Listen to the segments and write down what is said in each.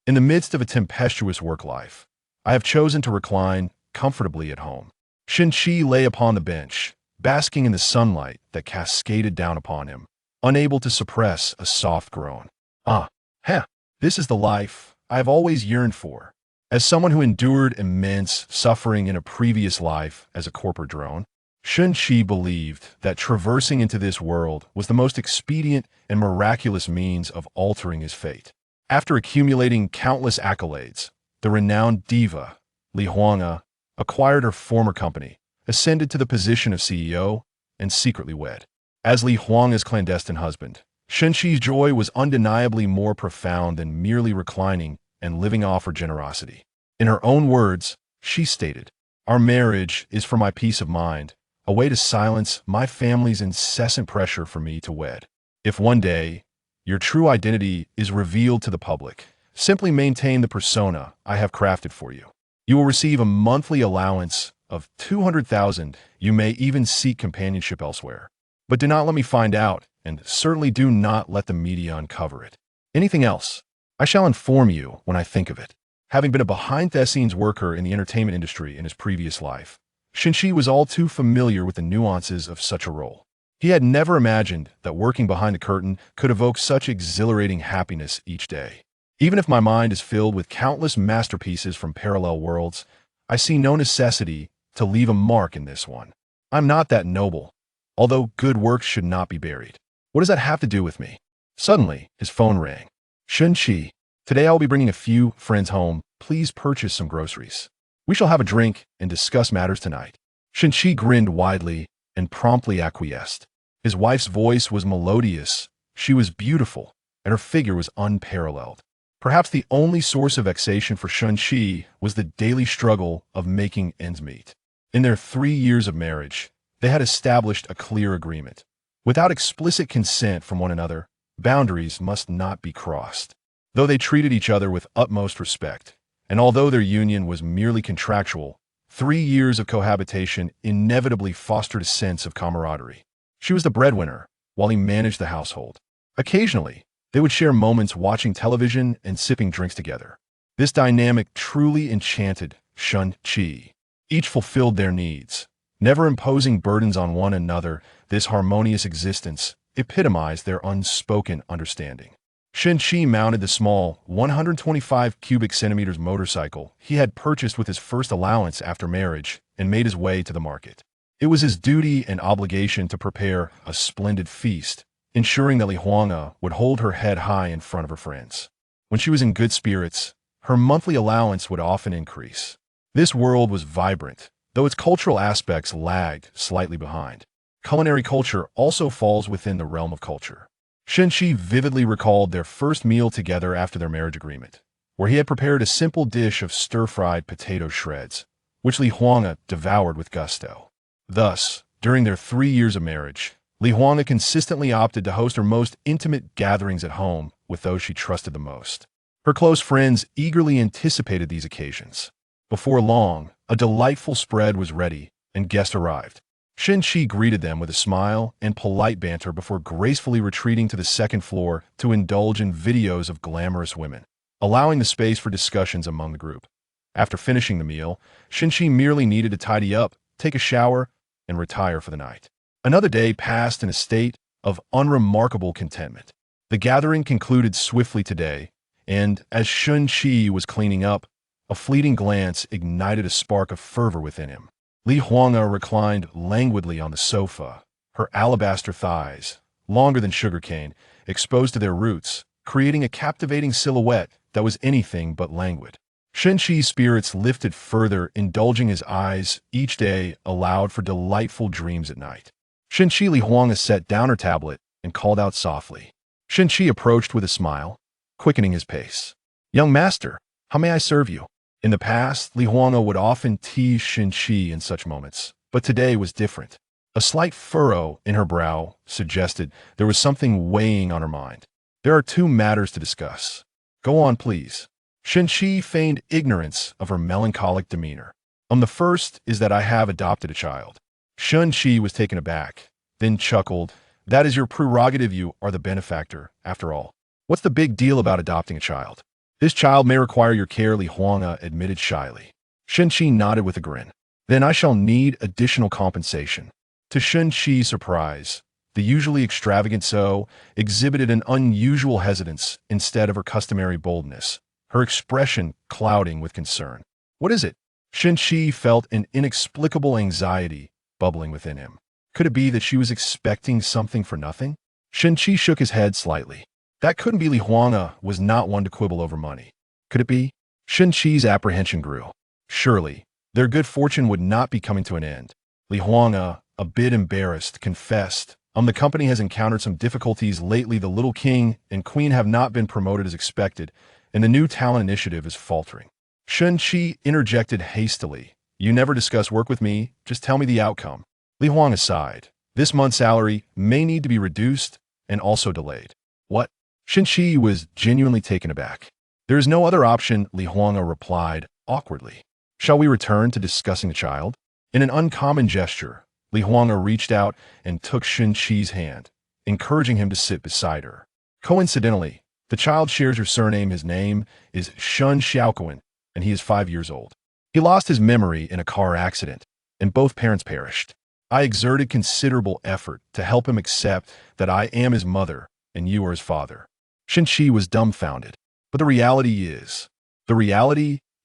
In the midst of a tempestuous work life, I have chosen to recline comfortably at home. Shin-Chi lay upon the bench, basking in the sunlight that cascaded down upon him, unable to suppress a soft groan. Ah, heh, this is the life I have always yearned for. As someone who endured immense suffering in a previous life as a corporate drone, Shun-Chi believed that traversing into this world was the most expedient and miraculous means of altering his fate. After accumulating countless accolades, the renowned diva, Li Huanga, acquired her former company, ascended to the position of CEO, and secretly wed. As Li Huanga's clandestine husband, Shun-Chi's joy was undeniably more profound than merely reclining and living off her generosity. In her own words, she stated, "Our marriage is for my peace of mind, a way to silence my family's incessant pressure for me to wed. If one day your true identity is revealed to the public, simply maintain the persona I have crafted for you. You will receive a monthly allowance of 200,000. You may even seek companionship elsewhere. But do not let me find out, and certainly do not let the media uncover it. Anything else, I shall inform you when I think of it." Having been a behind-the-scenes worker in the entertainment industry in his previous life, Shun-Chi was all too familiar with the nuances of such a role. He had never imagined that working behind the curtain could evoke such exhilarating happiness each day. "Even if my mind is filled with countless masterpieces from parallel worlds, I see no necessity to leave a mark in this one. I'm not that noble, although good work should not be buried. What does that have to do with me?" Suddenly, his phone rang. "Shun-Chi, today I will be bringing a few friends home. Please purchase some groceries. We shall have a drink and discuss matters tonight." Shun-Chi grinned widely and promptly acquiesced. His wife's voice was melodious, she was beautiful, and her figure was unparalleled. Perhaps the only source of vexation for Shun-Chi was the daily struggle of making ends meet. In their 3 years of marriage, they had established a clear agreement. Without explicit consent from one another, boundaries must not be crossed. Though they treated each other with utmost respect, and although their union was merely contractual, 3 years of cohabitation inevitably fostered a sense of camaraderie. She was the breadwinner, while he managed the household. Occasionally, they would share moments watching television and sipping drinks together. This dynamic truly enchanted Shun-Chi. Each fulfilled their needs, never imposing burdens on one another. This harmonious existence epitomized their unspoken understanding. Shun-Chi mounted the small 125 cubic centimeters motorcycle he had purchased with his first allowance after marriage and made his way to the market. It was his duty and obligation to prepare a splendid feast, ensuring that Li Huanga would hold her head high in front of her friends. When she was in good spirits, her monthly allowance would often increase. This world was vibrant, though its cultural aspects lagged slightly behind. Culinary culture also falls within the realm of culture. Shun-Chi vividly recalled their first meal together after their marriage agreement, where he had prepared a simple dish of stir-fried potato shreds, which Li Huanga devoured with gusto. Thus, during their 3 years of marriage, Li Huanga consistently opted to host her most intimate gatherings at home with those she trusted the most. Her close friends eagerly anticipated these occasions. Before long, a delightful spread was ready, and guests arrived. Shun-Chi greeted them with a smile and polite banter before gracefully retreating to the second floor to indulge in videos of glamorous women, allowing the space for discussions among the group. After finishing the meal, Shun-Chi merely needed to tidy up, take a shower, and retire for the night. Another day passed in a state of unremarkable contentment. The gathering concluded swiftly today, and as Shun-Chi was cleaning up, a fleeting glance ignited a spark of fervor within him. Li Huanga reclined languidly on the sofa, her alabaster thighs, longer than sugarcane, exposed to their roots, creating a captivating silhouette that was anything but languid. Shun-Chi's spirits lifted further, indulging his eyes each day allowed for delightful dreams at night. Shun-Chi Li Huanga set down her tablet and called out softly. Shun-Chi approached with a smile, quickening his pace. "Young master, how may I serve you?" In the past, Li Huanga would often tease Shun-Chi in such moments, but today was different. A slight furrow in her brow suggested there was something weighing on her mind. "There are 2 matters to discuss." "Go on, please." Shun-Chi feigned ignorance of her melancholic demeanor. The first is that I have adopted a child." Shun-Chi was taken aback, then chuckled. "That is your prerogative, you are the benefactor, after all. What's the big deal about adopting a child?" This child may require your care, Li Huanga admitted shyly. Shen-Chi nodded with a grin. Then I shall need additional compensation. To Shen-Chi's surprise, the usually extravagant So exhibited an unusual hesitance instead of her customary boldness, her expression clouding with concern. What is it? Shen-Chi felt an inexplicable anxiety bubbling within him. Could it be that she was expecting something for nothing? Shen-Chi shook his head slightly. That couldn't be. Li Huanga was not one to quibble over money. Could it be? Shen-Chi's apprehension grew. Surely, their good fortune would not be coming to an end. Li Huanga, a bit embarrassed, confessed, the company has encountered some difficulties lately. The little king and queen have not been promoted as expected, and the new talent initiative is faltering. Shen-Chi interjected hastily. You never discuss work with me, just tell me the outcome. Li Huanga sighed. This month's salary may need to be reduced and also delayed. What? Shen-Chi was genuinely taken aback. There is no other option, Li Huanga replied, awkwardly. Shall we return to discussing the child? In an uncommon gesture, Li Huanga reached out and took Shen-Chi's hand, encouraging him to sit beside her. Coincidentally, the child shares your surname. His name is Shun Xiaoquan, and he is 5 years old. He lost his memory in a car accident, and both parents perished. I exerted considerable effort to help him accept that I am his mother and you are his father. Shen-Chi was dumbfounded, but the reality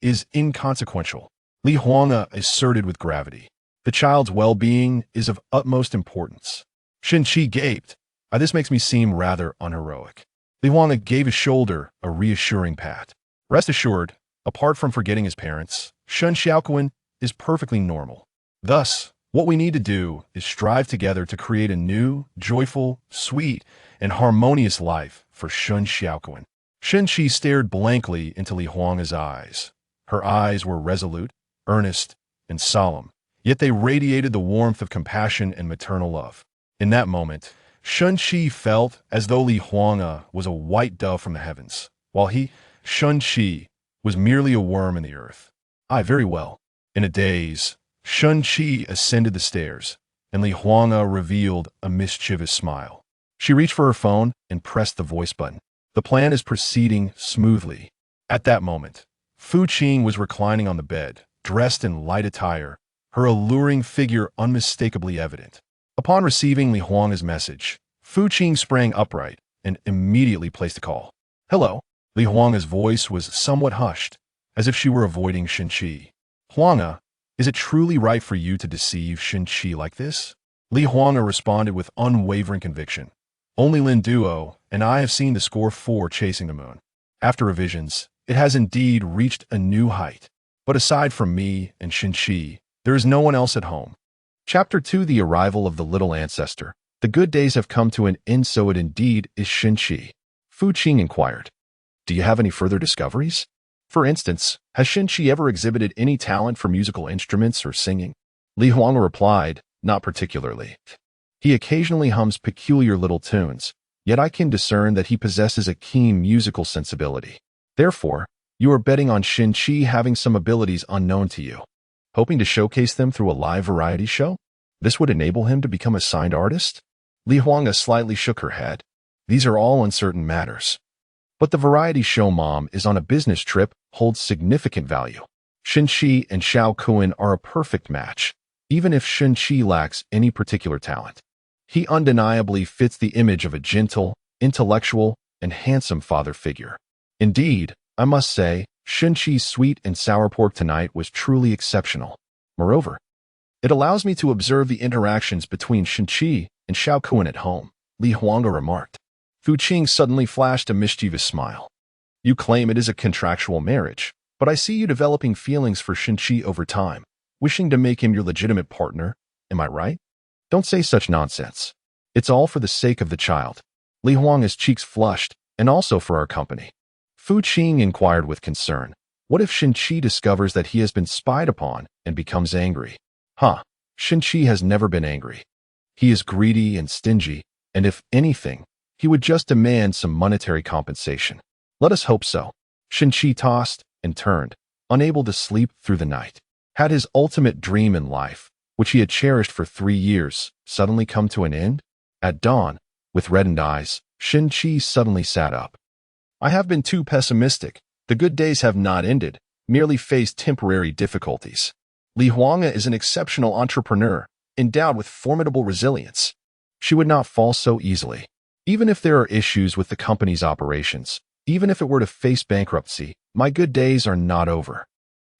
is inconsequential. Li Huanga asserted with gravity. The child's well-being is of utmost importance. Shen-Chi gaped. This makes me seem rather unheroic. Li Huanga gave his shoulder a reassuring pat. Rest assured, apart from forgetting his parents, Shun Xiaoquan is perfectly normal. Thus, what we need to do is strive together to create a new, joyful, sweet, and harmonious life for Shun Xiaoquan. Shen-Chi stared blankly into Li Huanga's eyes. Her eyes were resolute, earnest, and solemn, yet they radiated the warmth of compassion and maternal love. In that moment, Shen-Chi felt as though Li Huanga was a white dove from the heavens, while he, Shen-Chi, was merely a worm in the earth. Very well. In a daze, Shen-Chi ascended the stairs, and Li Huanga revealed a mischievous smile. She reached for her phone and pressed the voice button. The plan is proceeding smoothly. At that moment, Fu Qing was reclining on the bed, dressed in light attire, her alluring figure unmistakably evident. Upon receiving Li Huanga's message, Fu Qing sprang upright and immediately placed a call. Hello. Li Huanga's voice was somewhat hushed, as if she were avoiding Shen-Chi. Huanga, is it truly right for you to deceive Shen-Chi like this? Li Huanga responded with unwavering conviction. Only Lin Duo and I have seen the score 4 chasing the moon. After revisions, it has indeed reached a new height. But aside from me and Shen-Chi, there is no one else at home. Chapter 2: The Arrival of the Little Ancestor. The good days have come to an end, so it indeed is Shen-Chi. Fu Qing inquired. Do you have any further discoveries? For instance, has Shen-Chi ever exhibited any talent for musical instruments or singing? Li Huanga replied, not particularly. He occasionally hums peculiar little tunes, yet I can discern that he possesses a keen musical sensibility. Therefore, you are betting on Shen-Chi having some abilities unknown to you, hoping to showcase them through a live variety show? This would enable him to become a signed artist? Li Huanga slightly shook her head. These are all uncertain matters. But the variety show mom is on a business trip holds significant value. Shen-Chi and Xiaoquan are a perfect match, even if Shen-Chi lacks any particular talent. He undeniably fits the image of a gentle, intellectual, and handsome father figure. Indeed, I must say, Shen-Chi's sweet and sour pork tonight was truly exceptional. Moreover, it allows me to observe the interactions between Shen-Chi and Xiaoquan at home, Li Huanga remarked. Fu Qing suddenly flashed a mischievous smile. You claim it is a contractual marriage, but I see you developing feelings for Shen-Chi over time, wishing to make him your legitimate partner. Am I right? Don't say such nonsense. It's all for the sake of the child. Li Huanga's cheeks flushed, and also for our company. Fu Qing inquired with concern. What if Shen-Chi discovers that he has been spied upon and becomes angry? Shen-Chi has never been angry. He is greedy and stingy, and if anything, he would just demand some monetary compensation. Let us hope so. Shen-Chi tossed and turned, unable to sleep through the night. Had his ultimate dream in life, which he had cherished for 3 years, suddenly come to an end? At dawn, with reddened eyes, Shen-Chi suddenly sat up. I have been too pessimistic. The good days have not ended, merely faced temporary difficulties. Li Huanga is an exceptional entrepreneur, endowed with formidable resilience. She would not fall so easily. Even if there are issues with the company's operations, even if it were to face bankruptcy, my good days are not over.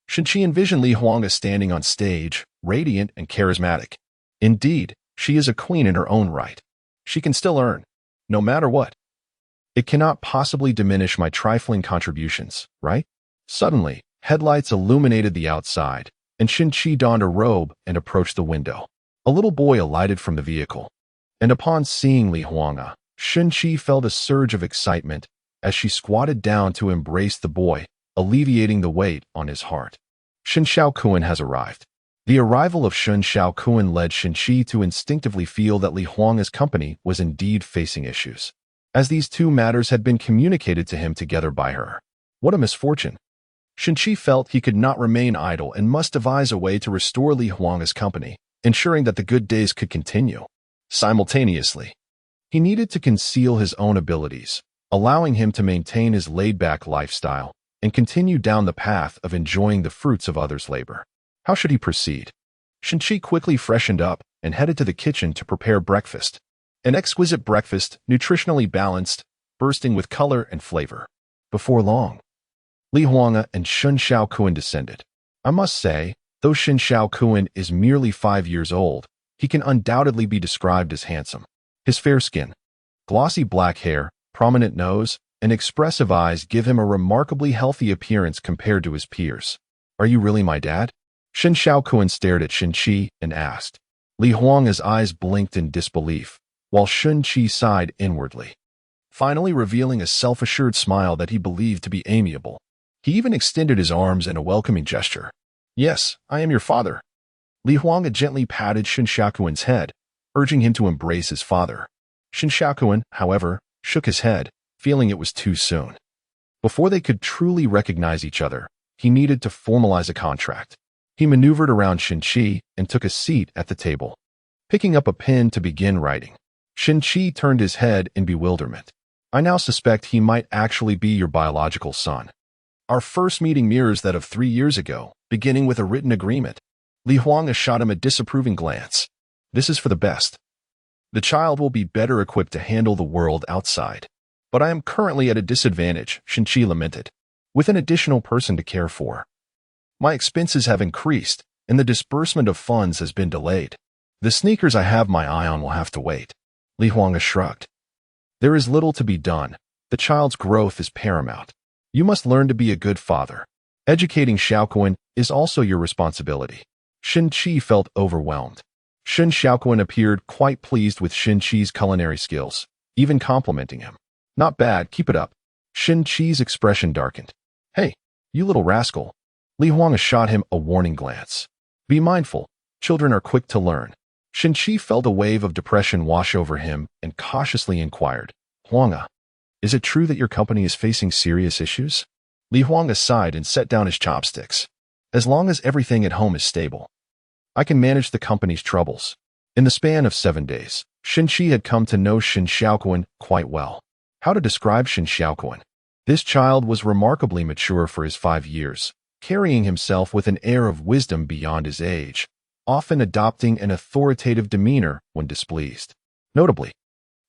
Shenqi envisioned Li Huanga standing on stage, radiant and charismatic. Indeed, she is a queen in her own right. She can still earn, no matter what. It cannot possibly diminish my trifling contributions, right? Suddenly, headlights illuminated the outside, and Shenqi donned a robe and approached the window. A little boy alighted from the vehicle, and upon seeing Li Huanga, Shenqi felt a surge of excitement as she squatted down to embrace the boy, alleviating the weight on his heart. Shen Xiaokuan has arrived. The arrival of Shen Xiaokuan led Shenqi to instinctively feel that Li Huanga's company was indeed facing issues, as these two matters had been communicated to him together by her. What a misfortune! Shenqi felt he could not remain idle and must devise a way to restore Li Huanga's company, ensuring that the good days could continue. Simultaneously, he needed to conceal his own abilities, allowing him to maintain his laid-back lifestyle and continue down the path of enjoying the fruits of others' labor. How should he proceed? Shenqi quickly freshened up and headed to the kitchen to prepare breakfast. An exquisite breakfast, nutritionally balanced, bursting with color and flavor. Before long, Li Huanga and Shen Xiaokuan descended. I must say, though Shen Xiaokuan is merely 5 years old, he can undoubtedly be described as handsome. His fair skin, glossy black hair, prominent nose, and expressive eyes give him a remarkably healthy appearance compared to his peers. Are you really my dad? Shen Xiaokuan stared at Shenqi and asked. Li Huanga's eyes blinked in disbelief, while Shenqi sighed inwardly, finally revealing a self-assured smile that he believed to be amiable. He even extended his arms in a welcoming gesture. Yes, I am your father. Li Huanga gently patted Shen Xiaokuan's head, urging him to embrace his father. Shen Xiaokuan, however, shook his head, feeling it was too soon. Before they could truly recognize each other, he needed to formalize a contract. He maneuvered around Shenqi and took a seat at the table, picking up a pen to begin writing. Shenqi turned his head in bewilderment. I now suspect he might actually be your biological son. Our first meeting mirrors that of 3 years ago, beginning with a written agreement. Li Huanga shot him a disapproving glance. This is for the best. The child will be better equipped to handle the world outside. But I am currently at a disadvantage, Shenqi lamented, with an additional person to care for. My expenses have increased, and the disbursement of funds has been delayed. The sneakers I have my eye on will have to wait. Li Huanga shrugged. There is little to be done. The child's growth is paramount. You must learn to be a good father. Educating Xiaokuan is also your responsibility. Shenqi felt overwhelmed. Shen Xiaokuan appeared quite pleased with Shenqi's culinary skills, even complimenting him. Not bad, keep it up. Shenqi's expression darkened. Hey, you little rascal. Li Huanga shot him a warning glance. Be mindful, children are quick to learn. Shenqi felt a wave of depression wash over him and cautiously inquired, Huanga, is it true that your company is facing serious issues? Li Huanga sighed and set down his chopsticks. As long as everything at home is stable, I can manage the company's troubles. In the span of 7 days, Shenqi had come to know Shen Xiaokuan quite well. How to describe Shen Xiaokuan? This child was remarkably mature for his 5 years, carrying himself with an air of wisdom beyond his age, often adopting an authoritative demeanor when displeased. Notably,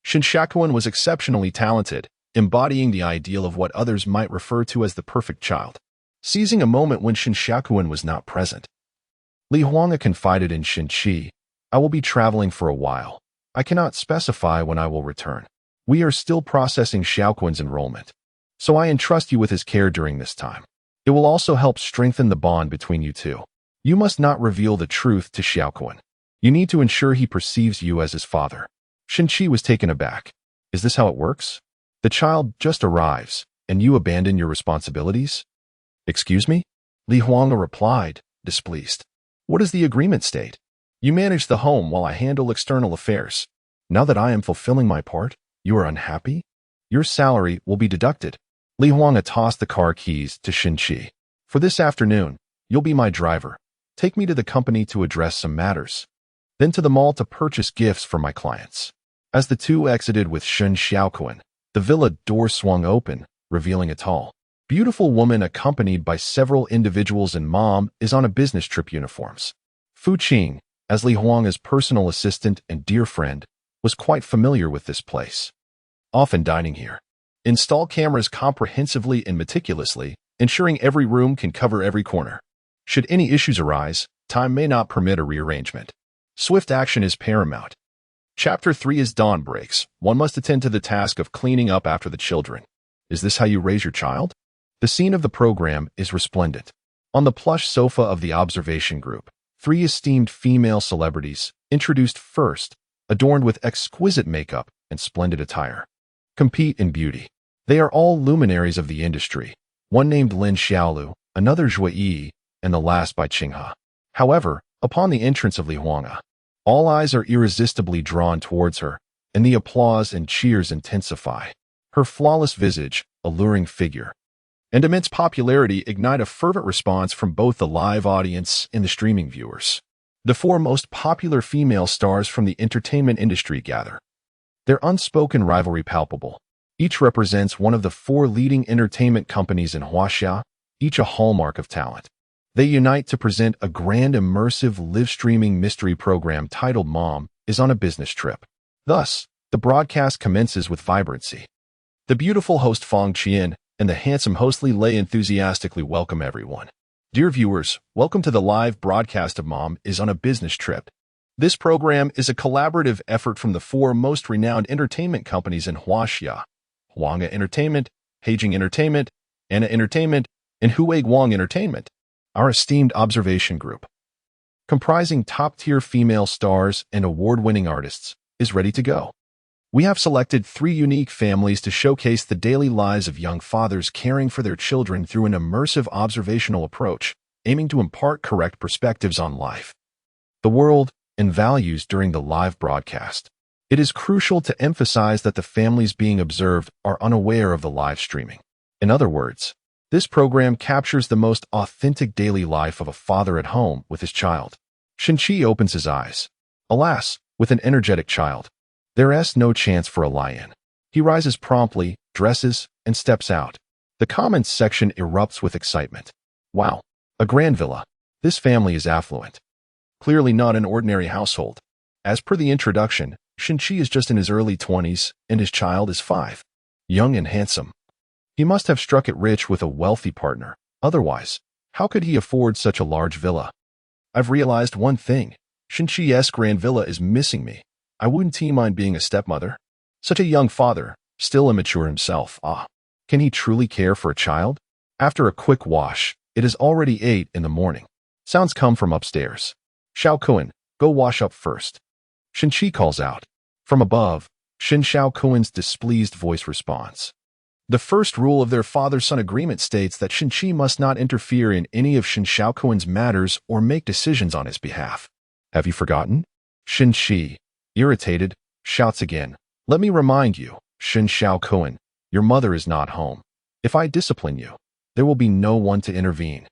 Shen Xiaokuan was exceptionally talented, embodying the ideal of what others might refer to as the perfect child. Seizing a moment when Shen Xiaokuan was not present, Li Huanga confided in Shenqi, I will be traveling for a while. I cannot specify when I will return. We are still processing Xiaokuan's enrollment, so I entrust you with his care during this time. It will also help strengthen the bond between you two. You must not reveal the truth to Xiaokuan. You need to ensure he perceives you as his father. Shenqi was taken aback. Is this how it works? The child just arrives, and you abandon your responsibilities? Excuse me? Li Huanga replied, displeased. What does the agreement state? You manage the home while I handle external affairs. Now that I am fulfilling my part, you are unhappy? Your salary will be deducted. Li Huanga tossed the car keys to Shenqi. For this afternoon, you'll be my driver. Take me to the company to address some matters. Then to the mall to purchase gifts for my clients. As the two exited with Shen Xiaokuan, the villa door swung open, revealing a tall, Beautiful woman accompanied by several individuals and mom is on a business trip uniforms. Fu Qing, as Li Huang's personal assistant and dear friend, was quite familiar with this place, often dining here. Install cameras comprehensively and meticulously, ensuring every room can cover every corner. Should any issues arise, time may not permit a rearrangement. Swift action is paramount. Chapter 3 As dawn breaks, one must attend to the task of cleaning up after the children. Is this how you raise your child? The scene of the program is resplendent. On the plush sofa of the observation group, 3 esteemed female celebrities, introduced first, adorned with exquisite makeup and splendid attire, compete in beauty. They are all luminaries of the industry, one named Lin Xiaolu, another Zhui Yi, and the last by Qinghe. However, upon the entrance of Li Huang, all eyes are irresistibly drawn towards her, and the applause and cheers intensify. Her flawless visage, alluring figure, and immense popularity ignite a fervent response from both the live audience and the streaming viewers. The 4 most popular female stars from the entertainment industry gather. Their unspoken rivalry palpable. Each represents one of the 4 leading entertainment companies in Huaxia, each a hallmark of talent. They unite to present a grand immersive live-streaming mystery program titled Mom is on a business trip. Thus, the broadcast commences with vibrancy. The beautiful host Fang Qian and the handsome host Li Lei enthusiastically welcome everyone. Dear viewers, welcome to the live broadcast of Mom is on a business trip. This program is a collaborative effort from the 4 most renowned entertainment companies in Huaxia: Huang Entertainment, Heijing Entertainment, Anna Entertainment, and Huiguang Entertainment. Our esteemed observation group, comprising top-tier female stars and award-winning artists, is ready to go. We have selected 3 unique families to showcase the daily lives of young fathers caring for their children through an immersive observational approach, aiming to impart correct perspectives on life, the world, and values during the live broadcast. It is crucial to emphasize that the families being observed are unaware of the live streaming. In other words, this program captures the most authentic daily life of a father at home with his child. Shenqi opens his eyes. Alas, with an energetic child, there's no chance for a lie-in. He rises promptly, dresses, and steps out. The comments section erupts with excitement. Wow, a grand villa. This family is affluent. Clearly not an ordinary household. As per the introduction, Shenqi is just in his early 20s, and his child is 5. Young and handsome. He must have struck it rich with a wealthy partner. Otherwise, how could he afford such a large villa? I've realized one thing. Shenqi's grand villa is missing me. I wouldn't mind being a stepmother. Such a young father, still immature himself. Can he truly care for a child? After a quick wash, it is already 8 in the morning. Sounds come from upstairs. Xiao Kuan, go wash up first. Shenqi calls out. From above, Shin Xiao Kuan's displeased voice responds. The first rule of their father-son agreement states that Shenqi must not interfere in any of Shin Xiaokuan's matters or make decisions on his behalf. Have you forgotten? Shenqi, irritated, shouts again. Let me remind you, Shin Xiaokuan, your mother is not home. If I discipline you, there will be no one to intervene.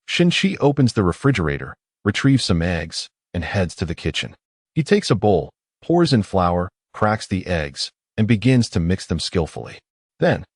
Shenqi opens the refrigerator, retrieves some eggs, and heads to the kitchen. He takes a bowl, pours in flour, cracks the eggs, and begins to mix them skillfully. Then,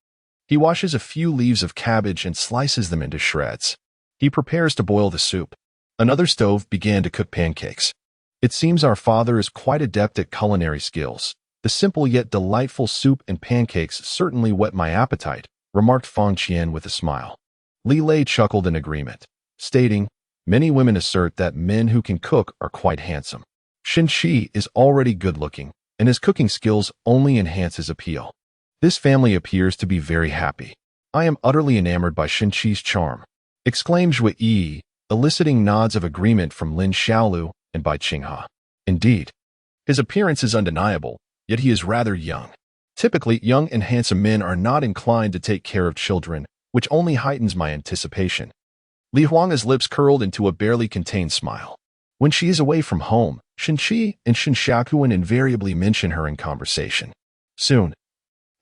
he washes a few leaves of cabbage and slices them into shreds. He prepares to boil the soup. Another stove began to cook pancakes. It seems our father is quite adept at culinary skills. The simple yet delightful soup and pancakes certainly whet my appetite, remarked Fang Qian with a smile. Li Lei chuckled in agreement, stating, many women assert that men who can cook are quite handsome. Shenqi is already good-looking, and his cooking skills only enhance his appeal. This family appears to be very happy. I am utterly enamored by Shenqi's charm, exclaimed Zhui Yi, eliciting nods of agreement from Lin Xiaolu and by Qinghe. Indeed, his appearance is undeniable, yet he is rather young. Typically, young and handsome men are not inclined to take care of children, which only heightens my anticipation. Li Huang's lips curled into a barely contained smile. When she is away from home, Shenqi and Shin Xiaokuan invariably mention her in conversation. Soon,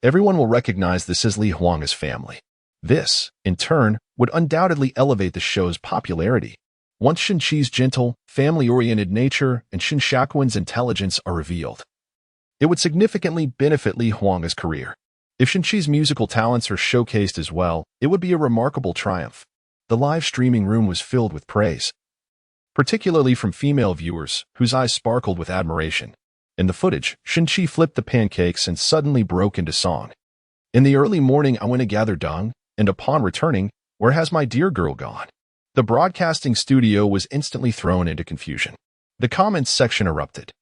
everyone will recognize this as Li Huang's family. This, in turn, would undoubtedly elevate the show's popularity. Once Shenqi's gentle, family-oriented nature and Shin Xiaokuan's intelligence are revealed, it would significantly benefit Li Huang's career. If Shinchi's musical talents are showcased as well, it would be a remarkable triumph. The live streaming room was filled with praise, particularly from female viewers whose eyes sparkled with admiration. In the footage, Shinchi flipped the pancakes and suddenly broke into song. In the early morning I went to gather dung, and upon returning, where has my dear girl gone? The broadcasting studio was instantly thrown into confusion. The comments section erupted.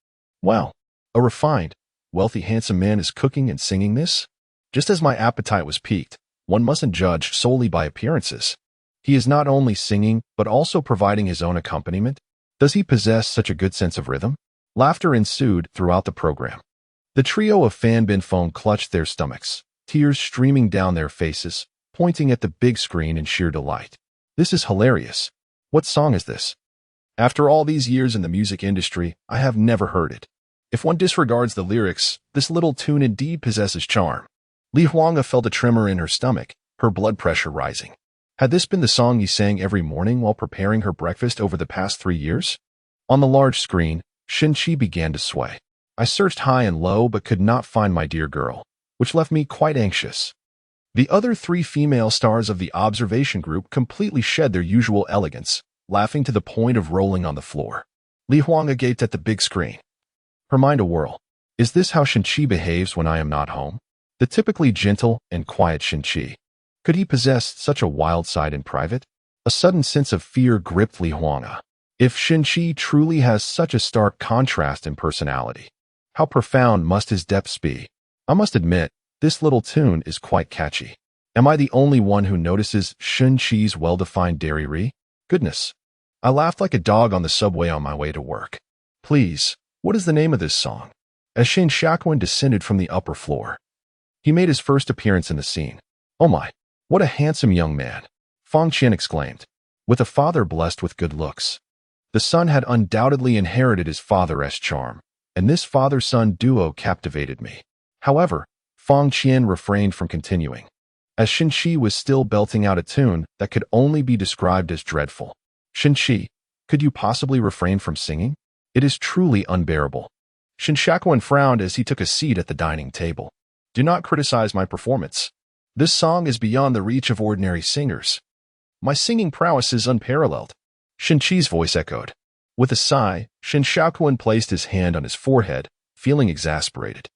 Wow, a refined, wealthy, handsome man is cooking and singing this? Just as my appetite was piqued, one mustn't judge solely by appearances. He is not only singing, but also providing his own accompaniment. Does he possess such a good sense of rhythm? Laughter ensued throughout the program. The trio of fan bin phone clutched their stomachs, tears streaming down their faces, pointing at the big screen in sheer delight. This is hilarious. What song is this? After all these years in the music industry, I have never heard it. If one disregards the lyrics, this little tune indeed possesses charm. Li Huanga felt a tremor in her stomach, her blood pressure rising. Had this been the song he sang every morning while preparing her breakfast over the past 3 years? On the large screen, Shinchi began to sway. I searched high and low but could not find my dear girl, which left me quite anxious. The other 3 female stars of the observation group completely shed their usual elegance, laughing to the point of rolling on the floor. Li Huanga gaped at the big screen, her mind a whirl. Is this how Shinchi behaves when I am not home? The typically gentle and quiet Shinchi. Could he possess such a wild side in private? A sudden sense of fear gripped Li Huanga. If Shinchi truly has such a stark contrast in personality, how profound must his depths be? I must admit, this little tune is quite catchy. Am I the only one who notices Shinchi's well-defined dairy? Goodness. I laughed like a dog on the subway on my way to work. Please, what is the name of this song? As Shin Shakuan descended from the upper floor, he made his first appearance in the scene. Oh my, what a handsome young man, Fang Qian exclaimed. With a father blessed with good looks, the son had undoubtedly inherited his father's charm, and this father-son duo captivated me. However, Fang Qian refrained from continuing, as Shinchi was still belting out a tune that could only be described as dreadful. Shinchi, could you possibly refrain from singing? It is truly unbearable. Shin Shakuan frowned as he took a seat at the dining table. Do not criticize my performance. This song is beyond the reach of ordinary singers. My singing prowess is unparalleled. Shinchi's voice echoed. With a sigh, Shin Shakuan placed his hand on his forehead, feeling exasperated.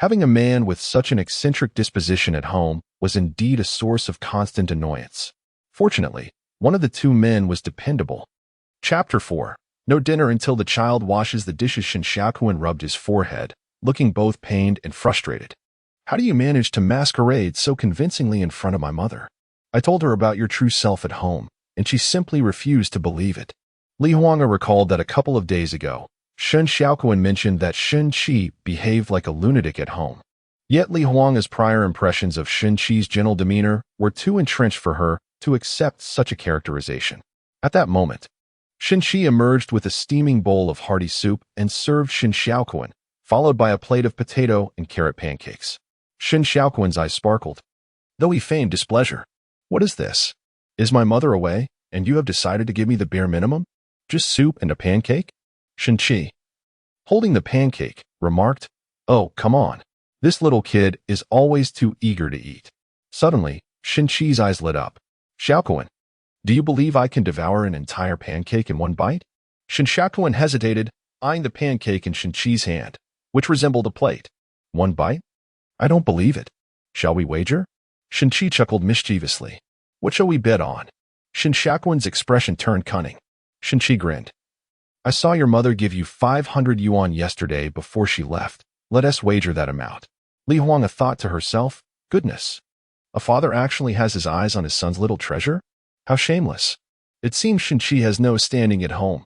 Having a man with such an eccentric disposition at home was indeed a source of constant annoyance. Fortunately, one of the 2 men was dependable. Chapter 4. No dinner until the child washes the dishes. Shin Shakuan rubbed his forehead, looking both pained and frustrated. How do you manage to masquerade so convincingly in front of my mother? I told her about your true self at home, and she simply refused to believe it. Li Huanga recalled that a couple of days ago, Shin Shakuan mentioned that Shinchi behaved like a lunatic at home. Yet Li Huanga's prior impressions of Shinchi's gentle demeanor were too entrenched for her to accept such a characterization. At that moment, Shinchi emerged with a steaming bowl of hearty soup and served Shin Shakuan, followed by a plate of potato and carrot pancakes. Shin Shakuan's eyes sparkled, though he feigned displeasure. What is this? Is my mother away, and you have decided to give me the bare minimum? Just soup and a pancake? Shinchi, holding the pancake, remarked, Oh, come on. This little kid is always too eager to eat. Suddenly, Shinchi's eyes lit up. Shakuan, do you believe I can devour an entire pancake in one bite? Shin Shakuan hesitated, eyeing the pancake in Shinchi's hand, which resembled a plate. One bite? I don't believe it. Shall we wager? Shinchi chuckled mischievously. What shall we bet on? Shin Shakuan's expression turned cunning. Shinchi grinned. I saw your mother give you 500 yuan yesterday before she left. Let us wager that amount. Li Huanga thought to herself, goodness. A father actually has his eyes on his son's little treasure? How shameless. It seems Shinchi has no standing at home.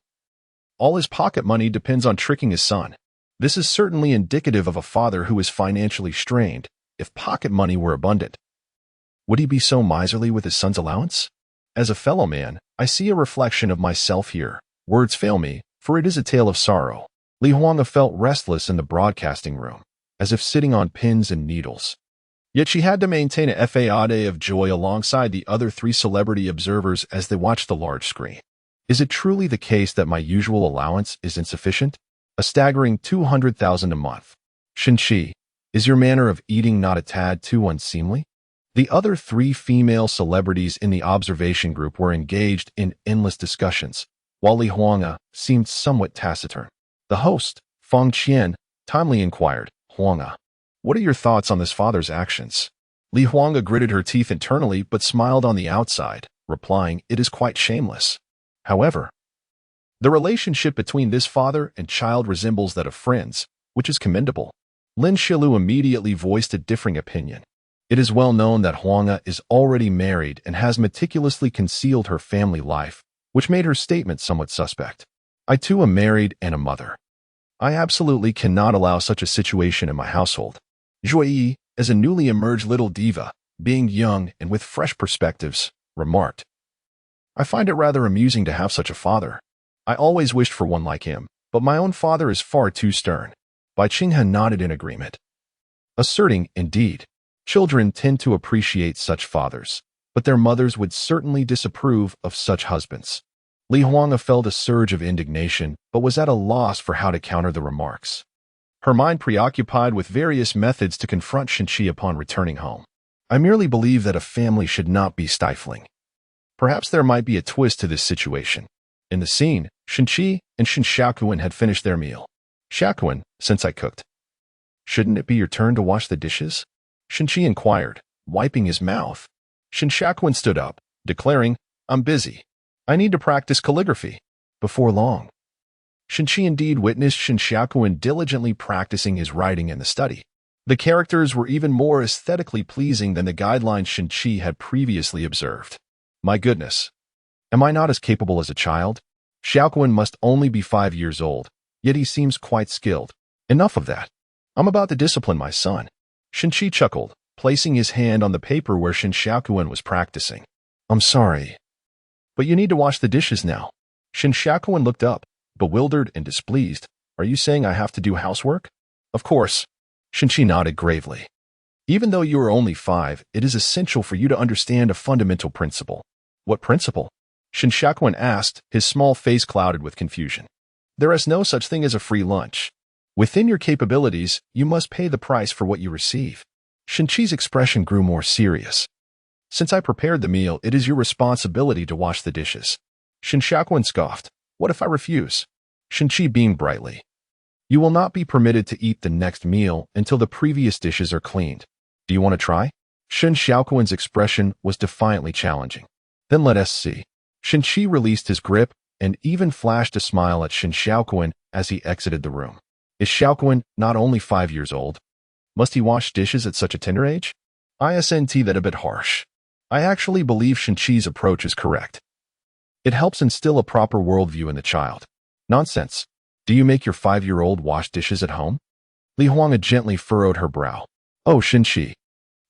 All his pocket money depends on tricking his son. This is certainly indicative of a father who is financially strained. If pocket money were abundant, would he be so miserly with his son's allowance? As a fellow man, I see a reflection of myself here. Words fail me, for it is a tale of sorrow. Li Huanga felt restless in the broadcasting room, as if sitting on pins and needles. Yet she had to maintain a facade of joy alongside the other 3 celebrity observers as they watched the large screen. Is it truly the case that my usual allowance is insufficient? A staggering 200,000 a month. Shinchi, Is your manner of eating not a tad too unseemly? The other three female celebrities in the observation group were engaged in endless discussions, while Li Huanga seemed somewhat taciturn. The host, Feng Qian, timely inquired, "Huanga, what are your thoughts on this father's actions?" Li Huanga gritted her teeth internally but smiled on the outside, replying, "It is quite shameless." However, the relationship between this father and child resembles that of friends, which is commendable. Lin Shilu immediately voiced a differing opinion. It is well known that Huanga is already married and has meticulously concealed her family life, which made her statement somewhat suspect. I too am married and a mother. I absolutely cannot allow such a situation in my household. Zhuo Yi, as a newly emerged little diva, being young and with fresh perspectives, remarked, I find it rather amusing to have such a father. I always wished for one like him, but my own father is far too stern. Bai Qinghe nodded in agreement, asserting, indeed, children tend to appreciate such fathers, but their mothers would certainly disapprove of such husbands. Li Huanga felt a surge of indignation, but was at a loss for how to counter the remarks. Her mind preoccupied with various methods to confront Shenqi upon returning home. I merely believe that a family should not be stifling. Perhaps there might be a twist to this situation. In the scene, Shenqi and Shen Xiaoquan had finished their meal. Xiaoquan, since I cooked, shouldn't it be your turn to wash the dishes? Shenqi inquired, wiping his mouth. Shen Xiaoquan stood up, declaring, I'm busy. I need to practice calligraphy. Before long, Shenqi indeed witnessed Shen Xiaoquan diligently practicing his writing in the study. The characters were even more aesthetically pleasing than the guidelines Shenqi had previously observed. My goodness, am I not as capable as a child? Xiaoquan must only be 5 years old, yet he seems quite skilled. Enough of that. I'm about to discipline my son. Shenqi chuckled, placing his hand on the paper where Shen Xiaoquan was practicing. I'm sorry, but you need to wash the dishes now. Shen Xiaoquan looked up, bewildered and displeased. Are you saying I have to do housework? Of course. Shenqi nodded gravely. Even though you are only 5, it is essential for you to understand a fundamental principle. What principle? Shen Xiaoquan asked, his small face clouded with confusion. There is no such thing as a free lunch. Within your capabilities, you must pay the price for what you receive. Shenqi's expression grew more serious. Since I prepared the meal, it is your responsibility to wash the dishes. Shen Xiaoquan scoffed. What if I refuse? Shenqi beamed brightly. You will not be permitted to eat the next meal until the previous dishes are cleaned. Do you want to try? Shen Xiaoquan's expression was defiantly challenging. Then let us see. Shenqi released his grip and even flashed a smile at Shen Xiaoquan as he exited the room. Is Xiaoquan not only 5 years old? Must he wash dishes at such a tender age? Isn't that a bit harsh? I actually believe Shenqi's approach is correct. It helps instill a proper worldview in the child. Nonsense. Do you make your 5-year-old wash dishes at home? Li Huanga gently furrowed her brow. Oh, Shenqi.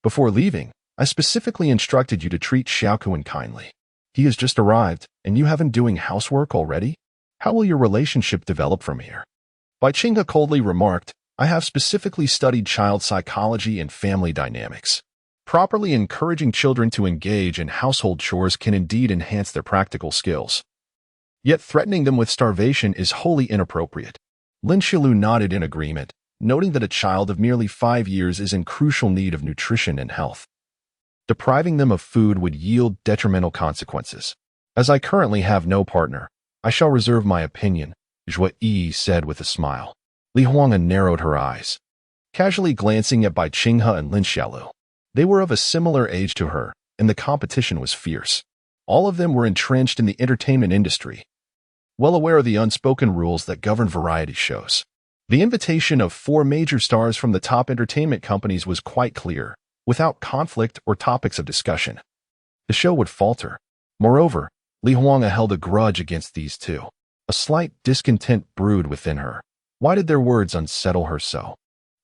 Before leaving, I specifically instructed you to treat Xiaoquan kindly. He has just arrived, and you have him doing housework already? How will your relationship develop from here? Bai Qinghe coldly remarked, I have specifically studied child psychology and family dynamics. Properly encouraging children to engage in household chores can indeed enhance their practical skills. Yet threatening them with starvation is wholly inappropriate. Lin Shilu nodded in agreement, noting that a child of merely 5 years is in crucial need of nutrition and health. Depriving them of food would yield detrimental consequences. As I currently have no partner, I shall reserve my opinion, Zhuo Yi said with a smile. Li Huanga narrowed her eyes, casually glancing at Bai Qinghe and Lin Xiaolu. They were of a similar age to her, and the competition was fierce. All of them were entrenched in the entertainment industry, well aware of the unspoken rules that govern variety shows. The invitation of 4 major stars from the top entertainment companies was quite clear, without conflict or topics of discussion. The show would falter. Moreover, Li Huanga held a grudge against these two. A slight discontent brewed within her. Why did their words unsettle her so?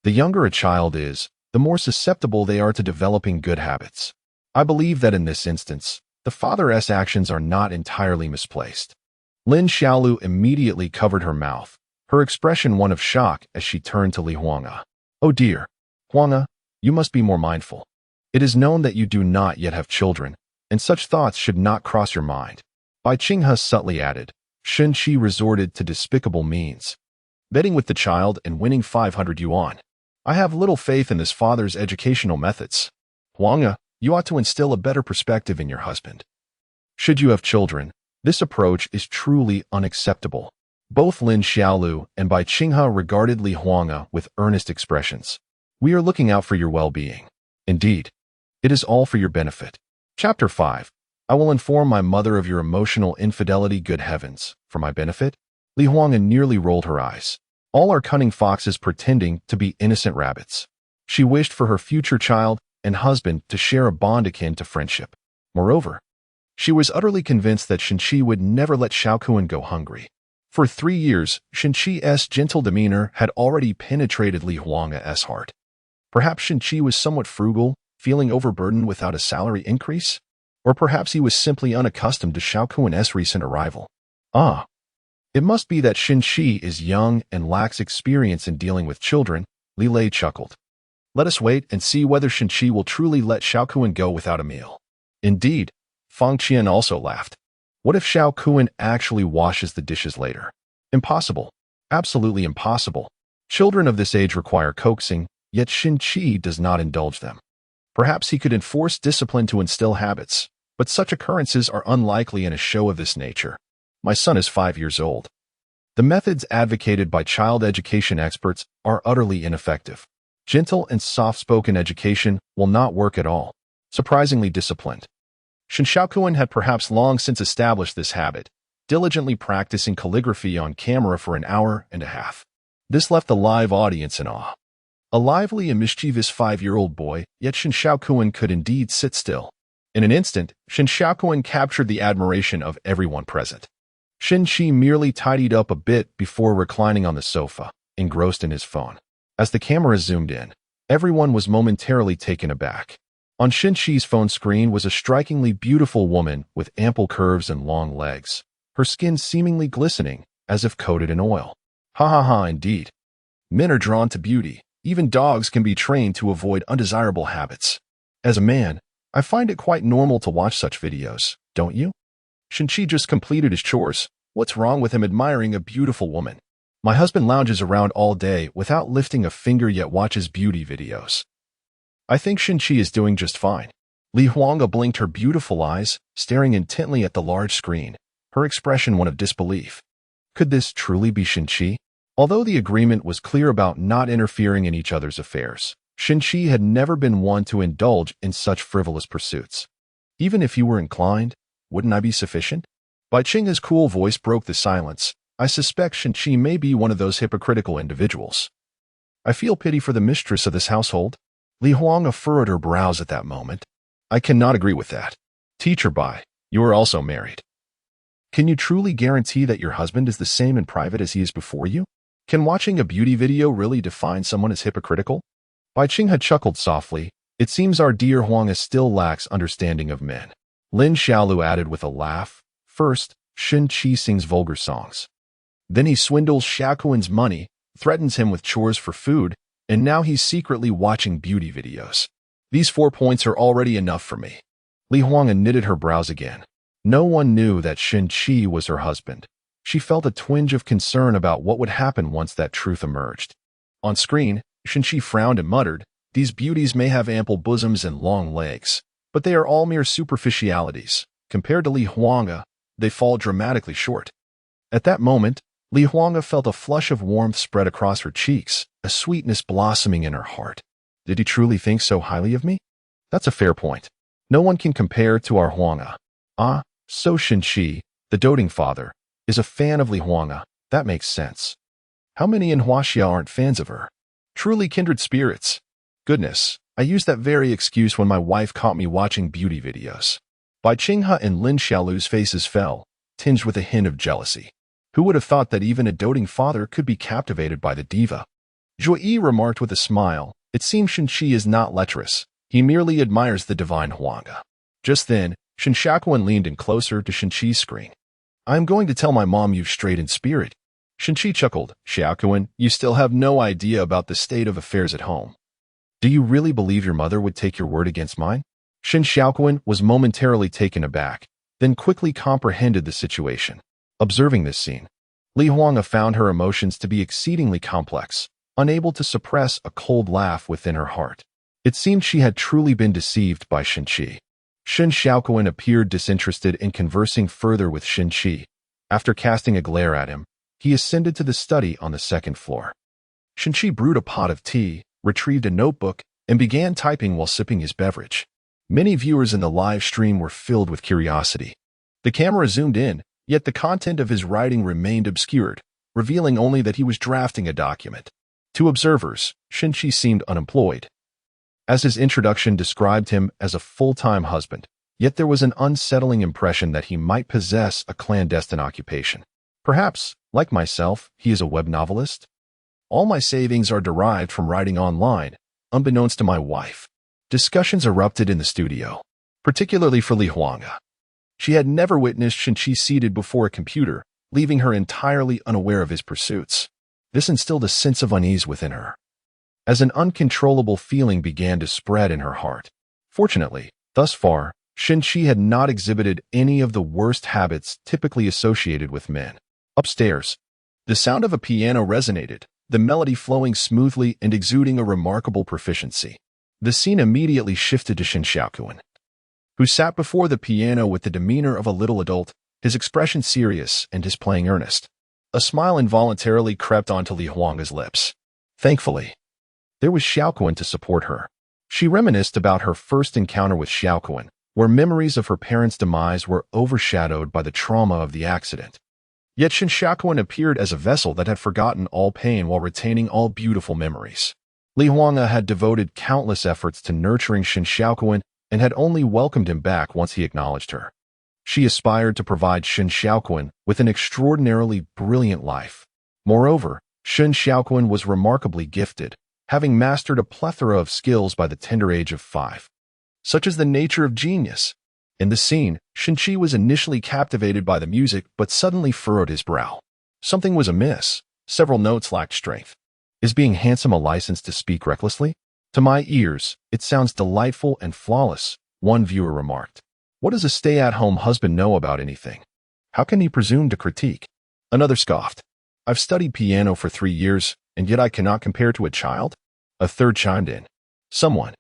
The younger a child is, the more susceptible they are to developing good habits. I believe that in this instance, the father's actions are not entirely misplaced. Lin Xiaolu immediately covered her mouth, her expression one of shock as she turned to Li Huanga. Oh dear, Huanga, you must be more mindful. It is known that you do not yet have children, and such thoughts should not cross your mind. Bai Qinghe subtly added. Shenqi resorted to despicable means, betting with the child and winning 500 yuan. I have little faith in this father's educational methods. Huang, you ought to instill a better perspective in your husband. Should you have children, this approach is truly unacceptable. Both Lin Xiaolu and Bai Qinghe regarded Li Huang with earnest expressions. We are looking out for your well-being. Indeed, it is all for your benefit. Chapter 5. I will inform my mother of your emotional infidelity. Good heavens, for my benefit? Li Huang nearly rolled her eyes. All are cunning foxes pretending to be innocent rabbits. She wished for her future child and husband to share a bond akin to friendship. Moreover, she was utterly convinced that Shenqi would never let Xiaokuan go hungry. For 3 years, Shenqi's gentle demeanor had already penetrated Li Huang's heart. Perhaps Shenqi was somewhat frugal, feeling overburdened without a salary increase? Or perhaps he was simply unaccustomed to Xiaokuan's recent arrival. It must be that Shenqi is young and lacks experience in dealing with children, Li Lei chuckled. Let us wait and see whether Shenqi will truly let Xiaokuan go without a meal. Indeed, Fang Qian also laughed. What if Xiaokuan actually washes the dishes later? Impossible. Absolutely impossible. Children of this age require coaxing, yet Shenqi does not indulge them. Perhaps he could enforce discipline to instill habits, but such occurrences are unlikely in a show of this nature. My son is 5 years old. The methods advocated by child education experts are utterly ineffective. Gentle and soft-spoken education will not work at all. Surprisingly disciplined. Shen Xiaokuan had perhaps long since established this habit, diligently practicing calligraphy on camera for an hour and a half. This left the live audience in awe. A lively and mischievous 5-year-old boy, yet Shen Xiaokuan could indeed sit still. In an instant, Shen Xiaokuan captured the admiration of everyone present. Shenqi merely tidied up a bit before reclining on the sofa, engrossed in his phone. As the camera zoomed in, everyone was momentarily taken aback. On Shenqi's phone screen was a strikingly beautiful woman with ample curves and long legs, her skin seemingly glistening, as if coated in oil. Ha ha ha, indeed. Men are drawn to beauty. Even dogs can be trained to avoid undesirable habits. As a man, I find it quite normal to watch such videos, don't you? Shenqi just completed his chores. What's wrong with him admiring a beautiful woman? My husband lounges around all day without lifting a finger yet watches beauty videos. I think Shenqi is doing just fine. Li Huang blinked her beautiful eyes, staring intently at the large screen, her expression one of disbelief. Could this truly be Shenqi? Although the agreement was clear about not interfering in each other's affairs, Shenqi had never been one to indulge in such frivolous pursuits. Even if you were inclined, wouldn't I be sufficient? Bai Qinghe's cool voice broke the silence. I suspect Shenqi may be one of those hypocritical individuals. I feel pity for the mistress of this household. Li Huang furrowed her brows at that moment. I cannot agree with that. Teacher Bai, you are also married. Can you truly guarantee that your husband is the same in private as he is before you? Can watching a beauty video really define someone as hypocritical? Bai Qinghe chuckled softly. It seems our dear Huang still lacks understanding of men. Lin Xiaolu added with a laugh. First, Shenqi sings vulgar songs. Then he swindles Xiaokuan's money, threatens him with chores for food, and now he's secretly watching beauty videos. These 4 points are already enough for me. Li Huang knitted her brows again. No one knew that Shenqi was her husband. She felt a twinge of concern about what would happen once that truth emerged. On screen, Shenqi frowned and muttered, "These beauties may have ample bosoms and long legs, but they are all mere superficialities. Compared to Li Huang, they fall dramatically short." At that moment, Li Huang felt a flush of warmth spread across her cheeks, a sweetness blossoming in her heart. Did he truly think so highly of me? That's a fair point. No one can compare to our Huang. So Shenqi, the doting father, is a fan of Li Huang. That makes sense. How many in Huaxia aren't fans of her? Truly kindred spirits. Goodness, I used that very excuse when my wife caught me watching beauty videos. Bai Qinghe and Lin Xiaolu's faces fell, tinged with a hint of jealousy. Who would have thought that even a doting father could be captivated by the diva? Zhuo Yi remarked with a smile, it seems Shenqi is not lecherous. He merely admires the divine Huang. Just then, Shen Xiaokuan leaned in closer to Shenqi's screen. I am going to tell my mom you've strayed in spirit. Shenqi chuckled. Xiaokuan, you still have no idea about the state of affairs at home. Do you really believe your mother would take your word against mine? Shen Xiaokuan was momentarily taken aback, then quickly comprehended the situation. Observing this scene, Li Huang found her emotions to be exceedingly complex, unable to suppress a cold laugh within her heart. It seemed she had truly been deceived by Shin-Chi. Shin Xiaoquan appeared disinterested in conversing further with Shin-Chi. After casting a glare at him, he ascended to the study on the second floor. Shin-Chi brewed a pot of tea, retrieved a notebook, and began typing while sipping his beverage. Many viewers in the live stream were filled with curiosity. The camera zoomed in, yet the content of his writing remained obscured, revealing only that he was drafting a document. To observers, Shin-Chi seemed unemployed, as his introduction described him as a full-time husband, yet there was an unsettling impression that he might possess a clandestine occupation. Perhaps, like myself, he is a web novelist? All my savings are derived from writing online, unbeknownst to my wife. Discussions erupted in the studio, particularly for Li Huanga. She had never witnessed Shin-Chi seated before a computer, leaving her entirely unaware of his pursuits. This instilled a sense of unease within her, as an uncontrollable feeling began to spread in her heart. Fortunately, thus far, Shin-Chi had not exhibited any of the worst habits typically associated with men. Upstairs, the sound of a piano resonated, the melody flowing smoothly and exuding a remarkable proficiency. The scene immediately shifted to Shin Xiaoquan, who sat before the piano with the demeanor of a little adult, his expression serious and his playing earnest. A smile involuntarily crept onto Li Huanga's lips. Thankfully, there was Xiaoquan to support her. She reminisced about her first encounter with Xiaoquan, where memories of her parents' demise were overshadowed by the trauma of the accident. Yet Shin Xiaoquan appeared as a vessel that had forgotten all pain while retaining all beautiful memories. Li Huanga had devoted countless efforts to nurturing Shin Xiaoquan and had only welcomed him back once he acknowledged her. She aspired to provide Shin Xiaoquan with an extraordinarily brilliant life. Moreover, Shin Xiaoquan was remarkably gifted, having mastered a plethora of skills by the tender age of 5. Such is the nature of genius. In the scene, Shin-Chi was initially captivated by the music but suddenly furrowed his brow. Something was amiss. Several notes lacked strength. Is being handsome a license to speak recklessly? To my ears, it sounds delightful and flawless, one viewer remarked. What does a stay-at-home husband know about anything? How can he presume to critique? Another scoffed. I've studied piano for 3 years, and yet I cannot compare to a child? A third chimed in. Someone,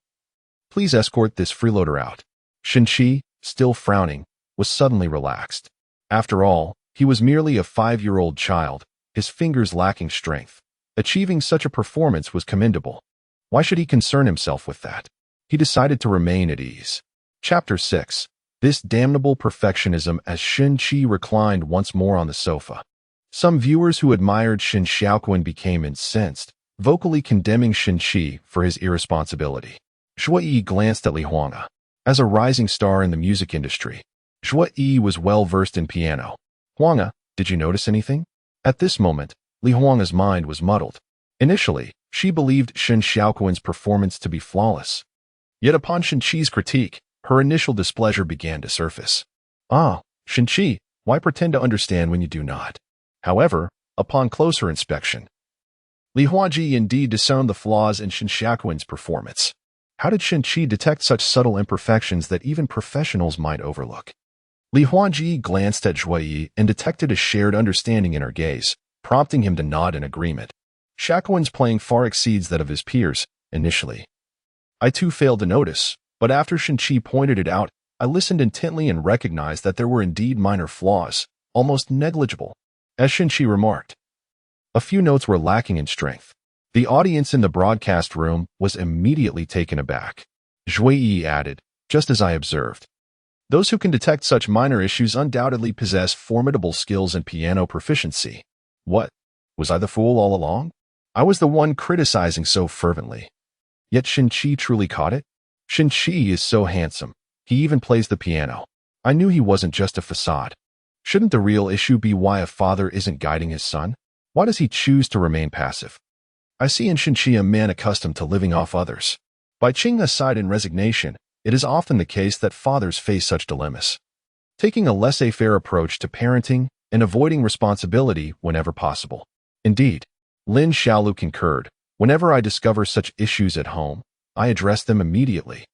please escort this freeloader out. Shin-Chi, still frowning, was suddenly relaxed. After all, he was merely a 5-year-old child, his fingers lacking strength. Achieving such a performance was commendable. Why should he concern himself with that? He decided to remain at ease. Chapter 6. This damnable perfectionism as Shin-Chi reclined once more on the sofa. Some viewers who admired Shin Xiaoquan became incensed, vocally condemning Shin-Chi for his irresponsibility. Zhuo Yi glanced at Li Huanga. As a rising star in the music industry, Zhuo Yi was well-versed in piano. Huanga, did you notice anything? At this moment, Li Huanga's mind was muddled. Initially, she believed Shin Xiaoquan's performance to be flawless. Yet upon Shin-Chi's critique, her initial displeasure began to surface. Ah, Shin-Chi, why pretend to understand when you do not? However, upon closer inspection, Li Huaji indeed discerned the flaws in Shin Xiaoquan's performance. How did Shin-Chi detect such subtle imperfections that even professionals might overlook? Li Huaji glanced at Zhuo Yi and detected a shared understanding in her gaze, prompting him to nod in agreement. Xiaoquan's playing far exceeds that of his peers, initially. I too failed to notice, but after Shin-Chi pointed it out, I listened intently and recognized that there were indeed minor flaws, almost negligible. As Shin-Chi remarked, a few notes were lacking in strength. The audience in the broadcast room was immediately taken aback. Zhuo Yi added, just as I observed. Those who can detect such minor issues undoubtedly possess formidable skills and piano proficiency. What? Was I the fool all along? I was the one criticizing so fervently. Yet Shin-Chi truly caught it? Shin-Chi is so handsome. He even plays the piano. I knew he wasn't just a facade. Shouldn't the real issue be why a father isn't guiding his son? Why does he choose to remain passive? I see in Shin-Chi a man accustomed to living off others. By Ching's side in resignation, it is often the case that fathers face such dilemmas, taking a laissez-faire approach to parenting and avoiding responsibility whenever possible. Indeed, Lin Xiaolu concurred. Whenever I discover such issues at home, I address them immediately,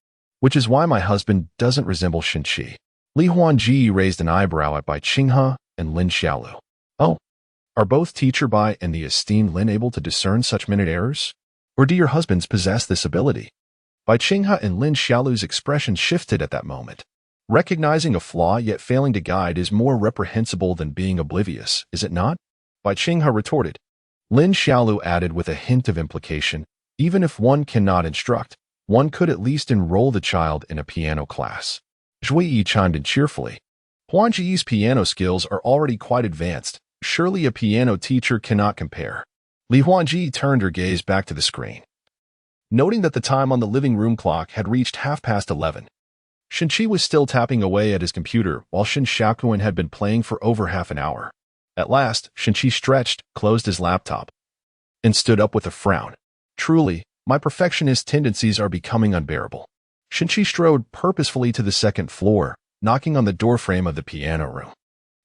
which is why my husband doesn't resemble Shin-Chi. Li Huanji raised an eyebrow at Bai Qinghe and Lin Xiaolu. Oh, Are both Teacher Bai and the esteemed Lin able to discern such minute errors? Or do your husbands possess this ability? Bai Qinghe and Lin Xiaolu's expression shifted at that moment. Recognizing a flaw yet failing to guide is more reprehensible than being oblivious, is it not? Bai Qinghe retorted. Lin Xiaolu added with a hint of implication, even if one cannot instruct, one could at least enroll the child in a piano class. Zhui Yi chimed in cheerfully. Huang Ji's piano skills are already quite advanced. Surely a piano teacher cannot compare. Li Huangji turned her gaze back to the screen. Noting that the time on the living room clock had reached 11:30. Shenqi was still tapping away at his computer while Shen Xiaoquan had been playing for over half an hour. At last, Shenqi stretched, closed his laptop, and stood up with a frown. Truly, my perfectionist tendencies are becoming unbearable. Shenqi strode purposefully to the second floor, knocking on the doorframe of the piano room.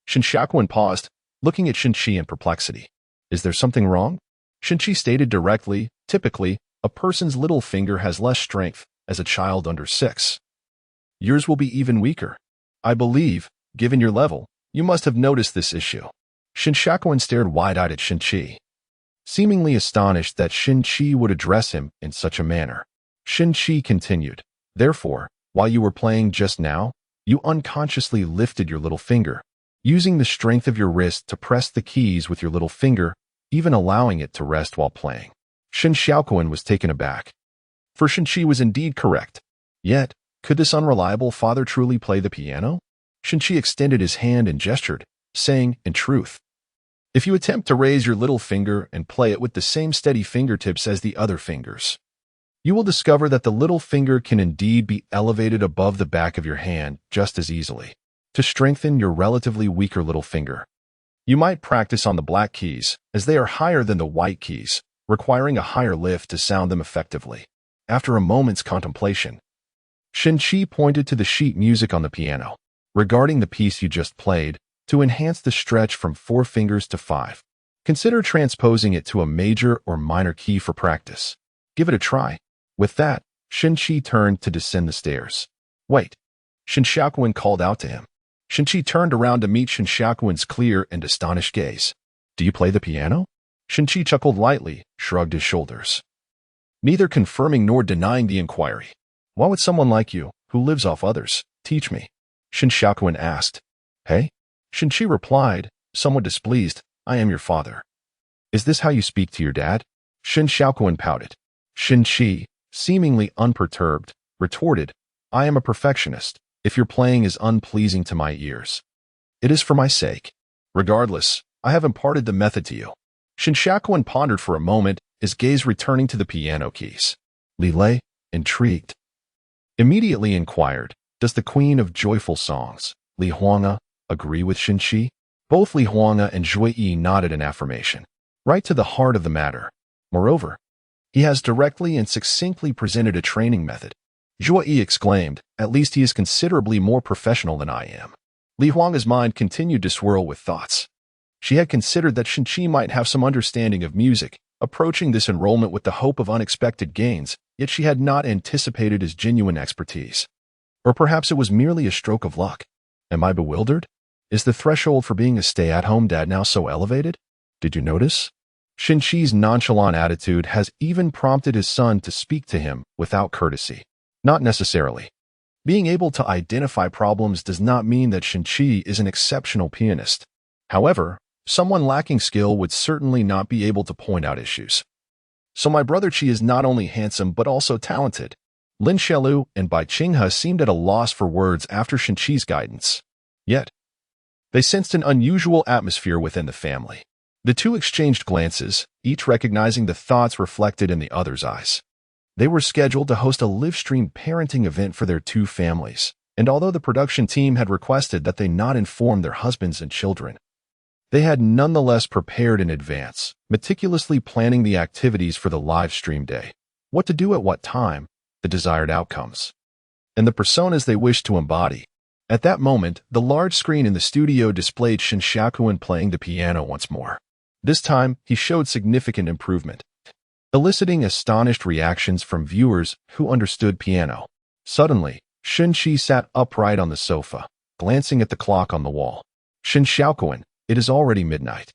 Shen Xiaoquan paused, looking at Shenqi in perplexity. Is there something wrong? Shenqi stated directly, typically, a person's little finger has less strength as a child under 6. Yours will be even weaker. I believe, given your level, you must have noticed this issue. Shen Xiaoquan stared wide-eyed at Shenqi, seemingly astonished that Shenqi would address him in such a manner. Shenqi continued, therefore, while you were playing just now, you unconsciously lifted your little finger, using the strength of your wrist to press the keys with your little finger, even allowing it to rest while playing. Shen Xiaoquan was taken aback. For Shenqi was indeed correct. Yet, could this unreliable father truly play the piano? Shenqi extended his hand and gestured, saying, in truth, if you attempt to raise your little finger and play it with the same steady fingertips as the other fingers, you will discover that the little finger can indeed be elevated above the back of your hand just as easily. To strengthen your relatively weaker little finger, you might practice on the black keys, as they are higher than the white keys, requiring a higher lift to sound them effectively. After a moment's contemplation, Shenqi pointed to the sheet music on the piano. Regarding the piece you just played, to enhance the stretch from 4 fingers to 5, consider transposing it to a major or minor key for practice. Give it a try. With that, Shenqi turned to descend the stairs. Wait. Shen Xiaoquan called out to him. Shenqi turned around to meet Shen Xiaoquan's clear and astonished gaze. Do you play the piano? Shenqi chuckled lightly, shrugged his shoulders, neither confirming nor denying the inquiry. Why would someone like you, who lives off others, teach me? Shen Xiaoquan asked. Hey? Shenqi replied, somewhat displeased, I am your father. Is this how you speak to your dad? Shen Xiaoquan pouted. Shenqi, seemingly unperturbed, retorted, I am a perfectionist. If your playing is unpleasing to my ears, it is for my sake. Regardless, I have imparted the method to you. Shen Xiaoquan pondered for a moment, his gaze returning to the piano keys. Li Lei, intrigued, immediately inquired, does the queen of joyful songs, Li Huanga, agree with Shenqi? Both Li Huanga and Zhui Yi nodded in affirmation, right to the heart of the matter. Moreover, he has directly and succinctly presented a training method. Zhui Yi exclaimed, at least he is considerably more professional than I am. Li Huanga's mind continued to swirl with thoughts. She had considered that Shenqi might have some understanding of music, approaching this enrollment with the hope of unexpected gains, yet she had not anticipated his genuine expertise. Or perhaps it was merely a stroke of luck. Am I bewildered? Is the threshold for being a stay-at-home dad now so elevated? Did you notice? Shenqi's nonchalant attitude has even prompted his son to speak to him without courtesy. Not necessarily. Being able to identify problems does not mean that Shenqi is an exceptional pianist. However, someone lacking skill would certainly not be able to point out issues. So my brother Qi is not only handsome but also talented. Lin Xiaolu and Bai Qinghe seemed at a loss for words after Shenqi's guidance. Yet, they sensed an unusual atmosphere within the family. The two exchanged glances, each recognizing the thoughts reflected in the other's eyes. They were scheduled to host a live-stream parenting event for their two families, and although the production team had requested that they not inform their husbands and children, they had nonetheless prepared in advance, meticulously planning the activities for the live stream day, what to do at what time, the desired outcomes, and the personas they wished to embody. At that moment, the large screen in the studio displayed Shen Xiaoquan playing the piano once more. This time, he showed significant improvement, eliciting astonished reactions from viewers who understood piano. Suddenly, Shenqi sat upright on the sofa, glancing at the clock on the wall. Shen Xiaoquan, it is already midnight.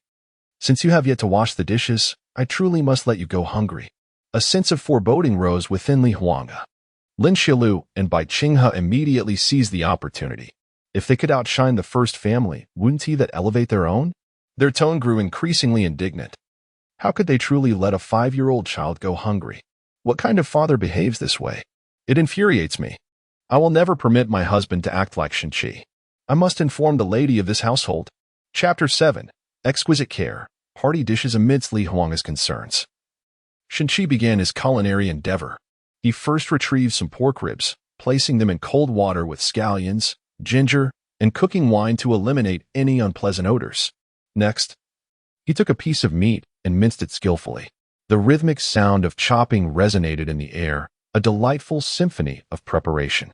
Since you have yet to wash the dishes, I truly must let you go hungry." A sense of foreboding rose within Li Huanga. Lin Xiaolu and Bai Qinghe immediately seized the opportunity. If they could outshine the first family, wouldn't he that elevate their own? Their tone grew increasingly indignant. How could they truly let a 5-year-old child go hungry? What kind of father behaves this way? It infuriates me. I will never permit my husband to act like Shenqi. I must inform the lady of this household. Chapter 7. Exquisite Care. Party Dishes Amidst Li Huanga's Concerns. Shenqi began his culinary endeavor. He first retrieved some pork ribs, placing them in cold water with scallions, ginger, and cooking wine to eliminate any unpleasant odors. Next, he took a piece of meat and minced it skillfully. The rhythmic sound of chopping resonated in the air, a delightful symphony of preparation.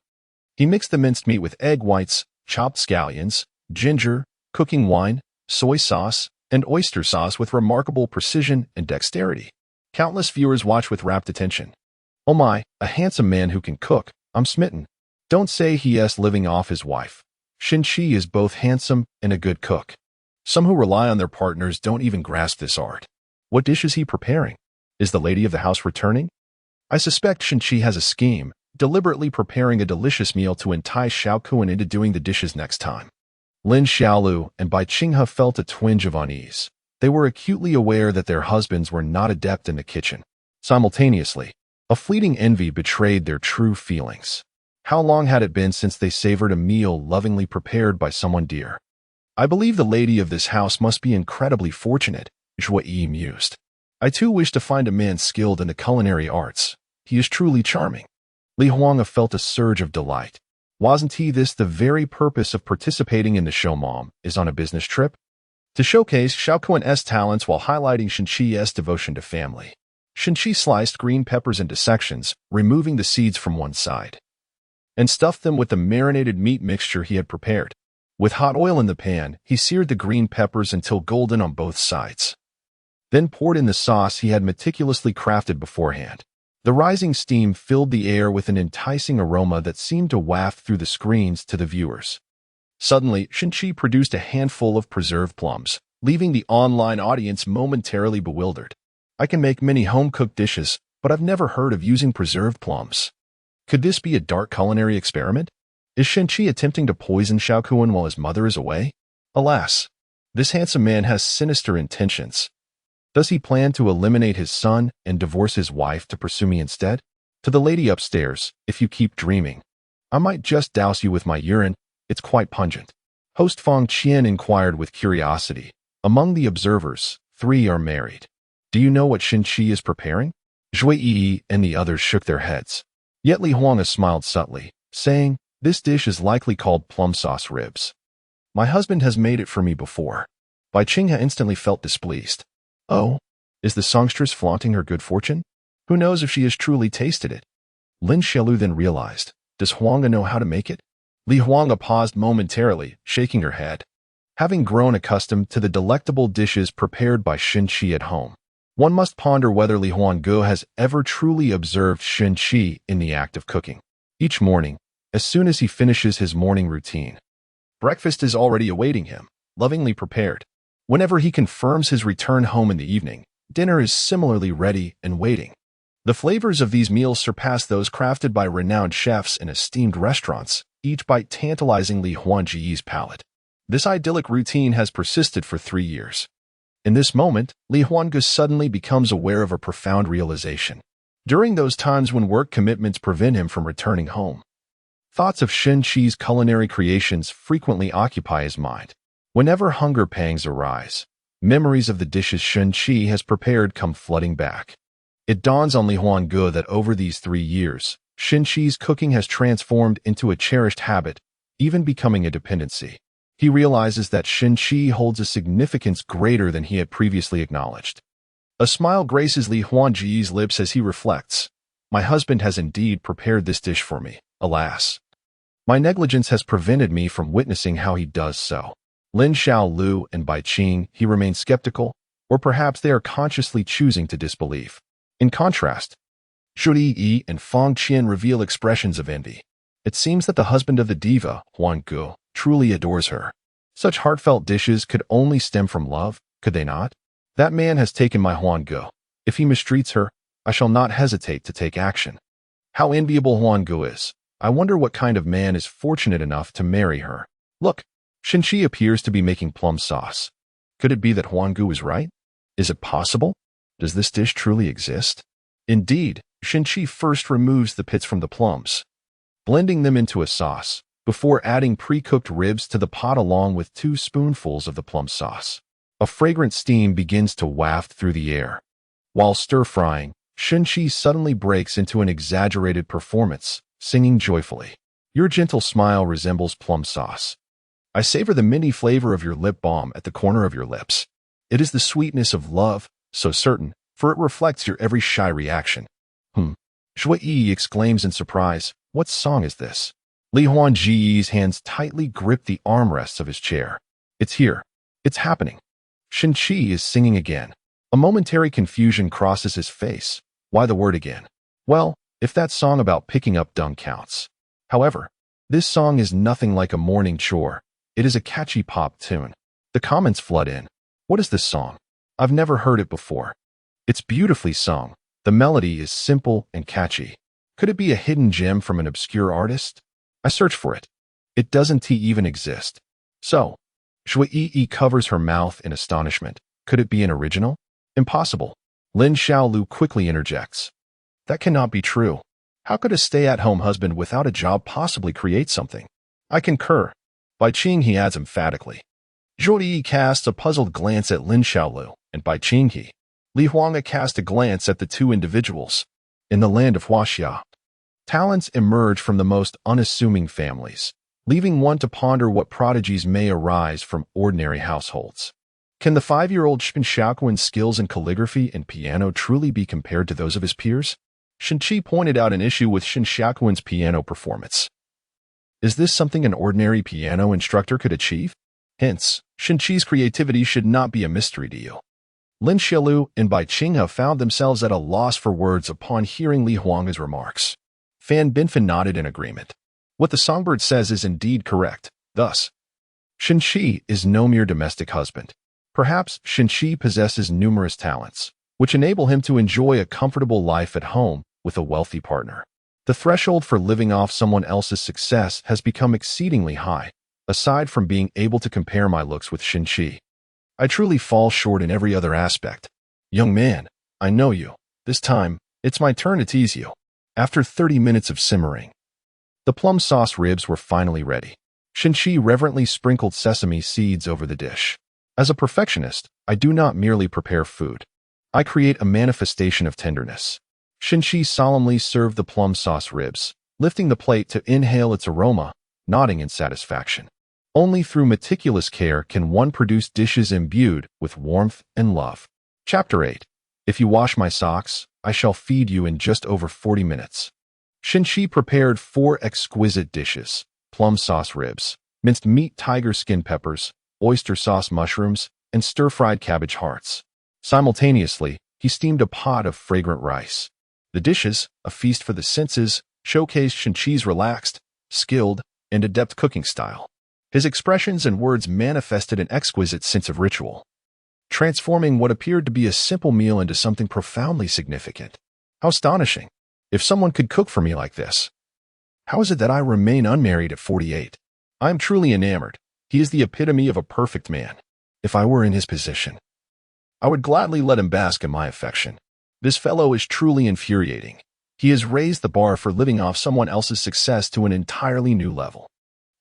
He mixed the minced meat with egg whites, chopped scallions, ginger, cooking wine, soy sauce, and oyster sauce with remarkable precision and dexterity. Countless viewers watched with rapt attention. Oh my, a handsome man who can cook. I'm smitten. Don't say he is living off his wife. Shenqi is both handsome and a good cook. Some who rely on their partners don't even grasp this art. What dish is he preparing? Is the lady of the house returning? I suspect Shenqi has a scheme, deliberately preparing a delicious meal to entice Xiaokuan into doing the dishes next time. Lin Xiaolu and Bai Qinghe felt a twinge of unease. They were acutely aware that their husbands were not adept in the kitchen. Simultaneously, a fleeting envy betrayed their true feelings. How long had it been since they savored a meal lovingly prepared by someone dear? I believe the lady of this house must be incredibly fortunate, Zhuo Yi mused. I too wish to find a man skilled in the culinary arts. He is truly charming. Li Huanga felt a surge of delight. Wasn't this the very purpose of participating in the show? Mom is on a business trip? To showcase Xiaokuan's talents while highlighting Shenqi's devotion to family. Shenqi sliced green peppers into sections, removing the seeds from one side, and stuffed them with the marinated meat mixture he had prepared. With hot oil in the pan, he seared the green peppers until golden on both sides. Then poured in the sauce he had meticulously crafted beforehand. The rising steam filled the air with an enticing aroma that seemed to waft through the screens to the viewers. Suddenly, Shenqi produced a handful of preserved plums, leaving the online audience momentarily bewildered. I can make many home-cooked dishes, but I've never heard of using preserved plums. Could this be a dark culinary experiment? Is Shenqi attempting to poison Xiaokuan while his mother is away? Alas, this handsome man has sinister intentions. Does he plan to eliminate his son and divorce his wife to pursue me instead? To the lady upstairs, if you keep dreaming, I might just douse you with my urine. It's quite pungent. Host Fang Qian inquired with curiosity. Among the observers, 3 are married. Do you know what Shenqi is preparing? Zhuo Yi and the others shook their heads. Yet Li Huanga smiled subtly, saying, this dish is likely called plum sauce ribs. My husband has made it for me before. Bai Qinghe instantly felt displeased. Oh, is the songstress flaunting her good fortune? Who knows if she has truly tasted it? Lin Xiaolu then realized, does Huanga know how to make it? Li Huanga paused momentarily, shaking her head. Having grown accustomed to the delectable dishes prepared by Shenqi at home, one must ponder whether Li Huanga has ever truly observed Shenqi in the act of cooking. Each morning, as soon as he finishes his morning routine, breakfast is already awaiting him, lovingly prepared. Whenever he confirms his return home in the evening, dinner is similarly ready and waiting. The flavors of these meals surpass those crafted by renowned chefs in esteemed restaurants, each bite tantalizing Li Huanji's palate. This idyllic routine has persisted for 3 years. In this moment, Li Huanga suddenly becomes aware of a profound realization. During those times when work commitments prevent him from returning home, thoughts of Shenqi's culinary creations frequently occupy his mind. Whenever hunger pangs arise, memories of the dishes Shenqi has prepared come flooding back. It dawns on Li Huanga that over these 3 years, Shenqi's cooking has transformed into a cherished habit, even becoming a dependency. He realizes that Shenqi holds a significance greater than he had previously acknowledged. A smile graces Li Huanji's lips as he reflects, my husband has indeed prepared this dish for me. Alas, my negligence has prevented me from witnessing how he does so. Lin Xiaolu and Bai Qing, he remains skeptical, or perhaps they are consciously choosing to disbelieve. In contrast, Zhuo Yi and Fang Qian reveal expressions of envy. It seems that the husband of the diva, Huanga, truly adores her. Such heartfelt dishes could only stem from love, could they not? That man has taken my Huan Gu. If he mistreats her, I shall not hesitate to take action. How enviable Huan Gu is. I wonder what kind of man is fortunate enough to marry her. Look, Shinchi appears to be making plum sauce. Could it be that Huan Gu is right? Is it possible? Does this dish truly exist? Indeed, Shinchi first removes the pits from the plums, blending them into a sauce, before adding pre-cooked ribs to the pot along with 2 spoonfuls of the plum sauce. A fragrant steam begins to waft through the air. While stir-frying, Shinchi suddenly breaks into an exaggerated performance, singing joyfully. Your gentle smile resembles plum sauce. I savor the minty flavor of your lip balm at the corner of your lips. It is the sweetness of love, so certain, for it reflects your every shy reaction. Shui Yi exclaims in surprise, what song is this? Li Huanji's hands tightly grip the armrests of his chair. It's here. It's happening. Shinchi is singing again. A momentary confusion crosses his face. Why the word again? Well, if that song about picking up dung counts. However, this song is nothing like a morning chore. It is a catchy pop tune. The comments flood in. What is this song? I've never heard it before. It's beautifully sung. The melody is simple and catchy. Could it be a hidden gem from an obscure artist? I search for it. It doesn't even exist. So, Shui Yi covers her mouth in astonishment. Could it be an original? Impossible. Lin Xiaolu quickly interjects. That cannot be true. How could a stay-at-home husband without a job possibly create something? I concur. Bai Qing, he adds emphatically. Zhou Yi casts a puzzled glance at Lin Xiaolu, and Bai Qing he. Li Huanga cast a glance at the two individuals. In the land of Huaxia, talents emerge from the most unassuming families, leaving one to ponder what prodigies may arise from ordinary households. Can the 5-year-old Shin Xiaoquan's skills in calligraphy and piano truly be compared to those of his peers? Shinchi pointed out an issue with Shin Xiaoquan's piano performance. Is this something an ordinary piano instructor could achieve? Hence, Shinchi's creativity should not be a mystery to you. Lin Xiaolu and Bai Qing have found themselves at a loss for words upon hearing Li Huanga's remarks. Fan Binfen nodded in agreement. What the songbird says is indeed correct. Thus, Shinchi is no mere domestic husband. Perhaps Shinchi possesses numerous talents, which enable him to enjoy a comfortable life at home with a wealthy partner. The threshold for living off someone else's success has become exceedingly high, aside from being able to compare my looks with Shinchi. I truly fall short in every other aspect. Young man, I know you. This time, it's my turn to tease you. After 30 minutes of simmering, the plum sauce ribs were finally ready. Shinchi reverently sprinkled sesame seeds over the dish. As a perfectionist, I do not merely prepare food. I create a manifestation of tenderness. Shinchi solemnly served the plum sauce ribs, lifting the plate to inhale its aroma, nodding in satisfaction. Only through meticulous care can one produce dishes imbued with warmth and love. Chapter 8. If you wash my socks, I shall feed you in just over 40 minutes. Shinchi prepared 4 exquisite dishes: plum sauce ribs, minced meat tiger skin peppers, oyster sauce mushrooms, and stir-fried cabbage hearts. Simultaneously, he steamed a pot of fragrant rice. The dishes, a feast for the senses, showcased Shinchi's relaxed, skilled, and adept cooking style. His expressions and words manifested an exquisite sense of ritual, transforming what appeared to be a simple meal into something profoundly significant. How astonishing! If someone could cook for me like this. How is it that I remain unmarried at 48? I am truly enamored. He is the epitome of a perfect man. If I were in his position, I would gladly let him bask in my affection. This fellow is truly infuriating. He has raised the bar for living off someone else's success to an entirely new level.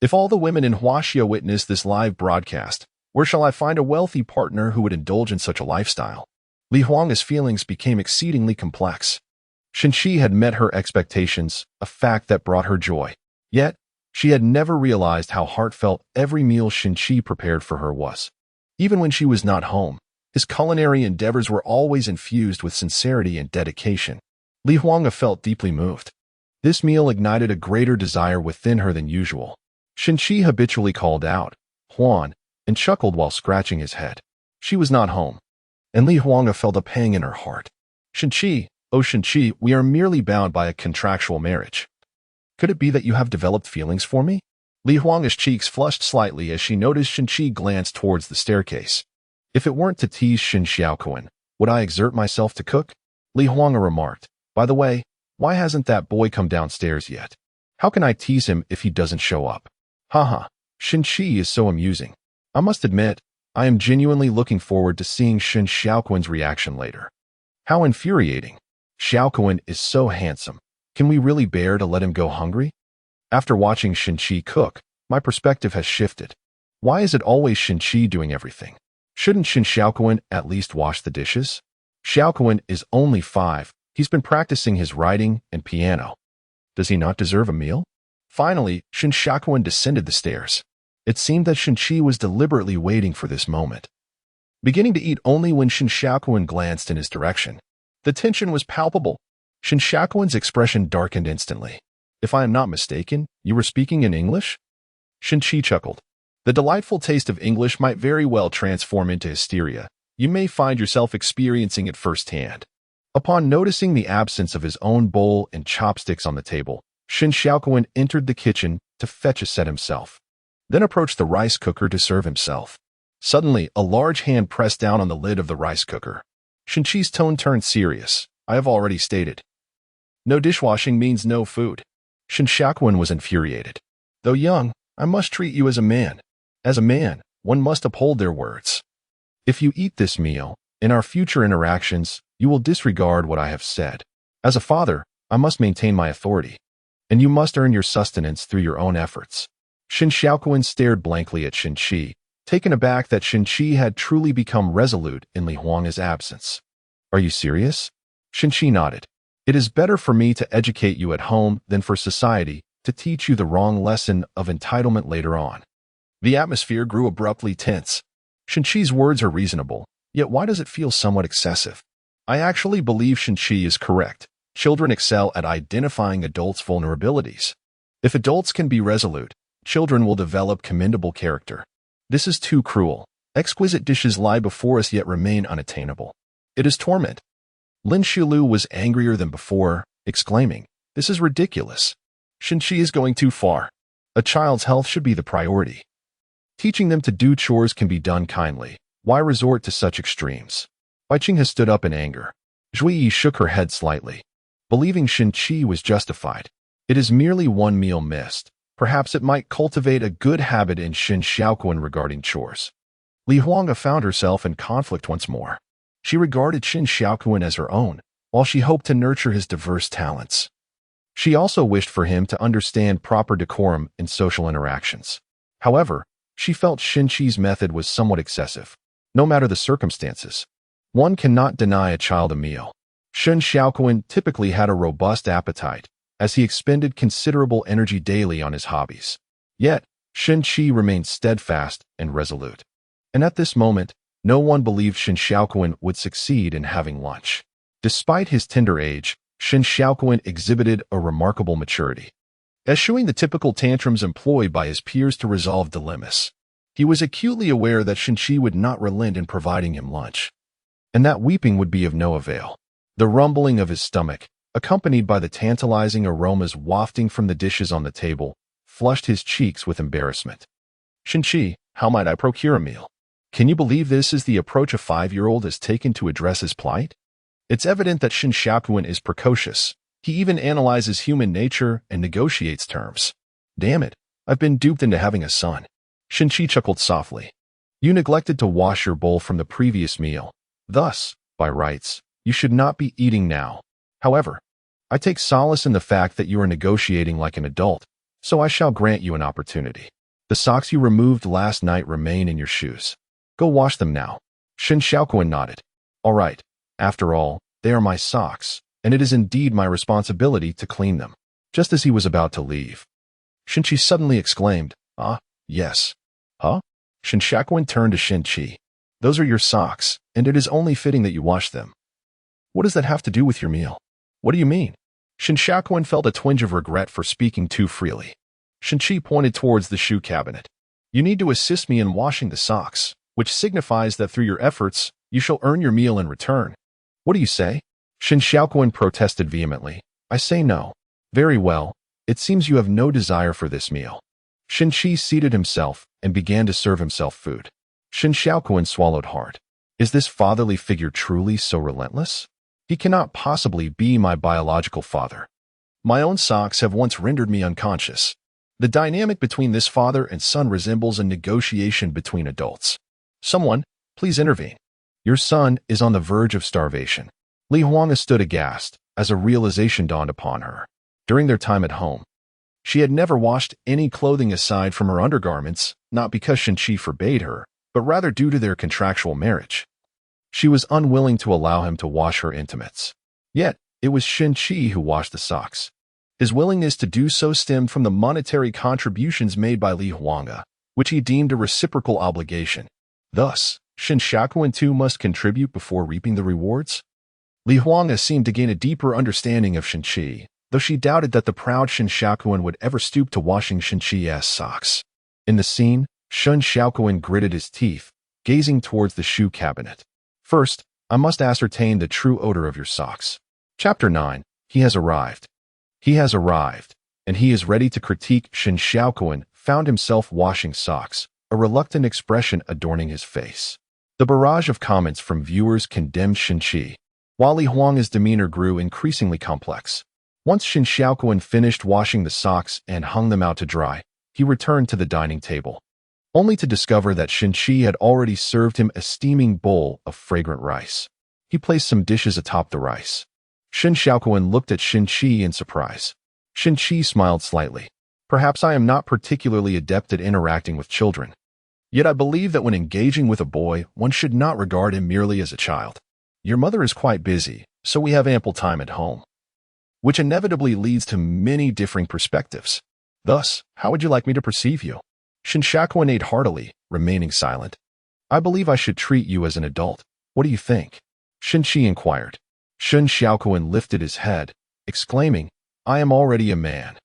If all the women in Huaxia witness this live broadcast, where shall I find a wealthy partner who would indulge in such a lifestyle? Li Huanga's feelings became exceedingly complex. Shinchi had met her expectations, a fact that brought her joy. Yet, she had never realized how heartfelt every meal Shinchi prepared for her was. Even when she was not home, his culinary endeavors were always infused with sincerity and dedication. Li Huanga felt deeply moved. This meal ignited a greater desire within her than usual. Shinchi habitually called out, "Huan," and chuckled while scratching his head. She was not home, and Li Huanga felt a pang in her heart. "Shinchi, oh Shinchi, we are merely bound by a contractual marriage. Could it be that you have developed feelings for me?" Li Huanga's cheeks flushed slightly as she noticed Shinchi glance towards the staircase. If it weren't to tease Shin Xiaoquan, would I exert myself to cook? Li Huanga remarked. By the way, why hasn't that boy come downstairs yet? How can I tease him if he doesn't show up? Haha, Shin Shi is so amusing. I must admit, I am genuinely looking forward to seeing Shin Xiaoquan's reaction later. How infuriating. Xiaoquan is so handsome. Can we really bear to let him go hungry? After watching Shin Chi cook, my perspective has shifted. Why is it always Shin Chi doing everything? Shouldn't Shin Xiaoquan at least wash the dishes? Xiaoquan is only 5. He's been practicing his writing and piano. Does he not deserve a meal? Finally, Shin Xiaoquan descended the stairs. It seemed that Shin Chi was deliberately waiting for this moment. Beginning to eat only when Shin Xiaoquan glanced in his direction. The tension was palpable. Shin Xiaoquan's expression darkened instantly. If I am not mistaken, you were speaking in English? Shin Chi chuckled. The delightful taste of English might very well transform into hysteria. You may find yourself experiencing it firsthand. Upon noticing the absence of his own bowl and chopsticks on the table, Shin Xiaoquan entered the kitchen to fetch a set himself, then approached the rice cooker to serve himself. Suddenly, a large hand pressed down on the lid of the rice cooker. Shin Chi's tone turned serious. I have already stated. No dishwashing means no food. Shin Xiaoquan was infuriated. Though young, I must treat you as a man. As a man, one must uphold their words. If you eat this meal, in our future interactions, you will disregard what I have said. As a father, I must maintain my authority, and you must earn your sustenance through your own efforts. Shin Xiaoquan stared blankly at Shin Chi, taken aback that Shin Chi had truly become resolute in Li Huanga's absence. Are you serious? Shin Chi nodded. It is better for me to educate you at home than for society to teach you the wrong lesson of entitlement later on. The atmosphere grew abruptly tense. Shin Chi's words are reasonable, yet why does it feel somewhat excessive? I actually believe Shin Chi is correct. Children excel at identifying adults' vulnerabilities. If adults can be resolute, children will develop commendable character. This is too cruel. Exquisite dishes lie before us yet remain unattainable. It is torment. Lin Shilu was angrier than before, exclaiming, This is ridiculous. Shin Chi is going too far. A child's health should be the priority. Teaching them to do chores can be done kindly. Why resort to such extremes? Bai Qing has stood up in anger. Zhui Yi shook her head slightly, believing Shin Chi was justified. It is merely one meal missed. Perhaps it might cultivate a good habit in Shin Xiaoquan regarding chores. Li Huanga found herself in conflict once more. She regarded Shin Xiaoquan as her own, while she hoped to nurture his diverse talents. She also wished for him to understand proper decorum in social interactions. However, she felt Shin Chi's method was somewhat excessive. No matter the circumstances, one cannot deny a child a meal. Shin Xiaoquan typically had a robust appetite, as he expended considerable energy daily on his hobbies. Yet, Shin Chi remained steadfast and resolute. And at this moment, no one believed Shin Xiaoquan would succeed in having lunch. Despite his tender age, Shin Xiaoquan exhibited a remarkable maturity, eschewing the typical tantrums employed by his peers to resolve dilemmas. He was acutely aware that Shin Chi would not relent in providing him lunch, and that weeping would be of no avail. The rumbling of his stomach, accompanied by the tantalizing aromas wafting from the dishes on the table, flushed his cheeks with embarrassment. Shin Chi, how might I procure a meal? Can you believe this is the approach a 5-year-old has taken to address his plight? It's evident that Shin Xiaoquan is precocious. He even analyzes human nature and negotiates terms. Damn it, I've been duped into having a son. Shin Chi chuckled softly. You neglected to wash your bowl from the previous meal. Thus, by rights, you should not be eating now. However, I take solace in the fact that you are negotiating like an adult, so I shall grant you an opportunity. The socks you removed last night remain in your shoes. Go wash them now. Shin Xiaoquan nodded. All right. After all, they are my socks, and it is indeed my responsibility to clean them. Just as he was about to leave, Shin Chi suddenly exclaimed, Ah, yes. Huh? Shin Xiaoquan turned to Shin Chi. Those are your socks, and it is only fitting that you wash them. What does that have to do with your meal? What do you mean? Shin Xiaoquan felt a twinge of regret for speaking too freely. Shin Chi pointed towards the shoe cabinet. You need to assist me in washing the socks, which signifies that through your efforts, you shall earn your meal in return. What do you say? Shin Xiaoquan protested vehemently. I say no. Very well. It seems you have no desire for this meal. Shin Chi seated himself and began to serve himself food. Shin Xiaoquan swallowed hard. Is this fatherly figure truly so relentless? He cannot possibly be my biological father. My own socks have once rendered me unconscious. The dynamic between this father and son resembles a negotiation between adults. Someone, please intervene. Your son is on the verge of starvation. Li Huanga stood aghast as a realization dawned upon her. During their time at home, she had never washed any clothing aside from her undergarments, not because Shenqi forbade her, but rather due to their contractual marriage. She was unwilling to allow him to wash her intimates. Yet, it was Shenqi who washed the socks. His willingness to do so stemmed from the monetary contributions made by Li Huanga, which he deemed a reciprocal obligation. Thus, Shin Xiaoquan too must contribute before reaping the rewards? Li Huanga seemed to gain a deeper understanding of Shenqi, though she doubted that the proud Shin Xiaoquan would ever stoop to washing Shenqi's socks. In the scene, Shin Xiaoquan gritted his teeth, gazing towards the shoe cabinet. First, I must ascertain the true odor of your socks. Chapter 9. He has arrived. He has arrived, and he is ready to critique. Shin Xiaoquan found himself washing socks, a reluctant expression adorning his face. The barrage of comments from viewers condemned Shenqi, while Li Huanga's demeanor grew increasingly complex. Once Shin Xiaoquan finished washing the socks and hung them out to dry, he returned to the dining table, only to discover that Shenqi had already served him a steaming bowl of fragrant rice. He placed some dishes atop the rice. Shin Xiaoquan looked at Shenqi in surprise. Shenqi smiled slightly. Perhaps I am not particularly adept at interacting with children. Yet I believe that when engaging with a boy, one should not regard him merely as a child. Your mother is quite busy, so we have ample time at home, which inevitably leads to many differing perspectives. Thus, how would you like me to perceive you? Shin Xiaoquan ate heartily, remaining silent. I believe I should treat you as an adult. What do you think? Shenqi inquired. Shin Xiaoquan lifted his head, exclaiming, I am already a man.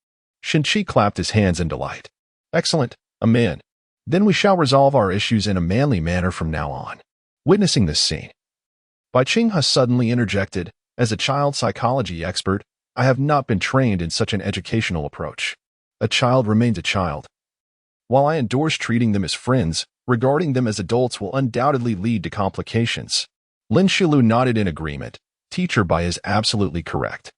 Shenqi clapped his hands in delight. Excellent, a man. Then we shall resolve our issues in a manly manner from now on. Witnessing this scene, Bai Qinghe suddenly interjected, as a child psychology expert, I have not been trained in such an educational approach. A child remains a child. While I endorse treating them as friends, regarding them as adults will undoubtedly lead to complications. Lin Shilu nodded in agreement. Teacher Bai is absolutely correct.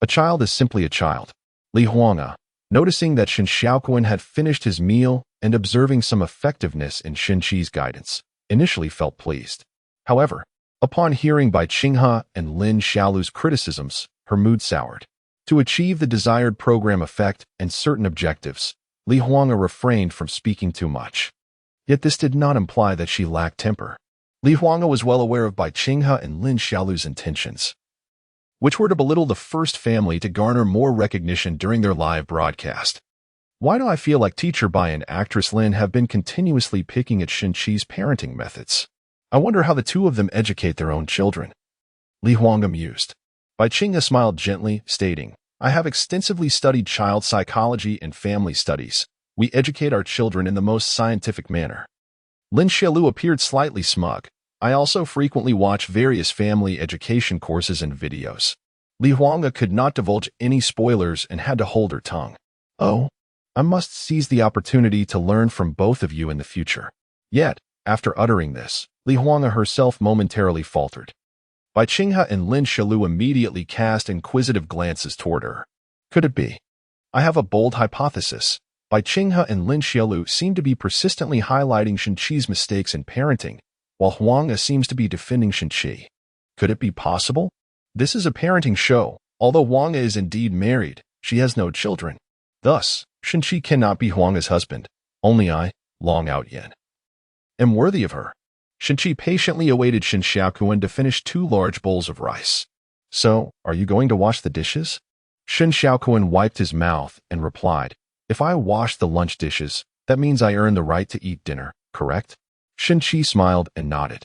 A child is simply a child. Li Huanga, noticing that Shin Xiaoquan had finished his meal and observing some effectiveness in Shenqi's guidance, initially felt pleased. However, upon hearing Bai Qinghe and Lin Xiaolu's criticisms, her mood soured. To achieve the desired program effect and certain objectives, Li Huanga refrained from speaking too much. Yet this did not imply that she lacked temper. Li Huanga was well aware of Bai Qinghe and Lin Xiaolu's intentions, which were to belittle the first family to garner more recognition during their live broadcast. Why do I feel like Teacher Bai and actress Lin have been continuously picking at Shenqi's parenting methods? I wonder how the two of them educate their own children. Li Huanga mused. Bai Qinghe smiled gently, stating, I have extensively studied child psychology and family studies. We educate our children in the most scientific manner. Lin Xiaolu appeared slightly smug. I also frequently watch various family education courses and videos. Li Huanga could not divulge any spoilers and had to hold her tongue. Oh, I must seize the opportunity to learn from both of you in the future. Yet, after uttering this, Li Huanga herself momentarily faltered. Bai Qinghe and Lin Xiaolu immediately cast inquisitive glances toward her. Could it be? I have a bold hypothesis. Bai Qinghe and Lin Xiaolu seem to be persistently highlighting Shenqi's mistakes in parenting, while Huanga seems to be defending Shenqi. Could it be possible? This is a parenting show. Although Huanga is indeed married, she has no children. Thus, Shenqi cannot be Huanga's husband. Only I, Long Out Yin, am worthy of her. Shenqi patiently awaited Shin Xiaoquan to finish 2 large bowls of rice. So, are you going to wash the dishes? Shin Xiaoquan wiped his mouth and replied, If I wash the lunch dishes, that means I earn the right to eat dinner, correct? Shenqi smiled and nodded.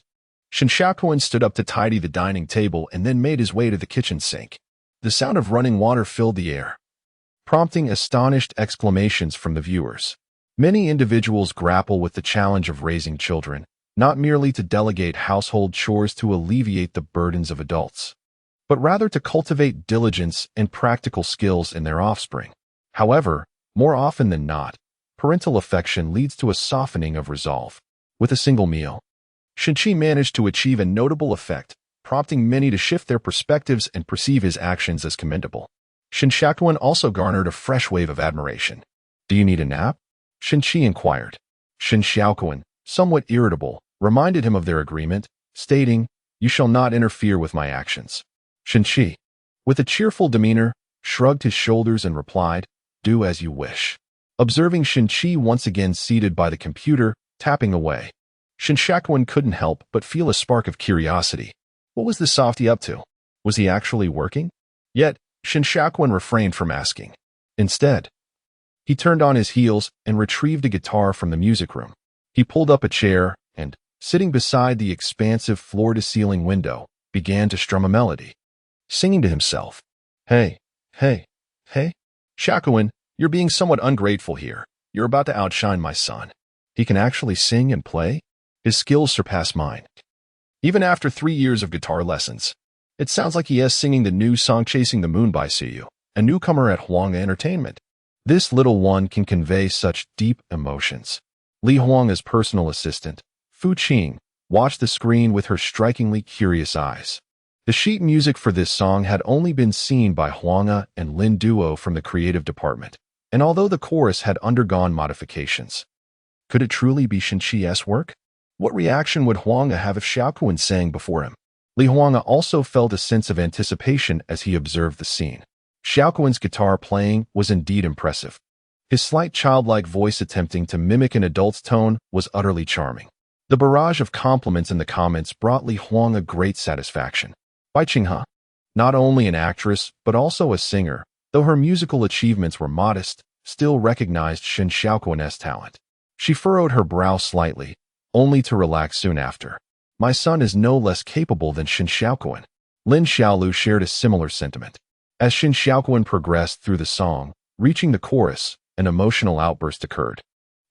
Shin Xiaoquan stood up to tidy the dining table and then made his way to the kitchen sink. The sound of running water filled the air, prompting astonished exclamations from the viewers. Many individuals grapple with the challenge of raising children, not merely to delegate household chores to alleviate the burdens of adults, but rather to cultivate diligence and practical skills in their offspring. However, more often than not, parental affection leads to a softening of resolve. with a single meal. Shinchi managed to achieve a notable effect, prompting many to shift their perspectives and perceive his actions as commendable. Shin Shakuan also garnered a fresh wave of admiration. "Do you need a nap?" Shinchi inquired. Shin Shakuan, somewhat irritable, reminded him of their agreement, stating, "You shall not interfere with my actions." Shinchi, with a cheerful demeanor, shrugged his shoulders and replied, "Do as you wish." Observing Shinchi once again seated by the computer, tapping away, Shin Shakuan couldn't help but feel a spark of curiosity. What was the softy up to? Was he actually working? Yet, Shin Shakuan refrained from asking. Instead, he turned on his heels and retrieved a guitar from the music room. He pulled up a chair and, sitting beside the expansive floor-to-ceiling window, began to strum a melody, singing to himself. Hey, hey, hey. Shakuan, you're being somewhat ungrateful here. You're about to outshine my son. He can actually sing and play? His skills surpass mine. Even after 3 years of guitar lessons, it sounds like he is singing the new song Chasing the Moon by Suyu, a newcomer at Huang Entertainment. This little one can convey such deep emotions. Li Huang's personal assistant, Fu Qing, watched the screen with her strikingly curious eyes. The sheet music for this song had only been seen by Huang and Lin Duo from the creative department, and although the chorus had undergone modifications, could it truly be Shinchi's work? What reaction would Huang have if Shakuan sang before him? Li Huang also felt a sense of anticipation as he observed the scene. Shakuan's guitar playing was indeed impressive. His slight childlike voice attempting to mimic an adult's tone was utterly charming. The barrage of compliments in the comments brought Li Huang a great satisfaction. Bai Qinghe, not only an actress but also a singer, though her musical achievements were modest, still recognized Shin Shakuan's talent. She furrowed her brow slightly, only to relax soon after. My son is no less capable than Shin Shakuan. Lin Xiaolu shared a similar sentiment. As Shin Shakuan progressed through the song, reaching the chorus, an emotional outburst occurred.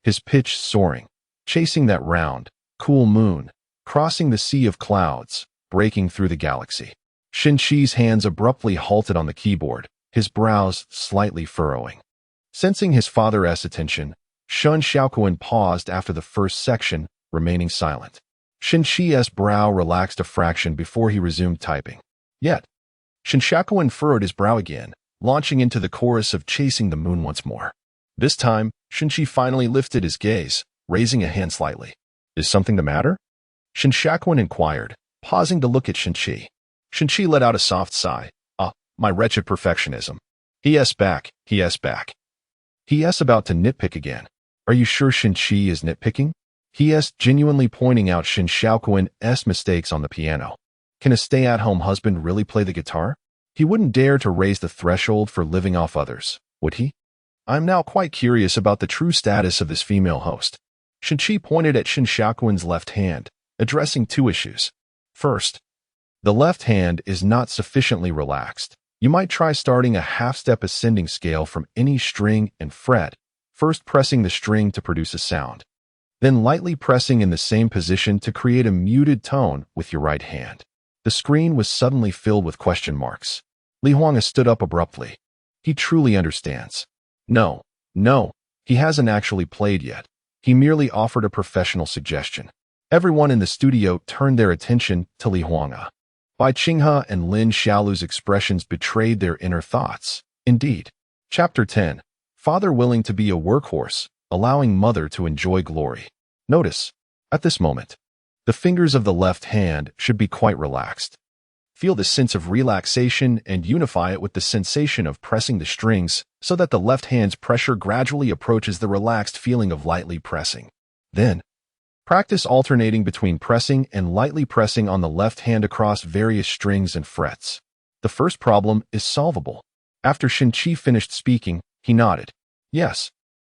His pitch soaring, chasing that round, cool moon, crossing the sea of clouds, breaking through the galaxy. Shinchi's hands abruptly halted on the keyboard, his brows slightly furrowing. Sensing his father's attention, Shin Shakuan paused after the first section, remaining silent. Shinchi's brow relaxed a fraction before he resumed typing. Yet, Shin Shakuan furrowed his brow again, launching into the chorus of Chasing the Moon once more. This time, Shinchi finally lifted his gaze, raising a hand slightly. Is something the matter? Shin Shakuan inquired, pausing to look at Shinchi. Shinchi let out a soft sigh. My wretched perfectionism. He-s back. He-s about to nitpick again. Are you sure Shinchi is nitpicking? He-s genuinely pointing out Shin Shakuan's mistakes on the piano. Can a stay-at-home husband really play the guitar? He wouldn't dare to raise the threshold for living off others, would he? I'm now quite curious about the true status of this female host. Shinchi pointed at Shin Shakuan's left hand, addressing 2 issues. First, the left hand is not sufficiently relaxed. You might try starting a half-step ascending scale from any string and fret, first pressing the string to produce a sound, then lightly pressing in the same position to create a muted tone with your right hand. The screen was suddenly filled with question marks. Li Huang stood up abruptly. He truly understands. No, he hasn't actually played yet. He merely offered a professional suggestion. Everyone in the studio turned their attention to Li Huang. Bai Qinghe and Lin Xiaolu's expressions betrayed their inner thoughts. Indeed. Chapter 10. Father willing to be a workhorse, allowing mother to enjoy glory. Notice, at this moment, the fingers of the left hand should be quite relaxed. Feel the sense of relaxation and unify it with the sensation of pressing the strings so that the left hand's pressure gradually approaches the relaxed feeling of lightly pressing. Then, practice alternating between pressing and lightly pressing on the left hand across various strings and frets. The first problem is solvable. After Shinchi finished speaking, he nodded. Yes,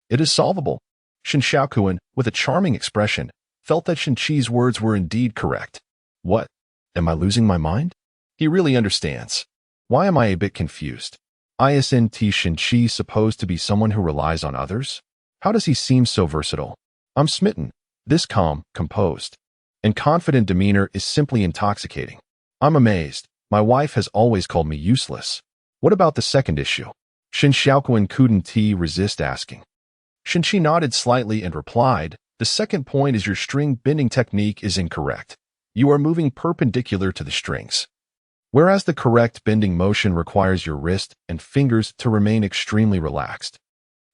it is solvable. Shin Shakuan, with a charming expression, felt that Shinchi's words were indeed correct. What? Am I losing my mind? He really understands. Why am I a bit confused? Isn't Shinchi supposed to be someone who relies on others? How does he seem so versatile? I'm smitten. This calm, composed, and confident demeanor is simply intoxicating. I'm amazed. My wife has always called me useless. What about the second issue? Shin Shakuan couldn't resist asking. Shinchi nodded slightly and replied, The second point is your string bending technique is incorrect. You are moving perpendicular to the strings, whereas the correct bending motion requires your wrist and fingers to remain extremely relaxed,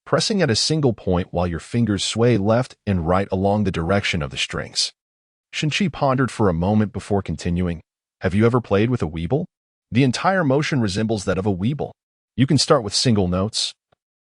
pressing at a single point while your fingers sway left and right along the direction of the strings. Shinchi pondered for a moment before continuing. Have you ever played with a weeble? The entire motion resembles that of a weeble. You can start with single notes,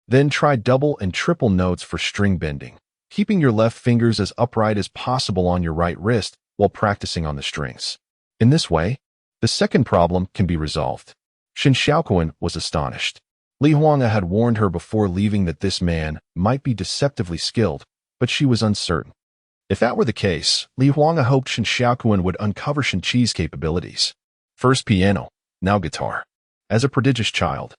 then try double and triple notes for string bending, keeping your left fingers as upright as possible on your right wrist while practicing on the strings. In this way, the second problem can be resolved. Shin Xiaoquan was astonished. Li Huanga had warned her before leaving that this man might be deceptively skilled, but she was uncertain. If that were the case, Li Huanga hoped Shin Xiaoquan would uncover Shin Qi's capabilities. First piano, now guitar. As a prodigious child,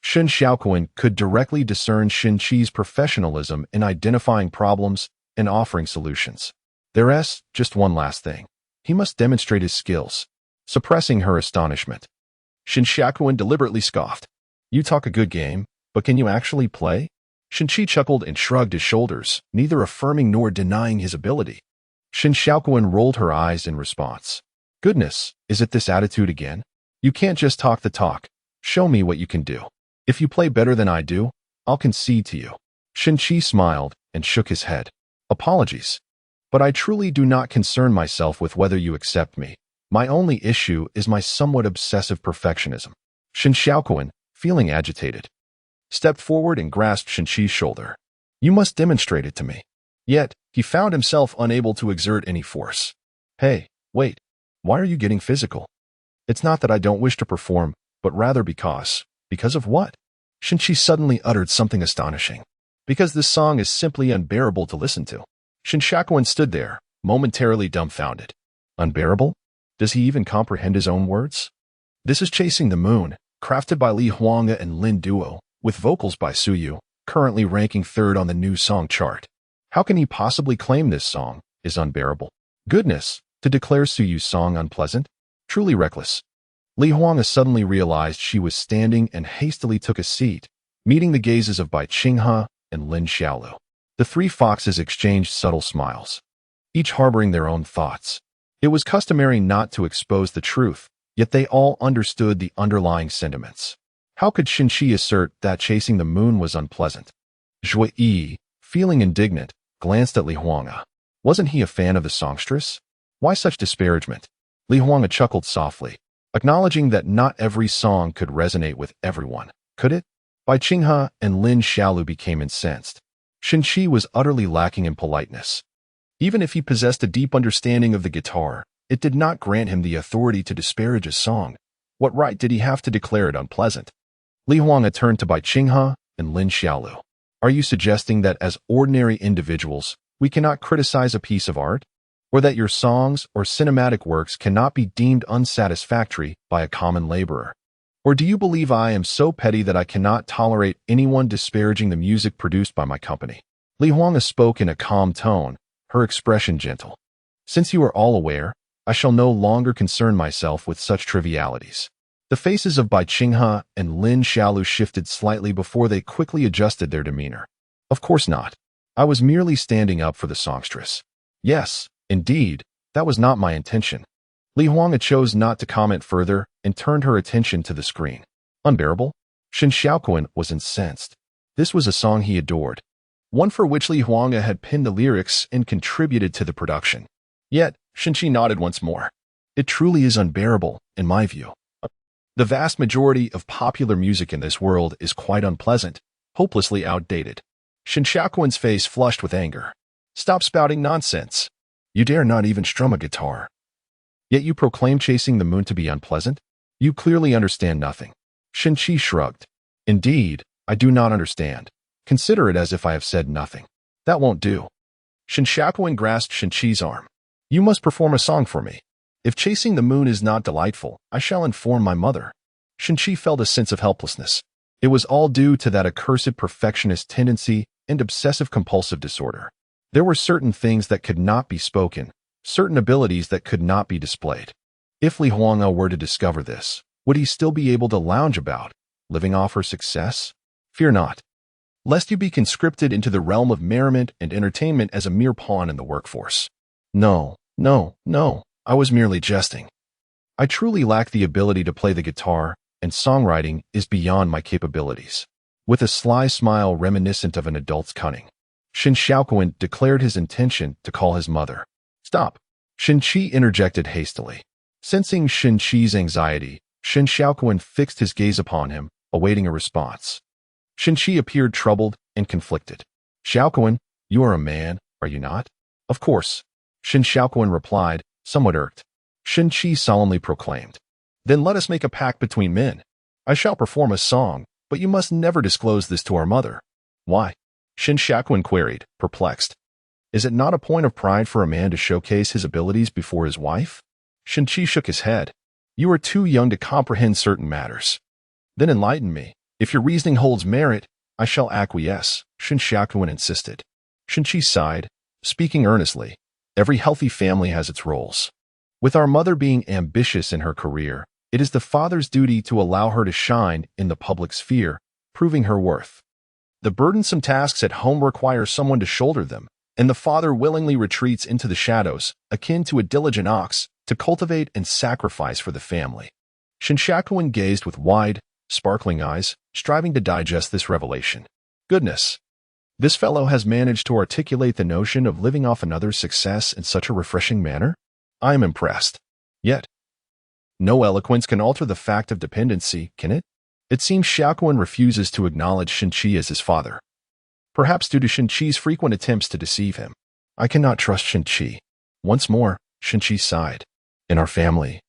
Shin Xiaoquan could directly discern Shin Qi's professionalism in identifying problems and offering solutions. There's just one last thing. He must demonstrate his skills. Suppressing her astonishment, Shin Xiaoquan deliberately scoffed. You talk a good game, but can you actually play? Shin Qi chuckled and shrugged his shoulders, neither affirming nor denying his ability. Shin Xiaoquan rolled her eyes in response. Goodness, is it this attitude again? You can't just talk the talk. Show me what you can do. If you play better than I do, I'll concede to you. Shin Qi smiled and shook his head. Apologies, but I truly do not concern myself with whether you accept me. My only issue is my somewhat obsessive perfectionism. Shin Xiaoquan, feeling agitated, stepped forward and grasped Shin Qi's shoulder. You must demonstrate it to me. Yet, he found himself unable to exert any force. Hey, wait. Why are you getting physical? It's not that I don't wish to perform, but rather because of what? Shin Qi suddenly uttered something astonishing. Because this song is simply unbearable to listen to. Shin Xiaoquan stood there, momentarily dumbfounded. Unbearable? Does he even comprehend his own words? This is Chasing the Moon, crafted by Li Huanga and Lin Duo, with vocals by Suyu, currently ranking third on the new song chart. How can he possibly claim this song is unbearable? Goodness, to declare Suyu's song unpleasant? Truly reckless. Li Huanga suddenly realized she was standing and hastily took a seat, meeting the gazes of Bai Qinghe and Lin Xiaolu. The three foxes exchanged subtle smiles, each harboring their own thoughts. It was customary not to expose the truth, yet they all understood the underlying sentiments. How could Shin Qi assert that Chasing the Moon was unpleasant? Zhui Yi, feeling indignant, glanced at Li Huanga. Wasn't he a fan of the songstress? Why such disparagement? Li Huanga chuckled softly, acknowledging that not every song could resonate with everyone, could it? Bai Qinghe and Lin Xiaolu became incensed. Shin Qi was utterly lacking in politeness. Even if he possessed a deep understanding of the guitar, it did not grant him the authority to disparage a song. What right did he have to declare it unpleasant? Li Huanga turned to Bai Qinghe and Lin Xiaolu. Are you suggesting that as ordinary individuals, we cannot criticize a piece of art? Or that your songs or cinematic works cannot be deemed unsatisfactory by a common laborer? Or do you believe I am so petty that I cannot tolerate anyone disparaging the music produced by my company? Li Huanga spoke in a calm tone, her expression gentle. Since you are all aware, I shall no longer concern myself with such trivialities. The faces of Bai Qinghe and Lin Xiaolu shifted slightly before they quickly adjusted their demeanor. Of course not. I was merely standing up for the songstress. Yes, indeed, that was not my intention. Li Huanga chose not to comment further and turned her attention to the screen. Unbearable? Shin Xiaoquan was incensed. This was a song he adored, one for which Li Huanga had penned the lyrics and contributed to the production. Yet, Shin Qi nodded once more. It truly is unbearable, in my view. The vast majority of popular music in this world is quite unpleasant, hopelessly outdated. Shin Xiaoquan's face flushed with anger. Stop spouting nonsense. You dare not even strum a guitar. Yet you proclaim Chasing the Moon to be unpleasant? You clearly understand nothing. Shin Qi shrugged. Indeed, I do not understand. Consider it as if I have said nothing. That won't do. Shin Xiaoquan grasped Shin Qi's arm. You must perform a song for me. If Chasing the Moon is not delightful, I shall inform my mother. Shin Qi felt a sense of helplessness. It was all due to that accursed perfectionist tendency and obsessive-compulsive disorder. There were certain things that could not be spoken, certain abilities that could not be displayed. If Li Huanga were to discover this, would he still be able to lounge about, living off her success? Fear not. lest you be conscripted into the realm of merriment and entertainment as a mere pawn in the workforce. No, no, no, I was merely jesting. I truly lack the ability to play the guitar, and songwriting is beyond my capabilities. With a sly smile reminiscent of an adult's cunning, Shin Xiaoquan declared his intention to call his mother. Stop! Shin Qi interjected hastily. Sensing Shin Qi's anxiety, Shin Xiaoquan fixed his gaze upon him, awaiting a response. Shin Qi appeared troubled and conflicted. Xiaoquan, you are a man, are you not? Of course. Shin Xiaoquan replied, somewhat irked. Shin Qi solemnly proclaimed. Then let us make a pact between men. I shall perform a song, but you must never disclose this to our mother. Why? Shin Xiaoquan queried, perplexed. Is it not a point of pride for a man to showcase his abilities before his wife? Shin Qi shook his head. You are too young to comprehend certain matters. Then enlighten me. If your reasoning holds merit, I shall acquiesce, Shin Xiaoquan insisted. Shin Qi sighed, speaking earnestly. Every healthy family has its roles. With our mother being ambitious in her career, it is the father's duty to allow her to shine in the public sphere, proving her worth. The burdensome tasks at home require someone to shoulder them, and the father willingly retreats into the shadows, akin to a diligent ox, to cultivate and sacrifice for the family. Shin Xiaoquan gazed with wide, sparkling eyes, striving to digest this revelation. Goodness! This fellow has managed to articulate the notion of living off another's success in such a refreshing manner? I am impressed. Yet, no eloquence can alter the fact of dependency, can it? It seems Xiaoquan refuses to acknowledge Shin Qi as his father. Perhaps due to Shin Qi's frequent attempts to deceive him. I cannot trust Shin Qi. Once more, Shin Qi sighed. In our family,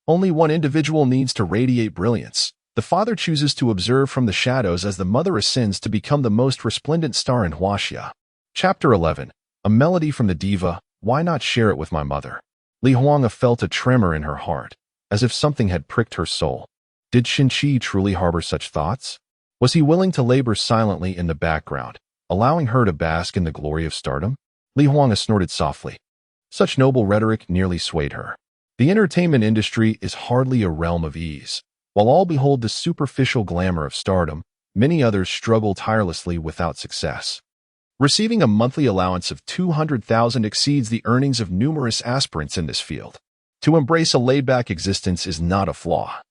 only one individual needs to radiate brilliance. The father chooses to observe from the shadows as the mother ascends to become the most resplendent star in Huaxia. Chapter 11. A melody from the diva, why not share it with my mother? Li Huanga felt a tremor in her heart, as if something had pricked her soul. Did Shin Qi truly harbor such thoughts? Was he willing to labor silently in the background, allowing her to bask in the glory of stardom? Li Huanga snorted softly. Such noble rhetoric nearly swayed her. The entertainment industry is hardly a realm of ease. While all behold the superficial glamour of stardom, many others struggle tirelessly without success. Receiving a monthly allowance of 200,000 exceeds the earnings of numerous aspirants in this field. To embrace a laid-back existence is not a flaw.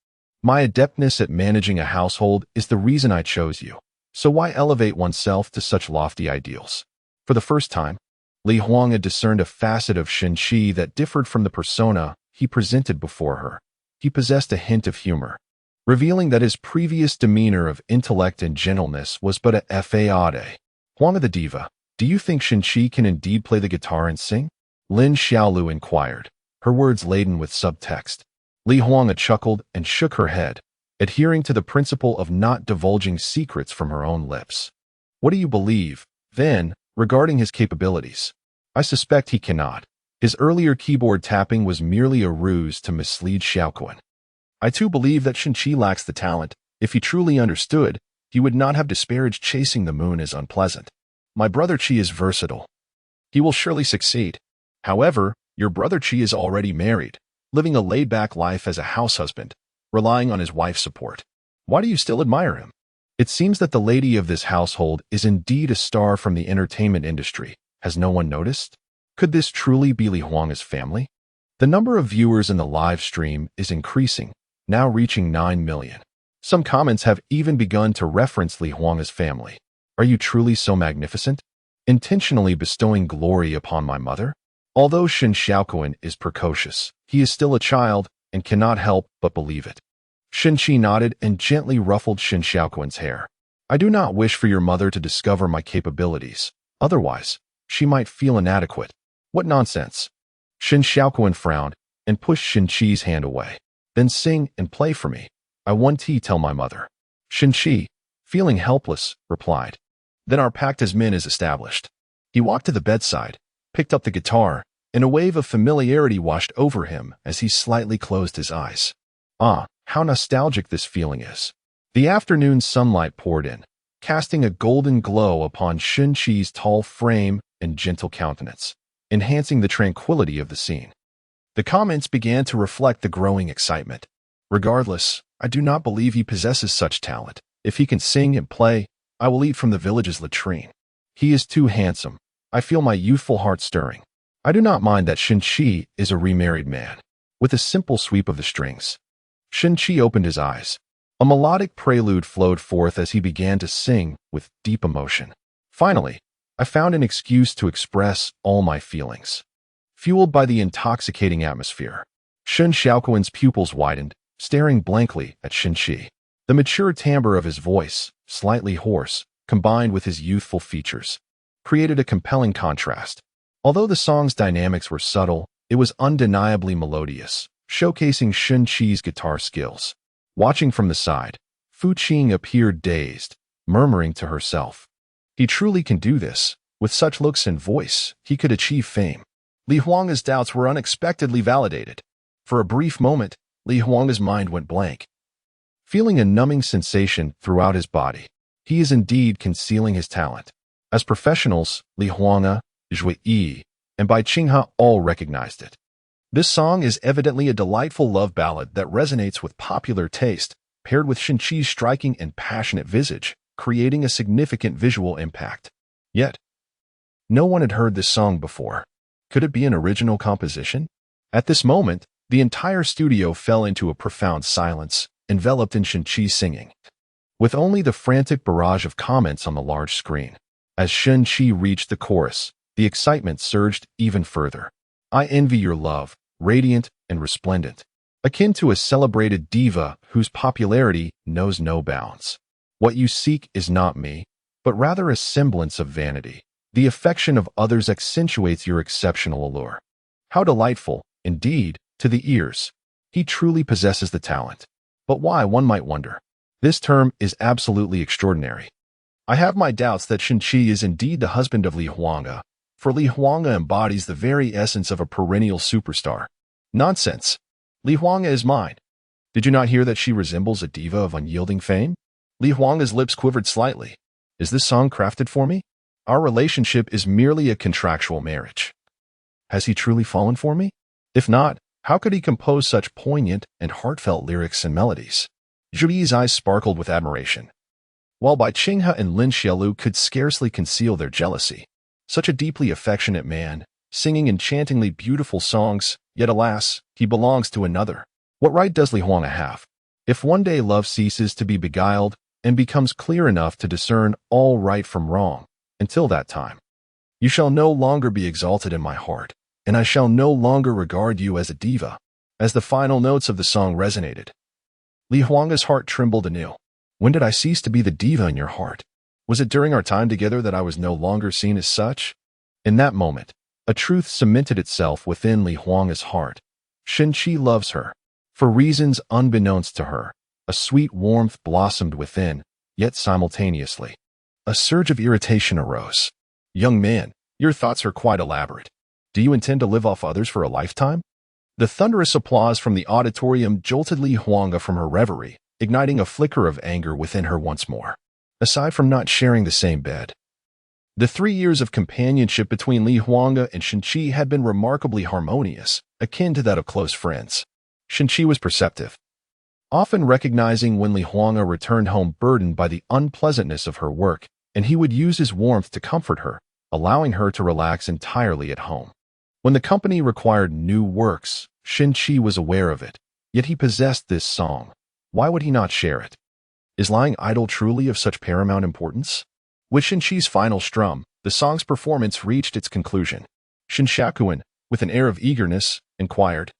My adeptness at managing a household is the reason I chose you. So why elevate oneself to such lofty ideals? For the first time, Li Huanga discerned a facet of Shin Qi that differed from the persona he presented before her. He possessed a hint of humor, revealing that his previous demeanor of intellect and gentleness was but a fade. Huanga the diva, do you think Shin Qi can indeed play the guitar and sing? Lin Xiaolu inquired, her words laden with subtext. Li Huanga chuckled and shook her head, adhering to the principle of not divulging secrets from her own lips. What do you believe, then, regarding his capabilities? I suspect he cannot. His earlier keyboard tapping was merely a ruse to mislead Xiaoquan. I too believe that Shin Qi lacks the talent. If he truly understood, he would not have disparaged chasing the moon as unpleasant. My brother Qi is versatile. He will surely succeed. However, your brother Qi is already married, living a laid-back life as a house husband, relying on his wife's support. Why do you still admire him? It seems that the lady of this household is indeed a star from the entertainment industry. Has no one noticed? Could this truly be Li Huanga's family? The number of viewers in the live stream is increasing, now reaching 9 million. Some comments have even begun to reference Li Huanga's family. Are you truly so magnificent? Intentionally bestowing glory upon my mother? Although Shin Xiaoquan is precocious, he is still a child and cannot help but believe it. Shin Qi nodded and gently ruffled Shin Xiaoquan's hair. I do not wish for your mother to discover my capabilities. Otherwise, she might feel inadequate. What nonsense. Shin Xiaoquan frowned and pushed Shin Qi's hand away. Then sing and play for me. I want to tell my mother. Shin Qi, feeling helpless, replied. Then our pact as men is established. He walked to the bedside, picked up the guitar, and a wave of familiarity washed over him as he slightly closed his eyes. Ah, how nostalgic this feeling is. The afternoon sunlight poured in, casting a golden glow upon Shin Qi's tall frame and gentle countenance, enhancing the tranquility of the scene. The comments began to reflect the growing excitement. Regardless, I do not believe he possesses such talent. If he can sing and play, I will eat from the village's latrine. He is too handsome. I feel my youthful heart stirring. I do not mind that Shin-chi is a remarried man. With a simple sweep of the strings, Shin-chi opened his eyes. A melodic prelude flowed forth as he began to sing with deep emotion. Finally, I found an excuse to express all my feelings. Fueled by the intoxicating atmosphere, Shin Xiaoquan's pupils widened, staring blankly at Shin-chi. The mature timbre of his voice, slightly hoarse, combined with his youthful features, created a compelling contrast. Although the song's dynamics were subtle, it was undeniably melodious, showcasing Shin-chi's guitar skills. Watching from the side, Fu Qing appeared dazed, murmuring to herself, "He truly can do this. With such looks and voice, he could achieve fame." Li Huanga's doubts were unexpectedly validated. For a brief moment, Li Huanga's mind went blank, feeling a numbing sensation throughout his body. He is indeed concealing his talent. As professionals, Li Huanga, Zhui Yi, and Bai Qinghe all recognized it. This song is evidently a delightful love ballad that resonates with popular taste, paired with Shin-chi's striking and passionate visage, creating a significant visual impact. Yet, no one had heard this song before. Could it be an original composition? At this moment, the entire studio fell into a profound silence, enveloped in Shin-chi's singing, with only the frantic barrage of comments on the large screen. As Shin-chi reached the chorus, the excitement surged even further. "I envy your love, radiant and resplendent, akin to a celebrated diva whose popularity knows no bounds. What you seek is not me, but rather a semblance of vanity. The affection of others accentuates your exceptional allure." How delightful, indeed, to the ears. He truly possesses the talent. But why, one might wonder. This term is absolutely extraordinary. I have my doubts that Shin-chi is indeed the husband of Li Huanga, for Li Huanga embodies the very essence of a perennial superstar. Nonsense. Li Huanga is mine. Did you not hear that she resembles a diva of unyielding fame? Li Huanga's lips quivered slightly. Is this song crafted for me? Our relationship is merely a contractual marriage. Has he truly fallen for me? If not, how could he compose such poignant and heartfelt lyrics and melodies? Zhuyi's eyes sparkled with admiration, while Bai Qinghe and Lin Xiaolu could scarcely conceal their jealousy. Such a deeply affectionate man, singing enchantingly beautiful songs, yet alas, he belongs to another. What right does Li Huanga have? If one day love ceases to be beguiled and becomes clear enough to discern all right from wrong, until that time, you shall no longer be exalted in my heart, and I shall no longer regard you as a diva. As the final notes of the song resonated, Li Huanga's heart trembled anew. When did I cease to be the diva in your heart? Was it during our time together that I was no longer seen as such? In that moment, a truth cemented itself within Li Huanga's heart. Shin-chi loves her. For reasons unbeknownst to her, a sweet warmth blossomed within, yet simultaneously, a surge of irritation arose. "Young man, your thoughts are quite elaborate. Do you intend to live off others for a lifetime?" The thunderous applause from the auditorium jolted Li Huanga from her reverie, igniting a flicker of anger within her once more. Aside from not sharing the same bed, the 3 years of companionship between Li Huanga and Shin-chi had been remarkably harmonious, akin to that of close friends. Shin-chi was perceptive, often recognizing when Li Huanga returned home burdened by the unpleasantness of her work, and he would use his warmth to comfort her, allowing her to relax entirely at home. When the company required new works, Shin-chi was aware of it, yet he possessed this song. Why would he not share it? Is lying idle truly of such paramount importance? With Shin-chi's final strum, the song's performance reached its conclusion. Shin Xiaoquan, with an air of eagerness, inquired,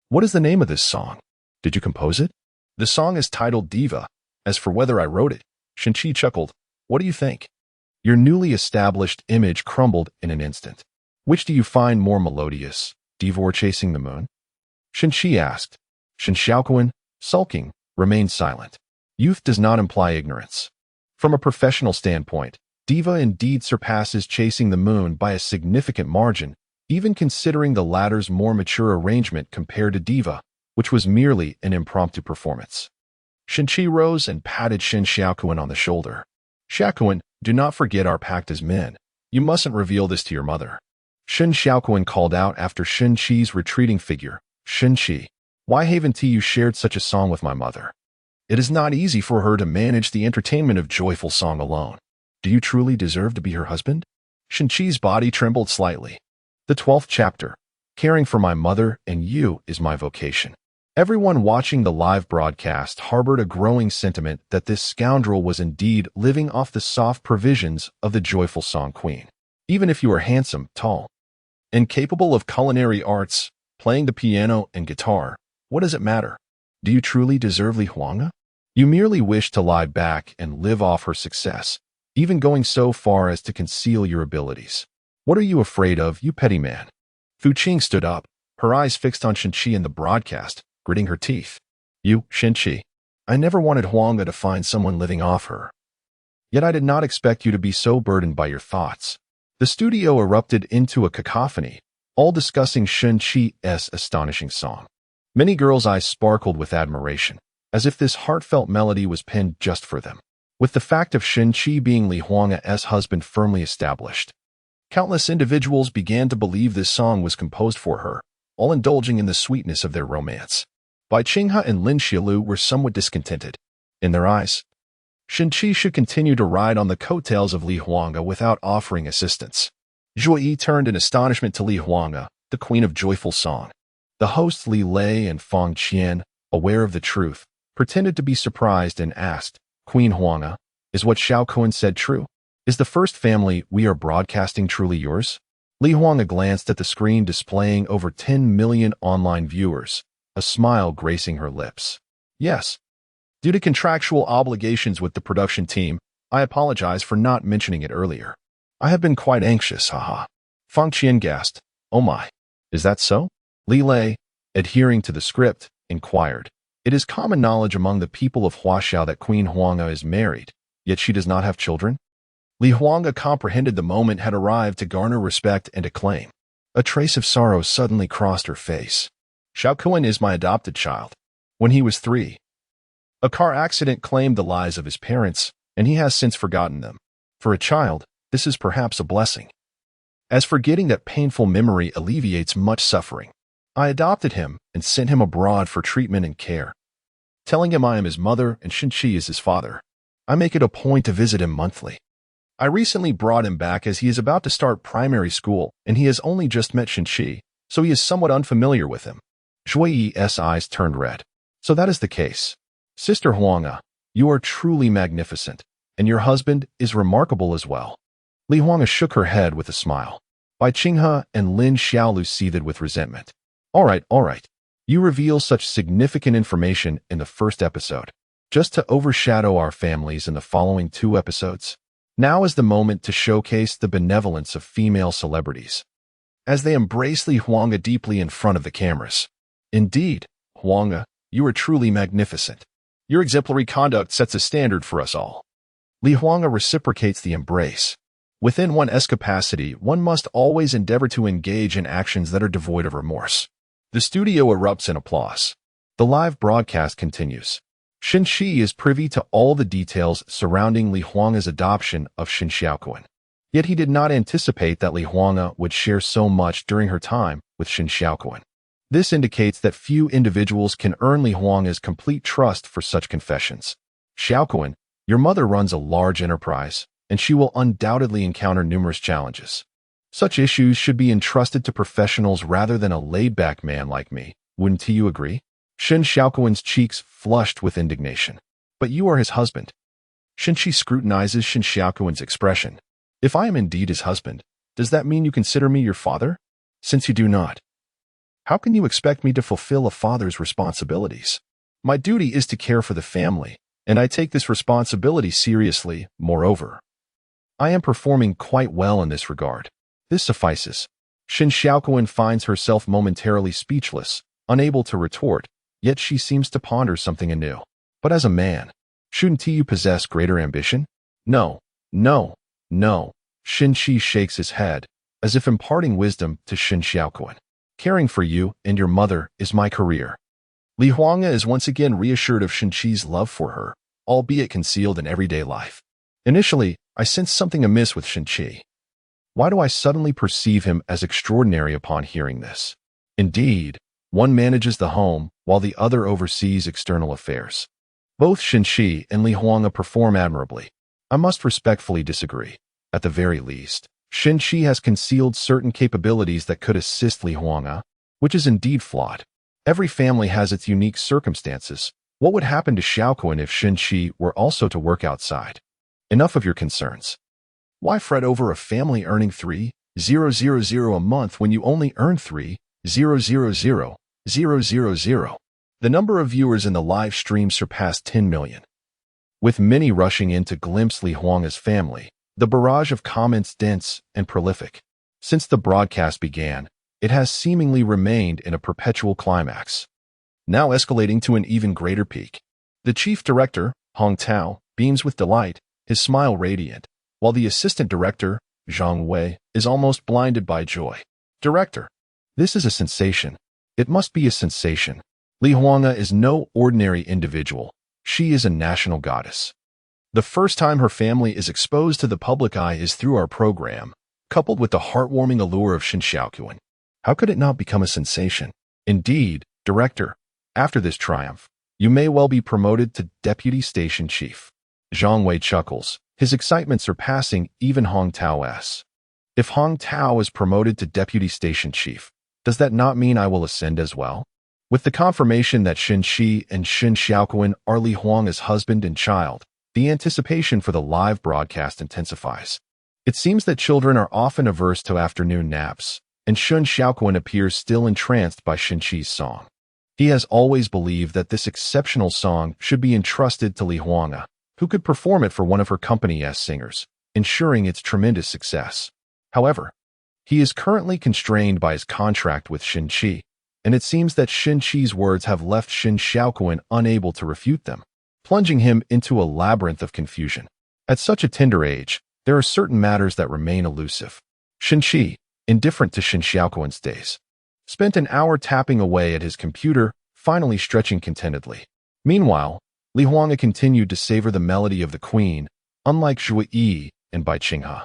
"What is the name of this song? Did you compose it?" "The song is titled Diva. As for whether I wrote it," Shin-chi chuckled, "what do you think?" Your newly established image crumbled in an instant. Which do you find more melodious, Diva or Chasing the Moon? Shin-chi asked. Shin Xiaoquan, sulking, remained silent. Youth does not imply ignorance. From a professional standpoint, Diva indeed surpasses Chasing the Moon by a significant margin, even considering the latter's more mature arrangement compared to Diva, which was merely an impromptu performance. Shin-chi rose and patted Shin Xiaoquan on the shoulder. "Xiaoquan, do not forget our pact as men. You mustn't reveal this to your mother." Shin Xiaoquan called out after Shin-chi's retreating figure. "Shin-chi, why haven't you shared such a song with my mother?" It is not easy for her to manage the entertainment of joyful song alone. Do you truly deserve to be her husband? Shinchi's body trembled slightly. The 12th chapter. Caring for my mother and you is my vocation. Everyone watching the live broadcast harbored a growing sentiment that this scoundrel was indeed living off the soft provisions of the joyful song queen. Even if you are handsome, tall, and capable of culinary arts, playing the piano and guitar, what does it matter? Do you truly deserve Li Huanga? You merely wish to lie back and live off her success, even going so far as to conceal your abilities. What are you afraid of, you petty man? Fu Qing stood up, her eyes fixed on Shinchi in the broadcast, gritting her teeth. You, Shinchi. I never wanted Huanga to find someone living off her. Yet I did not expect you to be so burdened by your thoughts. The studio erupted into a cacophony, all discussing Shinchi's astonishing song. Many girls' eyes sparkled with admiration, as if this heartfelt melody was penned just for them. With the fact of Shinchi being Li Huanga's husband firmly established, countless individuals began to believe this song was composed for her, all indulging in the sweetness of their romance. Bai Qinghe and Lin Xiaolu were somewhat discontented. In their eyes, Shinchi should continue to ride on the coattails of Li Huanga without offering assistance. Zhuo Yi turned in astonishment to Li Huanga, the queen of joyful song. The hosts Li Lei and Fang Qian, aware of the truth, pretended to be surprised and asked, Queen Huanga, is what Xiao Kuan said true? Is the first family we are broadcasting truly yours? Li Huanga glanced at the screen displaying over 10 million online viewers, a smile gracing her lips. Yes. Due to contractual obligations with the production team, I apologize for not mentioning it earlier. I have been quite anxious, haha. Fang Qian gasped. Oh my. Is that so? Li Lei, adhering to the script, inquired. It is common knowledge among the people of Huaxiao that Queen Huanga is married, yet she does not have children? Li Huanga comprehended the moment had arrived to garner respect and acclaim. A trace of sorrow suddenly crossed her face. Xiao Kuan is my adopted child. When he was 3, a car accident claimed the lives of his parents, and he has since forgotten them. For a child, this is perhaps a blessing, as forgetting that painful memory alleviates much suffering. I adopted him and sent him abroad for treatment and care, telling him I am his mother and Shinchi is his father. I make it a point to visit him monthly. I recently brought him back as he is about to start primary school and he has only just met Shinchi, so he is somewhat unfamiliar with him. Zhuo Yi's eyes turned red. So that is the case. Sister Huanga, you are truly magnificent, and your husband is remarkable as well. Li Huanga shook her head with a smile. Bai Qinghe and Lin Xiaolu seethed with resentment. All right. You reveal such significant information in the first episode, just to overshadow our families in the following 2 episodes. Now is the moment to showcase the benevolence of female celebrities, as they embrace Li Huanga deeply in front of the cameras. Indeed, Huanga, you are truly magnificent. Your exemplary conduct sets a standard for us all. Li Huanga reciprocates the embrace. Within one's capacity, one must always endeavor to engage in actions that are devoid of remorse. The studio erupts in applause. The live broadcast continues. Shinchi is privy to all the details surrounding Li Huanga's adoption of Shin Xiaoquan. Yet he did not anticipate that Li Huanga would share so much during her time with Shin Xiaoquan. This indicates that few individuals can earn Li Huanga's complete trust for such confessions. Xiaoquan, your mother runs a large enterprise, and she will undoubtedly encounter numerous challenges. Such issues should be entrusted to professionals rather than a laid-back man like me. Wouldn't you agree? Shin Xiaoquan's cheeks flushed with indignation. But you are his husband. Shinchi scrutinizes Shin Xiaoquan's expression. If I am indeed his husband, does that mean you consider me your father? Since you do not, how can you expect me to fulfill a father's responsibilities? My duty is to care for the family, and I take this responsibility seriously. Moreover, I am performing quite well in this regard. This suffices. Shin Xiaoquan finds herself momentarily speechless, unable to retort, yet she seems to ponder something anew. But as a man, shouldn't you possess greater ambition? No. Shinchi shakes his head, as if imparting wisdom to Shin Xiaoquan. Caring for you and your mother is my career. Li Huanga is once again reassured of Shinchi's love for her, albeit concealed in everyday life. Initially, I sensed something amiss with Shinchi. Why do I suddenly perceive him as extraordinary upon hearing this? Indeed, one manages the home while the other oversees external affairs. Both Shinshi and Li Huanga perform admirably. I must respectfully disagree. At the very least, Shinshi has concealed certain capabilities that could assist Li Huanga, which is indeed flawed. Every family has its unique circumstances. What would happen to Xiaoquan if Shinshi were also to work outside? Enough of your concerns. Why fret over a family earning 3,000 a month when you only earn 3,000,000? The number of viewers in the live stream surpassed 10 million. With many rushing in to glimpse Li Huanga's family, the barrage of comments dense and prolific. Since the broadcast began, it has seemingly remained in a perpetual climax, now escalating to an even greater peak. The chief director, Hong Tao, beams with delight, his smile radiant, while the assistant director, Zhang Wei, is almost blinded by joy. Director, this is a sensation. It must be a sensation. Li Huanga is no ordinary individual. She is a national goddess. The first time her family is exposed to the public eye is through our program, coupled with the heartwarming allure of Shin Xiaoquan. How could it not become a sensation? Indeed, Director, after this triumph, you may well be promoted to Deputy Station Chief. Zhang Wei chuckles, his excitement surpassing even Hong Tao's. If Hong Tao is promoted to Deputy Station Chief, does that not mean I will ascend as well? With the confirmation that Shin Shi and Shin Xiaoquan are Li Huanga's husband and child, the anticipation for the live broadcast intensifies. It seems that children are often averse to afternoon naps, and Shin Xiaoquan appears still entranced by Shin Shi's song. He has always believed that this exceptional song should be entrusted to Li Huanga, who could perform it for one of her company's singers, ensuring its tremendous success. However, he is currently constrained by his contract with Shin Shi, and it seems that Shin Shi's words have left Shin Xiaoquan unable to refute them, plunging him into a labyrinth of confusion. At such a tender age, there are certain matters that remain elusive. Shin Shi, indifferent to Shin Xiaoquan's days, spent an hour tapping away at his computer, finally stretching contentedly. Meanwhile, Li Huanga continued to savor the melody of the Queen, unlike Zhuo Yi and Bai Qinghe.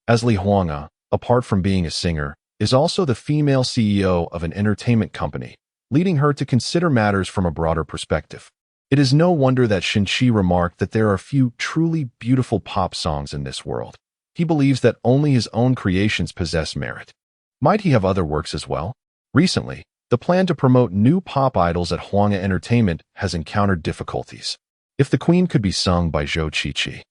As Li Huanga, apart from being a singer, is also the female CEO of an entertainment company, leading her to consider matters from a broader perspective. It is no wonder that Shin Shi remarked that there are few truly beautiful pop songs in this world. He believes that only his own creations possess merit. Might he have other works as well? Recently, the plan to promote new pop idols at Huanga Entertainment has encountered difficulties. If the Queen could be sung by Zhou Qiqi.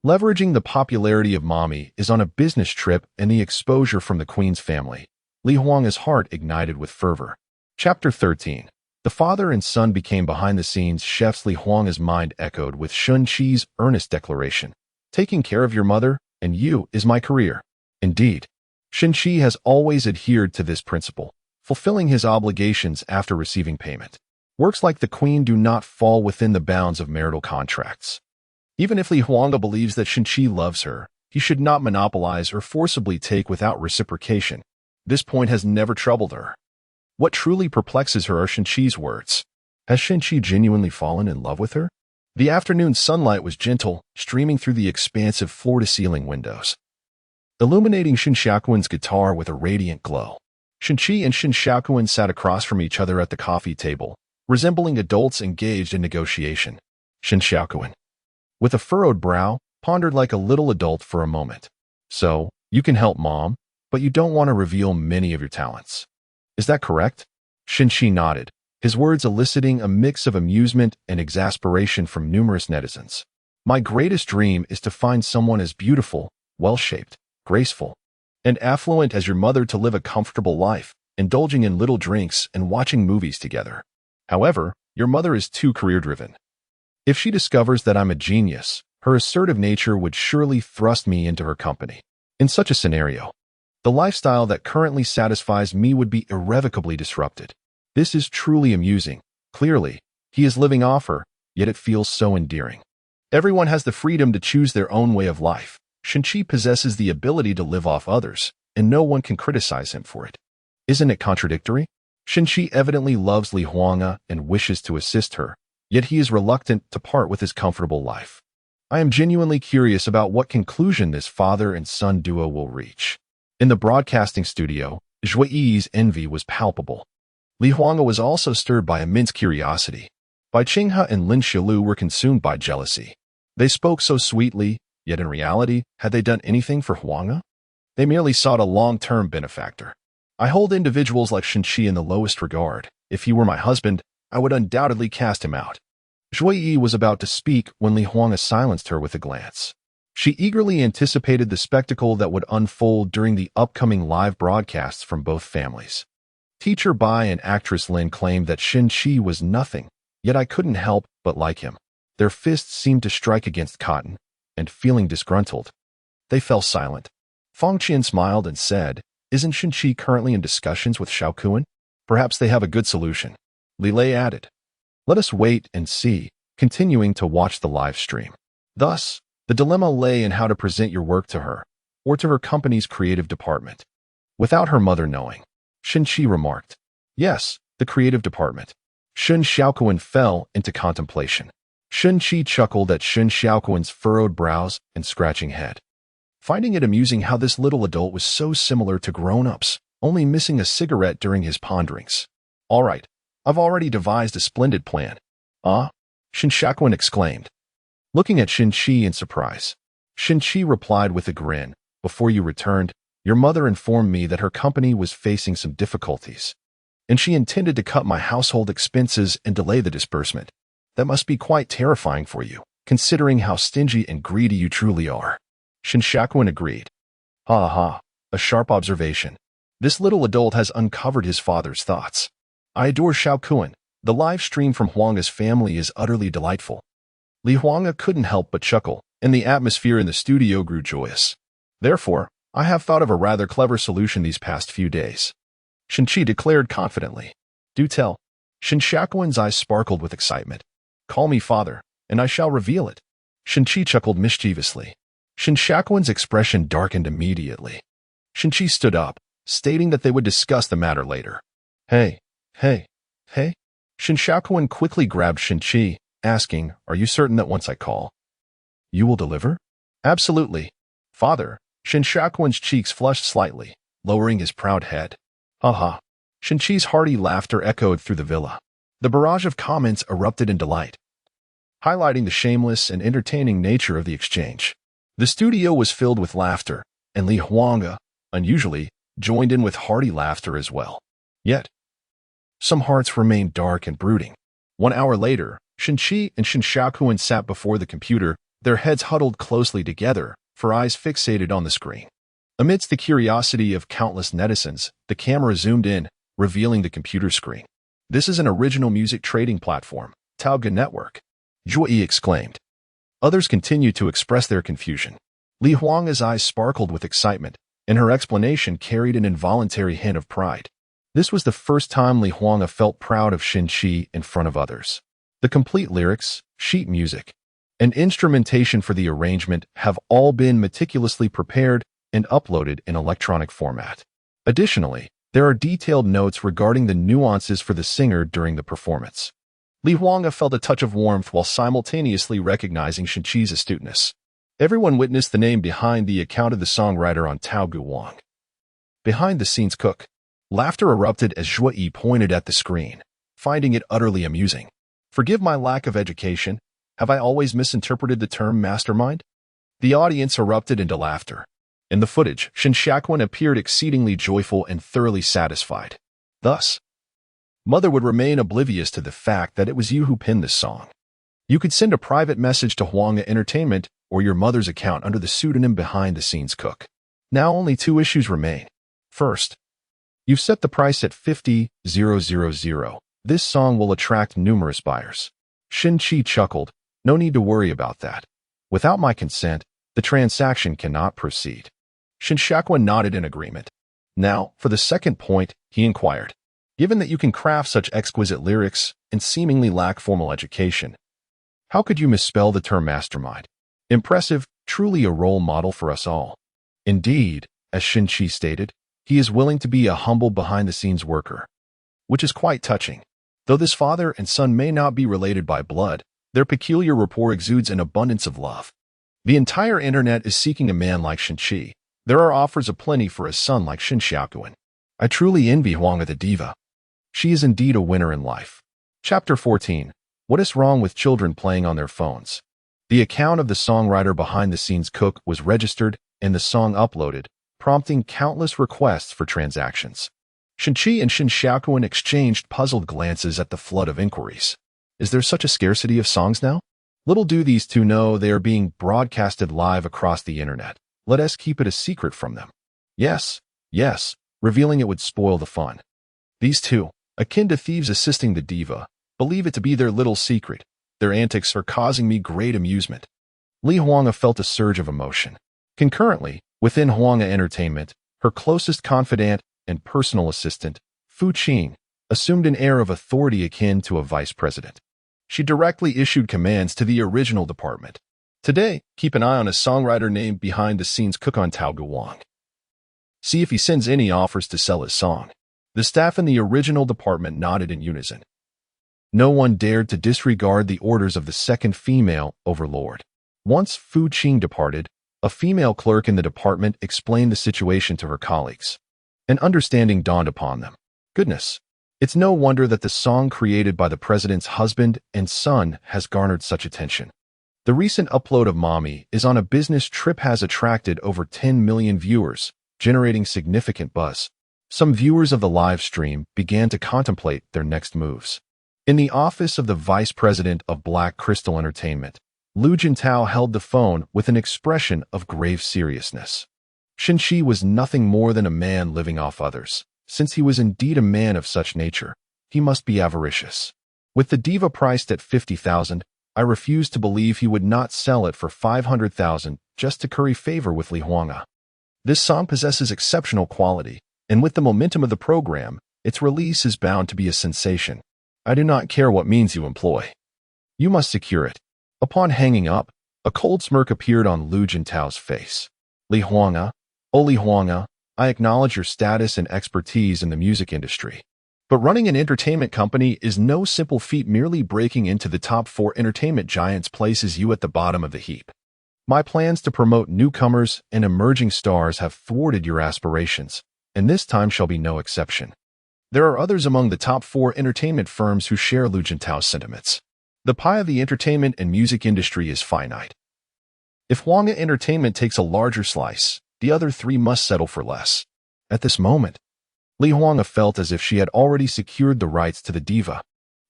Leveraging the popularity of Mommy is on a business trip and the exposure from the Queen's family. Li Huanga's heart ignited with fervor. Chapter 13. The father and son became behind-the-scenes chefs. Li Huanga's mind echoed with Shin Shi's earnest declaration. Taking care of your mother and you is my career. Indeed, Shin Shi has always adhered to this principle, fulfilling his obligations after receiving payment. Works like the Queen do not fall within the bounds of marital contracts. Even if Li Huanga believes that Shin Shi loves her, he should not monopolize or forcibly take without reciprocation. This point has never troubled her. What truly perplexes her are Shin Shi's words. Has Shin Shi genuinely fallen in love with her? The afternoon sunlight was gentle, streaming through the expansive floor-to-ceiling windows, illuminating Shin Xiaoquan's guitar with a radiant glow. Shin Shi and Shin Xiaoquan sat across from each other at the coffee table, resembling adults engaged in negotiation. Shin Xiaoquan, with a furrowed brow, pondered like a little adult for a moment. So, you can help Mom, but you don't want to reveal many of your talents. Is that correct? Shin Shi nodded, his words eliciting a mix of amusement and exasperation from numerous netizens. My greatest dream is to find someone as beautiful, well-shaped, graceful, and affluent as your mother to live a comfortable life, indulging in little drinks and watching movies together. However, your mother is too career-driven. If she discovers that I'm a genius, her assertive nature would surely thrust me into her company. In such a scenario, the lifestyle that currently satisfies me would be irrevocably disrupted. This is truly amusing. Clearly, he is living off her, yet it feels so endearing. Everyone has the freedom to choose their own way of life. Shin Shi possesses the ability to live off others, and no one can criticize him for it. Isn't it contradictory? Shin Shi evidently loves Li Huanga and wishes to assist her, yet he is reluctant to part with his comfortable life. I am genuinely curious about what conclusion this father and son duo will reach. In the broadcasting studio, Zhuo Yi's envy was palpable. Li Huanga was also stirred by immense curiosity. Bai Qinghe and Lin Xilu were consumed by jealousy. They spoke so sweetly, yet in reality, had they done anything for Huang? They merely sought a long-term benefactor. I hold individuals like Shenqi in the lowest regard. If he were my husband, I would undoubtedly cast him out. Zhuo Yi was about to speak when Li Huang silenced her with a glance. She eagerly anticipated the spectacle that would unfold during the upcoming live broadcasts from both families. Teacher Bai and actress Lin claimed that Shenqi was nothing, yet I couldn't help but like him. Their fists seemed to strike against cotton, and feeling disgruntled, they fell silent. Fang Qian smiled and said, "Isn't Shenqi currently in discussions with Xiao Kuan? Perhaps they have a good solution." Li Lei added, "Let us wait and see," continuing to watch the live stream. Thus, the dilemma lay in how to present your work to her, or to her company's creative department. Without her mother knowing, Shenqi remarked, "Yes, the creative department." Shun Xiaokuan fell into contemplation. Shenqi chuckled at Shun Xiaokuan's furrowed brows and scratching head, finding it amusing how this little adult was so similar to grown-ups, only missing a cigarette during his ponderings. "All right, I've already devised a splendid plan." "Ah?" Shun Xiaokuan exclaimed, looking at Shenqi in surprise. Shenqi replied with a grin, "Before you returned, your mother informed me that her company was facing some difficulties, and she intended to cut my household expenses and delay the disbursement. That must be quite terrifying for you, considering how stingy and greedy you truly are." Shin Shakuan agreed. "Ha ha, a sharp observation. This little adult has uncovered his father's thoughts. I adore Xiao Kuan. The live stream from Huanga's family is utterly delightful." Li Huanga couldn't help but chuckle, and the atmosphere in the studio grew joyous. "Therefore, I have thought of a rather clever solution these past few days," Shenqi declared confidently. "Do tell." Shin Shakuan's eyes sparkled with excitement. "Call me father, and I shall reveal it." Shenqi chuckled mischievously. Shin Shakuan's expression darkened immediately. Shenqi stood up, stating that they would discuss the matter later. Hey. Shin Shakuan quickly grabbed Shenqi, asking, "Are you certain that once I call, you will deliver?" "Absolutely, father." Shin Shakuan's cheeks flushed slightly, lowering his proud head. "Ha." Shenqi's hearty laughter echoed through the villa. The barrage of comments erupted in delight, highlighting the shameless and entertaining nature of the exchange. The studio was filled with laughter, and Li Huanga, unusually, joined in with hearty laughter as well. Yet, some hearts remained dark and brooding. 1 hour later, Shenqi and Shin Shakuan sat before the computer, their heads huddled closely together, for eyes fixated on the screen. Amidst the curiosity of countless netizens, the camera zoomed in, revealing the computer screen. "This is an original music trading platform, Taoga Network," Zhuo Yi exclaimed. Others continued to express their confusion. Li Huanga's eyes sparkled with excitement, and her explanation carried an involuntary hint of pride. This was the first time Li Huanga felt proud of Shenqi in front of others. The complete lyrics, sheet music, and instrumentation for the arrangement have all been meticulously prepared and uploaded in electronic format. Additionally, there are detailed notes regarding the nuances for the singer during the performance. Li Huanga felt a touch of warmth while simultaneously recognizing Shenqi's astuteness. Everyone witnessed the name behind the account of the songwriter on Tao Guwang. Behind the scenes cook. Laughter erupted as Zhuo Yi pointed at the screen, finding it utterly amusing. "Forgive my lack of education. Have I always misinterpreted the term mastermind?" The audience erupted into laughter. In the footage, Shin Shakuan appeared exceedingly joyful and thoroughly satisfied. Thus, Mother would remain oblivious to the fact that it was you who penned this song. You could send a private message to Huanga Entertainment or your mother's account under the pseudonym Behind the Scenes Cook. Now only 2 issues remain. First, you've set the price at 50,000. This song will attract numerous buyers. Shenqi chuckled. "No need to worry about that. Without my consent, the transaction cannot proceed." Shin Shakuan nodded in agreement. "Now, for the second point," he inquired. "Given that you can craft such exquisite lyrics and seemingly lack formal education, how could you misspell the term mastermind? Impressive, truly a role model for us all." Indeed, as Shenqi stated, he is willing to be a humble behind-the-scenes worker, which is quite touching. Though this father and son may not be related by blood, their peculiar rapport exudes an abundance of love. The entire internet is seeking a man like Shenqi. There are offers aplenty for a son like Shin Xiaokuan. I truly envy Huanga the diva. She is indeed a winner in life. Chapter 14. What is wrong with children playing on their phones? The account of the songwriter behind-the-scenes Cook was registered and the song uploaded, prompting countless requests for transactions. Shinchi and Shin Xiaoquan exchanged puzzled glances at the flood of inquiries. Is there such a scarcity of songs now? Little do these two know they are being broadcasted live across the internet. Let us keep it a secret from them. Yes, revealing it would spoil the fun. These two, akin to thieves assisting the diva, believe it to be their little secret. Their antics are causing me great amusement. Li Huanga felt a surge of emotion. Concurrently, within Huanga Entertainment, her closest confidant and personal assistant, Fu Qing, assumed an air of authority akin to a vice president. She directly issued commands to the original department. Today, keep an eye on a songwriter named behind-the-scenes Cook on Tao Guang. See if he sends any offers to sell his song. The staff in the original department nodded in unison. No one dared to disregard the orders of the second female overlord. Once Fu Qing departed, a female clerk in the department explained the situation to her colleagues. An understanding dawned upon them. Goodness, it's no wonder that the song created by the president's husband and son has garnered such attention. The recent upload of Mommy is on a business trip has attracted over 10 million viewers, generating significant buzz. Some viewers of the live stream began to contemplate their next moves. In the office of the vice president of Black Crystal Entertainment, Lu Jintao held the phone with an expression of grave seriousness. Shinchi was nothing more than a man living off others. Since he was indeed a man of such nature, he must be avaricious. With the diva priced at 50,000, I refused to believe he would not sell it for 500,000 just to curry favor with Li Huanga. This song possesses exceptional quality, and with the momentum of the program, its release is bound to be a sensation. I do not care what means you employ. You must secure it. Upon hanging up, a cold smirk appeared on Lu Jintao's face. Li Huanga, oh Li Huanga, I acknowledge your status and expertise in the music industry. But running an entertainment company is no simple feat. Merely breaking into the top 4 entertainment giants places you at the bottom of the heap. My plans to promote newcomers and emerging stars have thwarted your aspirations, and this time shall be no exception. There are others among the top 4 entertainment firms who share Lu Jintao's sentiments. The pie of the entertainment and music industry is finite. If Huanga Entertainment takes a larger slice, the other 3 must settle for less. At this moment, Li Huanga felt as if she had already secured the rights to the diva.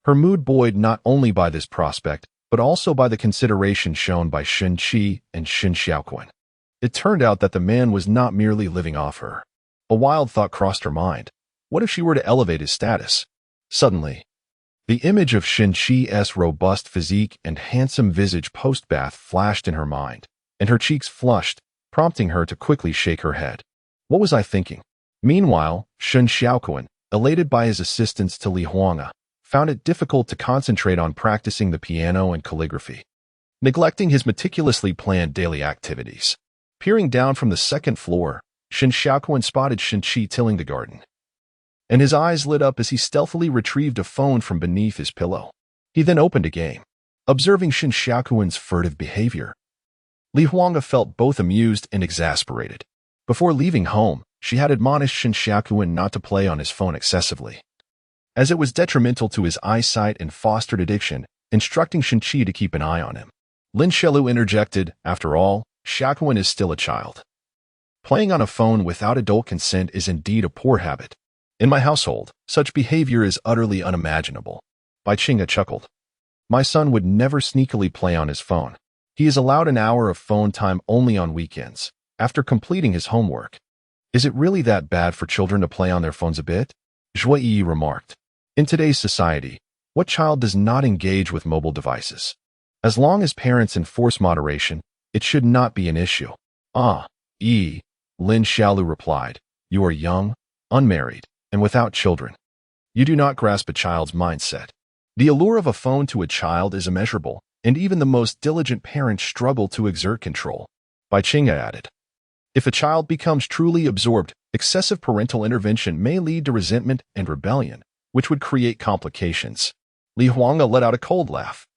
Her mood buoyed not only by this prospect, but also by the consideration shown by Shin Qi and Shin Xiaoquan. It turned out that the man was not merely living off her. A wild thought crossed her mind. What if she were to elevate his status? Suddenly, the image of Shin Qi's robust physique and handsome visage post-bath flashed in her mind, and her cheeks flushed, prompting her to quickly shake her head. What was I thinking? Meanwhile, Shin Xiaoquan, elated by his assistance to Li Huanga, found it difficult to concentrate on practicing the piano and calligraphy, neglecting his meticulously planned daily activities. Peering down from the second floor, Shin Xiaoquan spotted Shin Qi tilling the garden, and his eyes lit up as he stealthily retrieved a phone from beneath his pillow. He then opened a game. Observing Shin Xiaoquan's furtive behavior, Li Huanga felt both amused and exasperated. Before leaving home, she had admonished Shin Xiaoquan not to play on his phone excessively, as it was detrimental to his eyesight and fostered addiction, instructing Shin Qi to keep an eye on him. Lin Shelu interjected, after all, Xiaoquan is still a child. Playing on a phone without adult consent is indeed a poor habit. In my household, such behavior is utterly unimaginable. Bai Qing'e chuckled. My son would never sneakily play on his phone. He is allowed an hour of phone time only on weekends, after completing his homework. Is it really that bad for children to play on their phones a bit? Zhuo Yi remarked. In today's society, what child does not engage with mobile devices? As long as parents enforce moderation, it should not be an issue. Lin Xiaolu replied. You are young, unmarried, and without children. You do not grasp a child's mindset. The allure of a phone to a child is immeasurable, and even the most diligent parents struggle to exert control. Bai Qing'e added. If a child becomes truly absorbed, excessive parental intervention may lead to resentment and rebellion, which would create complications. Li Huanga let out a cold laugh.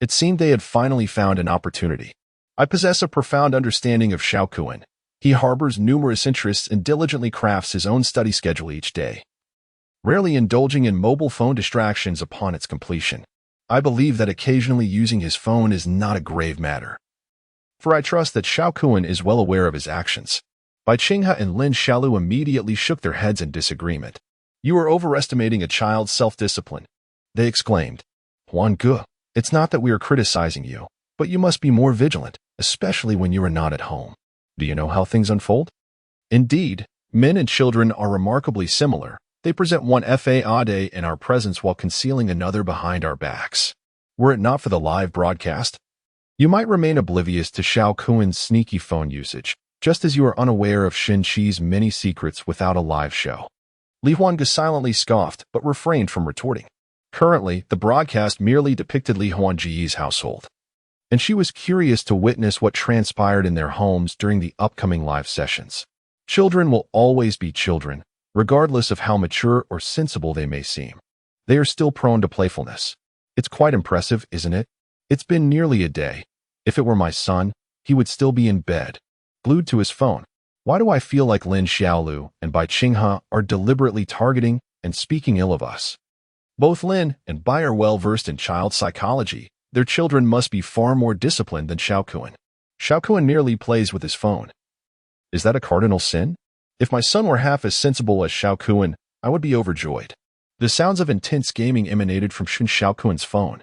It seemed they had finally found an opportunity. I possess a profound understanding of Xiaoquan. He harbors numerous interests and diligently crafts his own study schedule each day, rarely indulging in mobile phone distractions upon its completion. I believe that occasionally using his phone is not a grave matter. For I trust that Xiao Kun is well aware of his actions. Bai Qinghe and Lin Xiaolu immediately shook their heads in disagreement. You are overestimating a child's self-discipline, they exclaimed. Huan Ge, it's not that we are criticizing you, but you must be more vigilant, especially when you are not at home. Do you know how things unfold? Indeed, men and children are remarkably similar. They present one fade in our presence while concealing another behind our backs. Were it not for the live broadcast, you might remain oblivious to Xiao Kun's sneaky phone usage, just as you are unaware of Shen Qi's many secrets without a live show. Li Huange silently scoffed, but refrained from retorting. Currently, the broadcast merely depicted Li Huanji's household, and she was curious to witness what transpired in their homes during the upcoming live sessions. Children will always be children, regardless of how mature or sensible they may seem. They are still prone to playfulness. It's quite impressive, isn't it? It's been nearly a day. If it were my son, he would still be in bed, glued to his phone. Why do I feel like Lin Xiaolu and Bai Qinghe are deliberately targeting and speaking ill of us? Both Lin and Bai are well versed in child psychology. Their children must be far more disciplined than Xiao Kun. Xiao Kun merely plays with his phone. Is that a cardinal sin? If my son were half as sensible as Xiao Kun, I would be overjoyed. The sounds of intense gaming emanated from Xiao Kun's phone.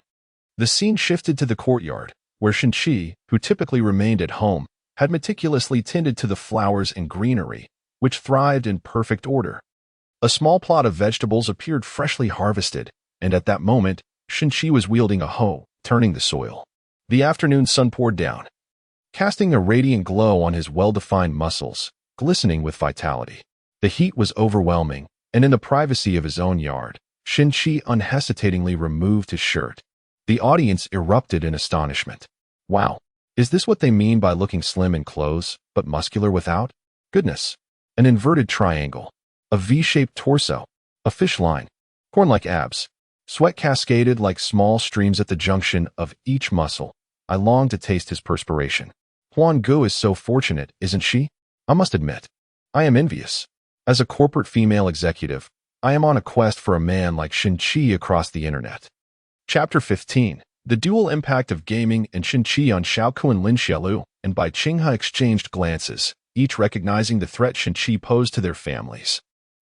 The scene shifted to the courtyard, where Shen Qi, who typically remained at home, had meticulously tended to the flowers and greenery, which thrived in perfect order. A small plot of vegetables appeared freshly harvested, and at that moment, Shen Qi was wielding a hoe, turning the soil. The afternoon sun poured down, casting a radiant glow on his well-defined muscles, glistening with vitality. The heat was overwhelming, and in the privacy of his own yard, Shen Qi unhesitatingly removed his shirt. The audience erupted in astonishment. Wow, is this what they mean by looking slim in clothes, but muscular without? Goodness. An inverted triangle, a V-shaped torso, a fish line, corn-like abs, sweat cascaded like small streams at the junction of each muscle. I longed to taste his perspiration. Huan Ge is so fortunate, isn't she? I must admit, I am envious. As a corporate female executive, I am on a quest for a man like Shen Qi across the internet. Chapter 15. The dual impact of gaming and Shen Qi on Xiao Kun and Lin Xiaolu and Bai Qinghe exchanged glances, each recognizing the threat Shen Qi posed to their families.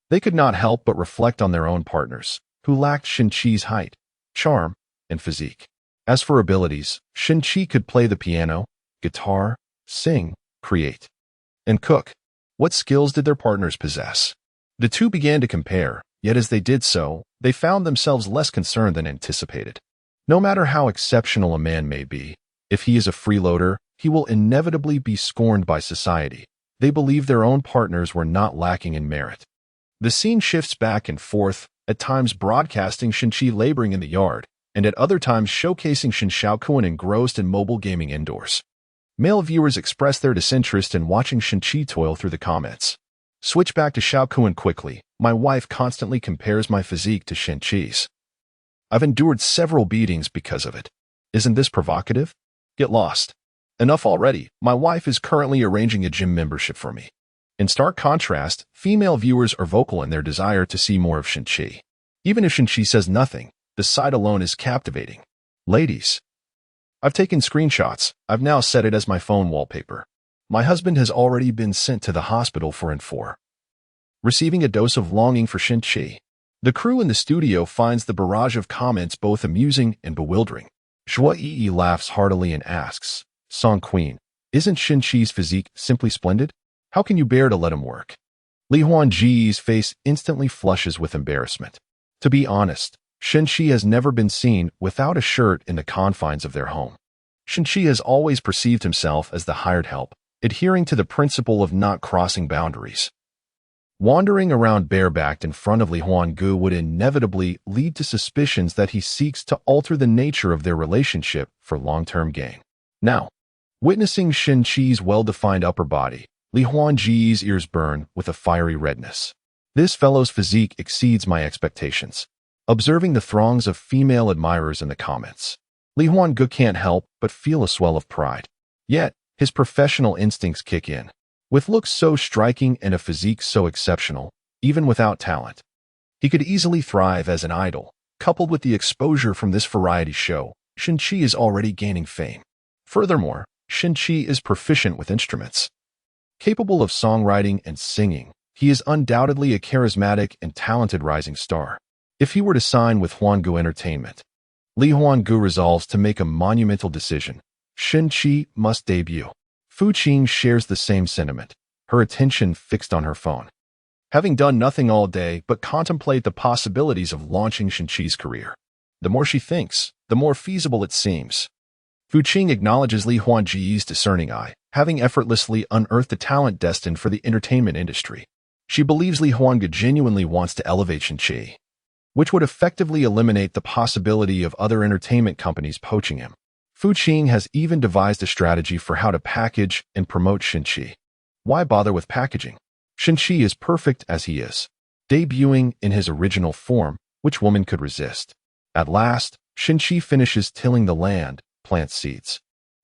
They could not help but reflect on their own partners, who lacked Shen Qi's height, charm, and physique. As for abilities, Shen Qi could play the piano, guitar, sing, create, and cook. What skills did their partners possess? The two began to compare, yet as they did so, they found themselves less concerned than anticipated. No matter how exceptional a man may be, if he is a freeloader, he will inevitably be scorned by society. They believed their own partners were not lacking in merit. The scene shifts back and forth, at times broadcasting Shen Qi laboring in the yard, and at other times showcasing Xiao Kun engrossed in mobile gaming indoors. Male viewers express their disinterest in watching Shen Qi toil through the comments. Switch back to Xiao Kun quickly. My wife constantly compares my physique to Shen Qi's. I've endured several beatings because of it. Isn't this provocative? Get lost. Enough already. My wife is currently arranging a gym membership for me. In stark contrast, female viewers are vocal in their desire to see more of Shen Qi. Even if Shen Qi says nothing, the sight alone is captivating. Ladies, I've taken screenshots. I've now set it as my phone wallpaper. My husband has already been sent to the hospital for receiving a dose of longing for Shen Qi. The crew in the studio finds the barrage of comments both amusing and bewildering. Zhuo Yi laughs heartily and asks, Song Queen, isn't Shen Qi's physique simply splendid? How can you bear to let him work? Li Huanji's face instantly flushes with embarrassment. To be honest, Shen Qi has never been seen without a shirt in the confines of their home. Shen Qi has always perceived himself as the hired help, adhering to the principle of not crossing boundaries. Wandering around barebacked in front of Li Huange would inevitably lead to suspicions that he seeks to alter the nature of their relationship for long-term gain. Now, witnessing Shen Qi's well-defined upper body, Li Huanji's ears burn with a fiery redness. This fellow's physique exceeds my expectations. Observing the throngs of female admirers in the comments, Li Huange can't help but feel a swell of pride. Yet, his professional instincts kick in. With looks so striking and a physique so exceptional, even without talent, he could easily thrive as an idol. Coupled with the exposure from this variety show, Shin-Chi is already gaining fame. Furthermore, Shin-Chi is proficient with instruments. Capable of songwriting and singing, he is undoubtedly a charismatic and talented rising star. If he were to sign with Hwanggu Entertainment, Lee Hwanggu resolves to make a monumental decision. Shin-Chi must debut. Fu Qing shares the same sentiment, her attention fixed on her phone. Having done nothing all day but contemplate the possibilities of launching Shin-Chi's career. The more she thinks, the more feasible it seems. Fu Qing acknowledges Li Huangji's discerning eye, having effortlessly unearthed the talent destined for the entertainment industry. She believes Li Huangge genuinely wants to elevate Shin-Chi, which would effectively eliminate the possibility of other entertainment companies poaching him. Fu Qing has even devised a strategy for how to package and promote Shin-Chi. Why bother with packaging? Shin-Chi is perfect as he is, debuting in his original form, which woman could resist? At last, Shin-Chi finishes tilling the land, plants seeds,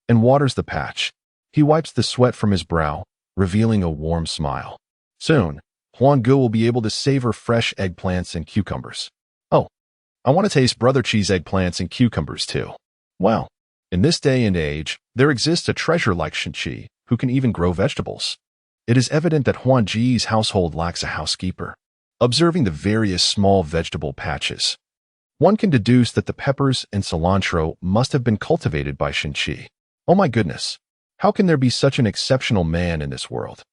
and waters the patch. He wipes the sweat from his brow, revealing a warm smile. Soon, Hwanggu will be able to savor fresh eggplants and cucumbers. Oh, I want to taste Brother Chi's eggplants and cucumbers too. Wow. In this day and age, there exists a treasure like Shin-Chi who can even grow vegetables. It is evident that Huangji's household lacks a housekeeper. Observing the various small vegetable patches, one can deduce that the peppers and cilantro must have been cultivated by Shin-Chi. Oh my goodness, how can there be such an exceptional man in this world?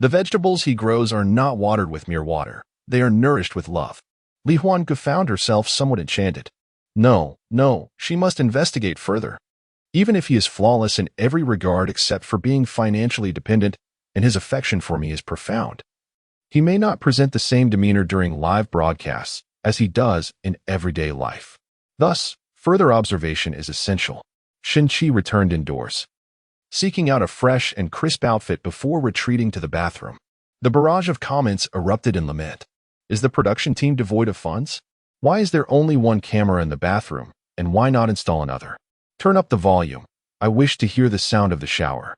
The vegetables he grows are not watered with mere water. They are nourished with love. Li Huangge found herself somewhat enchanted. No, she must investigate further. Even if he is flawless in every regard except for being financially dependent, and his affection for me is profound, he may not present the same demeanor during live broadcasts as he does in everyday life. Thus, further observation is essential. Shin-Chi returned indoors, seeking out a fresh and crisp outfit before retreating to the bathroom. The barrage of comments erupted in lament. Is the production team devoid of funds? Why is there only one camera in the bathroom, and why not install another? Turn up the volume. I wish to hear the sound of the shower.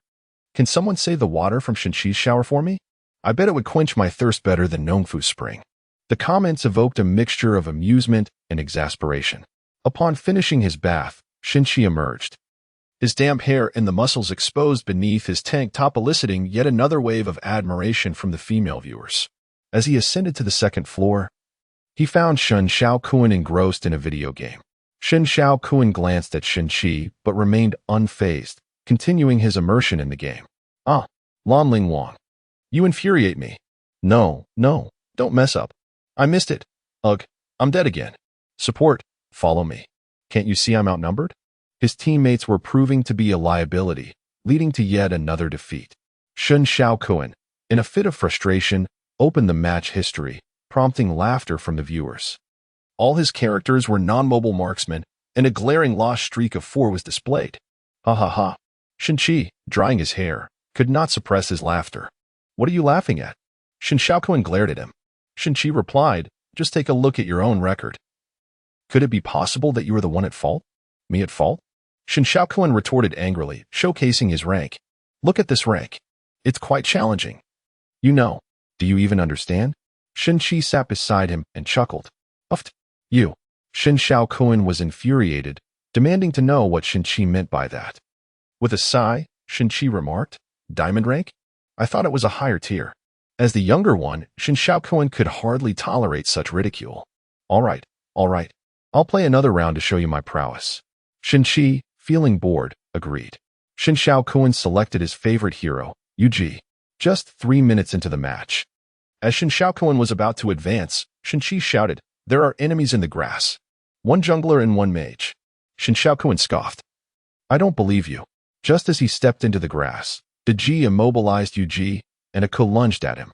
Can someone save the water from Shin-Chi's shower for me? I bet it would quench my thirst better than Nongfu Spring. The comments evoked a mixture of amusement and exasperation. Upon finishing his bath, Shin-Chi emerged, his damp hair and the muscles exposed beneath his tank top eliciting yet another wave of admiration from the female viewers. As he ascended to the second floor, he found Shen Xiaokuan engrossed in a video game. Shen Xiaokuan glanced at Shin-Chi but remained unfazed, continuing his immersion in the game. Ah, Lan Ling Wang. You infuriate me. No, don't mess up. I missed it. Ugh, I'm dead again. Support, follow me. Can't you see I'm outnumbered? His teammates were proving to be a liability, leading to yet another defeat. Shen Xiaokuan, in a fit of frustration, opened the match history, prompting laughter from the viewers. All his characters were non-mobile marksmen, and a glaring lost streak of 4 was displayed. Ha ha ha. Shin-Chi, drying his hair, could not suppress his laughter. What are you laughing at? Shen Xiaokuan glared at him. Shin-Chi replied, just take a look at your own record. Could it be possible that you were the one at fault? Me at fault? Shen Xiaokuan retorted angrily, showcasing his rank. Look at this rank. It's quite challenging. You know. Do you even understand? Shin-Chi sat beside him and chuckled. Uffed. You. Shen Xiaokuan was infuriated, demanding to know what Shin-Chi meant by that. With a sigh, Shin-Chi remarked, Diamond rank? I thought it was a higher tier. As the younger one, Shen Xiaokuan could hardly tolerate such ridicule. All right. I'll play another round to show you my prowess. Shin-Chi, feeling bored, agreed. Shen Xiaokuan selected his favorite hero, Yuji, just 3 minutes into the match. As Shen Xiaokuan was about to advance, Shin-Chi shouted, There are enemies in the grass. 1 jungler and 1 mage. Shen Xiaokuan scoffed. I don't believe you. Just as he stepped into the grass, Deji immobilized Yuji, and Aku lunged at him.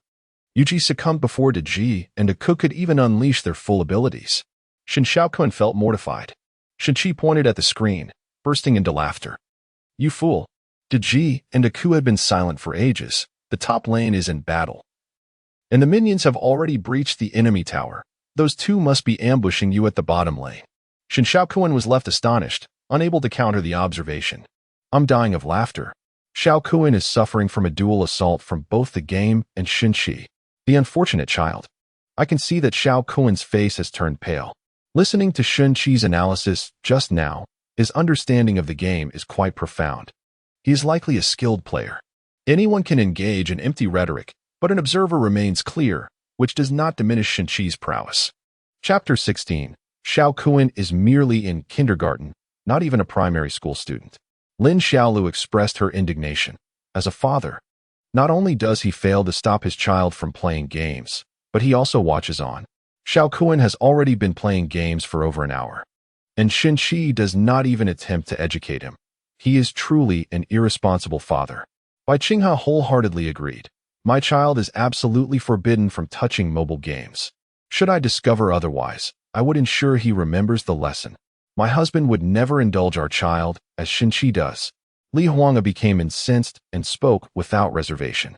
Yuji succumbed before Deji, and Aku could even unleash their full abilities. Shen Xiaokuan felt mortified. Shin-Chi pointed at the screen, bursting into laughter. You fool. Deji and Aku had been silent for ages. The top lane is in battle. And the minions have already breached the enemy tower. Those 2 must be ambushing you at the bottom lane. Shen Xiaokuan was left astonished, unable to counter the observation. I'm dying of laughter. Xiaokuan is suffering from a dual assault from both the game and Shin-Chi, the unfortunate child. I can see that Xiaokuan's face has turned pale. Listening to Shun Qi's analysis just now, his understanding of the game is quite profound. He is likely a skilled player. Anyone can engage in empty rhetoric, but an observer remains clear, which does not diminish Shun Qi's prowess. Chapter 16. Xiao Kuan is merely in kindergarten, not even a primary school student. Lin Xiaolu expressed her indignation. As a father, not only does he fail to stop his child from playing games, but he also watches on. Xiao Kuan has already been playing games for over an hour, and Shun Qi does not even attempt to educate him. He is truly an irresponsible father. Bai Qinghe wholeheartedly agreed. My child is absolutely forbidden from touching mobile games. Should I discover otherwise, I would ensure he remembers the lesson. My husband would never indulge our child, as Shun Qi does. Li Huanga became incensed and spoke without reservation.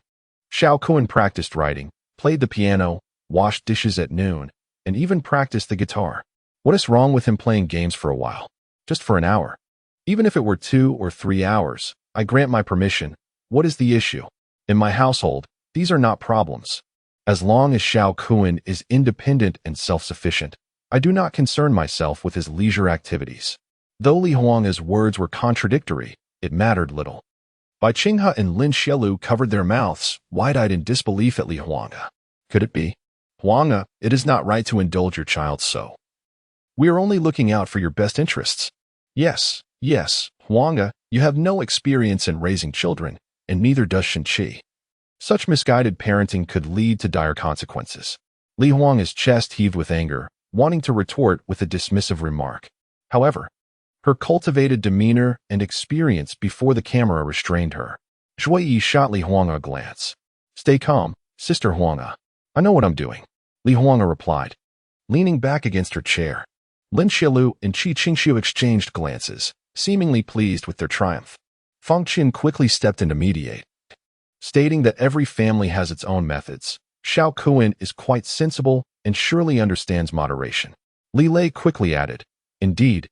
Xiao Kuan practiced writing, played the piano, washed dishes at noon, and even practiced the guitar. What is wrong with him playing games for a while? Just for an hour. Even if it were 2 or 3 hours, I grant my permission. What is the issue? In my household, these are not problems. As long as Xiao Kuan is independent and self-sufficient, I do not concern myself with his leisure activities. Though Li Huanga's words were contradictory, it mattered little. Bai Qinghe and Lin Xiaolu covered their mouths, wide-eyed in disbelief at Li Huanga. Could it be? Huanga, it is not right to indulge your child so. We are only looking out for your best interests. Yes, Huanga, you have no experience in raising children, and neither does Shun Qi. Such misguided parenting could lead to dire consequences. Li Huanga's chest heaved with anger, wanting to retort with a dismissive remark. However, her cultivated demeanor and experience before the camera restrained her. Zhui Yi shot Li Huanga a glance. Stay calm, Sister Huanga. I know what I'm doing, Li Huanga replied, leaning back against her chair. Lin Xiaolu and Qi Qingxiu exchanged glances, seemingly pleased with their triumph. Feng Qin quickly stepped in to mediate, stating that every family has its own methods. Xiao Kuan is quite sensible and surely understands moderation. Li Lei quickly added, Indeed.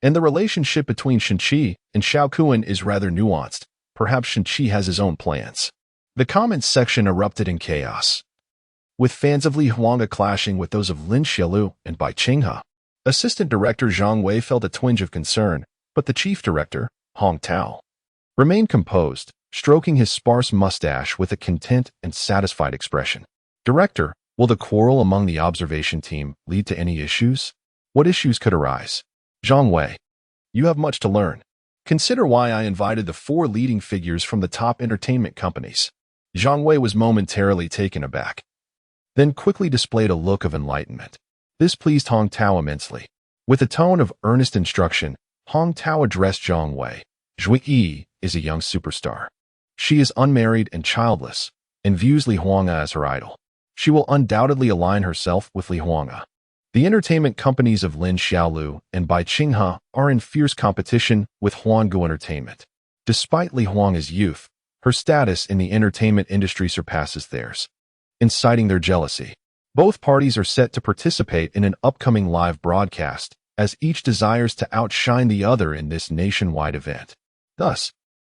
And the relationship between Shun Qi and Xiao Kuan is rather nuanced. Perhaps Shun Qi has his own plans. The comments section erupted in chaos, with fans of Li Huanga clashing with those of Lin Xiaolu and Bai Qinghe. Assistant Director Zhang Wei felt a twinge of concern, but the Chief Director, Hong Tao, remained composed, stroking his sparse mustache with a content and satisfied expression. Director, will the quarrel among the observation team lead to any issues? What issues could arise? Zhang Wei, you have much to learn. Consider why I invited the 4 leading figures from the top entertainment companies. Zhang Wei was momentarily taken aback, then quickly displayed a look of enlightenment. This pleased Hong Tao immensely. With a tone of earnest instruction, Hong Tao addressed Zhang Wei. Zhui Yi is a young superstar. She is unmarried and childless, and views Li Huanga as her idol. She will undoubtedly align herself with Li Huanga. The entertainment companies of Lin Xiaolu and Bai Qinghe are in fierce competition with Huanggu Entertainment. Despite Li Huanga's youth, her status in the entertainment industry surpasses theirs, inciting their jealousy. Both parties are set to participate in an upcoming live broadcast, as each desires to outshine the other in this nationwide event. Thus,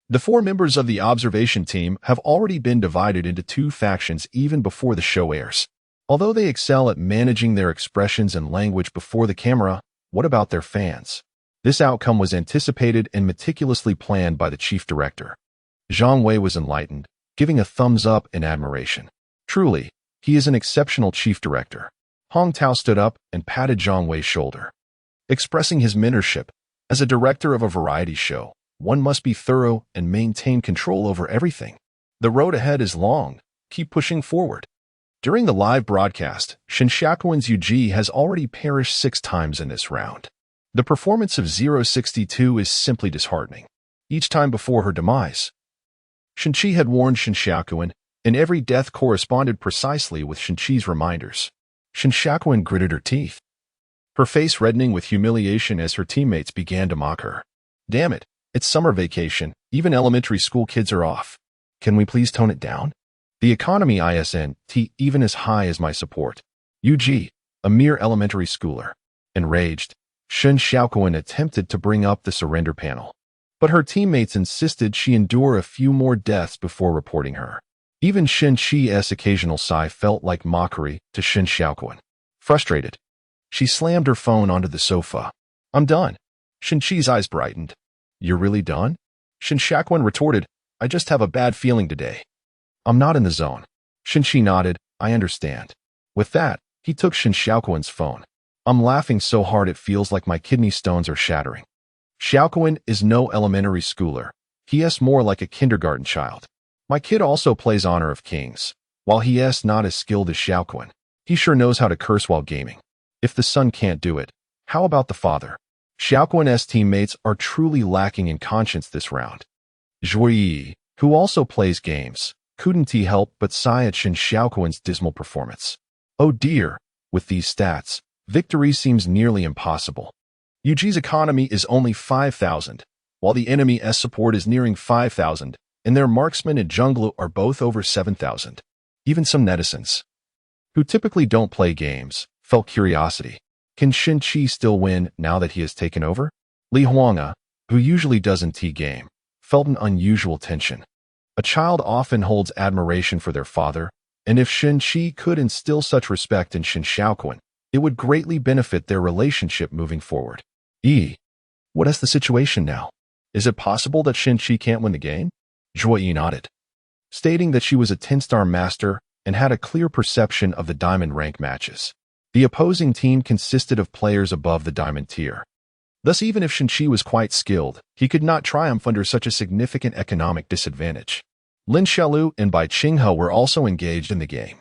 the 4 members of the observation team have already been divided into 2 factions even before the show airs. Although they excel at managing their expressions and language before the camera, what about their fans? This outcome was anticipated and meticulously planned by the chief director. Zhang Wei was enlightened, giving a thumbs up in admiration. Truly, he is an exceptional chief director. Hong Tao stood up and patted Zhang Wei's shoulder, expressing his mentorship. As a director of a variety show, one must be thorough and maintain control over everything. The road ahead is long. Keep pushing forward. During the live broadcast, Shen Xiaoquan's Yuji has already perished 6 times in this round. The performance of 062 is simply disheartening. Each time before her demise, Shen Qi had warned Shen Xiaoquan, and every death corresponded precisely with Shen Qi's reminders. Shen Xiaoquan gritted her teeth, her face reddening with humiliation as her teammates began to mock her. Damn it, it's summer vacation, even elementary school kids are off. Can we please tone it down? The economy isn't even as high as my support. Yuji, a mere elementary schooler. Enraged, Shen Xiaoquan attempted to bring up the surrender panel, but her teammates insisted she endure a few more deaths before reporting her. Even Shen Qi's occasional sigh felt like mockery to Shen Xiaoquan. Frustrated, She slammed her phone onto the sofa. I'm done. Shinchi's eyes brightened. You're really done? Shin Shaoquan retorted, I just have a bad feeling today. I'm not in the zone. Shinchi nodded, I understand. With that, he took Shin Shaoquan's phone. I'm laughing so hard it feels like my kidney stones are shattering. Shaoquan is no elementary schooler. He is more like a kindergarten child. My kid also plays Honor of Kings. While he is not as skilled as Shaoquan, he sure knows how to curse while gaming. If the son can't do it, how about the father? Shaoquan's teammates are truly lacking in conscience this round. Zhuyi, who also plays games, couldn't he help but sigh at Shin Shaoquan's dismal performance. Oh dear, with these stats, victory seems nearly impossible. Yuji's economy is only 5,000, while the enemy's support is nearing 5,000, and their marksman and jungler are both over 7,000. Even some netizens, who typically don't play games, felt curiosity. Can Shinchi still win now that he has taken over? Li Huanga, who usually doesn't game, felt an unusual tension. A child often holds admiration for their father, and if Shinchi could instill such respect in Shin Shaoquan, it would greatly benefit their relationship moving forward. What is the situation now? Is it possible that Shinchi can't win the game? Zhuyi nodded, stating that she was a 10-star master and had a clear perception of the diamond rank matches. The opposing team consisted of players above the diamond tier. Thus, even if Shinchi was quite skilled, he could not triumph under such a significant economic disadvantage. Lin Xiaolu and Bai Qinghe were also engaged in the game,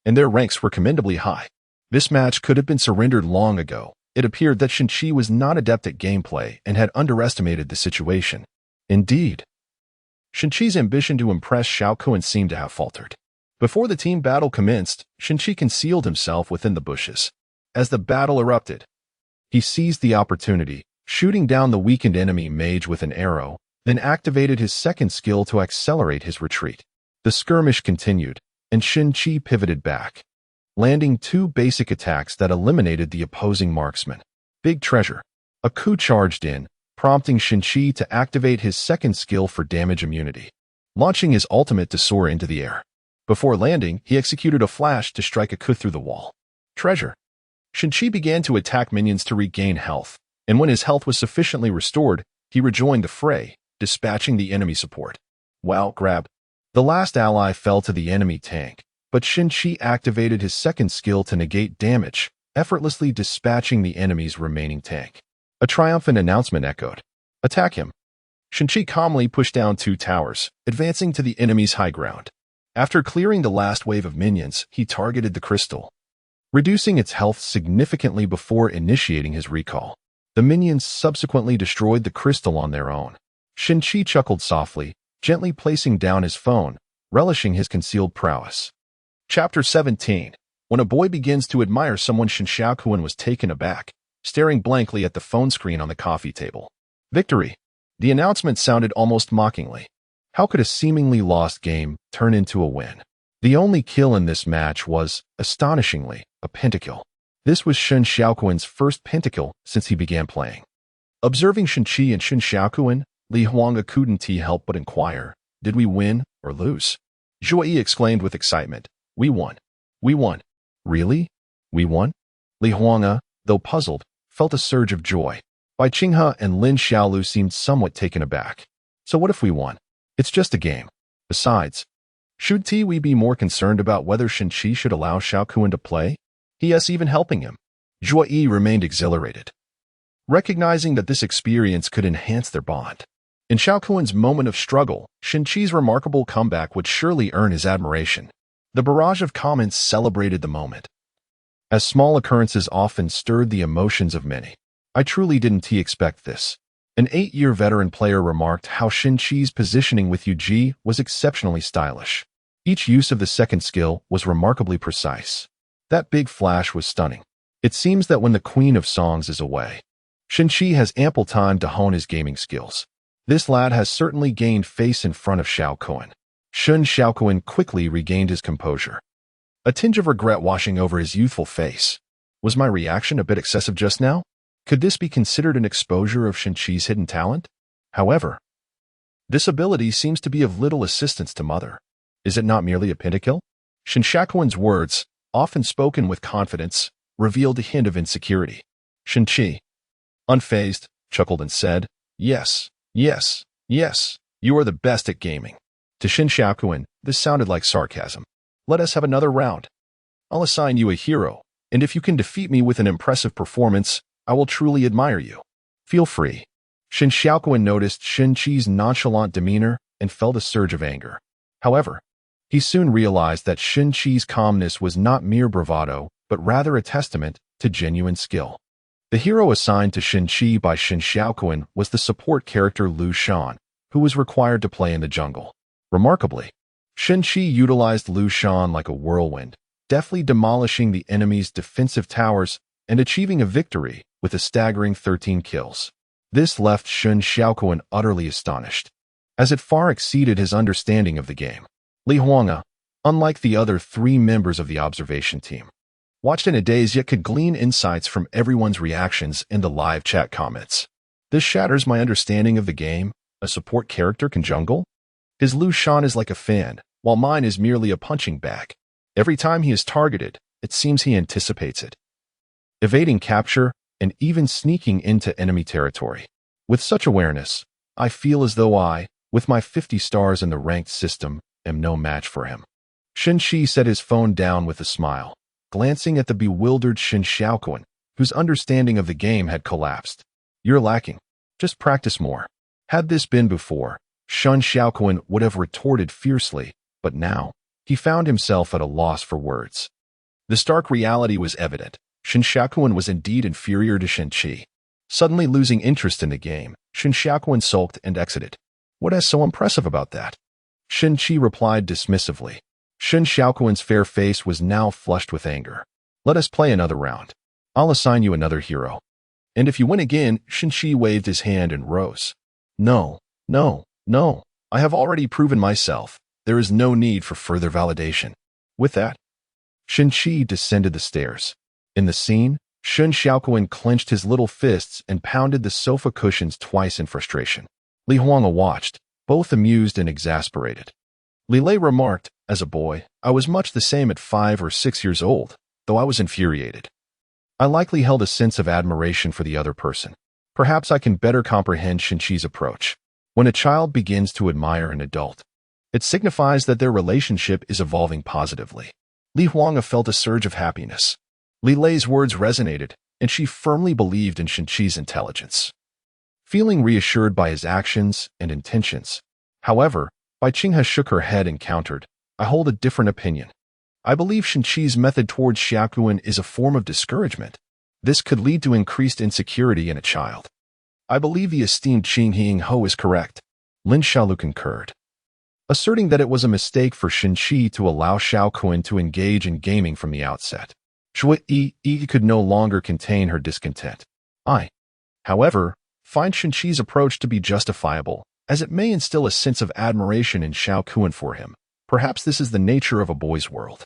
and their ranks were commendably high. This match could have been surrendered long ago. It appeared that Shinchi was not adept at gameplay and had underestimated the situation. Indeed, Shinchi's ambition to impress Shaoquan seemed to have faltered. Before the team battle commenced, Shinchi concealed himself within the bushes. As the battle erupted, he seized the opportunity, shooting down the weakened enemy mage with an arrow, then activated his second skill to accelerate his retreat. The skirmish continued, and Shinchi pivoted back, landing two basic attacks that eliminated the opposing marksman. Big treasure. A coup charged in, prompting Shinchi to activate his second skill for damage immunity, launching his ultimate to soar into the air. Before landing, he executed a flash to strike a coup through the wall. Treasure. Shinchi began to attack minions to regain health, and when his health was sufficiently restored, he rejoined the fray, dispatching the enemy support. Wow, grab. The last ally fell to the enemy tank, but Shinchi activated his second skill to negate damage, effortlessly dispatching the enemy's remaining tank. A triumphant announcement echoed. Attack him. Shinchi calmly pushed down two towers, advancing to the enemy's high ground. After clearing the last wave of minions, he targeted the crystal, reducing its health significantly before initiating his recall. The minions subsequently destroyed the crystal on their own. Shinchi chuckled softly, gently placing down his phone, relishing his concealed prowess. Chapter 17. When a boy begins to admire someone, Shin Shaoquan was taken aback, staring blankly at the phone screen on the coffee table. Victory. The announcement sounded almost mockingly. How could a seemingly lost game turn into a win? The only kill in this match was, astonishingly, a pentakill. This was Shin Shaoquan's first pentakill since he began playing. Observing Shinchi and Shin Shaoquan, Li Huanga couldn't help but inquire, did we win or lose? Zhuyi exclaimed with excitement, we won. We won. Really? We won? Li Huanga, though puzzled, felt a surge of joy. Bai Qinghe and Lin Xiaolu seemed somewhat taken aback. So what if we won? It's just a game. Besides, should we be more concerned about whether Shinchi should allow Shaoquan to play? He is even helping him. Zhuyi remained exhilarated, recognizing that this experience could enhance their bond. In Shaoquan's moment of struggle, Shinchi's remarkable comeback would surely earn his admiration. The barrage of comments celebrated the moment, as small occurrences often stirred the emotions of many. I truly didn't expect this. An 8-year veteran player remarked how Shinchi's positioning with Yuji was exceptionally stylish. Each use of the second skill was remarkably precise. That big flash was stunning. It seems that when the Queen of Songs is away, Shinchi has ample time to hone his gaming skills. This lad has certainly gained face in front of Shaoquan. Shin Shaoquan quickly regained his composure, a tinge of regret washing over his youthful face. Was my reaction a bit excessive just now? Could this be considered an exposure of Shinchi's hidden talent? However, this ability seems to be of little assistance to Mother. Is it not merely a pentakill? Shin Shaoquan's words, often spoken with confidence, revealed a hint of insecurity. Shin-Chi, unfazed, chuckled and said, "Yes, yes, yes, you are the best at gaming." To Shin Xiaoquan, this sounded like sarcasm. "Let us have another round. I'll assign you a hero, and if you can defeat me with an impressive performance, I will truly admire you. Feel free." Shin Xiaoquan noticed Shin-Chi's nonchalant demeanor and felt a surge of anger. However, he soon realized that Shin-Chi's calmness was not mere bravado, but rather a testament to genuine skill. The hero assigned to Shin-Chi by Shin Xiaoquan was the support character Lu Shan, who was required to play in the jungle. Remarkably, Shin-Chi utilized Lu Shan like a whirlwind, deftly demolishing the enemy's defensive towers and achieving a victory with a staggering 13 kills. This left Shin Xiaoquan utterly astonished, as it far exceeded his understanding of the game. Li Huanga, unlike the other 3 members of the observation team, watched in a daze yet could glean insights from everyone's reactions in the live chat comments. "This shatters my understanding of the game. A support character can jungle? His Lu Shan is like a fan, while mine is merely a punching bag. Every time he is targeted, it seems he anticipates it, evading capture and even sneaking into enemy territory. With such awareness, I feel as though I, with my 50 stars in the ranked system, am no match for him." Shin-Chi set his phone down with a smile, glancing at the bewildered Shin Xiaoquan, whose understanding of the game had collapsed. "You're lacking. Just practice more." Had this been before, Shin Xiaoquan would have retorted fiercely, but now, he found himself at a loss for words. The stark reality was evident. Shin Xiaoquan was indeed inferior to Shin-Chi. Suddenly losing interest in the game, Shin Xiaoquan sulked and exited. "What is so impressive about that?" Shin-Chi replied dismissively. Shin Xiaoquan's fair face was now flushed with anger. "Let us play another round. I'll assign you another hero. And if you win again," Shin-Chi waved his hand and rose. "No, no, no. I have already proven myself. There is no need for further validation." With that, Shin-Chi descended the stairs. In the scene, Shin Xiaoquan clenched his little fists and pounded the sofa cushions twice in frustration. Li Huanga watched, both amused and exasperated. Li Lei remarked, "As a boy, I was much the same at 5 or 6 years old, though I was infuriated. I likely held a sense of admiration for the other person. Perhaps I can better comprehend Shin-Chi's approach. When a child begins to admire an adult, it signifies that their relationship is evolving positively." Li Huanga felt a surge of happiness. Li Lei's words resonated, and she firmly believed in Shin-Chi's intelligence. Feeling reassured by his actions and intentions, however, Bai Qinghe shook her head and countered, "I hold a different opinion. I believe Shin-Chi's method towards Xiaoquan is a form of discouragement. This could lead to increased insecurity in a child." "I believe the esteemed Qing Hing Ho is correct," Lin Xiaolu concurred, asserting that it was a mistake for Shin-Chi to allow Xiaoquan to engage in gaming from the outset. Shui Yi could no longer contain her discontent. "I, however, find Shin-Chi's approach to be justifiable, as it may instill a sense of admiration in Xiaoquan for him. Perhaps this is the nature of a boy's world.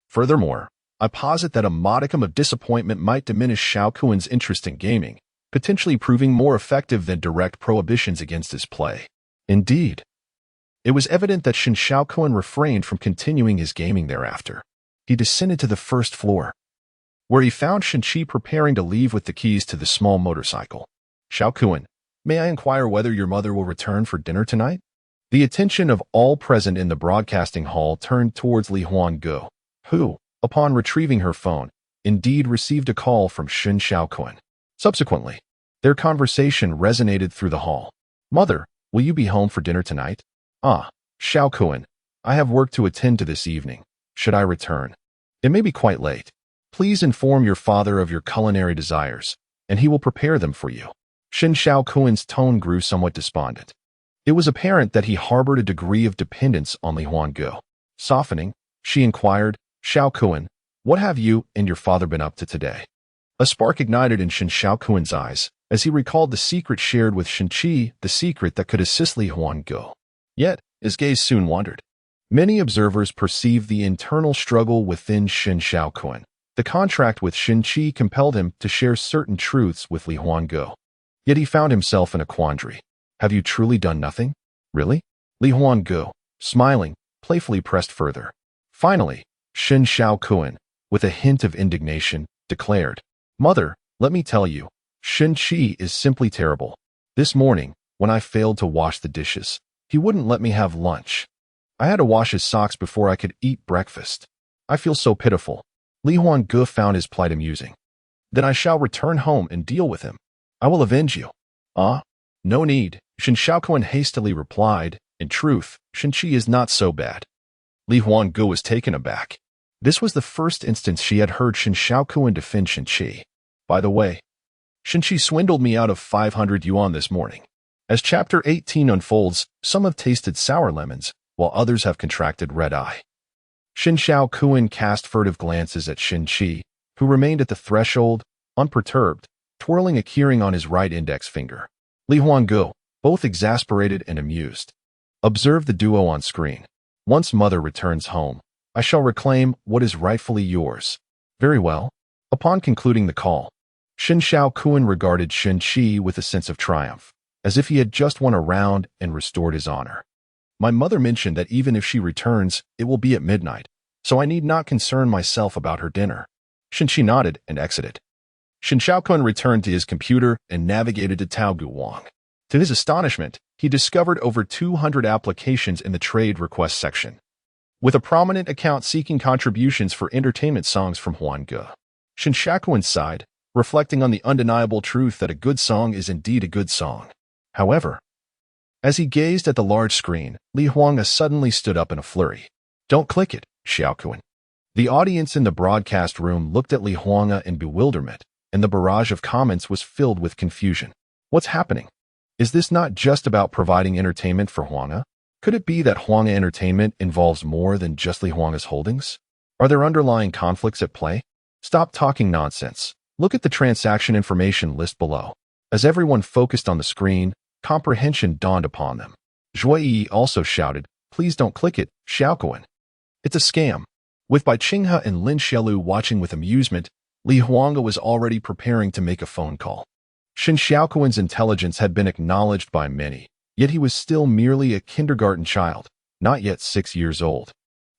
Furthermore, I posit that a modicum of disappointment might diminish Xiaoquan's interest in gaming, potentially proving more effective than direct prohibitions against his play." Indeed, it was evident that Shin Xiaoquan refrained from continuing his gaming thereafter. He descended to the first floor, where he found Shin-Chi preparing to leave with the keys to the small motorcycle. "Xiaoquan, may I inquire whether your mother will return for dinner tonight?" The attention of all present in the broadcasting hall turned towards Li Huanga, who, upon retrieving her phone, indeed received a call from Shin Xiaoquan. Subsequently, their conversation resonated through the hall. "Mother, will you be home for dinner tonight?" "Ah, Xiaoquan, I have work to attend to this evening. Should I return? It may be quite late. Please inform your father of your culinary desires, and he will prepare them for you." Shin Xiaoquan's tone grew somewhat despondent. It was apparent that he harbored a degree of dependence on Li Huanga. Softening, she inquired, "Xiaoquan, what have you and your father been up to today?" A spark ignited in Shin Xiaoquan's eyes as he recalled the secret shared with Shin-Chi, the secret that could assist Li Huanga. Yet, his gaze soon wandered. Many observers perceived the internal struggle within Shin Xiaoquan. The contract with Shin-Chi compelled him to share certain truths with Li Huanga. Yet he found himself in a quandary. "Have you truly done nothing? Really?" Li Huanga, smiling, playfully pressed further. Finally, Shin Xiaoquan, with a hint of indignation, declared. Mother, let me tell you, Shen-Chi is simply terrible. This morning, when I failed to wash the dishes, he wouldn't let me have lunch. I had to wash his socks before I could eat breakfast. I feel so pitiful. Li Huangge found his plight amusing. Then I shall return home and deal with him. I will avenge you. No need, Shen Xiaoquan hastily replied. In truth, Shen-Chi is not so bad. Li Huangge was taken aback. This was the first instance she had heard Shen Xiaoquan defend Shen-Chi. By the way, Shen-Chi swindled me out of 500 yuan this morning. As Chapter 18 unfolds, some have tasted sour lemons, while others have contracted red eye. Shen Xiaoquan cast furtive glances at Shen-Chi, who remained at the threshold, unperturbed, twirling a keyring on his right index finger. Li Huangge, both exasperated and amused, observed the duo on screen. Once mother returns home, I shall reclaim what is rightfully yours. Very well. Upon concluding the call, Shen Xiaoquan regarded Shen-Chi with a sense of triumph, as if he had just won a round and restored his honor. My mother mentioned that even if she returns, it will be at midnight, so I need not concern myself about her dinner. Shen-Chi nodded and exited. Shen Xiaoquan returned to his computer and navigated to Taogu Wang. To his astonishment, he discovered over 200 applications in the trade request section, with a prominent account seeking contributions for entertainment songs from Huangge. Shen Xiaoquan sighed, reflecting on the undeniable truth that a good song is indeed a good song. However, as he gazed at the large screen, Li Huangge suddenly stood up in a flurry. Don't click it, Xiaoquan. The audience in the broadcast room looked at Li Huangge in bewilderment, and the barrage of comments was filled with confusion. What's happening? Is this not just about providing entertainment for Huangge? Could it be that Huangge Entertainment involves more than just Li Huangge's holdings? Are there underlying conflicts at play? Stop talking nonsense. Look at the transaction information list below. As everyone focused on the screen, comprehension dawned upon them. Zhuo Yi also shouted, please don't click it, Xiaoquan. It's a scam. With Bai Qinghe and Lin Xiaolu watching with amusement, Li Huangge was already preparing to make a phone call. Shen Xiaoquan's intelligence had been acknowledged by many, yet he was still merely a kindergarten child, not yet 6 years old,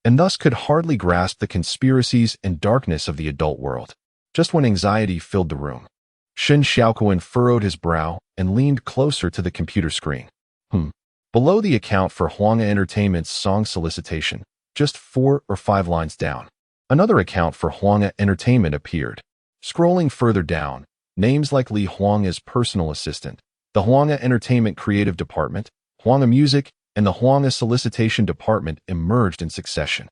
and thus could hardly grasp the conspiracies and darkness of the adult world. Just when anxiety filled the room, Shen Xiaoquan furrowed his brow and leaned closer to the computer screen. Below the account for Huangge Entertainment's song solicitation, just 4 or 5 lines down, another account for Huangge Entertainment appeared. Scrolling further down, names like Li Huangge's personal assistant, the Huangge Entertainment Creative Department, Huangge Music, and the Huangge Solicitation Department emerged in succession.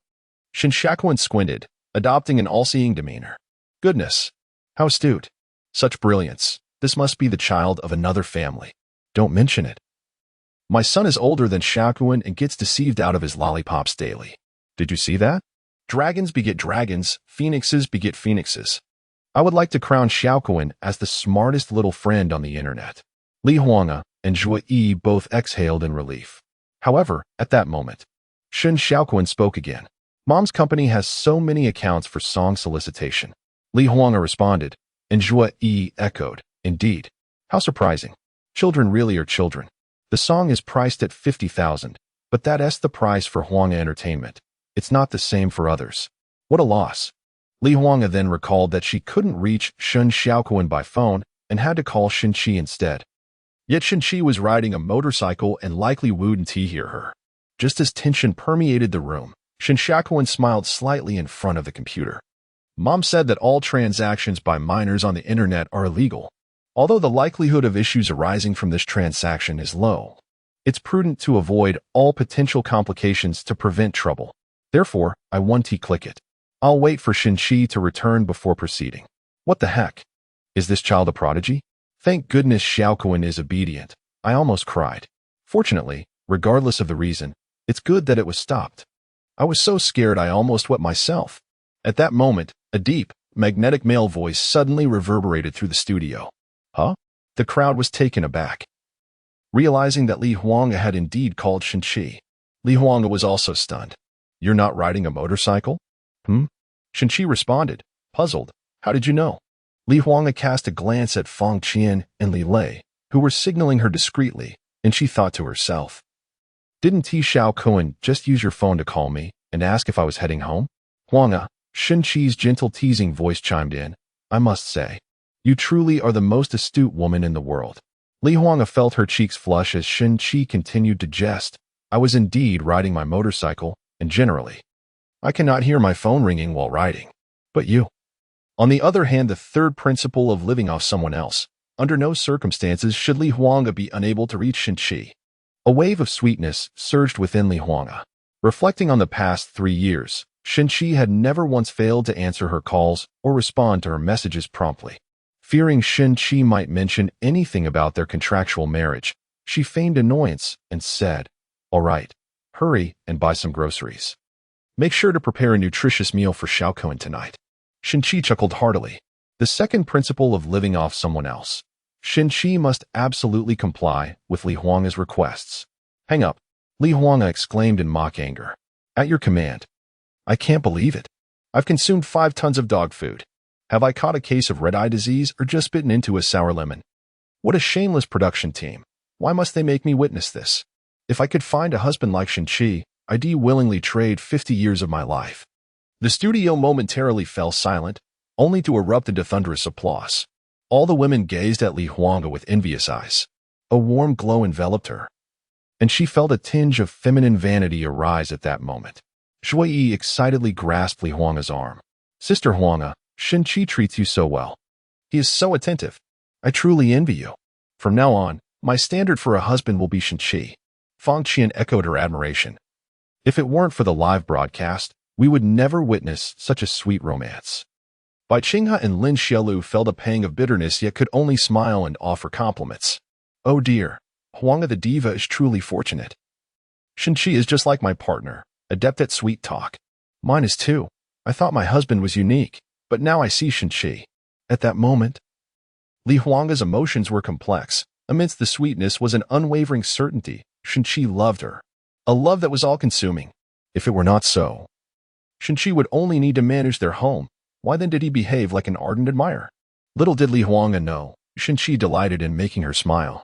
Shen Xiaoquan squinted, adopting an all-seeing demeanor. Goodness, how astute. Such brilliance. This must be the child of another family. Don't mention it. My son is older than Xiaoquan and gets deceived out of his lollipops daily. Did you see that? Dragons beget dragons, phoenixes beget phoenixes. I would like to crown Xiaoquan as the smartest little friend on the internet. Li Huangge and Zhuo Yi both exhaled in relief. However, at that moment, Shen Xiaoquan spoke again. Mom's company has so many accounts for song solicitation. Li Huangge responded, and Zhuo Yi echoed, indeed. How surprising. Children really are children. The song is priced at 50,000, but that's the price for Huangge Entertainment. It's not the same for others. What a loss. Li Huangge then recalled that she couldn't reach Shen Xiaoquan by phone and had to call Shen-Chi instead. Yet Shen-Chi was riding a motorcycle and likely wouldn't hear her. Just as tension permeated the room, Shen Xiaoquan smiled slightly in front of the computer. Mom said that all transactions by minors on the internet are illegal. Although the likelihood of issues arising from this transaction is low, it's prudent to avoid all potential complications to prevent trouble. Therefore, I want to click it. I'll wait for Shen-Chi to return before proceeding. What the heck? Is this child a prodigy? Thank goodness Xiaoquan is obedient. I almost cried. Fortunately, regardless of the reason, it's good that it was stopped. I was so scared I almost wet myself. At that moment, a deep, magnetic male voice suddenly reverberated through the studio. Huh? The crowd was taken aback. Realizing that Li Huangge had indeed called Shen-Chi, Li Huangge was also stunned. You're not riding a motorcycle? Shen-Chi responded, puzzled. How did you know? Li Huangge cast a glance at Feng Qian and Li Lei, who were signaling her discreetly, and she thought to herself, didn't T. Xiaoquan just use your phone to call me and ask if I was heading home? Huangge, Shen-Chi's gentle teasing voice chimed in, I must say. You truly are the most astute woman in the world. Li Huanga felt her cheeks flush as Shin Qi continued to jest. I was indeed riding my motorcycle, and generally, I cannot hear my phone ringing while riding. But you. On the other hand, the third principle of living off someone else. Under no circumstances should Li Huanga be unable to reach Shin Qi. A wave of sweetness surged within Li Huanga. Reflecting on the past 3 years, Shin Qi had never once failed to answer her calls or respond to her messages promptly. Fearing Shin Qi might mention anything about their contractual marriage, she feigned annoyance and said, "All right, hurry and buy some groceries. Make sure to prepare a nutritious meal for Xiaokuan tonight." Shin Qi chuckled heartily. The second principle of living off someone else. Shin Qi must absolutely comply with Li Huanga's requests. "Hang up," Li Huanga exclaimed in mock anger. "At your command." "I can't believe it. I've consumed 5 tons of dog food. Have I caught a case of red-eye disease or just bitten into a sour lemon? What a shameless production team. Why must they make me witness this? If I could find a husband like Shin Qi, I'd willingly trade 50 years of my life." The studio momentarily fell silent, only to erupt into thunderous applause. All the women gazed at Li Huanga with envious eyes. A warm glow enveloped her, and she felt a tinge of feminine vanity arise at that moment. Shui Yi excitedly grasped Li Huanga's arm. "Sister Huanga, Shin Qi treats you so well. He is so attentive. I truly envy you. From now on, my standard for a husband will be Shin Qi." Fang Qian echoed her admiration. "If it weren't for the live broadcast, we would never witness such a sweet romance." Bai Qinghe and Lin Xiaolu felt a pang of bitterness yet could only smile and offer compliments. "Oh dear, Huanga the diva is truly fortunate. Shin Qi is just like my partner, adept at sweet talk. Mine is too. I thought my husband was unique, but now I see Shin Qi." At that moment, Li Huanga's emotions were complex. Amidst the sweetness was an unwavering certainty. Shin Qi loved her. A love that was all-consuming. If it were not so, Shin Qi would only need to manage their home. Why then did he behave like an ardent admirer? Little did Li Huanga know, Shin Qi delighted in making her smile,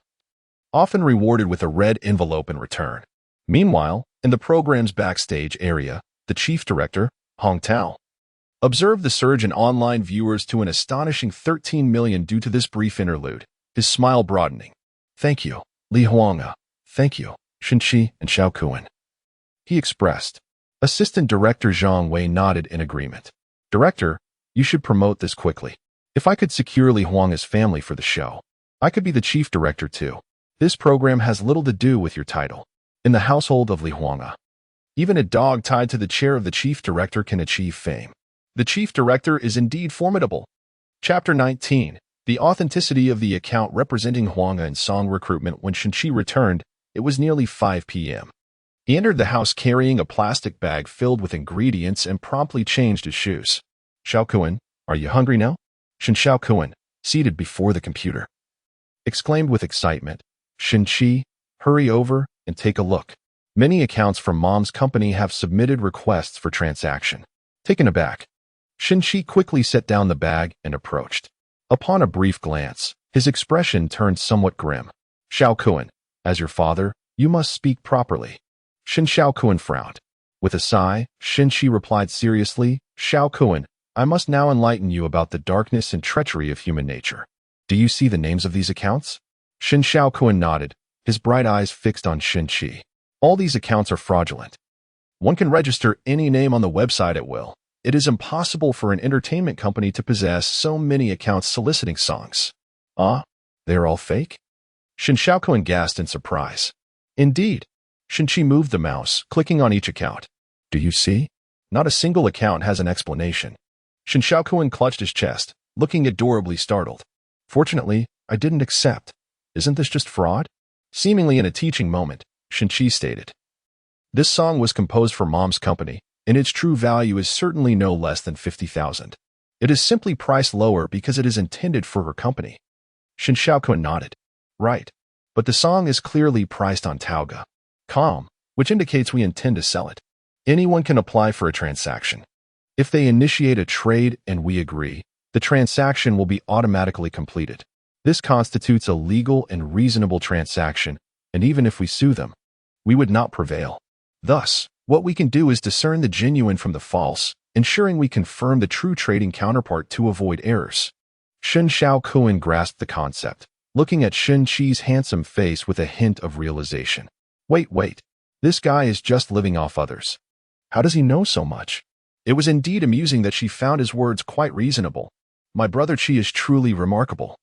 often rewarded with a red envelope in return. Meanwhile, in the program's backstage area, the chief director, Hong Tao, observed the surge in online viewers to an astonishing 13 million due to this brief interlude, his smile broadening. "Thank you, Li Huanga. Thank you, Shin Qi and Xiaokuan," he expressed. Assistant Director Zhang Wei nodded in agreement. "Director, you should promote this quickly. If I could secure Li Huanga's family for the show, I could be the chief director too. This program has little to do with your title. In the household of Li Huanga, even a dog tied to the chair of the chief director can achieve fame. The chief director is indeed formidable." Chapter 19. The authenticity of the account representing Huanga and Song recruitment. When Shin Qi returned, it was nearly 5 p.m. He entered the house carrying a plastic bag filled with ingredients and promptly changed his shoes. "Xiaokuan, are you hungry now?" Shin Xiaokuan, seated before the computer, exclaimed with excitement. "Shin Qi, hurry over and take a look. Many accounts from Mom's company have submitted requests for transaction." Taken aback, Shin Qi quickly set down the bag and approached. Upon a brief glance, his expression turned somewhat grim. "Xiaokuan, as your father, you must speak properly." Shin Xiaokuan frowned. With a sigh, Shin Qi replied seriously, "Xiaokuan, I must now enlighten you about the darkness and treachery of human nature. Do you see the names of these accounts?" Shin Xiaokuan nodded, his bright eyes fixed on Shin Qi. "All these accounts are fraudulent. One can register any name on the website at will. It is impossible for an entertainment company to possess so many accounts soliciting songs." "Ah, they're all fake?" Shin Xiaokuan gasped in surprise. "Indeed." Shin Qi moved the mouse, clicking on each account. "Do you see? Not a single account has an explanation." Shin Xiaokuan clutched his chest, looking adorably startled. "Fortunately, I didn't accept. Isn't this just fraud?" Seemingly in a teaching moment, Shin Qi stated, "This song was composed for Mom's company, and its true value is certainly no less than 50,000. It is simply priced lower because it is intended for her company." Shin Xiaokuan nodded. "Right, but the song is clearly priced on Tauga.com, which indicates we intend to sell it. Anyone can apply for a transaction. If they initiate a trade and we agree, the transaction will be automatically completed. This constitutes a legal and reasonable transaction, and even if we sue them, we would not prevail. Thus, what we can do is discern the genuine from the false, ensuring we confirm the true trading counterpart to avoid errors." Shen Xiaokuan grasped the concept, looking at Shen Qi's handsome face with a hint of realization. Wait. This guy is just living off others. How does he know so much? It was indeed amusing that she found his words quite reasonable. My brother Qi is truly remarkable.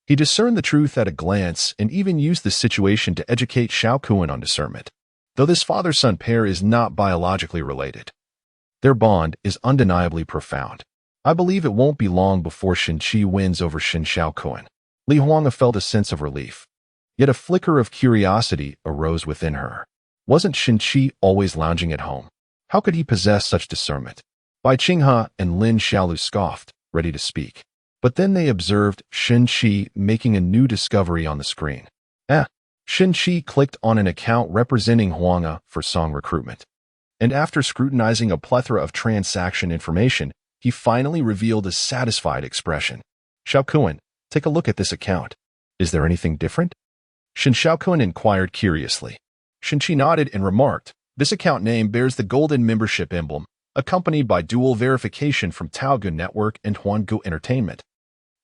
He discerned the truth at a glance and even used this situation to educate Xiaokuan on discernment. Though this father-son pair is not biologically related, their bond is undeniably profound. I believe it won't be long before Shen Qi wins over Shen Xiaokuan. Li Huanga felt a sense of relief. Yet a flicker of curiosity arose within her. Wasn't Shen Qi always lounging at home? How could he possess such discernment? Bai Qinghe and Lin Xiaolu scoffed, ready to speak. But then they observed Shen Qi making a new discovery on the screen. Shen Qi clicked on an account representing Huanga for song recruitment. And after scrutinizing a plethora of transaction information, he finally revealed a satisfied expression. Xiaokuan, take a look at this account. Is there anything different? Shen Xiaokuan inquired curiously. Shen Qi nodded and remarked, this account name bears the golden membership emblem, accompanied by dual verification from Taogu Network and Huanggu Entertainment.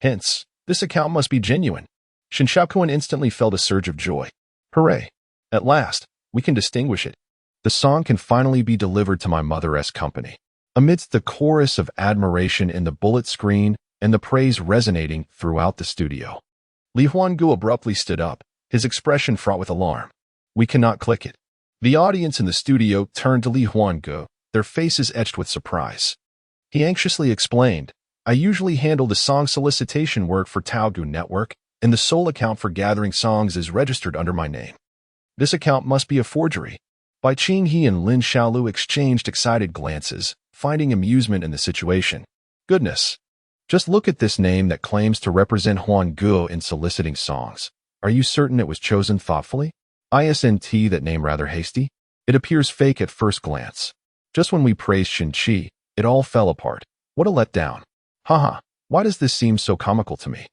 Hence, this account must be genuine. Shen Xiaokuan instantly felt a surge of joy. Hooray! At last, we can distinguish it. The song can finally be delivered to my mother's company. Amidst the chorus of admiration in the bullet screen and the praise resonating throughout the studio, Li Huanggu abruptly stood up, his expression fraught with alarm. We cannot click it. The audience in the studio turned to Li Huanggu, their faces etched with surprise. He anxiously explained, I usually handle the song solicitation work for Taogu Network, and the sole account for gathering songs is registered under my name. This account must be a forgery. Bai Qinghe and Lin Xiaolu exchanged excited glances, finding amusement in the situation. Goodness! Just look at this name that claims to represent Huanggu in soliciting songs. Are you certain it was chosen thoughtfully? Isn't that name rather hasty? It appears fake at first glance. Just when we praised Shen Qi, it all fell apart. What a letdown. Haha, why does this seem so comical to me?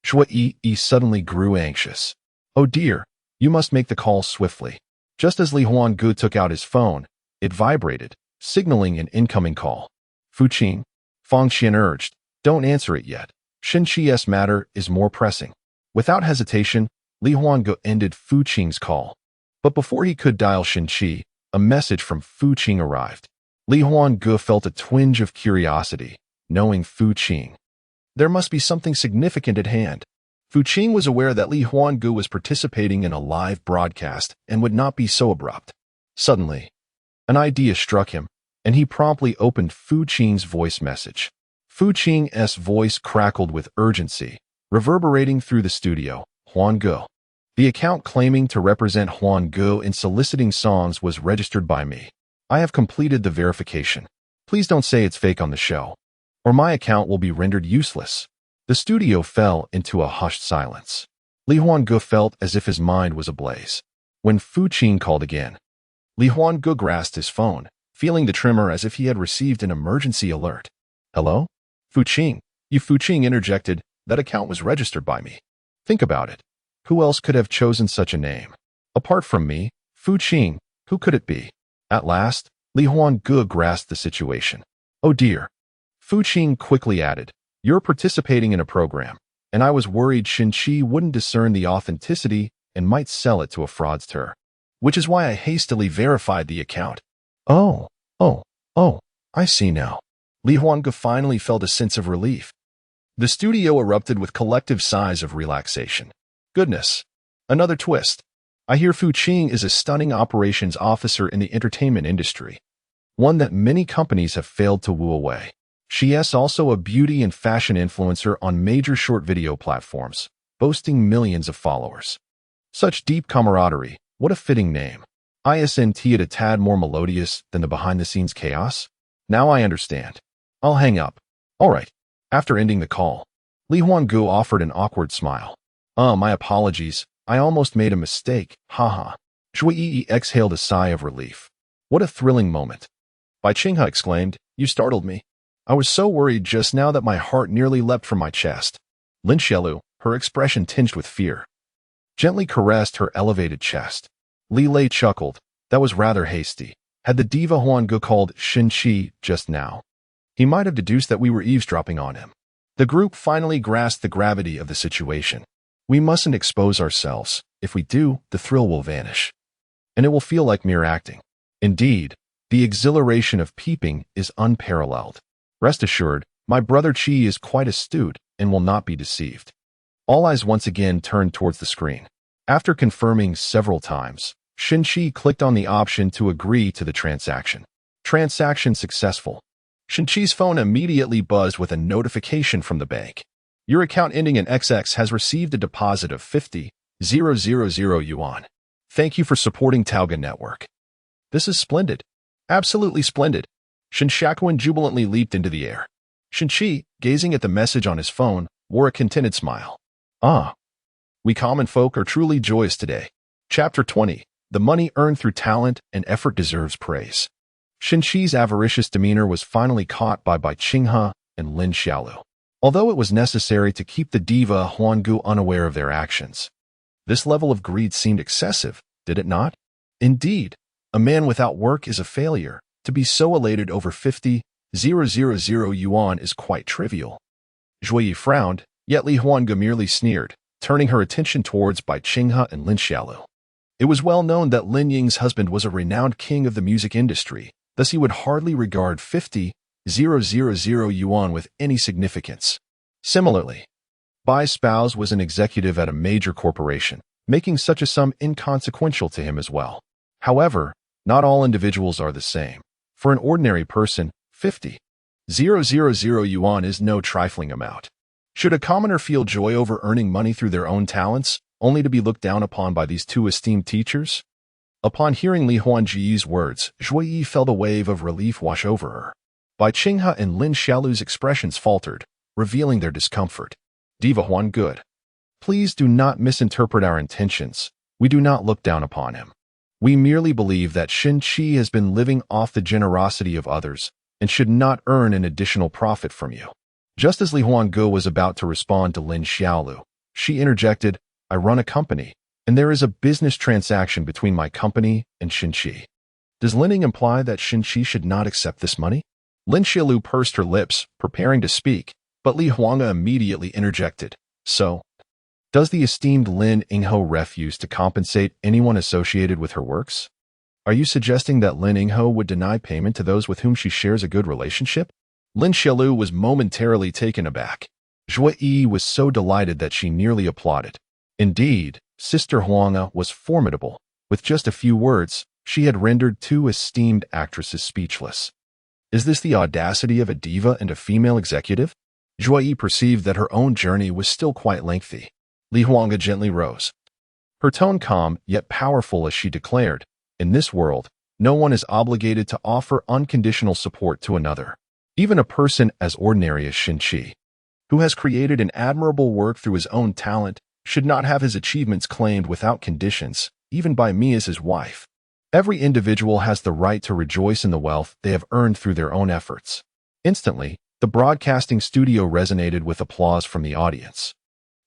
Shui Yi suddenly grew anxious. Oh dear, you must make the call swiftly. Just as Li Huanggu took out his phone, it vibrated, signaling an incoming call. Fu Qing, Fang Xian urged, don't answer it yet. Shen Qi's matter is more pressing. Without hesitation, Li Huanggu ended Fu Qing's call. But before he could dial Shen Qi, a message from Fu Qing arrived. Li Huanggu felt a twinge of curiosity, knowing Fu Qing. There must be something significant at hand. Fu Qing was aware that Li Huanggu was participating in a live broadcast and would not be so abrupt. Suddenly, an idea struck him, and he promptly opened Fu Qing's voice message. Fu Qing's voice crackled with urgency, reverberating through the studio. Huanggu. The account claiming to represent Huanggu in soliciting songs was registered by me. I have completed the verification. Please don't say it's fake on the show, or my account will be rendered useless. The studio fell into a hushed silence. Li Huanggu felt as if his mind was ablaze. When Fu Qing called again, Li Huanggu grasped his phone, feeling the tremor as if he had received an emergency alert. Hello? Fu Qing, Fu Qing interjected, that account was registered by me. Think about it. Who else could have chosen such a name? Apart from me, Fu Qing, who could it be? At last, Li Huanggu grasped the situation. Oh dear. Fu Qing quickly added, you're participating in a program, and I was worried Shen Qi wouldn't discern the authenticity and might sell it to a fraudster, which is why I hastily verified the account. Oh, I see now. Li Huanggu finally felt a sense of relief. The studio erupted with collective sighs of relaxation. Goodness, another twist. I hear Fu Qing is a stunning operations officer in the entertainment industry, one that many companies have failed to woo away. She is also a beauty and fashion influencer on major short video platforms, boasting millions of followers. Such deep camaraderie, what a fitting name. Isn't it a tad more melodious than the behind-the-scenes chaos? Now I understand. I'll hang up. All right. After ending the call, Li Huanggu offered an awkward smile. My apologies. I almost made a mistake. Haha. Shui Yi exhaled a sigh of relief. What a thrilling moment. Bai Qinghe exclaimed, you startled me. I was so worried just now that my heart nearly leapt from my chest. Lin Xiaolu, her expression tinged with fear, gently caressed her elevated chest. Li Lei chuckled. That was rather hasty. Had the diva Huanggu called Shen Qi just now, he might have deduced that we were eavesdropping on him. The group finally grasped the gravity of the situation. We mustn't expose ourselves. If we do, the thrill will vanish. And it will feel like mere acting. Indeed, the exhilaration of peeping is unparalleled. Rest assured, my brother Chi is quite astute and will not be deceived. All eyes once again turned towards the screen. After confirming several times, Shin-Chi clicked on the option to agree to the transaction. Transaction successful. Shin-Chi's phone immediately buzzed with a notification from the bank. Your account ending in XX has received a deposit of 50,000 yuan. Thank you for supporting Tauga Network. This is splendid. Absolutely splendid. Shin Shakuan jubilantly leaped into the air. Shin-Chi, gazing at the message on his phone, wore a contented smile. Ah. We common folk are truly joyous today. Chapter 20. The money earned through talent and effort deserves praise. Shin-Chi's avaricious demeanor was finally caught by Bai Qinghe and Lin Xiaolu, although it was necessary to keep the diva Huanggu unaware of their actions. This level of greed seemed excessive, did it not? Indeed, a man without work is a failure. To be so elated over 50,000 yuan is quite trivial. Zhuyi Yi frowned, yet Li Huanggu merely sneered, turning her attention towards Bai Qinghe and Lin Xiaolu. It was well known that Lin Ying's husband was a renowned king of the music industry, thus he would hardly regard 50,000 yuan with any significance. Similarly, Bai's spouse was an executive at a major corporation, making such a sum inconsequential to him as well. However, not all individuals are the same. For an ordinary person, 50,000 yuan is no trifling amount. Should a commoner feel joy over earning money through their own talents, only to be looked down upon by these two esteemed teachers? Upon hearing Li Huangji's words, Zhuyi Yi felt a wave of relief wash over her. Bai Qinghe and Lin Xiaolu's expressions faltered, revealing their discomfort. Diva Huan, good. Please do not misinterpret our intentions. We do not look down upon him. We merely believe that Shin-Chi has been living off the generosity of others and should not earn an additional profit from you. Just as Li Huanggu was about to respond to Lin Xiaolu, she interjected, I run a company, and there is a business transaction between my company and Shin-Chi. Does Lin Ying imply that Shin-Chi should not accept this money? Lin Xiaolu pursed her lips, preparing to speak, but Li Huanggu immediately interjected. So, does the esteemed Lin Yinghe refuse to compensate anyone associated with her works? Are you suggesting that Lin Yinghe would deny payment to those with whom she shares a good relationship? Lin Xiaolu was momentarily taken aback. Zhuyi Yi was so delighted that she nearly applauded. Indeed, Sister Huangge was formidable. With just a few words, she had rendered two esteemed actresses speechless. Is this the audacity of a diva and a female executive? Zhuyi Yi perceived that her own journey was still quite lengthy. Li Huangge gently rose. Her tone calm yet powerful as she declared, in this world, no one is obligated to offer unconditional support to another. Even a person as ordinary as Shin-Chi, who has created an admirable work through his own talent, should not have his achievements claimed without conditions, even by me as his wife. Every individual has the right to rejoice in the wealth they have earned through their own efforts. Instantly, the broadcasting studio resonated with applause from the audience.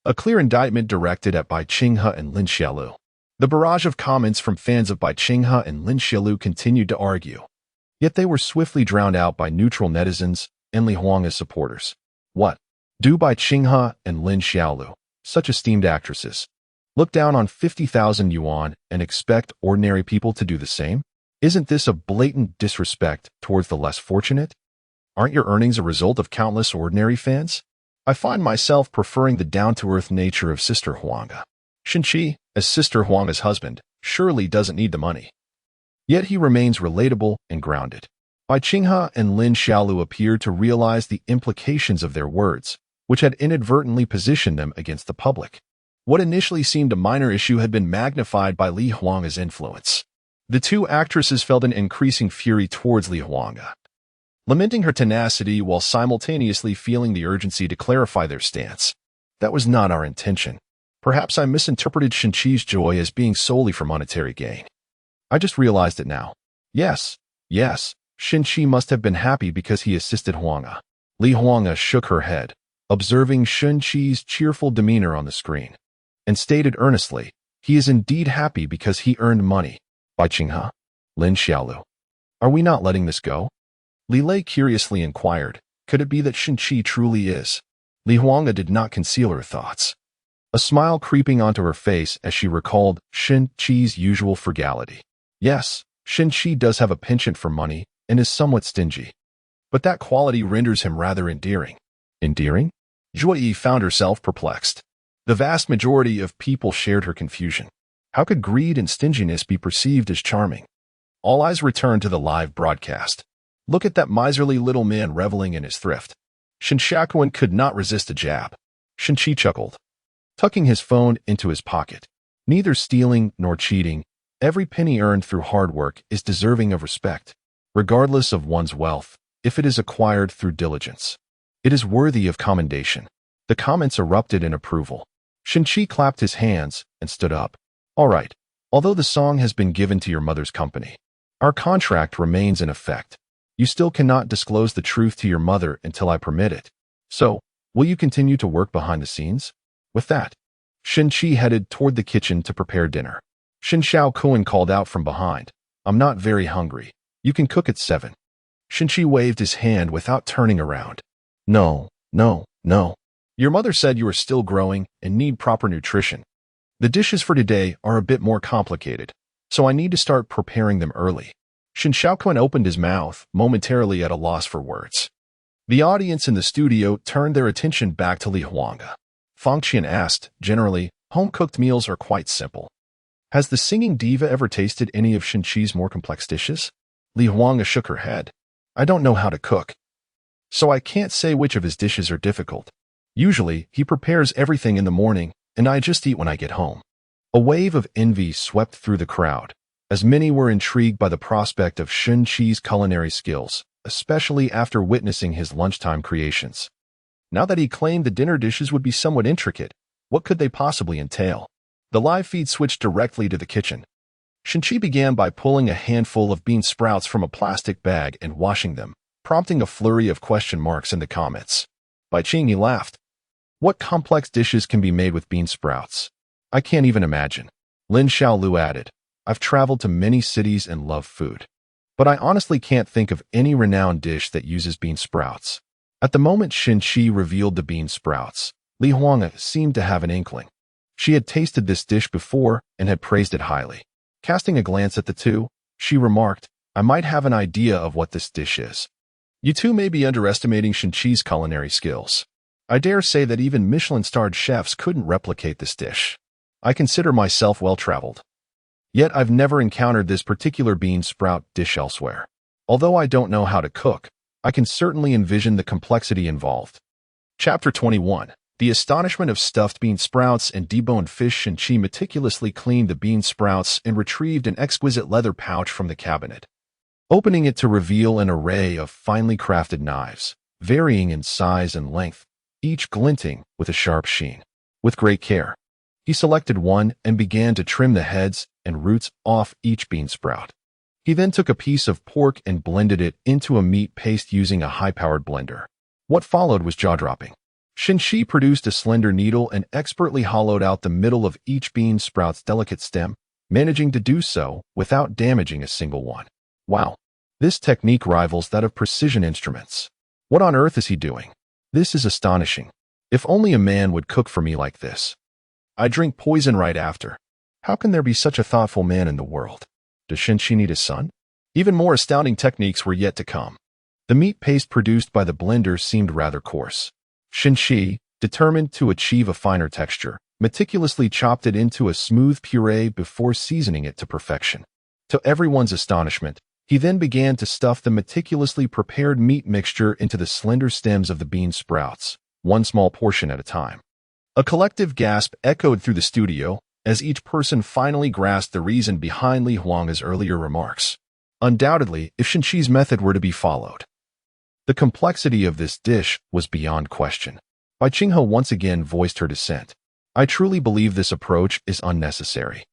A clear indictment directed at Bai Qinghe and Lin Xiaolu. The barrage of comments from fans of Bai Qinghe and Lin Xiaolu continued to argue. Yet they were swiftly drowned out by neutral netizens and Li Huangge's supporters. What? Do Bai Qinghe and Lin Xiaolu, such esteemed actresses, look down on 50,000 yuan and expect ordinary people to do the same? Isn't this a blatant disrespect towards the less fortunate? Aren't your earnings a result of countless ordinary fans? I find myself preferring the down-to-earth nature of Sister Huangge. Shin-Chi, as Sister Huangge's husband, surely doesn't need the money. Yet he remains relatable and grounded. Bai Qinghe and Lin Xiaolu appeared to realize the implications of their words, which had inadvertently positioned them against the public. What initially seemed a minor issue had been magnified by Li Huangge's influence. The two actresses felt an increasing fury towards Li Huangge, lamenting her tenacity while simultaneously feeling the urgency to clarify their stance. That was not our intention. Perhaps I misinterpreted Shin-Chi's joy as being solely for monetary gain. I just realized it now. Yes, Shin-Chi must have been happy because he assisted Huangge. Li Huangge shook her head, observing Shin-Chi's cheerful demeanor on the screen, and stated earnestly, he is indeed happy because he earned money. Bai Qinghe, Lin Xiaolu, are we not letting this go? Li Lei curiously inquired, could it be that Shin-Chi truly is Li Huanga did not conceal her thoughts, a smile creeping onto her face as she recalled Shin Chi's usual frugality. Yes, Shin Chi does have a penchant for money and is somewhat stingy, but that quality renders him rather endearing. Endearing? Joy found herself perplexed. The vast majority of people shared her confusion. How could greed and stinginess be perceived as charming? All eyes returned to the live broadcast. Look at that miserly little man reveling in his thrift. Shin Shakuan could not resist a jab. Shin Chi chuckled, tucking his phone into his pocket. Neither stealing nor cheating, every penny earned through hard work is deserving of respect, regardless of one's wealth, if it is acquired through diligence. It is worthy of commendation. The comments erupted in approval. Shin Chi clapped his hands and stood up. All right, although the song has been given to your mother's company, our contract remains in effect. You still cannot disclose the truth to your mother until I permit it. So, will you continue to work behind the scenes? With that, Shin Chi headed toward the kitchen to prepare dinner. Shin Shakuan called out from behind, I'm not very hungry. You can cook at 7. Shin Chi waved his hand without turning around. No. Your mother said you are still growing and need proper nutrition. The dishes for today are a bit more complicated, so I need to start preparing them early. Shin Shaoquan opened his mouth, momentarily at a loss for words. The audience in the studio turned their attention back to Li Huanga. Fang Qian asked, generally, home-cooked meals are quite simple. Has the singing diva ever tasted any of Shin Chi's more complex dishes? Li Huanga shook her head. I don't know how to cook, so I can't say which of his dishes are difficult. Usually, he prepares everything in the morning, and I just eat when I get home. A wave of envy swept through the crowd, as many were intrigued by the prospect of Shin Chi's culinary skills, especially after witnessing his lunchtime creations. Now that he claimed the dinner dishes would be somewhat intricate, what could they possibly entail? The live feed switched directly to the kitchen. Shin Chi began by pulling a handful of bean sprouts from a plastic bag and washing them, prompting a flurry of question marks in the comments. Bai Qing laughed. What complex dishes can be made with bean sprouts? I can't even imagine. Lin Xiaolu added, I've traveled to many cities and love food, but I honestly can't think of any renowned dish that uses bean sprouts. At the moment Shin Chi revealed the bean sprouts, Li Huanga seemed to have an inkling. She had tasted this dish before and had praised it highly. Casting a glance at the two, she remarked, I might have an idea of what this dish is. You two may be underestimating Shin Chi's culinary skills. I dare say that even Michelin-starred chefs couldn't replicate this dish. I consider myself well-traveled. Yet I've never encountered this particular bean sprout dish elsewhere. Although I don't know how to cook, I can certainly envision the complexity involved. Chapter 21. The astonishment of stuffed bean sprouts and deboned fish. Shin Chi meticulously cleaned the bean sprouts and retrieved an exquisite leather pouch from the cabinet, opening it to reveal an array of finely crafted knives, varying in size and length, each glinting with a sharp sheen. With great care, he selected one and began to trim the heads and roots off each bean sprout. He then took a piece of pork and blended it into a meat paste using a high-powered blender. What followed was jaw-dropping. Shin Chi produced a slender needle and expertly hollowed out the middle of each bean sprout's delicate stem, managing to do so without damaging a single one. Wow, this technique rivals that of precision instruments. What on earth is he doing? This is astonishing. If only a man would cook for me like this. I drink poison right after. How can there be such a thoughtful man in the world? Does Shin Chi need a son? Even more astounding techniques were yet to come. The meat paste produced by the blender seemed rather coarse. Shin Chi, determined to achieve a finer texture, meticulously chopped it into a smooth puree before seasoning it to perfection. To everyone's astonishment, he then began to stuff the meticulously prepared meat mixture into the slender stems of the bean sprouts, one small portion at a time. A collective gasp echoed through the studio as each person finally grasped the reason behind Li Huanga's earlier remarks. Undoubtedly, if Shin Chi's method were to be followed, the complexity of this dish was beyond question. Bai Qinghe once again voiced her dissent. I truly believe this approach is unnecessary.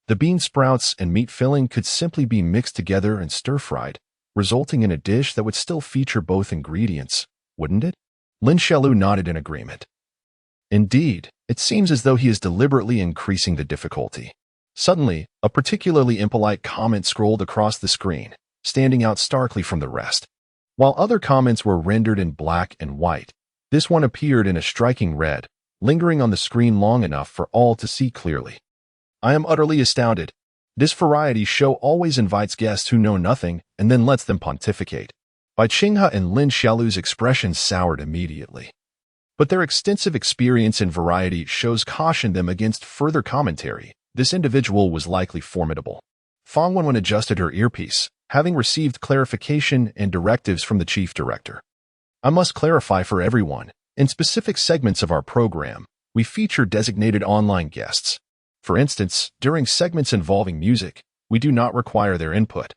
The bean sprouts and meat filling could simply be mixed together and stir-fried, resulting in a dish that would still feature both ingredients, wouldn't it? Lin Xiaolu nodded in agreement. Indeed, it seems as though he is deliberately increasing the difficulty. Suddenly, a particularly impolite comment scrolled across the screen, standing out starkly from the rest. While other comments were rendered in black and white, This one appeared in a striking red, lingering on the screen long enough for all to see clearly. I am utterly astounded. This variety show always invites guests who know nothing and then lets them pontificate. Bai Qinghe and Lin Xiaolu's expressions soured immediately. But their extensive experience in variety shows cautioned them against further commentary. This individual was likely formidable. Fang Wenwen adjusted her earpiece, having received clarification and directives from the chief director. I must clarify for everyone, in specific segments of our program, we feature designated online guests. For instance, during segments involving music, we do not require their input,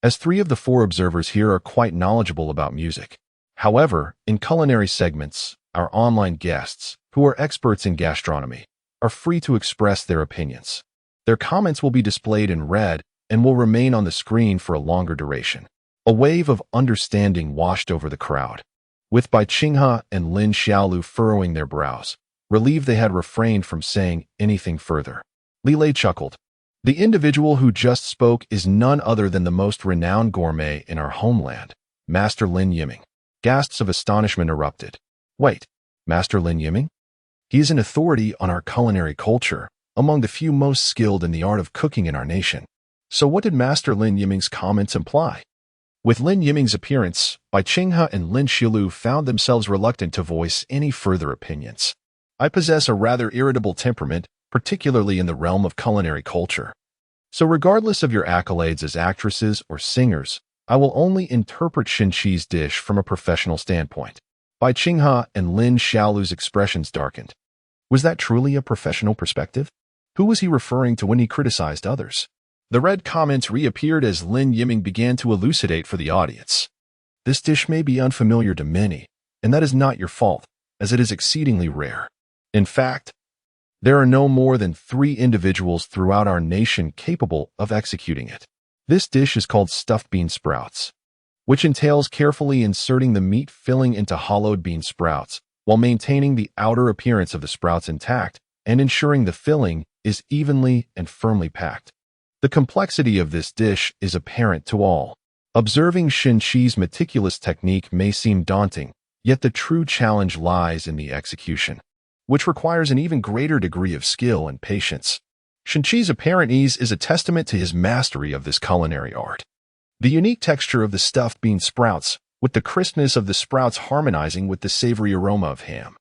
as 3 of the 4 observers here are quite knowledgeable about music. However, in culinary segments, our online guests, who are experts in gastronomy, are free to express their opinions. Their comments will be displayed in red and will remain on the screen for a longer duration. A wave of understanding washed over the crowd, with Bai Qinghe and Lin Xiaolu furrowing their brows, relieved they had refrained from saying anything further. Li Lei chuckled. The individual who just spoke is none other than the most renowned gourmet in our homeland, Master Lin Yiming. Gasps of astonishment erupted. Wait, Master Lin Yiming? He is an authority on our culinary culture, among the few most skilled in the art of cooking in our nation. So what did Master Lin Yiming's comments imply? With Lin Yiming's appearance, Bai Qinghe and Lin Xiaolu found themselves reluctant to voice any further opinions. I possess a rather irritable temperament, particularly in the realm of culinary culture. So regardless of your accolades as actresses or singers, I will only interpret Shinqi's dish from a professional standpoint. Bai Qinghe and Lin Xiaolu's expressions darkened. Was that truly a professional perspective? Who was he referring to when he criticized others? The red comments reappeared as Lin Yiming began to elucidate for the audience. This dish may be unfamiliar to many, and that is not your fault, as it is exceedingly rare. In fact, there are no more than 3 individuals throughout our nation capable of executing it. This dish is called stuffed bean sprouts, which entails carefully inserting the meat filling into hollowed bean sprouts while maintaining the outer appearance of the sprouts intact and ensuring the filling is evenly and firmly packed. The complexity of this dish is apparent to all. Observing Shinqi's meticulous technique may seem daunting, yet the true challenge lies in the execution, which requires an even greater degree of skill and patience. Shinqi's apparent ease is a testament to his mastery of this culinary art. The unique texture of the stuffed bean sprouts, with the crispness of the sprouts harmonizing with the savory aroma of ham,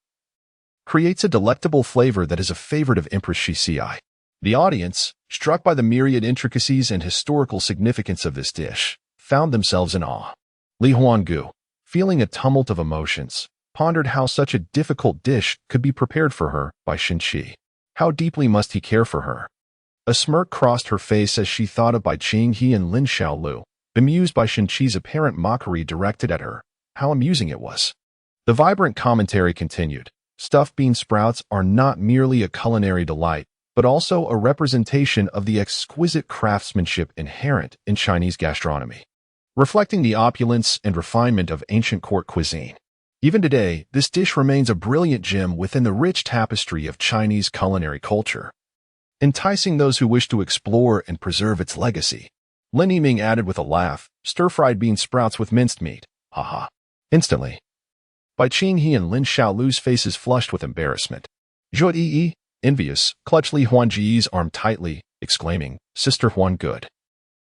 creates a delectable flavor that is a favorite of Empress Shixi. The audience, struck by the myriad intricacies and historical significance of this dish, found themselves in awe. Li Huanggu, feeling a tumult of emotions, pondered how such a difficult dish could be prepared for her by Shinqi. How deeply must he care for her? A smirk crossed her face as she thought of Bai Qinghe and Lin Xiaolu, bemused by Shinqi's apparent mockery directed at her. How amusing it was. The vibrant commentary continued. Stuffed bean sprouts are not merely a culinary delight, but also a representation of the exquisite craftsmanship inherent in Chinese gastronomy, reflecting the opulence and refinement of ancient court cuisine. Even today, this dish remains a brilliant gem within the rich tapestry of Chinese culinary culture, enticing those who wish to explore and preserve its legacy. Lin Yiming added with a laugh, stir-fried bean sprouts with minced meat. Haha. Instantly, Bai Qinghe and Lin Xiaolu's faces flushed with embarrassment. Zhuo Yi, envious, clutched Li Huangji's arm tightly, exclaiming, Sister Huanggu,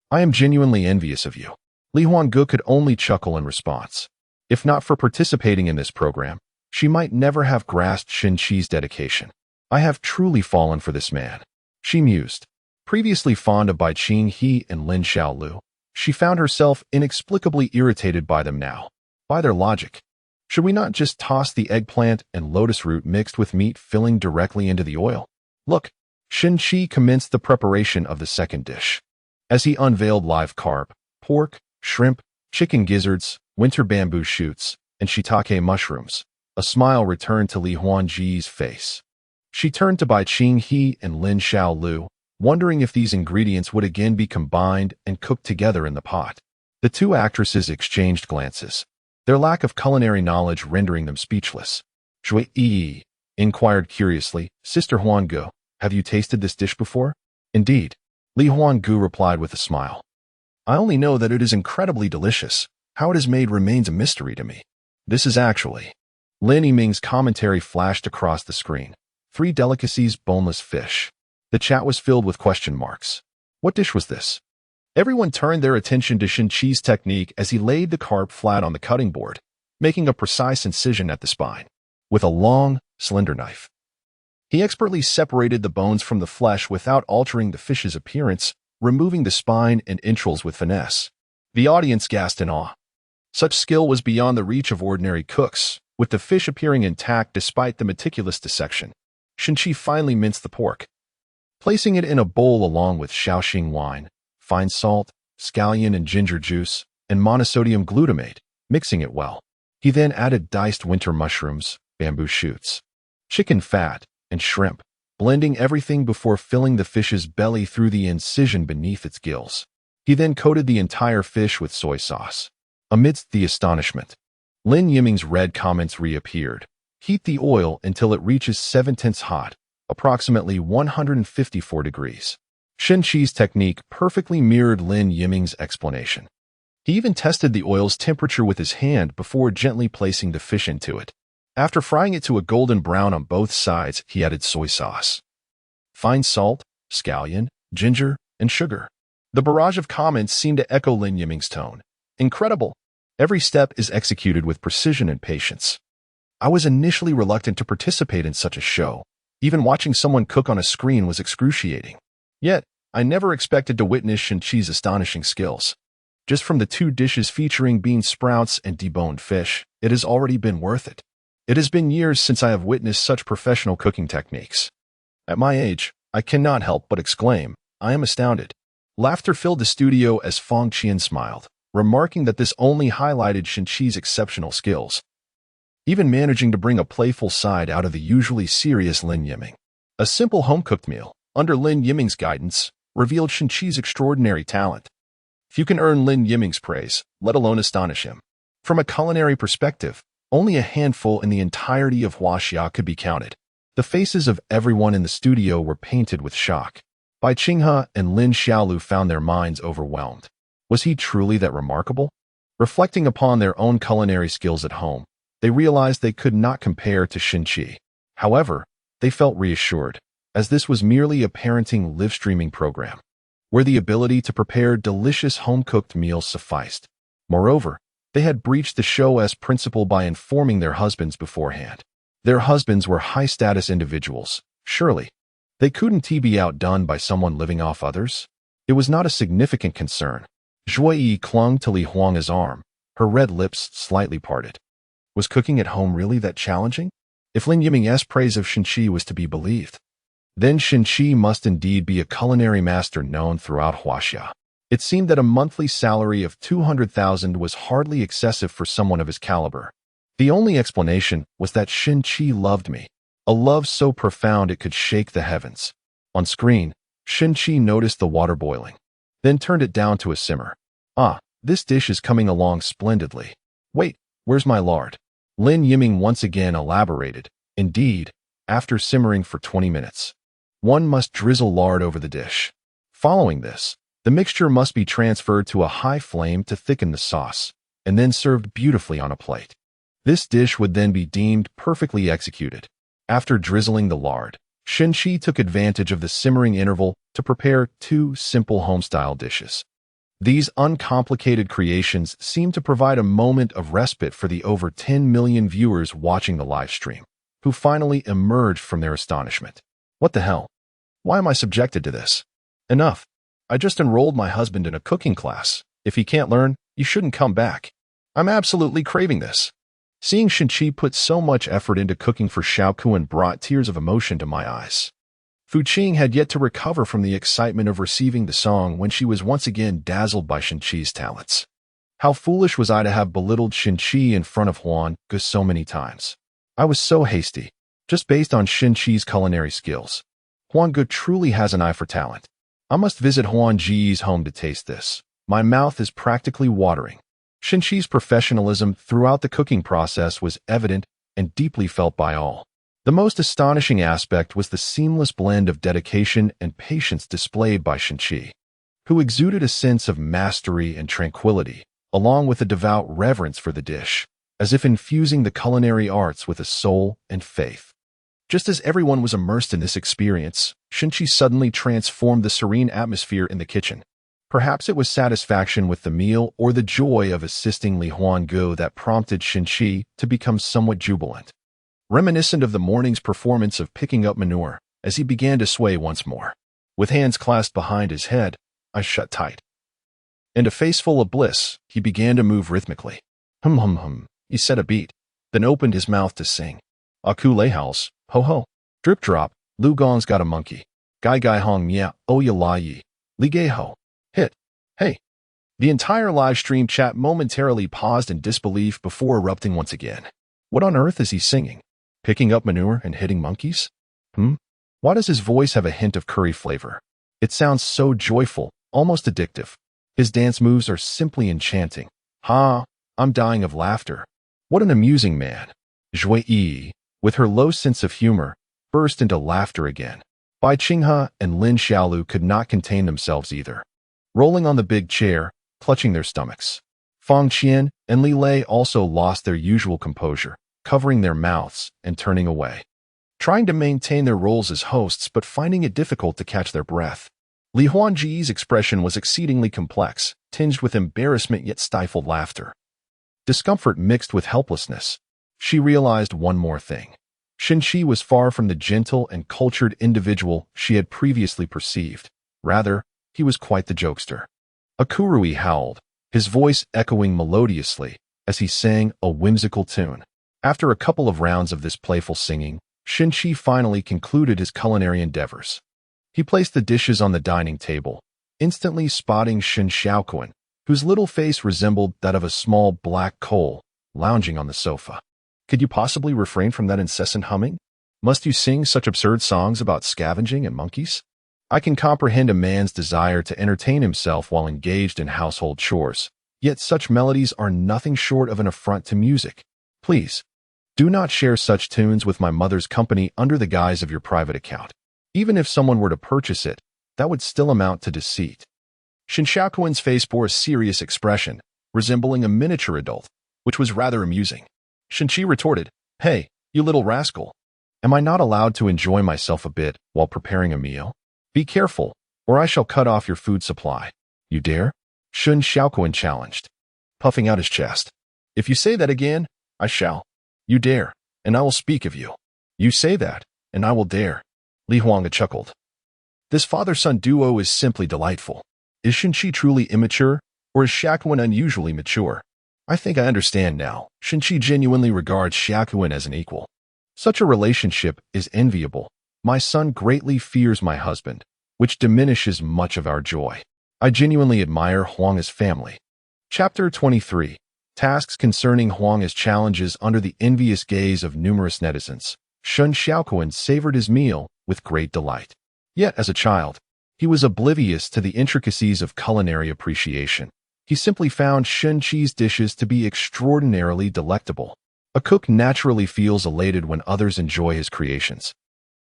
I am genuinely envious of you. Li Huanggu could only chuckle in response. If not for participating in this program, she might never have grasped Shinqi's dedication. I have truly fallen for this man, she mused. Previously fond of Bai Qinghe and Lin Xiaolu, she found herself inexplicably irritated by them now. By their logic, should we not just toss the eggplant and lotus root mixed with meat filling directly into the oil? Look, Shinqi commenced the preparation of the second dish. As he unveiled live carp, pork, shrimp, chicken gizzards, winter bamboo shoots, and shiitake mushrooms, a smile returned to Li Huangji's face. She turned to Bai Qinghe and Lin Xiaolu, wondering if these ingredients would again be combined and cooked together in the pot. The 2 actresses exchanged glances, their lack of culinary knowledge rendering them speechless. Zhuo Yi inquired curiously, Sister Huanggu, have you tasted this dish before? Indeed, Li Huanggu replied with a smile. I only know that it is incredibly delicious. How it is made remains a mystery to me. This is actually. Lin Yiming's commentary flashed across the screen. 3 delicacies, boneless fish. The chat was filled with question marks. What dish was this? Everyone turned their attention to Shin Chi's technique as he laid the carp flat on the cutting board, making a precise incision at the spine. With a long, slender knife, he expertly separated the bones from the flesh without altering the fish's appearance, removing the spine and entrails with finesse. The audience gasped in awe. Such skill was beyond the reach of ordinary cooks, with the fish appearing intact despite the meticulous dissection. Shin Chi finally minced the pork, placing it in a bowl along with Shaoxing wine, fine salt, scallion and ginger juice, and monosodium glutamate, mixing it well. He then added diced winter mushrooms, bamboo shoots, chicken fat, and shrimp, blending everything before filling the fish's belly through the incision beneath its gills. He then coated the entire fish with soy sauce. Amidst the astonishment, Lin Yiming's red comments reappeared. Heat the oil until it reaches 7/10 hot, approximately 154 degrees. Shin Chi's technique perfectly mirrored Lin Yiming's explanation. He even tested the oil's temperature with his hand before gently placing the fish into it. After frying it to a golden brown on both sides, he added soy sauce, fine salt, scallion, ginger, and sugar. The barrage of comments seemed to echo Lin Yiming's tone. Incredible! Every step is executed with precision and patience. I was initially reluctant to participate in such a show. Even watching someone cook on a screen was excruciating. Yet, I never expected to witness Shin Chi's astonishing skills. Just from the 2 dishes featuring bean sprouts and deboned fish, it has already been worth it. It has been years since I have witnessed such professional cooking techniques. At my age, I cannot help but exclaim, I am astounded. Laughter filled the studio as Fong Qian smiled, remarking that this only highlighted Shin Chi's exceptional skills, even managing to bring a playful side out of the usually serious Lin Yiming. A simple home-cooked meal, under Lin Yiming's guidance, revealed Shin Chi's extraordinary talent. Few can earn Lin Yiming's praise, let alone astonish him. From a culinary perspective, only a handful in the entirety of Huaxia could be counted. The faces of everyone in the studio were painted with shock. Bai Qinghe and Lin Xiaolu found their minds overwhelmed. Was he truly that remarkable? Reflecting upon their own culinary skills at home, they realized they could not compare to Shin Chi. However, they felt reassured, as this was merely a parenting live-streaming program, where the ability to prepare delicious home-cooked meals sufficed. Moreover, they had breached the show as principle by informing their husbands beforehand. Their husbands were high-status individuals, surely. They couldn't be outdone by someone living off others. It was not a significant concern. Zhuo Yi clung to Li Huang's arm, her red lips slightly parted. Was cooking at home really that challenging? If Lin Yiming's praise of Shin Chi was to be believed, then Shin Chi must indeed be a culinary master known throughout Huaxia. It seemed that a monthly salary of 200,000 was hardly excessive for someone of his caliber. The only explanation was that Shin Chi loved me, a love so profound it could shake the heavens. On screen, Shin Chi noticed the water boiling, then turned it down to a simmer. Ah, this dish is coming along splendidly. Wait, where's my lard? Lin Yiming once again elaborated. Indeed, after simmering for 20 minutes, one must drizzle lard over the dish. Following this, the mixture must be transferred to a high flame to thicken the sauce, and then served beautifully on a plate. This dish would then be deemed perfectly executed. After drizzling the lard, Shin Chi took advantage of the simmering interval to prepare 2 simple home-style dishes. These uncomplicated creations seemed to provide a moment of respite for the over 10 million viewers watching the live stream, who finally emerged from their astonishment. What the hell? Why am I subjected to this? Enough. I just enrolled my husband in a cooking class. If he can't learn, you shouldn't come back. I'm absolutely craving this. Seeing Shin Chi put so much effort into cooking for Xiaokuan brought tears of emotion to my eyes. Fu Qing had yet to recover from the excitement of receiving the song when she was once again dazzled by Shin Chi's talents. How foolish was I to have belittled Shin Chi in front of Huan Ge so many times. I was so hasty, just based on Shin Chi's culinary skills. Huan Ge truly has an eye for talent. I must visit Huan Ji's home to taste this. My mouth is practically watering. Shin Chi's professionalism throughout the cooking process was evident and deeply felt by all. The most astonishing aspect was the seamless blend of dedication and patience displayed by Shin Chi, who exuded a sense of mastery and tranquility, along with a devout reverence for the dish. as if infusing the culinary arts with a soul and faith. Just as everyone was immersed in this experience, Shinchi suddenly transformed the serene atmosphere in the kitchen. Perhaps it was satisfaction with the meal or the joy of assisting Li Huanggu that prompted Shinchi to become somewhat jubilant. Reminiscent of the morning's performance of picking up manure, as he began to sway once more. With hands clasped behind his head, eyes shut tight. And a face full of bliss, he began to move rhythmically. He set a beat, then opened his mouth to sing. Aku lay house, ho ho. Drip drop, Lu Gong's got a monkey. Gai gai hong mia, oh ya la yi. Li gay ho. Hit. Hey. The entire live stream chat momentarily paused in disbelief before erupting once again. What on earth is he singing? Picking up manure and hitting monkeys? Why does his voice have a hint of curry flavor? It sounds so joyful, almost addictive. His dance moves are simply enchanting. I'm dying of laughter. What an amusing man. Zhui Yi, with her low sense of humor, burst into laughter again. Bai Qinghe and Lin Xiaolu could not contain themselves either. Rolling on the big chair, clutching their stomachs. Fang Qian and Li Lei also lost their usual composure, covering their mouths and turning away. Trying to maintain their roles as hosts but finding it difficult to catch their breath. Li Huangji's expression was exceedingly complex, tinged with embarrassment yet stifled laughter. Discomfort mixed with helplessness. She realized one more thing. Shinchi was far from the gentle and cultured individual she had previously perceived. Rather, he was quite the jokester. A kurui howled, his voice echoing melodiously as he sang a whimsical tune. After a couple of rounds of this playful singing, Shinchi finally concluded his culinary endeavors. He placed the dishes on the dining table, instantly spotting Shen Xiaoquan, whose little face resembled that of a small black coal, lounging on the sofa. Could you possibly refrain from that incessant humming? Must you sing such absurd songs about scavenging and monkeys? I can comprehend a man's desire to entertain himself while engaged in household chores, yet such melodies are nothing short of an affront to music. Please, do not share such tunes with my mother's company under the guise of your private account. Even if someone were to purchase it, that would still amount to deceit. Shen Xiaoquan's face bore a serious expression, resembling a miniature adult, which was rather amusing. Shinchi retorted, "Hey, you little rascal. Am I not allowed to enjoy myself a bit while preparing a meal? Be careful, or I shall cut off your food supply. You dare?" Shen Xiaoquan challenged, puffing out his chest. "If you say that again, I shall. You dare, and I will speak of you. You say that, and I will dare." Li Huangge chuckled. This father-son duo is simply delightful. Is Shinchi truly immature, or is Xiaoquan unusually mature? I think I understand now. Shinchi genuinely regards Xiaoquan as an equal. Such a relationship is enviable. My son greatly fears my husband, which diminishes much of our joy. I genuinely admire Huang's family. Chapter 23. Tasks concerning Huang's challenges under the envious gaze of numerous netizens. Shen Xiaoquan savored his meal with great delight. Yet, as a child, he was oblivious to the intricacies of culinary appreciation. He simply found Shinchi's dishes to be extraordinarily delectable. A cook naturally feels elated when others enjoy his creations,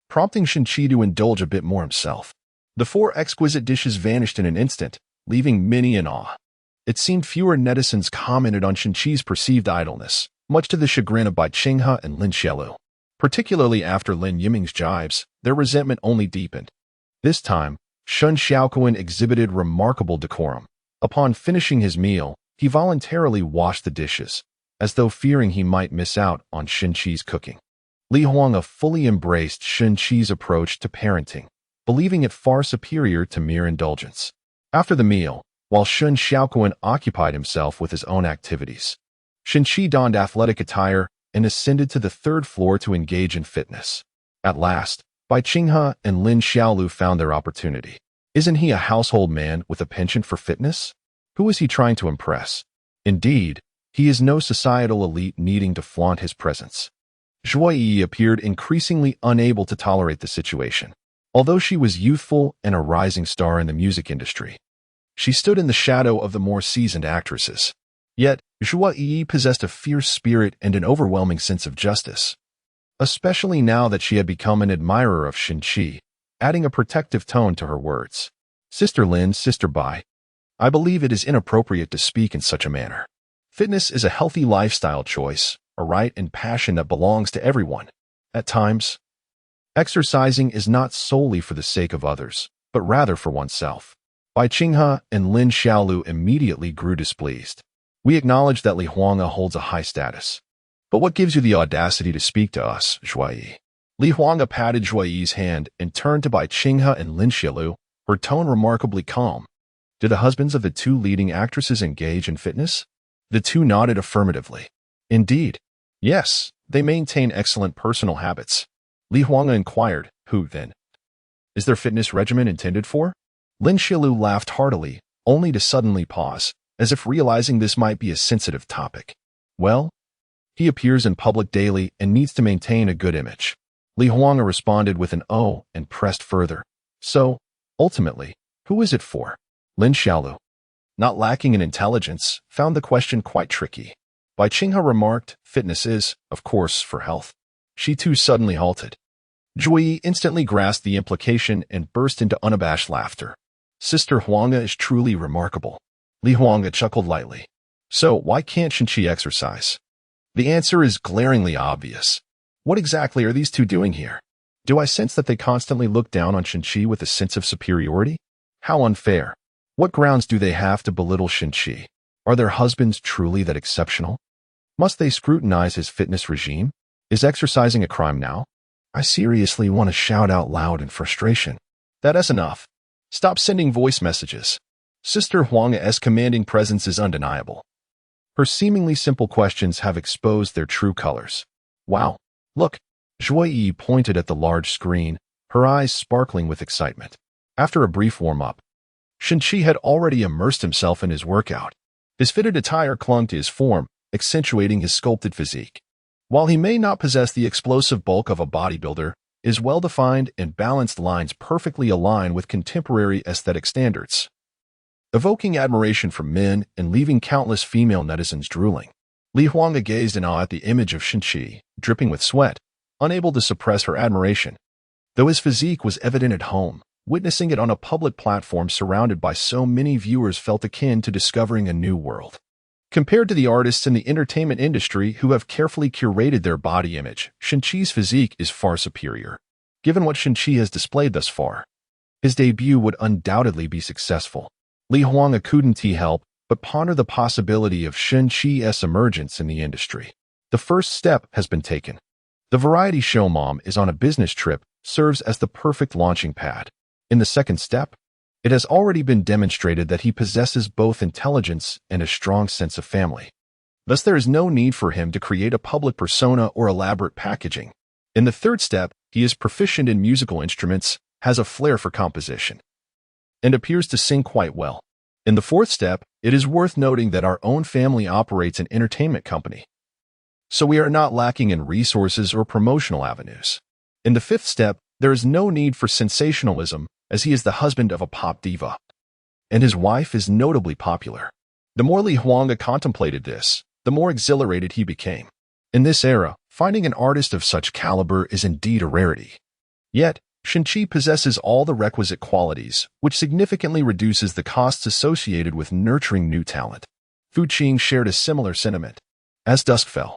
prompting Shinchi to indulge a bit more himself. The 4 exquisite dishes vanished in an instant, leaving many in awe. It seemed fewer netizens commented on Shinchi's perceived idleness, much to the chagrin of Bai Qinghe and Lin Xiaolu. Particularly after Lin Yiming's jibes, their resentment only deepened. This time, Shen Xiaoquan exhibited remarkable decorum. Upon finishing his meal, he voluntarily washed the dishes, as though fearing he might miss out on Shinchi's cooking. Li Huangge fully embraced Shinchi's approach to parenting, believing it far superior to mere indulgence. After the meal, while Shen Xiaoquan occupied himself with his own activities, Shinchi donned athletic attire and ascended to the 3rd floor to engage in fitness. At last, Bai Qinghe and Lin Xiaolu found their opportunity. Isn't he a household man with a penchant for fitness? Who is he trying to impress? Indeed, he is no societal elite needing to flaunt his presence. Zhui Yi appeared increasingly unable to tolerate the situation. Although she was youthful and a rising star in the music industry, she stood in the shadow of the more seasoned actresses. Yet, Zhui Yi possessed a fierce spirit and an overwhelming sense of justice, especially now that she had become an admirer of Shinchi, adding a protective tone to her words. "Sister Lin, Sister Bai, I believe it is inappropriate to speak in such a manner. Fitness is a healthy lifestyle choice, a right and passion that belongs to everyone. At times, exercising is not solely for the sake of others, but rather for oneself. Bai Qinghe and Lin Xiaolu immediately grew displeased. We acknowledge that Li Huanga holds a high status. But what gives you the audacity to speak to us, Zhuai? Li Huanga patted Zhuai's hand and turned to Bai Qinghe and Lin Xiaolu, her tone remarkably calm. Do the husbands of the two leading actresses engage in fitness? The two nodded affirmatively. Indeed. Yes, they maintain excellent personal habits. Li Huanga inquired, who, then, is their fitness regimen intended for? Lin Xiaolu laughed heartily, only to suddenly pause, as if realizing this might be a sensitive topic. Well, he appears in public daily and needs to maintain a good image. Li Huanga responded with an "oh" and pressed further. So, ultimately, who is it for? Lin Xiaolu, not lacking in intelligence, found the question quite tricky. Bai Qinghe remarked, fitness is, of course, for health. She too suddenly halted. Zhuai instantly grasped the implication and burst into unabashed laughter. Sister Huanga is truly remarkable. Li Huanga chuckled lightly. So, why can't Shenqi exercise? The answer is glaringly obvious. What exactly are these two doing here? Do I sense that they constantly look down on Shenqi with a sense of superiority? How unfair. What grounds do they have to belittle Shenqi? Are their husbands truly that exceptional? Must they scrutinize his fitness regime? Is exercising a crime now? I seriously want to shout out loud in frustration. That is enough. Stop sending voice messages. Sister Huanga's commanding presence is undeniable. Her seemingly simple questions have exposed their true colors. Wow, look. Zhuai pointed at the large screen, her eyes sparkling with excitement. After a brief warm-up, Shenqi had already immersed himself in his workout. His fitted attire clung to his form, accentuating his sculpted physique. While he may not possess the explosive bulk of a bodybuilder, his well-defined and balanced lines perfectly align with contemporary aesthetic standards, evoking admiration from men and leaving countless female netizens drooling. Li Huanga gazed in awe at the image of Shenqi, dripping with sweat, unable to suppress her admiration. Though his physique was evident at home, witnessing it on a public platform surrounded by so many viewers felt akin to discovering a new world. Compared to the artists in the entertainment industry who have carefully curated their body image, Shenqi's physique is far superior. Given what Shenqi has displayed thus far, his debut would undoubtedly be successful. Li Huanga couldn't help but ponder the possibility of Shenqi's emergence in the industry. The first step has been taken. The variety show mom is on a business trip, serves as the perfect launching pad. In the second step, it has already been demonstrated that he possesses both intelligence and a strong sense of family. Thus, there is no need for him to create a public persona or elaborate packaging. In the third step, he is proficient in musical instruments, has a flair for composition, and appears to sing quite well. In the fourth step, it is worth noting that our own family operates an entertainment company, so we are not lacking in resources or promotional avenues. In the fifth step, there is no need for sensationalism, as he is the husband of a pop diva, and his wife is notably popular. The more Li Huanga contemplated this, the more exhilarated he became. In this era, finding an artist of such caliber is indeed a rarity. Yet, Shenqi possesses all the requisite qualities, which significantly reduces the costs associated with nurturing new talent. Fu Qing shared a similar sentiment. As dusk fell,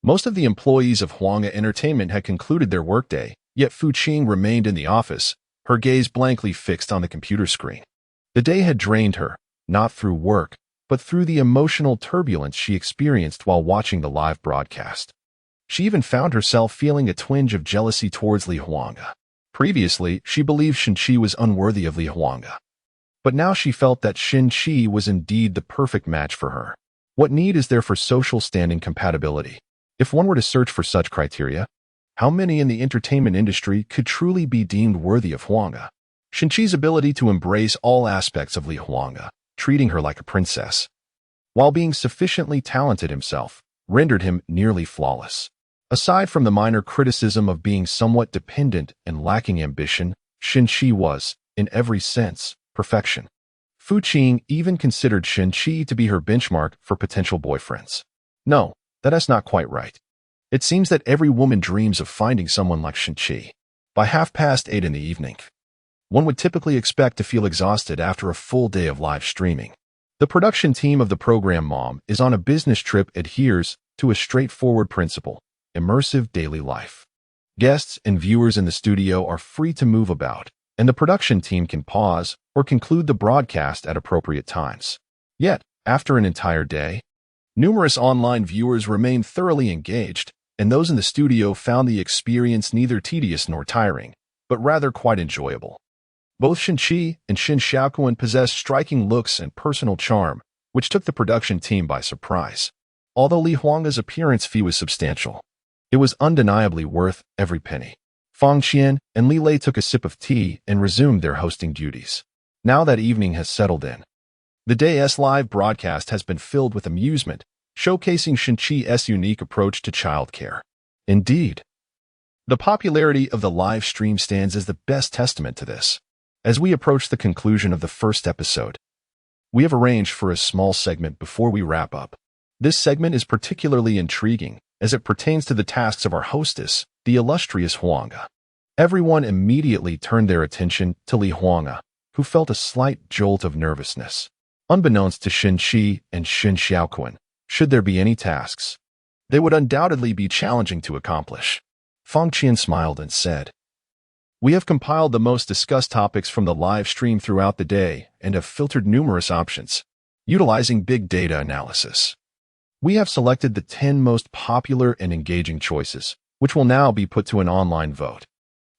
most of the employees of Huanga Entertainment had concluded their workday, yet Fu Qing remained in the office, her gaze blankly fixed on the computer screen. The day had drained her, not through work, but through the emotional turbulence she experienced while watching the live broadcast. She even found herself feeling a twinge of jealousy towards Li Huanga. Previously, she believed Shenqi was unworthy of Li Huanga. But now she felt that Shenqi was indeed the perfect match for her. What need is there for social standing compatibility? If one were to search for such criteria, how many in the entertainment industry could truly be deemed worthy of Huanga? Shenqi's ability to embrace all aspects of Li Huanga, treating her like a princess, while being sufficiently talented himself, rendered him nearly flawless. Aside from the minor criticism of being somewhat dependent and lacking ambition, Shenqi was, in every sense, perfection. Fu Qing even considered Shenqi to be her benchmark for potential boyfriends. No, that is not quite right. It seems that every woman dreams of finding someone like Shenqi. By 8:30 in the evening, one would typically expect to feel exhausted after a full day of live streaming. The production team of the program Mom is on a business trip adheres to a straightforward principle: immersive daily life. Guests and viewers in the studio are free to move about, and the production team can pause or conclude the broadcast at appropriate times. Yet, after an entire day, numerous online viewers remain thoroughly engaged, and those in the studio found the experience neither tedious nor tiring, but rather quite enjoyable. Both Shin-Chi and Shin Xiaoquan possess striking looks and personal charm, which took the production team by surprise. Although Li Huanga's appearance fee was substantial, it was undeniably worth every penny. Fang Qian and Li Lei took a sip of tea and resumed their hosting duties. Now that evening has settled in, the day's live broadcast has been filled with amusement, showcasing Shin-Chi's unique approach to childcare. Indeed, the popularity of the live stream stands as the best testament to this. As we approach the conclusion of the first episode, we have arranged for a small segment before we wrap up. This segment is particularly intriguing as it pertains to the tasks of our hostess, the illustrious Huanga. Everyone immediately turned their attention to Li Huanga, who felt a slight jolt of nervousness. Unbeknownst to Shin-Chi and Shin Xiaoquan, should there be any tasks, they would undoubtedly be challenging to accomplish. Fang Qian smiled and said, "We have compiled the most discussed topics from the live stream throughout the day and have filtered numerous options, utilizing big data analysis. We have selected the 10 most popular and engaging choices, which will now be put to an online vote.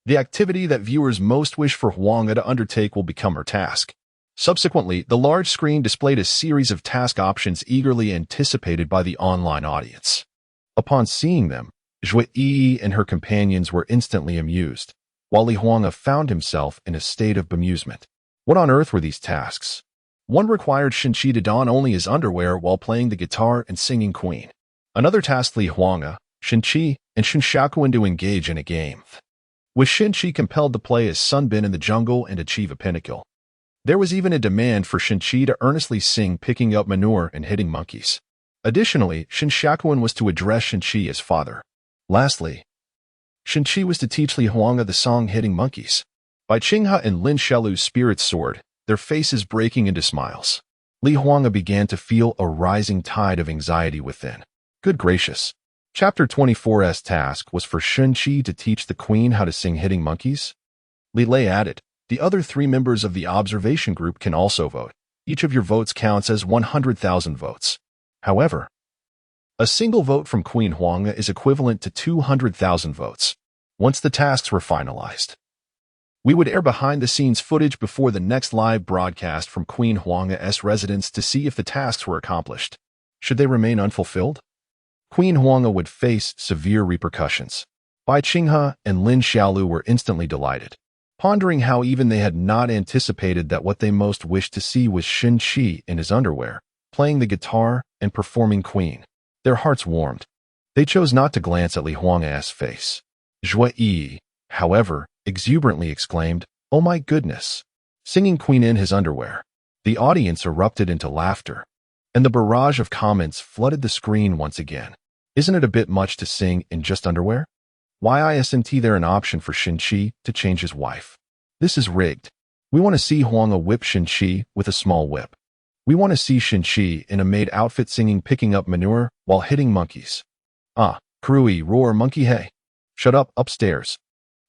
The activity that viewers most wish for Huanga to undertake will become her task." Subsequently, the large screen displayed a series of task options eagerly anticipated by the online audience. Upon seeing them, Zhui Yi and her companions were instantly amused, while Li Huanga found himself in a state of bemusement. What on earth were these tasks? One required Shin-Chi to don only his underwear while playing the guitar and singing Queen. Another tasked Li Huanga, Shin-Chi, and Shin Xiaoquan to engage in a game, with Shin-Chi compelled to play as Sunbin in the jungle and achieve a pinnacle. There was even a demand for Shin-Chi to earnestly sing Picking Up Manure and Hitting Monkeys. Additionally, Shin Xiaoquan was to address Shin-Chi as father. Lastly, Shin-Chi was to teach Li Huanga the song Hitting Monkeys. By Qinghe and Lin Shelu's spirits soared, their faces breaking into smiles. Li Huanga began to feel a rising tide of anxiety within. Good gracious. Chapter 24's task was for Shin-Chi to teach the queen how to sing Hitting Monkeys? Li Lei added, "The other 3 members of the observation group can also vote. Each of your votes counts as 100,000 votes. However, a single vote from Queen Huanga is equivalent to 200,000 votes. Once the tasks were finalized, we would air behind-the-scenes footage before the next live broadcast from Queen Huanga's residence to see if the tasks were accomplished. Should they remain unfulfilled, Queen Huanga would face severe repercussions." Bai Qinghe and Lin Xiaolu were instantly delighted, pondering how even they had not anticipated that what they most wished to see was Shin-Chi in his underwear, playing the guitar and performing Queen. Their hearts warmed. They chose not to glance at Li Huanga's face. Zhui Yi, however, exuberantly exclaimed, "Oh my goodness!" singing Queen in his underwear. The audience erupted into laughter, and the barrage of comments flooded the screen once again. Isn't it a bit much to sing in just underwear? Why isn't there an option for Shin-Chi to change his wife? This is rigged. We want to see Huanga whip Shin-Chi with a small whip. We want to see Shin-Chi in a maid outfit singing Picking Up Manure while hitting monkeys. Ah, Krui, roar, monkey, hey. Shut up, upstairs.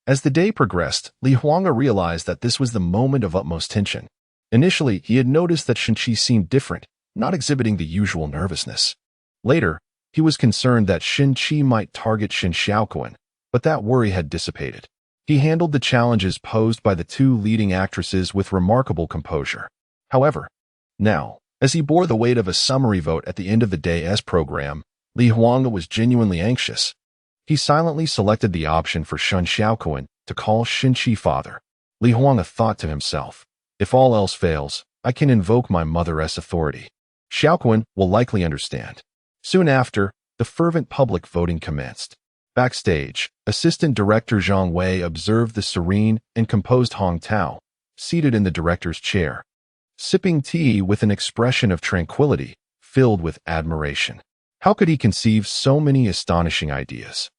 As the day progressed, Li Huanga realized that this was the moment of utmost tension. Initially, he had noticed that Shin-Chi seemed different, not exhibiting the usual nervousness. Later, he was concerned that Shin-Chi might target Shin Xiaoquan, but that worry had dissipated. He handled the challenges posed by the 2 leading actresses with remarkable composure. However, now, as he bore the weight of a summary vote at the end of the day's program, Li Huanga was genuinely anxious. He silently selected the option for Shin Xiaoquan to call Shin-Chi father. Li Huanga thought to himself, "If all else fails, I can invoke my mother's authority. Xiaoquan will likely understand." Soon after, the fervent public voting commenced. Backstage, Assistant Director Zhang Wei observed the serene and composed Hong Tao, seated in the director's chair, sipping tea with an expression of tranquility filled with admiration. How could he conceive so many astonishing ideas?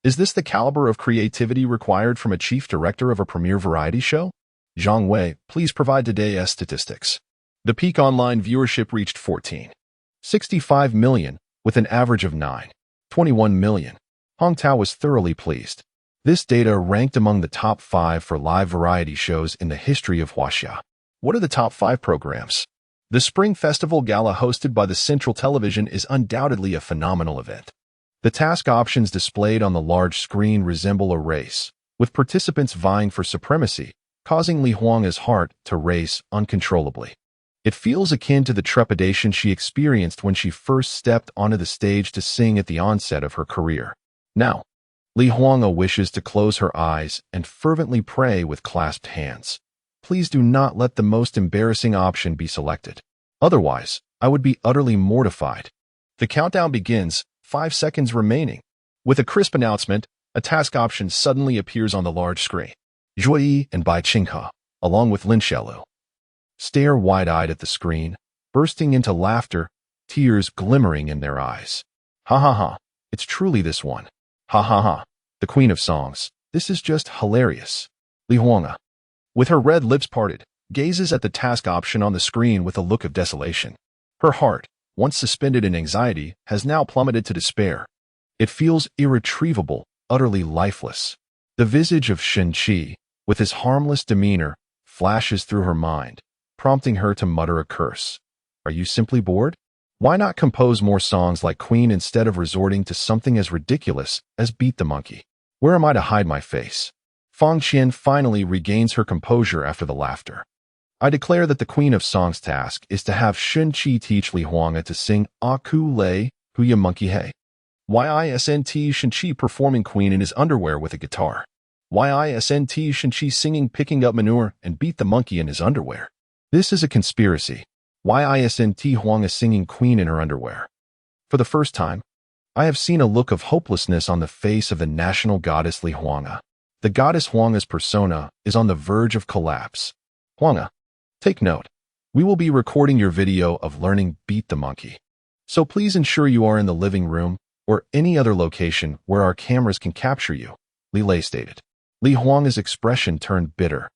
Is this the caliber of creativity required from a chief director of a premier variety show? Zhang Wei, please provide today's statistics. The peak online viewership reached 14.65 million, with an average of 9.21 million. Hong Tao was thoroughly pleased. This data ranked among the top 5 for live variety shows in the history of Huaxia. What are the top 5 programs? The Spring Festival Gala hosted by the Central Television is undoubtedly a phenomenal event. The task options displayed on the large screen resemble a race, with participants vying for supremacy, causing Li Huanga's heart to race uncontrollably. It feels akin to the trepidation she experienced when she first stepped onto the stage to sing at the onset of her career. Now, Li Huanga wishes to close her eyes and fervently pray with clasped hands. Please do not let the most embarrassing option be selected. Otherwise, I would be utterly mortified. The countdown begins, 5 seconds remaining. With a crisp announcement, a task option suddenly appears on the large screen. Zhuyi and Bai Qinghe, along with Lin Xiaolu, stare wide-eyed at the screen, bursting into laughter, tears glimmering in their eyes. Ha ha ha, it's truly this one. Ha ha ha, the Queen of Songs. This is just hilarious. Li Huanga, with her red lips parted, gazes at the task option on the screen with a look of desolation. Her heart, once suspended in anxiety, has now plummeted to despair. It feels irretrievable, utterly lifeless. The visage of Shen Qi, with his harmless demeanor, flashes through her mind, prompting her to mutter a curse. Are you simply bored? Why not compose more songs like Queen instead of resorting to something as ridiculous as Beat the Monkey? Where am I to hide my face? Fang Qian finally regains her composure after the laughter. I declare that the Queen of Songs task is to have Shen Qi teach Li Huanga to sing A Ku Lei Huya Monkey Hey. YISNT Shen Qi performing Queen in his underwear with a guitar. YISNT Shen Qi singing Picking Up Manure and Beat the Monkey in his underwear. This is a conspiracy. YISNT Huanga singing Queen in her underwear. For the first time, I have seen a look of hopelessness on the face of the national goddess Li Huanga. The goddess Huanga's persona is on the verge of collapse. Huanga, take note. We will be recording your video of learning Beat the Monkey. So please ensure you are in the living room or any other location where our cameras can capture you, Li Lei stated. Li Huanga's expression turned bitter.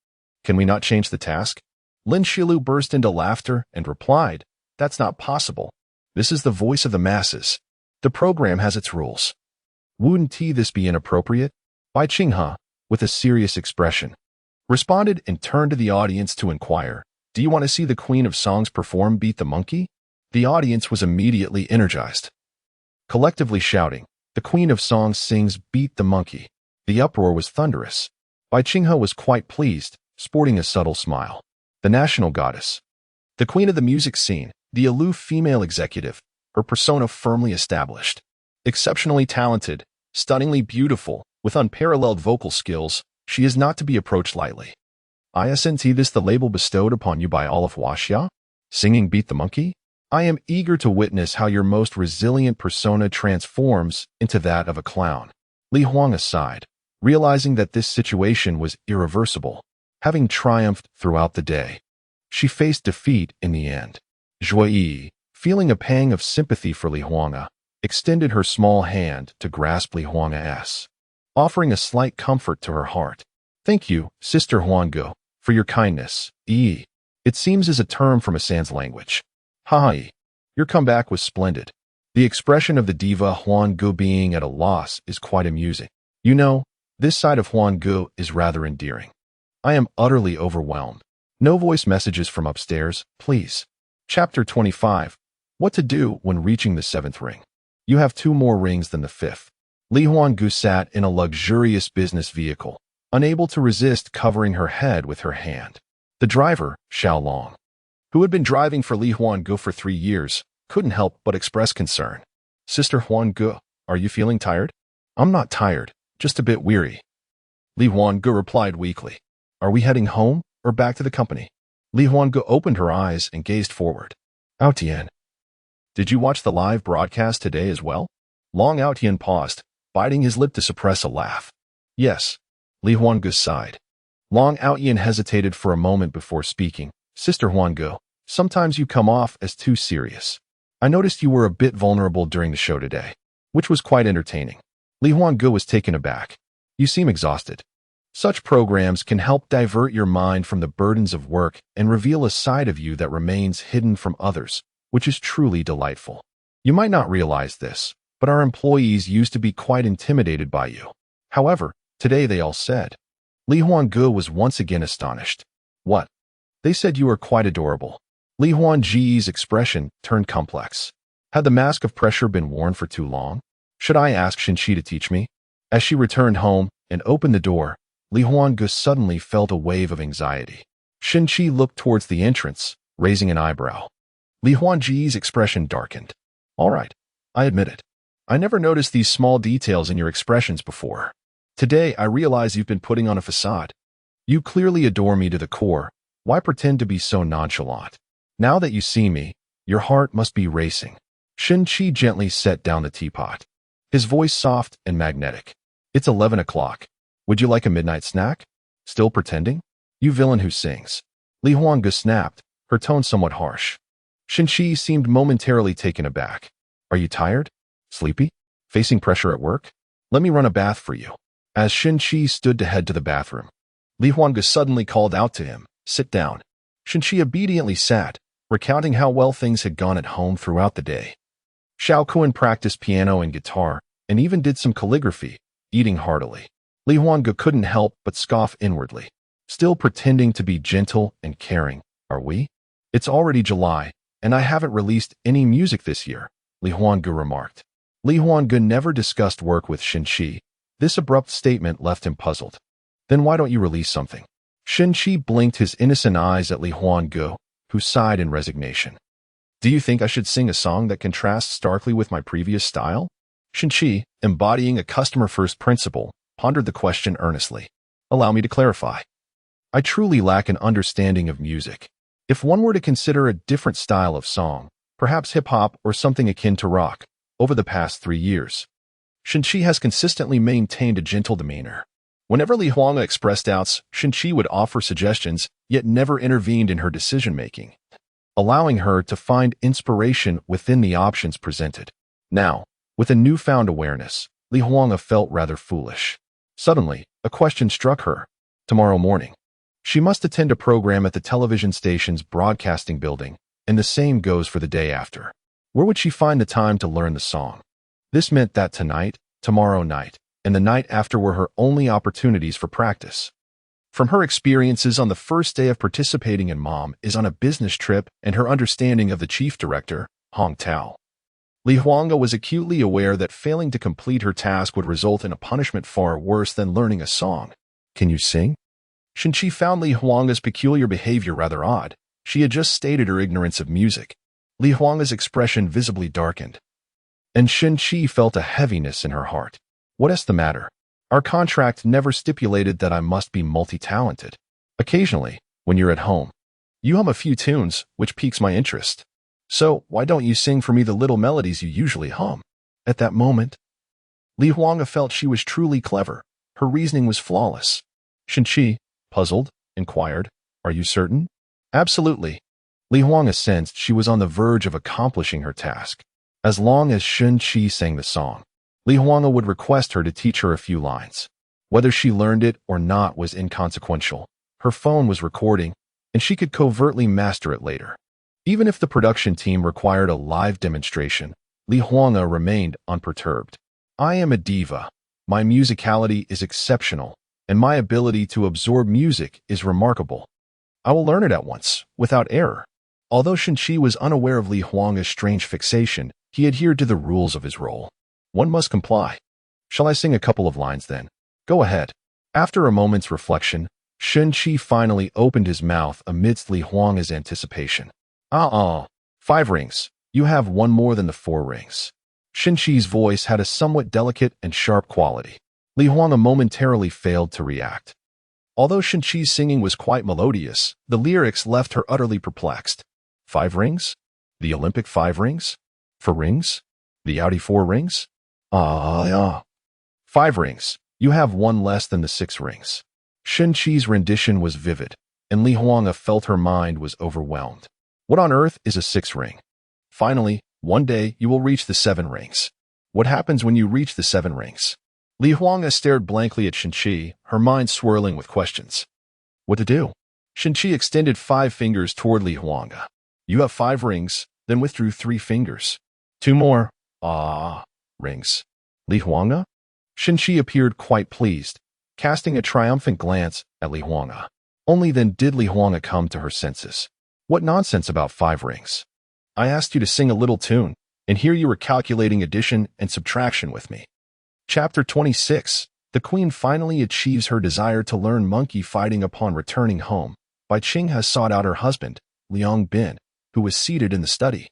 Can we not change the task? Lin Xiaolu burst into laughter and replied, That's not possible. This is the voice of the masses. The program has its rules. Wouldn't this be inappropriate? Bai Qinghe, with a serious expression, responded and turned to the audience to inquire, Do you want to see the Queen of Songs perform Beat the Monkey? The audience was immediately energized. Collectively shouting, The Queen of Songs sings Beat the Monkey. The uproar was thunderous. Bai Qinghe was quite pleased, sporting a subtle smile. The national goddess. The queen of the music scene, the aloof female executive, her persona firmly established. Exceptionally talented, stunningly beautiful, with unparalleled vocal skills, she is not to be approached lightly. Isn't this the label bestowed upon you by all of Huaxia? Singing Beat the Monkey? I am eager to witness how your most resilient persona transforms into that of a clown. Li Huanga sighed, realizing that this situation was irreversible. Having triumphed throughout the day, she faced defeat in the end. Zhuyi, feeling a pang of sympathy for Li Huanga, extended her small hand to grasp Li Huanga's, offering a slight comfort to her heart. Thank you, Sister Huanggu, for your kindness. It seems as a term from a Sans language. Hai, your comeback was splendid. The expression of the diva Huanggu being at a loss is quite amusing. You know, this side of Huanggu is rather endearing. I am utterly overwhelmed. No voice messages from upstairs, please. Chapter 25. What to do when reaching the 7th ring. You have 2 more rings than the 5th. Li Huanggu sat in a luxurious business vehicle, unable to resist covering her head with her hand. The driver, Xiao Long, who had been driving for Li Huanggu for 3 years, couldn't help but express concern. Sister Huanggu, are you feeling tired? I'm not tired, just a bit weary. Li Huanggu replied weakly. Are we heading home or back to the company? Li Huanggu opened her eyes and gazed forward. Aotian, did you watch the live broadcast today as well? Long Aotian paused, biting his lip to suppress a laugh. Yes, Li Huanggu sighed. Long Aotian hesitated for a moment before speaking. Sister Huanggu, sometimes you come off as too serious. I noticed you were a bit vulnerable during the show today, which was quite entertaining. Li Huanggu was taken aback. You seem exhausted. Such programs can help divert your mind from the burdens of work and reveal a side of you that remains hidden from others, which is truly delightful. You might not realize this, but our employees used to be quite intimidated by you. However, today they all said. Li Huangge was once again astonished. What? They said you were quite adorable. Li Huangji's expression turned complex. Had the mask of pressure been worn for too long? Should I ask Xinqi to teach me? As she returned home and opened the door, Li Huangge suddenly felt a wave of anxiety. Xinqi looked towards the entrance, raising an eyebrow. Li Huangji's expression darkened. All right, I admit it. I never noticed these small details in your expressions before. Today, I realize you've been putting on a facade. You clearly adore me to the core. Why pretend to be so nonchalant? Now that you see me, your heart must be racing. Xinqi gently set down the teapot. His voice soft and magnetic. It's 11 o'clock. Would you like a midnight snack? Still pretending? You villain who sings. Li Huangge snapped, her tone somewhat harsh. Xinqi seemed momentarily taken aback. Are you tired? Sleepy? Facing pressure at work? Let me run a bath for you. As Xinqi stood to head to the bathroom, Li Huangge suddenly called out to him, sit down. Xinqi obediently sat, recounting how well things had gone at home throughout the day. Xiao Kun practiced piano and guitar, and even did some calligraphy, eating heartily. Li Huangge couldn't help but scoff inwardly. Still pretending to be gentle and caring, are we? It's already July, and I haven't released any music this year, Li Huangge remarked. Li Huangge never discussed work with Xinqi. This abrupt statement left him puzzled. Then why don't you release something? Xinqi blinked his innocent eyes at Li Huangge, who sighed in resignation. Do you think I should sing a song that contrasts starkly with my previous style? Xinqi, embodying a customer-first principle, pondered the question earnestly. Allow me to clarify. I truly lack an understanding of music. If one were to consider a different style of song, perhaps hip-hop or something akin to rock, over the past 3 years, Xinqi has consistently maintained a gentle demeanor. Whenever Li Huangge expressed doubts, Xinqi would offer suggestions, yet never intervened in her decision-making, allowing her to find inspiration within the options presented. Now, with a newfound awareness, Li Huangge felt rather foolish. Suddenly, a question struck her. Tomorrow morning, she must attend a program at the television station's broadcasting building, and the same goes for the day after. Where would she find the time to learn the song? This meant that tonight, tomorrow night, and the night after were her only opportunities for practice. From her experiences on the first day of participating in Mom is on a business trip and her understanding of the chief director, Hong Tao, Li Huangge was acutely aware that failing to complete her task would result in a punishment far worse than learning a song. Can you sing? Xinqi found Li Huangge's peculiar behavior rather odd. She had just stated her ignorance of music. Li Huangge's expression visibly darkened, and Xinqi felt a heaviness in her heart. What is the matter? Our contract never stipulated that I must be multi-talented. Occasionally, when you're at home, you hum a few tunes, which piques my interest. So, why don't you sing for me the little melodies you usually hum? At that moment, Li Huangge felt she was truly clever. Her reasoning was flawless. Xinqi, puzzled, inquired, Are you certain? Absolutely. Li Huangge sensed she was on the verge of accomplishing her task. As long as Xinqi sang the song, Li Huangge would request her to teach her a few lines. Whether she learned it or not was inconsequential. Her phone was recording, and she could covertly master it later. Even if the production team required a live demonstration, Li Huangge remained unperturbed. I am a diva. My musicality is exceptional, and my ability to absorb music is remarkable. I will learn it at once, without error. Although Xinqi was unaware of Li Huangge's strange fixation, he adhered to the rules of his role. One must comply. Shall I sing a couple of lines then? Go ahead. After a moment's reflection, Xinqi finally opened his mouth amidst Li Huangge's anticipation. 5 rings. You have one more than the 4 rings. Xinqi's voice had a somewhat delicate and sharp quality. Li Huangge momentarily failed to react. Although Xinqi's singing was quite melodious, the lyrics left her utterly perplexed. 5 rings? The Olympic 5 rings? 4 rings? The Audi 4 rings? 5 rings. You have one less than the 6 rings. Xinqi's rendition was vivid, and Li Huangge felt her mind was overwhelmed. What on earth is a 6 ring? Finally, one day you will reach the 7 rings. What happens when you reach the 7 rings? Li Huanga stared blankly at Shenqi, her mind swirling with questions. What to do? Shenqi extended 5 fingers toward Li Huanga. You have 5 rings, then withdrew 3 fingers. 2 more. Rings. Li Huanga? Shenqi appeared quite pleased, casting a triumphant glance at Li Huanga. Only then did Li Huanga come to her senses. What nonsense about 5 rings? I asked you to sing a little tune, and here you were calculating addition and subtraction with me. Chapter 26. The Queen finally achieves her desire to learn monkey fighting upon returning home. Bai Qing has sought out her husband, Liang Bin, who was seated in the study,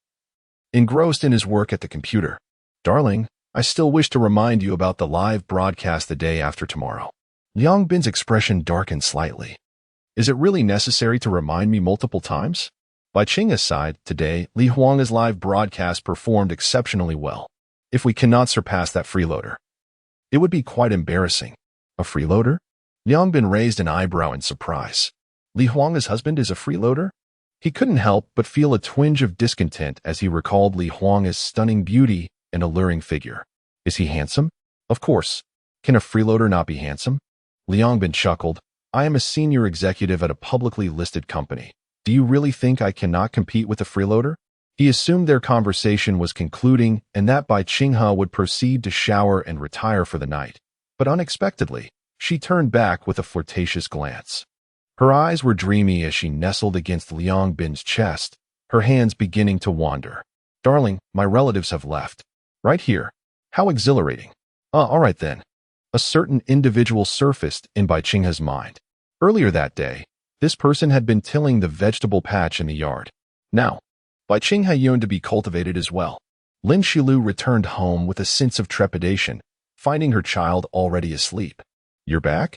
engrossed in his work at the computer. Darling, I still wish to remind you about the live broadcast the day after tomorrow. Liang Bin's expression darkened slightly. Is it really necessary to remind me multiple times? Bai Qing aside, today, Li Huanga's live broadcast performed exceptionally well. If we cannot surpass that freeloader, it would be quite embarrassing. A freeloader? Liang Bin raised an eyebrow in surprise. Li Huanga's husband is a freeloader? He couldn't help but feel a twinge of discontent as he recalled Li Huanga's stunning beauty and alluring figure. Is he handsome? Of course. Can a freeloader not be handsome? Liang Bin chuckled. I am a senior executive at a publicly listed company. Do you really think I cannot compete with a freeloader? He assumed their conversation was concluding and that Bai Qinghe would proceed to shower and retire for the night. But unexpectedly, she turned back with a flirtatious glance. Her eyes were dreamy as she nestled against Liang Bin's chest, her hands beginning to wander. Darling, my relatives have left. Right here. How exhilarating. All right then. A certain individual surfaced in Bai Qinghe's mind. Earlier that day, this person had been tilling the vegetable patch in the yard. Now, Bai Qinghe yearned to be cultivated as well. Lin Shilu returned home with a sense of trepidation, finding her child already asleep. You're back?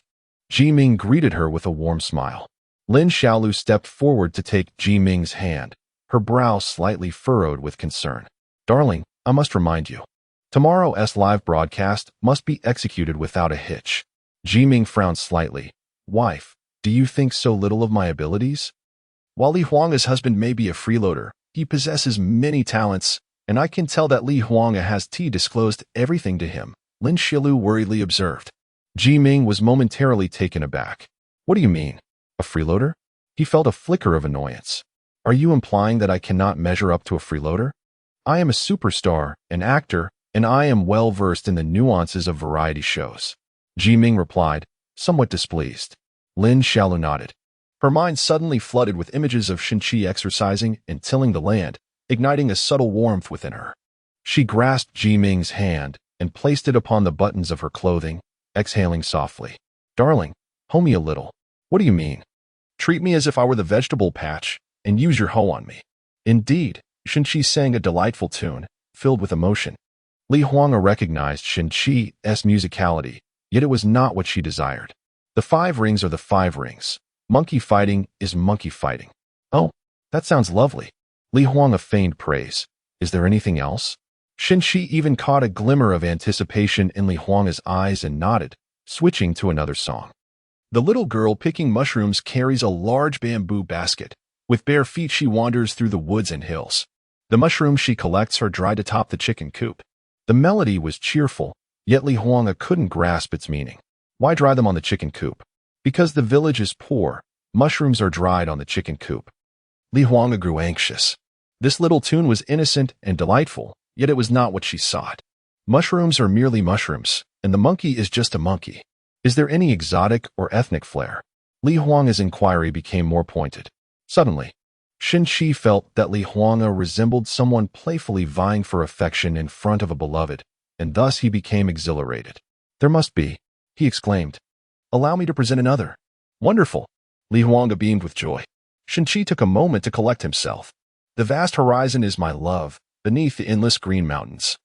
Ji Ming greeted her with a warm smile. Lin Xiaolu stepped forward to take Ji Ming's hand, her brow slightly furrowed with concern. Darling, I must remind you. Tomorrow's live broadcast must be executed without a hitch. Ji Ming frowned slightly. Wife, do you think so little of my abilities? While Li Huanga's husband may be a freeloader, he possesses many talents, and I can tell that Li Huanga has disclosed everything to him, Lin Shilu worriedly observed. Ji Ming was momentarily taken aback. What do you mean? A freeloader? He felt a flicker of annoyance. Are you implying that I cannot measure up to a freeloader? I am a superstar, an actor, and I am well versed in the nuances of variety shows. Ji Ming replied, somewhat displeased. Lin Xiaolu nodded. Her mind suddenly flooded with images of Shenqi exercising and tilling the land, igniting a subtle warmth within her. She grasped Ji Ming's hand and placed it upon the buttons of her clothing, exhaling softly. Darling, hoe me a little. What do you mean? Treat me as if I were the vegetable patch and use your hoe on me. Indeed, Shenqi sang a delightful tune, filled with emotion. Li Huanga recognized Shenqi's musicality, yet it was not what she desired. The 5 rings are the 5 rings. Monkey fighting is monkey fighting. Oh, that sounds lovely. Li Huanga feigned praise. Is there anything else? Shenqi even caught a glimmer of anticipation in Li Huanga's eyes and nodded, switching to another song. The little girl picking mushrooms carries a large bamboo basket. With bare feet she wanders through the woods and hills. The mushrooms she collects are dried atop the chicken coop. The melody was cheerful, yet Li Huanga couldn't grasp its meaning. Why dry them on the chicken coop? Because the village is poor, mushrooms are dried on the chicken coop. Li Huanga grew anxious. This little tune was innocent and delightful, yet it was not what she sought. Mushrooms are merely mushrooms, and the monkey is just a monkey. Is there any exotic or ethnic flair? Li Huanga's inquiry became more pointed. Suddenly, Shenqi felt that Li Huanga resembled someone playfully vying for affection in front of a beloved, and thus he became exhilarated. There must be, he exclaimed. Allow me to present another. Wonderful. Li Huanga beamed with joy. Shenqi took a moment to collect himself. The vast horizon is my love, beneath the endless green mountains.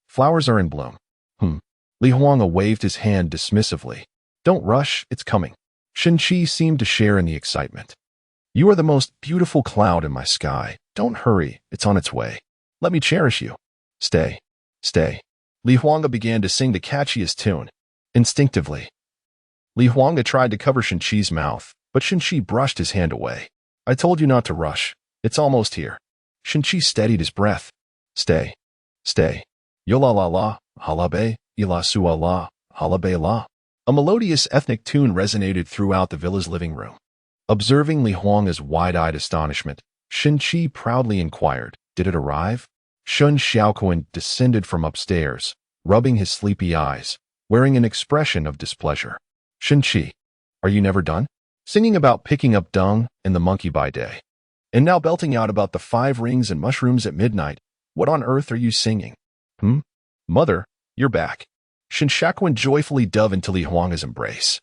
Flowers are in bloom. Li Huanga waved his hand dismissively. Don't rush, it's coming. Shenqi seemed to share in the excitement. You are the most beautiful cloud in my sky. Don't hurry, it's on its way. Let me cherish you. Stay, stay. Li Huanga began to sing the catchiest tune. Instinctively, Li Huanga tried to cover Shenqi's mouth, but Shenqi brushed his hand away. I told you not to rush. It's almost here. Shenqi steadied his breath. Stay, stay. Yo la la la, halabe, ila su la, Halabela. A melodious ethnic tune resonated throughout the villa's living room. Observing Li Huanga's wide-eyed astonishment, Shen Qi proudly inquired, "Did it arrive?" Shun Xiaoquan descended from upstairs, rubbing his sleepy eyes, wearing an expression of displeasure. "Shen Qi, are you never done? Singing about picking up dung and the monkey by day, and now belting out about the 5 rings and mushrooms at midnight. What on earth are you singing?" Mother, you're back." Shen Xiaoquan joyfully dove into Li Huanga's embrace.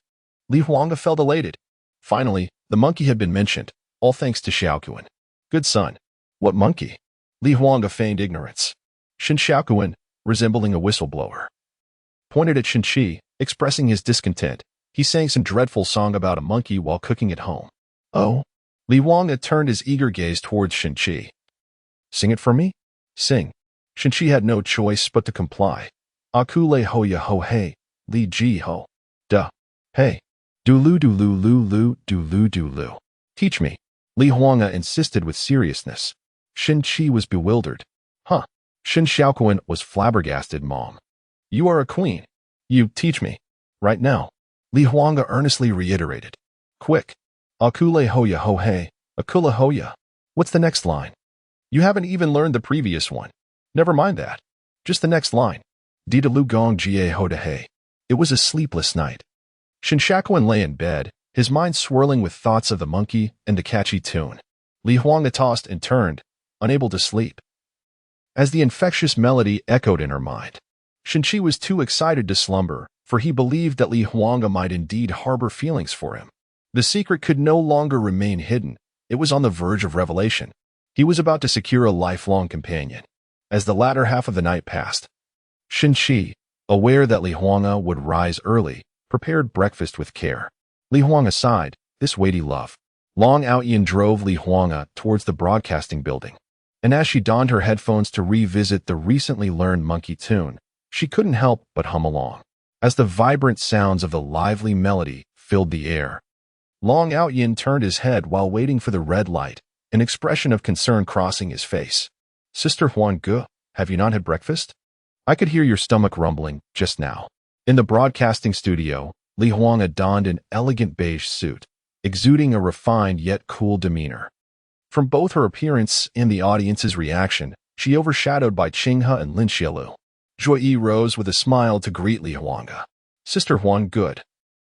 Li Huanga felt elated. Finally, the monkey had been mentioned, all thanks to Xiaoquan. "Good son." "What monkey?" Li Huanga feigned ignorance. Shen Xiaoquan, resembling a whistleblower, pointed at Shen Qi, expressing his discontent. He sang some dreadful song about a monkey while cooking at home. "Oh?" Li Huanga turned his eager gaze towards Shen Qi. "Sing it for me?" "Sing." Shen Qi had no choice but to comply. "Akule hoya ho hey, li ji ho. Duh. Hey. Dulu dulu lu dulu dulu. Teach me." Li Huanga insisted with seriousness. Shen Qi was bewildered. "Huh." Shen Xiaoquan was flabbergasted. "Mom, you are a queen. You teach me. Right now." Li Huanga earnestly reiterated. "Quick. Akule hoya ho hey, akula hoya. What's the next line?" "You haven't even learned the previous one." "Never mind that. Just the next line. Dida lu gong jie ho de hey." It was a sleepless night. Shen Xiaoquan lay in bed, his mind swirling with thoughts of the monkey and the catchy tune. Li Huanga tossed and turned, unable to sleep, as the infectious melody echoed in her mind. Shen Qi was too excited to slumber, for he believed that Li Huanga might indeed harbor feelings for him. The secret could no longer remain hidden. It was on the verge of revelation. He was about to secure a lifelong companion. As the latter half of the night passed, Shen Qi, aware that Li Huanga would rise early, prepared breakfast with care. Li Huanga sighed, this weighty love. Long Outyin drove Li Huanga towards the broadcasting building, and as she donned her headphones to revisit the recently learned monkey tune, she couldn't help but hum along, as the vibrant sounds of the lively melody filled the air. Long Outyin turned his head while waiting for the red light, an expression of concern crossing his face. "Sister Huang Ge, have you not had breakfast? I could hear your stomach rumbling just now." In the broadcasting studio, Li Huanga donned an elegant beige suit, exuding a refined yet cool demeanor. From both her appearance and the audience's reaction, she overshadowed by Qinghe and Lin Xiaolu. Joyi rose with a smile to greet Li Huanga. "Sister Huang, good.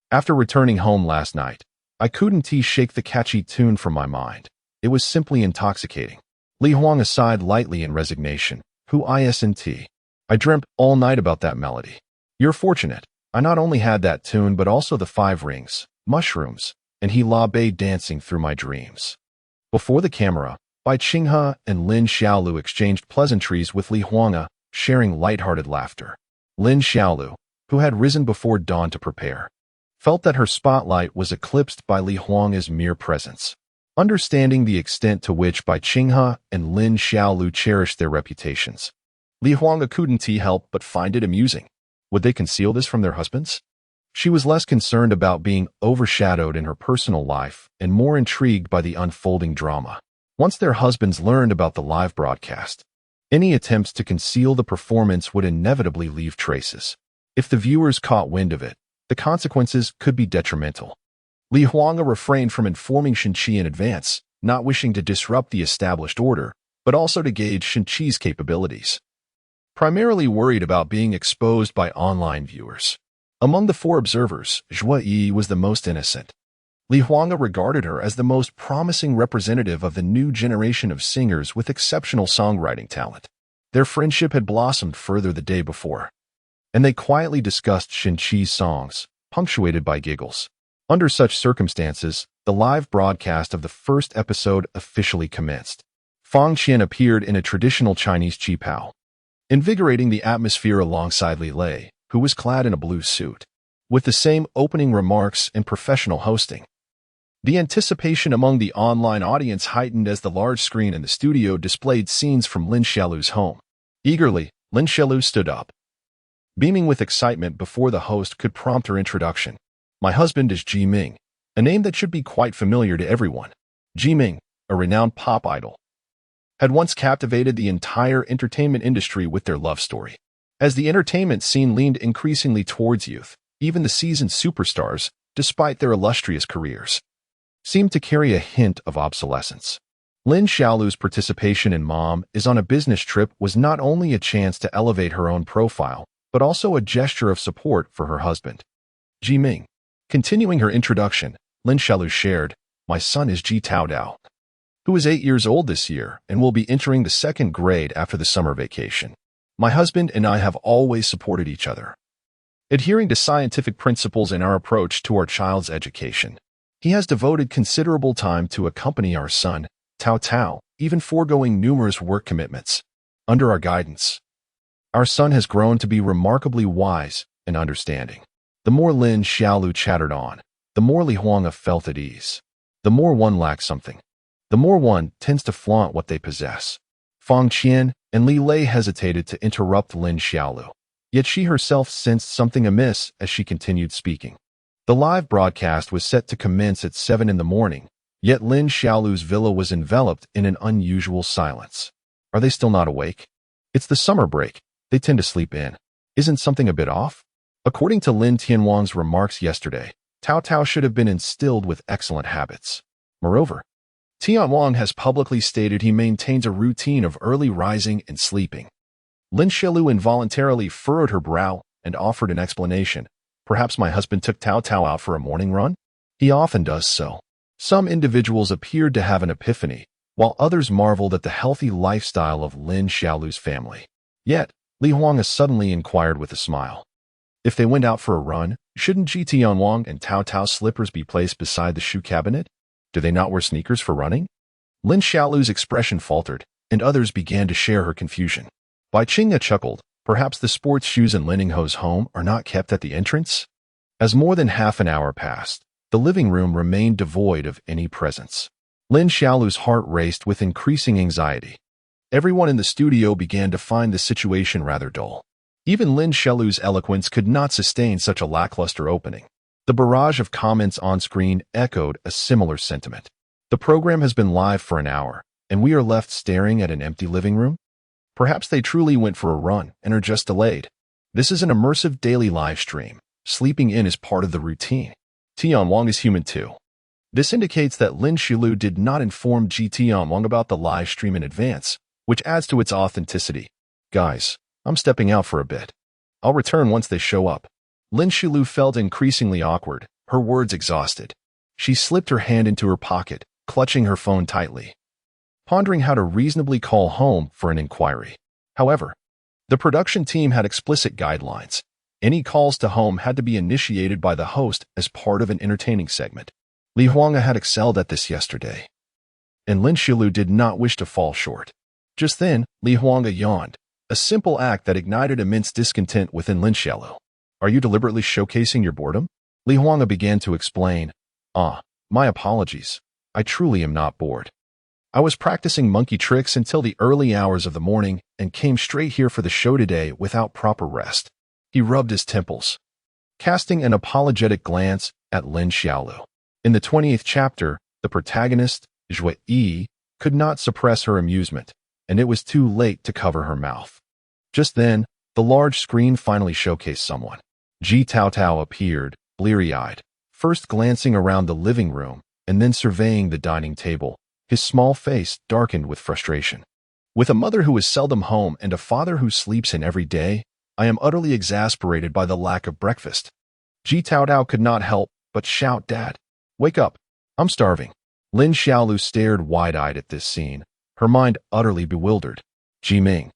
After returning home last night, I couldn't shake the catchy tune from my mind. It was simply intoxicating." Li Huanga sighed lightly in resignation. "Who isn't? I dreamt all night about that melody." "You're fortunate. I not only had that tune but also the 5 rings, mushrooms, and he la bei dancing through my dreams." Before the camera, Bai Qinghe and Lin Xiaolu exchanged pleasantries with Li Huanga, sharing lighthearted laughter. Lin Xiaolu, who had risen before dawn to prepare, felt that her spotlight was eclipsed by Li Huanga's mere presence. Understanding the extent to which Bai Qinghe and Lin Xiaolu cherished their reputations, Li Huanga couldn't help but find it amusing. Would they conceal this from their husbands? She was less concerned about being overshadowed in her personal life and more intrigued by the unfolding drama. Once their husbands learned about the live broadcast, any attempts to conceal the performance would inevitably leave traces. If the viewers caught wind of it, the consequences could be detrimental. Li Huanga refrained from informing Shen Qi in advance, not wishing to disrupt the established order, but also to gauge Shen Qi's capabilities. Primarily worried about being exposed by online viewers. Among the 4 observers, Joyi was the most innocent. Li Huanga regarded her as the most promising representative of the new generation of singers with exceptional songwriting talent. Their friendship had blossomed further the day before, and they quietly discussed Shen Qi's songs, punctuated by giggles. Under such circumstances, the live broadcast of the first episode officially commenced. Fang Qian appeared in a traditional Chinese qipao, invigorating the atmosphere alongside Li Lei, who was clad in a blue suit, with the same opening remarks and professional hosting. The anticipation among the online audience heightened as the large screen in the studio displayed scenes from Lin Xiaolu's home. Eagerly, Lin Xiaolu stood up, beaming with excitement before the host could prompt her introduction. "My husband is Ji Ming," a name that should be quite familiar to everyone. Ji Ming, a renowned pop idol, had once captivated the entire entertainment industry with their love story. As the entertainment scene leaned increasingly towards youth, even the seasoned superstars, despite their illustrious careers, seemed to carry a hint of obsolescence. Lin Xiaolu's participation in Mom is on a Business Trip was not only a chance to elevate her own profile, but also a gesture of support for her husband, Ji Ming. Continuing her introduction, Lin Xiaolu shared, "My son is Ji Taodao, who is 8 years old this year and will be entering the 2nd grade after the summer vacation. My husband and I have always supported each other, adhering to scientific principles in our approach to our child's education. He has devoted considerable time to accompany our son, Tao Tao, even foregoing numerous work commitments. Under our guidance, our son has grown to be remarkably wise and understanding." The more Lin Xiaolu chattered on, the more Li Huanga felt at ease. The more one lacks something, the more one tends to flaunt what they possess. Fang Qian and Li Lei hesitated to interrupt Lin Xiaolu, yet she herself sensed something amiss as she continued speaking. The live broadcast was set to commence at 7 in the morning, yet Lin Xiaolu's villa was enveloped in an unusual silence. Are they still not awake? It's the summer break. They tend to sleep in. Isn't something a bit off? According to Lin Tianwang's remarks yesterday, Tao Tao should have been instilled with excellent habits. Moreover, Tianwang has publicly stated he maintains a routine of early rising and sleeping. Lin Xiaolu involuntarily furrowed her brow and offered an explanation. Perhaps my husband took Tao Tao out for a morning run? He often does so. Some individuals appeared to have an epiphany, while others marveled at the healthy lifestyle of Lin Xiaolu's family. Yet, Li Huanga suddenly inquired with a smile, "If they went out for a run, shouldn't Ji Tianwang and Tao Tao's slippers be placed beside the shoe cabinet? Do they not wear sneakers for running?" Lin Xiaolu's expression faltered, and others began to share her confusion. Bai Qingya chuckled, "Perhaps the sports shoes in Lin Ningho's home are not kept at the entrance?" As more than half an hour passed, the living room remained devoid of any presence. Lin Xiaolu's heart raced with increasing anxiety. Everyone in the studio began to find the situation rather dull. Even Lin Xiaolu's eloquence could not sustain such a lackluster opening. The barrage of comments on screen echoed a similar sentiment. The program has been live for an hour, and we are left staring at an empty living room? Perhaps they truly went for a run and are just delayed. This is an immersive daily live stream. Sleeping in is part of the routine. Tianwang is human too. This indicates that Lin Xiaolu did not inform Ji Tianwang about the live stream in advance, which adds to its authenticity. "Guys, I'm stepping out for a bit. I'll return once they show up." Lin Xiaolu felt increasingly awkward, her words exhausted. She slipped her hand into her pocket, clutching her phone tightly, pondering how to reasonably call home for an inquiry. However, the production team had explicit guidelines. Any calls to home had to be initiated by the host as part of an entertaining segment. Li Huanga had excelled at this yesterday, and Lin Xiaolu did not wish to fall short. Just then, Li Huanga yawned, a simple act that ignited immense discontent within Lin Xiaolu. "Are you deliberately showcasing your boredom?" Li Huanga began to explain. My apologies. I truly am not bored. I was practicing monkey tricks until the early hours of the morning and came straight here for the show today without proper rest." He rubbed his temples, casting an apologetic glance at Lin Xiaolu. In the 20th chapter, the protagonist, Zhui Yi, could not suppress her amusement, and it was too late to cover her mouth. Just then, the large screen finally showcased someone. Ji Tao Tao appeared, bleary-eyed, first glancing around the living room and then surveying the dining table, his small face darkened with frustration. "With a mother who is seldom home and a father who sleeps in every day, I am utterly exasperated by the lack of breakfast." Ji Tao Tao could not help but shout, "Dad, wake up. I'm starving." Lin Xiaolu stared wide-eyed at this scene, her mind utterly bewildered. "Ji Ming,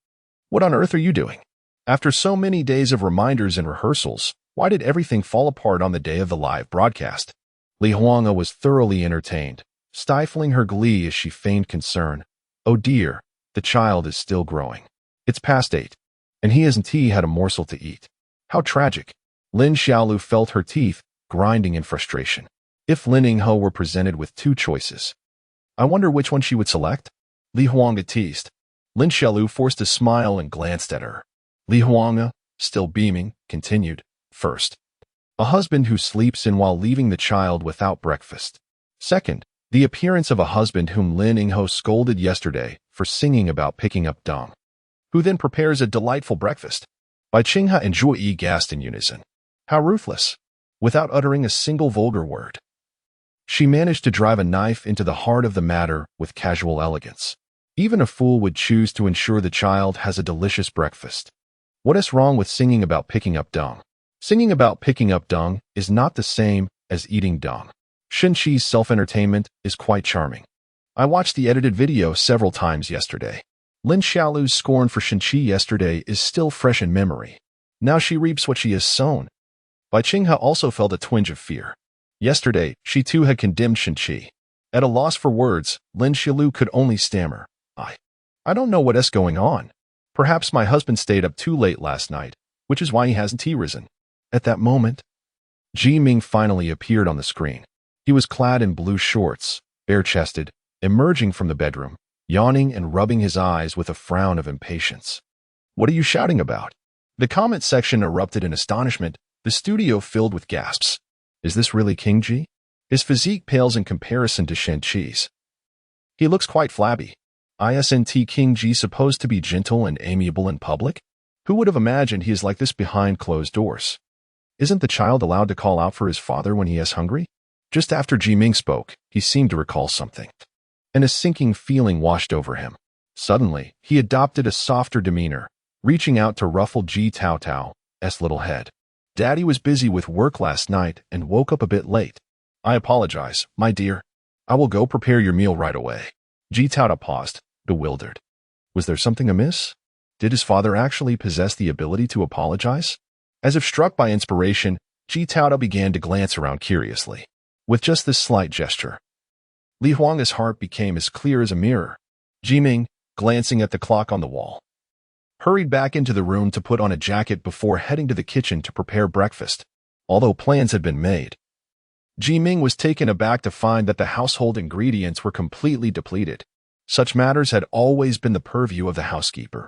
what on earth are you doing? After so many days of reminders and rehearsals, why did everything fall apart on the day of the live broadcast?" Li Huanga was thoroughly entertained, stifling her glee as she feigned concern. "Oh dear, the child is still growing. It's past 8, and he hasn't had a morsel to eat. How tragic." Lin Xiaolu felt her teeth grinding in frustration. If Lin Ningho were presented with 2 choices, I wonder which one she would select? Li Huanga teased. Lin Xiaolu forced a smile and glanced at her. Li Huanga, still beaming, continued, "First, a husband who sleeps in while leaving the child without breakfast. Second, the appearance of a husband whom Lin Ningho scolded yesterday for singing about picking up dung, who then prepares a delightful breakfast. Bai Qinghe and Zhuo Yi gasped in unison. How ruthless! Without uttering a single vulgar word, she managed to drive a knife into the heart of the matter with casual elegance. Even a fool would choose to ensure the child has a delicious breakfast. What is wrong with singing about picking up dung? Singing about picking up dung is not the same as eating dung. Shen Qi's self-entertainment is quite charming. I watched the edited video several times yesterday. Lin Xiaolu's scorn for Shen Qi yesterday is still fresh in memory. Now she reaps what she has sown. Bai Qinghe also felt a twinge of fear. Yesterday, she too had condemned Shen Qi. At a loss for words, Lin Xiaolu could only stammer. I don't know what is going on. Perhaps my husband stayed up too late last night, which is why he hasn't risen. At that moment, Ji Ming finally appeared on the screen. He was clad in blue shorts, bare-chested, emerging from the bedroom, yawning and rubbing his eyes with a frown of impatience. What are you shouting about? The comment section erupted in astonishment, the studio filled with gasps. Is this really King Ji? His physique pales in comparison to Shen Qi's. He looks quite flabby. Isn't King Ji supposed to be gentle and amiable in public? Who would have imagined he is like this behind closed doors? Isn't the child allowed to call out for his father when he is hungry? Just after Ji Ming spoke, he seemed to recall something, and a sinking feeling washed over him. Suddenly, he adopted a softer demeanor, reaching out to ruffle Ji Taotao's little head. Daddy was busy with work last night and woke up a bit late. I apologize, my dear. I will go prepare your meal right away. Ji Taotao paused, bewildered. Was there something amiss? Did his father actually possess the ability to apologize? As if struck by inspiration, Ji Taotao began to glance around curiously. With just this slight gesture, Li Huang's heart became as clear as a mirror. Ji Ming, glancing at the clock on the wall, hurried back into the room to put on a jacket before heading to the kitchen to prepare breakfast. Although plans had been made, Ji Ming was taken aback to find that the household ingredients were completely depleted. Such matters had always been the purview of the housekeeper.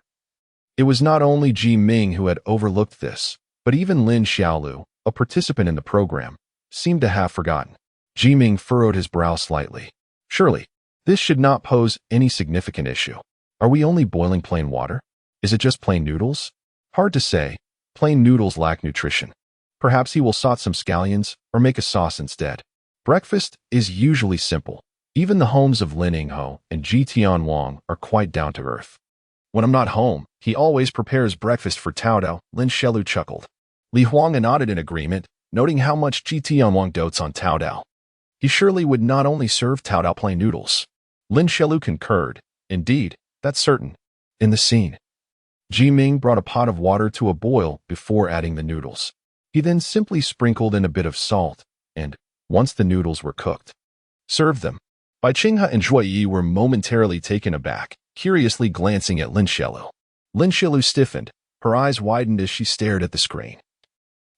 It was not only Ji Ming who had overlooked this, but even Lin Xiaolu, a participant in the program, seemed to have forgotten. Ji Ming furrowed his brow slightly. Surely, this should not pose any significant issue. Are we only boiling plain water? Is it just plain noodles? Hard to say. Plain noodles lack nutrition. Perhaps he will saute some scallions or make a sauce instead. Breakfast is usually simple. Even the homes of Lin Yingho and Ji Tianwang are quite down to earth. When I'm not home, he always prepares breakfast for Taotao, Lin Xiaolu chuckled. Li Huang nodded in agreement, noting how much Ji Tianwang dotes on Taotao. He surely would not only serve Taotao plain noodles. Lin Xiaolu concurred. Indeed, that's certain. In the scene, Ji Ming brought a pot of water to a boil before adding the noodles. He then simply sprinkled in a bit of salt, and, once the noodles were cooked, served them. Bai Qinghe and Zhuo Yi were momentarily taken aback, curiously glancing at Lin Xiaolu. Lin Xiaolu stiffened, her eyes widened as she stared at the screen,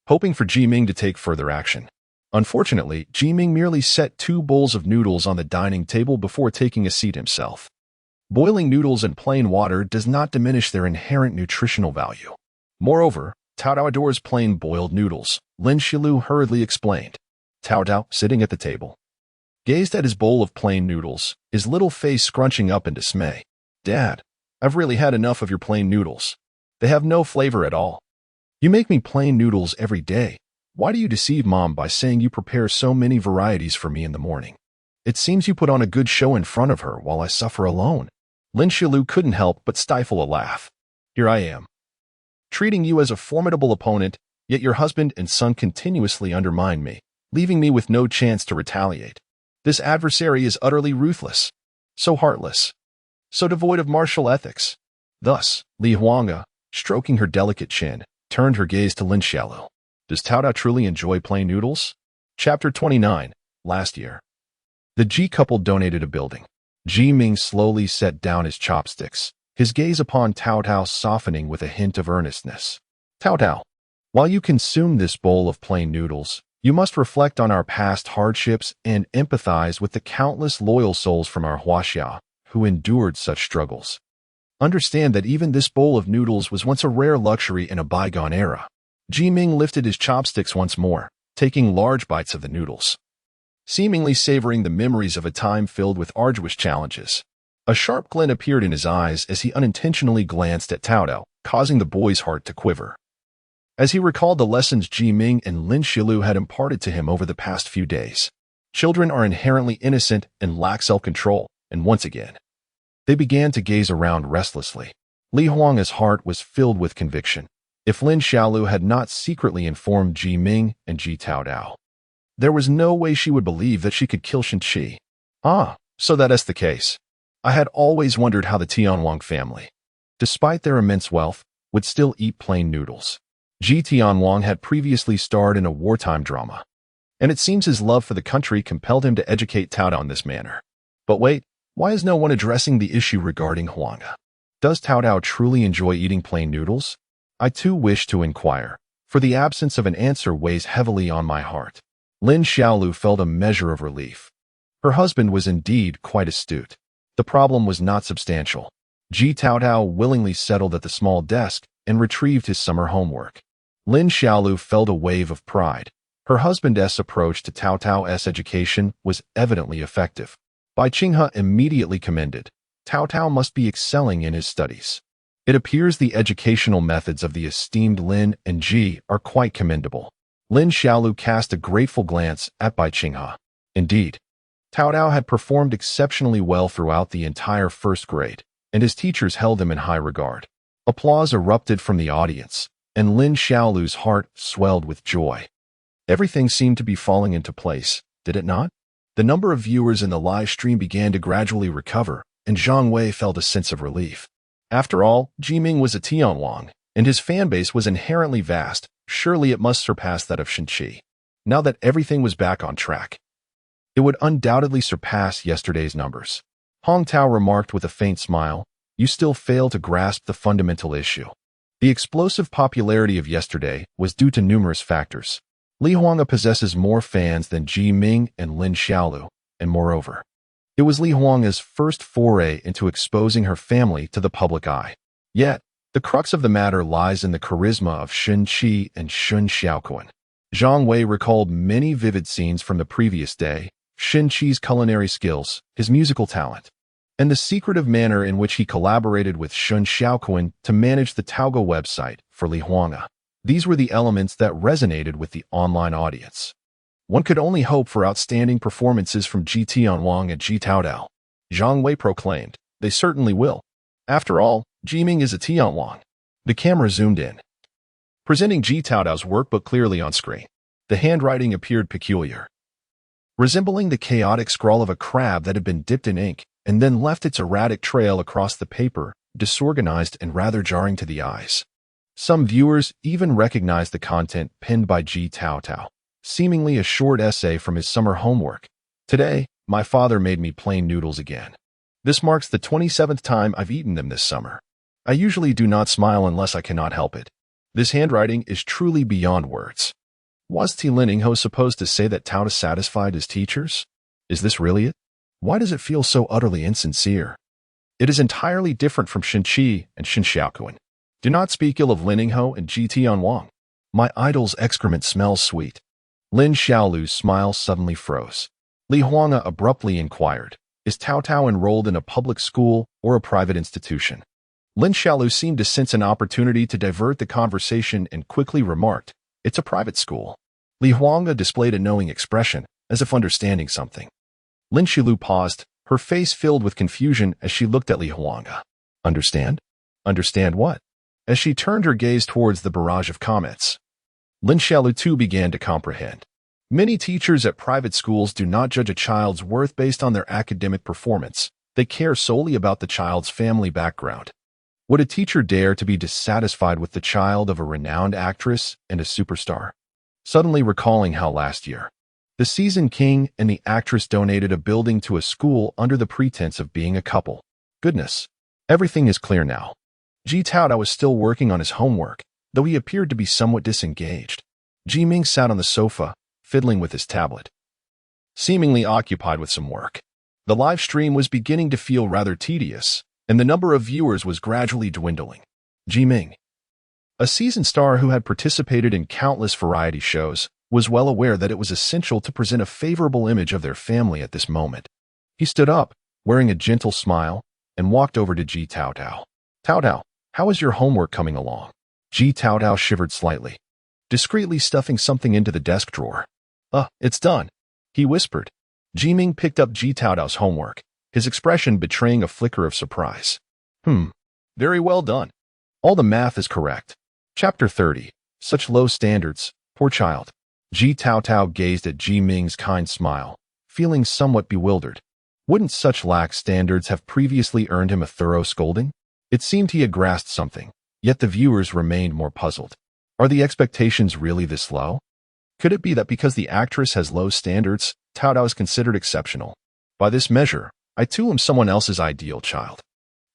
hoping for Ji Ming to take further action. Unfortunately, Ji Ming merely set 2 bowls of noodles on the dining table before taking a seat himself. Boiling noodles in plain water does not diminish their inherent nutritional value. Moreover, Taotao adores plain boiled noodles, Lin Xiaolu hurriedly explained. Taotao, sitting at the table, gazed at his bowl of plain noodles, his little face scrunching up in dismay. Dad, I've really had enough of your plain noodles. They have no flavor at all. You make me plain noodles every day. Why do you deceive Mom by saying you prepare so many varieties for me in the morning? It seems you put on a good show in front of her while I suffer alone. Lin Xiaolu couldn't help but stifle a laugh. Here I am, treating you as a formidable opponent, yet your husband and son continuously undermine me, leaving me with no chance to retaliate. This adversary is utterly ruthless, so heartless, so devoid of martial ethics. Thus, Li Huanga, stroking her delicate chin, turned her gaze to Lin Xiaolu. Does Taotao truly enjoy plain noodles? Chapter 29, Last Year. The Ji couple donated a building. Ji Ming slowly set down his chopsticks, his gaze upon Taotao softening with a hint of earnestness. Taotao, while you consume this bowl of plain noodles, you must reflect on our past hardships and empathize with the countless loyal souls from our Huaxia who endured such struggles. Understand that even this bowl of noodles was once a rare luxury in a bygone era. Ji Ming lifted his chopsticks once more, taking large bites of the noodles, seemingly savoring the memories of a time filled with arduous challenges. A sharp glint appeared in his eyes as he unintentionally glanced at Taotao, causing the boy's heart to quiver. as he recalled the lessons Ji Ming and Lin Xilu had imparted to him over the past few days. Children are inherently innocent and lack self-control, and once again, they began to gaze around restlessly. Li Huang's heart was filled with conviction. If Lin Xiaolu had not secretly informed Ji Ming and Ji Taodao, there was no way she would believe that she could kill Shen Qi. Ah, so that is the case. I had always wondered how the Tianwang family, despite their immense wealth, would still eat plain noodles. Ji Tianwang had previously starred in a wartime drama, and it seems his love for the country compelled him to educate Taodao in this manner. But wait, why is no one addressing the issue regarding Huanga? Does Taodao truly enjoy eating plain noodles? I too wish to inquire, for the absence of an answer weighs heavily on my heart. Lin Xiaolu felt a measure of relief. Her husband was indeed quite astute. The problem was not substantial. Ji Taodao willingly settled at the small desk and retrieved his summer homework. Lin Xiaolu felt a wave of pride. Her husband's approach to Taotao's education was evidently effective. Bai Qinghe immediately commended. Taotao must be excelling in his studies. It appears the educational methods of the esteemed Lin and Ji are quite commendable. Lin Xiaolu cast a grateful glance at Bai Qinghe. Indeed, Taodao had performed exceptionally well throughout the entire first grade, and his teachers held him in high regard. Applause erupted from the audience, and Lin Xiaolu's heart swelled with joy. Everything seemed to be falling into place, did it not? The number of viewers in the live stream began to gradually recover, and Zhang Wei felt a sense of relief. After all, Ji Ming was a Tianwang, and his fanbase was inherently vast. Surely it must surpass that of Shen Qi. Now that everything was back on track, it would undoubtedly surpass yesterday's numbers. Hong Tao remarked with a faint smile, "You still fail to grasp the fundamental issue." The explosive popularity of yesterday was due to numerous factors. Li Huanga possesses more fans than Ji Ming and Lin Xiaolu, and moreover, it was Li Huanga's first foray into exposing her family to the public eye. Yet, the crux of the matter lies in the charisma of Shen Qi and Shun Xiaoquan. Zhang Wei recalled many vivid scenes from the previous day, Shen Qi's culinary skills, his musical talent, and the secretive manner in which he collaborated with Shun Xiaoquan to manage the Taogo website for Li Huanga. These were the elements that resonated with the online audience. One could only hope for outstanding performances from Ji Tianwang and Ji Taodao. Zhang Wei proclaimed, "They certainly will. After all, Ji Ming is a Tianwang." The camera zoomed in, presenting Ji Taodao's workbook clearly on screen. The handwriting appeared peculiar, resembling the chaotic scrawl of a crab that had been dipped in ink and then left its erratic trail across the paper, disorganized and rather jarring to the eyes. Some viewers even recognized the content penned by Ji Taodao, seemingly a short essay from his summer homework. "Today, my father made me plain noodles again. This marks the 27th time I've eaten them this summer. I usually do not smile unless I cannot help it. This handwriting is truly beyond words." Was Ti Liningho supposed to say that Tao satisfied his teachers? Is this really it? Why does it feel so utterly insincere? It is entirely different from Shen Qi and Shen Xiaoquan. Do not speak ill of Liningho and Ji Tianwang. My idol's excrement smells sweet. Lin Xiaolu's smile suddenly froze. Li Huanga abruptly inquired, "Is Taotao enrolled in a public school or a private institution?" Lin Xiaolu seemed to sense an opportunity to divert the conversation and quickly remarked, "It's a private school." Li Huanga displayed a knowing expression, as if understanding something. Lin Xilu paused, her face filled with confusion as she looked at Li Huanga. "Understand? Understand what?" As she turned her gaze towards the barrage of comments, Lin Xiaolu too began to comprehend. Many teachers at private schools do not judge a child's worth based on their academic performance. They care solely about the child's family background. Would a teacher dare to be dissatisfied with the child of a renowned actress and a superstar? Suddenly recalling how last year, the season king and the actress donated a building to a school under the pretense of being a couple. Goodness, everything is clear now. Ji Taodao was still working on his homework, though he appeared to be somewhat disengaged. Ji Ming sat on the sofa, fiddling with his tablet, seemingly occupied with some work. The live stream was beginning to feel rather tedious, and the number of viewers was gradually dwindling. Ji Ming, a seasoned star who had participated in countless variety shows, was well aware that it was essential to present a favorable image of their family at this moment. He stood up, wearing a gentle smile, and walked over to Ji Taodao. "Taodao, how is your homework coming along?" Ji Taodao shivered slightly. discreetly stuffing something into the desk drawer. It's done, he whispered. Jiming picked up Ji Taodao's homework, his expression betraying a flicker of surprise. Very well done. All the math is correct. Chapter 30. Such low standards, poor child. Ji Taotao gazed at Jiming's kind smile, feeling somewhat bewildered. Wouldn't such lax standards have previously earned him a thorough scolding? It seemed he had grasped something, yet the viewers remained more puzzled. Are the expectations really this low? Could it be that because the actress has low standards, Taodao is considered exceptional? By this measure, I too am someone else's ideal child.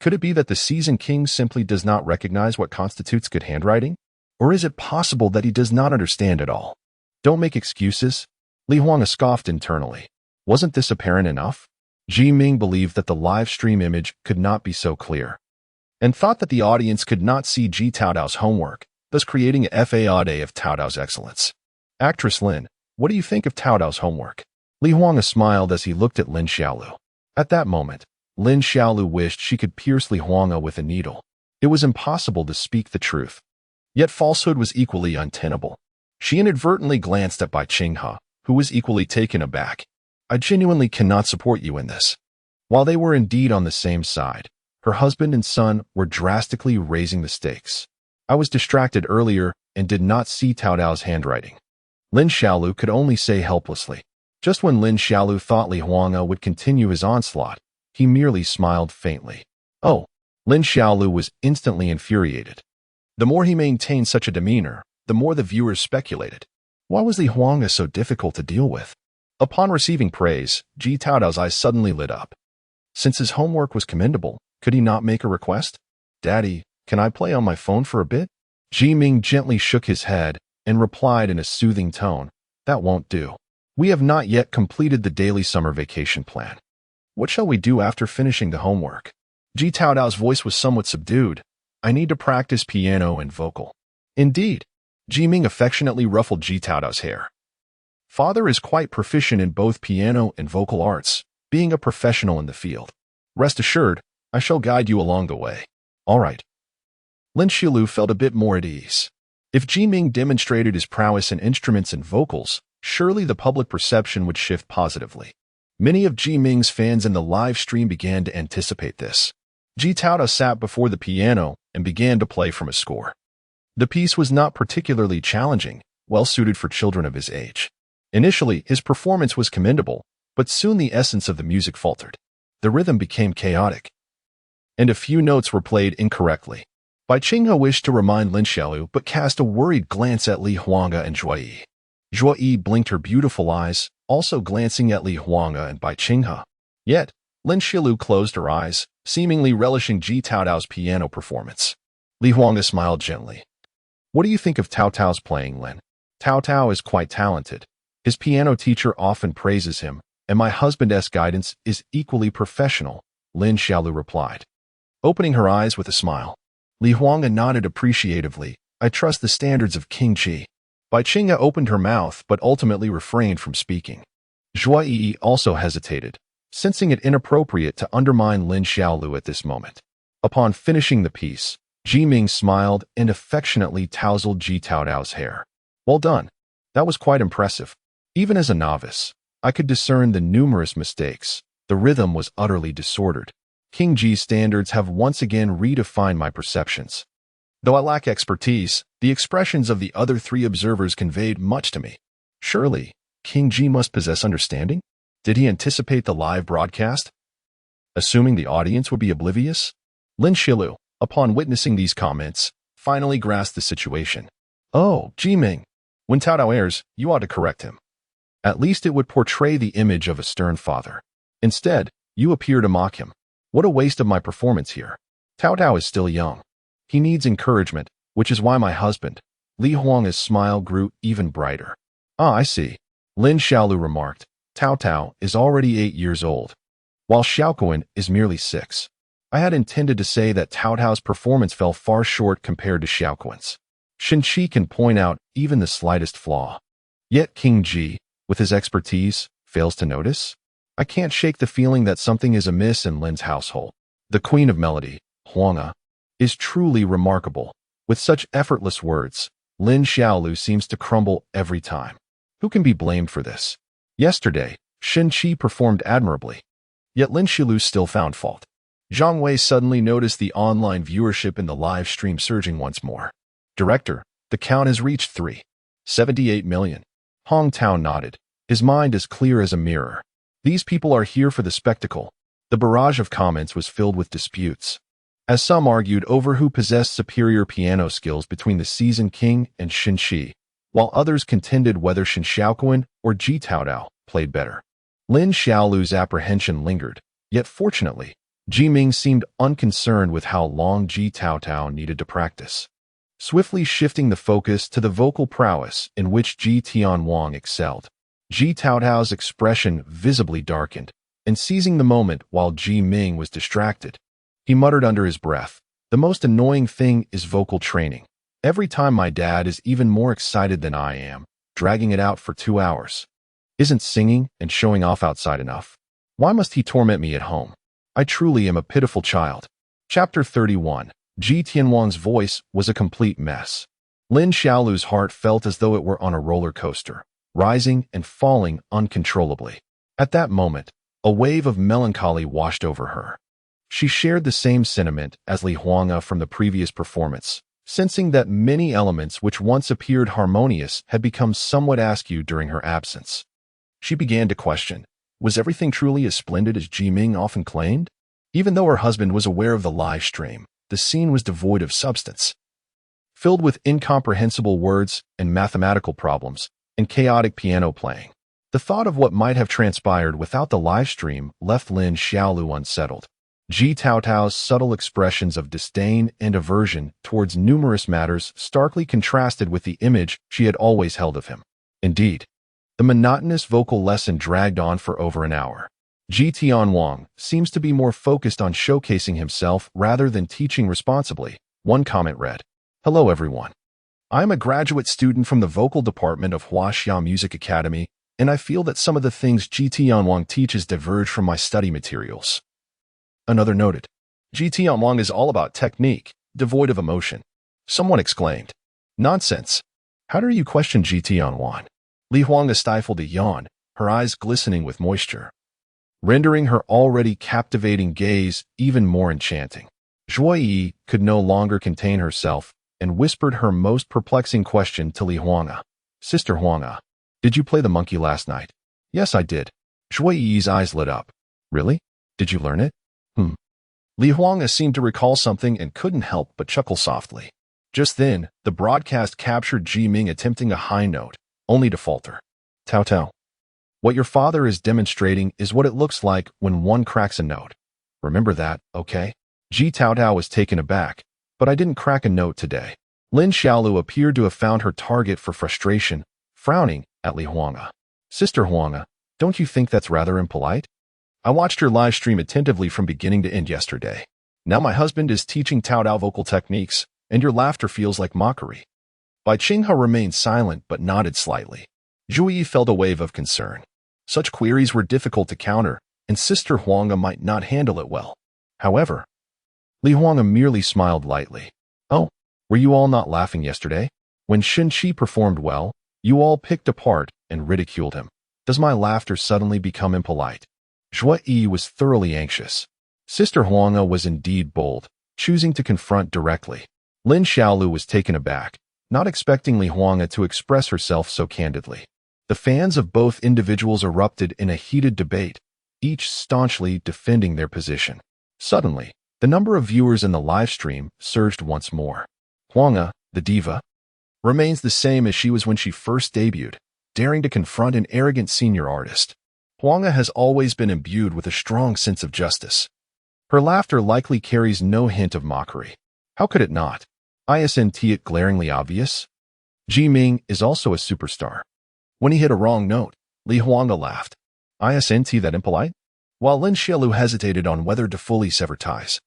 Could it be that the seasoned king simply does not recognize what constitutes good handwriting? Or is it possible that he does not understand at all? Don't make excuses. Li Huang scoffed internally. Wasn't this apparent enough? Ji Ming believed that the live stream image could not be so clear, and thought that the audience could not see Ji Taodao's homework, thus creating a facade of Taodao's excellence. Actress Lin, what do you think of Taodao's homework? Li Huang smiled as he looked at Lin Xiaolu. At that moment, Lin Xiaolu wished she could pierce Li Huang with a needle. It was impossible to speak the truth. Yet falsehood was equally untenable. She inadvertently glanced at Bai Qinghe, who was equally taken aback. I genuinely cannot support you in this. While they were indeed on the same side, her husband and son were drastically raising the stakes. I was distracted earlier and did not see Taodao's handwriting. Lin Xiaolu could only say helplessly. Just when Lin Xiaolu thought Li Huang would continue his onslaught, he merely smiled faintly. Oh, Lin Xiaolu was instantly infuriated. The more he maintained such a demeanor, the more the viewers speculated. Why was Li Huang so difficult to deal with? Upon receiving praise, Ji Taodao's eyes suddenly lit up. Since his homework was commendable, could he not make a request? Daddy, can I play on my phone for a bit? Ji Ming gently shook his head and replied in a soothing tone, that won't do. We have not yet completed the daily summer vacation plan. What shall we do after finishing the homework? Ji Taodao's voice was somewhat subdued. I need to practice piano and vocal. Indeed. Ji Ming affectionately ruffled Ji Taodao's hair. Father is quite proficient in both piano and vocal arts, being a professional in the field. Rest assured, I shall guide you along the way. All right. Lin Xiaolu felt a bit more at ease. If Ji Ming demonstrated his prowess in instruments and vocals, surely the public perception would shift positively. Many of Ji Ming's fans in the live stream began to anticipate this. Ji Taodao sat before the piano and began to play from a score. The piece was not particularly challenging, well suited for children of his age. Initially, his performance was commendable, but soon the essence of the music faltered. The rhythm became chaotic, and a few notes were played incorrectly. Bai Qinghe wished to remind Lin Xiaolu but cast a worried glance at Li Huang and Zhuo Yi. Zhuo Yi blinked her beautiful eyes, also glancing at Li Huang and Bai Qinghe. Yet, Lin Xiaolu closed her eyes, seemingly relishing Ji Taodao's piano performance. Li Huang smiled gently. What do you think of Taodao's playing, Lin? Taodao is quite talented. His piano teacher often praises him, and my husband's guidance is equally professional, Lin Xiaolu replied, opening her eyes with a smile. Li Huang nodded appreciatively. I trust the standards of King Ji. Bai Qinghe opened her mouth but ultimately refrained from speaking. Zhuo Yi also hesitated, sensing it inappropriate to undermine Lin Xiaolu at this moment. Upon finishing the piece, Ji Ming smiled and affectionately tousled Ji Taodao's hair. Well done. That was quite impressive. Even as a novice, I could discern the numerous mistakes. The rhythm was utterly disordered. King Ji's standards have once again redefined my perceptions. Though I lack expertise, the expressions of the other three observers conveyed much to me. Surely, King Ji must possess understanding? Did he anticipate the live broadcast? Assuming the audience would be oblivious? Lin Xiaolu, upon witnessing these comments, finally grasped the situation. Oh, Ji Ming, when Taodao airs, you ought to correct him. At least it would portray the image of a stern father. Instead, you appear to mock him. What a waste of my performance here. Taodao is still young. He needs encouragement, which is why my husband, Li Huang's smile grew even brighter. Ah, I see. Lin Xiaolu remarked. Taodao is already 8 years old, while Xiaoquan is merely 6. I had intended to say that Taodao's performance fell far short compared to Xiaoquan's. Shenqi can point out even the slightest flaw. Yet King Ji, with his expertise, fails to notice? I can't shake the feeling that something is amiss in Lin's household. The Queen of Melody, Huang, is truly remarkable. With such effortless words, Lin Xiaolu seems to crumble every time. Who can be blamed for this? Yesterday, Shen Qi performed admirably, yet Lin Xiaolu still found fault. Zhang Wei suddenly noticed the online viewership in the live stream surging once more. Director, the count has reached 378 million. Hong Tao nodded, his mind as clear as a mirror. These people are here for the spectacle. The barrage of comments was filled with disputes, as some argued over who possessed superior piano skills between the seasoned king and Shen Qi, while others contended whether Shen Xiaoquan or Ji Taodao played better. Lin Xiaolu's apprehension lingered, yet fortunately, Ji Ming seemed unconcerned with how long Ji Taodao needed to practice, swiftly shifting the focus to the vocal prowess in which Ji Tianwang excelled. Ji Taodao's expression visibly darkened, and seizing the moment while Ji Ming was distracted, he muttered under his breath, "The most annoying thing is vocal training. Every time my dad is even more excited than I am, dragging it out for 2 hours. Isn't singing and showing off outside enough? Why must he torment me at home? I truly am a pitiful child." Chapter 31. Ji Tianwang's voice was a complete mess. Lin Xiaolu's heart felt as though it were on a roller coaster, rising and falling uncontrollably. At that moment, a wave of melancholy washed over her. She shared the same sentiment as Li Huanga from the previous performance, sensing that many elements which once appeared harmonious had become somewhat askew during her absence. She began to question, was everything truly as splendid as Ji Ming often claimed? Even though her husband was aware of the live stream, the scene was devoid of substance, filled with incomprehensible words and mathematical problems and chaotic piano playing. The thought of what might have transpired without the live stream left Lin Xiaolu unsettled. Ji Taodao's subtle expressions of disdain and aversion towards numerous matters starkly contrasted with the image she had always held of him. Indeed, the monotonous vocal lesson dragged on for over an hour. Ji Tianwang seems to be more focused on showcasing himself rather than teaching responsibly. One comment read, "Hello everyone. I am a graduate student from the vocal department of Huaxia Music Academy, and I feel that some of the things Ji Tianwang teaches diverge from my study materials." Another noted, "Ji Tianwang is all about technique, devoid of emotion." Someone exclaimed, "Nonsense. How dare you question Ji Tianwang?" Li Huanga stifled a yawn, her eyes glistening with moisture, rendering her already captivating gaze even more enchanting. Zhuo Yi could no longer contain herself and whispered her most perplexing question to Li Huanga. "Sister Huanga, did you play the monkey last night?" "Yes, I did." Zhuo Yi's eyes lit up. "Really? Did you learn it?" Li Huanga seemed to recall something and couldn't help but chuckle softly. Just then, the broadcast captured Ji Ming attempting a high note, only to falter. "Tao Tao, what your father is demonstrating is what it looks like when one cracks a note. Remember that, okay?" Ji Taodao was taken aback, "But I didn't crack a note today." Lin Xiaolu appeared to have found her target for frustration, frowning at Li Huanga. "Sister Huanga, don't you think that's rather impolite? I watched your live stream attentively from beginning to end yesterday. Now my husband is teaching Taodao vocal techniques, and your laughter feels like mockery." Bai Qinghe remained silent but nodded slightly. Zhu Yi felt a wave of concern. Such queries were difficult to counter, and Sister Huanga might not handle it well. However, Li Huanga merely smiled lightly. "Oh, were you all not laughing yesterday? When Shen Qi performed well, you all picked apart and ridiculed him. Does my laughter suddenly become impolite?" Zhuo Yi was thoroughly anxious. Sister Huanga was indeed bold, choosing to confront directly. Lin Xiaolu was taken aback, not expecting Li Huanga to express herself so candidly. The fans of both individuals erupted in a heated debate, each staunchly defending their position. Suddenly, the number of viewers in the live stream surged once more. Huanga, the diva, remains the same as she was when she first debuted, daring to confront an arrogant senior artist. Huanga has always been imbued with a strong sense of justice. Her laughter likely carries no hint of mockery. How could it not? Isn't it glaringly obvious? Ji Ming is also a superstar. When he hit a wrong note, Li Huanga laughed. Isn't that impolite? While Lin Xiaolu hesitated on whether to fully sever ties,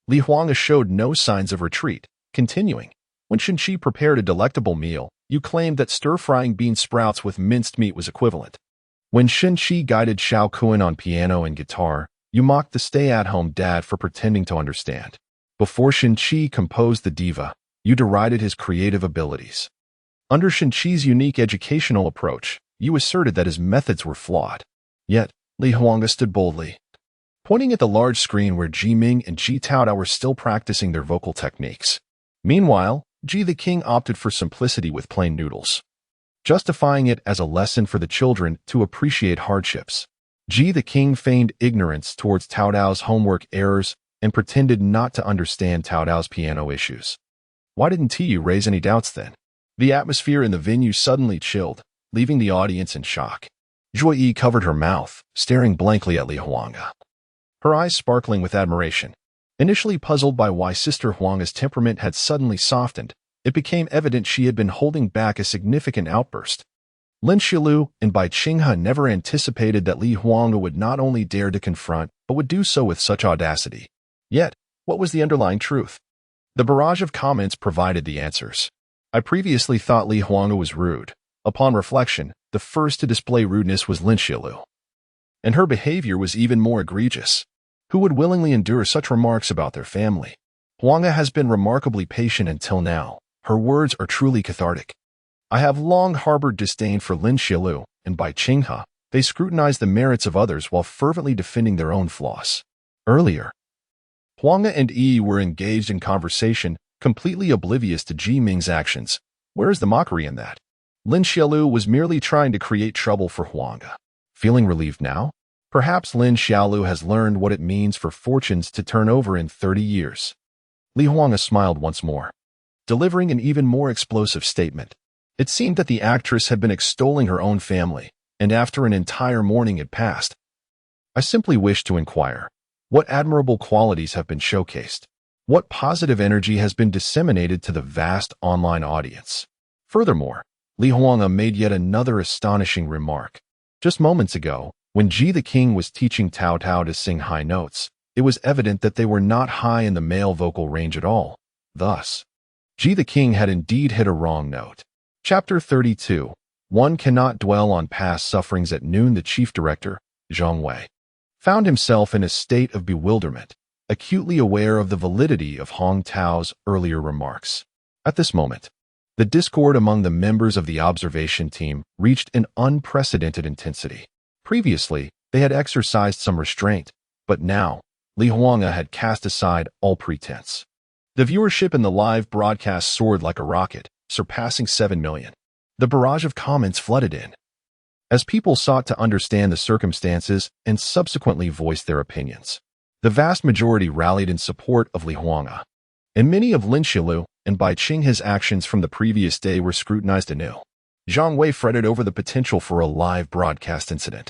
Li Huanga showed no signs of retreat, continuing. "When Shen Qi prepared a delectable meal, you claimed that stir-frying bean sprouts with minced meat was equivalent. When Shen Qi guided Xiao Kun on piano and guitar, you mocked the stay-at-home dad for pretending to understand. Before Shen Qi composed the diva, you derided his creative abilities. Under Shinqi's unique educational approach, you asserted that his methods were flawed. Yet, Li Huanga stood boldly, pointing at the large screen where Ji Ming and Ji Taotao were still practicing their vocal techniques. Meanwhile, Ji the King opted for simplicity with plain noodles, justifying it as a lesson for the children to appreciate hardships. Ji the King feigned ignorance towards Taotao's homework errors and pretended not to understand Taotao's piano issues. Why didn't Tiu raise any doubts then? The atmosphere in the venue suddenly chilled, leaving the audience in shock. Joy Yi covered her mouth, staring blankly at Li Huanga, her eyes sparkling with admiration. Initially puzzled by why Sister Huanga's temperament had suddenly softened, it became evident she had been holding back a significant outburst. Lin Xiaolu and Bai Qinghe never anticipated that Li Huanga would not only dare to confront, but would do so with such audacity. Yet, what was the underlying truth? The barrage of comments provided the answers. I previously thought Li Huanga was rude. Upon reflection, the first to display rudeness was Lin Xiaolu, and her behavior was even more egregious. Who would willingly endure such remarks about their family? Huanga has been remarkably patient until now. Her words are truly cathartic. I have long harbored disdain for Lin Xiaolu and Bai Qinghe. They scrutinize the merits of others while fervently defending their own flaws. Earlier, Huanga and Yi were engaged in conversation, completely oblivious to Ji Ming's actions. Where is the mockery in that? Lin Xiaolu was merely trying to create trouble for Huanga. Feeling relieved now? Perhaps Lin Xiaolu has learned what it means for fortunes to turn over in 30 years. Li Huanga smiled once more, delivering an even more explosive statement. It seemed that the actress had been extolling her own family, and after an entire morning had passed, I simply wish to inquire, what admirable qualities have been showcased? What positive energy has been disseminated to the vast online audience? Furthermore, Li Huanga made yet another astonishing remark. Just moments ago, when Ji the King was teaching Taotao to sing high notes, it was evident that they were not high in the male vocal range at all. Thus, Ji the King had indeed hit a wrong note. Chapter 32. One cannot dwell on past sufferings at noon. The chief director, Zhang Wei, found himself in a state of bewilderment, acutely aware of the validity of Hong Tao's earlier remarks. At this moment, the discord among the members of the observation team reached an unprecedented intensity. Previously, they had exercised some restraint, but now, Li Huanga had cast aside all pretense. The viewership in the live broadcast soared like a rocket, surpassing 7 million. The barrage of comments flooded in, as people sought to understand the circumstances and subsequently voiced their opinions. The vast majority rallied in support of Li Huanga, and many of Lin Xiaolu and Bai Qinghe's actions from the previous day were scrutinized anew. Zhang Wei fretted over the potential for a live broadcast incident.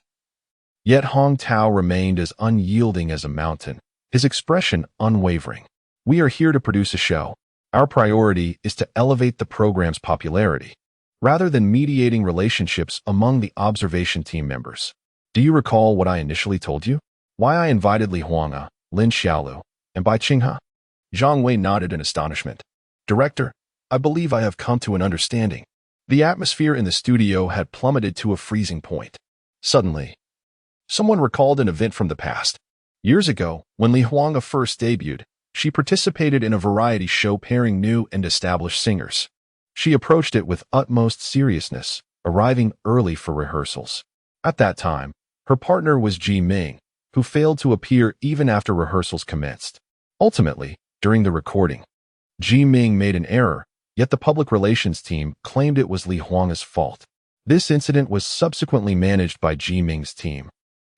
Yet Hong Tao remained as unyielding as a mountain, his expression unwavering. We are here to produce a show. Our priority is to elevate the program's popularity, rather than mediating relationships among the observation team members. Do you recall what I initially told you? Why I invited Li Huanga, Lin Xiaolu, and Bai Qinghe? Zhang Wei nodded in astonishment. Director, I believe I have come to an understanding. The atmosphere in the studio had plummeted to a freezing point. Suddenly, someone recalled an event from the past. Years ago, when Li Huanga first debuted, she participated in a variety show pairing new and established singers. She approached it with utmost seriousness, arriving early for rehearsals. At that time, her partner was Ji Ming, who failed to appear even after rehearsals commenced. Ultimately, during the recording, Ji Ming made an error, yet the public relations team claimed it was Li Huanga's fault. This incident was subsequently managed by Ji Ming's team,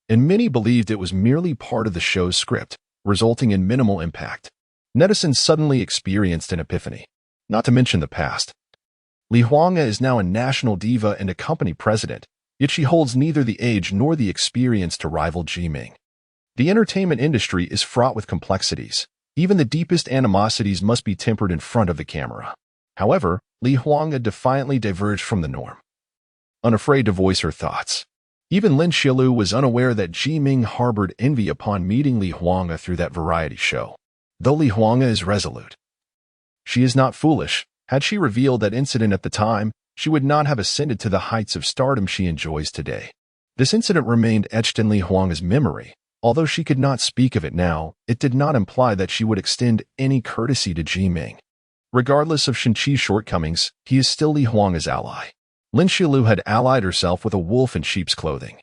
and many believed it was merely part of the show's script, resulting in minimal impact. Netizens suddenly experienced an epiphany. Not to mention the past. Li Huanga is now a national diva and a company president, yet she holds neither the age nor the experience to rival Ji Ming. The entertainment industry is fraught with complexities. Even the deepest animosities must be tempered in front of the camera. However, Li Huanga defiantly diverged from the norm, unafraid to voice her thoughts. Even Lin Xiaolu was unaware that Ji Ming harbored envy upon meeting Li Huanga through that variety show. Though Li Huanga is resolute, she is not foolish. Had she revealed that incident at the time, she would not have ascended to the heights of stardom she enjoys today. This incident remained etched in Li Huanga's memory. Although she could not speak of it now, it did not imply that she would extend any courtesy to Ji Ming. Regardless of Shen-Chi's shortcomings, he is still Li Huanga's ally. Lin Xiaolu had allied herself with a wolf in sheep's clothing.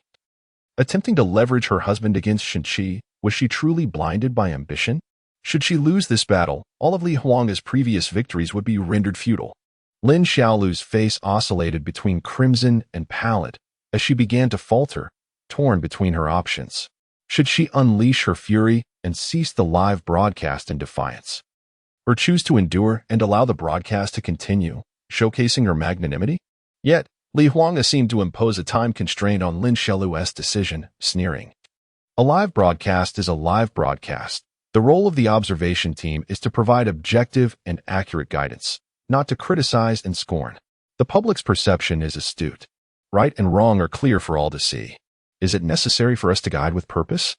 Attempting to leverage her husband against Shen-Chi, was she truly blinded by ambition? Should she lose this battle, all of Li Huanga's previous victories would be rendered futile. Lin Xiaolu's face oscillated between crimson and pallid as she began to falter, torn between her options. Should she unleash her fury and cease the live broadcast in defiance? Or choose to endure and allow the broadcast to continue, showcasing her magnanimity? Yet, Li Huanga seemed to impose a time constraint on Lin Xiaolu's decision, sneering. A live broadcast is a live broadcast. The role of the observation team is to provide objective and accurate guidance, not to criticize and scorn. The public's perception is astute. Right and wrong are clear for all to see. Is it necessary for us to guide with purpose?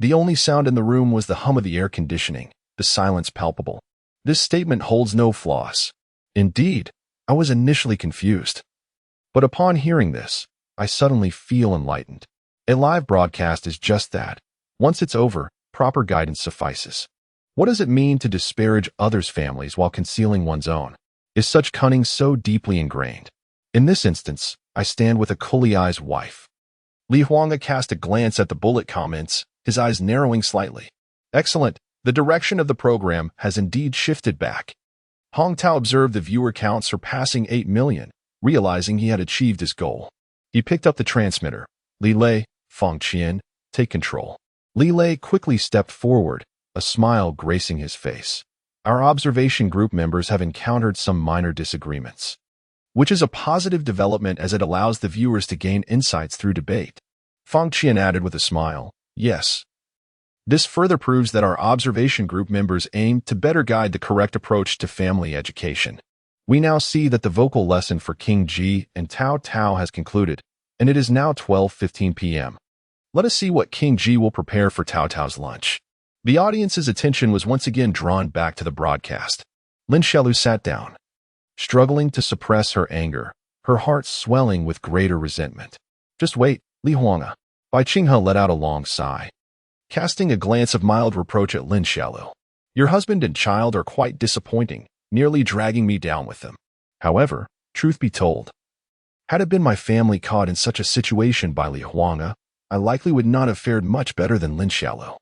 The only sound in the room was the hum of the air conditioning, the silence palpable. This statement holds no flaws. Indeed, I was initially confused. But upon hearing this, I suddenly feel enlightened. A live broadcast is just that. Once it's over, proper guidance suffices. What does it mean to disparage others' families while concealing one's own? Is such cunning so deeply ingrained? In this instance, I stand with a Kuliai's wife. Li Huanga cast a glance at the bullet comments, his eyes narrowing slightly. Excellent. The direction of the program has indeed shifted back. Hong Tao observed the viewer count surpassing 8 million, realizing he had achieved his goal. He picked up the transmitter. Li Lei, Feng Qian, take control. Li Lei quickly stepped forward, a smile gracing his face. Our observation group members have encountered some minor disagreements, which is a positive development as it allows the viewers to gain insights through debate. Feng Qian added with a smile, yes. This further proves that our observation group members aim to better guide the correct approach to family education. We now see that the vocal lesson for King Ji and Tao Tao has concluded, and it is now 12:15 p.m. Let us see what King Ji will prepare for Tao Tao's lunch. The audience's attention was once again drawn back to the broadcast. Lin Xiaolu sat down, struggling to suppress her anger, her heart swelling with greater resentment. Just wait, Li Huanga. Bai Qinghe let out a long sigh, casting a glance of mild reproach at Lin Xiaolu. Your husband and child are quite disappointing, nearly dragging me down with them. However, truth be told, had it been my family caught in such a situation by Li Huanga, I likely would not have fared much better than Lin Xiaolu.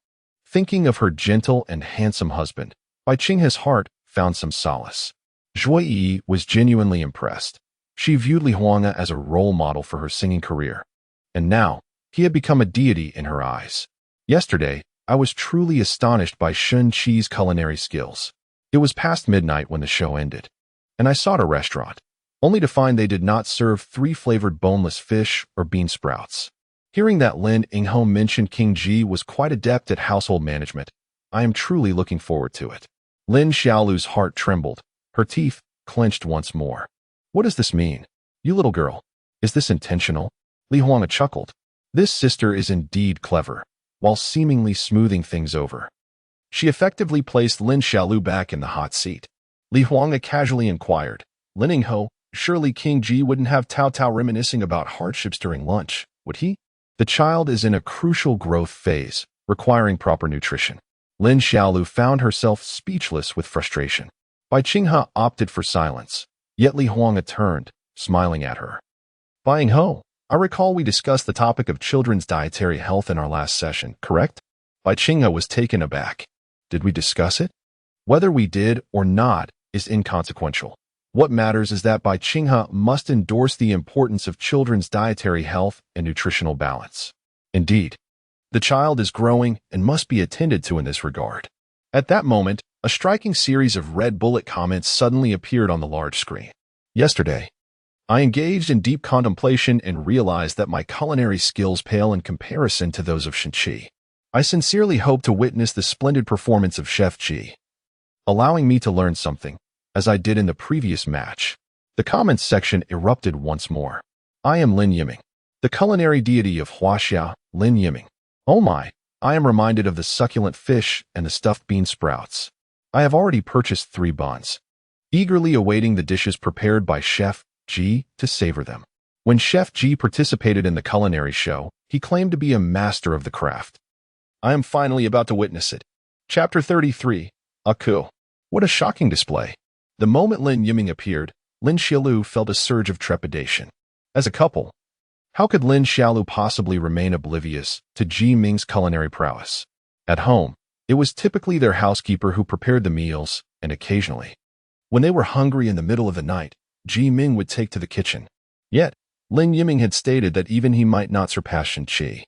Thinking of her gentle and handsome husband, Bai Qinghe's heart found some solace. Zhuo Yi was genuinely impressed. She viewed Li Huanga as a role model for her singing career. And now, he had become a deity in her eyes. Yesterday, I was truly astonished by Shen-Chi's culinary skills. It was past midnight when the show ended, and I sought a restaurant, only to find they did not serve 3-flavored boneless fish or bean sprouts. Hearing that Lin Yinghe mentioned King Ji was quite adept at household management, I am truly looking forward to it. Lin Xiaolu's heart trembled, her teeth clenched once more. What does this mean? You little girl, is this intentional? Li Huanga chuckled. This sister is indeed clever, while seemingly smoothing things over. She effectively placed Lin Xiaolu back in the hot seat. Li Huanga casually inquired, Lin Yinghe, surely King Ji wouldn't have Tao Tao reminiscing about hardships during lunch, would he? The child is in a crucial growth phase, requiring proper nutrition. Lin Xiaolu found herself speechless with frustration. Bai Qinghe opted for silence, yet Li Huanga turned, smiling at her. Bai Yinghe, I recall we discussed the topic of children's dietary health in our last session, correct? Bai Qinghe was taken aback. Did we discuss it? Whether we did or not is inconsequential. What matters is that Bai Qinghe must endorse the importance of children's dietary health and nutritional balance. Indeed, the child is growing and must be attended to in this regard. At that moment, a striking series of red bullet comments suddenly appeared on the large screen. Yesterday, I engaged in deep contemplation and realized that my culinary skills pale in comparison to those of Shen-Chi. I sincerely hope to witness the splendid performance of Chef Ji, allowing me to learn something, as I did in the previous match. The comments section erupted once more. I am Lin Yiming, the culinary deity of Huaxia, Lin Yiming. Oh my, I am reminded of the succulent fish and the stuffed bean sprouts. I have already purchased 3 buns, eagerly awaiting the dishes prepared by Chef Ji to savor them. When Chef Ji participated in the culinary show, he claimed to be a master of the craft. I am finally about to witness it. Chapter 33, A Coup. What a shocking display. The moment Lin Yiming appeared, Lin Xiaolu felt a surge of trepidation. As a couple, how could Lin Xiaolu possibly remain oblivious to Ji Ming's culinary prowess? At home, it was typically their housekeeper who prepared the meals, and occasionally, when they were hungry in the middle of the night, Ji Ming would take to the kitchen. Yet, Lin Yiming had stated that even he might not surpass Shen Qi.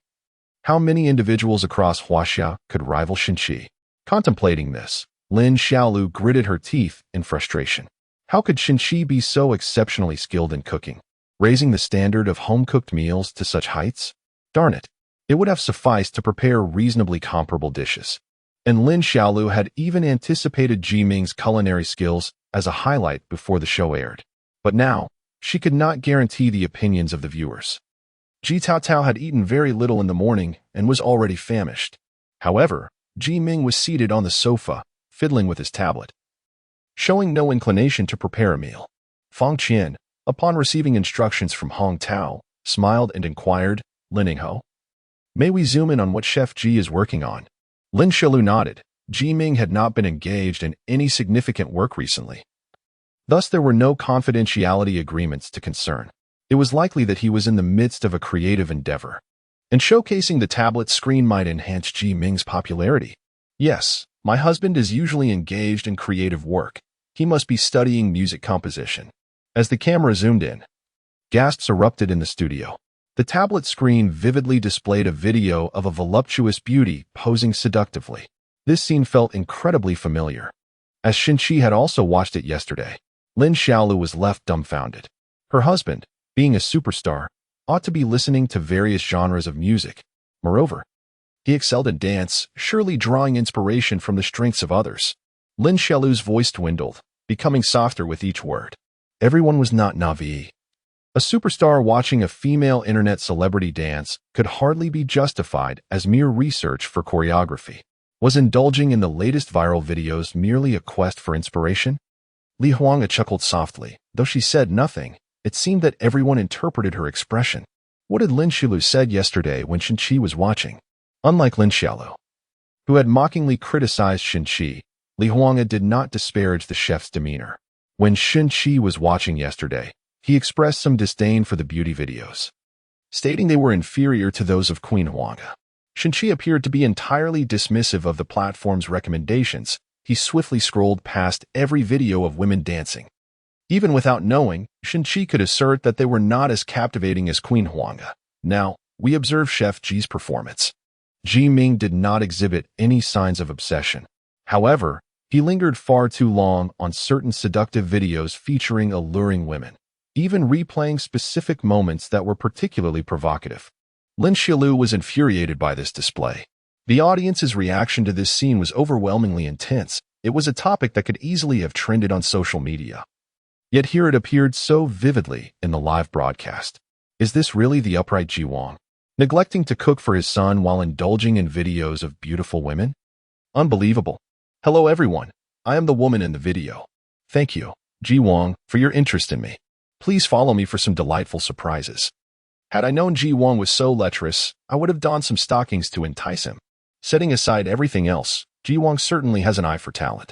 How many individuals across Huaxia could rival Shen Qi? Contemplating this, Lin Xiaolu gritted her teeth in frustration. How could Shen Qi be so exceptionally skilled in cooking, raising the standard of home-cooked meals to such heights? Darn it, it would have sufficed to prepare reasonably comparable dishes. And Lin Xiaolu had even anticipated Ji Ming's culinary skills as a highlight before the show aired. But now, she could not guarantee the opinions of the viewers. Ji Taotao had eaten very little in the morning and was already famished. However, Ji Ming was seated on the sofa, fiddling with his tablet, showing no inclination to prepare a meal. Fang Qian, upon receiving instructions from Hong Tao, smiled and inquired, "Lin Ningho, may we zoom in on what Chef Ji is working on?" Lin Xiaolu nodded. Ji Ming had not been engaged in any significant work recently. Thus, there were no confidentiality agreements to concern. It was likely that he was in the midst of a creative endeavor, and showcasing the tablet screen might enhance Ji Ming's popularity. Yes, my husband is usually engaged in creative work. He must be studying music composition. As the camera zoomed in, gasps erupted in the studio. The tablet screen vividly displayed a video of a voluptuous beauty posing seductively. This scene felt incredibly familiar, as Shen Qi had also watched it yesterday. Lin Xiaolu was left dumbfounded. Her husband, being a superstar, ought to be listening to various genres of music. Moreover, he excelled in dance, surely drawing inspiration from the strengths of others. Lin Xiaolu's voice dwindled, becoming softer with each word. Everyone was not naive. A superstar watching a female internet celebrity dance could hardly be justified as mere research for choreography. Was indulging in the latest viral videos merely a quest for inspiration? Li Huanga chuckled softly. Though she said nothing, it seemed that everyone interpreted her expression. What had Lin Xiaolu said yesterday when Shen Qi was watching? Unlike Lin Xiaolu, who had mockingly criticized Shen Qi, Li Huanga did not disparage the chef's demeanor. When Shen Qi was watching yesterday, he expressed some disdain for the beauty videos, stating they were inferior to those of Queen Huanga. Shen Qi appeared to be entirely dismissive of the platform's recommendations. He swiftly scrolled past every video of women dancing. Even without knowing, Shen Qi could assert that they were not as captivating as Queen Huanga. Now, we observe Chef Ji's performance. Ji Ming did not exhibit any signs of obsession. However, he lingered far too long on certain seductive videos featuring alluring women, even replaying specific moments that were particularly provocative. Lin Xiaolu was infuriated by this display. The audience's reaction to this scene was overwhelmingly intense. It was a topic that could easily have trended on social media. Yet here it appeared so vividly in the live broadcast. Is this really the upright Ji Wang, neglecting to cook for his son while indulging in videos of beautiful women? Unbelievable. Hello everyone, I am the woman in the video. Thank you, Ji Wang, for your interest in me. Please follow me for some delightful surprises. Had I known Ji Wang was so lecherous, I would have donned some stockings to entice him. Setting aside everything else, Ji Wang certainly has an eye for talent.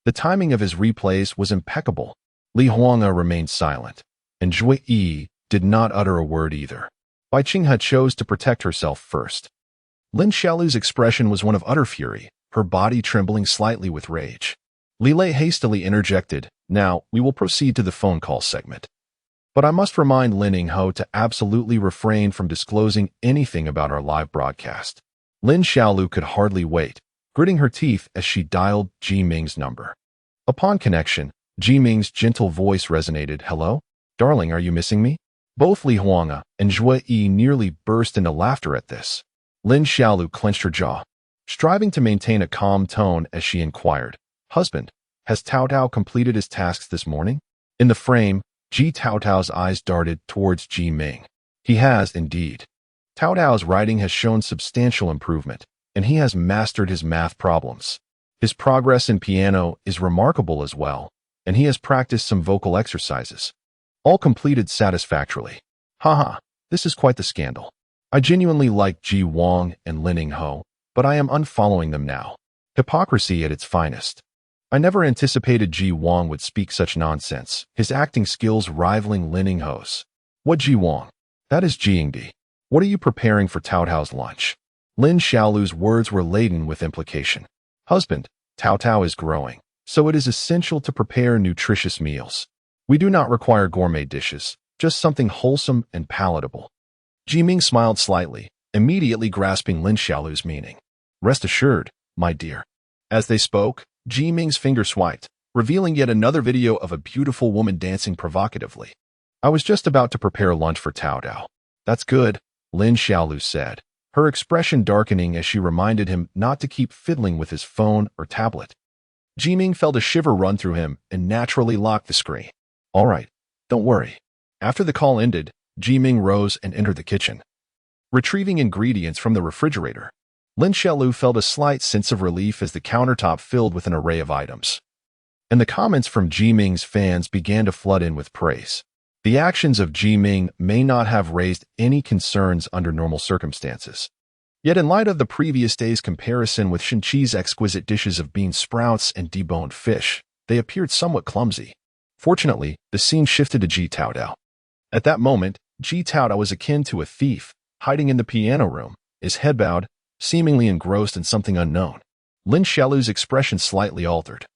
The timing of his replays was impeccable. Li Huanga remained silent, and Zhui Yi did not utter a word either. Bai Qinghe chose to protect herself first. Lin Xiaolu's expression was one of utter fury, her body trembling slightly with rage. Li Lei hastily interjected, "Now, we will proceed to the phone call segment. But I must remind Lin Ningho to absolutely refrain from disclosing anything about our live broadcast." Lin Xiaolu could hardly wait, gritting her teeth as she dialed Ji Ming's number. Upon connection, Ji Ming's gentle voice resonated. "Hello? Darling, are you missing me?" Both Li Huanga and Zhui Yi nearly burst into laughter at this. Lin Xiaolu clenched her jaw, striving to maintain a calm tone as she inquired, "Husband, has Tao Tao completed his tasks this morning?" In the frame, Ji Taotao's eyes darted towards Ji Ming. He has, indeed. Tao Tao's writing has shown substantial improvement, and he has mastered his math problems. His progress in piano is remarkable as well, and he has practiced some vocal exercises. All completed satisfactorily. Haha, this is quite the scandal. I genuinely like Ji Wang and Lin Ningho, but I am unfollowing them now. Hypocrisy at its finest. I never anticipated Ji Wang would speak such nonsense, his acting skills rivaling Lin Yingho's. What Ji Wang? That is Ji Yingdi. What are you preparing for Tao Tao's lunch? Lin Xiaolu's words were laden with implication. Husband, Tao Tao is growing, so it is essential to prepare nutritious meals. We do not require gourmet dishes, just something wholesome and palatable. Ji Ming smiled slightly, immediately grasping Lin Xiaolu's meaning. Rest assured, my dear. As they spoke, Ji Ming's finger swiped, revealing yet another video of a beautiful woman dancing provocatively. I was just about to prepare lunch for Tao Tao. That's good, Lin Xiaolu said, her expression darkening as she reminded him not to keep fiddling with his phone or tablet. Ji Ming felt a shiver run through him and naturally locked the screen. All right, don't worry. After the call ended, Ji Ming rose and entered the kitchen. Retrieving ingredients from the refrigerator, Lin Xiaolu felt a slight sense of relief as the countertop filled with an array of items. And the comments from Ji Ming's fans began to flood in with praise. The actions of Ji Ming may not have raised any concerns under normal circumstances. Yet in light of the previous day's comparison with Shen Qi's exquisite dishes of bean sprouts and deboned fish, they appeared somewhat clumsy. Fortunately, the scene shifted to Ji Tao Tao. At that moment, Ji Tao Tao was akin to a thief, hiding in the piano room, his head bowed, seemingly engrossed in something unknown. Lin Xiaolu's expression slightly altered,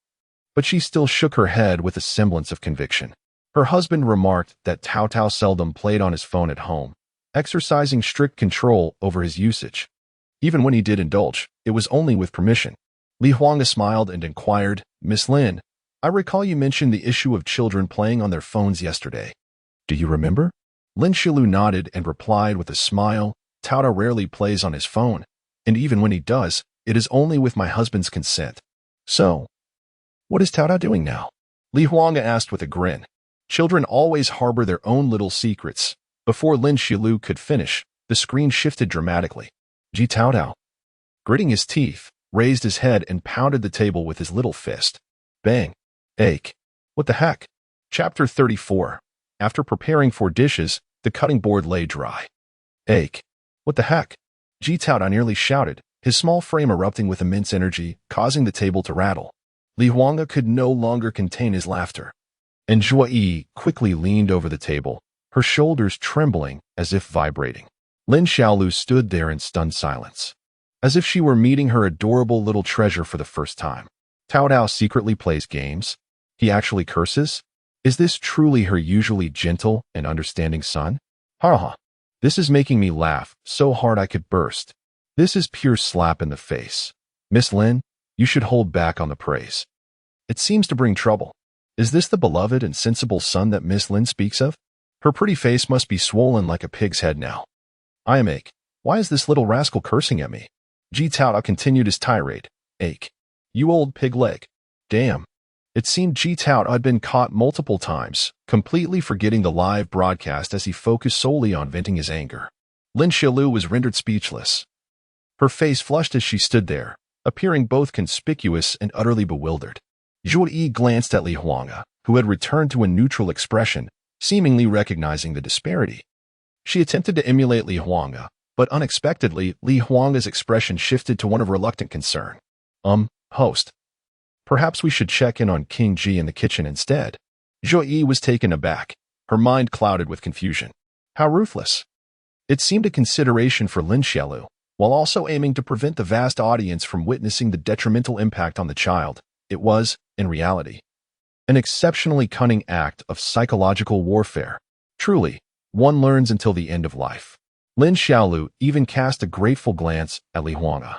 but she still shook her head with a semblance of conviction. Her husband remarked that Tao Tao seldom played on his phone at home, exercising strict control over his usage. Even when he did indulge, it was only with permission. Li Huanga smiled and inquired, Miss Lin, I recall you mentioned the issue of children playing on their phones yesterday. Do you remember? Lin Xiaolu nodded and replied with a smile, Tao Tao rarely plays on his phone, and even when he does, it is only with my husband's consent. So, what is Tao Tao doing now? Li Huanga asked with a grin. Children always harbor their own little secrets. Before Lin Xiaolu could finish, the screen shifted dramatically. Ji Tao Tao, gritting his teeth, raised his head and pounded the table with his little fist. Bang. Ache. What the heck? Chapter 34. After preparing 4 dishes, the cutting board lay dry. Ache. What the heck? Ji Tao Tao nearly shouted, his small frame erupting with immense energy, causing the table to rattle. Li Huanga could no longer contain his laughter. And Zhuo Yi quickly leaned over the table, her shoulders trembling as if vibrating. Lin Xiaolu stood there in stunned silence, as if she were meeting her adorable little treasure for the first time. Tao Tao secretly plays games? He actually curses? Is this truly her usually gentle and understanding son? Ha ha. This is making me laugh so hard I could burst. This is pure slap in the face. Miss Lin, you should hold back on the praise. It seems to bring trouble. Is this the beloved and sensible son that Miss Lin speaks of? Her pretty face must be swollen like a pig's head now. I am Ache. Why is this little rascal cursing at me? Ji Tao Tao continued his tirade. Ache. You old pig leg. Damn. It seemed Ji Tao Tao had been caught multiple times, completely forgetting the live broadcast as he focused solely on venting his anger. Lin Xiaolu was rendered speechless. Her face flushed as she stood there, appearing both conspicuous and utterly bewildered. Zhuo Yi glanced at Li Huanga, who had returned to a neutral expression, seemingly recognizing the disparity. She attempted to emulate Li Huanga, but unexpectedly, Li Huanga's expression shifted to one of reluctant concern. Host. Perhaps we should check in on King Ji in the kitchen instead. Zhuo Yi was taken aback, her mind clouded with confusion. How ruthless. It seemed a consideration for Lin Xiaolu, while also aiming to prevent the vast audience from witnessing the detrimental impact on the child. It was, in reality, an exceptionally cunning act of psychological warfare. Truly, one learns until the end of life. Lin Xiaolu even cast a grateful glance at Li Huanga.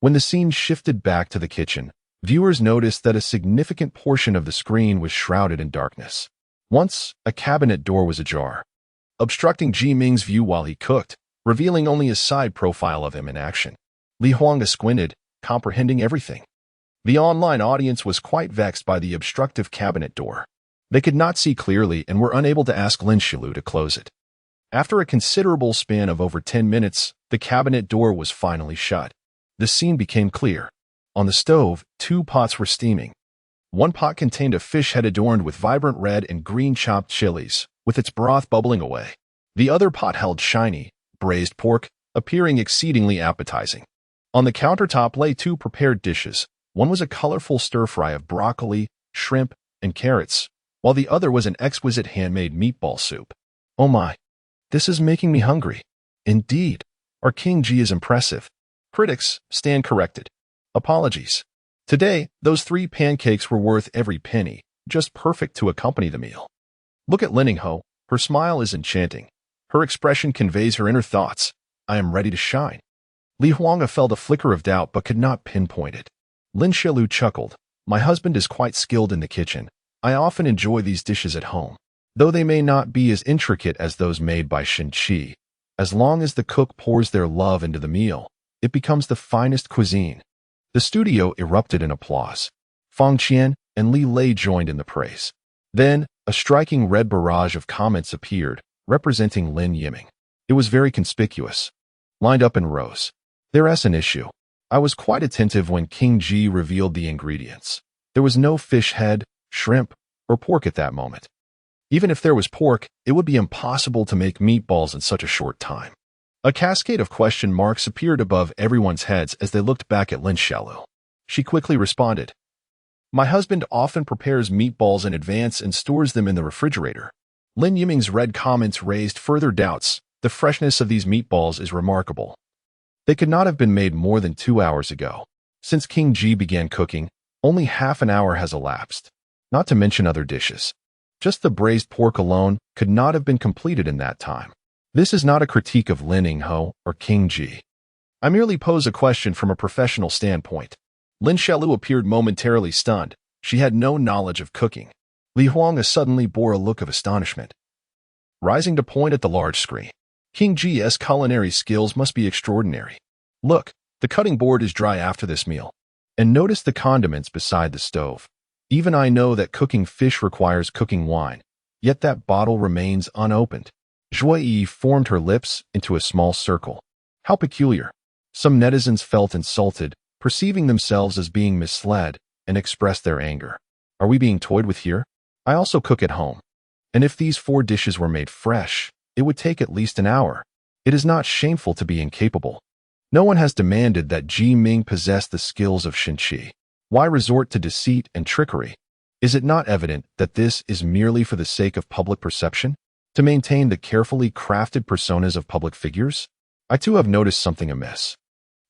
When the scene shifted back to the kitchen, viewers noticed that a significant portion of the screen was shrouded in darkness. Once, a cabinet door was ajar, obstructing Ji Ming's view while he cooked, revealing only a side profile of him in action. Li Huanga squinted, comprehending everything. The online audience was quite vexed by the obstructive cabinet door. They could not see clearly and were unable to ask Lin Xiaolu to close it. After a considerable span of over 10 minutes, the cabinet door was finally shut. The scene became clear. On the stove, 2 pots were steaming. One pot contained a fish head adorned with vibrant red and green chopped chilies, with its broth bubbling away. The other pot held shiny, braised pork, appearing exceedingly appetizing. On the countertop lay 2 prepared dishes, One was a colorful stir-fry of broccoli, shrimp, and carrots, while the other was an exquisite handmade meatball soup. Oh my, this is making me hungry. Indeed, our King G is impressive. Critics stand corrected. Apologies. Today, those 3 pancakes were worth every penny, just perfect to accompany the meal. Look at Lin Ningho. Her smile is enchanting. Her expression conveys her inner thoughts. I am ready to shine. Li Huanga felt a flicker of doubt but could not pinpoint it. Lin Xiaolu chuckled. My husband is quite skilled in the kitchen. I often enjoy these dishes at home, though they may not be as intricate as those made by Shen Qi. As long as the cook pours their love into the meal, it becomes the finest cuisine. The studio erupted in applause. Fang Qian and Li Lei joined in the praise. Then, a striking red barrage of comments appeared, representing Lin Yiming. It was very conspicuous, lined up in rows. There's an issue. I was quite attentive when King Ji revealed the ingredients. There was no fish head, shrimp, or pork at that moment. Even if there was pork, it would be impossible to make meatballs in such a short time. A cascade of question marks appeared above everyone's heads as they looked back at Lin Xiaolu. She quickly responded. My husband often prepares meatballs in advance and stores them in the refrigerator. Lin Yiming's red comments raised further doubts. The freshness of these meatballs is remarkable. They could not have been made more than 2 hours ago. Since King Ji began cooking, only half an hour has elapsed, not to mention other dishes. Just the braised pork alone could not have been completed in that time. This is not a critique of Lin Ningho or King Ji. I merely pose a question from a professional standpoint. Lin Xiaolu appeared momentarily stunned. She had no knowledge of cooking. Li Huanga suddenly bore a look of astonishment, rising to point at the large screen. King Ji's culinary skills must be extraordinary. Look, the cutting board is dry after this meal. And notice the condiments beside the stove. Even I know that cooking fish requires cooking wine, yet that bottle remains unopened. Zhuai Yi formed her lips into a small circle. How peculiar. Some netizens felt insulted, perceiving themselves as being misled, and expressed their anger. Are we being toyed with here? I also cook at home. And if these 4 dishes were made fresh, it would take at least an hour. It is not shameful to be incapable. No one has demanded that Ji Ming possess the skills of Shen Qi. Why resort to deceit and trickery? Is it not evident that this is merely for the sake of public perception? To maintain the carefully crafted personas of public figures? I too have noticed something amiss.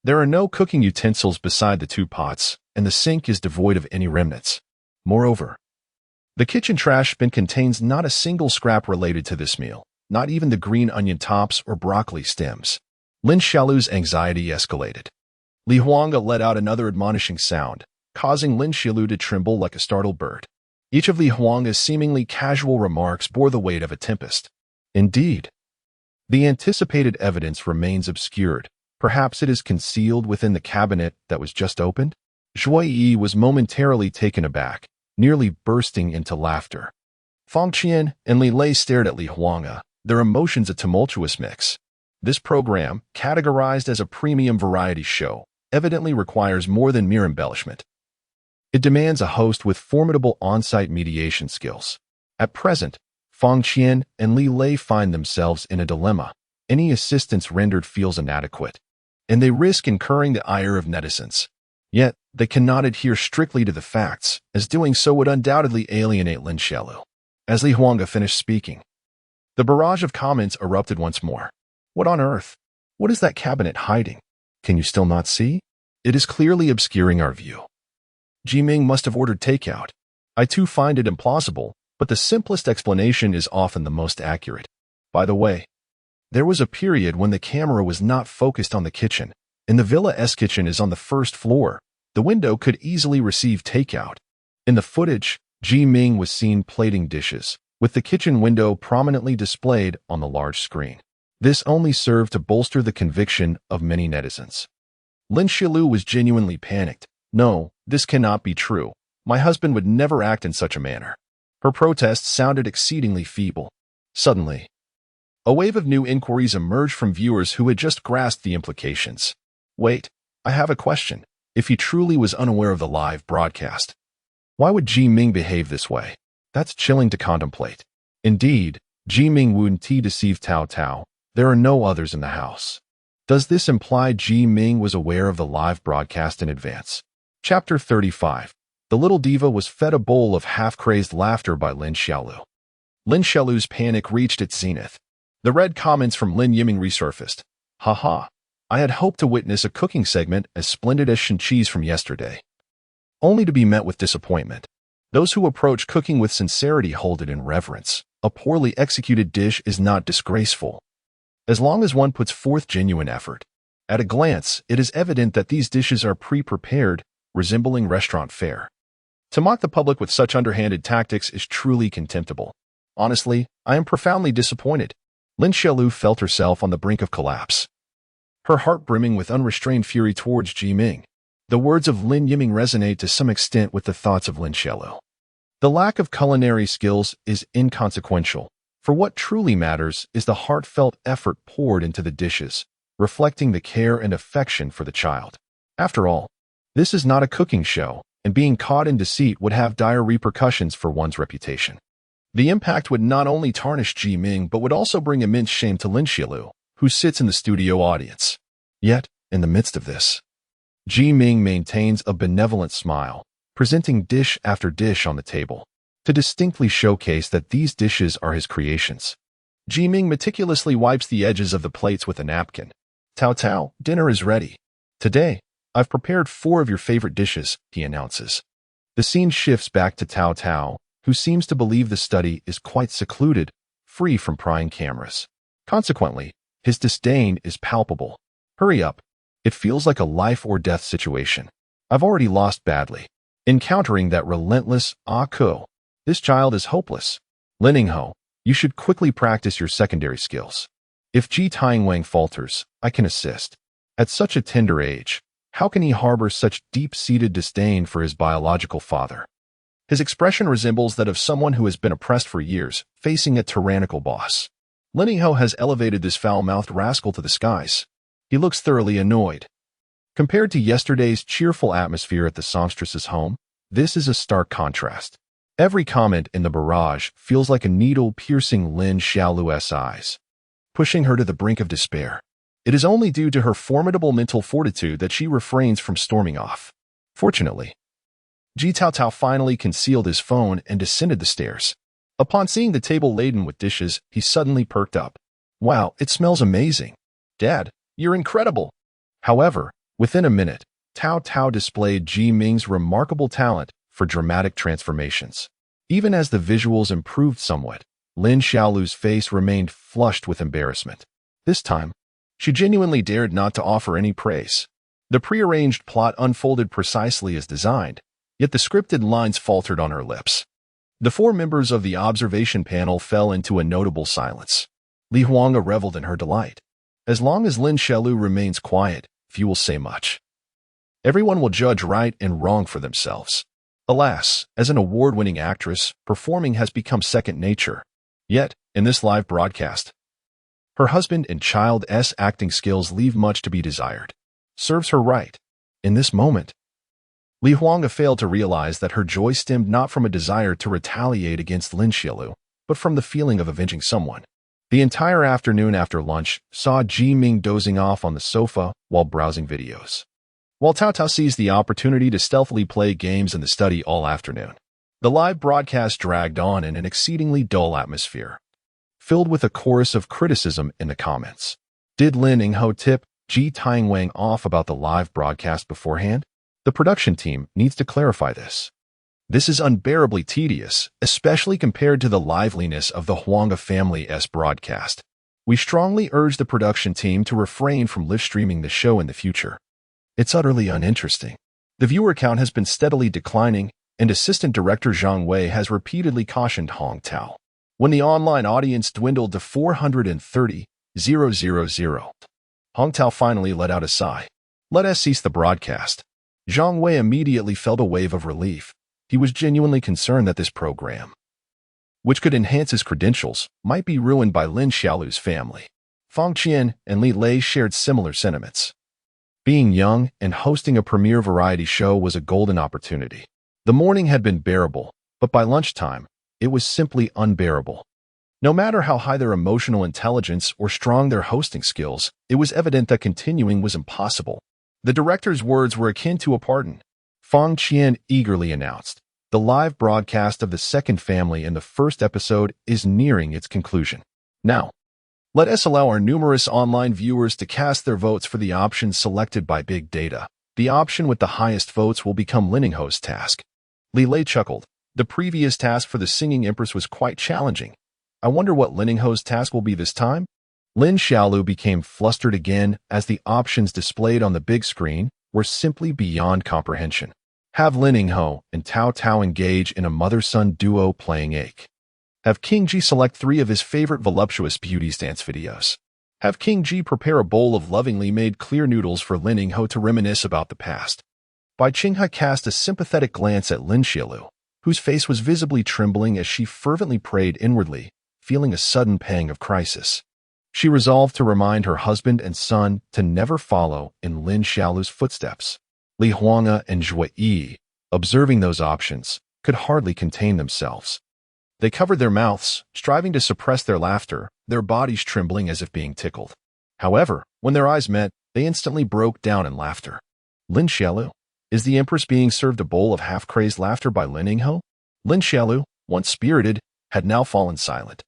There are no cooking utensils beside the 2 pots, and the sink is devoid of any remnants. Moreover, the kitchen trash bin contains not a single scrap related to this meal, not even the green onion tops or broccoli stems. Lin Xiaolu's anxiety escalated. Li Huanga let out another admonishing sound, causing Lin Xiaolu to tremble like a startled bird. Each of Li Huanga's seemingly casual remarks bore the weight of a tempest. Indeed, the anticipated evidence remains obscured. Perhaps it is concealed within the cabinet that was just opened? Zhuai Yi was momentarily taken aback, nearly bursting into laughter. Fang Qian and Li Lei stared at Li Huanga, their emotions a tumultuous mix. This program, categorized as a premium variety show, evidently requires more than mere embellishment. It demands a host with formidable on-site mediation skills. At present, Fang Qian and Li Lei find themselves in a dilemma. Any assistance rendered feels inadequate, and they risk incurring the ire of netizens. Yet, they cannot adhere strictly to the facts, as doing so would undoubtedly alienate Lin Xiaolu. As Li Huanga finished speaking, the barrage of comments erupted once more. What on earth? What is that cabinet hiding? Can you still not see? It is clearly obscuring our view. Ji Ming must have ordered takeout. I too find it implausible, but the simplest explanation is often the most accurate. By the way, there was a period when the camera was not focused on the kitchen, and the Villa's kitchen is on the 1st floor. The window could easily receive takeout. In the footage, Ji Ming was seen plating dishes, with the kitchen window prominently displayed on the large screen. This only served to bolster the conviction of many netizens. Lin Xiaolu was genuinely panicked. No, this cannot be true. My husband would never act in such a manner. Her protest sounded exceedingly feeble. Suddenly, a wave of new inquiries emerged from viewers who had just grasped the implications. Wait, I have a question. If he truly was unaware of the live broadcast, why would Ji Ming behave this way? That's chilling to contemplate. Indeed, Ji Ming wouldn't deceive Tao Tao. There are no others in the house. Does this imply Ji Ming was aware of the live broadcast in advance? Chapter 35. The little diva was fed a bowl of half-crazed laughter by Lin Xiaolu. Lin Xiaolu's panic reached its zenith. The red comments from Lin Yiming resurfaced. Haha, I had hoped to witness a cooking segment as splendid as Shinchi's from yesterday, only to be met with disappointment. Those who approach cooking with sincerity hold it in reverence. A poorly executed dish is not disgraceful, as long as one puts forth genuine effort. At a glance, it is evident that these dishes are pre-prepared, resembling restaurant fare. To mock the public with such underhanded tactics is truly contemptible. Honestly, I am profoundly disappointed. Lin Xiaolu felt herself on the brink of collapse, her heart brimming with unrestrained fury towards Ji Ming. The words of Lin Yiming resonate to some extent with the thoughts of Lin Xiaolu. The lack of culinary skills is inconsequential, for what truly matters is the heartfelt effort poured into the dishes, reflecting the care and affection for the child. After all, this is not a cooking show, and being caught in deceit would have dire repercussions for one's reputation. The impact would not only tarnish Ji Ming but would also bring immense shame to Lin Xiaolu, who sits in the studio audience. Yet, in the midst of this, Ji Ming maintains a benevolent smile, presenting dish after dish on the table, to distinctly showcase that these dishes are his creations. Ji Ming meticulously wipes the edges of the plates with a napkin. Tao Tao, dinner is ready. Today, I've prepared 4 of your favorite dishes, he announces. The scene shifts back to Tao Tao, who seems to believe the study is quite secluded, free from prying cameras. Consequently, his disdain is palpable. Hurry up. It feels like a life-or-death situation. I've already lost badly, encountering that relentless ko. This child is hopeless. Lin Yingho, you should quickly practice your secondary skills. If Ji Taingwang falters, I can assist. At such a tender age, how can he harbor such deep-seated disdain for his biological father? His expression resembles that of someone who has been oppressed for years, facing a tyrannical boss. Lin Yingho has elevated this foul-mouthed rascal to the skies. He looks thoroughly annoyed. Compared to yesterday's cheerful atmosphere at the songstress's home, this is a stark contrast. Every comment in the barrage feels like a needle piercing Lin Xiaolu's eyes, pushing her to the brink of despair. It is only due to her formidable mental fortitude that she refrains from storming off. Fortunately, Ji Tao finally concealed his phone and descended the stairs. Upon seeing the table laden with dishes, he suddenly perked up. Wow, it smells amazing. Dad, you're incredible. However, within a minute, Tao Tao displayed Ji Ming's remarkable talent for dramatic transformations. Even as the visuals improved somewhat, Lin Xiaolu's face remained flushed with embarrassment. This time, she genuinely dared not to offer any praise. The prearranged plot unfolded precisely as designed, yet the scripted lines faltered on her lips. The 4 members of the observation panel fell into a notable silence. Li Huanga reveled in her delight. As long as Lin Xiaolu remains quiet, few will say much. Everyone will judge right and wrong for themselves. Alas, as an award-winning actress, performing has become second nature. Yet, in this live broadcast, her husband and child's acting skills leave much to be desired. Serves her right. In this moment, Li Huanga failed to realize that her joy stemmed not from a desire to retaliate against Lin Xiaolu, but from the feeling of avenging someone. The entire afternoon after lunch saw Ji Ming dozing off on the sofa while browsing videos, while Tao Tao seized the opportunity to stealthily play games in the study all afternoon. The live broadcast dragged on in an exceedingly dull atmosphere, filled with a chorus of criticism in the comments. Did Lin Yingho tip Ji Taingwang off about the live broadcast beforehand? The production team needs to clarify this. This is unbearably tedious, especially compared to the liveliness of the Huanga family's broadcast. We strongly urge the production team to refrain from live-streaming the show in the future. It's utterly uninteresting. The viewer count has been steadily declining, and Assistant Director Zhang Wei has repeatedly cautioned Hong Tao. When the online audience dwindled to 430,000, Hong Tao finally let out a sigh. Let us cease the broadcast. Zhang Wei immediately felt a wave of relief. He was genuinely concerned that this program, which could enhance his credentials, might be ruined by Lin Xiaolu's family. Fang Qian and Li Lei shared similar sentiments. Being young and hosting a premier variety show was a golden opportunity. The morning had been bearable, but by lunchtime, it was simply unbearable. No matter how high their emotional intelligence or strong their hosting skills, it was evident that continuing was impossible. The director's words were akin to a pardon. Fang Qian eagerly announced. The live broadcast of the second family in the first episode is nearing its conclusion. Now, let us allow our numerous online viewers to cast their votes for the option selected by Big Data. The option with the highest votes will become Lin Ningho's task. Li Lei chuckled. The previous task for the singing empress was quite challenging. I wonder what Lin Ningho's task will be this time? Lin Xiaolu became flustered again as the options displayed on the big screen were simply beyond comprehension. Have Lin Ningho and Tao Tao engage in a mother-son duo playing Ache. Have King Ji select 3 of his favorite voluptuous beauties dance videos. Have King Ji prepare a bowl of lovingly made clear noodles for Lin Ningho to reminisce about the past. Bai Qinghe cast a sympathetic glance at Lin Xiaolu, whose face was visibly trembling as she fervently prayed inwardly, feeling a sudden pang of crisis. She resolved to remind her husband and son to never follow in Lin Xiaolu's footsteps. Li Huanga and Zhuo Yi, observing those options, could hardly contain themselves. They covered their mouths, striving to suppress their laughter, their bodies trembling as if being tickled. However, when their eyes met, they instantly broke down in laughter. Lin Xiaolu, is the Empress being served a bowl of half-crazed laughter by Lin Ningho? Lin Xiaolu, once spirited, had now fallen silent.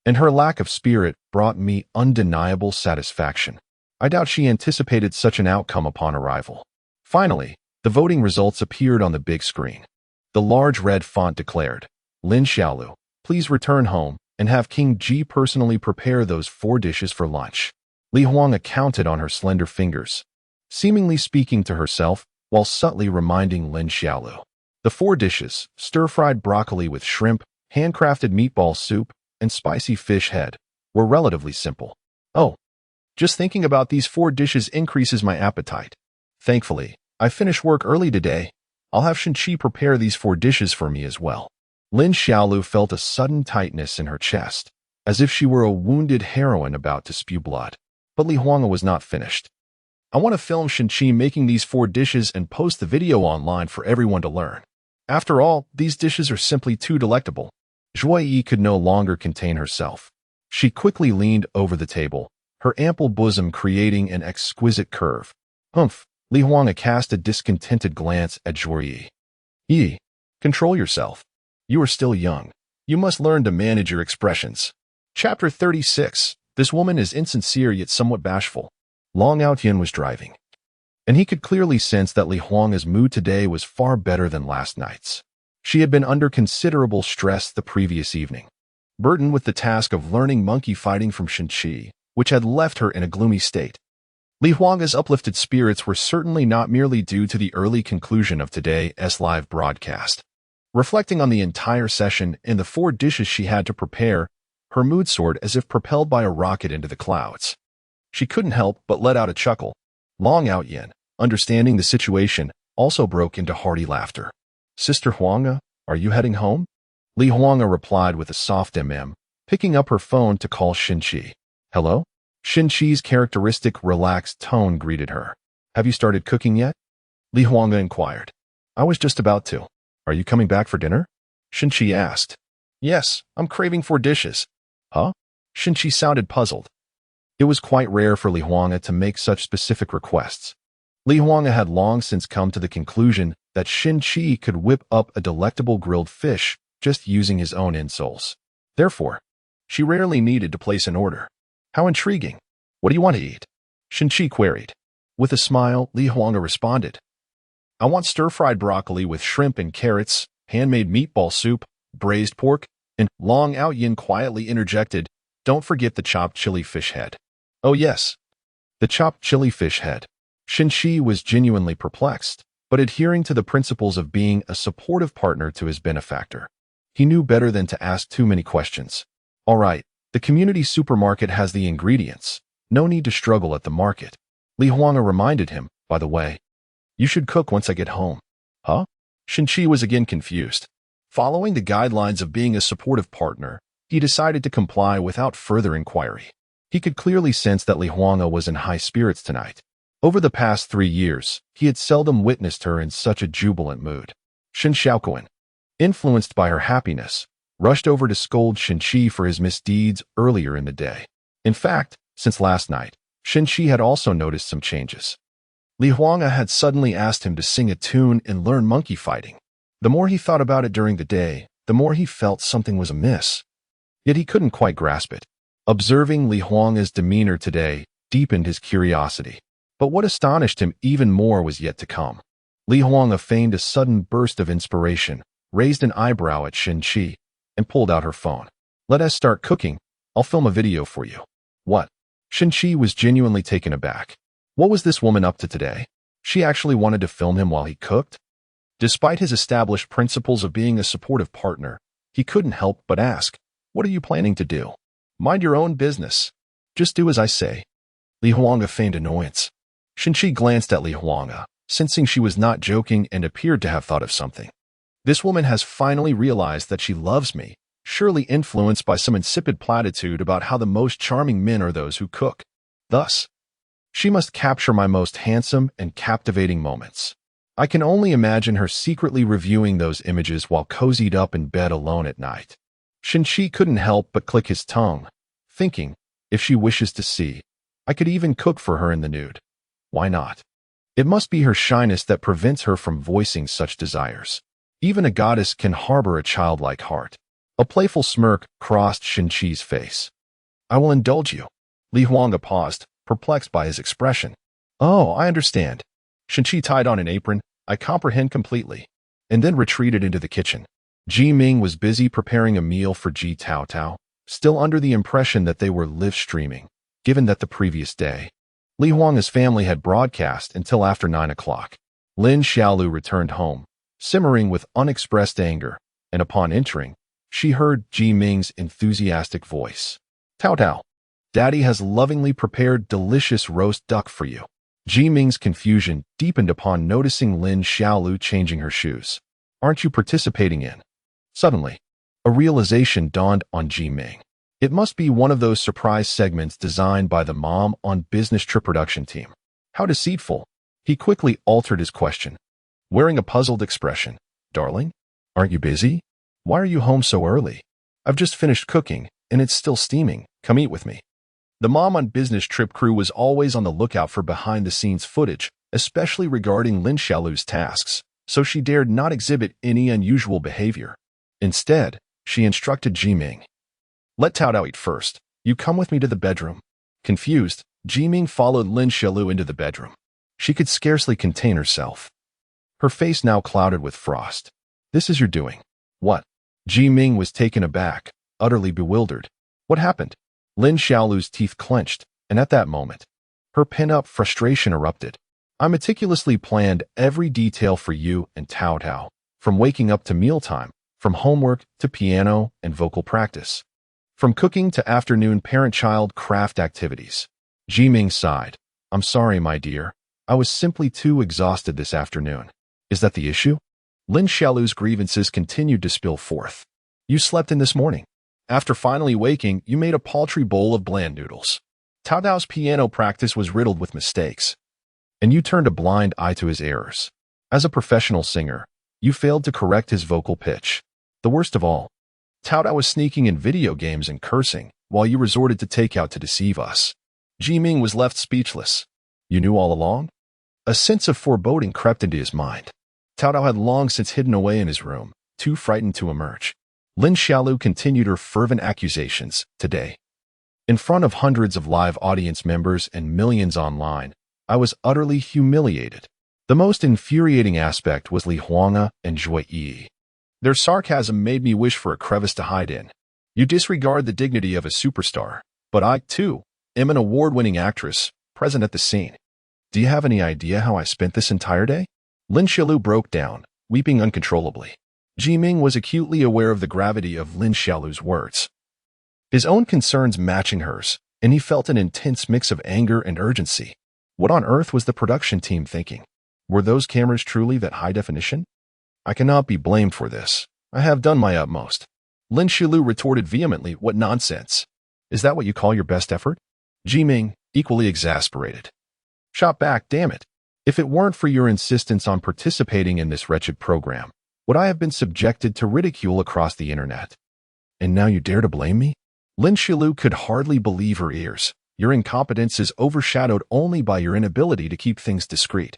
And her lack of spirit brought me undeniable satisfaction. I doubt she anticipated such an outcome upon arrival. Finally, the voting results appeared on the big screen. The large red font declared, Lin Xiaolu, please return home and have King Ji personally prepare those 4 dishes for lunch. Li Huanga counted on her slender fingers, seemingly speaking to herself while subtly reminding Lin Xiaolu. The 4 dishes, stir-fried broccoli with shrimp, handcrafted meatball soup, and spicy fish head, were relatively simple. Oh, just thinking about these 4 dishes increases my appetite. Thankfully, I finished work early today. I'll have Shenqi prepare these 4 dishes for me as well. Lin Xiaolu felt a sudden tightness in her chest, as if she were a wounded heroine about to spew blood. But Li Huanga was not finished. I want to film Shenqi making these 4 dishes and post the video online for everyone to learn. After all, these dishes are simply too delectable. Zhuo Yi could no longer contain herself. She quickly leaned over the table, her ample bosom creating an exquisite curve. Humph! Li Huanga cast a discontented glance at Zhuo Yi. Yi, control yourself. You are still young. You must learn to manage your expressions. Chapter 36. This woman is insincere yet somewhat bashful. Long Outyan was driving, and he could clearly sense that Li Huanga's mood today was far better than last night's. She had been under considerable stress the previous evening, burdened with the task of learning monkey fighting from Shenqi, which had left her in a gloomy state. Li Huanga's uplifted spirits were certainly not merely due to the early conclusion of today's live broadcast. Reflecting on the entire session and the 4 dishes she had to prepare, her mood soared as if propelled by a rocket into the clouds. She couldn't help but let out a chuckle. Long Outyan, understanding the situation, also broke into hearty laughter. Sister Huanga, are you heading home? Li Huanga replied with a soft picking up her phone to call Shenqi. Hello? Shenqi's characteristic relaxed tone greeted her. Have you started cooking yet? Li Huanga inquired. I was just about to. Are you coming back for dinner? Shenqi asked. Yes, I'm craving 4 dishes. Huh? Shenqi sounded puzzled. It was quite rare for Li Huanga to make such specific requests. Li Huanga had long since come to the conclusion that Shenqi could whip up a delectable grilled fish just using his own insoles. Therefore, she rarely needed to place an order. How intriguing. What do you want to eat? Shenqi queried. With a smile, Li Huanga responded. I want stir-fried broccoli with shrimp and carrots, handmade meatball soup, braised pork, and Long Outyan quietly interjected, don't forget the chopped chili fish head. Oh yes, the chopped chili fish head. Shenqi was genuinely perplexed, but adhering to the principles of being a supportive partner to his benefactor. He knew better than to ask too many questions. All right, the community supermarket has the ingredients. No need to struggle at the market. Li Huanga reminded him, by the way. You should cook once I get home. Huh? Shenqi was again confused. Following the guidelines of being a supportive partner, he decided to comply without further inquiry. He could clearly sense that Li Huanga was in high spirits tonight. Over the past 3 years, he had seldom witnessed her in such a jubilant mood. Shen Xiaoquan, influenced by her happiness, rushed over to scold Shenqi for his misdeeds earlier in the day. In fact, since last night, Shenqi had also noticed some changes. Li Huanga had suddenly asked him to sing a tune and learn monkey fighting. The more he thought about it during the day, the more he felt something was amiss. Yet he couldn't quite grasp it. Observing Li Huanga's demeanor today deepened his curiosity. But what astonished him even more was yet to come. Li Huanga feigned a sudden burst of inspiration, raised an eyebrow at Shin Qi, and pulled out her phone. "Let us start cooking. I'll film a video for you." "What?" Shin Qi was genuinely taken aback. What was this woman up to today? She actually wanted to film him while he cooked? Despite his established principles of being a supportive partner, he couldn't help but ask, "What are you planning to do?" "Mind your own business. Just do as I say." Li Huanga feigned annoyance. Shin Qi glanced at Li Huanga, sensing she was not joking and appeared to have thought of something. This woman has finally realized that she loves me, surely influenced by some insipid platitude about how the most charming men are those who cook. Thus, she must capture my most handsome and captivating moments. I can only imagine her secretly reviewing those images while cozied up in bed alone at night. Shin Qi couldn't help but click his tongue, thinking, if she wishes to see, I could even cook for her in the nude. Why not? It must be her shyness that prevents her from voicing such desires. Even a goddess can harbor a childlike heart. A playful smirk crossed Shin Qi's face. "I will indulge you." Li Huanga paused, perplexed by his expression. "Oh, I understand." Shin Qi tied on an apron. "I comprehend completely," and then retreated into the kitchen. Ji Ming was busy preparing a meal for Ji Tao Tao, still under the impression that they were live streaming, given that the previous day, Li Huanga's family had broadcast until after 9 o'clock. Lin Xiaolu returned home, simmering with unexpressed anger, and upon entering, she heard Ji Ming's enthusiastic voice. "Tao Tao, Daddy has lovingly prepared delicious roast duck for you." Ji Ming's confusion deepened upon noticing Lin Xiaolu changing her shoes. "Aren't you participating in?" Suddenly, a realization dawned on Ji Ming. It must be one of those surprise segments designed by the Mom on Business Trip production team. How deceitful. He quickly altered his question, wearing a puzzled expression. "Darling, aren't you busy? Why are you home so early?" "I've just finished cooking, and it's still steaming. Come eat with me." The Mom on Business Trip crew was always on the lookout for behind-the-scenes footage, especially regarding Lin Xiaolu's tasks, so she dared not exhibit any unusual behavior. Instead, she instructed Ji Ming, "Let Tao Tao eat first. You come with me to the bedroom." Confused, Ji Ming followed Lin Xiaolu into the bedroom. She could scarcely contain herself. Her face now clouded with frost. "This is your doing." "What?" Ji Ming was taken aback, utterly bewildered. "What happened?" Lin Xiaolu's teeth clenched, and at that moment, her pent-up frustration erupted. "I meticulously planned every detail for you and Tao Tao, from waking up to mealtime, from homework to piano and vocal practice, from cooking to afternoon parent-child craft activities." Ji Ming sighed. "I'm sorry, my dear. I was simply too exhausted this afternoon." "Is that the issue?" Lin Xiaolu's grievances continued to spill forth. "You slept in this morning. After finally waking, you made a paltry bowl of bland noodles. Tao Tao's piano practice was riddled with mistakes, and you turned a blind eye to his errors. As a professional singer, you failed to correct his vocal pitch. The worst of all, Tao Tao was sneaking in video games and cursing, while you resorted to takeout to deceive us." Ji Ming was left speechless. "You knew all along?" A sense of foreboding crept into his mind. Tao Tao had long since hidden away in his room, too frightened to emerge. Lin Xiaolu continued her fervent accusations. "Today, in front of hundreds of live audience members and millions online, I was utterly humiliated. The most infuriating aspect was Li Huanga and Zhui Yi. Their sarcasm made me wish for a crevice to hide in. You disregard the dignity of a superstar, but I, too, am an award-winning actress, present at the scene. Do you have any idea how I spent this entire day?" Lin Xiaolu broke down, weeping uncontrollably. Ji Ming was acutely aware of the gravity of Lin Xiaolu's words, his own concerns matching hers, and he felt an intense mix of anger and urgency. What on earth was the production team thinking? Were those cameras truly that high definition? "I cannot be blamed for this. I have done my utmost." Lin Xiaolu retorted vehemently. "What nonsense! Is that what you call your best effort?" Ji Ming, equally exasperated, shot back, "Damn it! If it weren't for your insistence on participating in this wretched program, would I have been subjected to ridicule across the internet? And now you dare to blame me?" Lin Xiaolu could hardly believe her ears. Your incompetence is overshadowed only by your inability to keep things discreet.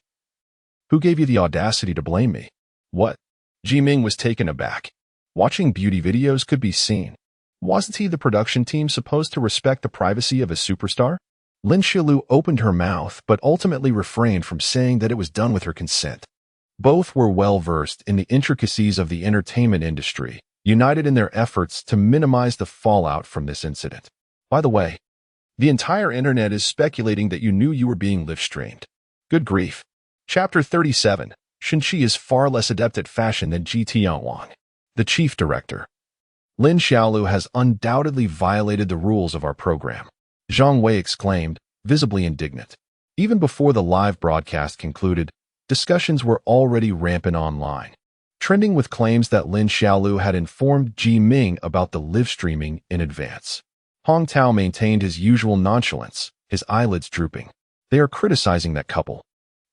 Who gave you the audacity to blame me? What? Ji Ming was taken aback. Watching beauty videos could be seen. Wasn't he the production team supposed to respect the privacy of a superstar? Lin Xiaolu opened her mouth but ultimately refrained from saying that it was done with her consent. Both were well-versed in the intricacies of the entertainment industry, united in their efforts to minimize the fallout from this incident. By the way, the entire internet is speculating that you knew you were being live-streamed. Good grief. Chapter 37. Shenqi is far less adept at fashion than Ji Tianwang, the chief director. Lin Xiaolu has undoubtedly violated the rules of our program, Zhang Wei exclaimed, visibly indignant. Even before the live broadcast concluded, discussions were already rampant online, trending with claims that Lin Xiaolu had informed Ji Ming about the live streaming in advance. Hong Tao maintained his usual nonchalance, his eyelids drooping. They are criticizing that couple.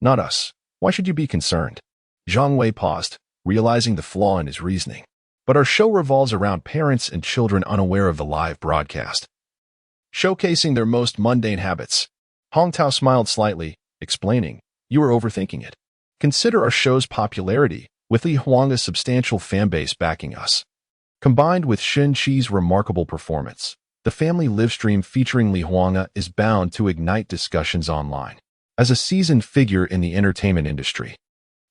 Not us. Why should you be concerned? Zhang Wei paused, realizing the flaw in his reasoning. But our show revolves around parents and children unaware of the live broadcast, showcasing their most mundane habits. Hong Tao smiled slightly, explaining, "You are overthinking it. Consider our show's popularity, with Li Huang's substantial fanbase backing us. Combined with Shen Qi's remarkable performance, the family livestream featuring Li Huang is bound to ignite discussions online. As a seasoned figure in the entertainment industry,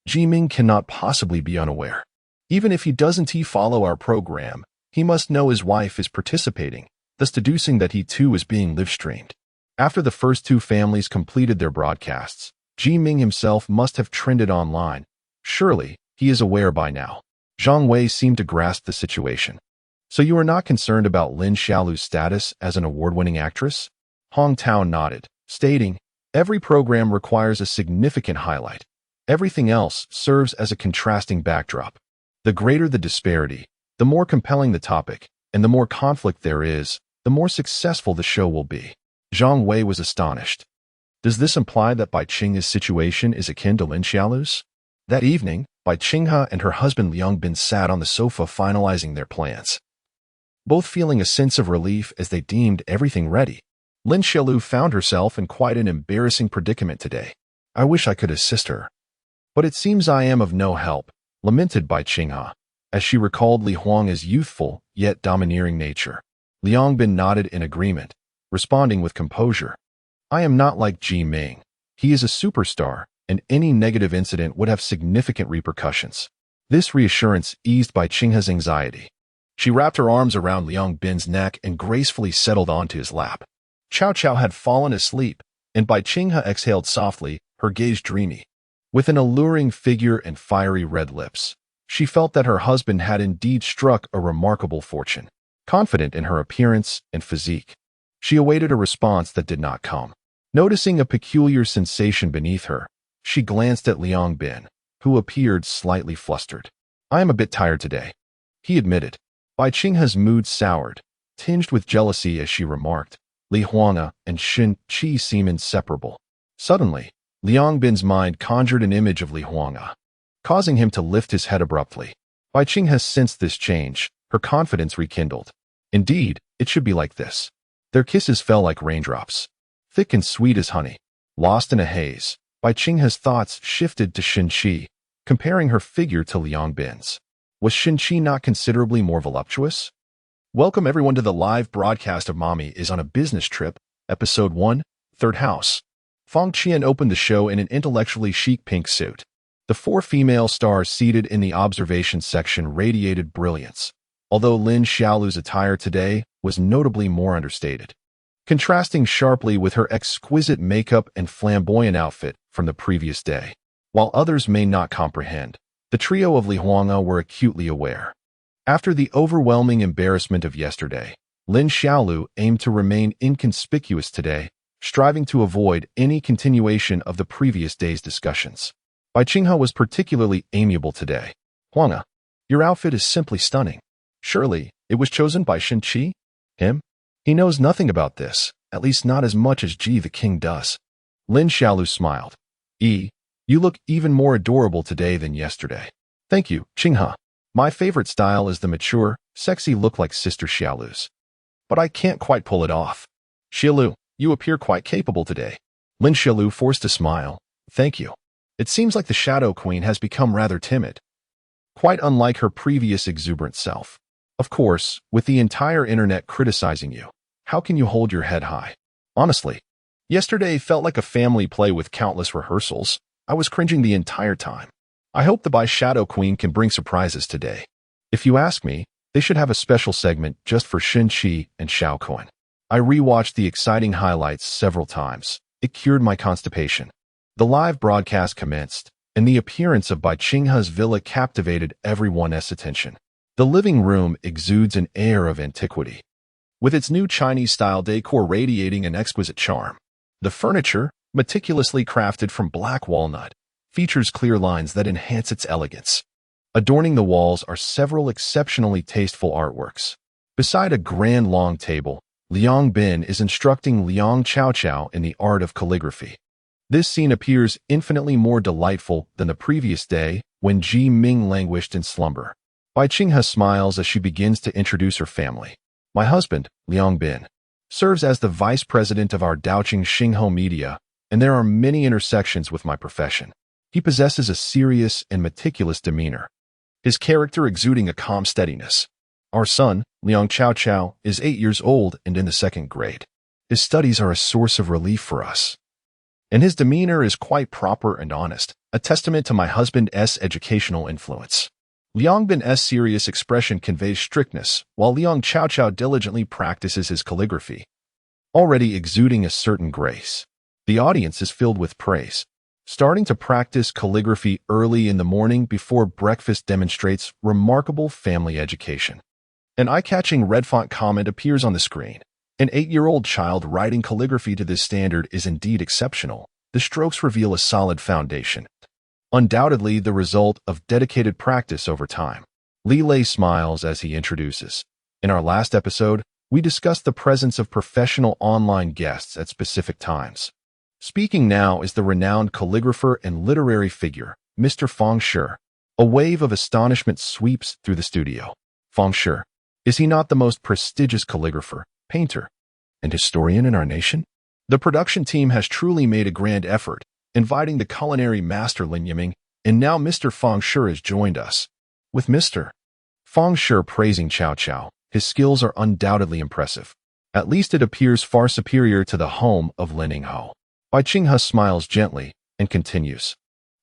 Ji Ming cannot possibly be unaware. Even if he doesn't follow our program, he must know his wife is participating, thus deducing that he too is being live-streamed. After the first two families completed their broadcasts, Ji Ming himself must have trended online. Surely, he is aware by now." Zhang Wei seemed to grasp the situation. "So you are not concerned about Lin Xiaolu's status as an award-winning actress?" Hong Tao nodded, stating, "Every program requires a significant highlight. Everything else serves as a contrasting backdrop. The greater the disparity, the more compelling the topic, and the more conflict there is, the more successful the show will be." Zhang Wei was astonished. Does this imply that Bai Qinghe's situation is akin to Lin Xiaolu's? That evening, Bai Qinghe and her husband Liang Bin sat on the sofa finalizing their plans, both feeling a sense of relief as they deemed everything ready. Lin Xiaolu found herself in quite an embarrassing predicament today. "I wish I could assist her, but it seems I am of no help," lamented Bai Qinghe, as she recalled Li Huang's youthful yet domineering nature. Liang Bin nodded in agreement, responding with composure, "I am not like Ji Ming. He is a superstar, and any negative incident would have significant repercussions." This reassurance eased Bai Qinghe's anxiety. She wrapped her arms around Liang Bin's neck and gracefully settled onto his lap. Chow Chow had fallen asleep, and Bai Qinghe exhaled softly, her gaze dreamy. With an alluring figure and fiery red lips, she felt that her husband had indeed struck a remarkable fortune. Confident in her appearance and physique, she awaited a response that did not come. Noticing a peculiar sensation beneath her, she glanced at Liang Bin, who appeared slightly flustered. "I am a bit tired today," he admitted. Bai Qinghe's mood soured, tinged with jealousy as she remarked, "Li Huang and Shen Qi seem inseparable." Suddenly, Liang Bin's mind conjured an image of Li Huang, causing him to lift his head abruptly. Bai Qinghe sensed this change, her confidence rekindled. Indeed, it should be like this. Their kisses fell like raindrops, thick and sweet as honey. Lost in a haze, Bai Qinghe's thoughts shifted to Shen Qi, comparing her figure to Liang Bin's. Was Shen Qi not considerably more voluptuous? Welcome everyone to the live broadcast of Mommy is on a Business Trip, Episode 1, Third House. Fang Qian opened the show in an intellectually chic pink suit. The four female stars seated in the observation section radiated brilliance, although Lin Xiaolu's attire today was notably more understated, contrasting sharply with her exquisite makeup and flamboyant outfit from the previous day. While others may not comprehend, the trio of Li Huang were acutely aware. After the overwhelming embarrassment of yesterday, Lin Xiaolu aimed to remain inconspicuous today, striving to avoid any continuation of the previous day's discussions. Bai Qinghe was particularly amiable today. "Huang, your outfit is simply stunning. Surely, it was chosen by Shen Qi? Him? He knows nothing about this, at least not as much as Ji the king does." Lin Xiaolu smiled. "You look even more adorable today than yesterday." "Thank you, Qinghe. My favorite style is the mature, sexy look like Sister Xiaolu's. But I can't quite pull it off." "Xiaolu, You appear quite capable today. Lin Shilu forced a smile. Thank you. It seems like the Shadow Queen has become rather timid, quite unlike her previous exuberant self. Of course, with the entire internet criticizing you, how can you hold your head high? Honestly, yesterday felt like a family play with countless rehearsals. I was cringing the entire time. I hope the Bai Shadow Queen can bring surprises today. If you ask me, they should have a special segment just for Shin Qi and Xiao Kun. I rewatched the exciting highlights several times. It cured my constipation. The live broadcast commenced, and the appearance of Bai Qinghe's villa captivated everyone's attention. The living room exudes an air of antiquity, with its new Chinese-style decor radiating an exquisite charm. The furniture, meticulously crafted from black walnut, features clear lines that enhance its elegance. Adorning the walls are several exceptionally tasteful artworks. Beside a grand long table, Liang Bin is instructing Liang Chaochao in the art of calligraphy. This scene appears infinitely more delightful than the previous day when Ji Ming languished in slumber. Bai Qinghe smiles as she begins to introduce her family. My husband, Liang Bin, serves as the vice president of our Daoqing Xingho Media, and there are many intersections with my profession. He possesses a serious and meticulous demeanor, his character exuding a calm steadiness. Our son, Liang Chaochao, is 8 years old and in the 2nd grade. His studies are a source of relief for us, and his demeanor is quite proper and honest, a testament to my husband's educational influence. Liang Bin's serious expression conveys strictness, while Liang Chaochao diligently practices his calligraphy, already exuding a certain grace. The audience is filled with praise. Starting to practice calligraphy early in the morning before breakfast demonstrates remarkable family education. An eye-catching red font comment appears on the screen. An 8-year-old child writing calligraphy to this standard is indeed exceptional. The strokes reveal a solid foundation, undoubtedly the result of dedicated practice over time. Li Lei smiles as he introduces. In our last episode, we discussed the presence of professional online guests at specific times. Speaking now is the renowned calligrapher and literary figure, Mr. Fang Shi. A wave of astonishment sweeps through the studio. Fang Shi, is he not the most prestigious calligrapher, painter, and historian in our nation? The production team has truly made a grand effort, inviting the culinary master Lin Yiming, and now Mr. Fang Shi has joined us. With Mr. Fang Shi praising Cao Cao, his skills are undoubtedly impressive. At least it appears far superior to the home of Lin Yingho. Bai Qinghe smiles gently and continues.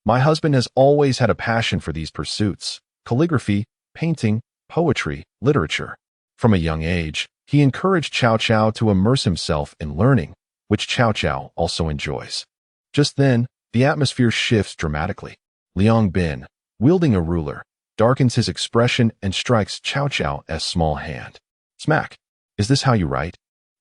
My husband has always had a passion for these pursuits: calligraphy, painting, poetry, literature. From a young age, he encouraged Cao Cao to immerse himself in learning, which Cao Cao also enjoys. Just then, the atmosphere shifts dramatically. Liang Bin, wielding a ruler, darkens his expression and strikes Cao Cao's small hand. Smack. Is this how you write?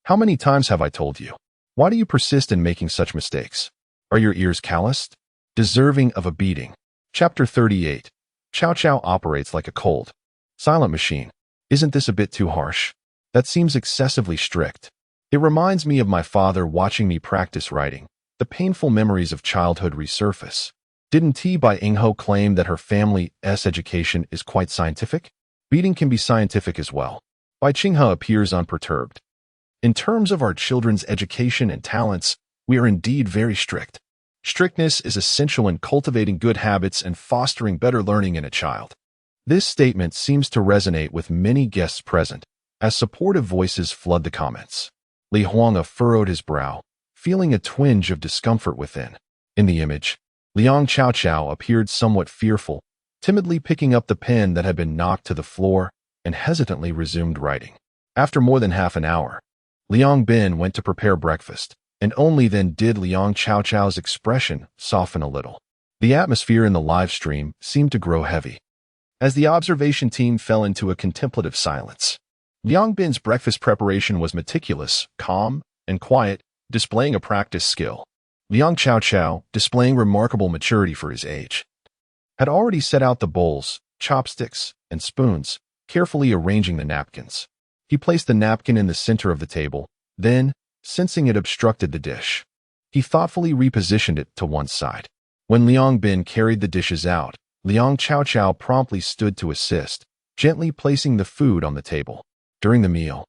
How many times have I told you? Why do you persist in making such mistakes? Are your ears calloused? Deserving of a beating. Chapter 38. Cao Cao operates like a cold, silent machine. Isn't this a bit too harsh? That seems excessively strict. It reminds me of my father watching me practice writing. The painful memories of childhood resurface. Didn't T. Bai Ingho claim that her family's education is quite scientific? Beating can be scientific as well. Bai Qinghe appears unperturbed. In terms of our children's education and talents, we are indeed very strict. Strictness is essential in cultivating good habits and fostering better learning in a child. This statement seems to resonate with many guests present, as supportive voices flood the comments. Li Huang furrowed his brow, feeling a twinge of discomfort within. In the image, Liang Chaochao appeared somewhat fearful, timidly picking up the pen that had been knocked to the floor and hesitantly resumed writing. After more than half an hour, Liang Bin went to prepare breakfast, and only then did Liang Chaochao's expression soften a little. The atmosphere in the live stream seemed to grow heavy, as the observation team fell into a contemplative silence. Liang Bin's breakfast preparation was meticulous, calm, and quiet, displaying a practiced skill. Liang Chaochao, displaying remarkable maturity for his age, had already set out the bowls, chopsticks, and spoons, carefully arranging the napkins. He placed the napkin in the center of the table, then, sensing it obstructed the dish, he thoughtfully repositioned it to one side. When Liang Bin carried the dishes out, Liang Chaochao promptly stood to assist, gently placing the food on the table. During the meal,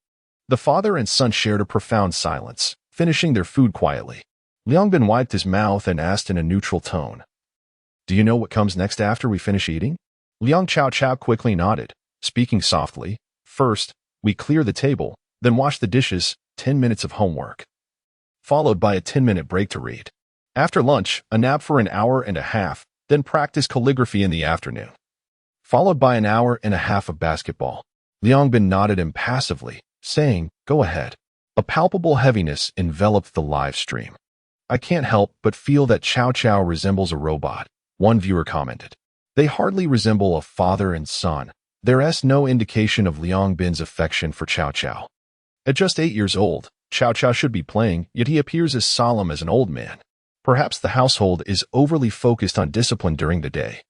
the father and son shared a profound silence, finishing their food quietly. Liangbin wiped his mouth and asked in a neutral tone, "Do you know what comes next after we finish eating?" Liang Chao quickly nodded, speaking softly. "First, we clear the table, then wash the dishes, 10 minutes of homework, followed by a 10-minute break to read. After lunch, a nap for an hour and a half, then practice calligraphy in the afternoon, followed by an hour and a half of basketball." Liangbin nodded impassively, saying, "Go ahead." A palpable heaviness enveloped the live stream. "I can't help but feel that Chao resembles a robot," one viewer commented. "They hardly resemble a father and son. There's no indication of Liangbin's affection for Chao. At just 8 years old, Chao should be playing, yet he appears as solemn as an old man. Perhaps the household is overly focused on discipline during the day."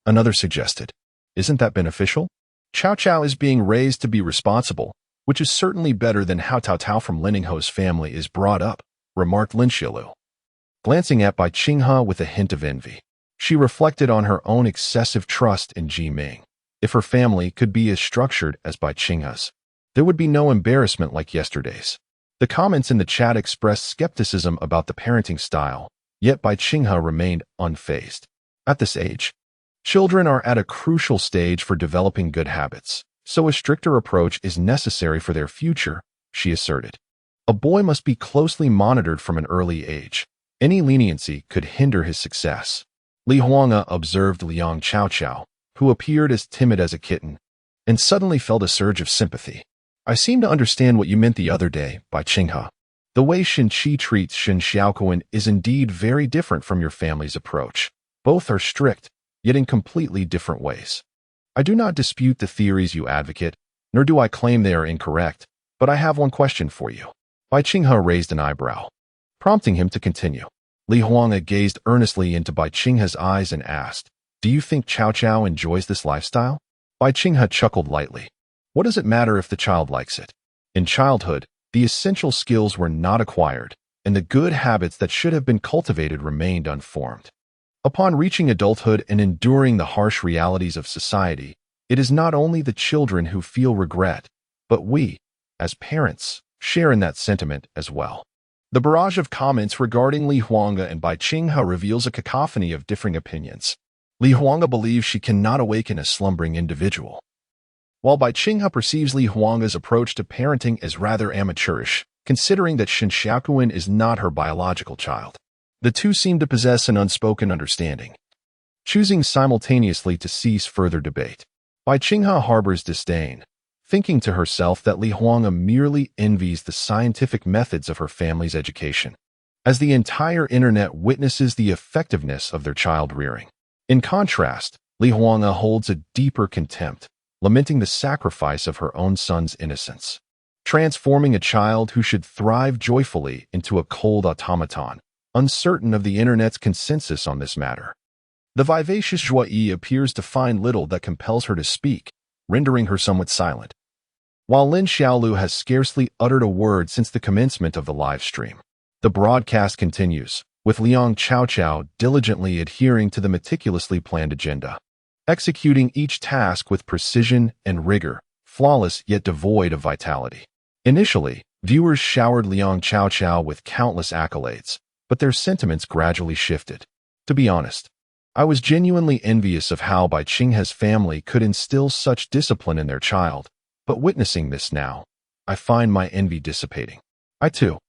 Another suggested, "Isn't that beneficial? Chao is being raised to be responsible, which is certainly better than how Tao from Liningho's family is brought up," remarked Lin Xiaolu. Glancing at Bai Qinghe with a hint of envy, she reflected on her own excessive trust in Ji Ming. If her family could be as structured as Bai Qinghe's, there would be no embarrassment like yesterday's. The comments in the chat expressed skepticism about the parenting style, yet Bai Qinghe remained unfazed. At this age, children are at a crucial stage for developing good habits, so a stricter approach is necessary for their future, she asserted. A boy must be closely monitored from an early age. Any leniency could hinder his success. Li Huanga observed Liang Chao, who appeared as timid as a kitten, and suddenly felt a surge of sympathy. "I seem to understand what you meant the other day, Bai Qinghe. The way Shin Qi treats Shin Xiaokuan is indeed very different from your family's approach. Both are strict, yet in completely different ways. I do not dispute the theories you advocate, nor do I claim they are incorrect, but I have one question for you." Bai Qinghe raised an eyebrow, prompting him to continue. Li Huanga gazed earnestly into Bai Qinghe's eyes and asked, "Do you think Chao enjoys this lifestyle?" Bai Qinghe chuckled lightly. "What does it matter if the child likes it? In childhood, the essential skills were not acquired, and the good habits that should have been cultivated remained unformed. Upon reaching adulthood and enduring the harsh realities of society, it is not only the children who feel regret, but we, as parents, share in that sentiment as well." The barrage of comments regarding Li Huanga and Bai Qinghe reveals a cacophony of differing opinions. Li Huanga believes she cannot awaken a slumbering individual, while Bai Qinghe perceives Li Huanga's approach to parenting as rather amateurish, considering that Shin Xiaokuan is not her biological child. The two seem to possess an unspoken understanding, choosing simultaneously to cease further debate. Bai Qinghe harbors disdain, thinking to herself that Li Huanga merely envies the scientific methods of her family's education, as the entire internet witnesses the effectiveness of their child rearing. In contrast, Li Huanga holds a deeper contempt, lamenting the sacrifice of her own son's innocence, transforming a child who should thrive joyfully into a cold automaton, uncertain of the internet's consensus on this matter. The vivacious Joie appears to find little that compels her to speak, rendering her somewhat silent, while Lin Xiaolu has scarcely uttered a word since the commencement of the live stream. The broadcast continues, with Liang Chao diligently adhering to the meticulously planned agenda, executing each task with precision and rigor, flawless yet devoid of vitality. Initially, viewers showered Liang Chao with countless accolades, but their sentiments gradually shifted. To be honest, I was genuinely envious of how Bai Qinghe's family could instill such discipline in their child, but witnessing this now, I find my envy dissipating. I too,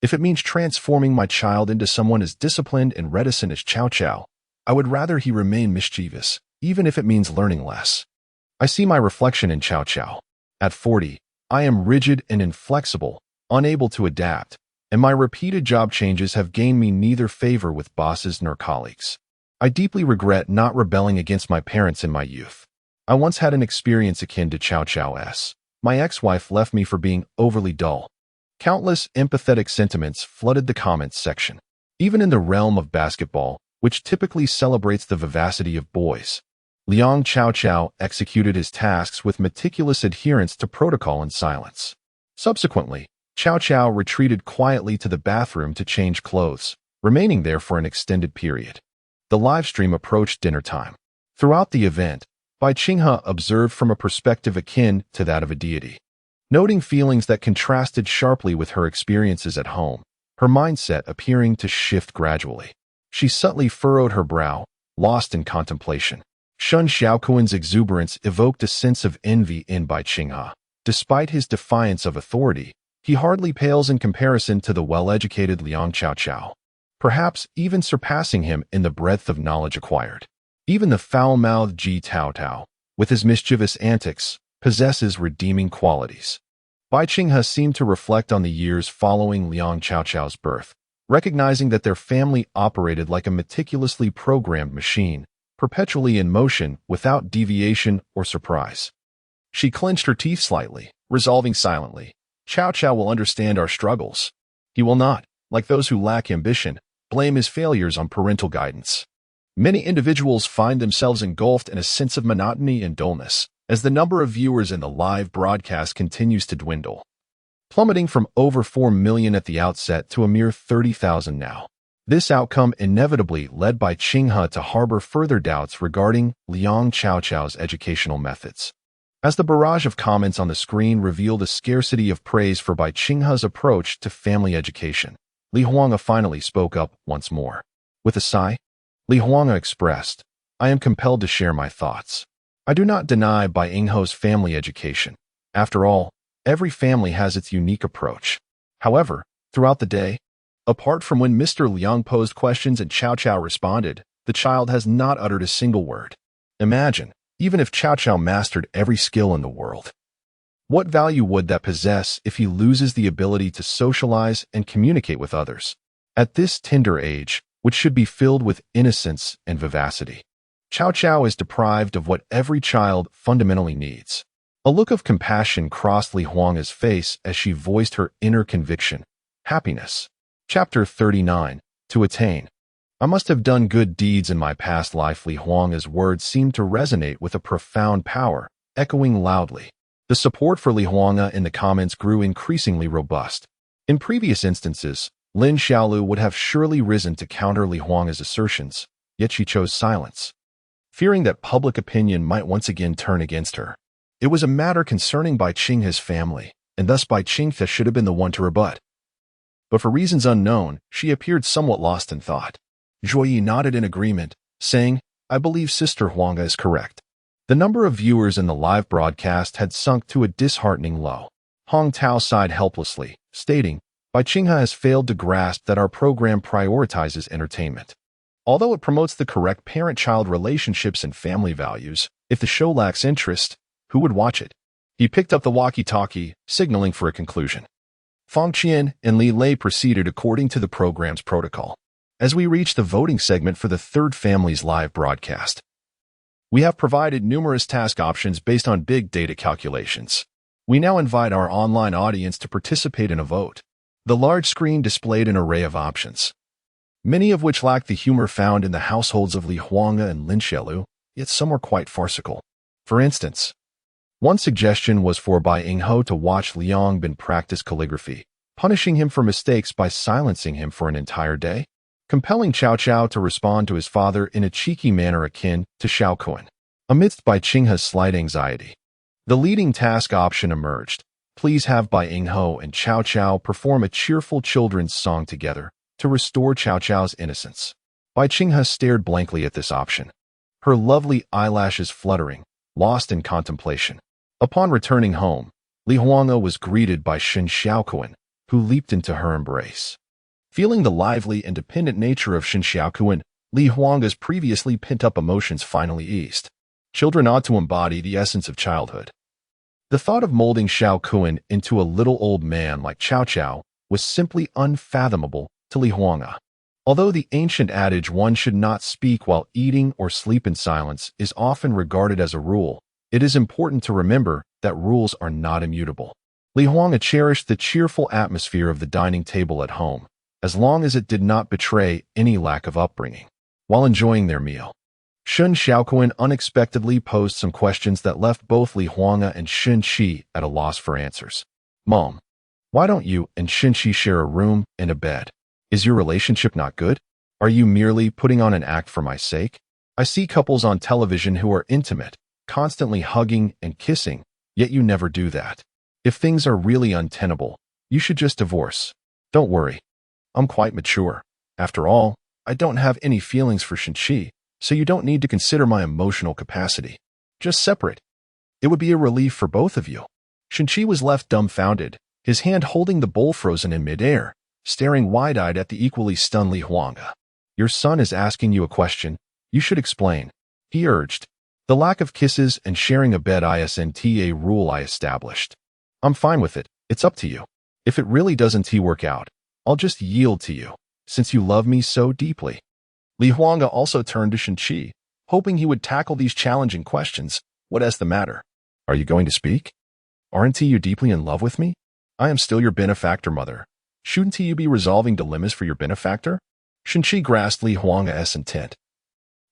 if it means transforming my child into someone as disciplined and reticent as Chao, I would rather he remain mischievous, even if it means learning less. I see my reflection in Chao. At 40, I am rigid and inflexible, unable to adapt, and my repeated job changes have gained me neither favor with bosses nor colleagues. I deeply regret not rebelling against my parents in my youth. I once had an experience akin to Chao's. My ex-wife left me for being overly dull. Countless empathetic sentiments flooded the comments section. Even in the realm of basketball, which typically celebrates the vivacity of boys, Liang Chao executed his tasks with meticulous adherence to protocol and silence. Subsequently, Chao retreated quietly to the bathroom to change clothes, remaining there for an extended period. The live stream approached dinner time. Throughout the event, Bai Qinghe observed from a perspective akin to that of a deity. Noting feelings that contrasted sharply with her experiences at home, her mindset appearing to shift gradually. She subtly furrowed her brow, lost in contemplation. Shun Xiaoquan's exuberance evoked a sense of envy in Bai Qinghe. Despite his defiance of authority, he hardly pales in comparison to the well-educated Liang Chaochao, perhaps even surpassing him in the breadth of knowledge acquired. Even the foul-mouthed Ji Taotao, with his mischievous antics, possesses redeeming qualities. Bai Qinghe seemed to reflect on the years following Liang Chaochao's birth, recognizing that their family operated like a meticulously programmed machine, perpetually in motion without deviation or surprise. She clenched her teeth slightly, resolving silently, "Cao Cao will understand our struggles. He will not, like those who lack ambition, blame his failures on parental guidance." Many individuals find themselves engulfed in a sense of monotony and dullness, as the number of viewers in the live broadcast continues to dwindle, plummeting from over 4 million at the outset to a mere 30,000 now. This outcome inevitably led Bai Qinghe to harbor further doubts regarding Liang Chaochao's educational methods. As the barrage of comments on the screen revealed a scarcity of praise for Bai Qinghe's approach to family education, Li Huanga finally spoke up once more. With a sigh, Li Huanga expressed, "I am compelled to share my thoughts. I do not deny Bai Qinghe's family education. After all, every family has its unique approach. However, throughout the day, apart from when Mr. Liang posed questions and Cao Cao responded, the child has not uttered a single word. Imagine, even if Cao Cao mastered every skill in the world. What value would that possess if he loses the ability to socialize and communicate with others? At this tender age, which should be filled with innocence and vivacity, Cao Cao is deprived of what every child fundamentally needs." A look of compassion crossed Li Huanga's face as she voiced her inner conviction. Happiness. Chapter 39. To attain. "I must have done good deeds in my past life." Li Huanga's words seemed to resonate with a profound power, echoing loudly. The support for Li Huanga in the comments grew increasingly robust. In previous instances, Lin Xiaolu would have surely risen to counter Li Huanga's assertions, yet she chose silence, fearing that public opinion might once again turn against her. It was a matter concerning Bai Qinghe's family, and thus Bai Qinghe should have been the one to rebut. But for reasons unknown, she appeared somewhat lost in thought. Zhuoyi nodded in agreement, saying, "I believe Sister Huanga is correct." The number of viewers in the live broadcast had sunk to a disheartening low. Hong Tao sighed helplessly, stating, "Bai Qinghe has failed to grasp that our program prioritizes entertainment. Although it promotes the correct parent-child relationships and family values, if the show lacks interest, who would watch it?" He picked up the walkie-talkie, signaling for a conclusion. Fang Qian and Li Lei proceeded according to the program's protocol. As we reach the voting segment for the third family's live broadcast, we have provided numerous task options based on big data calculations. We now invite our online audience to participate in a vote. The large screen displayed an array of options, many of which lack the humor found in the households of Li Huanga and Lin Xiaolu, yet some were quite farcical. For instance, one suggestion was for Bai Qinghe to watch Liang Bin practice calligraphy, punishing him for mistakes by silencing him for an entire day, compelling Cao Cao to respond to his father in a cheeky manner akin to Xiaoquan. Amidst Bai Qinghe's slight anxiety, the leading task option emerged. Please have Bai Qinghe and Cao Cao perform a cheerful children's song together to restore Cao Cao's innocence. Bai Qinghe stared blankly at this option, her lovely eyelashes fluttering, lost in contemplation. Upon returning home, Li Huanga was greeted by Shen Xiaoquan, who leaped into her embrace. Feeling the lively, independent nature of Shen Xiaoquan, Li Huanga's previously pent-up emotions finally eased. Children ought to embody the essence of childhood. The thought of molding Xiaoquan into a little old man like Cao Cao was simply unfathomable to Li Huanga. Although the ancient adage "one should not speak while eating or sleep in silence" is often regarded as a rule, it is important to remember that rules are not immutable. Li Huanga cherished the cheerful atmosphere of the dining table at home, as long as it did not betray any lack of upbringing. While enjoying their meal, Shen Xiaoquan unexpectedly posed some questions that left both Li Huanga and Shen Qi at a loss for answers. "Mom, why don't you and Shen Qi share a room and a bed? Is your relationship not good? Are you merely putting on an act for my sake? I see couples on television who are intimate, constantly hugging and kissing, yet you never do that. If things are really untenable, you should just divorce. Don't worry. I'm quite mature. After all, I don't have any feelings for Shinchi, so you don't need to consider my emotional capacity. Just separate. It would be a relief for both of you. Shinchi was left dumbfounded, his hand holding the bowl frozen in midair, staring wide-eyed at the equally stunned Li Huanga. Your son is asking you a question. You should explain, he urged. The lack of kisses and sharing a bed isn't a rule I established. I'm fine with it. It's up to you. If it really doesn't work out, I'll just yield to you, since you love me so deeply. Li Huanga also turned to Shinchi, hoping he would tackle these challenging questions. What is the matter? Are you going to speak? Aren't you deeply in love with me? I am still your benefactor, mother. Shouldn't you be resolving dilemmas for your benefactor? Shinchi grasped Li Huanga's intent,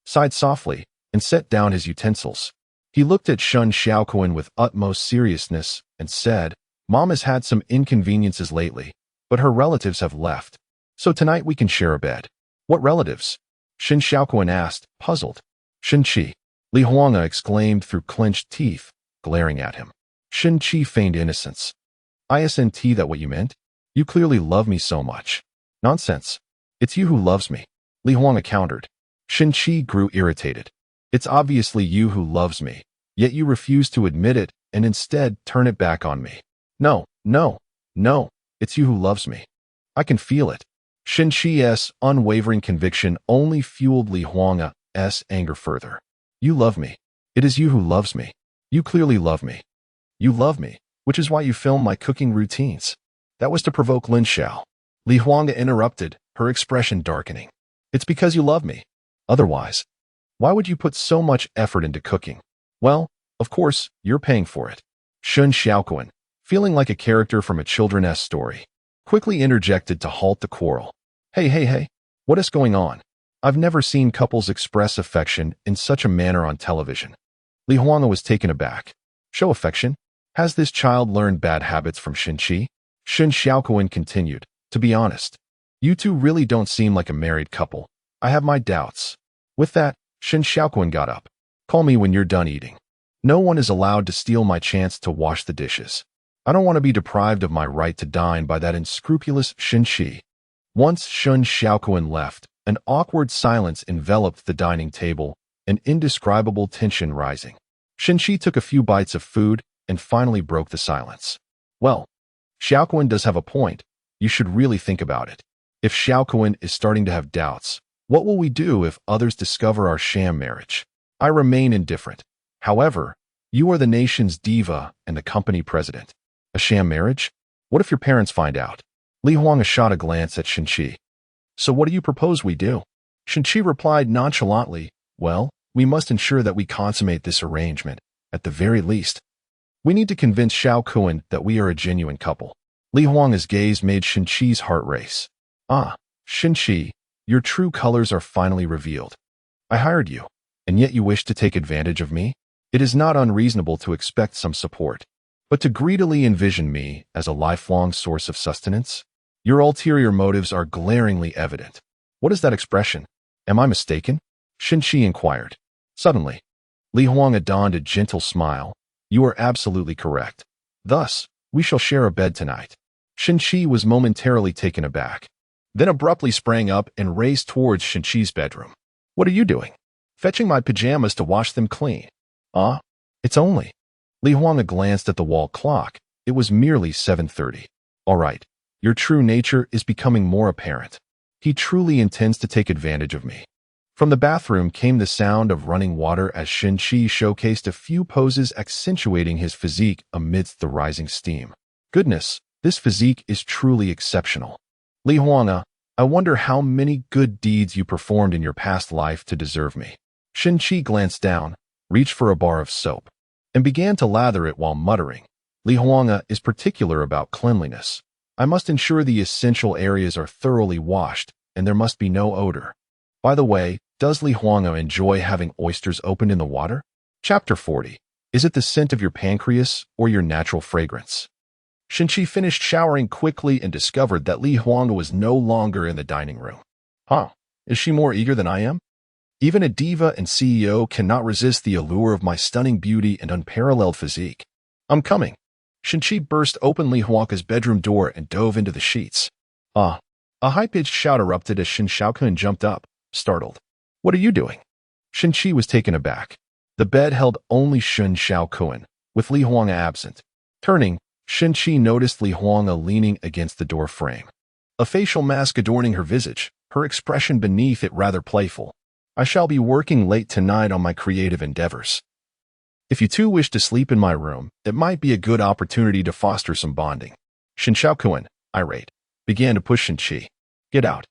sighed softly, and set down his utensils. He looked at Shun Xiaoquan with utmost seriousness and said, Mom has had some inconveniences lately, but her relatives have left. So tonight we can share a bed. What relatives? Shin Xiaoquan asked, puzzled. Shinchi, Li Huanga exclaimed through clenched teeth, glaring at him. Shinchi feigned innocence. Isn't that what you meant? You clearly love me so much. Nonsense. It's you who loves me. Li Huanga countered. Shinchi grew irritated. It's obviously you who loves me, yet you refuse to admit it and instead turn it back on me. No, it's you who loves me. I can feel it. Shinchi's unwavering conviction only fueled Li Huanga's anger further. You love me. It is you who loves me. You clearly love me. You love me, which is why you film my cooking routines. That was to provoke Lin Xiao. Li Huanga interrupted, her expression darkening. It's because you love me. Otherwise, why would you put so much effort into cooking? Well, of course, you're paying for it. Shun Xiaoquan, feeling like a character from a children's story, quickly interjected to halt the quarrel. Hey, what is going on? I've never seen couples express affection in such a manner on television. Li Huanga was taken aback. Show affection? Has this child learned bad habits from Shinchi? Shun Xiaoquan continued, to be honest, you two really don't seem like a married couple. I have my doubts. With that, Shin Xiaoquan got up. Call me when you're done eating. No one is allowed to steal my chance to wash the dishes. I don't want to be deprived of my right to dine by that unscrupulous Shinchi. Once Shun Xiaoquan left, an awkward silence enveloped the dining table, an indescribable tension rising. Shinchi took a few bites of food and finally broke the silence. Well, Xiaoquan does have a point. You should really think about it. If Xiaoquan is starting to have doubts, what will we do if others discover our sham marriage? I remain indifferent. However, you are the nation's diva and the company president. A sham marriage? What if your parents find out? Li Huanga shot a glance at Shinchi. So what do you propose we do? Shinchi replied nonchalantly, well, we must ensure that we consummate this arrangement, at the very least. We need to convince Xiaoquan that we are a genuine couple. Li Huanga's gaze made Shinchi's heart race. Ah, Shinchi, your true colors are finally revealed. I hired you, and yet you wish to take advantage of me? It is not unreasonable to expect some support, but to greedily envision me as a lifelong source of sustenance? Your ulterior motives are glaringly evident. What is that expression? Am I mistaken? Shinchi inquired. Suddenly, Li Huanga donned a gentle smile. You are absolutely correct. Thus, we shall share a bed tonight. Shinchi was momentarily taken aback, then abruptly sprang up and raced towards Shinchi's bedroom. What are you doing? Fetching my pajamas to wash them clean. Ah, it's only. Li Huanga glanced at the wall clock. It was merely 7:30. All right, your true nature is becoming more apparent. He truly intends to take advantage of me. From the bathroom came the sound of running water as Shinchi showcased a few poses accentuating his physique amidst the rising steam. Goodness, this physique is truly exceptional. Li Huanga, I wonder how many good deeds you performed in your past life to deserve me. Shinchi glanced down, reached for a bar of soap, and began to lather it while muttering. Li Huanga is particular about cleanliness. I must ensure the essential areas are thoroughly washed, and there must be no odor. By the way, does Li Huanga enjoy having oysters opened in the water? Chapter 40. Is it the scent of your pancreas or your natural fragrance? Shinchi finished showering quickly and discovered that Li Huanga was no longer in the dining room. Huh, is she more eager than I am? Even a diva and CEO cannot resist the allure of my stunning beauty and unparalleled physique. I'm coming. Shinchi burst open Li Huanga's bedroom door and dove into the sheets. Ah! A high-pitched shout erupted as Shin Xiaokun jumped up, startled. What are you doing? Shinchi was taken aback. The bed held only Shin Xiaokun, with Li Huanga absent. Turning, Shinchi noticed Li Huanga leaning against the door frame. A facial mask adorning her visage, her expression beneath it rather playful. I shall be working late tonight on my creative endeavors. If you two wish to sleep in my room, it might be a good opportunity to foster some bonding. Shin Xiaokun, irate, began to push Shinchi. Get out.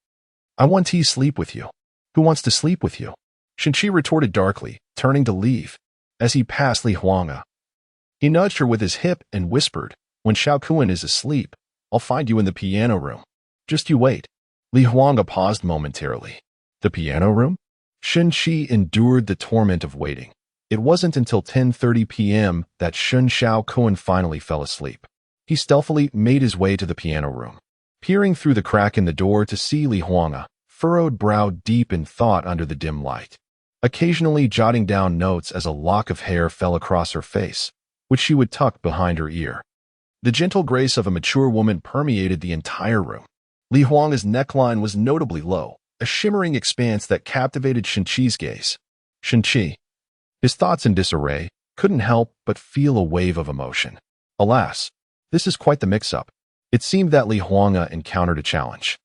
I want to sleep with you. Who wants to sleep with you? Shinchi retorted darkly, turning to leave. As he passed Li Huanga, he nudged her with his hip and whispered, when Xiaokun is asleep, I'll find you in the piano room. Just you wait. Li Huanga paused momentarily. The piano room? Shinchi endured the torment of waiting. It wasn't until 10:30 p.m. that Shin Xiaokun finally fell asleep. He stealthily made his way to the piano room. Peering through the crack in the door to see Li Huanga, furrowed brow deep in thought under the dim light, occasionally jotting down notes as a lock of hair fell across her face, which she would tuck behind her ear. The gentle grace of a mature woman permeated the entire room. Li Huanga's neckline was notably low, a shimmering expanse that captivated Shinchi's gaze. Shinchi, his thoughts in disarray, couldn't help but feel a wave of emotion. Alas, this is quite the mix-up. It seemed that Li Huanga encountered a challenge.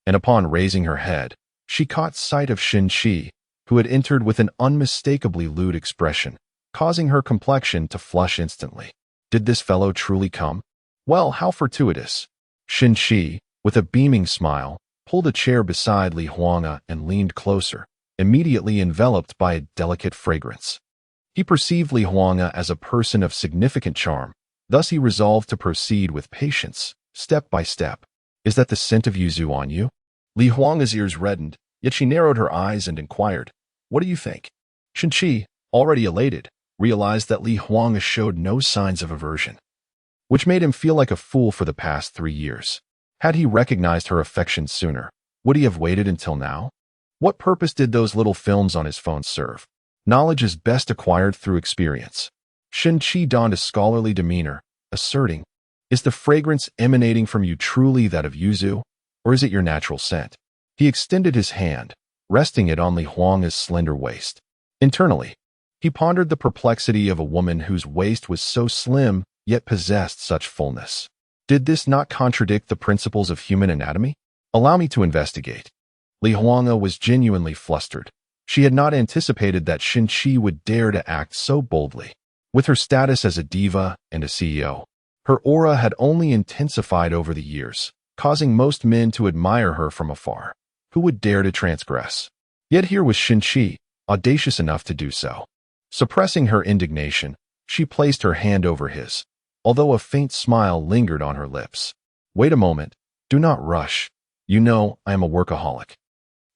And upon raising her head, she caught sight of Shinchi, who had entered with an unmistakably lewd expression, causing her complexion to flush instantly. Did this fellow truly come? Well, how fortuitous. Shinchi, with a beaming smile, pulled a chair beside Li Huanga and leaned closer, immediately enveloped by a delicate fragrance. He perceived Li Huanga as a person of significant charm, thus he resolved to proceed with patience, step by step. Is that the scent of yuzu on you? Li Huanga's ears reddened, yet she narrowed her eyes and inquired, What do you think? Shinchi, already elated, realized that Li Huanga showed no signs of aversion, which made him feel like a fool for the past 3 years. Had he recognized her affection sooner, would he have waited until now? What purpose did those little films on his phone serve? Knowledge is best acquired through experience. Shinchi donned a scholarly demeanor, asserting, Is the fragrance emanating from you truly that of yuzu, or is it your natural scent? He extended his hand, resting it on Li Huanga's slender waist. Internally, he pondered the perplexity of a woman whose waist was so slim, yet possessed such fullness. Did this not contradict the principles of human anatomy? Allow me to investigate. Li Huanga was genuinely flustered. She had not anticipated that Shinchi would dare to act so boldly. With her status as a diva and a CEO, her aura had only intensified over the years, causing most men to admire her from afar. Who would dare to transgress? Yet here was Shinchi, audacious enough to do so. Suppressing her indignation, she placed her hand over his, although a faint smile lingered on her lips. Wait a moment. Do not rush. You know I am a workaholic,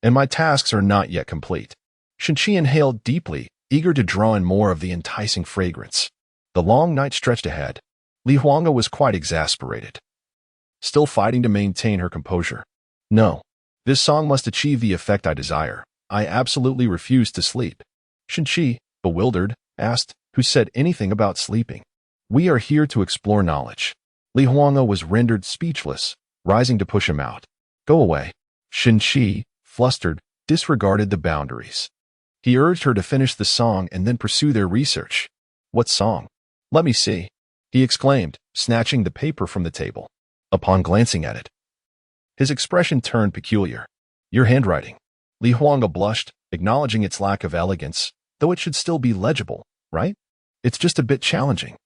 and my tasks are not yet complete. Shinchi inhaled deeply, eager to draw in more of the enticing fragrance. The long night stretched ahead. Li Huanga was quite exasperated, still fighting to maintain her composure. No, this song must achieve the effect I desire. I absolutely refuse to sleep. Shinchi, bewildered, asked, Who said anything about sleeping? We are here to explore knowledge. Li Huanga was rendered speechless, rising to push him out. Go away. Shinchi, flustered, disregarded the boundaries. He urged her to finish the song and then pursue their research. What song? Let me see, he exclaimed, snatching the paper from the table. Upon glancing at it, his expression turned peculiar. Your handwriting. Li Huanga blushed, acknowledging its lack of elegance, though it should still be legible, right? It's just a bit challenging.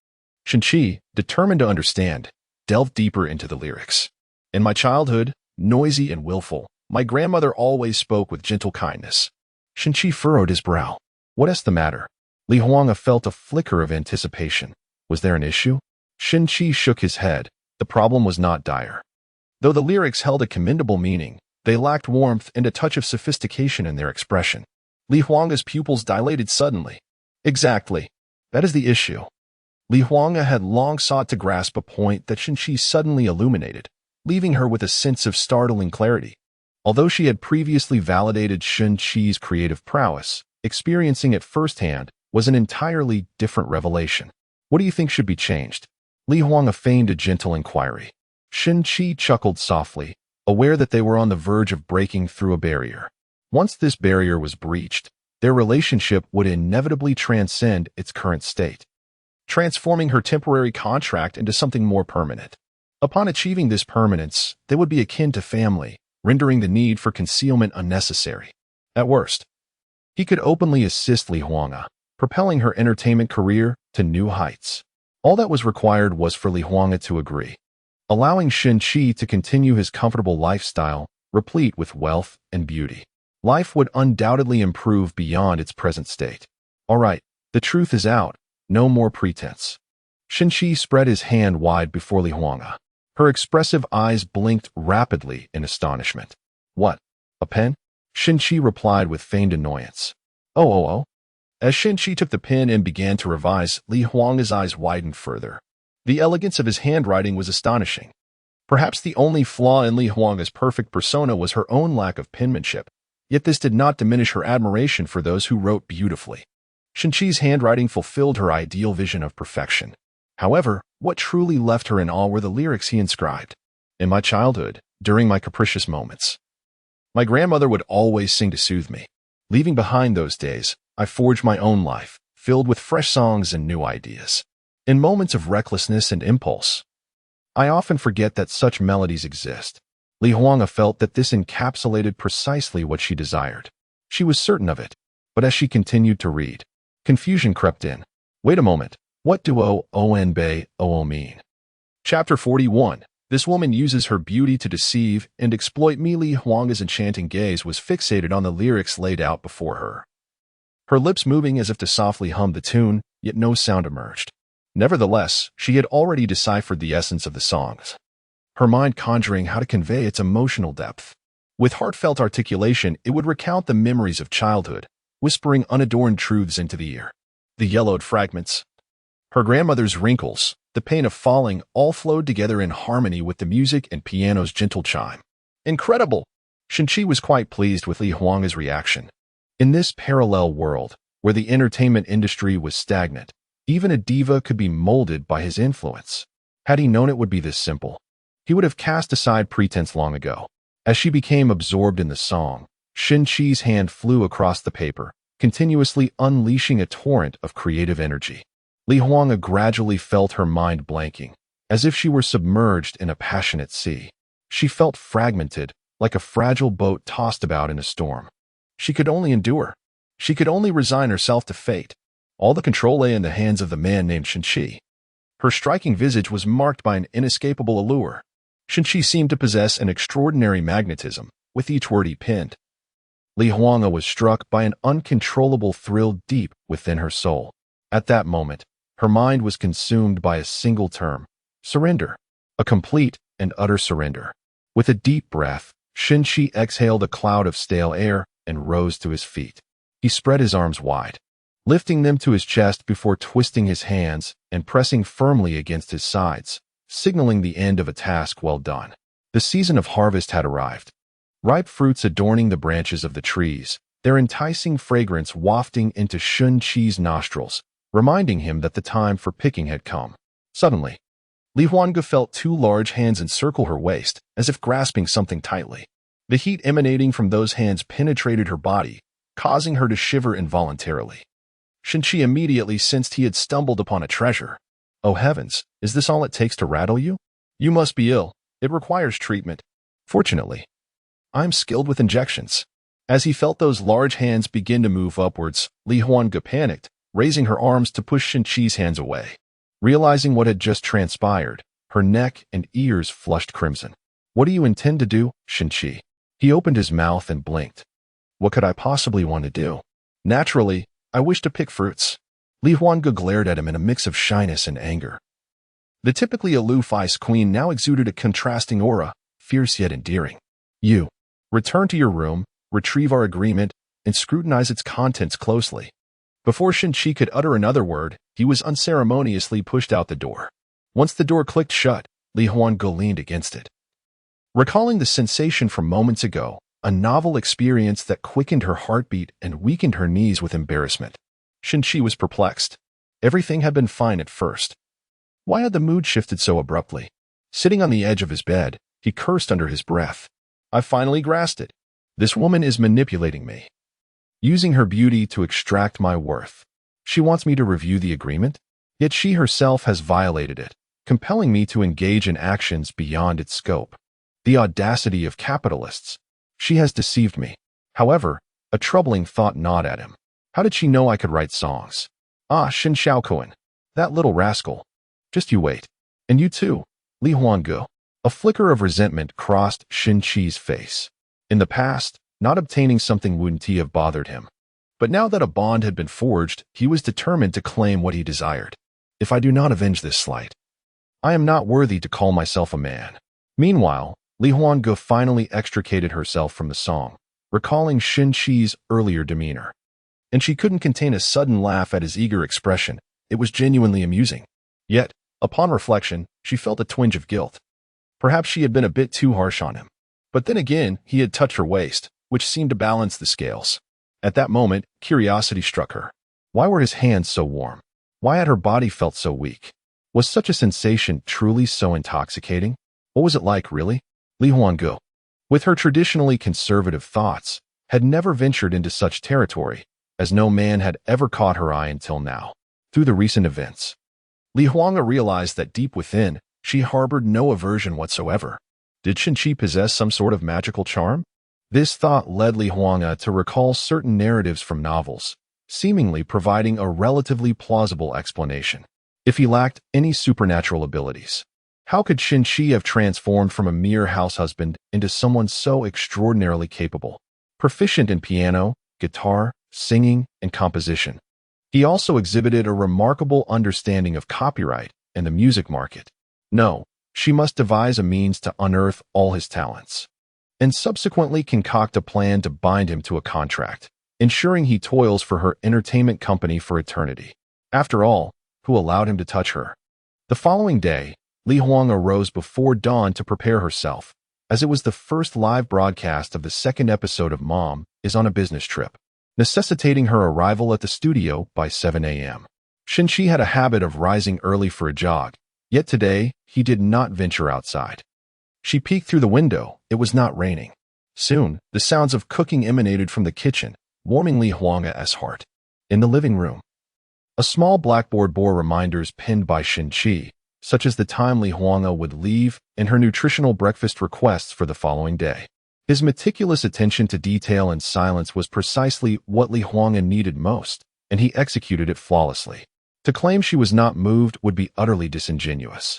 Shinchi, determined to understand, delved deeper into the lyrics. In my childhood, noisy and willful, my grandmother always spoke with gentle kindness. Shinchi furrowed his brow. What is the matter? Li Huanga felt a flicker of anticipation. Was there an issue? Shinchi shook his head. The problem was not dire. Though the lyrics held a commendable meaning, they lacked warmth and a touch of sophistication in their expression. Li Huanga's pupils dilated suddenly. Exactly. That is the issue. Li Huanga had long sought to grasp a point that Shinchi suddenly illuminated, leaving her with a sense of startling clarity. Although she had previously validated Shinchi's creative prowess, experiencing it firsthand was an entirely different revelation. What do you think should be changed? Li Huang feigned a gentle inquiry. Shin-Chi chuckled softly, aware that they were on the verge of breaking through a barrier. Once this barrier was breached, their relationship would inevitably transcend its current state, transforming her temporary contract into something more permanent. Upon achieving this permanence, they would be akin to family, rendering the need for concealment unnecessary. At worst, he could openly assist Li Huang, propelling her entertainment career to new heights. All that was required was for Li Huang to agree, allowing Shin-Chi to continue his comfortable lifestyle, replete with wealth and beauty. Life would undoubtedly improve beyond its present state. All right, the truth is out. No more pretense. Shin-Chi spread his hand wide before Li Huang. Her expressive eyes blinked rapidly in astonishment. What? A pen? Shin-Chi replied with feigned annoyance. Oh. As Shin-Chi took the pen and began to revise, Li Huang's eyes widened further. The elegance of his handwriting was astonishing. Perhaps the only flaw in Li Huang's perfect persona was her own lack of penmanship, yet this did not diminish her admiration for those who wrote beautifully. Shin-Chi's handwriting fulfilled her ideal vision of perfection. However, what truly left her in awe were the lyrics he inscribed. In my childhood, during my capricious moments, my grandmother would always sing to soothe me. Leaving behind those days, I forged my own life, filled with fresh songs and new ideas. In moments of recklessness and impulse, I often forget that such melodies exist. Li Huang felt that this encapsulated precisely what she desired. She was certain of it, but as she continued to read, confusion crept in. Wait a moment, what do O mean? Chapter 41. This woman uses her beauty to deceive and exploit me. Li Huang's enchanting gaze was fixated on the lyrics laid out before her. Her lips moving as if to softly hum the tune, yet no sound emerged. Nevertheless, she had already deciphered the essence of the songs, her mind conjuring how to convey its emotional depth. With heartfelt articulation, it would recount the memories of childhood, whispering unadorned truths into the ear. The yellowed fragments, her grandmother's wrinkles, the pain of falling, all flowed together in harmony with the music and piano's gentle chime. Incredible! Shin-Chi was quite pleased with Li Huang's reaction. In this parallel world, where the entertainment industry was stagnant, even a diva could be molded by his influence. Had he known it would be this simple, he would have cast aside pretense long ago. As she became absorbed in the song, Shin-Chi's hand flew across the paper, continuously unleashing a torrent of creative energy. Li Huang gradually felt her mind blanking, as if she were submerged in a passionate sea. She felt fragmented, like a fragile boat tossed about in a storm. She could only endure. She could only resign herself to fate. All the control lay in the hands of the man named Shin-Chi. Her striking visage was marked by an inescapable allure. Shin-Chi seemed to possess an extraordinary magnetism, with each word he penned. Li Huang was struck by an uncontrollable thrill deep within her soul. At that moment, her mind was consumed by a single term: surrender. A complete and utter surrender. With a deep breath, Shin-Chi exhaled a cloud of stale air and rose to his feet. He spread his arms wide, lifting them to his chest before twisting his hands and pressing firmly against his sides, signaling the end of a task well done. The season of harvest had arrived. Ripe fruits adorning the branches of the trees, their enticing fragrance wafting into Shin-Chi's nostrils, reminding him that the time for picking had come. Suddenly, Li Huang felt two large hands encircle her waist, as if grasping something tightly. The heat emanating from those hands penetrated her body, causing her to shiver involuntarily. Shin-Chi immediately sensed he had stumbled upon a treasure. Oh heavens, is this all it takes to rattle you? You must be ill. It requires treatment. Fortunately, I'm skilled with injections. As he felt those large hands begin to move upwards, Li Huang panicked, raising her arms to push Shin-Chi's hands away. Realizing what had just transpired, her neck and ears flushed crimson. What do you intend to do, Shin-Chi? He opened his mouth and blinked. What could I possibly want to do? Naturally, I wish to pick fruits. Li Huang glared at him in a mix of shyness and anger. The typically aloof ice queen now exuded a contrasting aura, fierce yet endearing. You, return to your room, retrieve our agreement, and scrutinize its contents closely. Before Shin-Chi could utter another word, he was unceremoniously pushed out the door. Once the door clicked shut, Li Huang leaned against it. Recalling the sensation from moments ago, a novel experience that quickened her heartbeat and weakened her knees with embarrassment, Shin-Chi was perplexed. Everything had been fine at first. Why had the mood shifted so abruptly? Sitting on the edge of his bed, he cursed under his breath. I finally grasped it. This woman is manipulating me, using her beauty to extract my worth. She wants me to review the agreement, yet she herself has violated it, compelling me to engage in actions beyond its scope. The audacity of capitalists. She has deceived me. However, a troubling thought gnawed at him. How did she know I could write songs? Ah, Shin Xiaokuan. That little rascal. Just you wait. And you too, Li Huanggu. A flicker of resentment crossed Shin Qi's face. In the past, not obtaining something wouldn't have bothered him. But now that a bond had been forged, he was determined to claim what he desired. If I do not avenge this slight, I am not worthy to call myself a man. Meanwhile, Li Huanggu finally extricated herself from the song, recalling Shin Qi's earlier demeanor. And she couldn't contain a sudden laugh at his eager expression. It was genuinely amusing. Yet, upon reflection, she felt a twinge of guilt. Perhaps she had been a bit too harsh on him. But then again, he had touched her waist, which seemed to balance the scales. At that moment, curiosity struck her. Why were his hands so warm? Why had her body felt so weak? Was such a sensation truly so intoxicating? What was it like, really? Li Huanggu, with her traditionally conservative thoughts, had never ventured into such territory, as no man had ever caught her eye until now. Through the recent events, Li Huanggu realized that deep within, she harbored no aversion whatsoever. Did Shin Qi possess some sort of magical charm? This thought led Li Huanggu to recall certain narratives from novels, seemingly providing a relatively plausible explanation. If he lacked any supernatural abilities, how could Shin Qi have transformed from a mere house husband into someone so extraordinarily capable, proficient in piano, guitar, singing, and composition? He also exhibited a remarkable understanding of copyright and the music market. No, she must devise a means to unearth all his talents, and subsequently concoct a plan to bind him to a contract, ensuring he toils for her entertainment company for eternity. After all, who allowed him to touch her? The following day, Li Huanggu arose before dawn to prepare herself, as it was the first live broadcast of the second episode of Mom is on a business trip, necessitating her arrival at the studio by 7 a.m. Shin Qi had a habit of rising early for a jog, yet today he did not venture outside. She peeked through the window. It was not raining. Soon, the sounds of cooking emanated from the kitchen, warming Li Huanggu's heart. In the living room, a small blackboard bore reminders pinned by Shin Qi, such as the time Li Huanggu would leave and her nutritional breakfast requests for the following day. His meticulous attention to detail and silence was precisely what Li Huanggu needed most, and he executed it flawlessly. To claim she was not moved would be utterly disingenuous.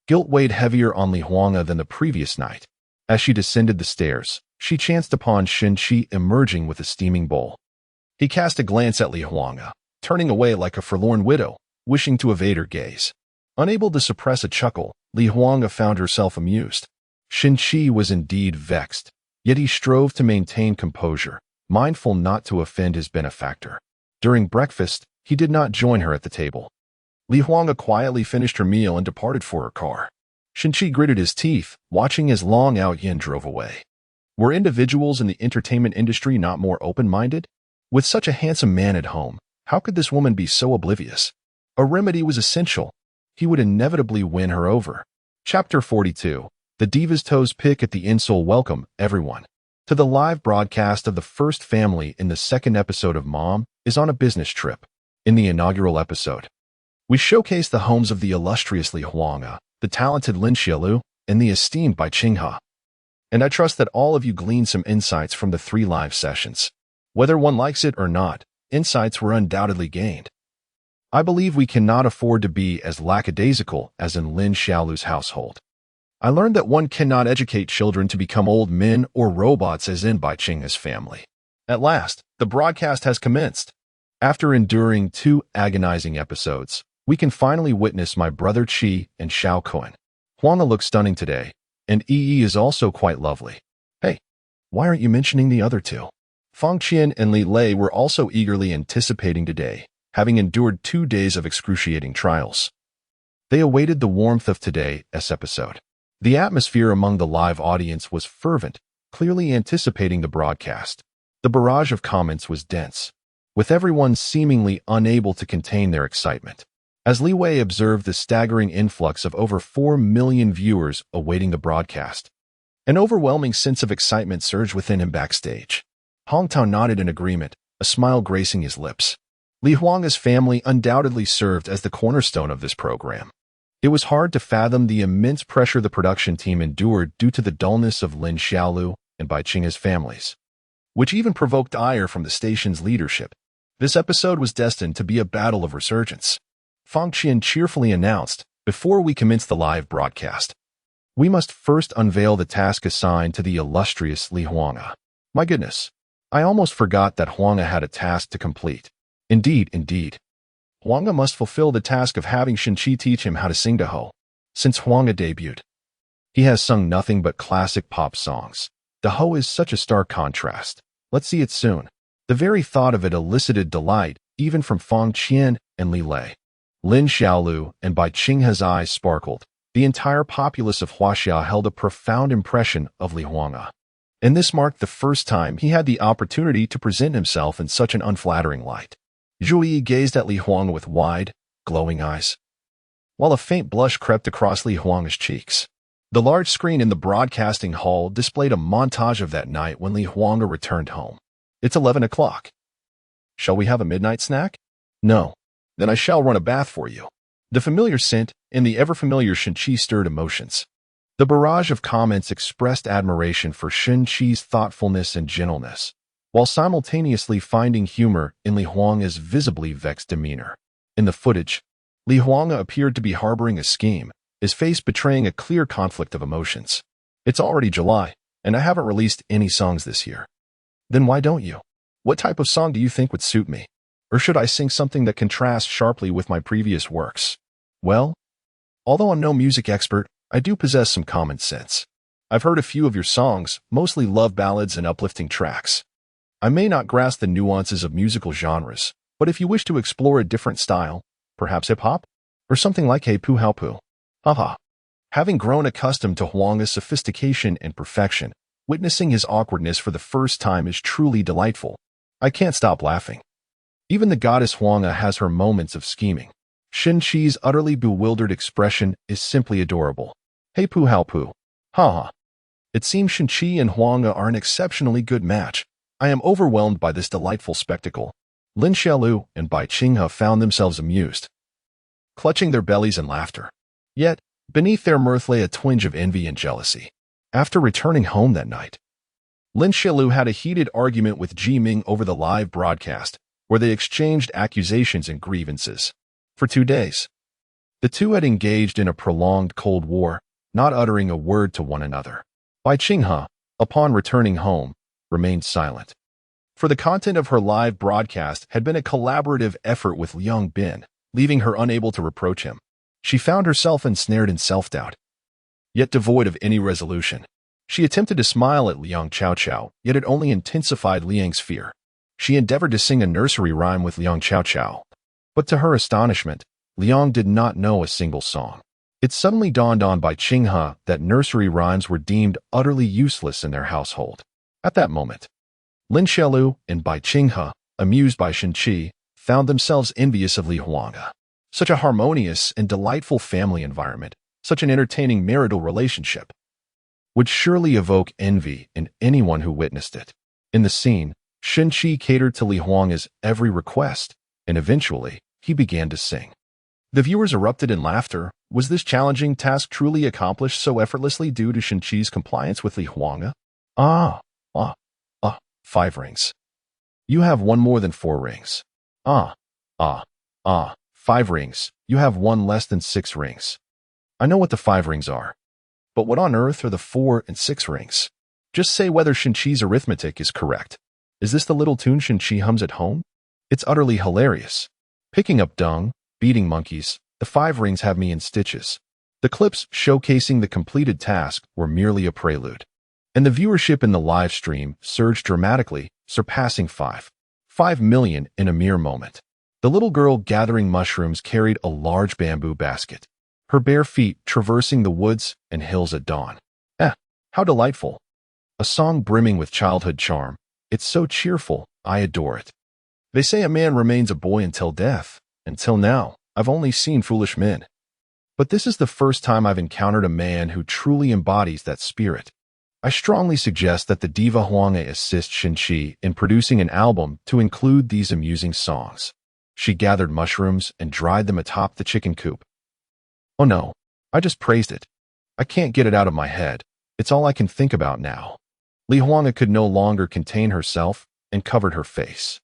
Guilt weighed heavier on Li Huanggu than the previous night. As she descended the stairs, she chanced upon Shin Qi emerging with a steaming bowl. He cast a glance at Li Huanggu, turning away like a forlorn widow, wishing to evade her gaze. Unable to suppress a chuckle, Li Huanggu found herself amused. Shin Qi was indeed vexed, yet he strove to maintain composure, mindful not to offend his benefactor. During breakfast, he did not join her at the table. Li Huanggu quietly finished her meal and departed for her car. Shin Qi gritted his teeth, watching as Long Ao Yin drove away. Were individuals in the entertainment industry not more open-minded? With such a handsome man at home, how could this woman be so oblivious? A remedy was essential. He would inevitably win her over. Chapter 42. The Diva's Toes Pick at the Insole. Welcome, everyone, to the live broadcast of the first family in the second episode of Mom is on a business trip. In the inaugural episode, we showcase the homes of the illustrious Li Huanggu, the talented Lin Xiaolu, and the esteemed Bai Qinghe. And I trust that all of you gleaned some insights from the 3 live sessions. Whether one likes it or not, insights were undoubtedly gained. I believe we cannot afford to be as lackadaisical as in Lin Xiaolu's household. I learned that one cannot educate children to become old men or robots as in Bai Qinghe's family. At last, the broadcast has commenced. After enduring 2 agonizing episodes, we can finally witness my brother Qi and Xiaokuan. Huanggu looks stunning today, and Yi is also quite lovely. Hey, why aren't you mentioning the other 2? Fang Qian and Li Lei were also eagerly anticipating today, having endured 2 days of excruciating trials. They awaited the warmth of today's episode. The atmosphere among the live audience was fervent, clearly anticipating the broadcast. The barrage of comments was dense, with everyone seemingly unable to contain their excitement. As Li Wei observed the staggering influx of over 4 million viewers awaiting the broadcast, an overwhelming sense of excitement surged within him backstage. Hong Tao nodded in agreement, a smile gracing his lips. Li Huanga's family undoubtedly served as the cornerstone of this program. It was hard to fathom the immense pressure the production team endured due to the dullness of Lin Xiaolu and Bai Qinghe's families, which even provoked ire from the station's leadership. This episode was destined to be a battle of resurgence. Fang Qian cheerfully announced, "Before we commence the live broadcast, we must first unveil the task assigned to the illustrious Li Huanga." My goodness, I almost forgot that Huanga had a task to complete. Indeed. Huanga must fulfill the task of having Shenqi teach him how to sing Ho. Since Huanga debuted, he has sung nothing but classic pop songs. Ho is such a stark contrast. Let's see it soon. The very thought of it elicited delight, even from Fang Qian and Li Lei. Lin Xiaolu and Bai Qinghe's eyes sparkled. The entire populace of Huaxia held a profound impression of Li Huanga, and this marked the first time he had the opportunity to present himself in such an unflattering light. Zhu Yi gazed at Li Huanga with wide, glowing eyes, while a faint blush crept across Li Huanga's cheeks. The large screen in the broadcasting hall displayed a montage of that night when Li Huanga returned home. It's 11 o'clock. Shall we have a midnight snack? No. Then I shall run a bath for you. The familiar scent and the ever-familiar Shenqi stirred emotions. The barrage of comments expressed admiration for Shenqi's thoughtfulness and gentleness, while simultaneously finding humor in Li Huanga's visibly vexed demeanor. In the footage, Li Huanga appeared to be harboring a scheme, his face betraying a clear conflict of emotions. It's already July, and I haven't released any songs this year. Then why don't you? What type of song do you think would suit me? Or should I sing something that contrasts sharply with my previous works? Well, although I'm no music expert, I do possess some common sense. I've heard a few of your songs, mostly love ballads and uplifting tracks. I may not grasp the nuances of musical genres, but if you wish to explore a different style, perhaps hip-hop? Or something like Hey Poo How Poo. Haha. Having grown accustomed to Huanga's sophistication and perfection, witnessing his awkwardness for the first time is truly delightful. I can't stop laughing. Even the goddess Huanga has her moments of scheming. Shenqi's utterly bewildered expression is simply adorable. Hey Poo How Poo. Haha. It seems Shenqi and Huanga are an exceptionally good match. I am overwhelmed by this delightful spectacle. Lin Xiaolu and Bai Qinghe found themselves amused, clutching their bellies in laughter. Yet, beneath their mirth lay a twinge of envy and jealousy. After returning home that night, Lin Xiaolu had a heated argument with Ji Ming over the live broadcast, where they exchanged accusations and grievances. For 2 days, the two had engaged in a prolonged Cold War, not uttering a word to one another. Bai Qinghe, upon returning home, remained silent. For the content of her live broadcast had been a collaborative effort with Liang Bin, leaving her unable to reproach him. She found herself ensnared in self-doubt, yet devoid of any resolution. She attempted to smile at Liang Chao Chao, yet it only intensified Liang's fear. She endeavored to sing a nursery rhyme with Liang Chao Chao, but to her astonishment, Liang did not know a single song. It suddenly dawned on Bai Qinghe that nursery rhymes were deemed utterly useless in their household. At that moment, Lin Xiaolu and Bai Qinghe, amused by Shenqi, found themselves envious of Li Huanga. Such a harmonious and delightful family environment, such an entertaining marital relationship, would surely evoke envy in anyone who witnessed it. In the scene, Shenqi catered to Li Huanga's every request, and eventually, he began to sing. The viewers erupted in laughter. Was this challenging task truly accomplished so effortlessly due to Shenqi's compliance with Li Huanga? 5 rings. You have one more than 4 rings. 5 rings. You have one less than 6 rings. I know what the 5 rings are. But what on earth are the 4 and 6 rings? Just say whether Shenqi's arithmetic is correct. Is this the little tune Shenqi hums at home? It's utterly hilarious. Picking up dung, beating monkeys, the 5 rings have me in stitches. The clips showcasing the completed task were merely a prelude, and the viewership in the live stream surged dramatically, surpassing 5 million in a mere moment. The little girl gathering mushrooms carried a large bamboo basket, her bare feet traversing the woods and hills at dawn. How delightful. A song brimming with childhood charm. It's so cheerful, I adore it. They say a man remains a boy until death. Until now, I've only seen foolish men. But this is the first time I've encountered a man who truly embodies that spirit. I strongly suggest that the diva Huanga assist Shin-Chi in producing an album to include these amusing songs. She gathered mushrooms and dried them atop the chicken coop. Oh no, I just praised it. I can't get it out of my head. It's all I can think about now. Li Huanga could no longer contain herself and covered her face.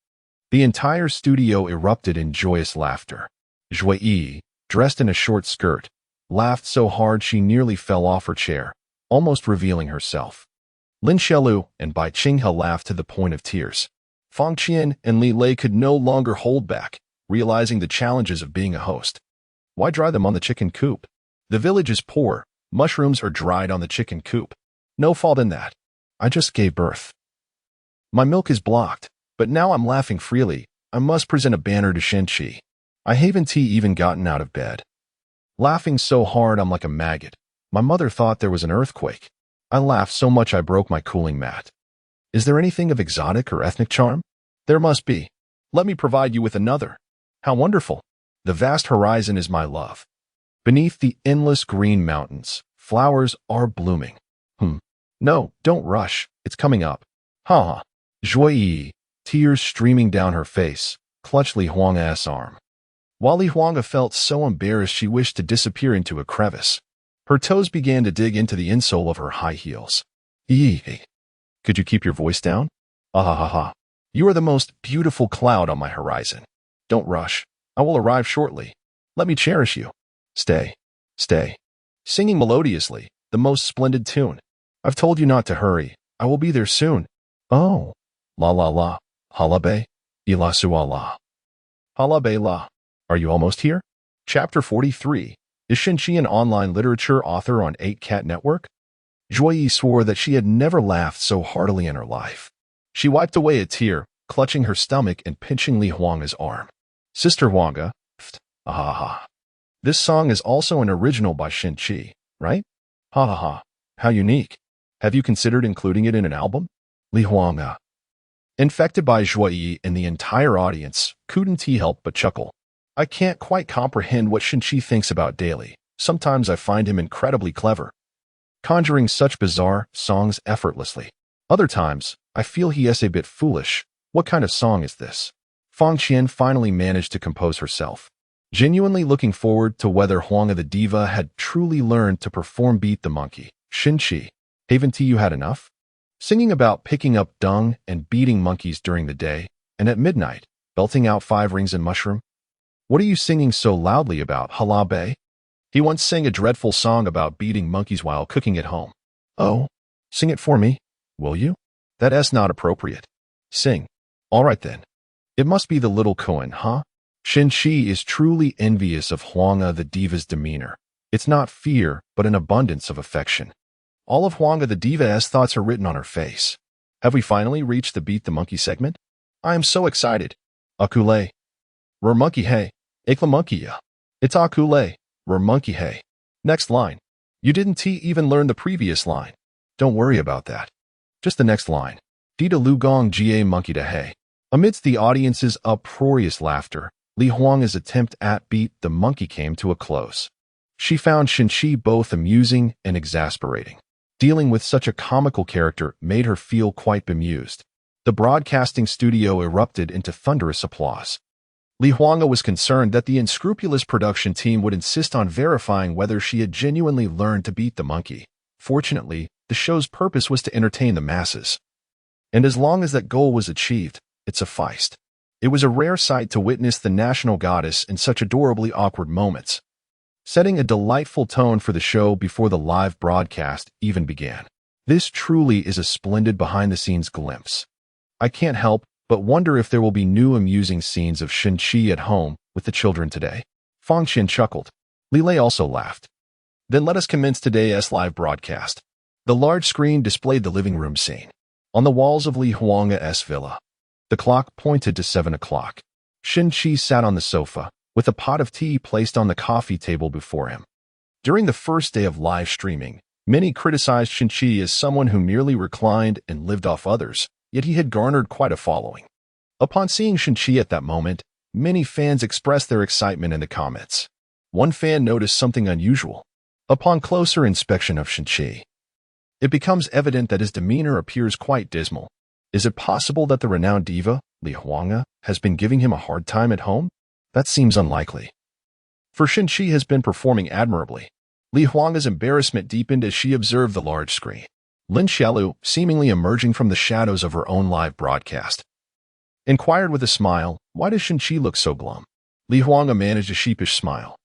The entire studio erupted in joyous laughter. Zhui Yi, dressed in a short skirt, laughed so hard she nearly fell off her chair, almost revealing herself. Lin Shelu and Bai Qinghe laughed to the point of tears. Fang Qian and Li Lei could no longer hold back, realizing the challenges of being a host. Why dry them on the chicken coop? The village is poor. Mushrooms are dried on the chicken coop. No fault in that. I just gave birth. My milk is blocked, but now I'm laughing freely. I must present a banner to Shin-Chi. I haven't even gotten out of bed. Laughing so hard I'm like a maggot. My mother thought there was an earthquake. I laughed so much I broke my cooling mat. Is there anything of exotic or ethnic charm? There must be. Let me provide you with another. How wonderful. The vast horizon is my love. Beneath the endless green mountains, flowers are blooming. No, don't rush. It's coming up. Ha ha. Zhui Yi, tears streaming down her face, clutched Li Huanga's arm. While Li Huanga felt so embarrassed she wished to disappear into a crevice. Her toes began to dig into the insole of her high heels. Eee. Could you keep your voice down? Ah ha ha ha. You are the most beautiful cloud on my horizon. Don't rush. I will arrive shortly. Let me cherish you. Stay. Stay. Singing melodiously, the most splendid tune. I've told you not to hurry. I will be there soon. Oh. La la la. Halabe. Ila suala. Halabe la. Are you almost here? Chapter 43. Is Shin-Chi an online literature author on 8Cat Network? Zhui Yi swore that she had never laughed so heartily in her life. She wiped away a tear, clutching her stomach and pinching Li Huanga's arm. Sister Huanga. Ha ha ha. This song is also an original by Shin-Chi, right? Ha ha ha. How unique. Have you considered including it in an album? Li Huanga. Infected by Zhui Yi and the entire audience, couldn't he help but chuckle. I can't quite comprehend what Shin-Chi thinks about daily. Sometimes I find him incredibly clever, conjuring such bizarre songs effortlessly. Other times, I feel he is a bit foolish. What kind of song is this? Fang Qian finally managed to compose herself, genuinely looking forward to whether Huanga the diva had truly learned to perform Beat the Monkey. Shin-Chi, haven't you had enough? Singing about picking up dung and beating monkeys during the day, and at midnight, belting out 5 rings and mushroom? What are you singing so loudly about, Halabe? He once sang a dreadful song about beating monkeys while cooking at home. Oh, sing it for me, will you? That's not appropriate. Sing. All right then. It must be the little Cohen, huh? Shin-Chi is truly envious of Huanga the diva's demeanor. It's not fear, but an abundance of affection. All of Huanga the diva's thoughts are written on her face. Have we finally reached the Beat the Monkey segment? I am so excited. Akule. Rur monkey hey. Ekla monkey ya. It's akule. Rur monkey hey. Next line. You didn't even learn the previous line. Don't worry about that. Just the next line. Dita lu gong ga monkey da hey. Amidst the audience's uproarious laughter, Li Huanga's attempt at Beat the Monkey came to a close. She found Shin-Chi both amusing and exasperating. Dealing with such a comical character made her feel quite bemused. The broadcasting studio erupted into thunderous applause. Li Huanga was concerned that the unscrupulous production team would insist on verifying whether she had genuinely learned to beat the monkey. Fortunately, the show's purpose was to entertain the masses. And as long as that goal was achieved, it sufficed. It was a rare sight to witness the national goddess in such adorably awkward moments, setting a delightful tone for the show before the live broadcast even began. This truly is a splendid behind-the-scenes glimpse. I can't help but wonder if there will be new amusing scenes of Shin-Chi at home with the children today. Fang Qian chuckled. Li Lei also laughed. Then let us commence today's live broadcast. The large screen displayed the living room scene. On the walls of Li Huanga's villa, the clock pointed to 7 o'clock. Shin-Chi sat on the sofa, with a pot of tea placed on the coffee table before him. During the first day of live streaming, many criticized Shin-Chi as someone who merely reclined and lived off others, yet he had garnered quite a following. Upon seeing Shin-Chi at that moment, many fans expressed their excitement in the comments. One fan noticed something unusual. Upon closer inspection of Shin-chi, it becomes evident that his demeanor appears quite dismal. Is it possible that the renowned diva, Li Huanga, has been giving him a hard time at home? That seems unlikely. For Shin-chi has been performing admirably. Li Huanga's embarrassment deepened as she observed the large screen. Lin Xiaolu, seemingly emerging from the shadows of her own live broadcast, inquired with a smile, "Why does Shin-chi look so glum?" Li Huanga managed a sheepish smile,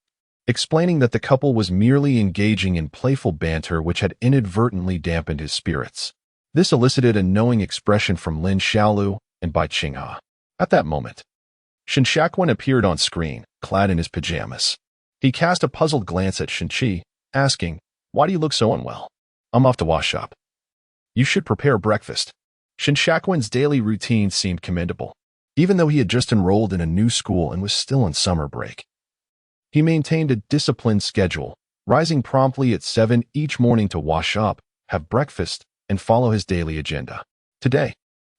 explaining that the couple was merely engaging in playful banter which had inadvertently dampened his spirits. This elicited a knowing expression from Lin Xiaolu and Bai Qinghe. At that moment, Shin Shaquan appeared on screen, clad in his pajamas. He cast a puzzled glance at Shin-chi, asking, "Why do you look so unwell?" "I'm off to wash up." "You should prepare breakfast." Shin Shaquan's daily routine seemed commendable, even though he had just enrolled in a new school and was still on summer break. He maintained a disciplined schedule, rising promptly at 7 each morning to wash up, have breakfast, and follow his daily agenda. Today,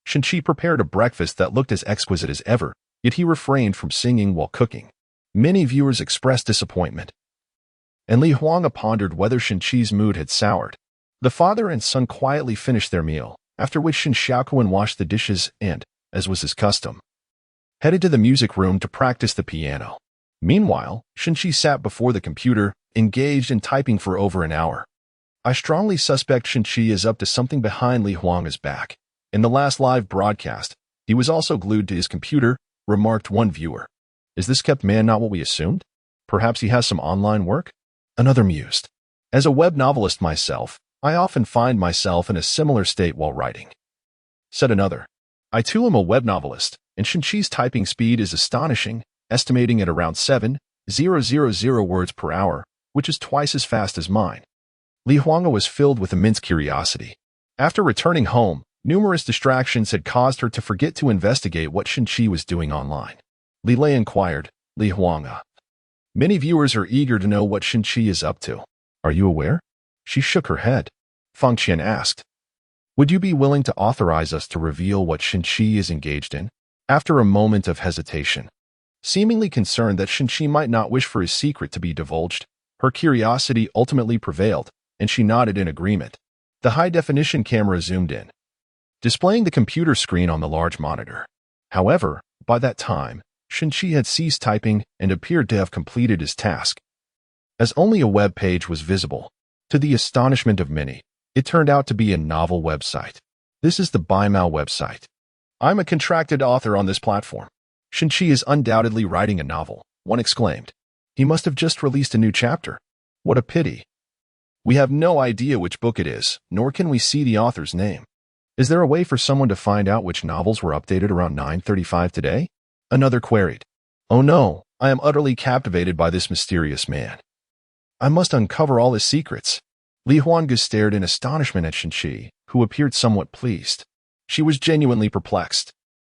Shin-chi prepared a breakfast that looked as exquisite as ever, yet he refrained from singing while cooking. Many viewers expressed disappointment, and Li Huanga pondered whether Shin-chi's mood had soured. The father and son quietly finished their meal, after which Shin Shaquan washed the dishes and, as was his custom, headed to the music room to practice the piano. Meanwhile, Shin-chi sat before the computer, engaged in typing for over an hour. "I strongly suspect Shin-chi is up to something behind Li Huanga's back. In the last live broadcast, he was also glued to his computer," remarked one viewer. "Is this kept man not what we assumed? Perhaps he has some online work?" Another mused. "As a web novelist myself, I often find myself in a similar state while writing." Said another. "I too am a web novelist, and Shin-chi's typing speed is astonishing, estimating at around 7,000 words per hour, which is twice as fast as mine." Li Huanga was filled with immense curiosity. After returning home, numerous distractions had caused her to forget to investigate what Shin-chi was doing online. Li Lei inquired, "Li Huanga, many viewers are eager to know what Shin-chi is up to. Are you aware?" She shook her head. Fang Qian asked, "Would you be willing to authorize us to reveal what Shin-chi is engaged in?" After a moment of hesitation, seemingly concerned that Shin-chi might not wish for his secret to be divulged, her curiosity ultimately prevailed, and she nodded in agreement. The high-definition camera zoomed in, displaying the computer screen on the large monitor. However, by that time, Shin-chi had ceased typing and appeared to have completed his task, as only a web page was visible. To the astonishment of many, it turned out to be a novel website. "This is the Baimao website. I'm a contracted author on this platform. Shin-chi is undoubtedly writing a novel," one exclaimed. "He must have just released a new chapter. What a pity. We have no idea which book it is, nor can we see the author's name. Is there a way for someone to find out which novels were updated around 9:35 today?" Another queried. "Oh no, I am utterly captivated by this mysterious man. I must uncover all his secrets." Li Huanga stared in astonishment at Shin-chi, who appeared somewhat pleased. She was genuinely perplexed.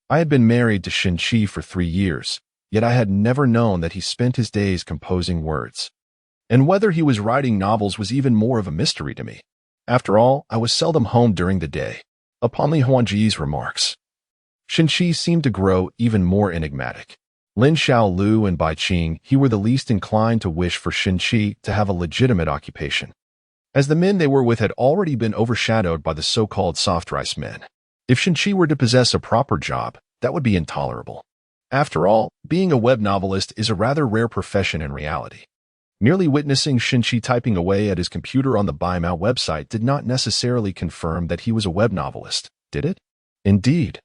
I had been married to Shin-chi for 3 years, yet I had never known that he spent his days composing words. And whether he was writing novels was even more of a mystery to me. After all, I was seldom home during the day. Upon Li Huangji's remarks, Shin-chi seemed to grow even more enigmatic. Lin Xiaolu and Bai Qinghe were the least inclined to wish for Shin-chi to have a legitimate occupation, as the men they were with had already been overshadowed by the so-called soft rice men. If Shin-chi were to possess a proper job, that would be intolerable. After all, being a web novelist is a rather rare profession in reality. Merely witnessing Shin-chi typing away at his computer on the Baimao website did not necessarily confirm that he was a web novelist, did it? Indeed.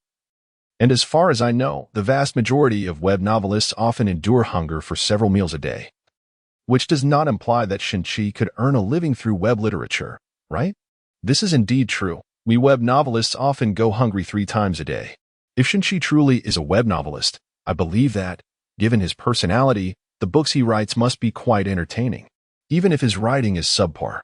And as far as I know, the vast majority of web novelists often endure hunger for several meals a day, which does not imply that Shin-chi could earn a living through web literature, right? This is indeed true. We web novelists often go hungry 3 times a day. If Shin-chi truly is a web novelist, I believe that, given his personality, the books he writes must be quite entertaining. Even if his writing is subpar,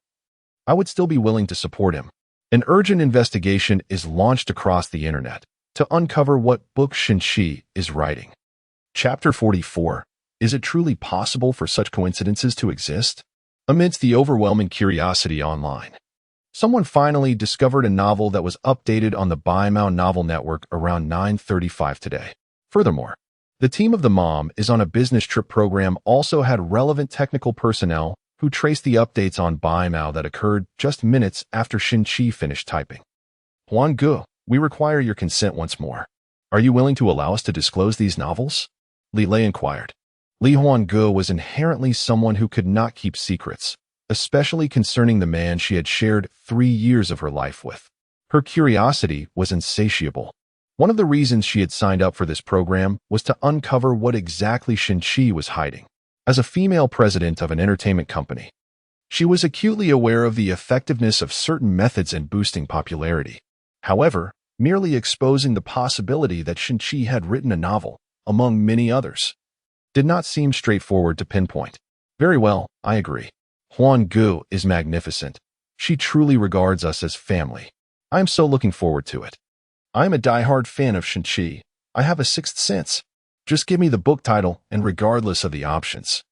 I would still be willing to support him. An urgent investigation is launched across the internet to uncover what book Shin-chi is writing. Chapter 44. Is it truly possible for such coincidences to exist? Amidst the overwhelming curiosity online, someone finally discovered a novel that was updated on the Baimao Novel Network around 9:35 today. Furthermore, The team of the mom is on a business trip program also had relevant technical personnel who traced the updates on Baimao that occurred just minutes after Xin-Chi finished typing. Huang Gu, we require your consent once more. Are you willing to allow us to disclose these novels? Li Lei inquired. Li Huangge was inherently someone who could not keep secrets, especially concerning the man she had shared 3 years of her life with. Her curiosity was insatiable. One of the reasons she had signed up for this program was to uncover what exactly Xin-Chi was hiding. As a female president of an entertainment company, she was acutely aware of the effectiveness of certain methods in boosting popularity. However, merely exposing the possibility that Xin-Chi had written a novel, among many others, did not seem straightforward to pinpoint. Very well, I agree. Huang Gu is magnificent. She truly regards us as family. I am so looking forward to it. I am a die-hard fan of Xin-Chi. I have a sixth sense. Just give me the book title, and regardless of the options,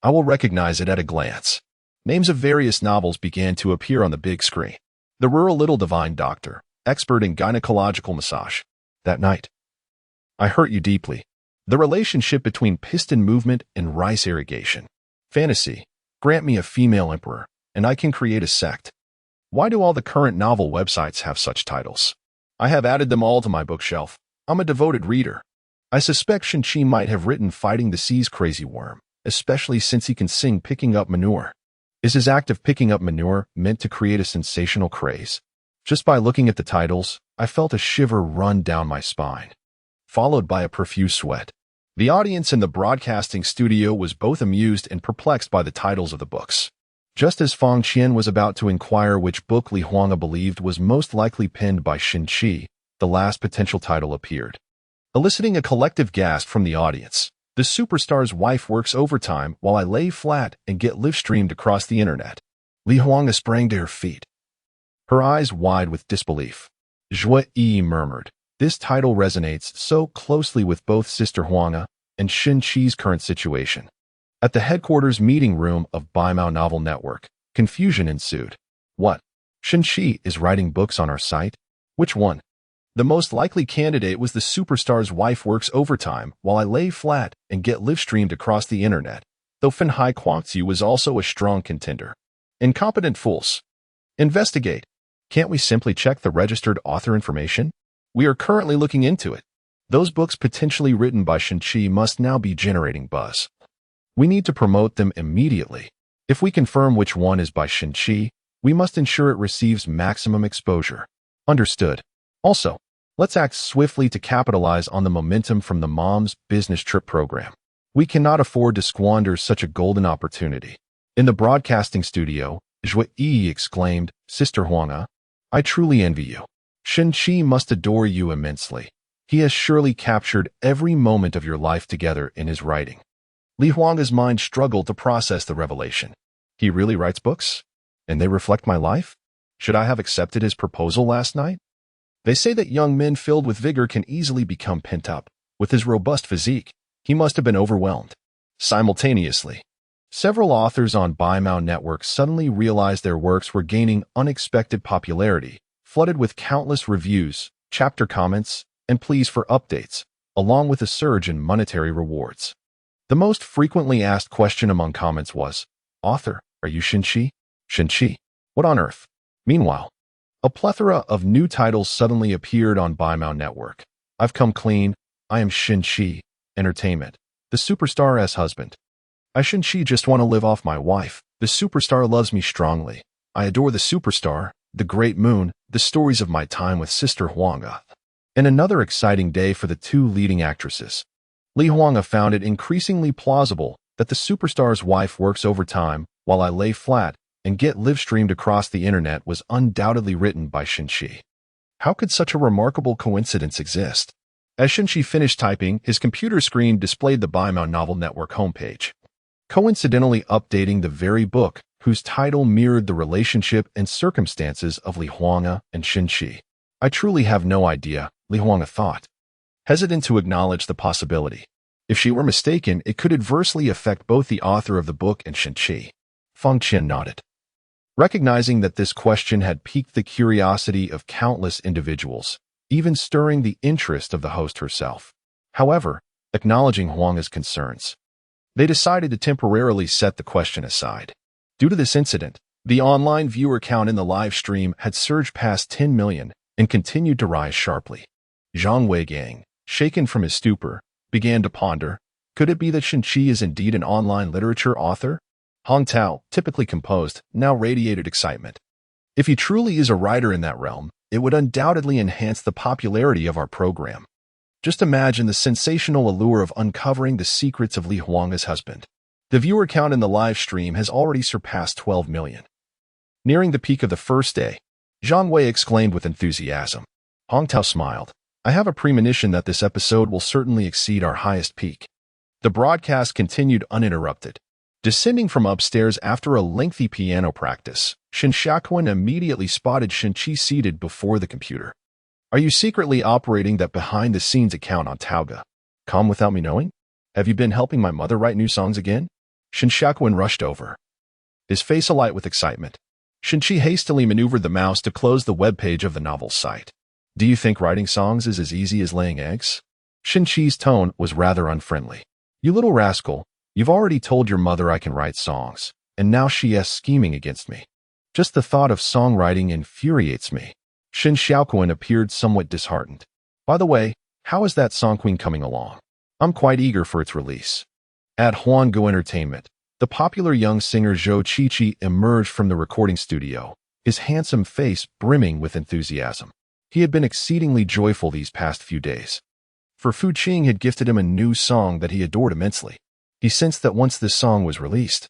I will recognize it at a glance. Names of various novels began to appear on the big screen. The Rural Little Divine Doctor, expert in gynecological massage. That night, I hurt you deeply. The relationship between piston movement and rice irrigation. Fantasy. Grant me a female emperor, and I can create a sect. Why do all the current novel websites have such titles? I have added them all to my bookshelf. I'm a devoted reader. I suspect Xin-Chi might have written Fighting the Sea's Crazy Worm, especially since he can sing Picking Up Manure. Is his act of picking up manure meant to create a sensational craze? Just by looking at the titles, I felt a shiver run down my spine, followed by a profuse sweat. The audience in the broadcasting studio was both amused and perplexed by the titles of the books. Just as Fang Qian was about to inquire which book Li Huanga believed was most likely penned by Xin-Chi, the last potential title appeared, eliciting a collective gasp from the audience. The superstar's wife works overtime while I lay flat and get live-streamed across the internet. Li Huanga sprang to her feet, her eyes wide with disbelief. Zhue Yi murmured, this title resonates so closely with both Sister Huanga and Xin-Chi's current situation. At the headquarters meeting room of Baimao Novel Network, confusion ensued. What? Xin-Chi is writing books on our site? Which one? The most likely candidate was the superstar's wife works overtime while I lay flat and get live-streamed across the internet, though Fenhai Kuangzu was also a strong contender. Incompetent fools. Investigate. Can't we simply check the registered author information? We are currently looking into it. Those books potentially written by Xin-Chi must now be generating buzz. We need to promote them immediately. If we confirm which one is by Xin-Chi, we must ensure it receives maximum exposure. Understood. Also, let's act swiftly to capitalize on the momentum from the mom's business trip program. We cannot afford to squander such a golden opportunity. In the broadcasting studio, Zhue Yi exclaimed, Sister Huanga, I truly envy you. Xin-Chi must adore you immensely. He has surely captured every moment of your life together in his writing. Li Huanga's mind struggled to process the revelation. He really writes books? And they reflect my life? Should I have accepted his proposal last night? They say that young men filled with vigor can easily become pent up. With his robust physique, he must have been overwhelmed. Simultaneously, several authors on Baimao Network suddenly realized their works were gaining unexpected popularity, flooded with countless reviews, chapter comments, and pleas for updates, along with a surge in monetary rewards. The most frequently asked question among comments was, Author, are you Xin-Chi? Xin-Chi? What on earth? Meanwhile, a plethora of new titles suddenly appeared on Baimao Network. I've come clean. I am Xin-Chi. Entertainment. The superstar as husband. I Xin-Chi just want to live off my wife. The superstar loves me strongly. I adore the superstar, the great moon, the stories of my time with Sister Huanga. And another exciting day for the two leading actresses. Li Huanga found it increasingly plausible that the superstar's wife works overtime while I lay flat and get live-streamed across the internet was undoubtedly written by Xin-Chi. How could such a remarkable coincidence exist? As Xin-Chi finished typing, his computer screen displayed the Baimao Novel Network homepage, coincidentally updating the very book whose title mirrored the relationship and circumstances of Li Huanga and Xin-Chi. I truly have no idea, Li Huanga thought, hesitant to acknowledge the possibility. If she were mistaken, it could adversely affect both the author of the book and Xin-Chi. Fang Qian nodded, recognizing that this question had piqued the curiosity of countless individuals, even stirring the interest of the host herself. However, acknowledging Huanga's concerns. They decided to temporarily set the question aside. Due to this incident, the online viewer count in the live stream had surged past 10 million and continued to rise sharply. Zhang Weigang, shaken from his stupor, began to ponder, could it be that Shenqi is indeed an online literature author? Hong Tao, typically composed, now radiated excitement. If he truly is a writer in that realm, it would undoubtedly enhance the popularity of our program. Just imagine the sensational allure of uncovering the secrets of Li Huanga's husband. The viewer count in the live stream has already surpassed 12 million. Nearing the peak of the first day, Zhang Wei exclaimed with enthusiasm. Hong Tao smiled. I have a premonition that this episode will certainly exceed our highest peak. The broadcast continued uninterrupted. Descending from upstairs after a lengthy piano practice, Shen Xiaoquan immediately spotted Shenqi seated before the computer. Are you secretly operating that behind-the-scenes account on Taoga? Come without me knowing? Have you been helping my mother write new songs again? Shen Xiaoquan rushed over, his face alight with excitement. Shenqi hastily maneuvered the mouse to close the webpage of the novel's site. Do you think writing songs is as easy as laying eggs? Shenqi's tone was rather unfriendly. You little rascal, you've already told your mother I can write songs, and now she is scheming against me. Just the thought of songwriting infuriates me. Shen Xiaoquan appeared somewhat disheartened. By the way, how is that Song Queen coming along? I'm quite eager for its release. At Huanggu Entertainment, the popular young singer Zhou Qiqi emerged from the recording studio, his handsome face brimming with enthusiasm. He had been exceedingly joyful these past few days. For Fu Qing had gifted him a new song that he adored immensely. He sensed that once this song was released,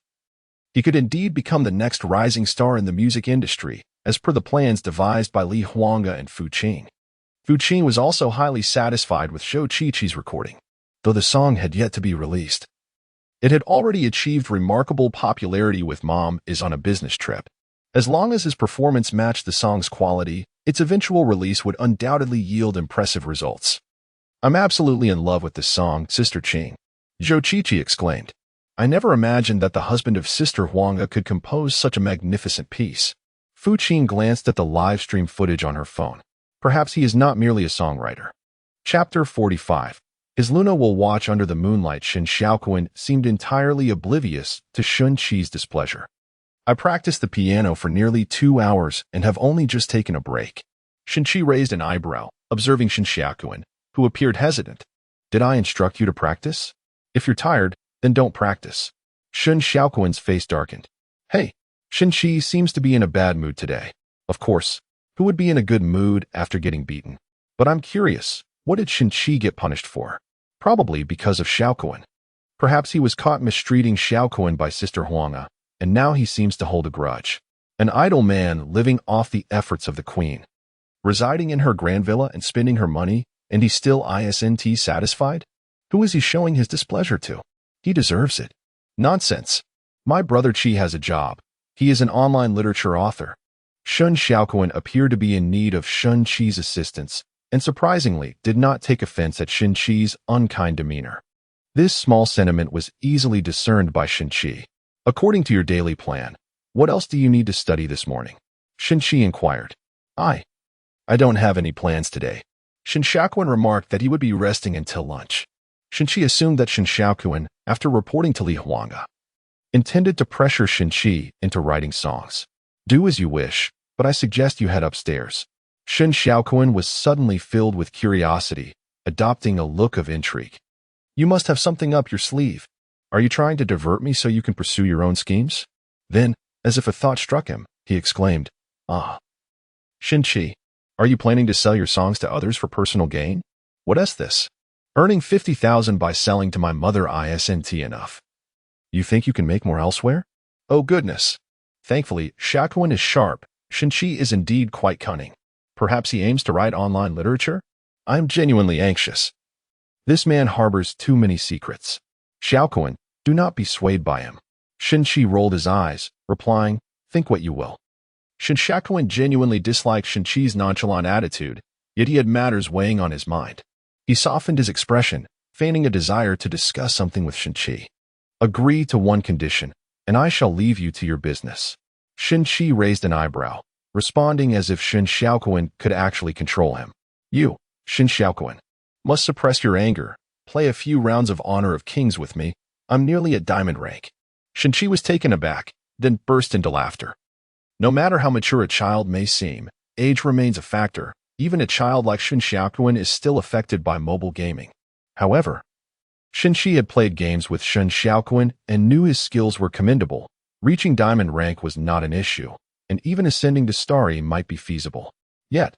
he could indeed become the next rising star in the music industry, as per the plans devised by Li Huanga and Fu Qing. Fu Qing was also highly satisfied with Zhou Qiqi's recording, though the song had yet to be released. It had already achieved remarkable popularity with Mom is on a business trip. As long as his performance matched the song's quality, its eventual release would undoubtedly yield impressive results. I'm absolutely in love with this song, Sister Qing, Zhou Qiqi exclaimed. I never imagined that the husband of Sister Huanga could compose such a magnificent piece. Fu Qing glanced at the live stream footage on her phone. Perhaps he is not merely a songwriter. Chapter 45. His Luna will watch under the moonlight. Shen Xiaoquan seemed entirely oblivious to Shenqi's displeasure. I practiced the piano for nearly 2 hours and have only just taken a break. Shenqi raised an eyebrow, observing Shen Xiaoquan, who appeared hesitant. Did I instruct you to practice? If you're tired, then don't practice. Shen Xiaoquan's face darkened. Hey, Shenqi seems to be in a bad mood today. Of course, who would be in a good mood after getting beaten? But I'm curious, what did Shenqi get punished for? Probably because of Xiaoquan. Perhaps he was caught mistreating Xiaoquan by Sister Huanga, and now he seems to hold a grudge. An idle man living off the efforts of the queen. Residing in her grand villa and spending her money, and he's still isn't satisfied? Who is he showing his displeasure to? He deserves it. Nonsense. My brother Qi has a job. He is an online literature author. Shen Xiaoquan appeared to be in need of Shenqi's assistance, and surprisingly did not take offense at Shenqi's unkind demeanor. This small sentiment was easily discerned by Shenqi. According to your daily plan, what else do you need to study this morning? Shenqi inquired. I don't have any plans today. Shen Xiaoquan remarked that he would be resting until lunch. Shenqi assumed that Shen Xiaoquan, after reporting to Li Huanga, intended to pressure Shenqi into writing songs. Do as you wish, but I suggest you head upstairs. Shen Xiaoquan was suddenly filled with curiosity, adopting a look of intrigue. You must have something up your sleeve. Are you trying to divert me so you can pursue your own schemes? Then, as if a thought struck him, he exclaimed, Ah. Shenqi, are you planning to sell your songs to others for personal gain? What is this? Earning 50,000 by selling to my mother isn't enough. You think you can make more elsewhere? Oh goodness. Thankfully, Xiaoquan is sharp. Shenqi is indeed quite cunning. Perhaps he aims to write online literature? I'm genuinely anxious. This man harbors too many secrets. Xiaoquan, do not be swayed by him. Shenqi rolled his eyes, replying, Think what you will. Shen Xiaoquan genuinely disliked Shenqi's nonchalant attitude, yet he had matters weighing on his mind. He softened his expression, feigning a desire to discuss something with Shenqi. Agree to one condition, and I shall leave you to your business. Shenqi raised an eyebrow, responding as if Shen Xiaoquan could actually control him. You, Shen Xiaoquan, must suppress your anger, Play a few rounds of Honor of Kings with me. I'm nearly at diamond rank. Shinchi was taken aback, then burst into laughter. No matter how mature a child may seem, age remains a factor. Even a child like Shin Xiaoquan is still affected by mobile gaming. However, Shinchi had played games with Shin Xiaoquan and knew his skills were commendable. Reaching diamond rank was not an issue, and even ascending to Starry might be feasible. Yet,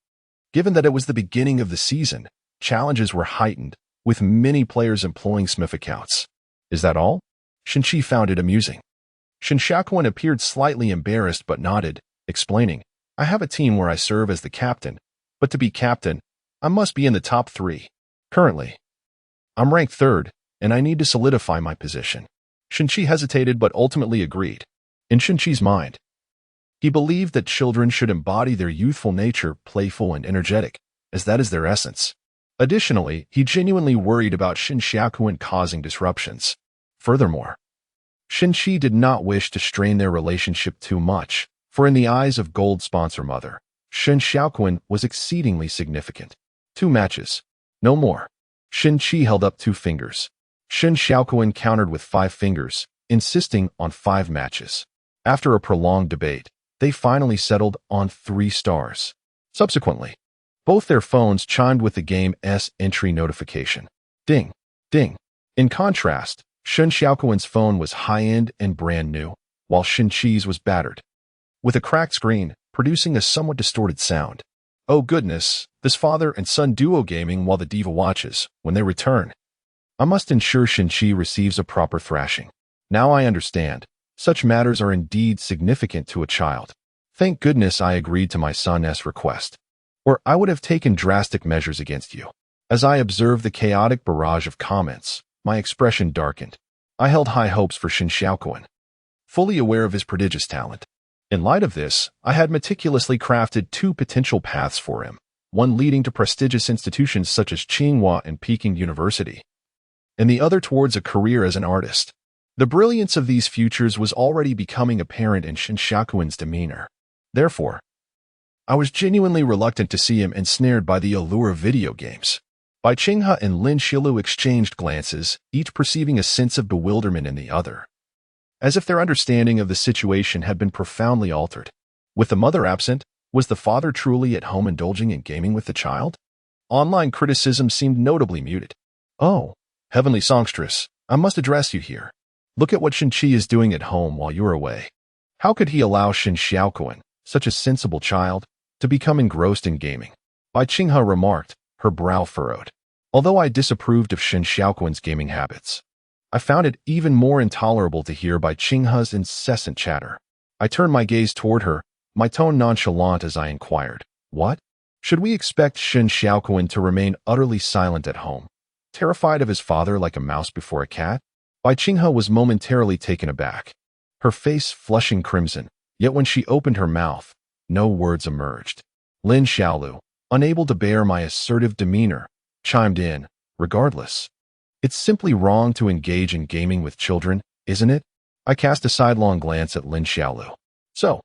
given that it was the beginning of the season, challenges were heightened, with many players employing Smith accounts. Is that all? Shinchi found it amusing. Shin Xiaoquan appeared slightly embarrassed but nodded, explaining, I have a team where I serve as the captain, but to be captain, I must be in the top 3. Currently, I'm ranked 3rd, and I need to solidify my position. Shinchi hesitated but ultimately agreed. In Shinchi's mind, he believed that children should embody their youthful nature, playful and energetic, as that is their essence. Additionally, he genuinely worried about Shin Xiaoquan causing disruptions. Furthermore, Shinchi did not wish to strain their relationship too much, for in the eyes of Gold sponsor mother, Shin Xiaoquan was exceedingly significant. 2 matches. No more. Shinchi held up 2 fingers. Shin Xiaoquan countered with 5 fingers, insisting on 5 matches. After a prolonged debate, they finally settled on 3 stars. Subsequently, both their phones chimed with the game's entry notification. Ding, ding. In contrast, Shin Xiaoquan's phone was high-end and brand new, while Shinchi's was battered, with a cracked screen, producing a somewhat distorted sound. Oh goodness, this father and son duo gaming while the diva watches. When they return, I must ensure Shinchi receives a proper thrashing. Now I understand. Such matters are indeed significant to a child. Thank goodness I agreed to my son's request, or I would have taken drastic measures against you. As I observed the chaotic barrage of comments, my expression darkened. I held high hopes for Shin Xiaoquan, fully aware of his prodigious talent. In light of this, I had meticulously crafted 2 potential paths for him, one leading to prestigious institutions such as Tsinghua and Peking University, and the other towards a career as an artist. The brilliance of these futures was already becoming apparent in Shin Xiaoquan's demeanor. Therefore, I was genuinely reluctant to see him ensnared by the allure of video games. Bai Qinghe and Lin Xilu exchanged glances, each perceiving a sense of bewilderment in the other, as if their understanding of the situation had been profoundly altered. With the mother absent, was the father truly at home indulging in gaming with the child? Online criticism seemed notably muted. Oh, heavenly songstress, I must address you here. Look at what Shinchi is doing at home while you're away. How could he allow Shin Xiaoquan, such a sensible child, to become engrossed in gaming? Bai Qinghe remarked, her brow furrowed. Although I disapproved of Shin Xiaoquan's gaming habits, I found it even more intolerable to hear Bai Qinghe's incessant chatter. I turned my gaze toward her, my tone nonchalant as I inquired, what? Should we expect Shin Xiaoquan to remain utterly silent at home, terrified of his father like a mouse before a cat? Bai Qinghe was momentarily taken aback, her face flushing crimson, yet when she opened her mouth, no words emerged. Lin Xiaolu, unable to bear my assertive demeanor, chimed in, regardless. It's simply wrong to engage in gaming with children, isn't it? I cast a sidelong glance at Lin Xiaolu. So,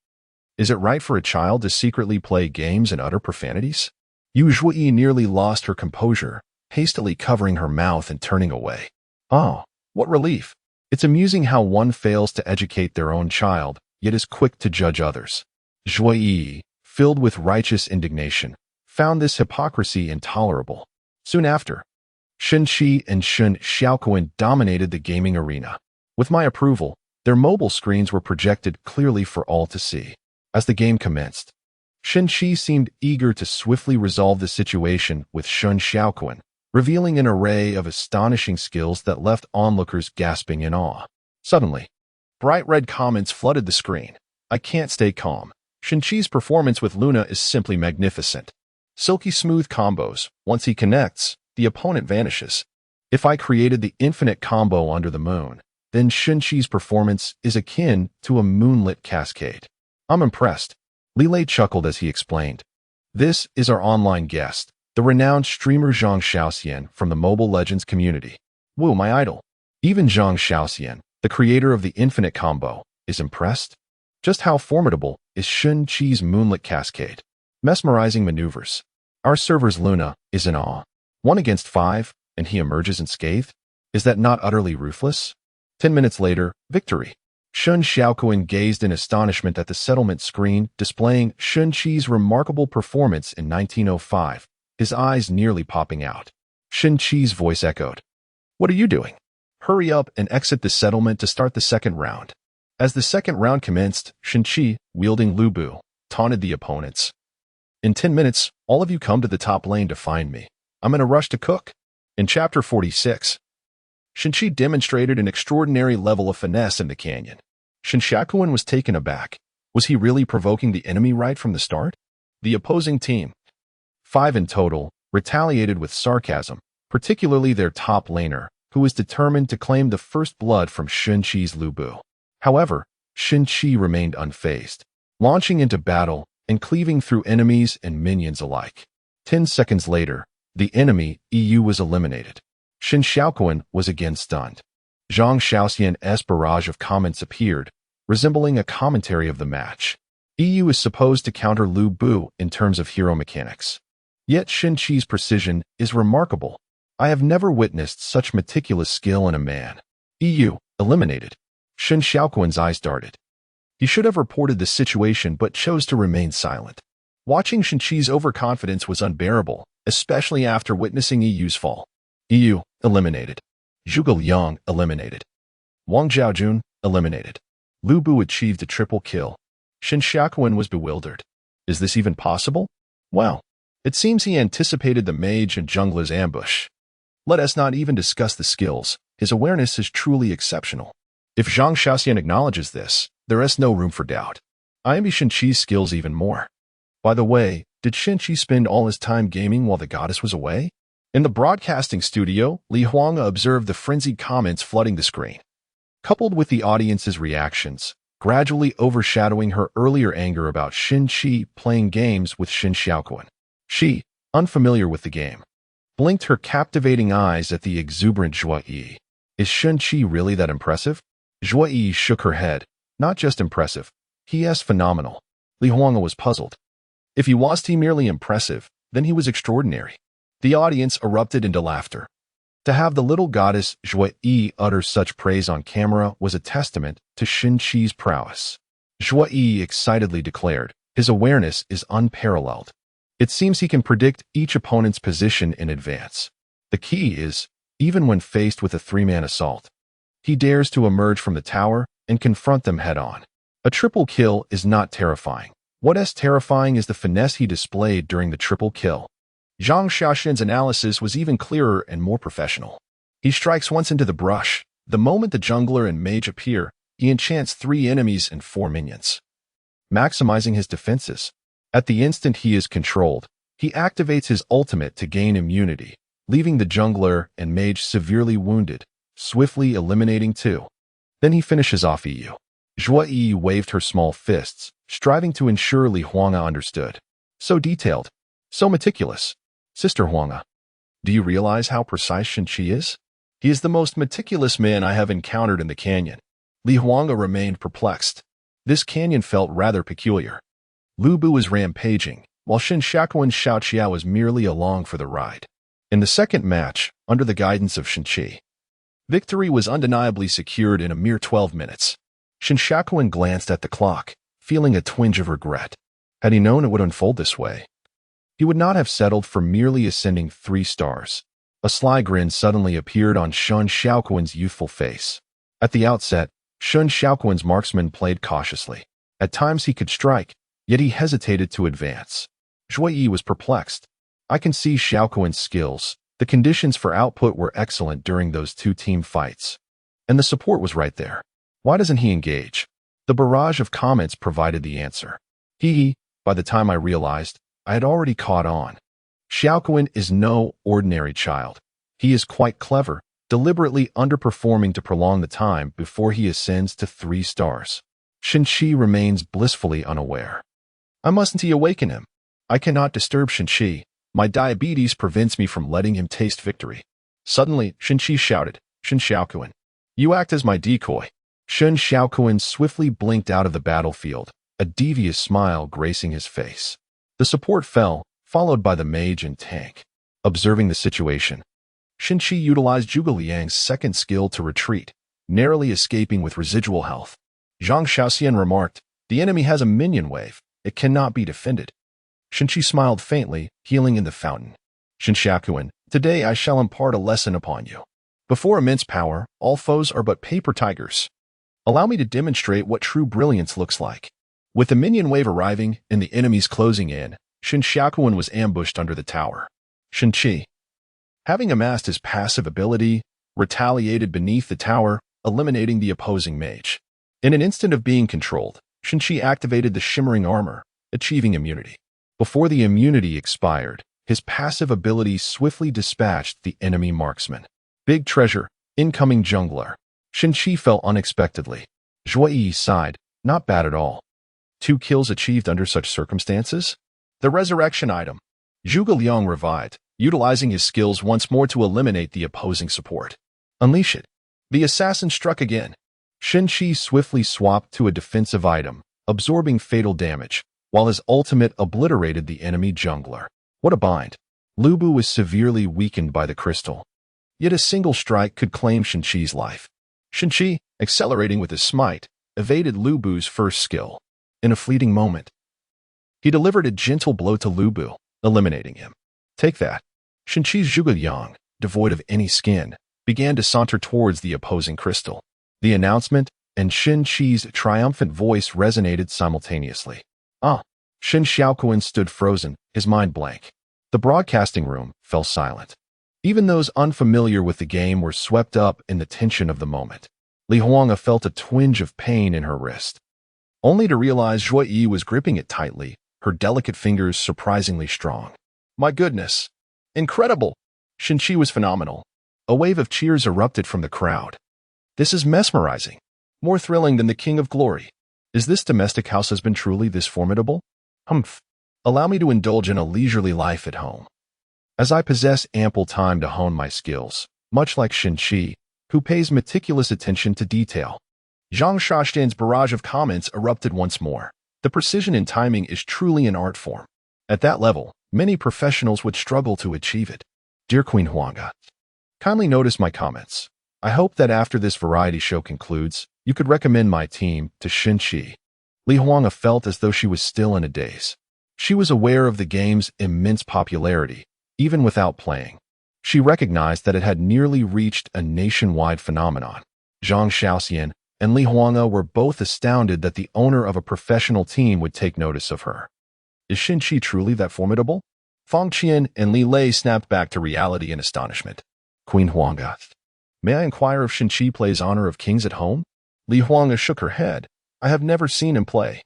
is it right for a child to secretly play games and utter profanities? Yu Zhuyi nearly lost her composure, hastily covering her mouth and turning away. Oh, what relief. It's amusing how one fails to educate their own child, yet is quick to judge others. Zhuyi, filled with righteous indignation, found this hypocrisy intolerable. Soon after, Shinchi and Shin Xiaoquan dominated the gaming arena. With my approval, their mobile screens were projected clearly for all to see. As the game commenced, Shinchi seemed eager to swiftly resolve the situation with Shin Xiaoquan, revealing an array of astonishing skills that left onlookers gasping in awe. Suddenly, bright red comments flooded the screen. I can't stay calm. Shinchi's performance with Luna is simply magnificent. Silky smooth combos. Once he connects, the opponent vanishes. If I created the infinite combo under the moon, then Shinchi's performance is akin to a moonlit cascade. I'm impressed. Lilei chuckled as he explained. This is our online guest, the renowned streamer Zhang Xiaoxian from the Mobile Legends community. Woo, my idol. Even Zhang Xiaoxian, the creator of the infinite combo, is impressed. Just how formidable is Shinchi's moonlit cascade? Mesmerizing maneuvers. Our server's Luna is in awe. 1 against 5, and he emerges unscathed? Is that not utterly ruthless? 10 minutes later, victory. Shun Xiaoquan gazed in astonishment at the settlement screen displaying Shun Qi's remarkable performance in 1905, his eyes nearly popping out. Shun Qi's voice echoed. What are you doing? Hurry up and exit the settlement to start the second round. As the second round commenced, Shun Qi, wielding Lu Bu, taunted the opponents. In 10 minutes, all of you come to the top lane to find me. I'm in a rush to cook. In Chapter 46, Shun Qi demonstrated an extraordinary level of finesse in the canyon. Shun Xiaoquan was taken aback. Was he really provoking the enemy right from the start? The opposing team, 5 in total, retaliated with sarcasm, particularly their top laner, who was determined to claim the first blood from Shun Qi's Lu Bu. However, Shun Qi remained unfazed, launching into battle and cleaving through enemies and minions alike. 10 seconds later, the enemy, EU, was eliminated. Shun Xiaoquan was again stunned. Zhang Xiaoxian's barrage of comments appeared, resembling a commentary of the match. EU is supposed to counter Lu Bu in terms of hero mechanics. Yet Shun Qi's precision is remarkable. I have never witnessed such meticulous skill in a man. EU, eliminated. Shun Xiaoquan's eyes darted. He should have reported the situation but chose to remain silent. Watching Shun Qi's overconfidence was unbearable, especially after witnessing EU's fall. EU, eliminated. Zhuge Liang, eliminated. Wang Zhaojun, eliminated. Lu Bu achieved a triple kill. Shun Xiaoquan was bewildered. Is this even possible? Well, it seems he anticipated the mage and jungler's ambush. Let us not even discuss the skills. His awareness is truly exceptional. If Zhang Xiaoxian acknowledges this, there is no room for doubt. I envy Shun Qi's skills even more. By the way, did Shun Qi spend all his time gaming while the goddess was away? In the broadcasting studio, Li Huanga observed the frenzied comments flooding the screen, coupled with the audience's reactions, gradually overshadowing her earlier anger about Shun Qi playing games with Shun Xiaoquan. She, unfamiliar with the game, blinked her captivating eyes at the exuberant Zhuo Yi. Is Shun Qi really that impressive? Zhuo Yi shook her head. Not just impressive. He is phenomenal. Li Huanga was puzzled. If he was merely impressive, then he was extraordinary. The audience erupted into laughter. To have the little goddess Zhuo Yi utter such praise on camera was a testament to Shun Qi's prowess. Zhuo Yi excitedly declared, his awareness is unparalleled. It seems he can predict each opponent's position in advance. The key is, even when faced with a 3-man assault, he dares to emerge from the tower and confront them head-on. A triple kill is not terrifying. What is terrifying is the finesse he displayed during the triple kill. Zhang Xiaoxian's analysis was even clearer and more professional. He strikes once into the brush. The moment the jungler and mage appear, he enchants 3 enemies and 4 minions, maximizing his defenses. At the instant he is controlled, he activates his ultimate to gain immunity, leaving the jungler and mage severely wounded, swiftly eliminating 2. Then he finishes off EU. Zhuo Yi waved her small fists, striving to ensure Li Huanga understood. So detailed, so meticulous. Sister Huanga, do you realize how precise Shun Qi is? He is the most meticulous man I have encountered in the canyon. Li Huanga remained perplexed. This canyon felt rather peculiar. Lu Bu was rampaging, while Shun Xiaoquan's Xiao Qiao was merely along for the ride. In the second match, under the guidance of Shun Qi, victory was undeniably secured in a mere 12 minutes. Shun Xiaoquan glanced at the clock, feeling a twinge of regret. Had he known it would unfold this way, he would not have settled for merely ascending 3 stars. A sly grin suddenly appeared on Shun Xiaoquan's youthful face. At the outset, Shun Xiaoquan's marksman played cautiously. At times he could strike, yet he hesitated to advance. Zhuo Yi was perplexed. I can see Xiaoquan's skills. The conditions for output were excellent during those 2 team fights. And the support was right there. Why doesn't he engage? The barrage of comments provided the answer. By the time I realized, I had already caught on. Xiaoquan is no ordinary child. He is quite clever, deliberately underperforming to prolong the time before he ascends to 3 stars. Shun Qi remains blissfully unaware. I mustn't awaken him. I cannot disturb Shun Qi. My diabetes prevents me from letting him taste victory. Suddenly, Shun Qi shouted, Shun Xiaoquan, you act as my decoy. Shun Xiaoquan swiftly blinked out of the battlefield, a devious smile gracing his face. The support fell, followed by the mage and tank. Observing the situation, Qi utilized Zhuge Liang's second skill to retreat, narrowly escaping with residual health. Zhang Shaoxian remarked, "The enemy has a minion wave. It cannot be defended." Qi smiled faintly, healing in the fountain. "Xiaokuan, today I shall impart a lesson upon you. Before immense power, all foes are but paper tigers. Allow me to demonstrate what true brilliance looks like." With the minion wave arriving and the enemies closing in, Xiaokuan was ambushed under the tower. Qi, having amassed his passive ability, retaliated beneath the tower, eliminating the opposing mage. In an instant of being controlled, Qi activated the shimmering armor, achieving immunity. Before the immunity expired, his passive ability swiftly dispatched the enemy marksman. Big treasure, incoming jungler. Qi fell unexpectedly. Zhuo Yi sighed, not bad at all. 2 kills achieved under such circumstances? The resurrection item. Zhuge Liang revived, utilizing his skills once more to eliminate the opposing support. Unleash it. The assassin struck again. Qi swiftly swapped to a defensive item, absorbing fatal damage, while his ultimate obliterated the enemy jungler. What a bind. Lu Bu was severely weakened by the crystal. Yet a single strike could claim Qi's life. Qi, accelerating with his smite, evaded Lu Bu's first skill. In a fleeting moment, he delivered a gentle blow to Lu Bu, eliminating him. Take that. Qi's Zhuge Liang, devoid of any skin, began to saunter towards the opposing crystal. The announcement and Qi's triumphant voice resonated simultaneously. Xiaokuan stood frozen, his mind blank. The broadcasting room fell silent. Even those unfamiliar with the game were swept up in the tension of the moment. Li Huanga felt a twinge of pain in her wrist, only to realize Zhuo Yi was gripping it tightly, her delicate fingers surprisingly strong. My goodness! Incredible! Qi was phenomenal. A wave of cheers erupted from the crowd. This is mesmerizing. More thrilling than the King of Glory. Is this domestic house has been truly this formidable? Humph. Allow me to indulge in a leisurely life at home, as I possess ample time to hone my skills, much like Qi, who pays meticulous attention to detail. Zhang Shaoxian's barrage of comments erupted once more. The precision in timing is truly an art form. At that level, many professionals would struggle to achieve it. Dear Queen Huanga, kindly notice my comments. I hope that after this variety show concludes, you could recommend my team to Qi. Li Huanga felt as though she was still in a daze. She was aware of the game's immense popularity, even without playing. She recognized that it had nearly reached a nationwide phenomenon. Zhang Shaoxian and Li Huanga were both astounded that the owner of a professional team would take notice of her. Is Qi truly that formidable? Fang Qian and Li Lei snapped back to reality in astonishment. Queen Huanga, may I inquire if Qi plays Honor of Kings at home? Li Huanga shook her head. I have never seen him play.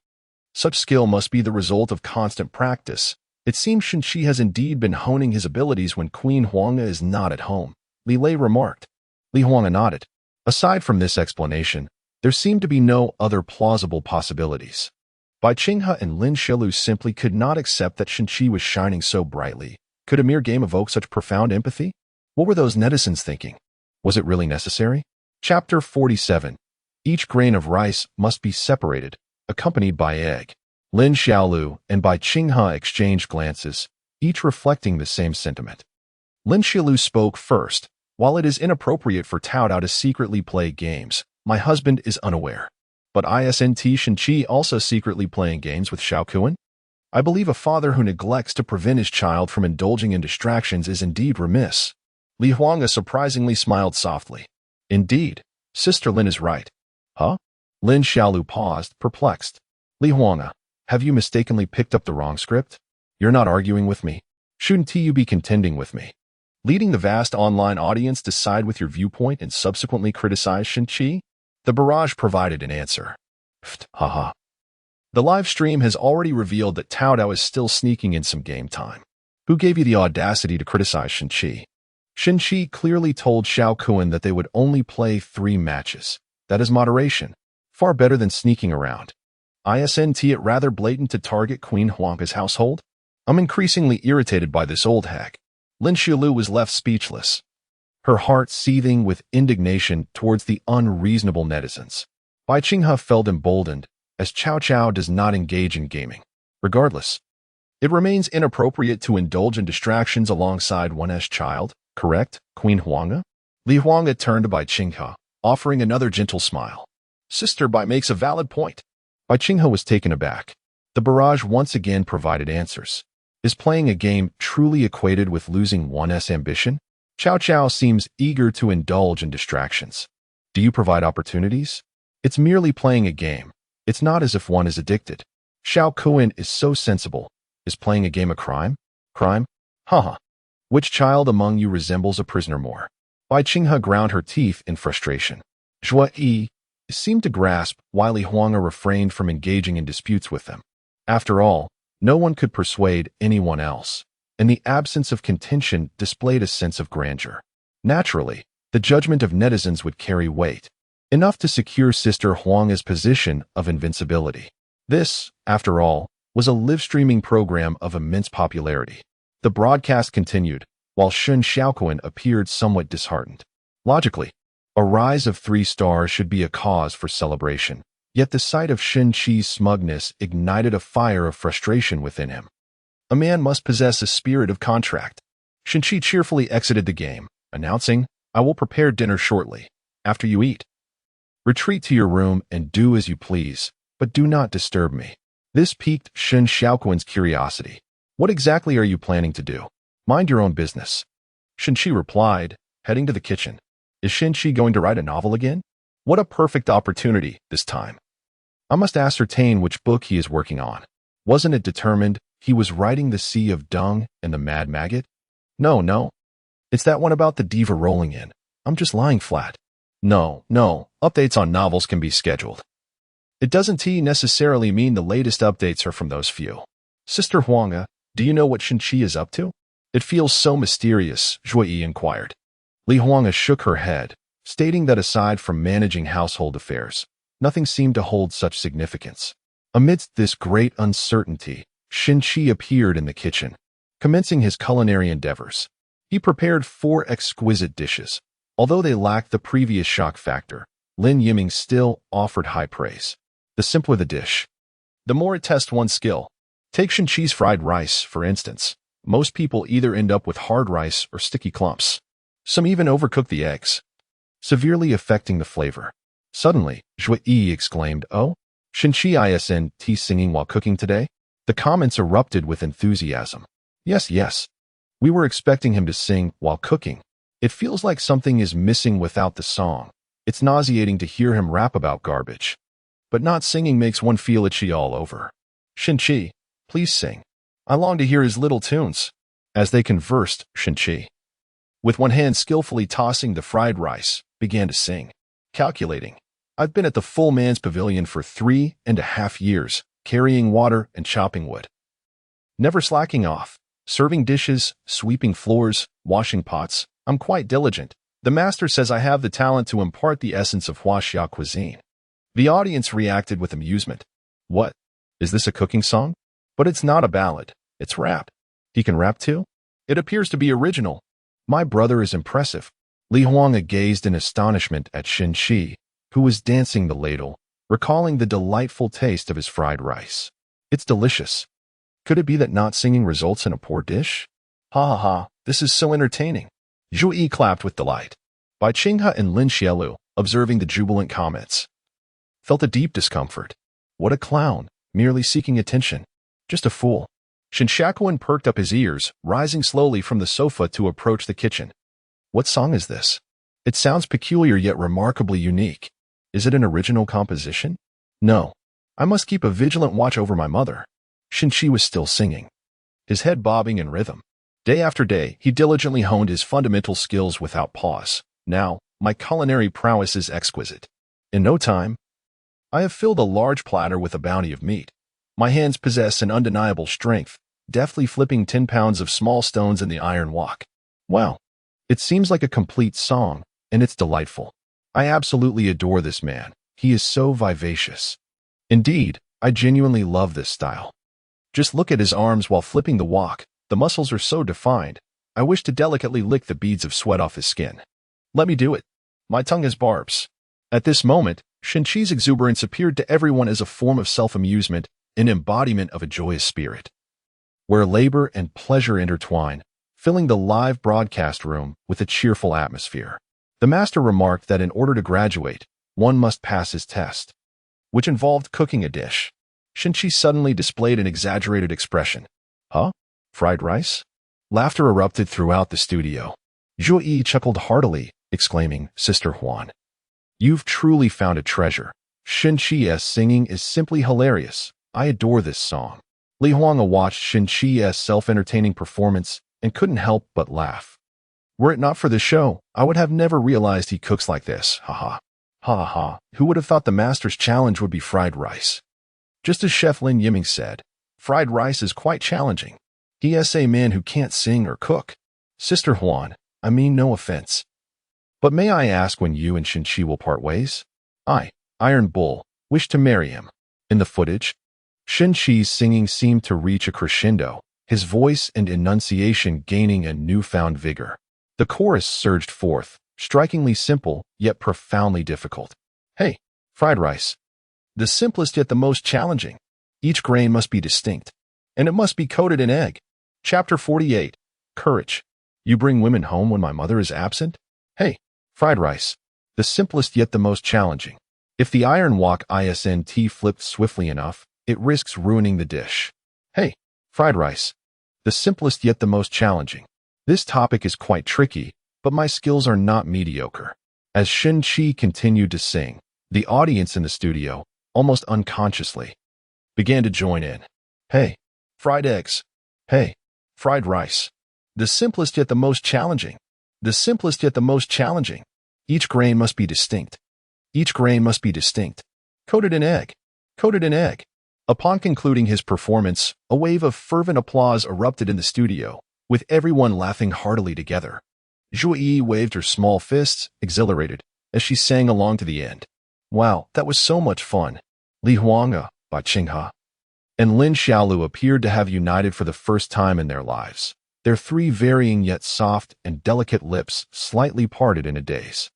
Such skill must be the result of constant practice. It seems Qi has indeed been honing his abilities when Queen Huanga is not at home, Li Lei remarked. Li Huanga nodded. Aside from this explanation, there seemed to be no other plausible possibilities. Bai Qinghe and Lin Xiaolu simply could not accept that Qi was shining so brightly. Could a mere game evoke such profound empathy? What were those netizens thinking? Was it really necessary? Chapter 47. Each grain of rice must be separated, accompanied by egg. Lin Xiaolu and Bai Qinghe exchanged glances, each reflecting the same sentiment. Lin Xiaolu spoke first. While it is inappropriate for Tao Dao to secretly play games, my husband is unaware. But isn't Qi also secretly playing games with Xiaokuan? I believe a father who neglects to prevent his child from indulging in distractions is indeed remiss. Li Huanga surprisingly smiled softly. Indeed, Sister Lin is right. Huh? Lin Xiaolu paused, perplexed. Li Huanga, have you mistakenly picked up the wrong script? You're not arguing with me. Shouldn't you be contending with me? Leading the vast online audience to side with your viewpoint and subsequently criticize Qi? The barrage provided an answer. Haha. The live stream has already revealed that Tao Dao is still sneaking in some game time. Who gave you the audacity to criticize Qi? Qi clearly told Xiaokuan that they would only play 3 matches. That is moderation. Far better than sneaking around. Isn't it rather blatant to target Queen Huanga's household? I'm increasingly irritated by this old hag. Lin Xiaolu was left speechless, her heart seething with indignation towards the unreasonable netizens. Bai Qinghe felt emboldened, as Cao Cao does not engage in gaming. Regardless, it remains inappropriate to indulge in distractions alongside one's child, correct, Queen Huanga? Li Huanga turned to Bai Qinghe, offering another gentle smile. Sister Bai makes a valid point. Bai Qinghe was taken aback. The barrage once again provided answers. Is playing a game truly equated with losing one's ambition? Cao Cao seems eager to indulge in distractions. Do you provide opportunities? It's merely playing a game. It's not as if one is addicted. Xiao Kuan is so sensible. Is playing a game a crime? Crime? Haha. Which child among you resembles a prisoner more? Bai Qinghe ground her teeth in frustration. Zhua Yi seemed to grasp why Li Huanga refrained from engaging in disputes with them. After all, no one could persuade anyone else, and the absence of contention displayed a sense of grandeur. Naturally, the judgment of netizens would carry weight, enough to secure Sister Huanga's position of invincibility. This, after all, was a live-streaming program of immense popularity. The broadcast continued, while Shun Xiaoquan appeared somewhat disheartened. Logically, a rise of 3 stars should be a cause for celebration, yet the sight of Shen Qi's smugness ignited a fire of frustration within him. A man must possess a spirit of contract. Shen Qi cheerfully exited the game, announcing, I will prepare dinner shortly, after you eat. Retreat to your room and do as you please, but do not disturb me. This piqued Shun Xiaoquan's curiosity. What exactly are you planning to do? Mind your own business. Shen Qi replied, heading to the kitchen. Is Shen Qi going to write a novel again? What a perfect opportunity this time. I must ascertain which book he is working on. Wasn't it determined he was writing The Sea of Dung and the Mad Maggot? No. It's that one about the diva rolling in. I'm just lying flat. No. Updates on novels can be scheduled. It doesn't necessarily mean the latest updates are from those few. Sister Huanga, do you know what Shen Qi is up to? It feels so mysterious, Zhui Yi inquired. Li Huanga shook her head, stating that aside from managing household affairs, nothing seemed to hold such significance. Amidst this great uncertainty, Shen Qi appeared in the kitchen, commencing his culinary endeavors. He prepared 4 exquisite dishes. Although they lacked the previous shock factor, Lin Yiming still offered high praise. The simpler the dish, the more it tests one's skill. Take Shen Qi's fried rice, for instance. Most people either end up with hard rice or sticky clumps. Some even overcook the eggs, severely affecting the flavor. Suddenly, Zhui Yi exclaimed, Oh, Shen Qi isn't singing while cooking today? The comments erupted with enthusiasm. Yes. We were expecting him to sing while cooking. It feels like something is missing without the song. It's nauseating to hear him rap about garbage. But not singing makes one feel itchy all over. Shen Qi, please sing. I long to hear his little tunes. As they conversed, Shen Qi, with one hand skillfully tossing the fried rice, began to sing. Calculating. I've been at the Full Man's Pavilion for 3.5 years, carrying water and chopping wood. Never slacking off. Serving dishes, sweeping floors, washing pots. I'm quite diligent. The master says I have the talent to impart the essence of Huaxia cuisine. The audience reacted with amusement. What? Is this a cooking song? But it's not a ballad. It's rap. He can rap too? It appears to be original. My brother is impressive. Li Huanga gazed in astonishment at Shen Qi, who was dancing the ladle, recalling the delightful taste of his fried rice. It's delicious. Could it be that not singing results in a poor dish? Ha, this is so entertaining. Zhu Yi clapped with delight. Bai Qinghe and Lin Xielu, observing the jubilant comments, felt a deep discomfort. What a clown, merely seeking attention. Just a fool. Shen Xiaoquan perked up his ears, rising slowly from the sofa to approach the kitchen. What song is this? It sounds peculiar yet remarkably unique. Is it an original composition? No. I must keep a vigilant watch over my mother. Shen Qi was still singing, his head bobbing in rhythm. Day after day, he diligently honed his fundamental skills without pause. Now, my culinary prowess is exquisite. In no time, I have filled a large platter with a bounty of meat. My hands possess an undeniable strength, deftly flipping 10 pounds of small stones in the iron wok. Wow, it seems like a complete song, and it's delightful. I absolutely adore this man. He is so vivacious. Indeed, I genuinely love this style. Just look at his arms while flipping the wok. The muscles are so defined. I wish to delicately lick the beads of sweat off his skin. Let me do it. My tongue has barbs. At this moment, Shen Qi's exuberance appeared to everyone as a form of self-amusement, an embodiment of a joyous spirit. Where labor and pleasure intertwine, filling the live broadcast room with a cheerful atmosphere. The master remarked that in order to graduate, one must pass his test, which involved cooking a dish. Shinchi suddenly displayed an exaggerated expression. Huh? Fried rice? Laughter erupted throughout the studio. Zhu Yi chuckled heartily, exclaiming, Sister Huan, you've truly found a treasure. Shinchi's singing is simply hilarious. I adore this song. Li Huanga watched Shinchi's self-entertaining performance and couldn't help but laugh. Were it not for the show, I would have never realized he cooks like this. Ha ha. Ha ha. Who would have thought the master's challenge would be fried rice? Just as Chef Lin Yiming said, fried rice is quite challenging. He is a man who can't sing or cook. Sister Huan, I mean no offense. But may I ask when you and Shinchi will part ways? I, Iron Bull, wish to marry him. In the footage, Shinchi's singing seemed to reach a crescendo, his voice and enunciation gaining a newfound vigor. The chorus surged forth, strikingly simple, yet profoundly difficult. Hey, fried rice. The simplest yet the most challenging. Each grain must be distinct, and it must be coated in egg. Chapter 48. Courage. You bring women home when my mother is absent? Hey, fried rice. The simplest yet the most challenging. If the iron wok isn't flipped swiftly enough, it risks ruining the dish. Hey, fried rice. The simplest yet the most challenging. This topic is quite tricky, but my skills are not mediocre. As Shinchi continued to sing, the audience in the studio, almost unconsciously, began to join in. Hey, fried eggs. Hey, fried rice. The simplest yet the most challenging. The simplest yet the most challenging. Each grain must be distinct. Each grain must be distinct. Coated in egg. Coated in egg. Upon concluding his performance, a wave of fervent applause erupted in the studio, with everyone laughing heartily together. Zhu Yi waved her small fists, exhilarated, as she sang along to the end. Wow, that was so much fun. Li Huanga, Ba Qinghe, and Lin Xiaolu appeared to have united for the first time in their lives. Their three varying yet soft and delicate lips slightly parted in a daze.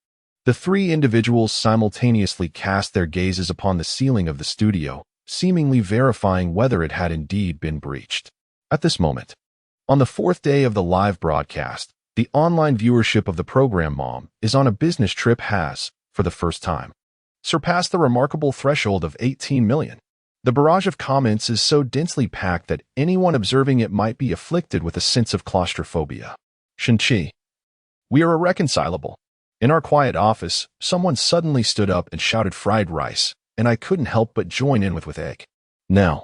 The three individuals simultaneously cast their gazes upon the ceiling of the studio, seemingly verifying whether it had indeed been breached. At this moment, on the fourth day of the live broadcast, the online viewership of the program Mom is on a business trip has, for the first time, surpassed the remarkable threshold of 18 million. The barrage of comments is so densely packed that anyone observing it might be afflicted with a sense of claustrophobia. Shinchi. We are irreconcilable. In our quiet office, someone suddenly stood up and shouted fried rice, and I couldn't help but join in with egg. Now,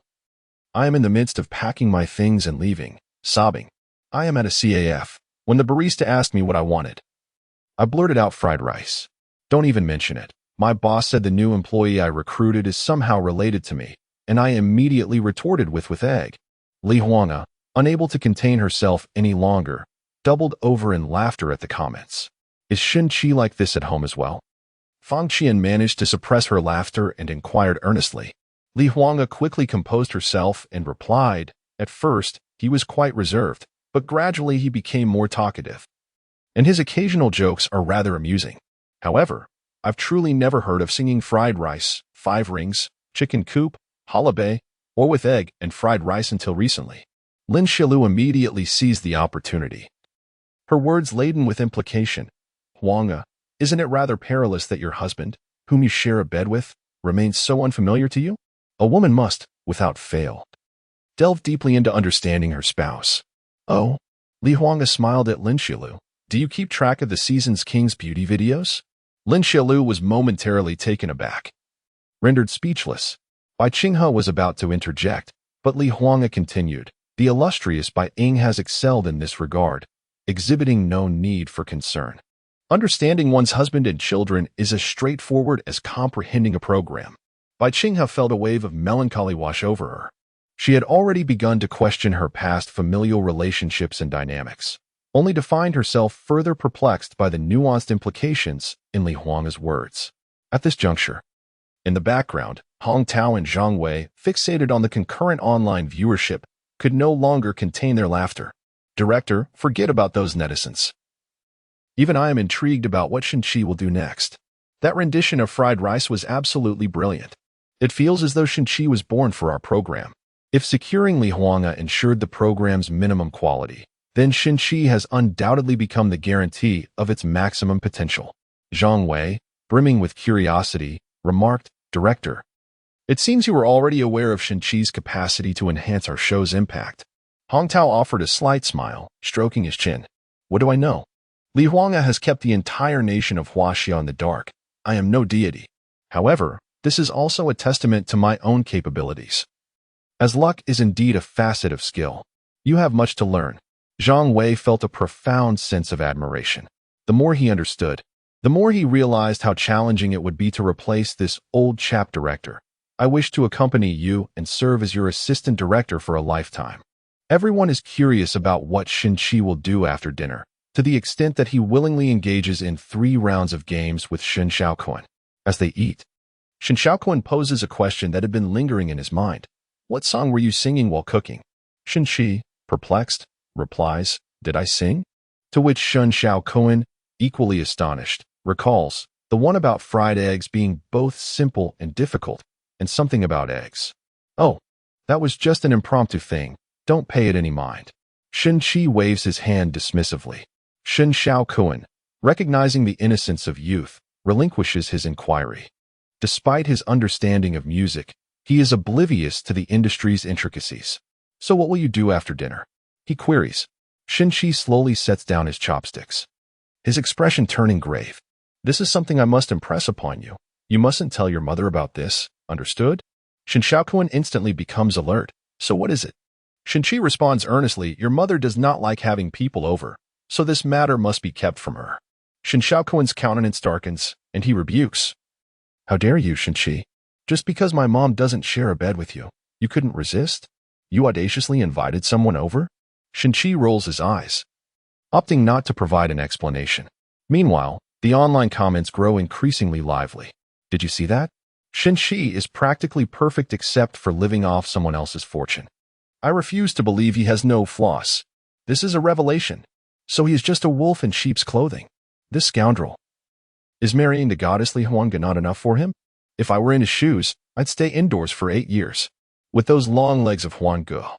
I am in the midst of packing my things and leaving, sobbing. I am at a CAF, when the barista asked me what I wanted. I blurted out fried rice. Don't even mention it. My boss said the new employee I recruited is somehow related to me, and I immediately retorted with egg. Li Huanga, unable to contain herself any longer, doubled over in laughter at the comments. Is Shinchi like this at home as well? Fang Qian managed to suppress her laughter and inquired earnestly. Li Huanga quickly composed herself and replied, at first, he was quite reserved, but gradually he became more talkative. And his occasional jokes are rather amusing. However, I've truly never heard of singing fried rice, 5 rings, chicken coop, halibut, or with egg and fried rice until recently. Lin Xiaolu immediately seized the opportunity. Her words laden with implication. Huanga, isn't it rather perilous that your husband, whom you share a bed with, remains so unfamiliar to you? A woman must, without fail, delve deeply into understanding her spouse. Oh, Li Huanga smiled at Lin Xiaolu. Do you keep track of the season's King's Beauty videos? Lin Xiaolu was momentarily taken aback. Rendered speechless, Bai Qinghe was about to interject, but Li Huanga continued. The illustrious Bai Ying has excelled in this regard, exhibiting no need for concern. Understanding one's husband and children is as straightforward as comprehending a program. Bai Qinghe felt a wave of melancholy wash over her. She had already begun to question her past familial relationships and dynamics, only to find herself further perplexed by the nuanced implications in Li Huanga's words. At this juncture, in the background, Hong Tao and Zhang Wei, fixated on the concurrent online viewership, could no longer contain their laughter. Director, forget about those netizens. Even I am intrigued about what Shinchi will do next. That rendition of fried rice was absolutely brilliant. It feels as though Shinchi was born for our program. If securing Li Huanga ensured the program's minimum quality, then Shin-Chi has undoubtedly become the guarantee of its maximum potential. Zhang Wei, brimming with curiosity, remarked, "Director, it seems you were already aware of Shin-Chi's capacity to enhance our show's impact." Hong Tao offered a slight smile, stroking his chin. "What do I know? Li Huanga has kept the entire nation of Huaxia in the dark. I am no deity. However, this is also a testament to my own capabilities. As luck is indeed a facet of skill, you have much to learn." Zhang Wei felt a profound sense of admiration. The more he understood, the more he realized how challenging it would be to replace this old chap director. "I wish to accompany you and serve as your assistant director for a lifetime." Everyone is curious about what Shin-Chi will do after dinner, to the extent that he willingly engages in 3 rounds of games with Shen Xiaoquan. As they eat, Shen Xiaoquan poses a question that had been lingering in his mind. "What song were you singing while cooking?" Shin-Chi, perplexed, replies, "Did I sing?" To which Shen Xiaoquan, equally astonished, recalls, "The one about fried eggs being both simple and difficult, and something about eggs." "Oh, that was just an impromptu thing. Don't pay it any mind." Shin-Chi waves his hand dismissively. Shen Xiaoquan, recognizing the innocence of youth, relinquishes his inquiry. Despite his understanding of music, he is oblivious to the industry's intricacies. "So what will you do after dinner?" he queries. Shin-Chi slowly sets down his chopsticks, his expression turning grave. "This is something I must impress upon you. You mustn't tell your mother about this, understood?" Shen Xiaoquan instantly becomes alert. "So what is it?" Shin-Chi responds earnestly, "Your mother does not like having people over, so this matter must be kept from her." Shen Xiaoquan's countenance darkens, and he rebukes. "How dare you, Shin-Chi? Just because my mom doesn't share a bed with you, you couldn't resist? You audaciously invited someone over?" Shin-Chi rolls his eyes, opting not to provide an explanation. Meanwhile, the online comments grow increasingly lively. "Did you see that? Shin-Chi is practically perfect except for living off someone else's fortune. I refuse to believe he has no flaws. This is a revelation. So he is just a wolf in sheep's clothing. This scoundrel. Is marrying the goddess Li Huanga not enough for him? If I were in his shoes, I'd stay indoors for 8 years. With those long legs of Huanga,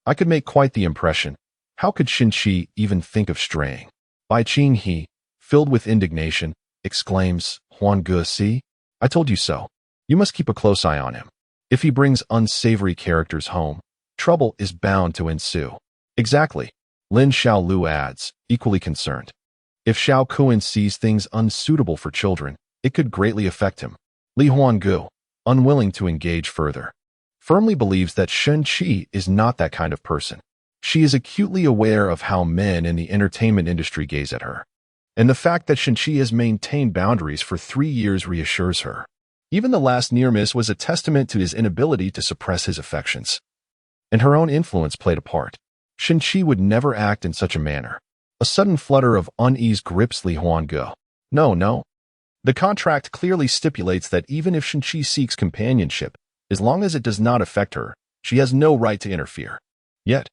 I could make quite the impression. How could Shin-Chi even think of straying?" Bai Qing He, filled with indignation, exclaims, "Huanga, see? I told you so. You must keep a close eye on him. If he brings unsavory characters home, trouble is bound to ensue." "Exactly," Lin Xiaolu adds, equally concerned. "If Xiaoquan sees things unsuitable for children, it could greatly affect him." Li Huanggu, unwilling to engage further, firmly believes that Shen-Chi is not that kind of person. She is acutely aware of how men in the entertainment industry gaze at her, and the fact that Shen-Chi has maintained boundaries for 3 years reassures her. Even the last near miss was a testament to his inability to suppress his affections. And her own influence played a part. Shin-Chi would never act in such a manner. A sudden flutter of unease grips Li Huanggu. No. The contract clearly stipulates that even if Shin-Chi seeks companionship, as long as it does not affect her, she has no right to interfere. Yet,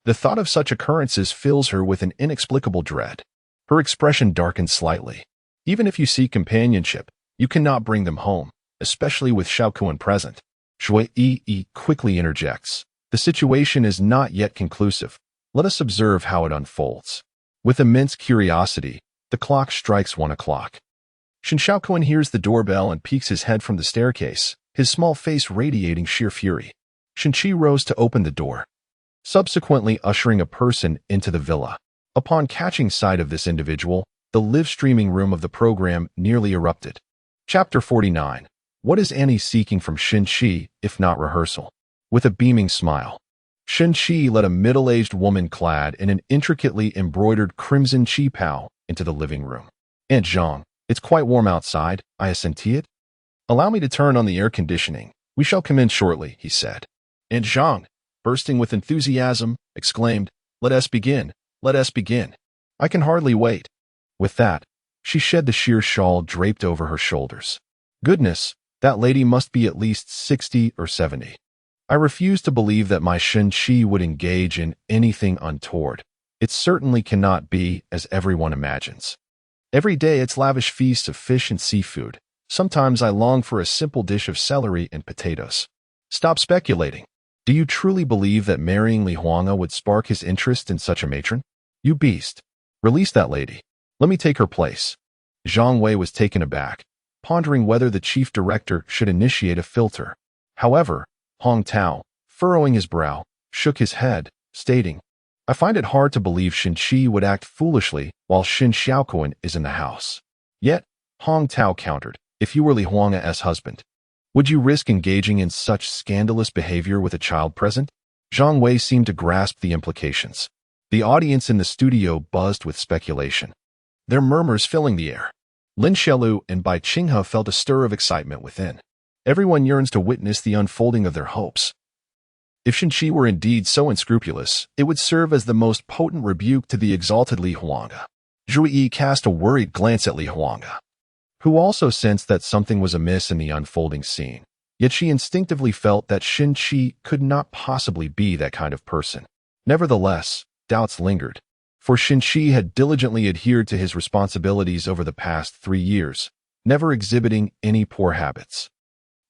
the thought of such occurrences fills her with an inexplicable dread. Her expression darkens slightly. "Even if you seek companionship, you cannot bring them home, especially with Xiaoquan present." Shui Yi quickly interjects. "The situation is not yet conclusive. Let us observe how it unfolds." With immense curiosity, the clock strikes 1 o'clock. Shen Xiaoquan hears the doorbell and peeks his head from the staircase, his small face radiating sheer fury. Shin-Chi rose to open the door, subsequently ushering a person into the villa. Upon catching sight of this individual, the live-streaming room of the program nearly erupted. Chapter 49. What is Annie seeking from Shin-Chi, if not rehearsal? With a beaming smile, Shin-Chi led a middle-aged woman clad in an intricately embroidered crimson qipao into the living room. "Aunt Zhang, it's quite warm outside, I assenti it? Allow me to turn on the air conditioning. We shall commence shortly," he said. Aunt Zhang, bursting with enthusiasm, exclaimed, Let us begin. Let us begin. I can hardly wait." With that, she shed the sheer shawl draped over her shoulders. Goodness, that lady must be at least 60 or 70. I refuse to believe that my Shin-Chi would engage in anything untoward. It certainly cannot be as everyone imagines. Every day it's lavish feasts of fish and seafood. Sometimes I long for a simple dish of celery and potatoes. Stop speculating. Do you truly believe that marrying Li Huanga would spark his interest in such a matron? You beast. Release that lady. Let me take her place. Zhang Wei was taken aback, pondering whether the chief director should initiate a filter. However, Hong Tao, furrowing his brow, shook his head, stating, I find it hard to believe Shin Qi would act foolishly while Shin Xiaoquan is in the house. Yet, Hong Tao countered, if you were Li Huanga's husband, would you risk engaging in such scandalous behavior with a child present? Zhang Wei seemed to grasp the implications. The audience in the studio buzzed with speculation, their murmurs filling the air. Lin Xiaolu and Bai Qinghe felt a stir of excitement within. Everyone yearns to witness the unfolding of their hopes. If Shin Qi were indeed so unscrupulous, it would serve as the most potent rebuke to the exalted Li Huanga. Zhu Yi cast a worried glance at Li Huanga, who also sensed that something was amiss in the unfolding scene. Yet she instinctively felt that Shin Qi could not possibly be that kind of person. Nevertheless, doubts lingered, for Shin Qi had diligently adhered to his responsibilities over the past 3 years, never exhibiting any poor habits.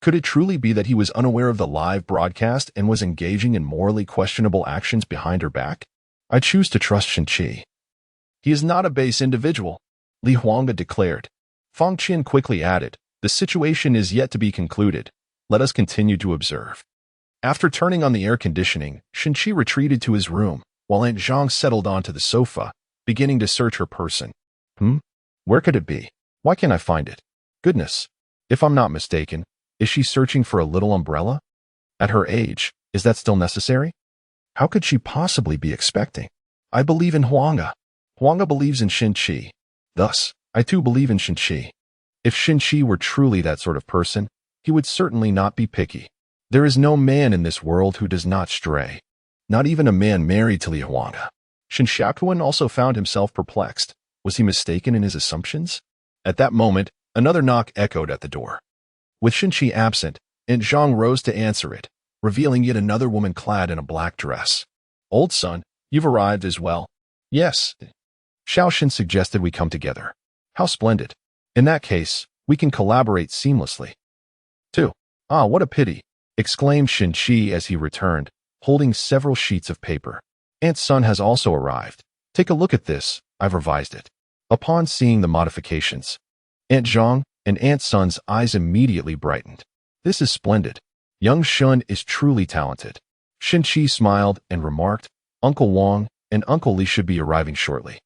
Could it truly be that he was unaware of the live broadcast and was engaging in morally questionable actions behind her back? I choose to trust Shin Qi. He is not a base individual, Li Huanga declared. Fang Qin quickly added, the situation is yet to be concluded. Let us continue to observe. After turning on the air conditioning, Shin Qi retreated to his room, while Aunt Zhang settled onto the sofa, beginning to search her person. Where could it be? Why can't I find it? Goodness, if I'm not mistaken, is she searching for a little umbrella? At her age, is that still necessary? How could she possibly be expecting? I believe in Huanga. Huanga believes in Shin Qi. Thus, I too believe in Shin Qi. If Shin Qi were truly that sort of person, he would certainly not be picky. There is no man in this world who does not stray. Not even a man married to Li Huanga. Shin Xiaoquan also found himself perplexed. Was he mistaken in his assumptions? At that moment, another knock echoed at the door. With Shin Qi absent, Aunt Zhang rose to answer it, revealing yet another woman clad in a black dress. Old son, you've arrived as well. Yes. Xiao Xin suggested we come together. How splendid. In that case, we can collaborate seamlessly. 2. Ah, what a pity, exclaimed Shin Qi as he returned, holding several sheets of paper. Aunt Sun has also arrived. Take a look at this, I've revised it. Upon seeing the modifications, Aunt Zhang and Aunt Sun's eyes immediately brightened. This is splendid. Young Shun is truly talented. Shin Qi smiled and remarked, Uncle Wang and Uncle Li should be arriving shortly.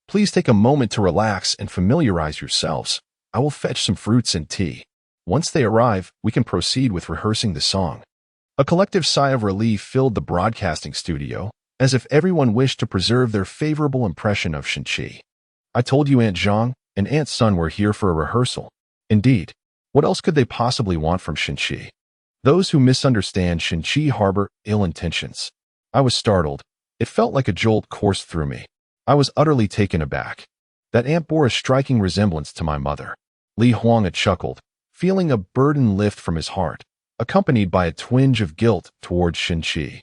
Please take a moment to relax and familiarize yourselves. I will fetch some fruits and tea. Once they arrive, we can proceed with rehearsing the song. A collective sigh of relief filled the broadcasting studio, as if everyone wished to preserve their favorable impression of Shin Qi. I told you Aunt Zhang and Aunt Sun were here for a rehearsal. Indeed, what else could they possibly want from Shin Qi? Those who misunderstand Shin Qi harbor ill intentions. I was startled. It felt like a jolt coursed through me. I was utterly taken aback. That aunt bore a striking resemblance to my mother. Li Huanga chuckled, feeling a burden lift from his heart, accompanied by a twinge of guilt towards Shin Qi.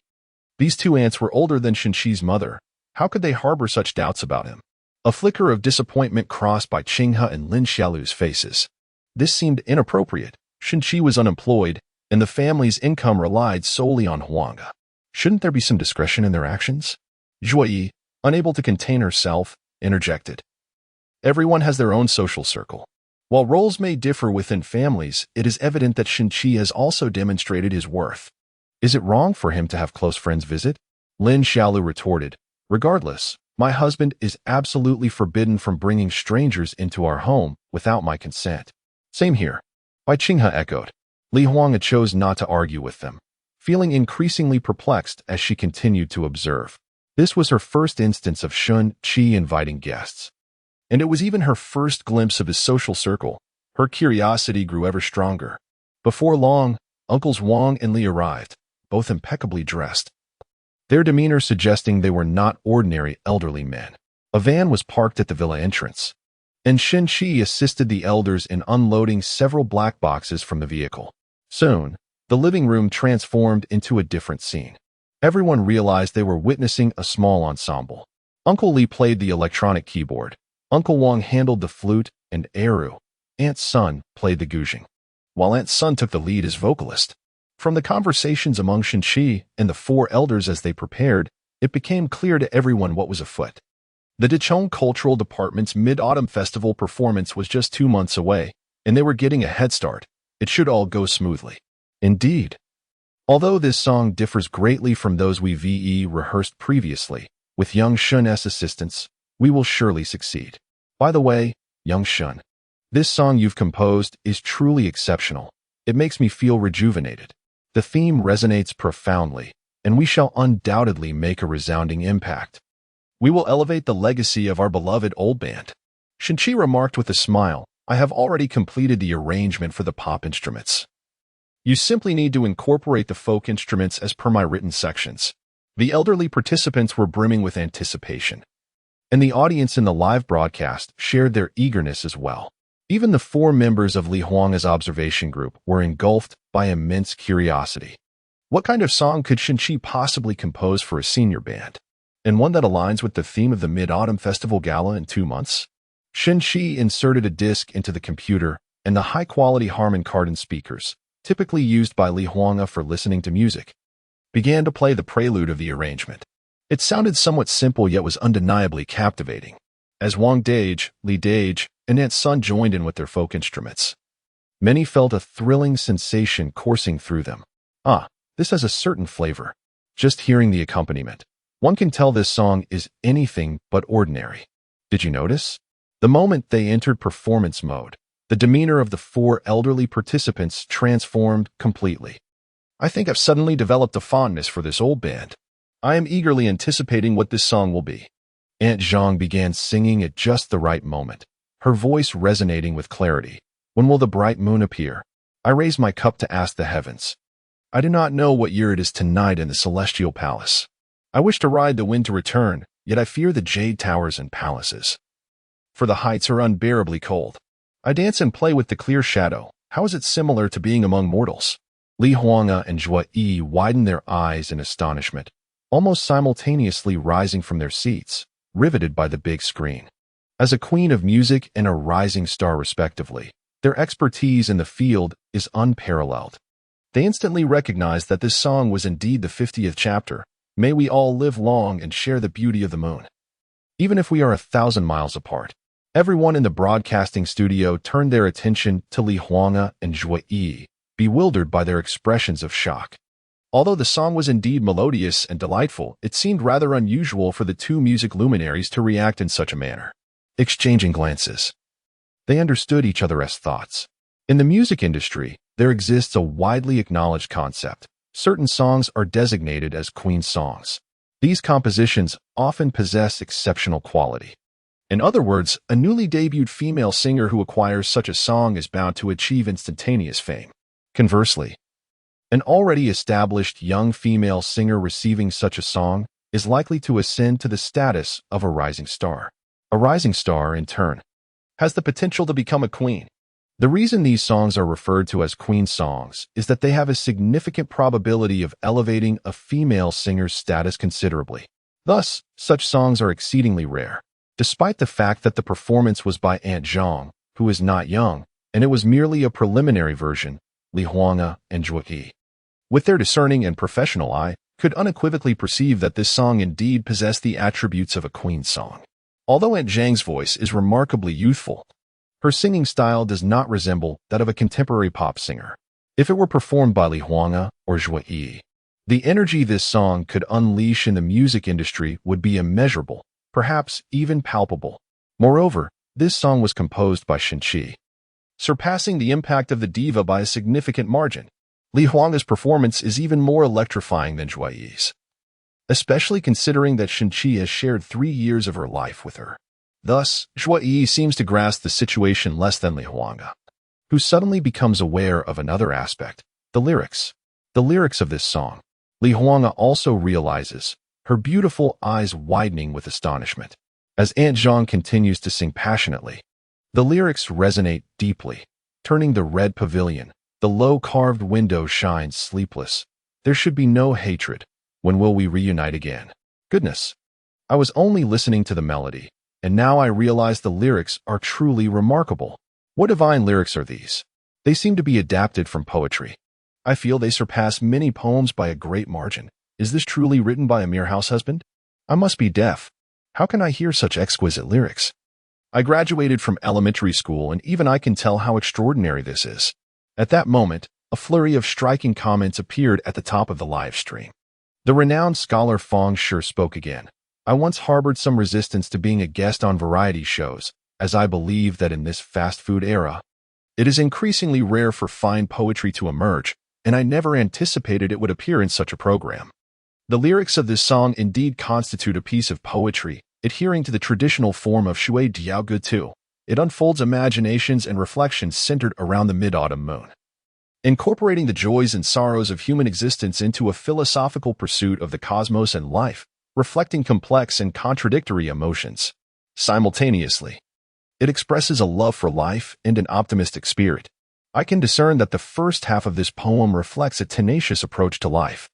These two aunts were older than Shin Qi's mother. How could they harbor such doubts about him? A flicker of disappointment crossed Bai Qinghe and Lin Xiaolu's faces. This seemed inappropriate. Shin Qi was unemployed, and the family's income relied solely on Huanga. Shouldn't there be some discretion in their actions? Zhu Yi, unable to contain herself, interjected. Everyone has their own social circle. While roles may differ within families, it is evident that Shin Qi has also demonstrated his worth. Is it wrong for him to have close friends visit? Lin Xiaolu retorted. Regardless, my husband is absolutely forbidden from bringing strangers into our home without my consent. Same here. Bai Qinghe echoed. Li Huanga chose not to argue with them, feeling increasingly perplexed as she continued to observe. This was her first instance of Shin Qi inviting guests. And it was even her first glimpse of his social circle. Her curiosity grew ever stronger. Before long, Uncles Wang and Li arrived, both impeccably dressed, their demeanor suggesting they were not ordinary elderly men. A van was parked at the villa entrance, and Shin Qi assisted the elders in unloading several black boxes from the vehicle. Soon, the living room transformed into a different scene. Everyone realized they were witnessing a small ensemble. Uncle Li played the electronic keyboard, Uncle Wang handled the flute, and Eru, Aunt Sun, played the guzheng, while Aunt Sun took the lead as vocalist. From the conversations among Shinchi and the four elders as they prepared, it became clear to everyone what was afoot. The Dachong Cultural Department's Mid-Autumn Festival performance was just 2 months away, and they were getting a head start. It should all go smoothly. Indeed. Although this song differs greatly from those we rehearsed previously, with Young Shun's assistance, we will surely succeed. By the way, Young Shun, this song you've composed is truly exceptional. It makes me feel rejuvenated. The theme resonates profoundly, and we shall undoubtedly make a resounding impact. We will elevate the legacy of our beloved old band. Shinchi remarked with a smile, I have already completed the arrangement for the pop instruments. You simply need to incorporate the folk instruments as per my written sections. The elderly participants were brimming with anticipation, and the audience in the live broadcast shared their eagerness as well. Even the 4 members of Li Huang's observation group were engulfed by immense curiosity. What kind of song could Shinchi possibly compose for a senior band? And one that aligns with the theme of the Mid-Autumn Festival Gala in 2 months? Shinchi inserted a disc into the computer, and the high-quality Harman Kardon speakers, typically used by Li Huang for listening to music, began to play the prelude of the arrangement. It sounded somewhat simple yet was undeniably captivating. As Wang Dage, Li Dage, and Aunt Sun joined in with their folk instruments, many felt a thrilling sensation coursing through them. This has a certain flavor. Just hearing the accompaniment, one can tell this song is anything but ordinary. Did you notice? The moment they entered performance mode, the demeanor of the 4 elderly participants transformed completely. I think I've suddenly developed a fondness for this old band. I am eagerly anticipating what this song will be. Aunt Zhang began singing at just the right moment, her voice resonating with clarity. When will the bright moon appear? I raise my cup to ask the heavens. I do not know what year it is tonight in the celestial palace. I wish to ride the wind to return, yet I fear the jade towers and palaces. For the heights are unbearably cold. I dance and play with the clear shadow. How is it similar to being among mortals? Li Huang and Zhua Yi widened their eyes in astonishment, almost simultaneously rising from their seats, riveted by the big screen. As a queen of music and a rising star respectively, their expertise in the field is unparalleled. They instantly recognized that this song was indeed the 50th chapter, May We All Live Long and Share the Beauty of the Moon. Even if we are 1,000 miles apart, everyone in the broadcasting studio turned their attention to Li Huang and Zhua Yi, bewildered by their expressions of shock. Although the song was indeed melodious and delightful, it seemed rather unusual for the 2 music luminaries to react in such a manner. Exchanging glances, they understood each other's thoughts. In the music industry, there exists a widely acknowledged concept. Certain songs are designated as queen songs. These compositions often possess exceptional quality. In other words, a newly debuted female singer who acquires such a song is bound to achieve instantaneous fame. Conversely, an already established young female singer receiving such a song is likely to ascend to the status of a rising star. A rising star, in turn, has the potential to become a queen. The reason these songs are referred to as queen songs is that they have a significant probability of elevating a female singer's status considerably. Thus, such songs are exceedingly rare. Despite the fact that the performance was by Aunt Zhang, who is not young, and it was merely a preliminary version, Li Huang and Zhua Yi, with their discerning and professional eye, could unequivocally perceive that this song indeed possessed the attributes of a queen song. Although Aunt Zhang's voice is remarkably youthful, her singing style does not resemble that of a contemporary pop singer. If it were performed by Li Huang or Zhua Yi, the energy this song could unleash in the music industry would be immeasurable, perhaps even palpable. Moreover, this song was composed by Shinchi, surpassing the impact of the diva by a significant margin. Li Huang's performance is even more electrifying than Zhua Yi's, especially considering that Shinchi has shared 3 years of her life with her. Thus, Zhua Yi seems to grasp the situation less than Li Huang, who suddenly becomes aware of another aspect, the lyrics. The lyrics of this song, Li Huang also realizes, her beautiful eyes widening with astonishment. As Aunt Zhang continues to sing passionately, the lyrics resonate deeply, turning the red pavilion. The low carved window shines sleepless. There should be no hatred. When will we reunite again? Goodness, I was only listening to the melody, and now I realize the lyrics are truly remarkable. What divine lyrics are these? They seem to be adapted from poetry. I feel they surpass many poems by a great margin. Is this truly written by a mere house husband? I must be deaf. How can I hear such exquisite lyrics? I graduated from elementary school, and even I can tell how extraordinary this is. At that moment, a flurry of striking comments appeared at the top of the live stream. The renowned scholar Fong Shi spoke again. I once harbored some resistance to being a guest on variety shows, as I believe that in this fast food era, it is increasingly rare for fine poetry to emerge, and I never anticipated it would appear in such a program. The lyrics of this song indeed constitute a piece of poetry, adhering to the traditional form of shui diao gu tu. It unfolds imaginations and reflections centered around the mid-autumn moon, incorporating the joys and sorrows of human existence into a philosophical pursuit of the cosmos and life, reflecting complex and contradictory emotions. Simultaneously, it expresses a love for life and an optimistic spirit. I can discern that the first half of this poem reflects a tenacious approach to life,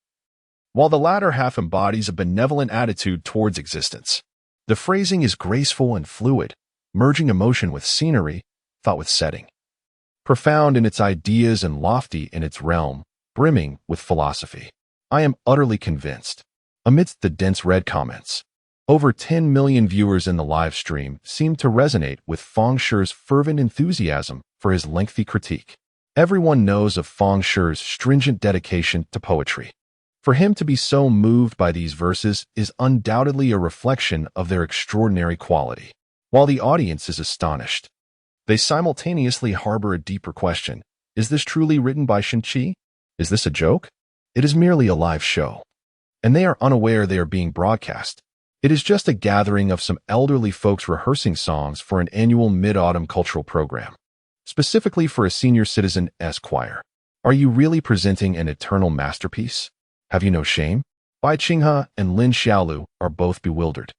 while the latter half embodies a benevolent attitude towards existence. The phrasing is graceful and fluid, merging emotion with scenery, thought with setting. Profound in its ideas and lofty in its realm, brimming with philosophy. I am utterly convinced. Amidst the dense red comments, over 10 million viewers in the live stream seemed to resonate with Fong Shi's fervent enthusiasm for his lengthy critique. Everyone knows of Fong Shi's stringent dedication to poetry. For him to be so moved by these verses is undoubtedly a reflection of their extraordinary quality. While the audience is astonished, they simultaneously harbor a deeper question. Is this truly written by Shenqi? Is this a joke? It is merely a live show, and they are unaware they are being broadcast. It is just a gathering of some elderly folks rehearsing songs for an annual mid-autumn cultural program, specifically for a senior citizen choir. Are you really presenting an eternal masterpiece? Have you no shame? Bai Qinghe and Lin Xiaolu are both bewildered.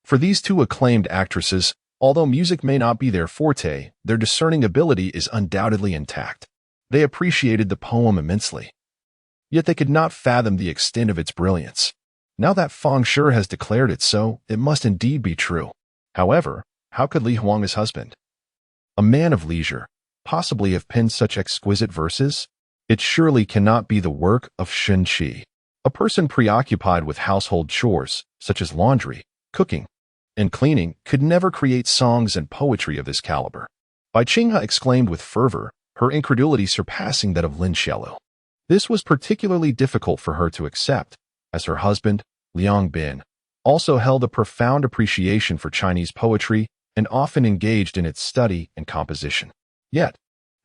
For these two acclaimed actresses, although music may not be their forte, their discerning ability is undoubtedly intact. They appreciated the poem immensely, yet they could not fathom the extent of its brilliance. Now that Fong Shi has declared it so, it must indeed be true. However, how could Li Huang, husband, a man of leisure, possibly have penned such exquisite verses? It surely cannot be the work of Shenqi. A person preoccupied with household chores, such as laundry, cooking, and cleaning, could never create songs and poetry of this caliber. Bai Qinghe exclaimed with fervor, her incredulity surpassing that of Lin Xiaolu. This was particularly difficult for her to accept, as her husband, Liang Bin, also held a profound appreciation for Chinese poetry and often engaged in its study and composition. Yet,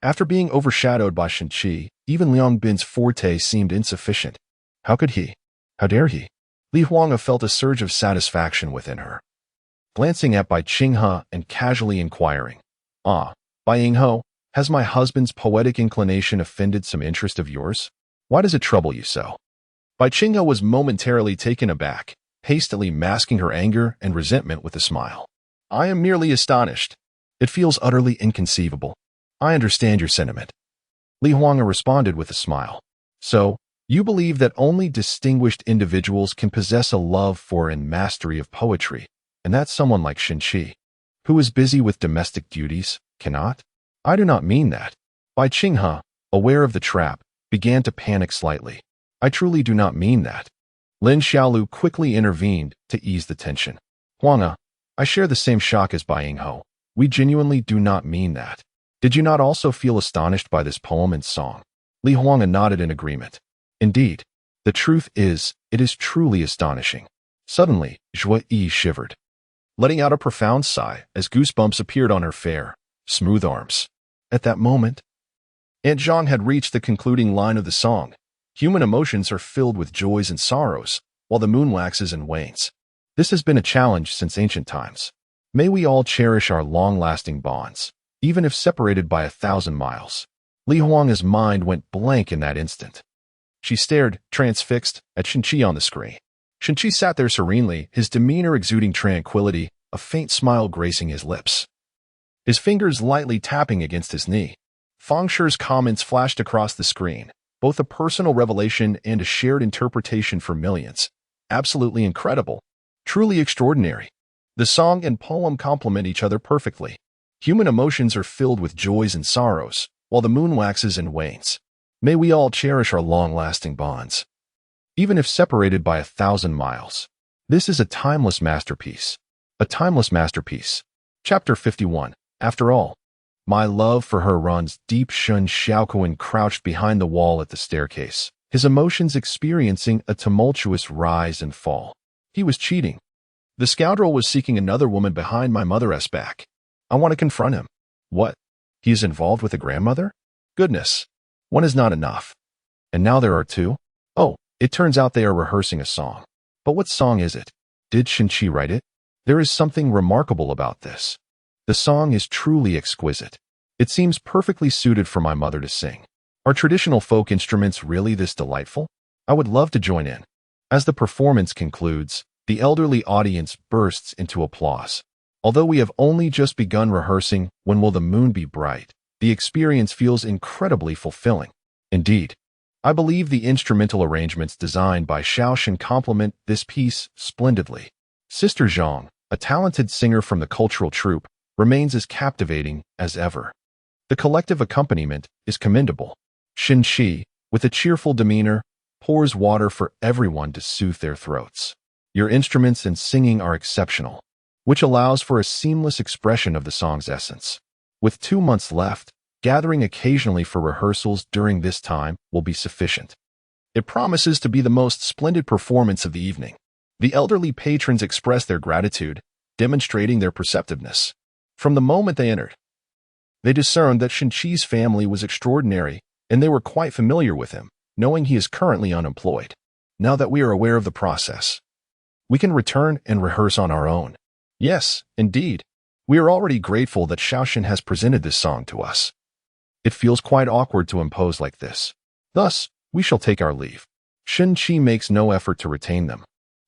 after being overshadowed by Shenqi, even Liang Bin's forte seemed insufficient. How could he? How dare he? Li Huang felt a surge of satisfaction within her, glancing at Bai Qinghe and casually inquiring, Bai Yinghe, has my husband's poetic inclination offended some interest of yours? Why does it trouble you so? Bai Qinghe was momentarily taken aback, hastily masking her anger and resentment with a smile. I am merely astonished. It feels utterly inconceivable. I understand your sentiment. Li Huang responded with a smile. So, you believe that only distinguished individuals can possess a love for and mastery of poetry, and that someone like Shenqi, who is busy with domestic duties, cannot? I do not mean that. Bai Qinghe, aware of the trap, began to panic slightly. I truly do not mean that. Lin Xiaolu quickly intervened to ease the tension. Huang, I share the same shock as Bai Yinghe. We genuinely do not mean that. Did you not also feel astonished by this poem and song? Li Huang nodded in agreement. Indeed, the truth is, it is truly astonishing. Suddenly, Zhuo Yi shivered, letting out a profound sigh as goosebumps appeared on her fair, smooth arms. At that moment, Aunt Zhang had reached the concluding line of the song. Human emotions are filled with joys and sorrows, while the moon waxes and wanes. This has been a challenge since ancient times. May we all cherish our long-lasting bonds, even if separated by 1,000 miles. Li Huang's mind went blank in that instant. She stared, transfixed, at Shenqi on the screen. Shenqi sat there serenely, his demeanor exuding tranquility, a faint smile gracing his lips, his fingers lightly tapping against his knee. Fong Shi's comments flashed across the screen, both a personal revelation and a shared interpretation for millions. Absolutely incredible. Truly extraordinary. The song and poem complement each other perfectly. Human emotions are filled with joys and sorrows, while the moon waxes and wanes. May we all cherish our long-lasting bonds, even if separated by 1,000 miles. This is a timeless masterpiece. A timeless masterpiece. Chapter 51. After all, my love for her runs deep. Shun Xiaoquan crouched behind the wall at the staircase, his emotions experiencing a tumultuous rise and fall. He was cheating. The scoundrel was seeking another woman behind my mother's back. I want to confront him. What? He is involved with a grandmother? Goodness. One is not enough. And now there are two? Oh, it turns out they are rehearsing a song. But what song is it? Did Shinchi write it? There is something remarkable about this. The song is truly exquisite. It seems perfectly suited for my mother to sing. Are traditional folk instruments really this delightful? I would love to join in. As the performance concludes, the elderly audience bursts into applause. Although we have only just begun rehearsing When Will the Moon Be Bright, the experience feels incredibly fulfilling. Indeed, I believe the instrumental arrangements designed by Xiaoshan complement this piece splendidly. Sister Zhang, a talented singer from the cultural troupe, remains as captivating as ever. The collective accompaniment is commendable. Shinchi, with a cheerful demeanor, pours water for everyone to soothe their throats. Your instruments and singing are exceptional, which allows for a seamless expression of the song's essence. With 2 months left, gathering occasionally for rehearsals during this time will be sufficient. It promises to be the most splendid performance of the evening. The elderly patrons express their gratitude, demonstrating their perceptiveness. From the moment they entered, they discerned that Shinchi's family was extraordinary, and they were quite familiar with him, knowing he is currently unemployed. Now that we are aware of the process, we can return and rehearse on our own. Yes, indeed. We are already grateful that Xiaoshan has presented this song to us. It feels quite awkward to impose like this. Thus, we shall take our leave. Shinchi makes no effort to retain them,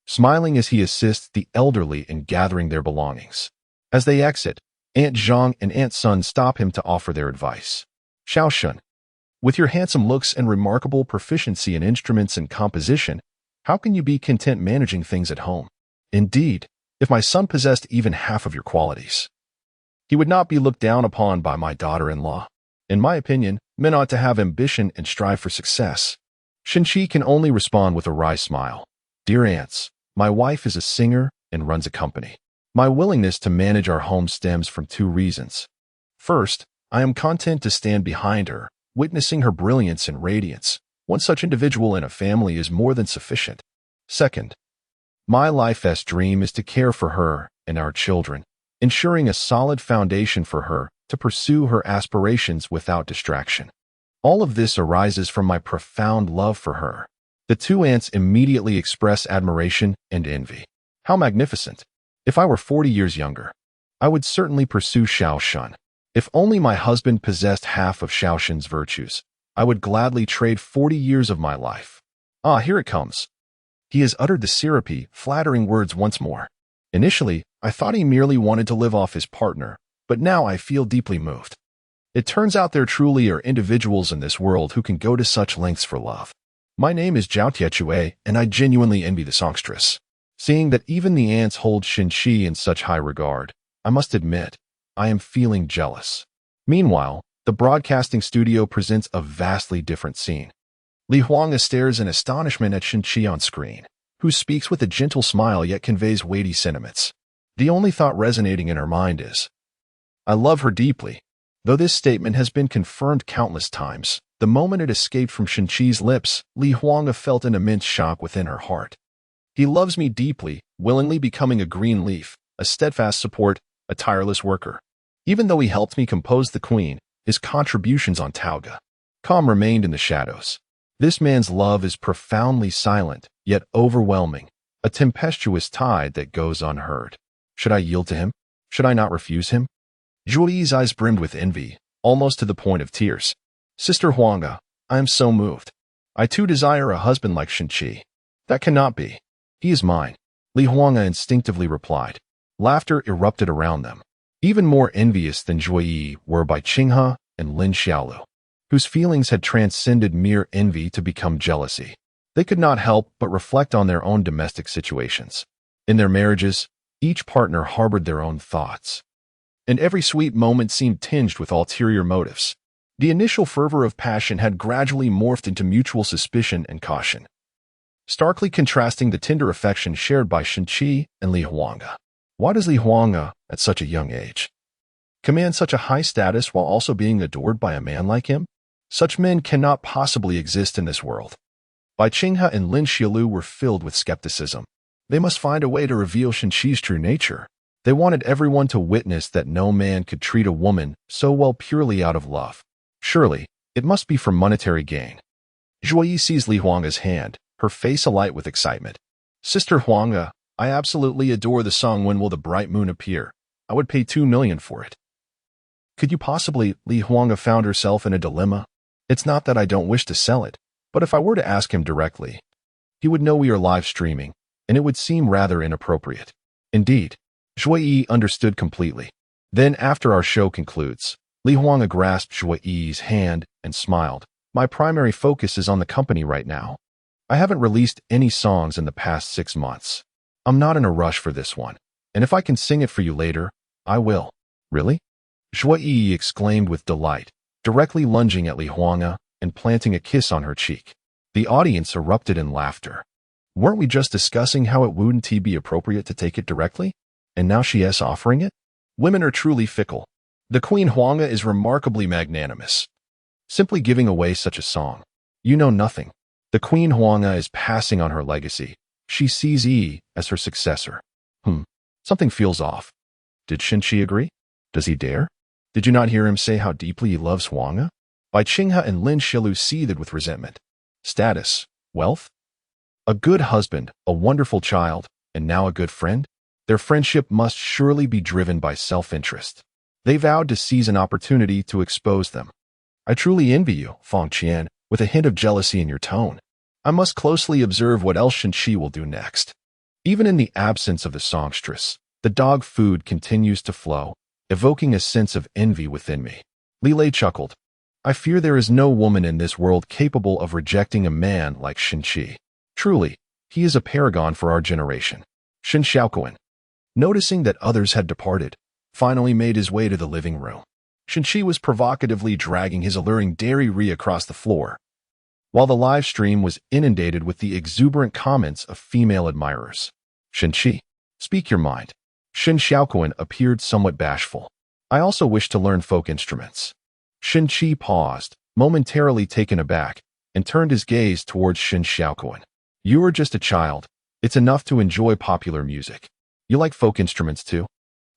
smiling as he assists the elderly in gathering their belongings. As they exit, Aunt Zhang and Aunt Sun stop him to offer their advice. Xiaoshan, with your handsome looks and remarkable proficiency in instruments and composition, how can you be content managing things at home? Indeed, if my son possessed even half of your qualities, he would not be looked down upon by my daughter-in-law. In my opinion, men ought to have ambition and strive for success. Shinchi can only respond with a wry smile. Dear aunts, my wife is a singer and runs a company. My willingness to manage our home stems from 2 reasons. First, I am content to stand behind her, witnessing her brilliance and radiance. One such individual in a family is more than sufficient. Second, my life's dream is to care for her and our children, ensuring a solid foundation for her to pursue her aspirations without distraction. All of this arises from my profound love for her. The 2 aunts immediately express admiration and envy. How magnificent! If I were 40 years younger, I would certainly pursue Xiaoshan. If only my husband possessed half of Xiaoshan's virtues, I would gladly trade 40 years of my life. Ah, here it comes. He has uttered the syrupy, flattering words once more. Initially, I thought he merely wanted to live off his partner, but now I feel deeply moved. It turns out there truly are individuals in this world who can go to such lengths for love. My name is Zhao Tiechue, and I genuinely envy the songstress. Seeing that even the ants hold Shinchi in such high regard, I must admit, I am feeling jealous. Meanwhile, the broadcasting studio presents a vastly different scene. Li Huanga stares in astonishment at Shinchi on screen, who speaks with a gentle smile yet conveys weighty sentiments. The only thought resonating in her mind is, I love her deeply. Though this statement has been confirmed countless times, the moment it escaped from Shinchi's lips, Li Huanga felt an immense shock within her heart. He loves me deeply, willingly becoming a green leaf, a steadfast support, a tireless worker. Even though he helped me compose the Queen, his contributions on Tauga calm remained in the shadows. This man's love is profoundly silent, yet overwhelming, a tempestuous tide that goes unheard. Should I yield to him? Should I not refuse him? Zhuyi's eyes brimmed with envy, almost to the point of tears. Sister Huanga, I am so moved. I too desire a husband like Shinchi. That cannot be. He is mine, Li Huanga instinctively replied. Laughter erupted around them. Even more envious than Zhuyi were by Qinghe and Lin Xiaolu, whose feelings had transcended mere envy to become jealousy. They could not help but reflect on their own domestic situations. In their marriages, each partner harbored their own thoughts, and every sweet moment seemed tinged with ulterior motives. The initial fervor of passion had gradually morphed into mutual suspicion and caution, starkly contrasting the tender affection shared by Shenqi and Li Huanga. Why does Li Huanga, at such a young age, command such a high status while also being adored by a man like him? Such men cannot possibly exist in this world. Bai Qinghe and Lin Xiaolu were filled with skepticism. They must find a way to reveal Shenqi's true nature. They wanted everyone to witness that no man could treat a woman so well purely out of love. Surely, it must be for monetary gain. Zhuo Yi seized Li Huanga's hand, her face alight with excitement. Sister Huanga, I absolutely adore the song When Will the Bright Moon Appear? I would pay 2 million for it. Could you possibly? Li Huanga found herself in a dilemma. It's not that I don't wish to sell it, but if I were to ask him directly, he would know we are live streaming, and it would seem rather inappropriate. Indeed, Zhuo Yi understood completely. Then after our show concludes, Li Huanga grasped Zhuo Yi's hand and smiled. My primary focus is on the company right now. I haven't released any songs in the past 6 months. I'm not in a rush for this one, and if I can sing it for you later, I will. Really? Zhuo Yi exclaimed with delight, directly lunging at Li Huanga and planting a kiss on her cheek. The audience erupted in laughter. Weren't we just discussing how it wouldn't be appropriate to take it directly? And now she is offering it? Women are truly fickle. The Queen Huanga is remarkably magnanimous. Simply giving away such a song. You know nothing. The Queen Huanga is passing on her legacy. She sees Yi as her successor. Something feels off. Did Shenqi agree? Does he dare? Did you not hear him say how deeply he loves Huanga? Bai Qinghe and Lin Xiaolu seethed with resentment. Status, wealth, a good husband, a wonderful child, and now a good friend? Their friendship must surely be driven by self-interest. They vowed to seize an opportunity to expose them. I truly envy you, Feng Qian, with a hint of jealousy in your tone. I must closely observe what else Shenqi will do next. Even in the absence of the songstress, the dog food continues to flow, evoking a sense of envy within me. Li Lei chuckled. I fear there is no woman in this world capable of rejecting a man like Shenqi. Truly, he is a paragon for our generation. Shen Xiaoquan, noticing that others had departed, finally made his way to the living room. Shenqi was provocatively dragging his alluring dairy across the floor, while the live stream was inundated with the exuberant comments of female admirers. Shenqi, speak your mind. Shen Xiaoquan appeared somewhat bashful. I also wish to learn folk instruments. Shenqi paused, momentarily taken aback, and turned his gaze towards Shen Xiaoquan. You are just a child. It's enough to enjoy popular music. You like folk instruments too?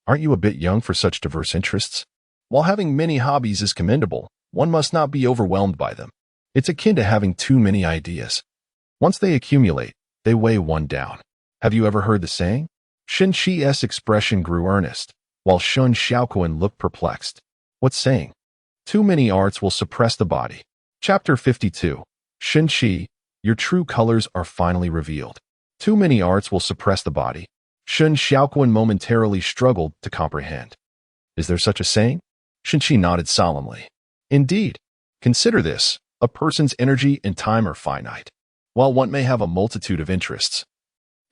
Aren't you a bit young for such diverse interests? While having many hobbies is commendable, one must not be overwhelmed by them. It's akin to having too many ideas. Once they accumulate, they weigh one down. Have you ever heard the saying? Shenqi's expression grew earnest, while Shen Xiaoquan looked perplexed. What saying? Too many arts will suppress the body. Chapter 52. Shenqi, your true colors are finally revealed. Too many arts will suppress the body. Shen Xiaoquan momentarily struggled to comprehend. Is there such a saying? Shenqi nodded solemnly. Indeed. Consider this. A person's energy and time are finite. While one may have a multitude of interests,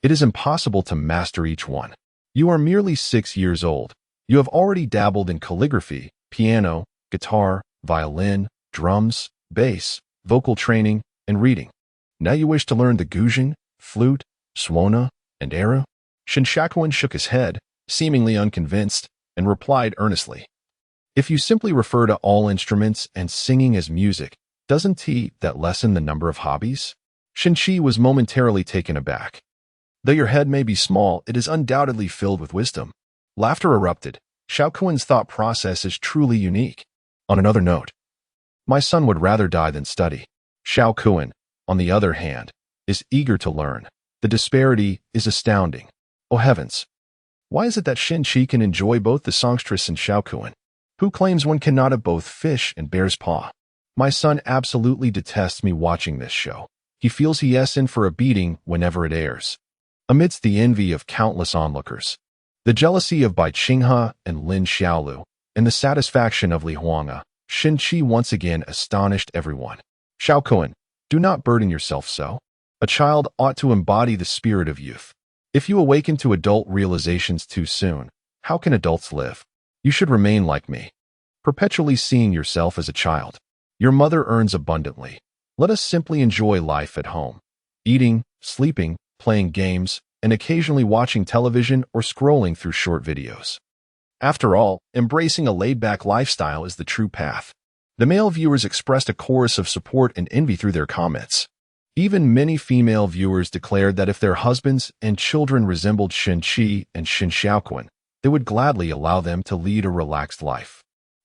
it is impossible to master each one. You are merely 6 years old. You have already dabbled in calligraphy, piano, guitar, violin, drums, bass, vocal training, and reading. Now you wish to learn the guzheng, flute, suona, and eru? Shen Xiaoquan shook his head, seemingly unconvinced, and replied earnestly. If you simply refer to all instruments and singing as music, doesn't that lessen the number of hobbies? Shenqi was momentarily taken aback. Though your head may be small, it is undoubtedly filled with wisdom. Laughter erupted. Xiaoquan's thought process is truly unique. On another note, my son would rather die than study. Xiaoquan, on the other hand, is eager to learn. The disparity is astounding. Oh heavens! Why is it that Shenqi can enjoy both the songstress and Xiaoquan? Who claims one cannot have both fish and bear's paw? My son absolutely detests me watching this show. He feels he is in for a beating whenever it airs. Amidst the envy of countless onlookers, the jealousy of Bai Qinghe and Lin Xiaolu, and the satisfaction of Li Huanga, Shenqi once again astonished everyone. Xiaoquan, do not burden yourself so. A child ought to embody the spirit of youth. If you awaken to adult realizations too soon, how can adults live? You should remain like me. perpetually seeing yourself as a child. Your mother earns abundantly. Let us simply enjoy life at home. Eating, sleeping, playing games, and occasionally watching television or scrolling through short videos. After all, embracing a laid-back lifestyle is the true path. The male viewers expressed a chorus of support and envy through their comments. Even many female viewers declared that if their husbands and children resembled Shin-chi and Shin Xiaoquan, they would gladly allow them to lead a relaxed life.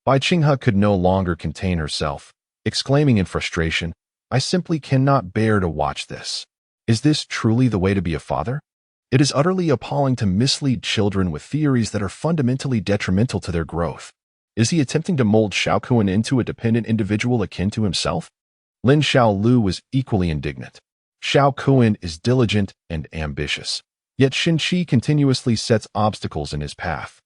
Bai Qinghe could no longer contain herself, exclaiming in frustration, "I simply cannot bear to watch this. Is this truly the way to be a father? It is utterly appalling to mislead children with theories that are fundamentally detrimental to their growth. Is he attempting to mold Xiaoquan into a dependent individual akin to himself?" Lin Xiaolu was equally indignant. Xiaoquan is diligent and ambitious, yet Shin-chi continuously sets obstacles in his path.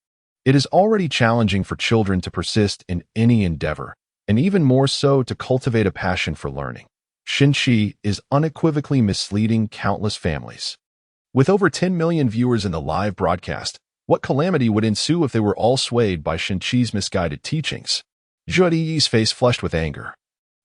It is already challenging for children to persist in any endeavor, and even more so to cultivate a passion for learning. Shin-chi is unequivocally misleading countless families. With over 10 million viewers in the live broadcast, what calamity would ensue if they were all swayed by Shin-chi's misguided teachings? Zhuo Yi's face flushed with anger.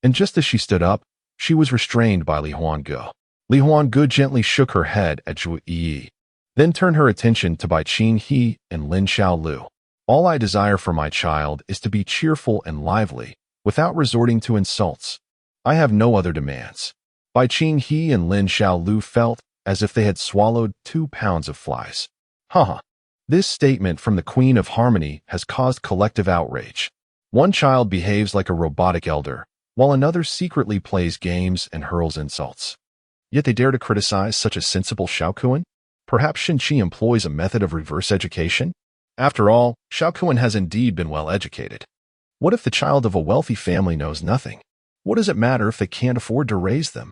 And just as she stood up, she was restrained by Li Huangge. Li Huangge gently shook her head at Zhuo Yi, then turned her attention to Bai Qinghe and Lin Xiaolu. "All I desire for my child is to be cheerful and lively, without resorting to insults. I have no other demands." Bai Qinghe and Lin Xiaolu felt as if they had swallowed 2 pounds of flies. Haha. This statement from the Queen of Harmony has caused collective outrage. One child behaves like a robotic elder, while another secretly plays games and hurls insults. Yet they dare to criticize such a sensible Xiaoquan? Perhaps Shin-chi employs a method of reverse education? After all, Xiaoquan has indeed been well educated. What if the child of a wealthy family knows nothing? What does it matter if they can't afford to raise them?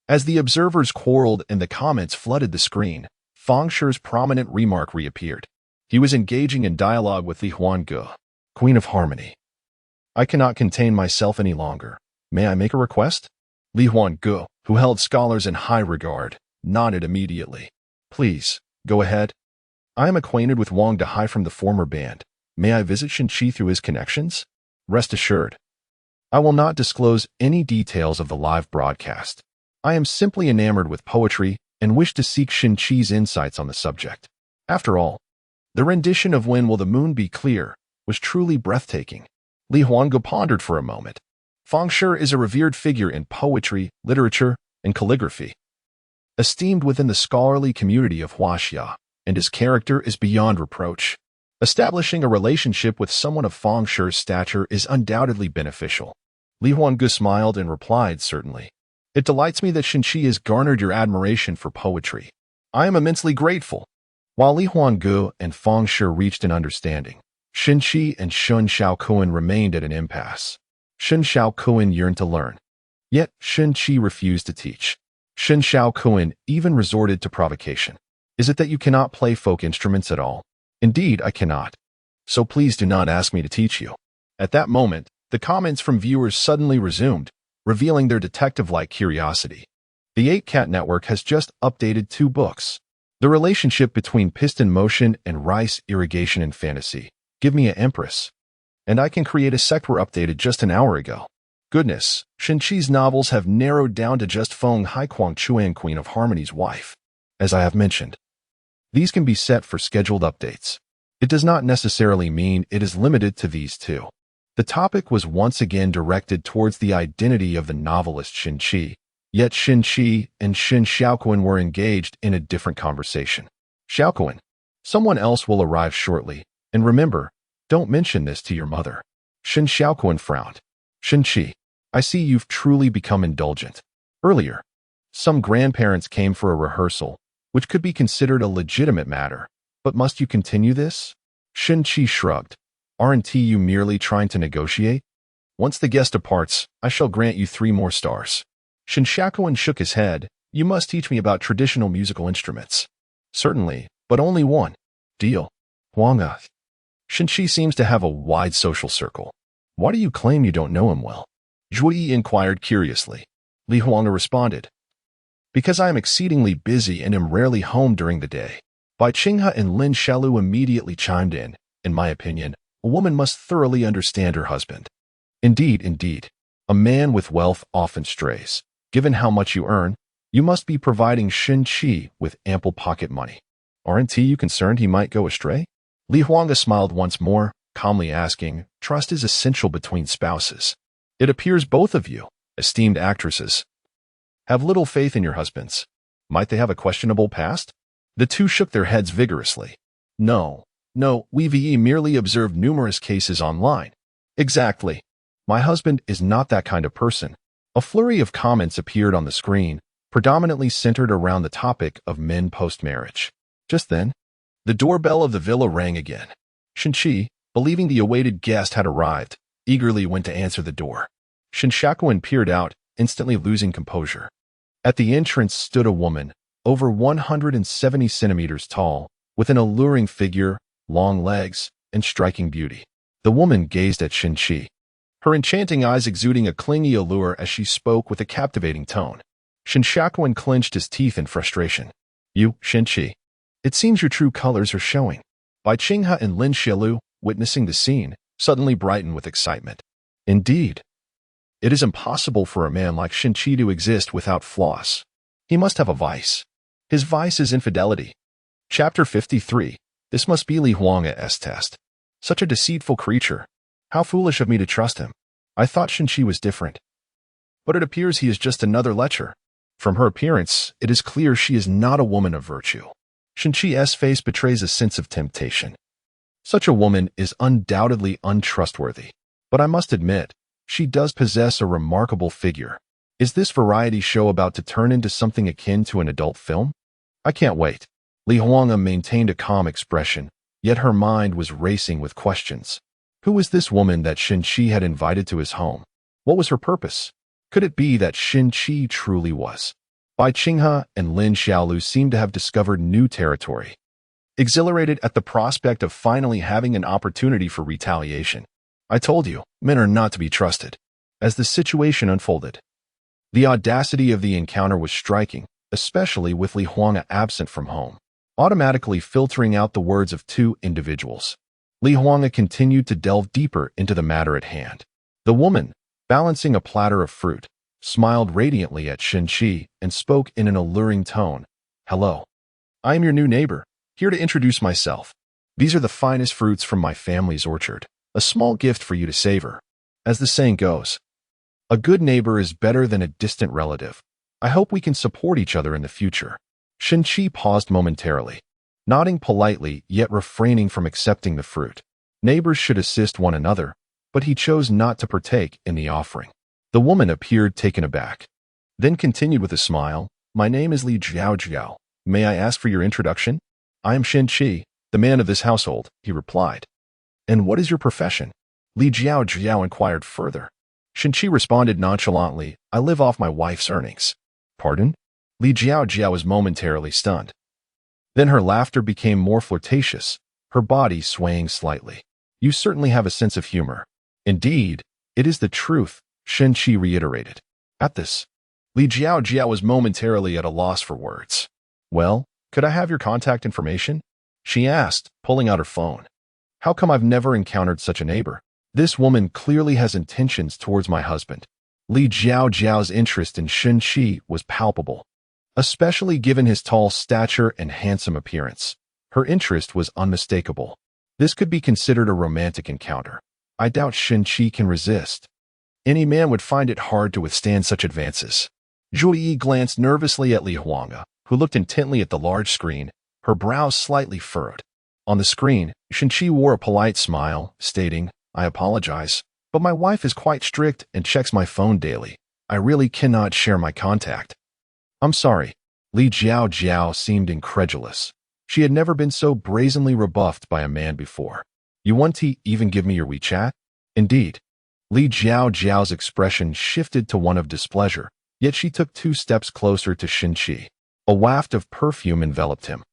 As the observers quarreled and the comments flooded the screen, Fang Shi's prominent remark reappeared. He was engaging in dialogue with Li Huangge, Queen of Harmony. "I cannot contain myself any longer. May I make a request?" Li Huangge, who held scholars in high regard, nodded immediately. "Please, go ahead. I am acquainted with Wang Dehai from the former band. May I visit Shin-chi through his connections? Rest assured, I will not disclose any details of the live broadcast. I am simply enamored with poetry and wish to seek Shin-chi's insights on the subject. After all, the rendition of When Will the Moon Be Clear was truly breathtaking." Li Huangge pondered for a moment. Fang Shi is a revered figure in poetry, literature, and calligraphy, esteemed within the scholarly community of Huaxia, and his character is beyond reproach. Establishing a relationship with someone of Fang Shi's stature is undoubtedly beneficial. Li Huangge smiled and replied, "Certainly. It delights me that Shin-chi has garnered your admiration for poetry. I am immensely grateful." While Li Huangge and Fang Shi reached an understanding, Shin-chi and Shin Xiaoquan remained at an impasse. Shin Xiaoquan yearned to learn, yet Shin-chi refused to teach. Shin Xiaoquan even resorted to provocation. "Is it that you cannot play folk instruments at all?" "Indeed, I cannot. So please do not ask me to teach you." At that moment, the comments from viewers suddenly resumed, revealing their detective-like curiosity. The 8-Cat Network has just updated 2 books. The relationship between piston motion and rice irrigation in fantasy. Give me an Empress, and I can create a sect were updated just an hour ago. Goodness, Shin-chi's novels have narrowed down to just Feng Haiquang Chuan, Queen of Harmony's wife. As I have mentioned, these can be set for scheduled updates. It does not necessarily mean it is limited to these 2. The topic was once again directed towards the identity of the novelist Shin-chi, yet Shin-chi and Shin Xiaoquan were engaged in a different conversation. "Xiaoquan, someone else will arrive shortly, and remember, don't mention this to your mother." Shin Xiaoquan frowned. "Shin-chi, I see you've truly become indulgent. Earlier, some grandparents came for a rehearsal, which could be considered a legitimate matter, but must you continue this?" Shin-chi shrugged. "Aren't you merely trying to negotiate? Once the guest departs, I shall grant you 3 more stars." Shin Xiaoquan shook his head. "You must teach me about traditional musical instruments." "Certainly, but only 1. Deal." "Huangge." Shin-chi seems to have a wide social circle. Why do you claim you don't know him well? Zhuo Yi inquired curiously. Li Huangge responded, "Because I am exceedingly busy and am rarely home during the day." Bai Qinghe and Lin Xiaolu immediately chimed in. "In my opinion, A woman must thoroughly understand her husband. Indeed, indeed. A man with wealth often strays. Given how much you earn, you must be providing Shin-Chi with ample pocket money. Aren't you concerned he might go astray? Li Huanga smiled once more, calmly asking, trust is essential between spouses. It appears both of you, esteemed actresses, have little faith in your husbands. Might they have a questionable past? The two shook their heads vigorously. No, we've merely observed numerous cases online. Exactly. My husband is not that kind of person. A flurry of comments appeared on the screen, predominantly centered around the topic of men post-marriage. Just then, the doorbell of the villa rang again. Shin-Chi, believing the awaited guest had arrived, eagerly went to answer the door. Shin-Shakuan peered out, instantly losing composure. At the entrance stood a woman, over 170 centimeters tall, with an alluring figure, long legs, and striking beauty. The woman gazed at Shin-Chi, her enchanting eyes exuding a clingy allure as she spoke with a captivating tone. Shin-Shakuan clenched his teeth in frustration. You, Shin-Chi. It seems your true colors are showing. Bai Qinghe and Lin Xiaolu, witnessing the scene, suddenly brightened with excitement. Indeed. It is impossible for a man like Shin-Chi to exist without flaws. He must have a vice. His vice is infidelity. Chapter 53. This must be Li Huanga's test. Such a deceitful creature. How foolish of me to trust him. I thought Shin-Chi was different. But it appears he is just another lecher. From her appearance, it is clear she is not a woman of virtue. Shin-Chi's face betrays a sense of temptation. Such a woman is undoubtedly untrustworthy. But I must admit, she does possess a remarkable figure. Is this variety show about to turn into something akin to an adult film? I can't wait. Li Huanga maintained a calm expression, yet her mind was racing with questions. Who was this woman that Shin-Chi had invited to his home? What was her purpose? Could it be that Shin-Chi truly was? Bai Qinghe and Lin Xiaolu seemed to have discovered new territory. Exhilarated at the prospect of finally having an opportunity for retaliation. I told you, men are not to be trusted. As the situation unfolded, the audacity of the encounter was striking, especially with Li Huanga absent from home, automatically filtering out the words of two individuals. Li Huanga continued to delve deeper into the matter at hand. The woman, balancing a platter of fruit, smiled radiantly at Shin-Chi and spoke in an alluring tone. Hello. I am your new neighbor, here to introduce myself. These are the finest fruits from my family's orchard. A small gift for you to savor. As the saying goes, a good neighbor is better than a distant relative. I hope we can support each other in the future. Shin-Chi paused momentarily, nodding politely yet refraining from accepting the fruit. Neighbors should assist one another, but he chose not to partake in the offering. The woman appeared taken aback, then continued with a smile. My name is Li Jiao. May I ask for your introduction? I am Shin-Chi, the man of this household, he replied. And what is your profession? Li Jiao inquired further. Shin-Chi responded nonchalantly, I live off my wife's earnings. Pardon? Li Jiao was momentarily stunned. Then her laughter became more flirtatious, her body swaying slightly. You certainly have a sense of humor. Indeed, it is the truth, Shin-Chi reiterated. At this, Li Jiao was momentarily at a loss for words. Well, could I have your contact information? She asked, pulling out her phone. How come I've never encountered such a neighbor? This woman clearly has intentions towards my husband. Li Jiao's interest in Shin-Chi was palpable, especially given his tall stature and handsome appearance. Her interest was unmistakable. This could be considered a romantic encounter. I doubt Shin-Chi can resist. Any man would find it hard to withstand such advances. Zhu Yi glanced nervously at Li Huanga, who looked intently at the large screen, her brows slightly furrowed. On the screen, Shin-Chi wore a polite smile, stating, I apologize, but my wife is quite strict and checks my phone daily. I really cannot share my contact. I'm sorry. Li Jiao seemed incredulous. She had never been so brazenly rebuffed by a man before. You want to even give me your WeChat? Indeed. Li Jiao's expression shifted to one of displeasure, yet she took 2 steps closer to Shin-Chi. A waft of perfume enveloped him.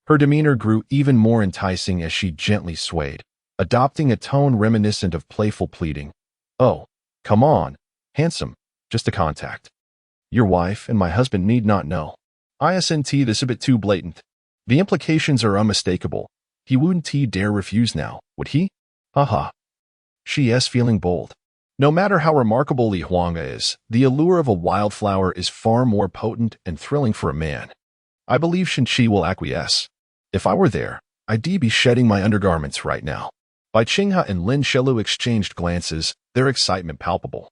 Her demeanor grew even more enticing as she gently swayed, adopting a tone reminiscent of playful pleading. Oh, come on, handsome, just a contact. Your wife and my husband need not know. Isn't this a bit too blatant? The implications are unmistakable. He wouldn't dare refuse now, would he? Haha. She is feeling bold. No matter how remarkable Li Huanga is, the allure of a wildflower is far more potent and thrilling for a man. I believe Shenqi will acquiesce. If I were there, I'd be shedding my undergarments right now. Bai Qinghe and Lin Shelu exchanged glances, their excitement palpable.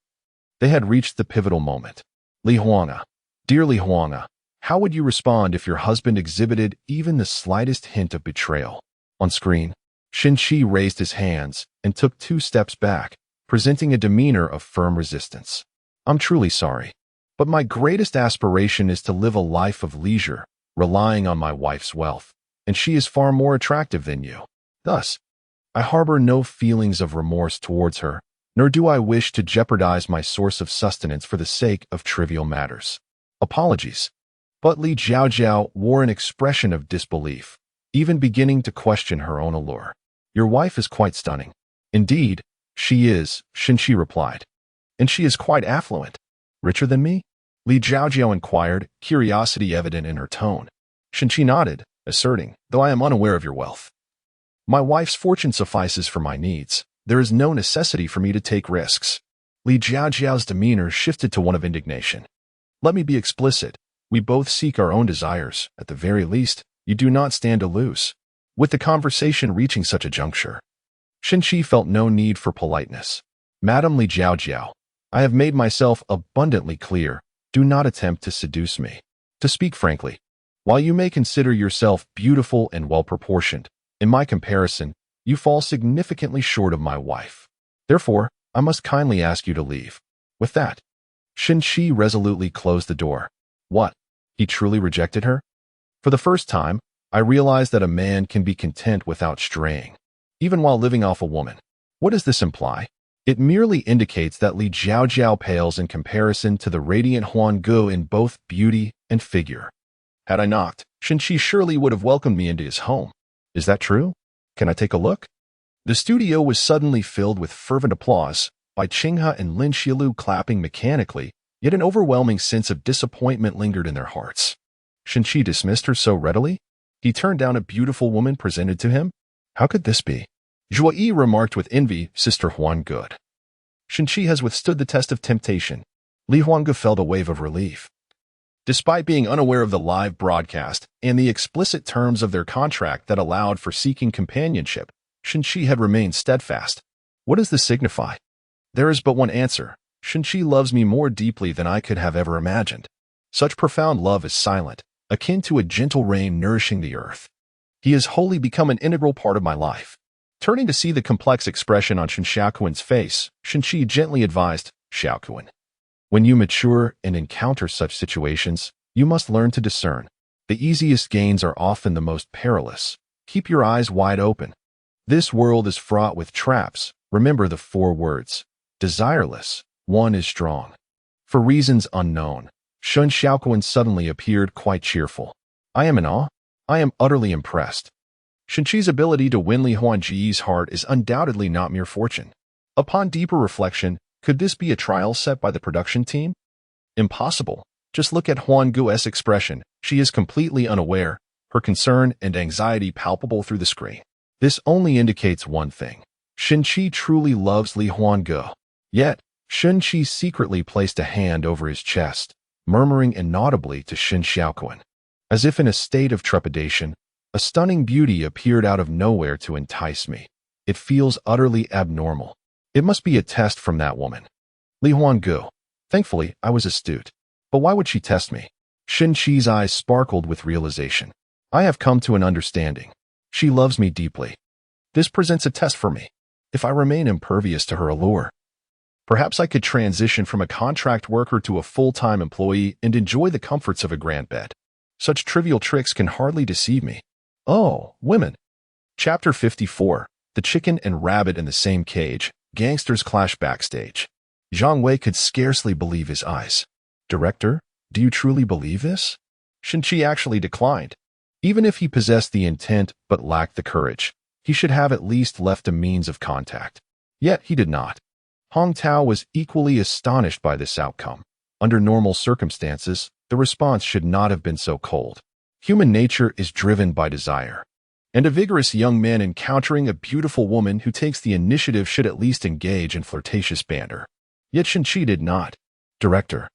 They had reached the pivotal moment. Li Huanga. Dear Li Huanga, how would you respond if your husband exhibited even the slightest hint of betrayal? On screen, Shenqi raised his hands and took 2 steps back, presenting a demeanor of firm resistance. I'm truly sorry, but my greatest aspiration is to live a life of leisure, relying on my wife's wealth, and she is far more attractive than you. Thus, I harbor no feelings of remorse towards her, nor do I wish to jeopardize my source of sustenance for the sake of trivial matters. Apologies. But Li Jiaojiao wore an expression of disbelief, even beginning to question her own allure. Your wife is quite stunning. Indeed, she is, Shenqi replied. And she is quite affluent. Richer than me? Li Jiaojiao inquired, curiosity evident in her tone. Shenqi nodded, asserting, though I am unaware of your wealth. My wife's fortune suffices for my needs. There is no necessity for me to take risks. Li Jiaojiao's demeanor shifted to one of indignation. Let me be explicit. We both seek our own desires. At the very least, you do not stand to lose. With the conversation reaching such a juncture, Shenqi felt no need for politeness. Madam Li Jiaojiao, I have made myself abundantly clear. Do not attempt to seduce me. To speak frankly, while you may consider yourself beautiful and well-proportioned, in my comparison, you fall significantly short of my wife. Therefore, I must kindly ask you to leave. With that, Shenqi resolutely closed the door. What? He truly rejected her? For the first time, I realized that a man can be content without straying, even while living off a woman. What does this imply? It merely indicates that Li Jiaojiao pales in comparison to the radiant Huan Gu in both beauty and figure. Had I knocked, Shenqi surely would have welcomed me into his home. Is that true? Can I take a look? The studio was suddenly filled with fervent applause, Bai Qinghe and Lin Xilu clapping mechanically, yet an overwhelming sense of disappointment lingered in their hearts. Shenqi dismissed her so readily? He turned down a beautiful woman presented to him? How could this be? Zhuo Yi remarked with envy, Sister Huan Good. Shenqi has withstood the test of temptation. Li Huanga felt a wave of relief. Despite being unaware of the live broadcast and the explicit terms of their contract that allowed for seeking companionship, Shenqi had remained steadfast. What does this signify? There is but one answer. Shenqi loves me more deeply than I could have ever imagined. Such profound love is silent, akin to a gentle rain nourishing the earth. He has wholly become an integral part of my life. Turning to see the complex expression on Shen Xiaoquan's face, Shenqi gently advised, Xiaoquan, when you mature and encounter such situations, you must learn to discern. The easiest gains are often the most perilous. Keep your eyes wide open. This world is fraught with traps. Remember the 4 words. Desireless, one is strong. For reasons unknown, Shen Xiaoquan suddenly appeared quite cheerful. I am in awe. I am utterly impressed. Shenqi's ability to win Li Huanji's heart is undoubtedly not mere fortune. Upon deeper reflection, could this be a trial set by the production team? Impossible. Just look at Huan Gu's expression. She is completely unaware, her concern and anxiety palpable through the screen. This only indicates one thing. Shenqi truly loves Li Huangu. Yet, Shenqi secretly placed a hand over his chest, murmuring inaudibly to Shen Xiaoquan. As if in a state of trepidation, a stunning beauty appeared out of nowhere to entice me. It feels utterly abnormal. It must be a test from that woman. Li Huangu. Thankfully, I was astute. But why would she test me? Shenqi's eyes sparkled with realization. I have come to an understanding. She loves me deeply. This presents a test for me. If I remain impervious to her allure, perhaps I could transition from a contract worker to a full-time employee and enjoy the comforts of a grand bed. Such trivial tricks can hardly deceive me. Oh, women. Chapter 54. The chicken and rabbit in the same cage. Gangsters clash backstage. Zhang Wei could scarcely believe his eyes. Director, do you truly believe this? Shenqi actually declined. Even if he possessed the intent but lacked the courage, he should have at least left a means of contact. Yet he did not. Hong Tao was equally astonished by this outcome. Under normal circumstances, the response should not have been so cold. Human nature is driven by desire. And a vigorous young man encountering a beautiful woman who takes the initiative should at least engage in flirtatious banter. Yet Shin-chi did not. Director.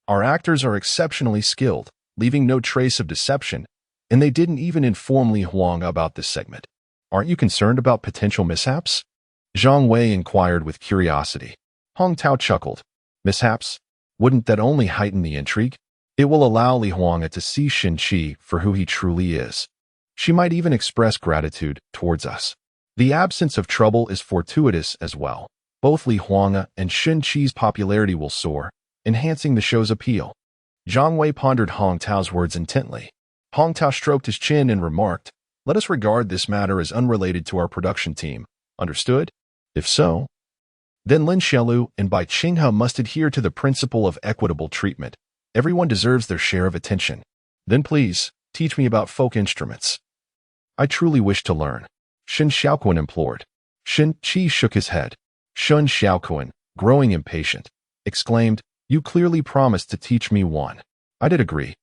Our actors are exceptionally skilled, leaving no trace of deception, and they didn't even inform Li Huang about this segment. Aren't you concerned about potential mishaps? Zhang Wei inquired with curiosity. Hong Tao chuckled. Mishaps? Wouldn't that only heighten the intrigue? It will allow Li Huang to see Shin-chi for who he truly is. She might even express gratitude towards us. The absence of trouble is fortuitous as well. Both Li Huang and Shin-chi's popularity will soar, enhancing the show's appeal. Zhang Wei pondered Hong Tao's words intently. Hong Tao stroked his chin and remarked, "Let us regard this matter as unrelated to our production team. Understood? If so, then Lin Xiaolu and Bai Qinghe must adhere to the principle of equitable treatment. Everyone deserves their share of attention. Then please, teach me about folk instruments." "I truly wish to learn," Shen Xiaoquan implored. Shin-chi shook his head. Shen Xiaoquan, growing impatient, exclaimed, "You clearly promised to teach me one." "I did agree,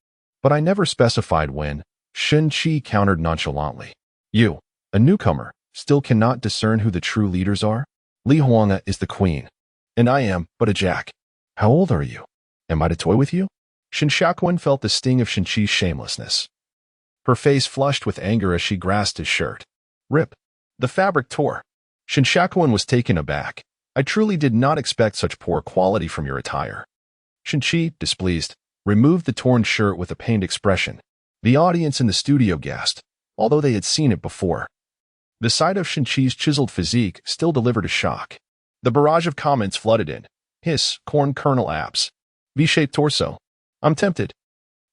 but I never specified when," Shin-chi countered nonchalantly. "You, a newcomer, still cannot discern who the true leaders are? Li Huang is the queen, and I am but a jack. How old are you? Am I to toy with you?" Shin Xiaoquan felt the sting of Shin-chi's shamelessness. Her face flushed with anger as she grasped his shirt. Rip. The fabric tore. Shin Xiaoquan was taken aback. "I truly did not expect such poor quality from your attire." Shin-chi, displeased, removed the torn shirt with a pained expression. The audience in the studio gasped, although they had seen it before. The sight of Shin-chi's chiseled physique still delivered a shock. The barrage of comments flooded in. Hiss, corn kernel abs. V-shaped torso. I'm tempted.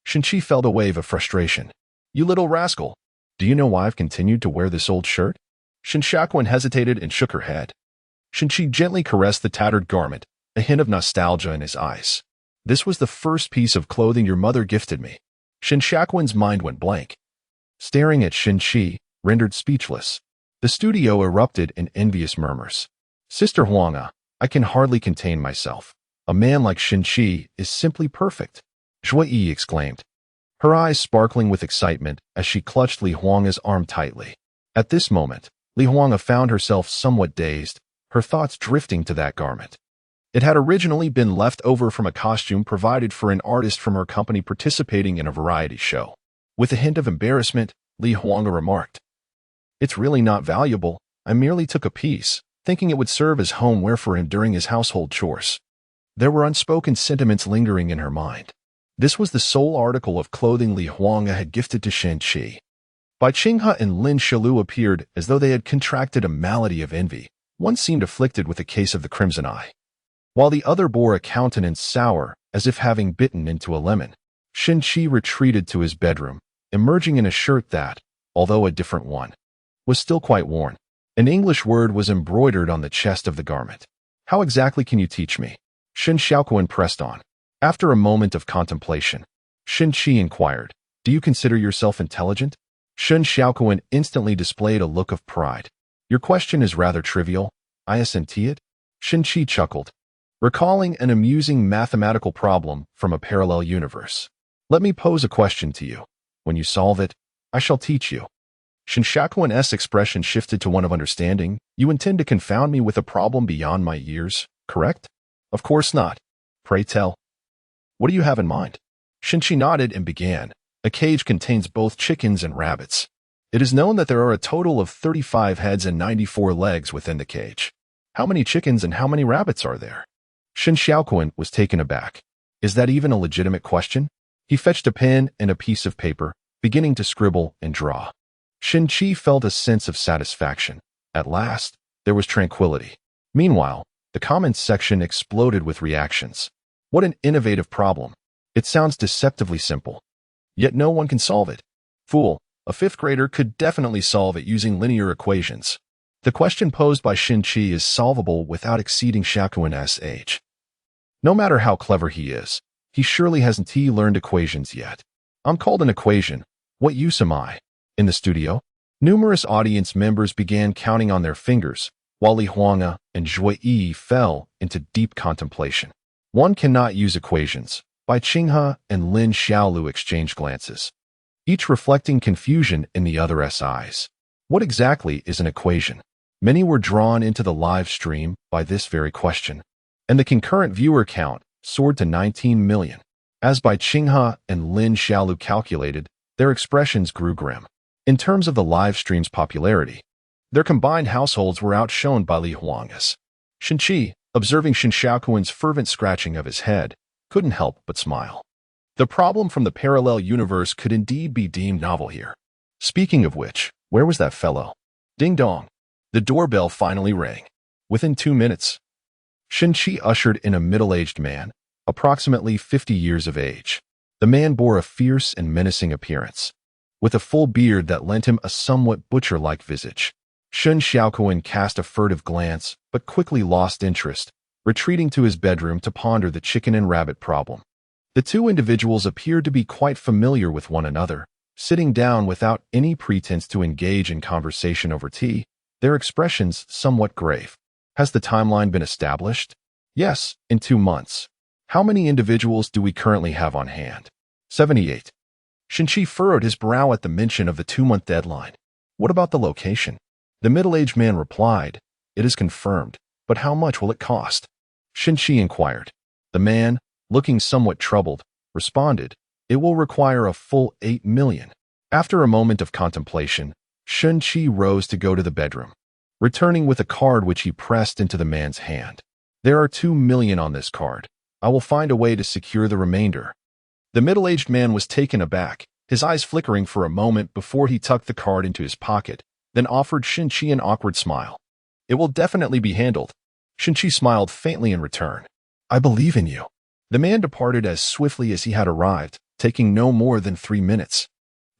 Shin-chi felt a wave of frustration. "You little rascal. Do you know why I've continued to wear this old shirt?" Shin Xiaoquan hesitated and shook her head. Shin-chi gently caressed the tattered garment, a hint of nostalgia in his eyes. "This was the first piece of clothing your mother gifted me." Shin Xiaoquan's mind went blank. Staring at Shin-chi, rendered speechless, the studio erupted in envious murmurs. "Sister Huang, I can hardly contain myself. A man like Shin-chi is simply perfect," Zhui Yi exclaimed, her eyes sparkling with excitement as she clutched Li Huang's arm tightly. At this moment, Li Huang found herself somewhat dazed, her thoughts drifting to that garment. It had originally been left over from a costume provided for an artist from her company participating in a variety show. With a hint of embarrassment, Li Huang remarked, "It's really not valuable. I merely took a piece, thinking it would serve as home wear for him during his household chores." There were unspoken sentiments lingering in her mind. This was the sole article of clothing Li Huang had gifted to Shin-chi. Bai Qinghe and Lin Xiaolu appeared as though they had contracted a malady of envy. One seemed afflicted with a case of the crimson eye, while the other bore a countenance sour, as if having bitten into a lemon. Shin-chi retreated to his bedroom, emerging in a shirt that, although a different one, was still quite worn. An English word was embroidered on the chest of the garment. "How exactly can you teach me?" Shin Xiaoquan pressed on. After a moment of contemplation, Shin-chi inquired, "Do you consider yourself intelligent?" Shin Xiaoquan instantly displayed a look of pride. "Your question is rather trivial. I assent it." Shin-chi chuckled, recalling an amusing mathematical problem from a parallel universe. "Let me pose a question to you. When you solve it, I shall teach you." Shin Xiaoquan's expression shifted to one of understanding. "You intend to confound me with a problem beyond my years, correct?" "Of course not. Pray tell. What do you have in mind?" Shin-chi nodded and began. "A cage contains both chickens and rabbits. It is known that there are a total of 35 heads and 94 legs within the cage. How many chickens and how many rabbits are there?" Shin Xiaoquan was taken aback. "Is that even a legitimate question?" He fetched a pen and a piece of paper, beginning to scribble and draw. Shin-chi felt a sense of satisfaction. At last, there was tranquility. Meanwhile, the comments section exploded with reactions. "What an innovative problem. It sounds deceptively simple. Yet no one can solve it. Fool, a fifth grader could definitely solve it using linear equations." The question posed by Shin-chi is solvable without exceeding Xiaoquan's age. No matter how clever he is, he surely hasn't learned equations yet. "I'm called an equation. What use am I?" In the studio, numerous audience members began counting on their fingers, while Li Huang and Zhui Yi fell into deep contemplation. "One cannot use equations." Bai Qinghe and Lin Xiaolu exchanged glances. each reflecting confusion in the other's eyes. What exactly is an equation? Many were drawn into the live stream by this very question, and the concurrent viewer count soared to 19 million. As Bai Qinghe and Lin Xiaolu calculated, their expressions grew grim. In terms of the live stream's popularity, their combined households were outshone by Li Huang's. Shenqi, observing Shen Xiaoquan's fervent scratching of his head, couldn't help but smile. The problem from the parallel universe could indeed be deemed novel here. Speaking of which, where was that fellow? Ding dong. The doorbell finally rang. Within 2 minutes, Shenqi ushered in a middle-aged man, approximately 50 years of age. The man bore a fierce and menacing appearance, with a full beard that lent him a somewhat butcher-like visage. Shen Xiaoquan cast a furtive glance, but quickly lost interest, retreating to his bedroom to ponder the chicken and rabbit problem. The two individuals appeared to be quite familiar with one another, sitting down without any pretense to engage in conversation over tea, their expressions somewhat grave. Has the timeline been established? Yes, in 2 months. How many individuals do we currently have on hand? 78. Shenqi furrowed his brow at the mention of the 2-month deadline. What about the location? The middle-aged man replied, It is confirmed, but how much will it cost? Shenqi inquired. The man, looking somewhat troubled, responded, It will require a full 8 million. After a moment of contemplation, Shenqi rose to go to the bedroom, returning with a card which he pressed into the man's hand. There are 2 million on this card. I will find a way to secure the remainder. The middle-aged man was taken aback, his eyes flickering for a moment before he tucked the card into his pocket, then offered Shenqi an awkward smile. It will definitely be handled. Shenqi smiled faintly in return. I believe in you. The man departed as swiftly as he had arrived, taking no more than 3 minutes.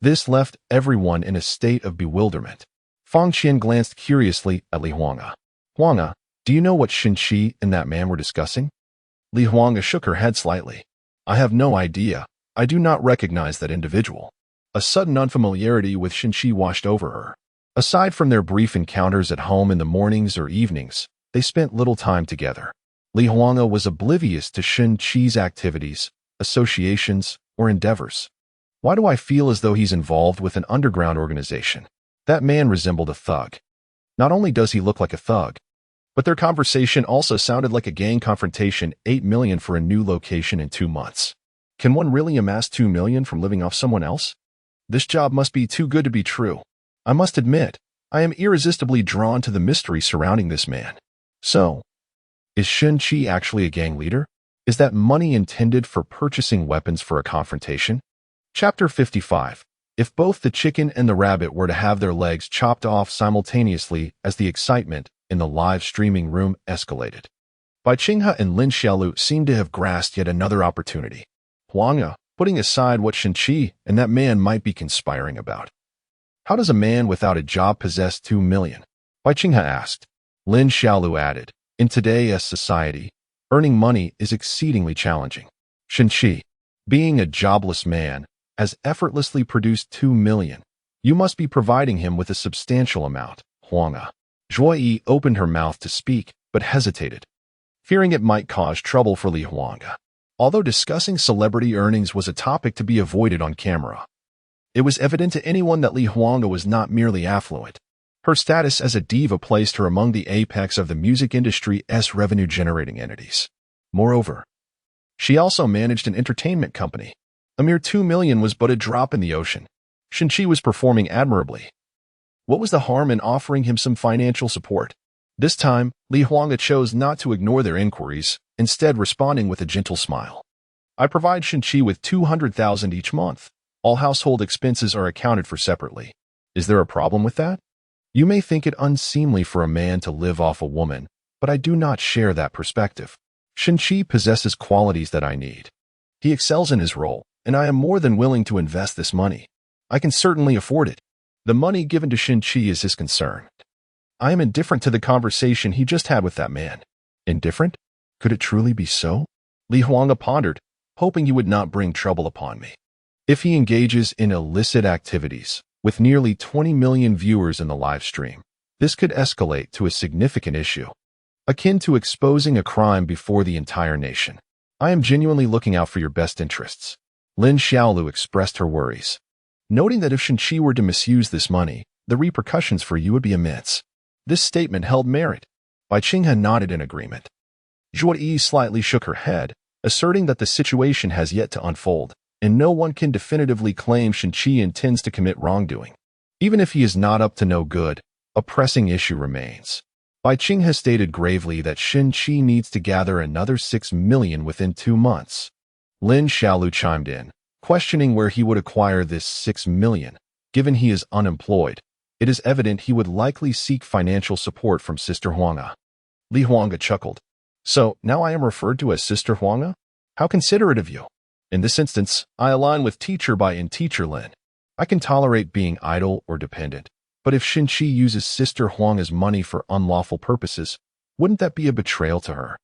This left everyone in a state of bewilderment. Fang Qian glanced curiously at Li Huanghe. Huanghe, do you know what Shenqi and that man were discussing? Li Huanghe shook her head slightly. I have no idea. I do not recognize that individual. A sudden unfamiliarity with Shenqi washed over her. Aside from their brief encounters at home in the mornings or evenings, they spent little time together. Li Huanghe was oblivious to Shenqi's activities, associations, or endeavors. Why do I feel as though he's involved with an underground organization? That man resembled a thug. Not only does he look like a thug, but their conversation also sounded like a gang confrontation. 8 million for a new location in 2 months. Can one really amass 2 million from living off someone else? This job must be too good to be true. I must admit, I am irresistibly drawn to the mystery surrounding this man. So, is Shenqi actually a gang leader? Is that money intended for purchasing weapons for a confrontation? Chapter 55. If both the chicken and the rabbit were to have their legs chopped off simultaneously as the excitement in the live streaming room escalated. Bai Qinghe and Lin Xiaolu seemed to have grasped yet another opportunity. Huanghe, putting aside what Shenqi and that man might be conspiring about. How does a man without a job possess 2 million? Bai Qinghe asked. Lin Xiaolu added, In today's society, earning money is exceedingly challenging. Shenqi, being a jobless man, has effortlessly produced 2 million. You must be providing him with a substantial amount. Huanghe. Zhuoyi opened her mouth to speak, but hesitated, fearing it might cause trouble for Li Huanghe. Although discussing celebrity earnings was a topic to be avoided on camera, it was evident to anyone that Li Huanghe was not merely affluent. Her status as a diva placed her among the apex of the music industry's revenue-generating entities. Moreover, she also managed an entertainment company. A mere 2 million was but a drop in the ocean. Shenqi was performing admirably. What was the harm in offering him some financial support? This time, Li Huanghe chose not to ignore their inquiries, instead responding with a gentle smile. I provide Shenqi with 200,000 each month. All household expenses are accounted for separately. Is there a problem with that? You may think it unseemly for a man to live off a woman, but I do not share that perspective. Shenqi possesses qualities that I need. He excels in his role, and I am more than willing to invest this money. I can certainly afford it. The money given to Shenqi is his concern. I am indifferent to the conversation he just had with that man. Indifferent? Could it truly be so? Li Huanghe pondered, hoping he would not bring trouble upon me. If he engages in illicit activities, with nearly 20 million viewers in the live stream, this could escalate to a significant issue, akin to exposing a crime before the entire nation. I am genuinely looking out for your best interests. Lin Xiaolu expressed her worries. noting that if Shin-Chi were to misuse this money, the repercussions for you would be immense. This statement held merit. Bai Qinghe nodded in agreement. Zhuo Yi slightly shook her head, asserting that the situation has yet to unfold, and no one can definitively claim Shin-Chi intends to commit wrongdoing. Even if he is not up to no good, a pressing issue remains. Bai Qinghe stated gravely that Shin-Chi needs to gather another 6 million within 2 months. Lin Xiaolu chimed in, questioning where he would acquire this 6 million. Given he is unemployed, it is evident he would likely seek financial support from Sister Huanga. Li Huanga chuckled. So, now I am referred to as Sister Huanga? How considerate of you. In this instance, I align with Teacher Bai and Teacher Lin. I can tolerate being idle or dependent, but if Shin-Chi uses Sister Huanga's money for unlawful purposes, wouldn't that be a betrayal to her?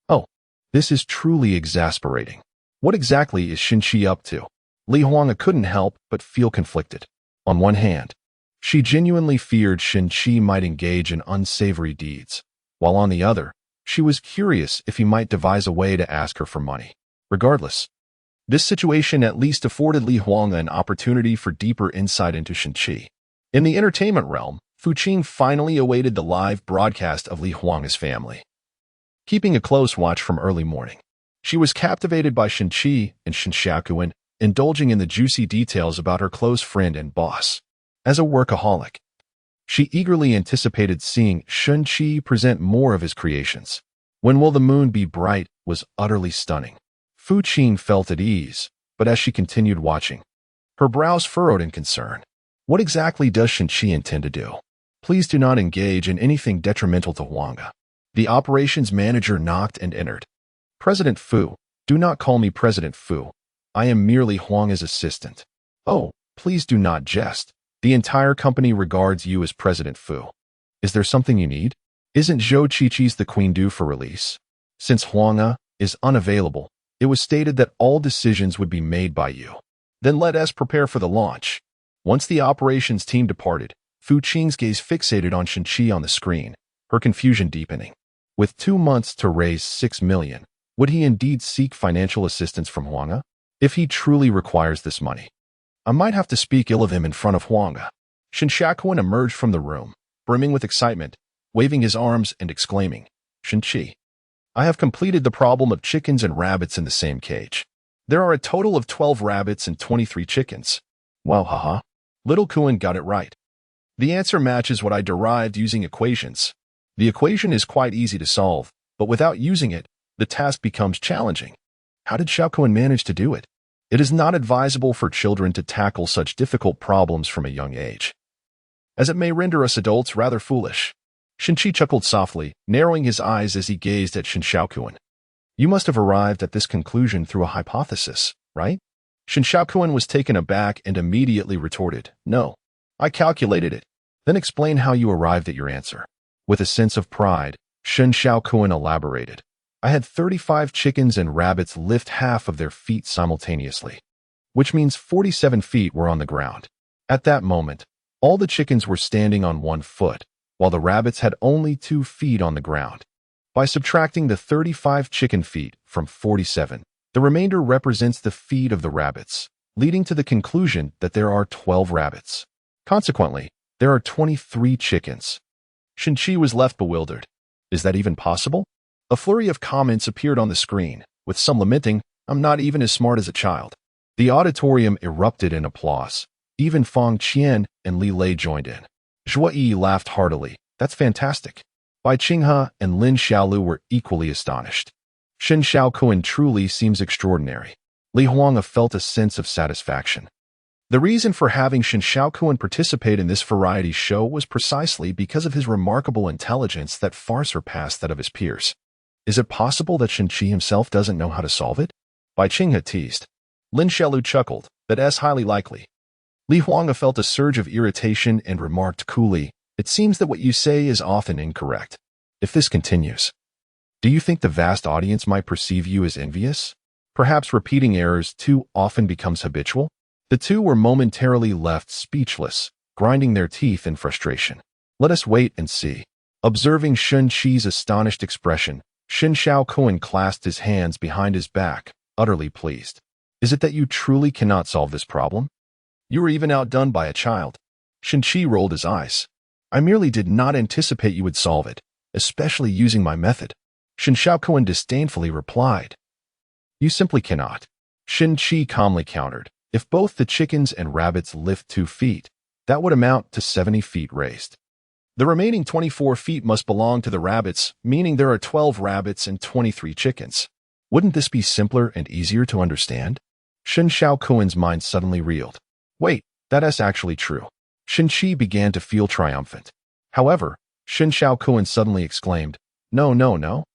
Oh, this is truly exasperating. What exactly is Shin-Chi up to? Li Huanga couldn't help but feel conflicted. On one hand, she genuinely feared Shin-Chi might engage in unsavory deeds, while on the other, she was curious if he might devise a way to ask her for money. Regardless, this situation at least afforded Li Huanga an opportunity for deeper insight into Shin-Chi. In the entertainment realm, Fu Qing finally awaited the live broadcast of Li Huanga's family. Keeping a close watch from early morning, she was captivated by Shin-Chi and Shin Xiaokuan, indulging in the juicy details about her close friend and boss. As a workaholic, she eagerly anticipated seeing Shin-Chi present more of his creations. When Will the Moon Be Bright was utterly stunning. Fu Qing felt at ease, but as she continued watching, her brows furrowed in concern. What exactly does Shin-Chi intend to do? Please do not engage in anything detrimental to Huanga. The operations manager knocked and entered. President Fu, do not call me President Fu. I am merely Huanga's assistant. Oh, please do not jest. The entire company regards you as President Fu. Is there something you need? Isn't Zhou Qiqi's the queen due for release? Since Huanga is unavailable, it was stated that all decisions would be made by you. Then let us prepare for the launch. Once the operations team departed, Fu Qing's gaze fixated on Shin-Chi on the screen, her confusion deepening. With 2 months to raise 6 million, would he indeed seek financial assistance from Huanga? If he truly requires this money, I might have to speak ill of him in front of Huanga. Shin Xiaokuan emerged from the room, brimming with excitement, waving his arms and exclaiming, Shin-Chi, I have completed the problem of chickens and rabbits in the same cage. There are a total of 12 rabbits and 23 chickens. Wow, haha. Little Kuan got it right. The answer matches what I derived using equations. The equation is quite easy to solve, but without using it, the task becomes challenging. How did Xiaokuan manage to do it? It is not advisable for children to tackle such difficult problems from a young age, as it may render us adults rather foolish. Shin-Chi chuckled softly, narrowing his eyes as he gazed at Shin Xiaokuan. You must have arrived at this conclusion through a hypothesis, right? Shin Xiaokuan was taken aback and immediately retorted, No, I calculated it. Then explain how you arrived at your answer. With a sense of pride, Shin Xiaokuan elaborated. I had 35 chickens and rabbits lift half of their feet simultaneously, which means 47 feet were on the ground. At that moment, all the chickens were standing on 1 foot, while the rabbits had only 2 feet on the ground. By subtracting the 35 chicken feet from 47, the remainder represents the feet of the rabbits, leading to the conclusion that there are 12 rabbits. Consequently, there are 23 chickens. Shin-Chi was left bewildered. Is that even possible? A flurry of comments appeared on the screen, with some lamenting, I'm not even as smart as a child. The auditorium erupted in applause. Even Fang Qian and Li Lei joined in. Zhuo Yi laughed heartily. That's fantastic. Bai Qinghe and Lin Xiaolu were equally astonished. Shin Xiaokuan truly seems extraordinary. Li Huanga felt a sense of satisfaction. The reason for having Shin Xiaokuan participate in this variety show was precisely because of his remarkable intelligence that far surpassed that of his peers. Is it possible that Shin-Chi himself doesn't know how to solve it? Bai Qinghe teased. Lin Xiaolu chuckled, that's highly likely. Li Huanga felt a surge of irritation and remarked coolly, It seems that what you say is often incorrect. If this continues, do you think the vast audience might perceive you as envious? Perhaps repeating errors too often becomes habitual? The two were momentarily left speechless, grinding their teeth in frustration. Let us wait and see. Observing Shin-Chi's astonished expression, Shin Xiaokuan clasped his hands behind his back, utterly pleased. Is it that you truly cannot solve this problem? You were even outdone by a child. Shin-chi rolled his eyes. I merely did not anticipate you would solve it, especially using my method. Shin Shaokuan disdainfully replied. You simply cannot. Shin-chi calmly countered. If both the chickens and rabbits lift 2 feet, that would amount to 70 feet raised. The remaining 24 feet must belong to the rabbits, meaning there are 12 rabbits and 23 chickens. Wouldn't this be simpler and easier to understand? Shin Shaokuan's mind suddenly reeled. Wait, that's actually true. Shin-chi began to feel triumphant. However, Shin Shaokuan suddenly exclaimed, No.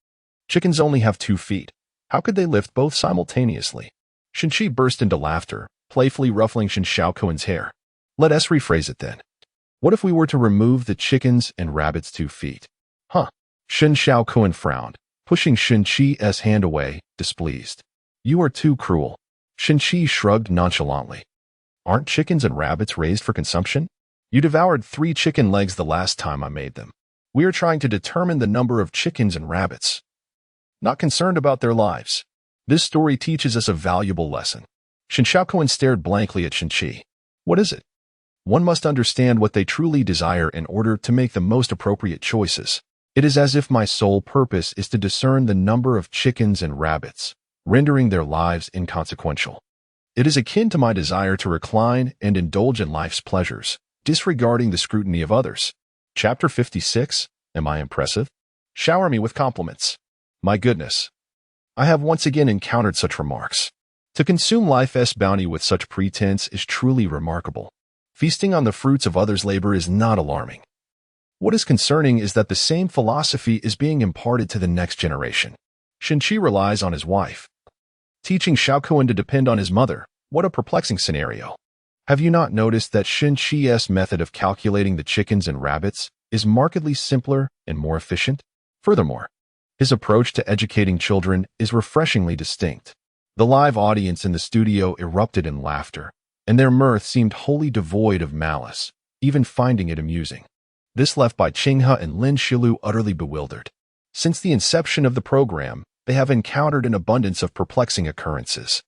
Chickens only have 2 feet. How could they lift both simultaneously? Shin-chi burst into laughter, playfully ruffling Shin Shaokuan's hair. Let us rephrase it then. What if we were to remove the chickens and rabbits' 2 feet? Huh. Shin Shaokuan frowned, pushing Shin-chi's hand away, displeased. You are too cruel. Shin-chi shrugged nonchalantly. Aren't chickens and rabbits raised for consumption? You devoured 3 chicken legs the last time I made them. We are trying to determine the number of chickens and rabbits, not concerned about their lives. This story teaches us a valuable lesson. Shin Shaokuan stared blankly at Shin-chi. What is it? One must understand what they truly desire in order to make the most appropriate choices. It is as if my sole purpose is to discern the number of chickens and rabbits, rendering their lives inconsequential. It is akin to my desire to recline and indulge in life's pleasures, disregarding the scrutiny of others. Chapter 56. Am I impressive? Shower me with compliments. My goodness. I have once again encountered such remarks. To consume life's bounty with such pretense is truly remarkable. Feasting on the fruits of others' labor is not alarming. What is concerning is that the same philosophy is being imparted to the next generation. Shin-chi relies on his wife, teaching Shaokuan to depend on his mother. What a perplexing scenario. Have you not noticed that Shin-chi's method of calculating the chickens and rabbits is markedly simpler and more efficient? Furthermore, his approach to educating children is refreshingly distinct. The live audience in the studio erupted in laughter, and their mirth seemed wholly devoid of malice, even finding it amusing. This left Bai Qinghe and Lin Shilu utterly bewildered. Since the inception of the program, they have encountered an abundance of perplexing occurrences,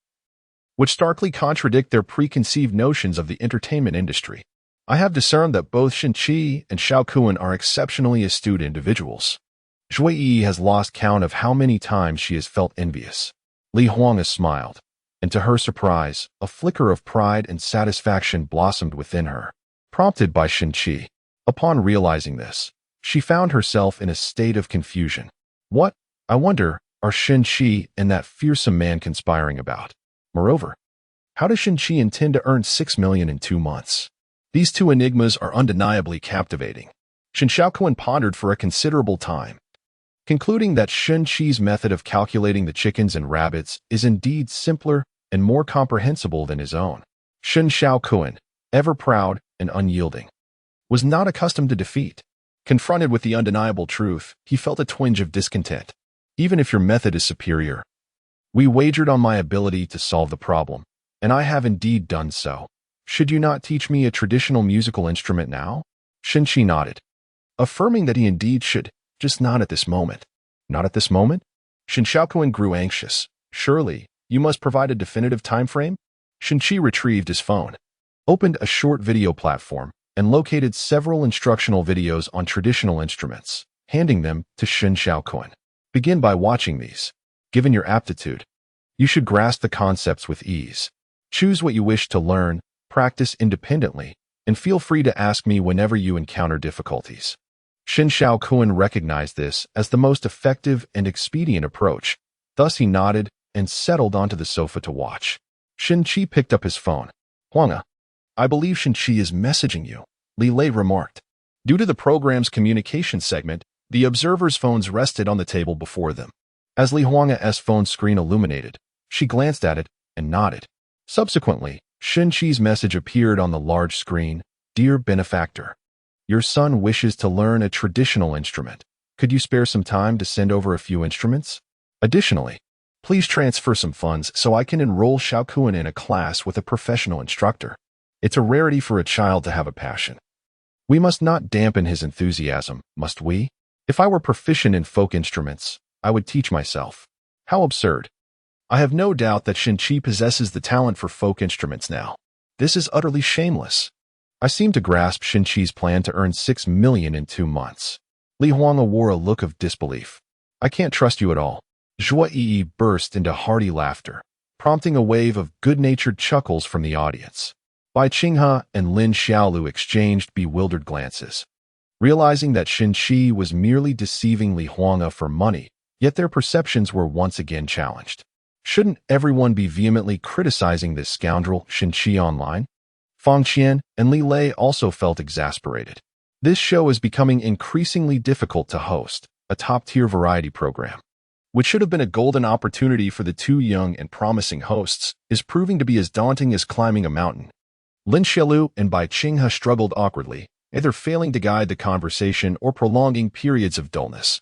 which starkly contradict their preconceived notions of the entertainment industry. I have discerned that both Shin-chi and Shaokuan are exceptionally astute individuals. Zhui Yi has lost count of how many times she has felt envious. Li Huang smiled, and to her surprise, a flicker of pride and satisfaction blossomed within her, prompted by Shin-chi. Upon realizing this, she found herself in a state of confusion. What, I wonder, are Shin-chi and that fearsome man conspiring about? Moreover, how does Shin-chi intend to earn 6 million in 2 months? These two enigmas are undeniably captivating. Shin Shaokuan pondered for a considerable time, concluding that Shin-chi's method of calculating the chickens and rabbits is indeed simpler and more comprehensible than his own. Shin Shaokuan, ever proud and unyielding, was not accustomed to defeat. Confronted with the undeniable truth, he felt a twinge of discontent. Even if your method is superior, we wagered on my ability to solve the problem, and I have indeed done so. Should you not teach me a traditional musical instrument now? Shin-chi nodded, affirming that he indeed should, just not at this moment. Not at this moment? Shin Shaokuan grew anxious. Surely, you must provide a definitive time frame? Shin-chi retrieved his phone, opened a short video platform, and located several instructional videos on traditional instruments, handing them to Shin Shaokuan. Begin by watching these. Given your aptitude, you should grasp the concepts with ease. Choose what you wish to learn, practice independently, and feel free to ask me whenever you encounter difficulties. Shin Shaokuan recognized this as the most effective and expedient approach. Thus he nodded and settled onto the sofa to watch. Shin-chi picked up his phone. Huanga, I believe Shin-chi is messaging you, Li Lei remarked. Due to the program's communication segment, the observer's phones rested on the table before them. As Li Huanga's phone screen illuminated, she glanced at it and nodded. Subsequently, Shin-chi's message appeared on the large screen. Dear benefactor, your son wishes to learn a traditional instrument. Could you spare some time to send over a few instruments? Additionally, please transfer some funds so I can enroll Shaokuan in a class with a professional instructor. It's a rarity for a child to have a passion. We must not dampen his enthusiasm, must we? If I were proficient in folk instruments, I would teach myself. How absurd. I have no doubt that Shin-chi possesses the talent for folk instruments now. This is utterly shameless. I seem to grasp Shin-Chi's plan to earn 6 million in 2 months. Li Huanga wore a look of disbelief. I can't trust you at all. Zhuo Yi burst into hearty laughter, prompting a wave of good-natured chuckles from the audience. Bai Qinghe and Lin Xiaolu exchanged bewildered glances, realizing that Shin-Chi was merely deceiving Li Huanga for money, yet their perceptions were once again challenged. Shouldn't everyone be vehemently criticizing this scoundrel Shin-Chi online? Fang Qian and Li Lei also felt exasperated. This show is becoming increasingly difficult to host, a top-tier variety program, which should have been a golden opportunity for the two young and promising hosts, is proving to be as daunting as climbing a mountain. Lin Xiaolu and Bai Qinghe struggled awkwardly, either failing to guide the conversation or prolonging periods of dullness,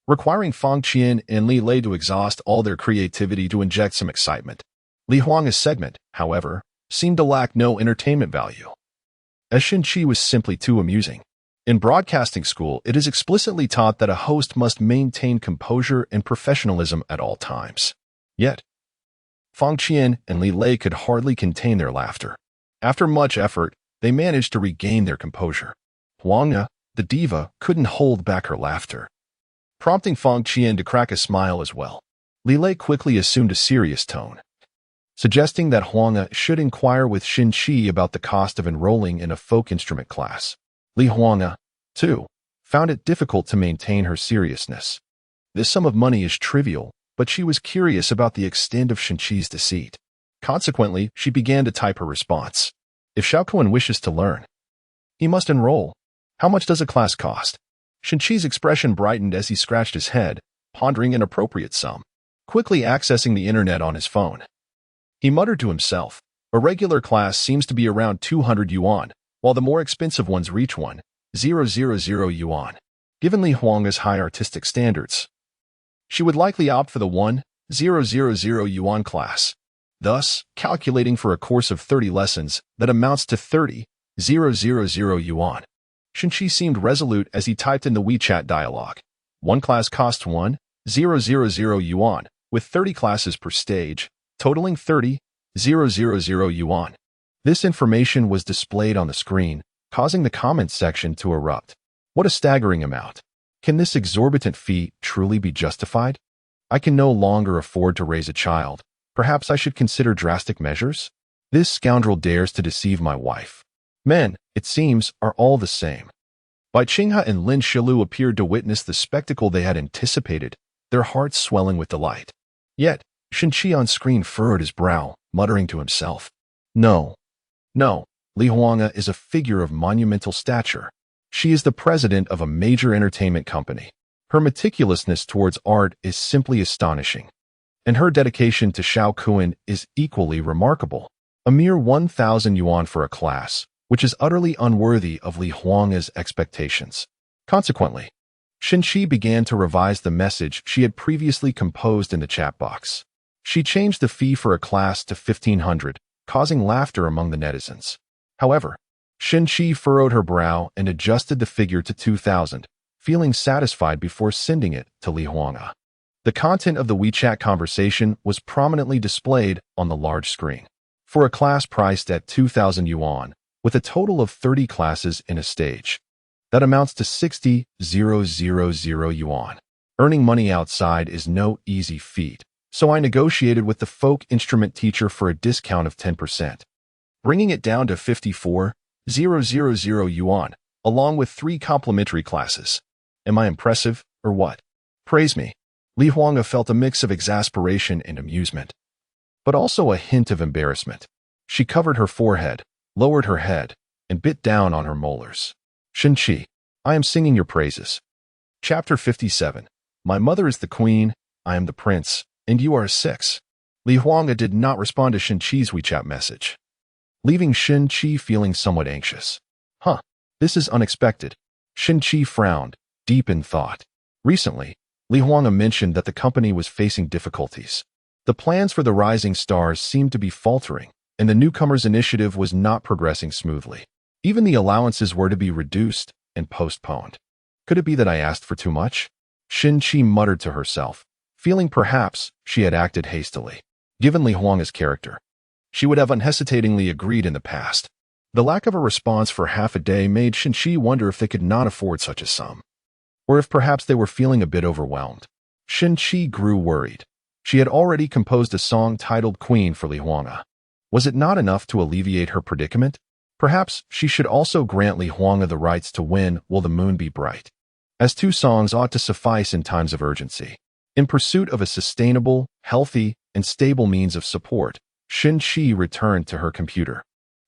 requiring Fang Qian and Li Lei to exhaust all their creativity to inject some excitement. Li Huanga's segment, however, seemed to lack no entertainment value, as Shin-Chi was simply too amusing. In broadcasting school, it is explicitly taught that a host must maintain composure and professionalism at all times. Yet, Fang Qian and Li Lei could hardly contain their laughter. After much effort, they managed to regain their composure. Huanga, the diva, couldn't hold back her laughter, prompting Fang Qian to crack a smile as well. Li Lei quickly assumed a serious tone, suggesting that Huanga should inquire with Shin-Chi about the cost of enrolling in a folk instrument class. Li Huanga, too, found it difficult to maintain her seriousness. This sum of money is trivial, but she was curious about the extent of Shin-Chi's deceit. Consequently, she began to type her response. If Xiaokuan wishes to learn, he must enroll. How much does a class cost? Shin-Chi's expression brightened as he scratched his head, pondering an appropriate sum. Quickly accessing the internet on his phone, he muttered to himself, a regular class seems to be around 200 yuan, while the more expensive ones reach 1,000 yuan. Given Li Huanga's high artistic standards, she would likely opt for the 1,000 yuan class. Thus, calculating for a course of 30 lessons, that amounts to 30,000 yuan. Shin-Chi seemed resolute as he typed in the WeChat dialogue. One class costs 1,000 yuan, with 30 classes per stage, totaling 30,000 yuan. This information was displayed on the screen, causing the comments section to erupt. What a staggering amount. Can this exorbitant fee truly be justified? I can no longer afford to raise a child. Perhaps I should consider drastic measures? This scoundrel dares to deceive my wife. Men, it seems, are all the same. Bai Qinghe and Lin Xiaolu appeared to witness the spectacle they had anticipated, their hearts swelling with delight. Yet, Shin-Chi on screen furrowed his brow, muttering to himself. No, Li Huanga is a figure of monumental stature. She is the president of a major entertainment company. Her meticulousness towards art is simply astonishing, and her dedication to Xiaokuan is equally remarkable. A mere 1,000 yuan for a class, which is utterly unworthy of Li Huanga's expectations. Consequently, Shin-Chi began to revise the message she had previously composed in the chat box. She changed the fee for a class to 1,500, causing laughter among the netizens. However, Shin-Chi furrowed her brow and adjusted the figure to 2,000, feeling satisfied before sending it to Li Huanga. The content of the WeChat conversation was prominently displayed on the large screen. For a class priced at 2,000 yuan, with a total of 30 classes in a stage, that amounts to 60,000 yuan. Earning money outside is no easy feat, so I negotiated with the folk instrument teacher for a discount of 10%, bringing it down to 54,000 yuan, along with 3 complimentary classes. Am I impressive, or what? Praise me. Li Huanga felt a mix of exasperation and amusement, but also a hint of embarrassment. She covered her forehead, lowered her head, and bit down on her molars. Shin-Chi, I am singing your praises. Chapter 57. My mother is the queen, I am the prince, and you are a 6. Li Huanga did not respond to Shin-Chi's WeChat message, leaving Shin-Chi feeling somewhat anxious. This is unexpected. Shin-Chi frowned, deep in thought. Recently, Li Huanga mentioned that the company was facing difficulties. The plans for the rising stars seemed to be faltering, and the newcomers' initiative was not progressing smoothly. Even the allowances were to be reduced and postponed. Could it be that I asked for too much? Shin-Chi muttered to herself, feeling perhaps she had acted hastily. Given Li Huanga's character, she would have unhesitatingly agreed in the past. The lack of a response for half a day made Shinchi wonder if they could not afford such a sum, or if perhaps they were feeling a bit overwhelmed. Shinchi grew worried. She had already composed a song titled Queen for Li Huanga. Was it not enough to alleviate her predicament? Perhaps she should also grant Li Huanga the rights to When Will the Moon Be Bright, as 2 songs ought to suffice in times of urgency. In pursuit of a sustainable, healthy, and stable means of support, Shinchi returned to her computer.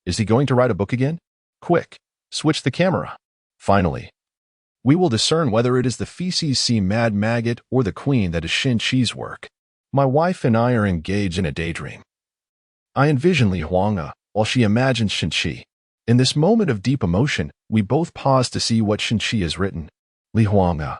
Is he going to write a book again? Quick, switch the camera. Finally, we will discern whether it is the feces sea mad maggot or the queen that is Shinchi's work. My wife and I are engaged in a daydream. I envision Li Huanga while she imagines Shinchi. In this moment of deep emotion, we both pause to see what Shinchi has written. Li Huanga,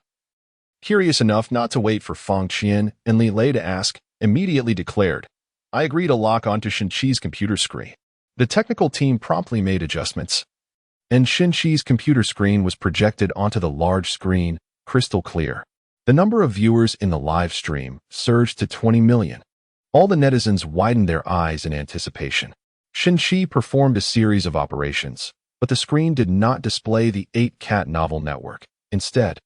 curious enough not to wait for Fang Qian and Li Lei to ask, immediately declared, I agree to lock onto Shinchi's computer screen. The technical team promptly made adjustments, and Shinchi's computer screen was projected onto the large screen, crystal clear. The number of viewers in the live stream surged to 20 million. All the netizens widened their eyes in anticipation. Shinchi performed a series of operations, but the screen did not display the 8-cat novel network. Instead,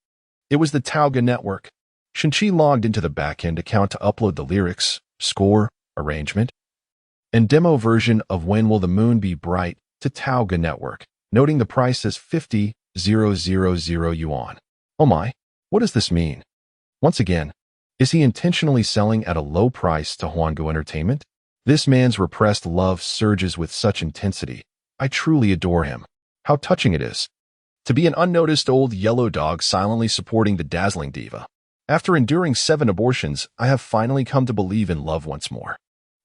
it was the Tauga network. Shinchi logged into the backend account to upload the lyrics, score, arrangement, and demo version of When Will the Moon Be Bright to Tauga network, noting the price as 50,000 yuan. Oh my, what does this mean? Once again, is he intentionally selling at a low price to Huanggu Entertainment? This man's repressed love surges with such intensity. I truly adore him. How touching it is to be an unnoticed old yellow dog silently supporting the dazzling diva. After enduring 7 abortions, I have finally come to believe in love once more.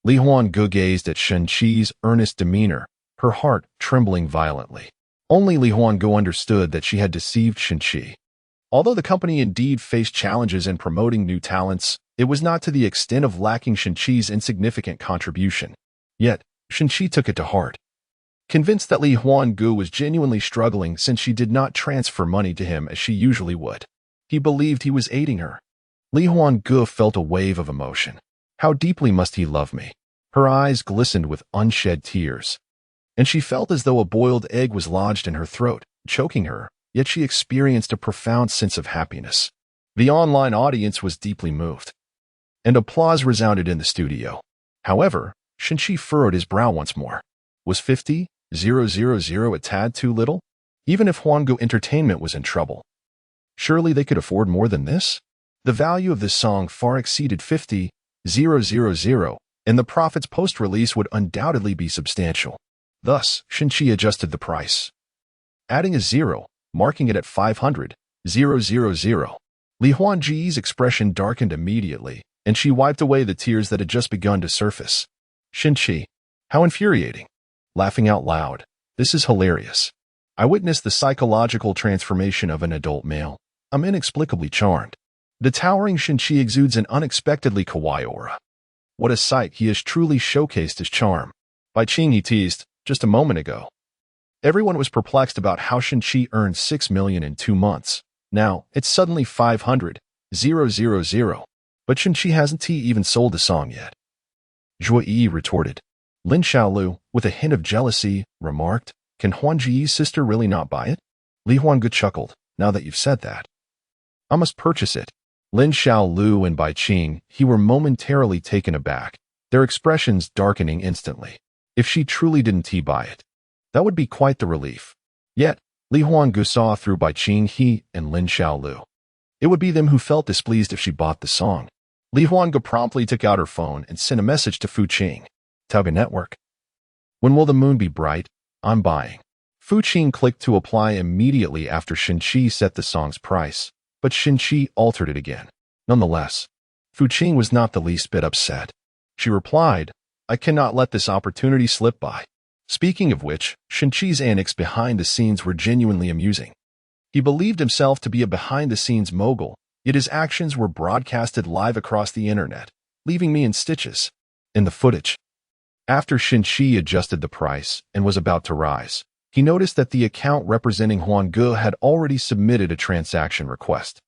Li Huanggu gazed at Shinchi's earnest demeanor, her heart trembling violently. Only Li Huanggu understood that she had deceived Shinchi. Although the company indeed faced challenges in promoting new talents, it was not to the extent of lacking Shinchi's insignificant contribution. Yet, Shinchi took it to heart. Convinced that Li Huanggu was genuinely struggling since she did not transfer money to him as she usually would, he believed he was aiding her. Li Huanggu felt a wave of emotion. How deeply must he love me? Her eyes glistened with unshed tears, and she felt as though a boiled egg was lodged in her throat, choking her, yet she experienced a profound sense of happiness. The online audience was deeply moved, and applause resounded in the studio. However, Shinchi furrowed his brow once more. Was 50,000 a tad too little? Even if Huanggu Entertainment was in trouble, surely they could afford more than this? The value of this song far exceeded 50,000, and the profits post-release would undoubtedly be substantial. Thus, Shinchi adjusted the price, adding a 0, marking it at 500,000. Li Huangji's expression darkened immediately, and she wiped away the tears that had just begun to surface. Shinchi, how infuriating. Laughing out loud. This is hilarious. I witnessed the psychological transformation of an adult male. I'm inexplicably charmed. The towering Shinchi exudes an unexpectedly kawaii aura. What a sight, he has truly showcased his charm. By Qing, he teased, just a moment ago. Everyone was perplexed about how Shinchi earned 6 million in 2 months. Now, it's suddenly 500,000. But Shinchi hasn't even sold the song yet. Zhuo Yi retorted. Lin Xiaolu, with a hint of jealousy, remarked, Can Huangji's sister really not buy it? Li Huanggu chuckled. Now that you've said that, I must purchase it. Lin Xiaolu and Bai Qing, he were momentarily taken aback, their expressions darkening instantly. If she truly didn't buy it, that would be quite the relief. Yet, Li Huanggu saw through Bai Qing, he, and Lin Xiaolu. It would be them who felt displeased if she bought the song. Li Huanggu promptly took out her phone and sent a message to Fu Qing. Tauga Network. When will the moon be bright? I'm buying. Fu Qing clicked to apply immediately after Shinchi set the song's price, but Shinchi altered it again. Nonetheless, Fu Qing was not the least bit upset. She replied, I cannot let this opportunity slip by. Speaking of which, Shinchi's antics behind the scenes were genuinely amusing. He believed himself to be a behind-the-scenes mogul, yet his actions were broadcasted live across the internet, leaving me in stitches. In the footage, after Shinchi adjusted the price and was about to rise, he noticed that the account representing Huanggu had already submitted a transaction request.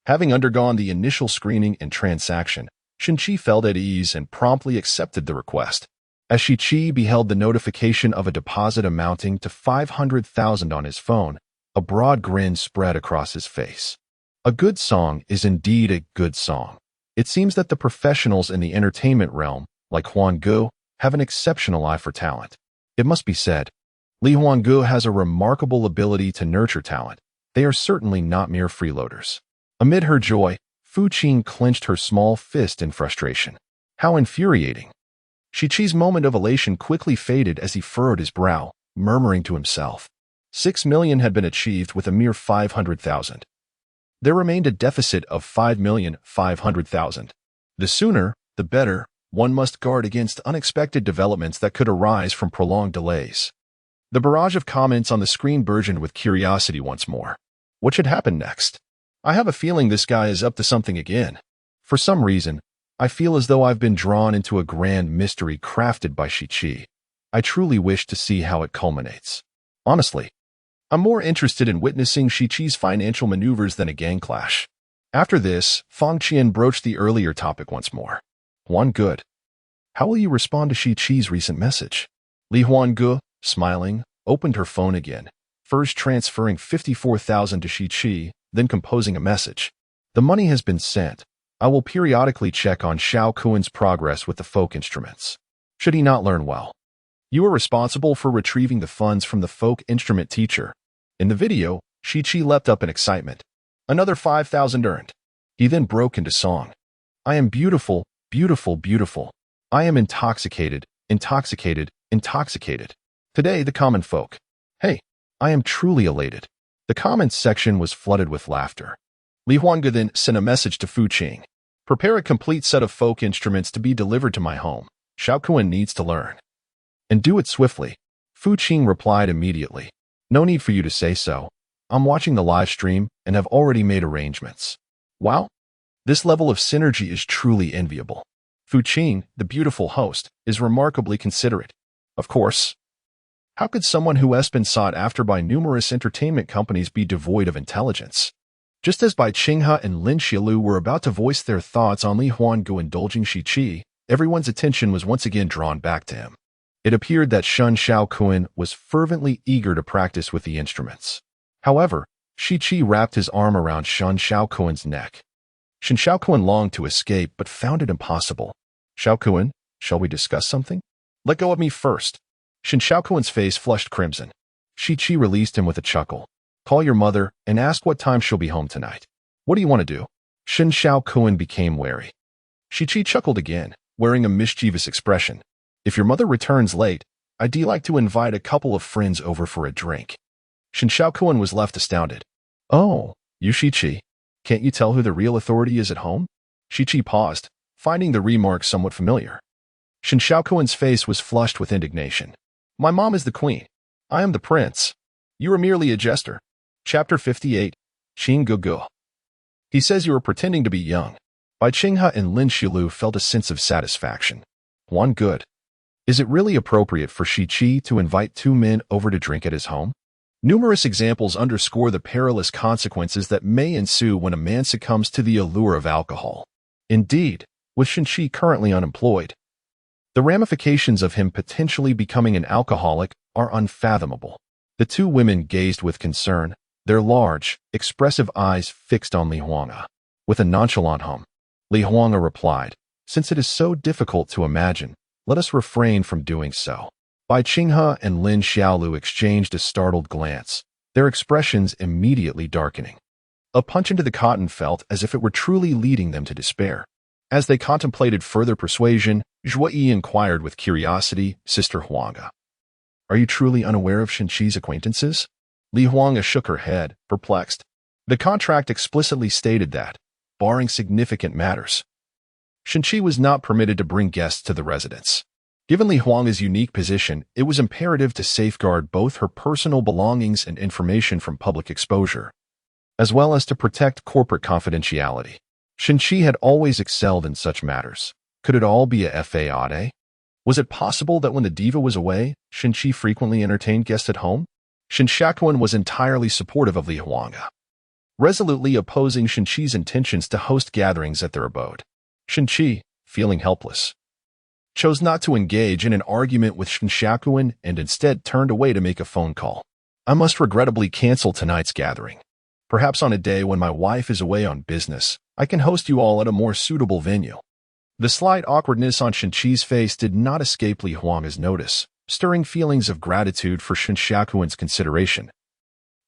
Having undergone the initial screening and transaction, Shinchi felt at ease and promptly accepted the request. As Shi beheld the notification of a deposit amounting to 500,000 on his phone, a broad grin spread across his face. A good song is indeed a good song. It seems that the professionals in the entertainment realm, like Huanggu, have an exceptional eye for talent. It must be said, Li Huanggu has a remarkable ability to nurture talent. They are certainly not mere freeloaders. Amid her joy, Fu Qing clenched her small fist in frustration. How infuriating! Shichi's moment of elation quickly faded as he furrowed his brow, murmuring to himself. 6 million had been achieved with a mere 500,000. There remained a deficit of 5,500,000. The sooner, the better. One must guard against unexpected developments that could arise from prolonged delays. The barrage of comments on the screen burgeoned with curiosity once more. What should happen next? I have a feeling this guy is up to something again. For some reason, I feel as though I've been drawn into a grand mystery crafted by Shichi. I truly wish to see how it culminates. Honestly, I'm more interested in witnessing Shichi's financial maneuvers than a gang clash. After this, Fang Qian broached the earlier topic once more. Huanggu, how will you respond to Shichi's recent message? Li Huanggu, smiling, opened her phone again, first transferring 54,000 to Shichi, then composing a message. The money has been sent. I will periodically check on Xiao Kuan's progress with the folk instruments. Should he not learn well? You are responsible for retrieving the funds from the folk instrument teacher. In the video, Shichi leapt up in excitement. Another 5,000 earned. He then broke into song. I am beautiful, beautiful, beautiful. I am intoxicated, intoxicated, intoxicated. Today, the common folk. Hey, I am truly elated. The comments section was flooded with laughter. Li Huanggu then sent a message to Fu Qing. Prepare a complete set of folk instruments to be delivered to my home. Xiao Kuan needs to learn. And do it swiftly. Fu Qing replied immediately. No need for you to say so. I'm watching the live stream and have already made arrangements. Wow. This level of synergy is truly enviable. Fu Qing, the beautiful host, is remarkably considerate. Of course. How could someone who has been sought after by numerous entertainment companies be devoid of intelligence? Just as Bai Qinghe and Lin Xiaolu were about to voice their thoughts on Li Huanggu indulging Shichi, everyone's attention was once again drawn back to him. It appeared that Shun Xiaokuan was fervently eager to practice with the instruments. However, Shichi wrapped his arm around Shun Xiaokuan's neck. Shun Xiaokuan longed to escape but found it impossible. Xiaokuan, shall we discuss something? Let go of me first. Shun Xiaokuan's face flushed crimson. Shichi released him with a chuckle. Call your mother and ask what time she'll be home tonight. What do you want to do? Shun Xiaokuan became wary. Shichi chuckled again, wearing a mischievous expression. If your mother returns late, I'd like to invite a couple of friends over for a drink. Shun Xiaokuan was left astounded. Oh, you Shichi. Can't you tell who the real authority is at home? Shichi paused, finding the remark somewhat familiar. Shun Xiaokuan's face was flushed with indignation. My mom is the queen. I am the prince. You are merely a jester. Chapter 58, Qing Gugu. He says you are pretending to be young. Bai Qinghe and Lin Xiaolu felt a sense of satisfaction. Huanggu. Is it really appropriate for Shichi to invite two men over to drink at his home? Numerous examples underscore the perilous consequences that may ensue when a man succumbs to the allure of alcohol. Indeed, with Shichi currently unemployed, the ramifications of him potentially becoming an alcoholic are unfathomable. The two women gazed with concern, their large, expressive eyes fixed on Li Huanggu. With a nonchalant hum, Li Huanggu replied, since it is so difficult to imagine, let us refrain from doing so. Bai Qinghe and Lin Xiaolu exchanged a startled glance, their expressions immediately darkening. A punch into the cotton felt as if it were truly leading them to despair. As they contemplated further persuasion, Zhuo Yi inquired with curiosity, Sister Huanggu. Are you truly unaware of Shichi's acquaintances? Li Huanggu shook her head, perplexed. The contract explicitly stated that, barring significant matters, Shichi was not permitted to bring guests to the residence. Given Li Huanggu's unique position, it was imperative to safeguard both her personal belongings and information from public exposure, as well as to protect corporate confidentiality. Shichi had always excelled in such matters. Could it all be a fade? Was it possible that when the diva was away, Shichi frequently entertained guests at home? Shun Xiaokuan was entirely supportive of Li Huanggu, resolutely opposing Shichi's intentions to host gatherings at their abode. Shichi, feeling helpless, chose not to engage in an argument with Shinshakuin and instead turned away to make a phone call. I must regrettably cancel tonight's gathering. Perhaps on a day when my wife is away on business, I can host you all at a more suitable venue. The slight awkwardness on Shinchi's face did not escape Li Huanga's notice, stirring feelings of gratitude for Shinshakuin's consideration,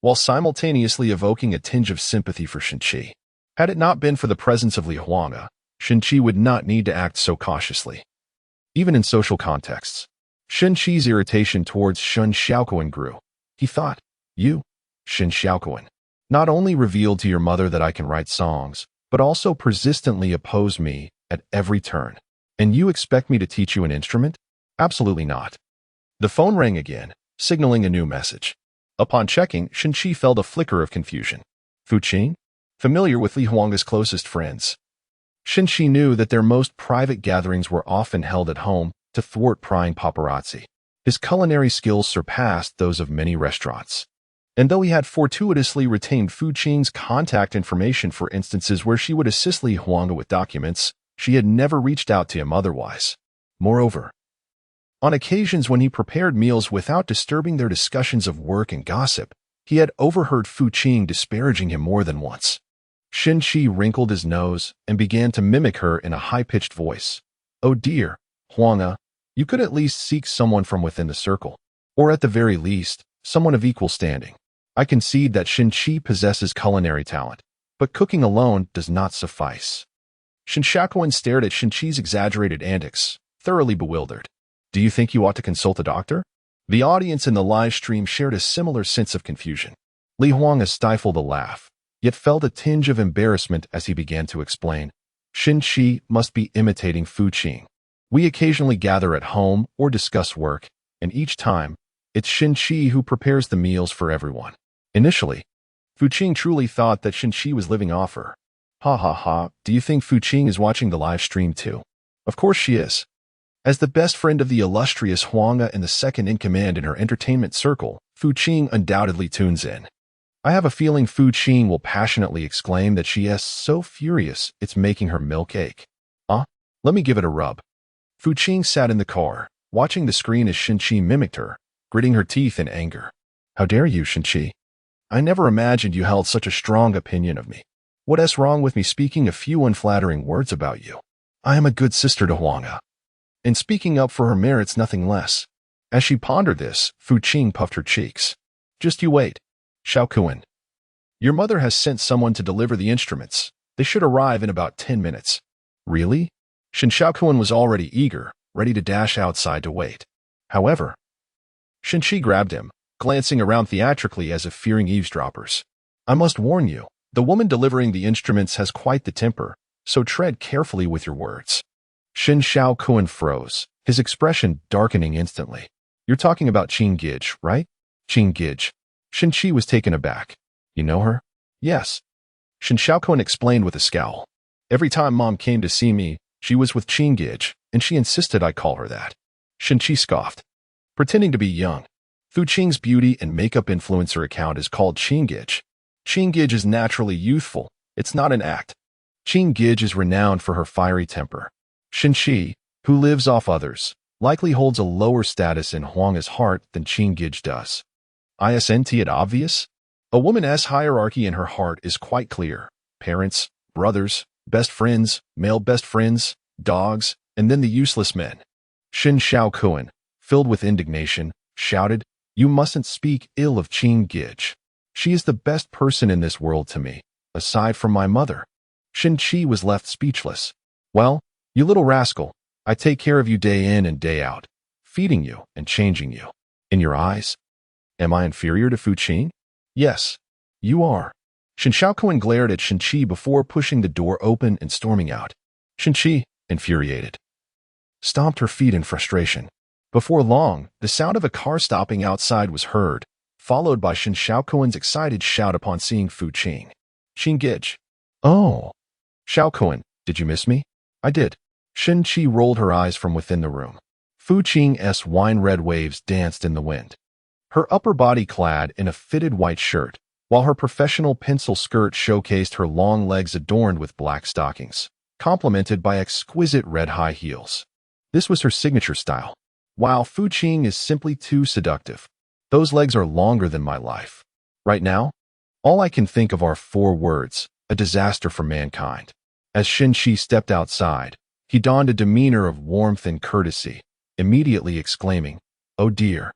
while simultaneously evoking a tinge of sympathy for Shinchi. Had it not been for the presence of Li Huanga, Shinchi would not need to act so cautiously. Even in social contexts, Shinchi's irritation towards Shun Xiaokuan grew. He thought, you, Shin Xiaokuan, not only revealed to your mother that I can write songs, but also persistently oppose me at every turn. And you expect me to teach you an instrument? Absolutely not. The phone rang again, signaling a new message. Upon checking, Shinchi felt a flicker of confusion. Fu Qing? Familiar with Li Huanga's closest friends, Shinchi knew that their most private gatherings were often held at home to thwart prying paparazzi. His culinary skills surpassed those of many restaurants. And though he had fortuitously retained Fu Qing's contact information for instances where she would assist Li Huanga with documents, she had never reached out to him otherwise. Moreover, on occasions when he prepared meals without disturbing their discussions of work and gossip, he had overheard Fu Qing disparaging him more than once. Shinchi wrinkled his nose and began to mimic her in a high-pitched voice. Oh dear, Huanga, you could at least seek someone from within the circle, or at the very least, someone of equal standing. I concede that Shinchi possesses culinary talent, but cooking alone does not suffice. Shinshakuin stared at Shinchi's exaggerated antics, thoroughly bewildered. Do you think you ought to consult a doctor? The audience in the live stream shared a similar sense of confusion. Li Huanga stifled a laugh, yet felt a tinge of embarrassment as he began to explain. Shinchi must be imitating Fu Qing. We occasionally gather at home or discuss work, and each time, it's Shinchi who prepares the meals for everyone. Initially, Fu Qing truly thought that Shinchi was living off her. Ha ha ha, do you think Fu Qing is watching the live stream too? Of course she is. As the best friend of the illustrious Huanga and the second in command in her entertainment circle, Fu Qing undoubtedly tunes in. I have a feeling Fu Qing will passionately exclaim that she is so furious it's making her milk ache. Let me give it a rub. Fu Qing sat in the car, watching the screen as Shinchi mimicked her, gritting her teeth in anger. How dare you, Shinchi? I never imagined you held such a strong opinion of me. What is wrong with me speaking a few unflattering words about you? I am a good sister to Huanga, and speaking up for her merits nothing less. As she pondered this, Fu Qing puffed her cheeks. Just you wait. Xiaokuan, your mother has sent someone to deliver the instruments. They should arrive in about 10 minutes. Really? Shinshakuin was already eager, ready to dash outside to wait. However, Shinchi grabbed him, glancing around theatrically as if fearing eavesdroppers. I must warn you, the woman delivering the instruments has quite the temper, so tread carefully with your words. Shinshakuin froze, his expression darkening instantly. You're talking about Qing Gij, right? Qing Gij. Shinchi was taken aback. You know her? Yes. Shinshakuin explained with a scowl. Every time Mom came to see me, she was with Qing Gij, and she insisted I call her that. Shinchi scoffed. Pretending to be young. Fu Qing's beauty and makeup influencer account is called Qing Gij. Qing Gij is naturally youthful. It's not an act. Qing Gij is renowned for her fiery temper. Shinchi, who lives off others, likely holds a lower status in Huanga's heart than Qing Gij does. Isn't it obvious? A woman's hierarchy in her heart is quite clear. Parents, brothers, best friends, male best friends, dogs, and then the useless men. Shin Xiaokuan, filled with indignation, shouted, You mustn't speak ill of Qing Gij. She is the best person in this world to me, aside from my mother. Shinchi was left speechless. Well, you little rascal, I take care of you day in and day out, feeding you and changing you. In your eyes, am I inferior to Fu Qing? Yes, you are. Shinshakuin glared at Shinchi before pushing the door open and storming out. Shinchi, infuriated, stomped her feet in frustration. Before long, the sound of a car stopping outside was heard, followed by Shinshakuin's excited shout upon seeing Fu Qing. Qing Gij. Oh. Xiaokuan, did you miss me? I did. Shinchi rolled her eyes from within the room. Fu Qing's wine-red waves danced in the wind. Her upper body clad in a fitted white shirt, while her professional pencil skirt showcased her long legs adorned with black stockings, complemented by exquisite red high heels. This was her signature style. Wow, Fu Qing is simply too seductive. Those legs are longer than my life. Right now, all I can think of are 4 words, a disaster for mankind. As Shin Qi stepped outside, he donned a demeanor of warmth and courtesy, immediately exclaiming, "Oh dear.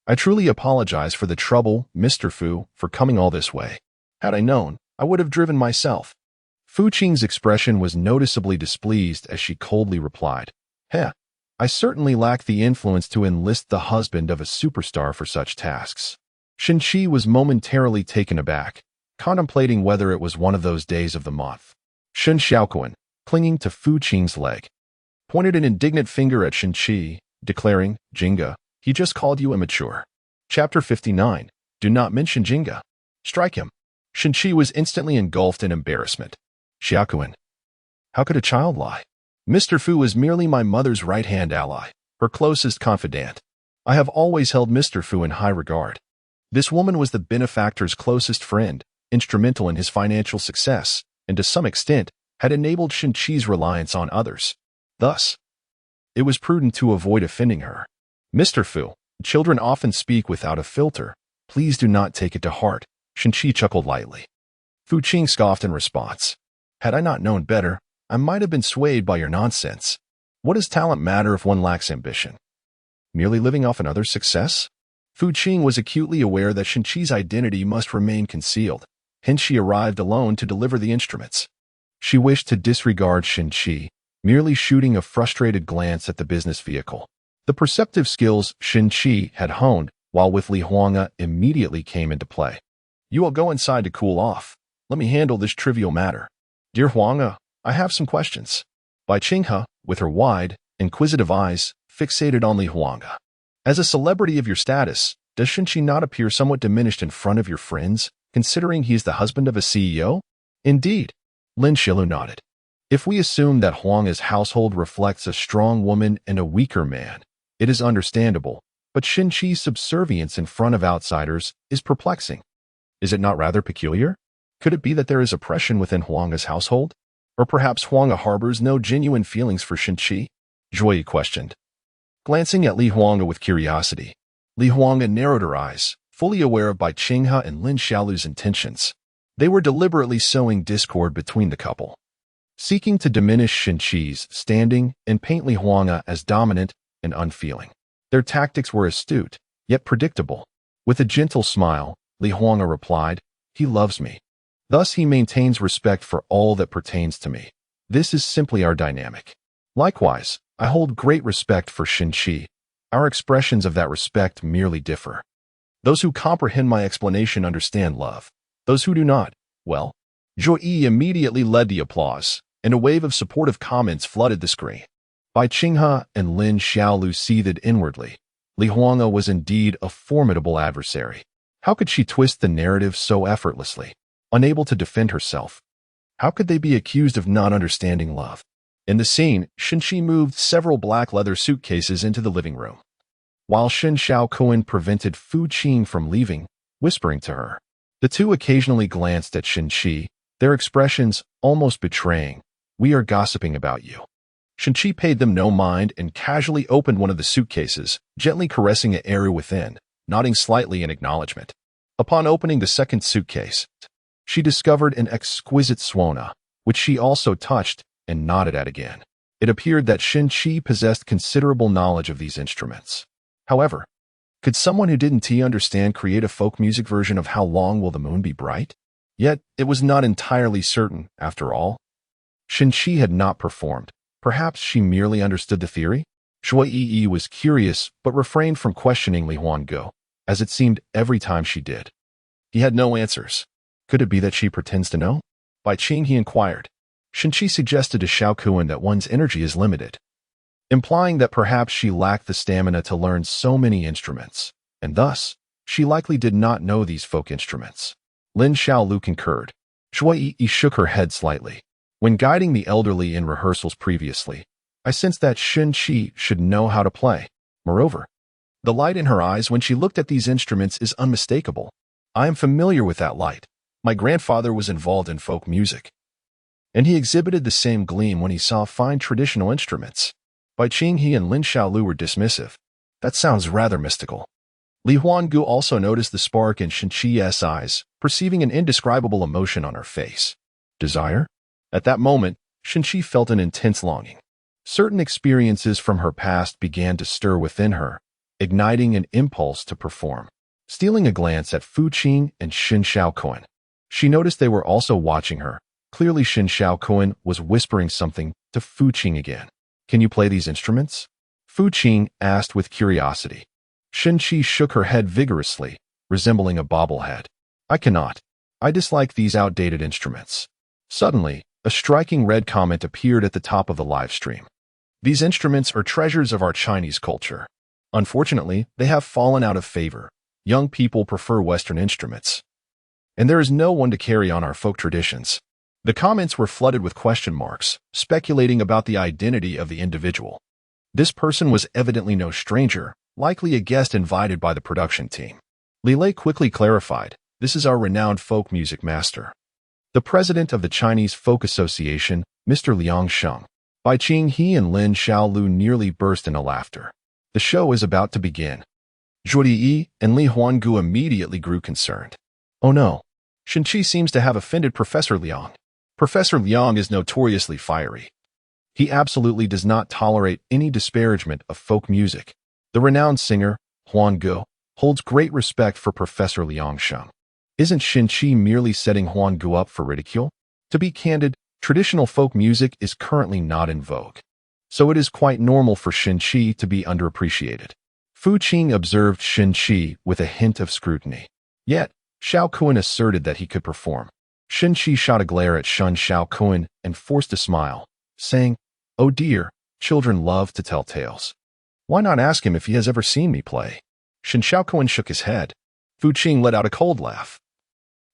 I truly apologize for the trouble, Mr. Fu, for coming all this way. Had I known, I would have driven myself." Fu Qing's expression was noticeably displeased as she coldly replied, "Heh, I certainly lack the influence to enlist the husband of a superstar for such tasks." Shin Qi was momentarily taken aback, contemplating whether it was one of those days of the month. Shen Xiaoquan, clinging to Fu Qing's leg, pointed an indignant finger at Shin Qi, declaring, "Jinga, he just called you immature." Chapter 59. Do not mention Jinga. Strike him. Shin Qi was instantly engulfed in embarrassment. "Xiaoquan, how could a child lie? Mr. Fu is merely my mother's right-hand ally, her closest confidant. I have always held Mr. Fu in high regard. This woman was the benefactor's closest friend, instrumental in his financial success, and to some extent had enabled Shin Qi's reliance on others. Thus, it was prudent to avoid offending her. Mr. Fu, children often speak without a filter. Please do not take it to heart." Shin Qi chuckled lightly. Fu Qing scoffed in response. "Had I not known better, I might have been swayed by your nonsense. What does talent matter if one lacks ambition? Merely living off another's success?" Fu Qing was acutely aware that Shin Qi's identity must remain concealed, hence she arrived alone to deliver the instruments. She wished to disregard Shin Qi, merely shooting a frustrated glance at the business vehicle. The perceptive skills Shin Qi had honed while with Li Huanga immediately came into play. "You will go inside to cool off. Let me handle this trivial matter. Dear Huanga, I have some questions." Bai Qinghe, with her wide, inquisitive eyes, fixated on Li Huanga. "As a celebrity of your status, does Shin Qi not appear somewhat diminished in front of your friends, considering he is the husband of a CEO?" "Indeed." Lin Shilu nodded. "If we assume that Huanga's household reflects a strong woman and a weaker man, it is understandable, but Shin Qi's subservience in front of outsiders is perplexing. Is it not rather peculiar? Could it be that there is oppression within Huanga's household? Or perhaps Huanga harbors no genuine feelings for Shin Qi?" Zhuo Yi questioned. Glancing at Li Huanga with curiosity, Li Huanga narrowed her eyes, fully aware of Bai Qinghe and Lin Xiaolu's intentions. They were deliberately sowing discord between the couple, seeking to diminish Shin Qi's standing and paint Li Huanga as dominant and unfeeling. Their tactics were astute, yet predictable. With a gentle smile, Li Huanga replied, "He loves me. Thus he maintains respect for all that pertains to me. This is simply our dynamic. Likewise, I hold great respect for Shin Qi. Our expressions of that respect merely differ. Those who comprehend my explanation understand love. Those who do not, well." Zhuo Yi immediately led the applause, and a wave of supportive comments flooded the screen. Bai Qinghe and Lin Xiaolu seethed inwardly. Li Huanga was indeed a formidable adversary. How could she twist the narrative so effortlessly? Unable to defend herself, how could they be accused of not understanding love? In the scene, Shin Qi moved several black leather suitcases into the living room, while Shen Xiaoquan prevented Fu Qing from leaving, whispering to her. The two occasionally glanced at Shin Qi, their expressions almost betraying, "We are gossiping about you." Shin Qi paid them no mind and casually opened one of the suitcases, gently caressing the area within, nodding slightly in acknowledgement. Upon opening the second suitcase, she discovered an exquisite suona, which she also touched and nodded at again. It appeared that Shin Qi possessed considerable knowledge of these instruments. However, could someone who didn't understand create a folk music version of How Long Will the Moon Be Bright? Yet, it was not entirely certain, after all. Shin Qi had not performed. Perhaps she merely understood the theory? Zhuo Yi was curious, but refrained from questioning Li Huanga, as it seemed every time she did. He had no answers. Could it be that she pretends to know? Bai Qing, he inquired. Shin Qi suggested to Xiaoquan that one's energy is limited, implying that perhaps she lacked the stamina to learn so many instruments, and thus, she likely did not know these folk instruments. Lin Xiaolu concurred. Zhuo Yi shook her head slightly. When guiding the elderly in rehearsals previously, I sensed that Shin Qi should know how to play. Moreover, the light in her eyes when she looked at these instruments is unmistakable. I am familiar with that light. My grandfather was involved in folk music, and he exhibited the same gleam when he saw fine traditional instruments. Bai Qinghe and Lin Xiaolu were dismissive. That sounds rather mystical. Li Huangu also noticed the spark in Shenqi's eyes, perceiving an indescribable emotion on her face. Desire? At that moment, Shenqi felt an intense longing. Certain experiences from her past began to stir within her, igniting an impulse to perform. Stealing a glance at Fu Qing and Shen Xiaoquan, she noticed they were also watching her. Clearly, Shen Xiaoquan was whispering something to Fu Qing again. Can you play these instruments? Fu Qing asked with curiosity. Shen Qi shook her head vigorously, resembling a bobblehead. I cannot. I dislike these outdated instruments. Suddenly, a striking red comment appeared at the top of the live stream. These instruments are treasures of our Chinese culture. Unfortunately, they have fallen out of favor. Young people prefer Western instruments. And there is no one to carry on our folk traditions. The comments were flooded with question marks, speculating about the identity of the individual. This person was evidently no stranger, likely a guest invited by the production team. Li Lei quickly clarified, this is our renowned folk music master. The president of the Chinese Folk Association, Mr. Liang Sheng. Bai Qinghe and Lin Xiaolu nearly burst into laughter. The show is about to begin. Zhuo Yi and Li Huangu immediately grew concerned. Oh no, Shenqi seems to have offended Professor Liang. Professor Liang is notoriously fiery. He absolutely does not tolerate any disparagement of folk music. The renowned singer, Huangu, holds great respect for Professor Liang Sheng. Isn't Shenqi merely setting Huangu up for ridicule? To be candid, traditional folk music is currently not in vogue. So it is quite normal for Shenqi to be underappreciated. Fu Qing observed Shenqi with a hint of scrutiny. Yet, Xiaoquan asserted that he could perform. Shenqi shot a glare at Shen Xiaoquan and forced a smile, saying, "Oh dear, children love to tell tales. Why not ask him if he has ever seen me play?" Shen Xiaoquan shook his head. Fu Qing let out a cold laugh.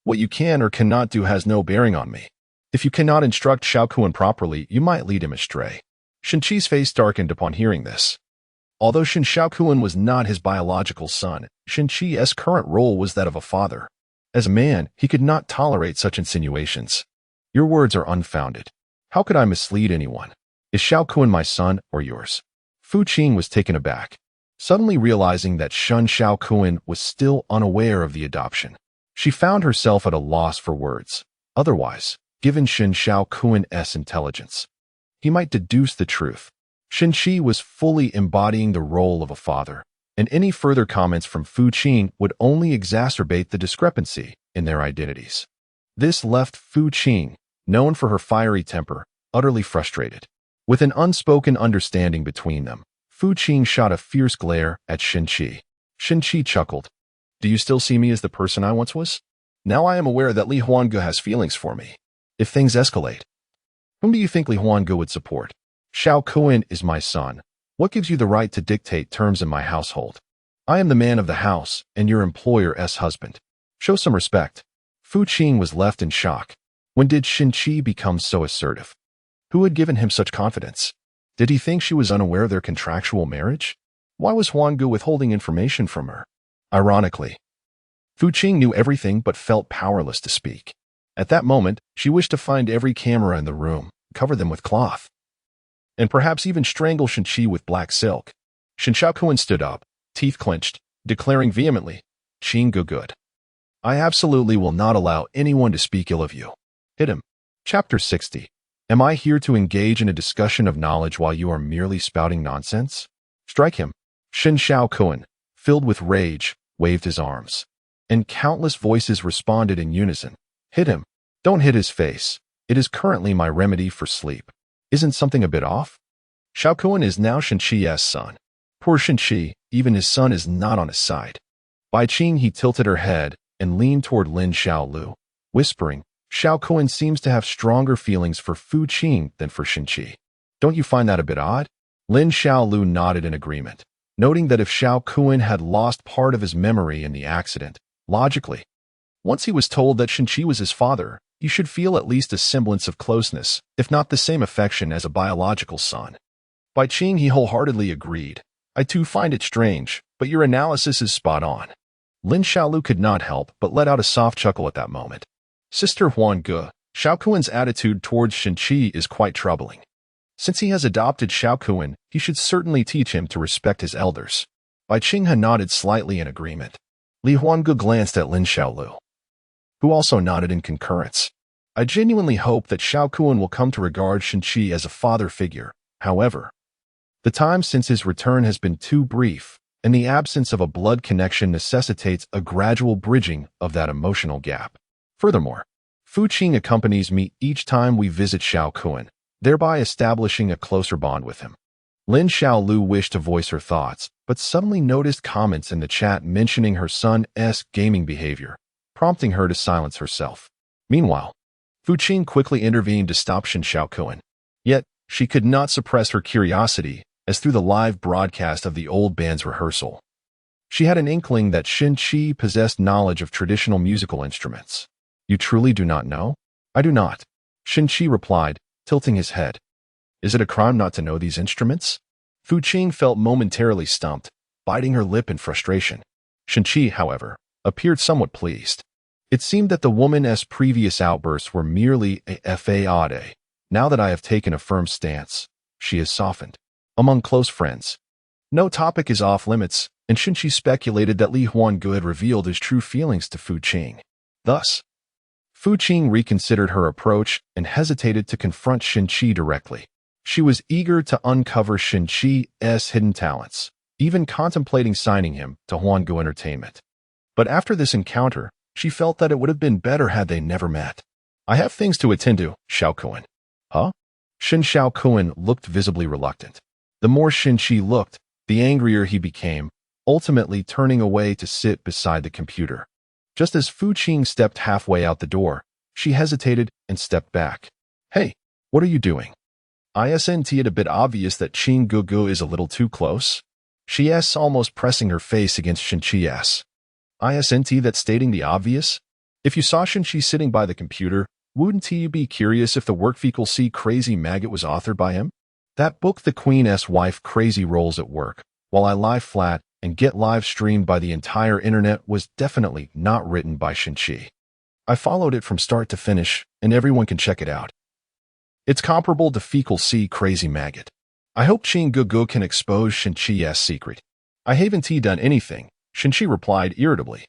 What you can or cannot do has no bearing on me. If you cannot instruct Xiaoquan properly, you might lead him astray. Shenqi's face darkened upon hearing this. Although Shen Xiaoquan was not his biological son, Shenqi's current role was that of a father. As a man, he could not tolerate such insinuations. Your words are unfounded. How could I mislead anyone? Is Xiaoquan my son or yours? Fu Qing was taken aback, suddenly realizing that Shen Xiaoquan was still unaware of the adoption. She found herself at a loss for words. Otherwise, given Shen Xiaoquan's intelligence, he might deduce the truth. Shenqi was fully embodying the role of a father, and any further comments from Fu Qing would only exacerbate the discrepancy in their identities. This left Fu Qing, known for her fiery temper, utterly frustrated. With an unspoken understanding between them, Fu Qing shot a fierce glare at Shenqi. Shenqi chuckled. Do you still see me as the person I once was? Now I am aware that Li Huangu has feelings for me. If things escalate, whom do you think Li Huangu would support? Xiaoquan is my son. What gives you the right to dictate terms in my household? I am the man of the house and your employer's husband. Show some respect. Fu Qing was left in shock. When did Shenqi become so assertive? Who had given him such confidence? Did he think she was unaware of their contractual marriage? Why was Huangu withholding information from her? Ironically, Fu Qing knew everything but felt powerless to speak. At that moment, she wished to find every camera in the room, cover them with cloth, and perhaps even strangle Shenqi with black silk. Shen Xiaoquan stood up, teeth clenched, declaring vehemently, Qing good. I absolutely will not allow anyone to speak ill of you. Hit him. Chapter 60. Am I here to engage in a discussion of knowledge while you are merely spouting nonsense? Strike him. Shen Xiaoquan, filled with rage, waved his arms, and countless voices responded in unison. Hit him. Don't hit his face. It is currently my remedy for sleep. Isn't something a bit off? Xiaoquan is now Shenqi's son. Poor Shenqi, even his son is not on his side. Bai Qinghe tilted her head and leaned toward Lin Xiaolu, whispering, Xiaoquan seems to have stronger feelings for Fu Qing than for Shenqi. Don't you find that a bit odd? Lin Xiaolu nodded in agreement, noting that if Xiaoquan had lost part of his memory in the accident, logically, once he was told that Shenqi was his father, he should feel at least a semblance of closeness, if not the same affection as a biological son. Bai Qinghe wholeheartedly agreed. I too find it strange, but your analysis is spot on. Lin Xiaolu could not help but let out a soft chuckle at that moment. Sister Huangu, Xiaoquan's attitude towards Shenqi is quite troubling. Since he has adopted Xiaokuan, he should certainly teach him to respect his elders. Bai Qinghe nodded slightly in agreement. Li Huange glanced at Lin Xiaolu, who also nodded in concurrence. I genuinely hope that Xiaokuan will come to regard Shenqi as a father figure. However, the time since his return has been too brief, and the absence of a blood connection necessitates a gradual bridging of that emotional gap. Furthermore, Fu Qing accompanies me each time we visit Xiaokuan, thereby establishing a closer bond with him. Lin Xiaolu wished to voice her thoughts, but suddenly noticed comments in the chat mentioning her son's gaming behavior, prompting her to silence herself. Meanwhile, Fu Qing quickly intervened to stop Shen Xiaokuan. Yet, she could not suppress her curiosity, as through the live broadcast of the old band's rehearsal, she had an inkling that Shenqi possessed knowledge of traditional musical instruments. You truly do not know? I do not, Shenqi replied, tilting his head. Is it a crime not to know these instruments? Fu Qing felt momentarily stumped, biting her lip in frustration. Shenqi, however, appeared somewhat pleased. It seemed that the woman's previous outbursts were merely a fade. Now that I have taken a firm stance, she has softened. Among close friends, no topic is off limits, and Shenqi speculated that Li Huange had revealed his true feelings to Fu Qing. Thus, Fu Qing reconsidered her approach and hesitated to confront Shenqi directly. She was eager to uncover Shenqi's hidden talents, even contemplating signing him to Huange Entertainment. But after this encounter, she felt that it would have been better had they never met. I have things to attend to, Xiaokuan. Huh? Shen Xiaokuan looked visibly reluctant. The more Shenqi looked, the angrier he became, ultimately turning away to sit beside the computer. Just as Fu Qing stepped halfway out the door, she hesitated and stepped back. Hey, what are you doing? Isn't it a bit obvious that Qing Gugu is a little too close? She asks, almost pressing her face against Shenqi's. Isn't that stating the obvious? If you saw Shenqi sitting by the computer, wouldn't you be curious if the work fecal C Crazy Maggot was authored by him? That book, The Queen's Wife Crazy Rolls at Work, while I lie flat and get live streamed by the entire internet, was definitely not written by Shenqi. I followed it from start to finish, and everyone can check it out. It's comparable to Fecal C Crazy Maggot. I hope Qing Gugu can expose Shenqi's secret. I haven't done anything, Shenqi replied irritably.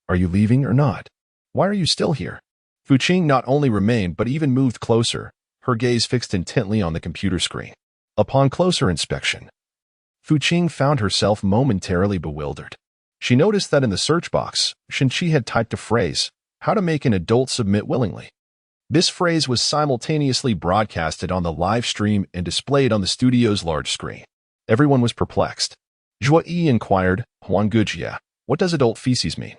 Are you leaving or not? Why are you still here? Fu Qing not only remained but even moved closer, her gaze fixed intently on the computer screen. Upon closer inspection, Fu Qing found herself momentarily bewildered. She noticed that in the search box, Shenqi had typed a phrase, how to make an adult submit willingly. This phrase was simultaneously broadcasted on the live stream and displayed on the studio's large screen. Everyone was perplexed. Zhuo Yi inquired, Huange, what does adult feces mean?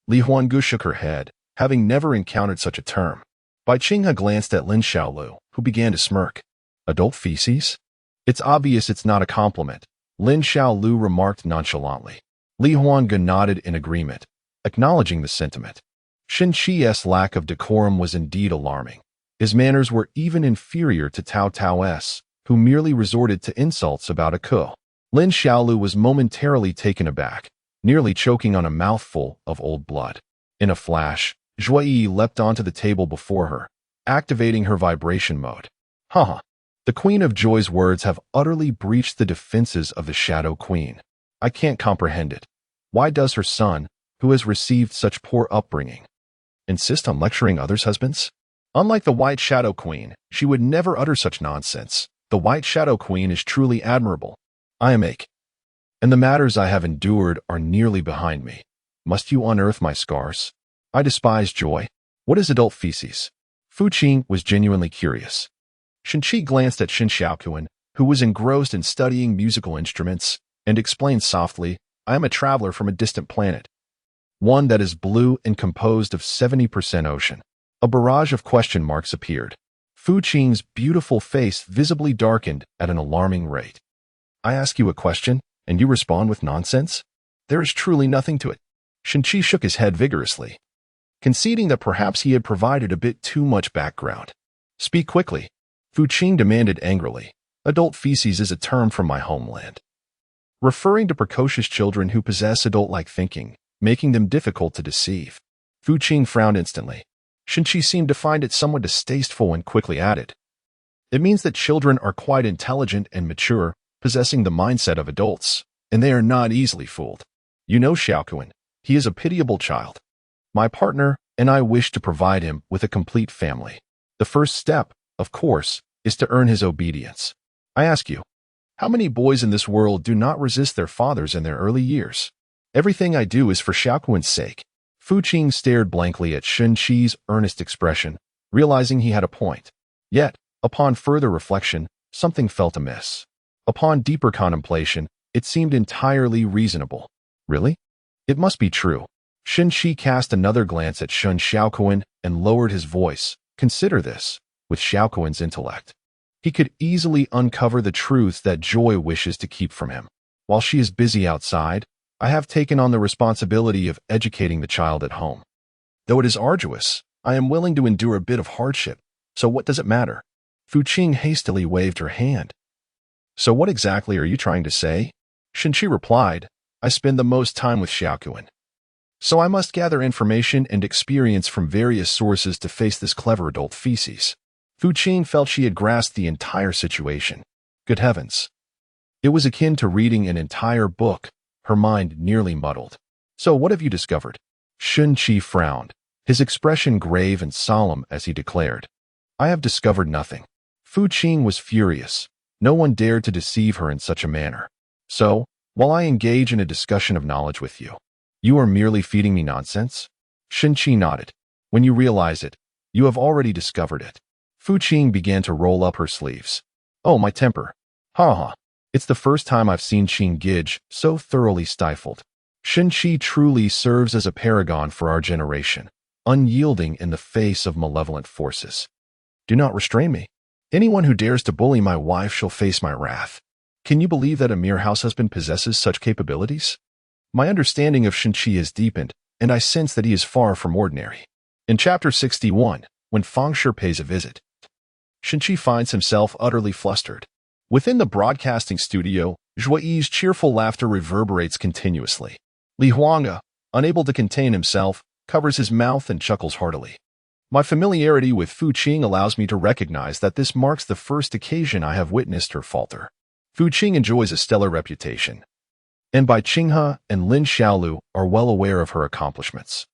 Li Huange shook her head, having never encountered such a term. Bai Qinghe glanced at Lin Xiaolu, who began to smirk. Adult feces? It's obvious it's not a compliment, Lin Xiaolu remarked nonchalantly. Li Huange nodded in agreement, acknowledging the sentiment. Shenqi's lack of decorum was indeed alarming. His manners were even inferior to Tao Tao's, who merely resorted to insults about a coup. Lin Xiaolu was momentarily taken aback, nearly choking on a mouthful of old blood. In a flash, Zhuo Yi leapt onto the table before her, activating her vibration mode. Haha. The Queen of Joy's words have utterly breached the defenses of the Shadow Queen. I can't comprehend it. Why does her son, who has received such poor upbringing, insist on lecturing others' husbands? Unlike the White Shadow Queen, she would never utter such nonsense. The White Shadow Queen is truly admirable. I am ache, and the matters I have endured are nearly behind me. Must you unearth my scars? I despise joy. What is adult feces? Fu Qing was genuinely curious. Shenqi glanced at Shen Xiaokuan, who was engrossed in studying musical instruments, and explained softly, I am a traveler from a distant planet. One that is blue and composed of 70% ocean. A barrage of question marks appeared. Fu Qing's beautiful face visibly darkened at an alarming rate. I ask you a question, and you respond with nonsense? There is truly nothing to it. Shenqi shook his head vigorously, conceding that perhaps he had provided a bit too much background. Speak quickly, Fu Qing demanded angrily. Adult feces is a term from my homeland, referring to precocious children who possess adult-like thinking, making them difficult to deceive. Fu Qing frowned instantly. Shenqi seemed to find it somewhat distasteful and quickly added, It means that children are quite intelligent and mature, possessing the mindset of adults, and they are not easily fooled. You know Xiaokuan. He is a pitiable child. My partner and I wish to provide him with a complete family. The first step, of course, is to earn his obedience. I ask you, how many boys in this world do not resist their fathers in their early years? Everything I do is for Xiaokuan's sake. Fu Qing stared blankly at Shen Qi's earnest expression, realizing he had a point. Yet, upon further reflection, something felt amiss. Upon deeper contemplation, it seemed entirely reasonable. Really? It must be true. Shen Qi cast another glance at Shen Xiaokuan and lowered his voice. Consider this, with Xiaokuan's intellect. He could easily uncover the truths that Joy wishes to keep from him. While she is busy outside, I have taken on the responsibility of educating the child at home. Though it is arduous, I am willing to endure a bit of hardship, so what does it matter? Fu Qing hastily waved her hand. So what exactly are you trying to say? Shen Qi replied, I spend the most time with Xiaokuan. So I must gather information and experience from various sources to face this clever adult feces. Fu Qing felt she had grasped the entire situation. Good heavens. It was akin to reading an entire book, her mind nearly muddled. So what have you discovered? Shen Qi frowned, his expression grave and solemn as he declared. I have discovered nothing. Fu Qing was furious. No one dared to deceive her in such a manner. So, while I engage in a discussion of knowledge with you, you are merely feeding me nonsense? Shen Qi nodded. When you realize it, you have already discovered it. Fu Qing began to roll up her sleeves. Oh, my temper. Ha ha. It's the first time I've seen Qing Gij so thoroughly stifled. Shen Qi truly serves as a paragon for our generation, unyielding in the face of malevolent forces. Do not restrain me. Anyone who dares to bully my wife shall face my wrath. Can you believe that a mere house husband possesses such capabilities? My understanding of Shen Qi has deepened, and I sense that he is far from ordinary. In Chapter 61, when Fang Shi pays a visit, Shen Qi finds himself utterly flustered. Within the broadcasting studio, Zhuoyi's cheerful laughter reverberates continuously. Li Huanga, unable to contain himself, covers his mouth and chuckles heartily. My familiarity with Fu Qing allows me to recognize that this marks the first occasion I have witnessed her falter. Fu Qing enjoys a stellar reputation, and Bai Qinghe and Lin Xiaolu are well aware of her accomplishments.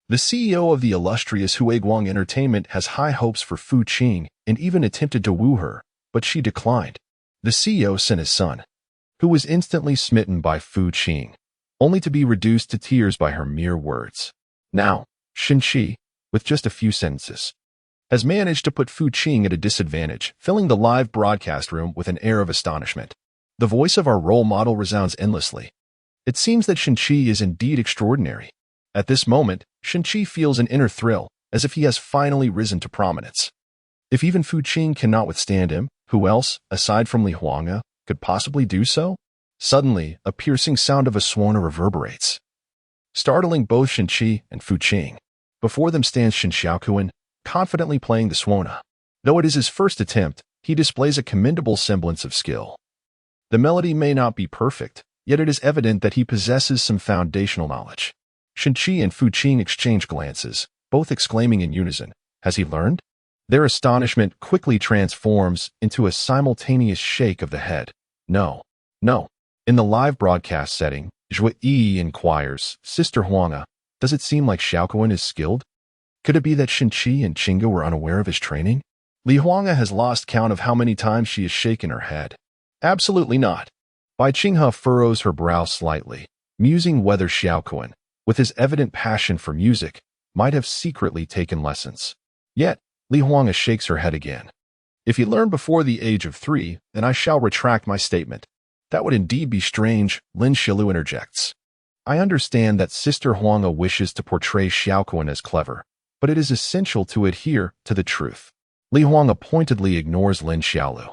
The CEO of the illustrious Huiguang Entertainment has high hopes for Fu Qing and even attempted to woo her, but she declined. The CEO sent his son, who was instantly smitten by Fu Qing, only to be reduced to tears by her mere words. Now, Shen Qi, with just a few sentences, has managed to put Fu Qing at a disadvantage, filling the live broadcast room with an air of astonishment. The voice of our role model resounds endlessly. It seems that Shen Qi is indeed extraordinary. At this moment, Shen Qi feels an inner thrill, as if he has finally risen to prominence. If even Fu Qing cannot withstand him, who else, aside from Li Huanga, could possibly do so? Suddenly, a piercing sound of a swan reverberates, startling both Shen Qi and Fu Qing. Before them stands Shen Xiaokuan, confidently playing the swana. Though it is his first attempt, he displays a commendable semblance of skill. The melody may not be perfect, yet it is evident that he possesses some foundational knowledge. Shen Qi and Fu Qing exchange glances, both exclaiming in unison, "Has he learned?" Their astonishment quickly transforms into a simultaneous shake of the head. No. No. In the live broadcast setting, Zhuoyi inquires, "Sister Huanga, does it seem like Xiaokuan is skilled? Could it be that Shen Qi and Qingge were unaware of his training?" Li Huanga has lost count of how many times she has shaken her head. Absolutely not. Bai Qinghe furrows her brow slightly, musing whether Xiaokuan, with his evident passion for music, might have secretly taken lessons. Yet, Li Huanga shakes her head again. If he learned before the age of 3, then I shall retract my statement. That would indeed be strange, Lin Xiaolu interjects. I understand that Sister Huanga wishes to portray Xiaokuan as clever, but it is essential to adhere to the truth. Li Huanga pointedly ignores Lin Xiaolu,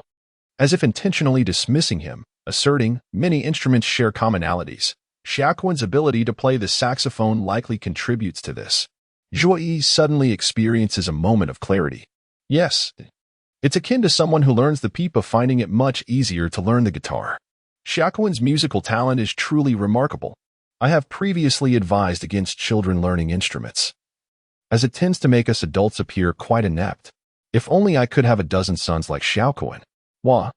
as if intentionally dismissing him, asserting many instruments share commonalities. Xiaokuan's ability to play the saxophone likely contributes to this. Zhuoyi suddenly experiences a moment of clarity. Yes, it's akin to someone who learns the pipa finding it much easier to learn the guitar. Xiaokuan's musical talent is truly remarkable. I have previously advised against children learning instruments, as it tends to make us adults appear quite inept. If only I could have a dozen sons like Xiaokuan. Wah.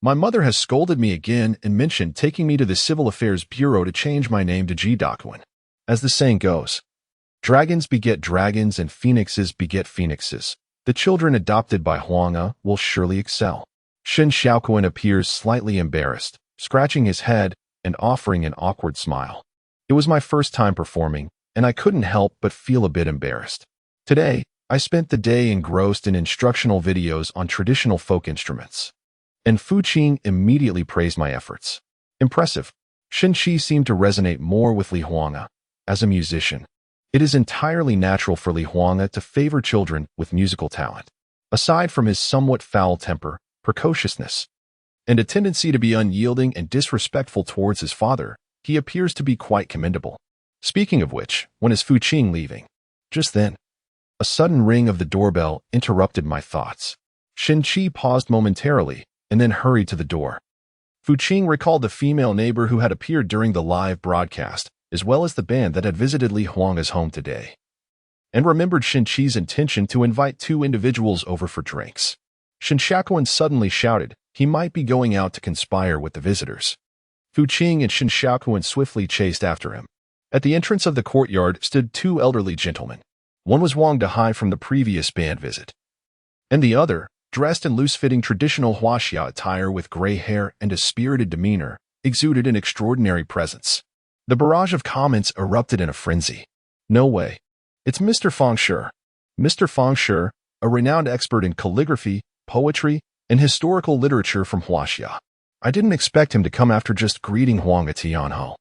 My mother has scolded me again and mentioned taking me to the Civil Affairs Bureau to change my name to Jidakuan. As the saying goes, dragons beget dragons and phoenixes beget phoenixes. The children adopted by Huanga will surely excel. Shen Xiaokuan appears slightly embarrassed, scratching his head and offering an awkward smile. It was my first time performing, and I couldn't help but feel a bit embarrassed. Today, I spent the day engrossed in instructional videos on traditional folk instruments. And Fu Qing immediately praised my efforts. Impressive. Shen Qi seemed to resonate more with Li Huanga. As a musician, it is entirely natural for Li Huanga to favor children with musical talent. Aside from his somewhat foul temper, precociousness, and a tendency to be unyielding and disrespectful towards his father, he appears to be quite commendable. Speaking of which, when is Fu Qing leaving? Just then, a sudden ring of the doorbell interrupted my thoughts. Shen Qi paused momentarily and then hurried to the door. Fu Qing recalled the female neighbor who had appeared during the live broadcast, as well as the band that had visited Li Huanga's home today, and remembered Shen Qi's intention to invite 2 individuals over for drinks. Shen Xiaokuan suddenly shouted he might be going out to conspire with the visitors. Fu Qing and Shen Xiaokuan swiftly chased after him. At the entrance of the courtyard stood 2 elderly gentlemen. One was Wang Dehai from the previous band visit, and the other, dressed in loose-fitting traditional Huaxia attire with gray hair and a spirited demeanor, exuded an extraordinary presence. The barrage of comments erupted in a frenzy. No way. It's Mr. Fang Shi. Mr. Fang Shi, a renowned expert in calligraphy, poetry, and historical literature from Huaxia. I didn't expect him to come after just greeting Huang at Tianhou.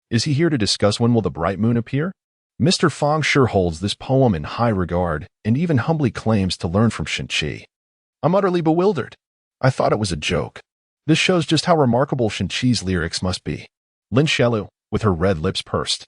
Is he here to discuss when will the bright moon appear? Mr. Fang Shi holds this poem in high regard and even humbly claims to learn from Shen Qi. I'm utterly bewildered. I thought it was a joke. This shows just how remarkable Shen Qi's lyrics must be. Lin Shelu, with her red lips pursed,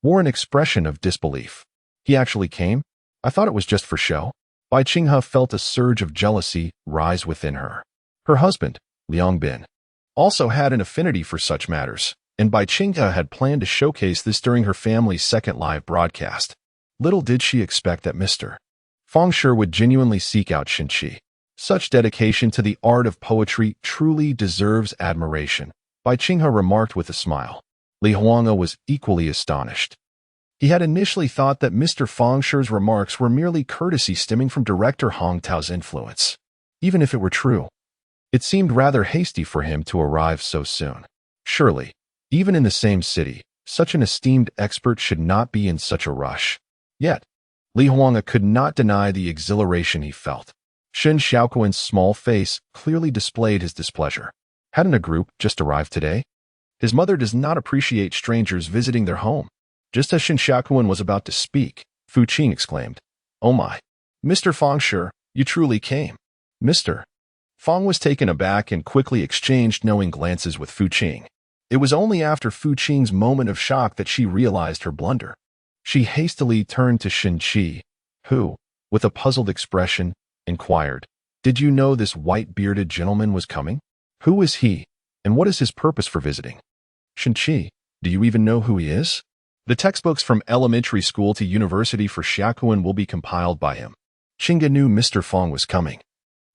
wore an expression of disbelief. He actually came? I thought it was just for show. Bai Qinghe felt a surge of jealousy rise within her. Her husband, Liang Bin, also had an affinity for such matters, and Bai Qinghe had planned to showcase this during her family's second live broadcast. Little did she expect that Mr. Fang Shi would genuinely seek out Shen Qi. Such dedication to the art of poetry truly deserves admiration, Bai Qinghe remarked with a smile. Li Huanga was equally astonished. He had initially thought that Mr. Fang Shi's remarks were merely courtesy stemming from director Hong Tao's influence. Even if it were true, it seemed rather hasty for him to arrive so soon. Surely, even in the same city, such an esteemed expert should not be in such a rush. Yet, Li Huanga could not deny the exhilaration he felt. Shen Xiaokuan's small face clearly displayed his displeasure. Hadn't a group just arrived today? His mother does not appreciate strangers visiting their home. Just as Shen Xiaokuan was about to speak, Fu Qing exclaimed, "Oh my! Mr. Fang Shi, you truly came." Mr. Fang was taken aback and quickly exchanged knowing glances with Fu Qing. It was only after Fu Qing's moment of shock that she realized her blunder. She hastily turned to Shen Qi, who, with a puzzled expression, inquired, "Did you know this white-bearded gentleman was coming? Who is he, and what is his purpose for visiting?" "Shen Qi, do you even know who he is?" "The textbooks from elementary school to university for Xiaokuan will be compiled by him." Qingge knew Mr. Fang was coming,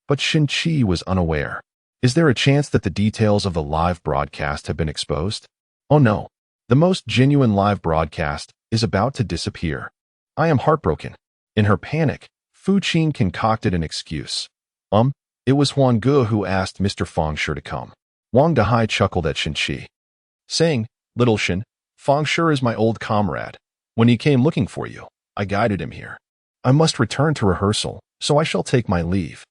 but Shen Qi was unaware. Is there a chance that the details of the live broadcast have been exposed? Oh no, the most genuine live broadcast is about to disappear. I am heartbroken. In her panic, Fu Qing concocted an excuse. It was Huang Ge who asked Mr. Fang Shi to come. Wang Dehai chuckled at Shen Qi, saying, "Little Shen, Fang Shi is my old comrade. When he came looking for you, I guided him here. I must return to rehearsal, so I shall take my leave.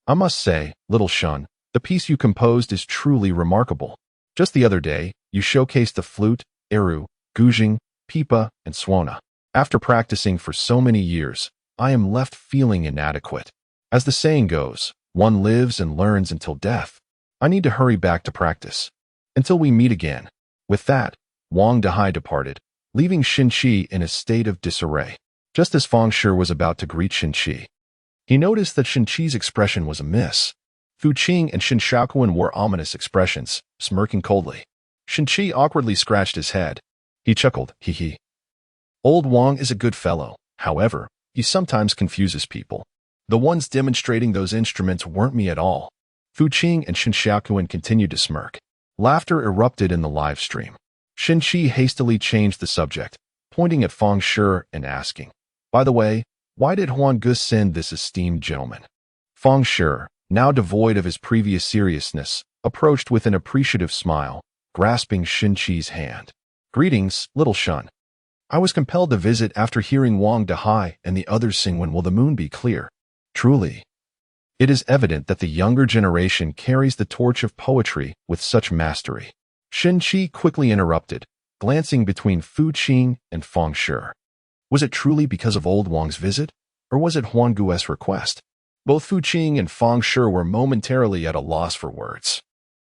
I must say, little Shen, the piece you composed is truly remarkable. Just the other day, you showcased the flute, eru, guzheng, pipa, and suona. After practicing for so many years, I am left feeling inadequate. As the saying goes, one lives and learns until death. I need to hurry back to practice. Until we meet again." With that, Wang Dehai departed, leaving Shen Qi in a state of disarray. Just as Fang Shi was about to greet Shen Qi, he noticed that Shen Qi's expression was amiss. Fu Qing and Shen Xiaokuan wore ominous expressions, smirking coldly. Shen Qi awkwardly scratched his head. He chuckled, "Hee hee. Old Wang is a good fellow. However, he sometimes confuses people. The ones demonstrating those instruments weren't me at all. Fu Qing and Shen Xiaoquan continued to smirk. Laughter erupted in the live stream. Shen Qi hastily changed the subject, pointing at Feng Shi and asking, "By the way, why did Huang Ge send this esteemed gentleman?" Feng Shi, now devoid of his previous seriousness, approached with an appreciative smile, grasping Shen Qi's hand. "Greetings, little Shun. I was compelled to visit after hearing Wang Dehai and the others sing When Will the Moon Be Clear. Truly, it is evident that the younger generation carries the torch of poetry with such mastery." Shen Qi quickly interrupted, glancing between Fu Qing and Feng Shi. Was it truly because of old Wang's visit, or was it Huang Gu's request? Both Fu Qing and Feng Shi were momentarily at a loss for words.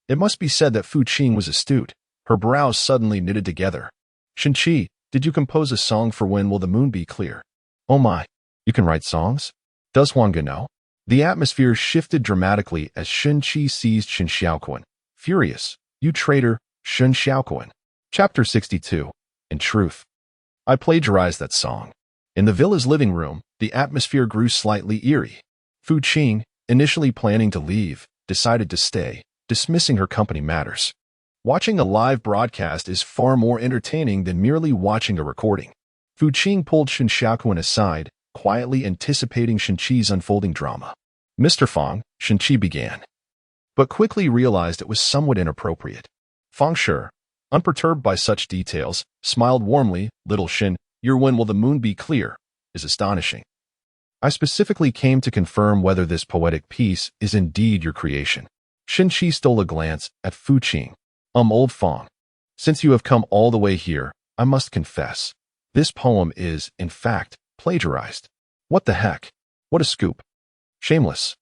It must be said that Fu Qing was astute. Her brows suddenly knitted together. "Shen Qi, did you compose a song for When Will the Moon Be Clear?" "Oh my, you can write songs? Does Huang Ge know?" The atmosphere shifted dramatically as Shen Qi seized Shen Xiaoquan. Furious, "You traitor, Shen Xiaoquan." Chapter 62. In truth, I plagiarized that song. In the villa's living room, the atmosphere grew slightly eerie. Fu Qing, initially planning to leave, decided to stay, dismissing her company matters. Watching a live broadcast is far more entertaining than merely watching a recording. Fu Qing pulled Shen Xiaoquan aside, quietly anticipating Shen Qi's unfolding drama. "Mr. Feng," Shen Qi began, but quickly realized it was somewhat inappropriate. Feng Shi, unperturbed by such details, smiled warmly. "Little Shen, your When Will the Moon Be Clear is astonishing. I specifically came to confirm whether this poetic piece is indeed your creation." Shen Qi stole a glance at Fu Qing. Old Feng, since you have come all the way here, I must confess, this poem is, in fact, plagiarized." "What the heck? What a scoop. Shameless.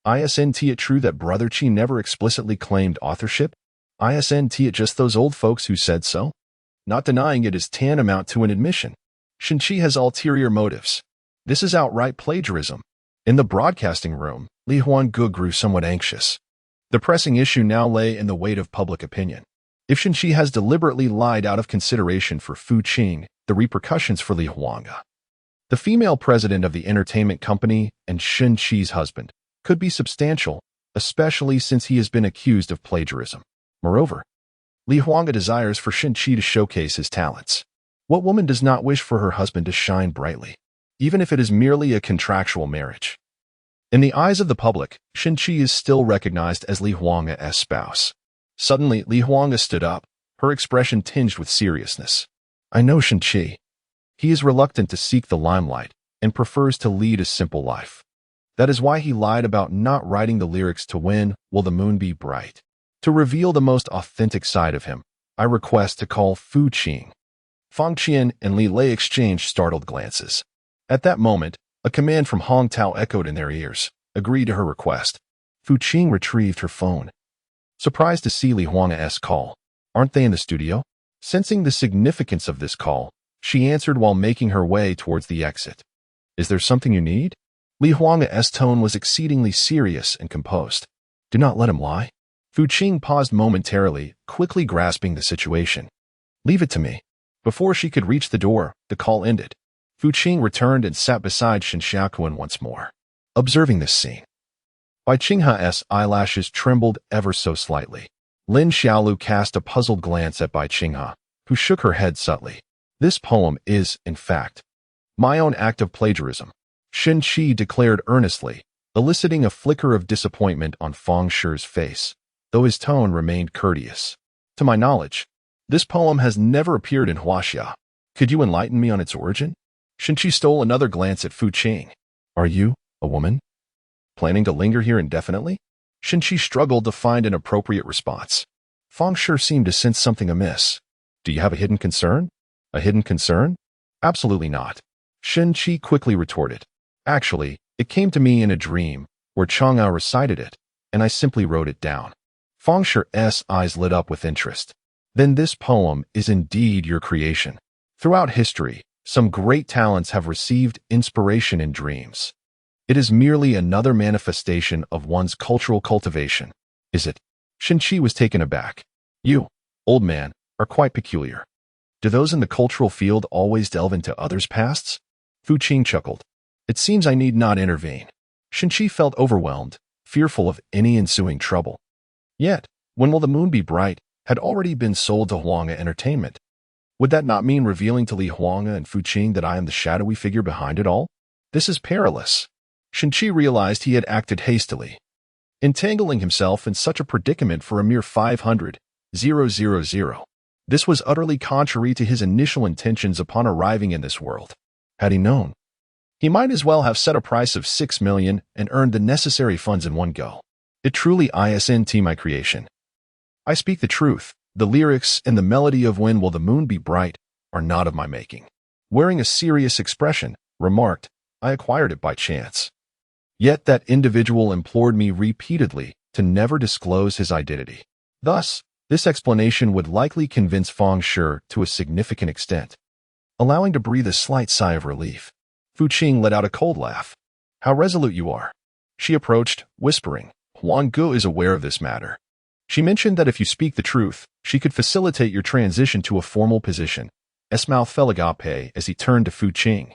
Isn't it true that Brother Qi never explicitly claimed authorship? Isn't it just those old folks who said so? Not denying it is tantamount to an admission. Shen Qi has ulterior motives. This is outright plagiarism." In the broadcasting room, Li Huangge grew somewhat anxious. The pressing issue now lay in the weight of public opinion. If Shen Qi has deliberately lied out of consideration for Fu Qing, the repercussions for Li Huangge, the female president of the entertainment company and Shen Qi's husband, could be substantial, especially since he has been accused of plagiarism. Moreover, Li Huangge desires for Shen Qi to showcase his talents. What woman does not wish for her husband to shine brightly, even if it is merely a contractual marriage? In the eyes of the public, Shen Qi is still recognized as Li Huangge's spouse. Suddenly, Li Huangge stood up, her expression tinged with seriousness. "I know Shen Qi. He is reluctant to seek the limelight and prefers to lead a simple life. That is why he lied about not writing the lyrics to When Will the Moon Be Bright. To reveal the most authentic side of him, I request to call Fu Qing." Feng Qian and Li Lei exchanged startled glances. At that moment, a command from Hong Tao echoed in their ears. "Agree to her request." Fu Qing retrieved her phone. Surprised to see Li Huangge's call. "Aren't they in the studio?" Sensing the significance of this call, she answered while making her way towards the exit. "Is there something you need?" Li Huangge's tone was exceedingly serious and composed. "Do not let him lie." Fu Qing paused momentarily, quickly grasping the situation. "Leave it to me." Before she could reach the door, the call ended. Fu Qing returned and sat beside Shen Xiaoquan once more, observing this scene. Bai Qinghe's eyelashes trembled ever so slightly. Lin Xiaolu cast a puzzled glance at Bai Qinghe, who shook her head subtly. "This poem is, in fact, my own act of plagiarism," Shen Qi declared earnestly, eliciting a flicker of disappointment on Feng Shi's face, though his tone remained courteous. "To my knowledge, this poem has never appeared in Huaxia. Could you enlighten me on its origin?" Shen Qi stole another glance at Fu Qing. "Are you, a woman, planning to linger here indefinitely?" Shen Qi struggled to find an appropriate response. Feng Shi seemed to sense something amiss. "Do you have a hidden concern?" "A hidden concern? Absolutely not," Shen Qi quickly retorted. "Actually, it came to me in a dream, where Chang'e recited it, and I simply wrote it down." Feng Shi's eyes lit up with interest. "Then this poem is indeed your creation. Throughout history, some great talents have received inspiration in dreams. It is merely another manifestation of one's cultural cultivation, is it?" Shen Qi was taken aback. "You, old man, are quite peculiar. Do those in the cultural field always delve into others' pasts?" Fu Qing chuckled. "It seems I need not intervene. Shinchi felt overwhelmed, fearful of any ensuing trouble. Yet, When Will the Moon Be Bright had already been sold to Huanga Entertainment. Would that not mean revealing to Li Huanga and Fu Qing that I am the shadowy figure behind it all? This is perilous. Shinchi realized he had acted hastily, entangling himself in such a predicament for a mere 500,000. This was utterly contrary to his initial intentions upon arriving in this world. Had he known, he might as well have set a price of 6 million and earned the necessary funds in one go. It truly isn't my creation. I speak the truth. The lyrics and the melody of When Will the Moon Be Bright are not of my making. Wearing a serious expression, remarked, I acquired it by chance. Yet that individual implored me repeatedly to never disclose his identity. Thus, this explanation would likely convince Feng Shi to a significant extent. Allowing to breathe a slight sigh of relief, Fu Qing let out a cold laugh. How resolute you are. She approached, whispering, Huang Gu is aware of this matter. She mentioned that if you speak the truth, she could facilitate your transition to a formal position. S mouth fell agape as he turned to Fu Qing.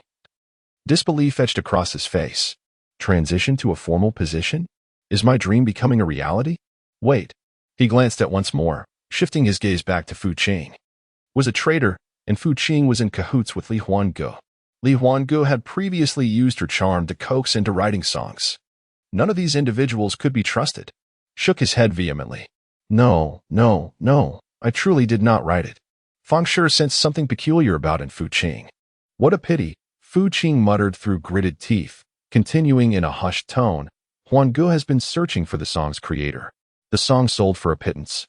Disbelief etched across his face. Transition to a formal position? Is my dream becoming a reality? Wait. He glanced at once more, shifting his gaze back to Fu Qing. Was a traitor, and Fu Qing was in cahoots with Li Huanggu. Li Huanggu had previously used her charm to coax into writing songs. None of these individuals could be trusted. Shook his head vehemently. No, I truly did not write it. Feng Shi sensed something peculiar about in Fu Qing. What a pity, Fu Qing muttered through gritted teeth, continuing in a hushed tone. Huanggu has been searching for the song's creator. The song sold for a pittance.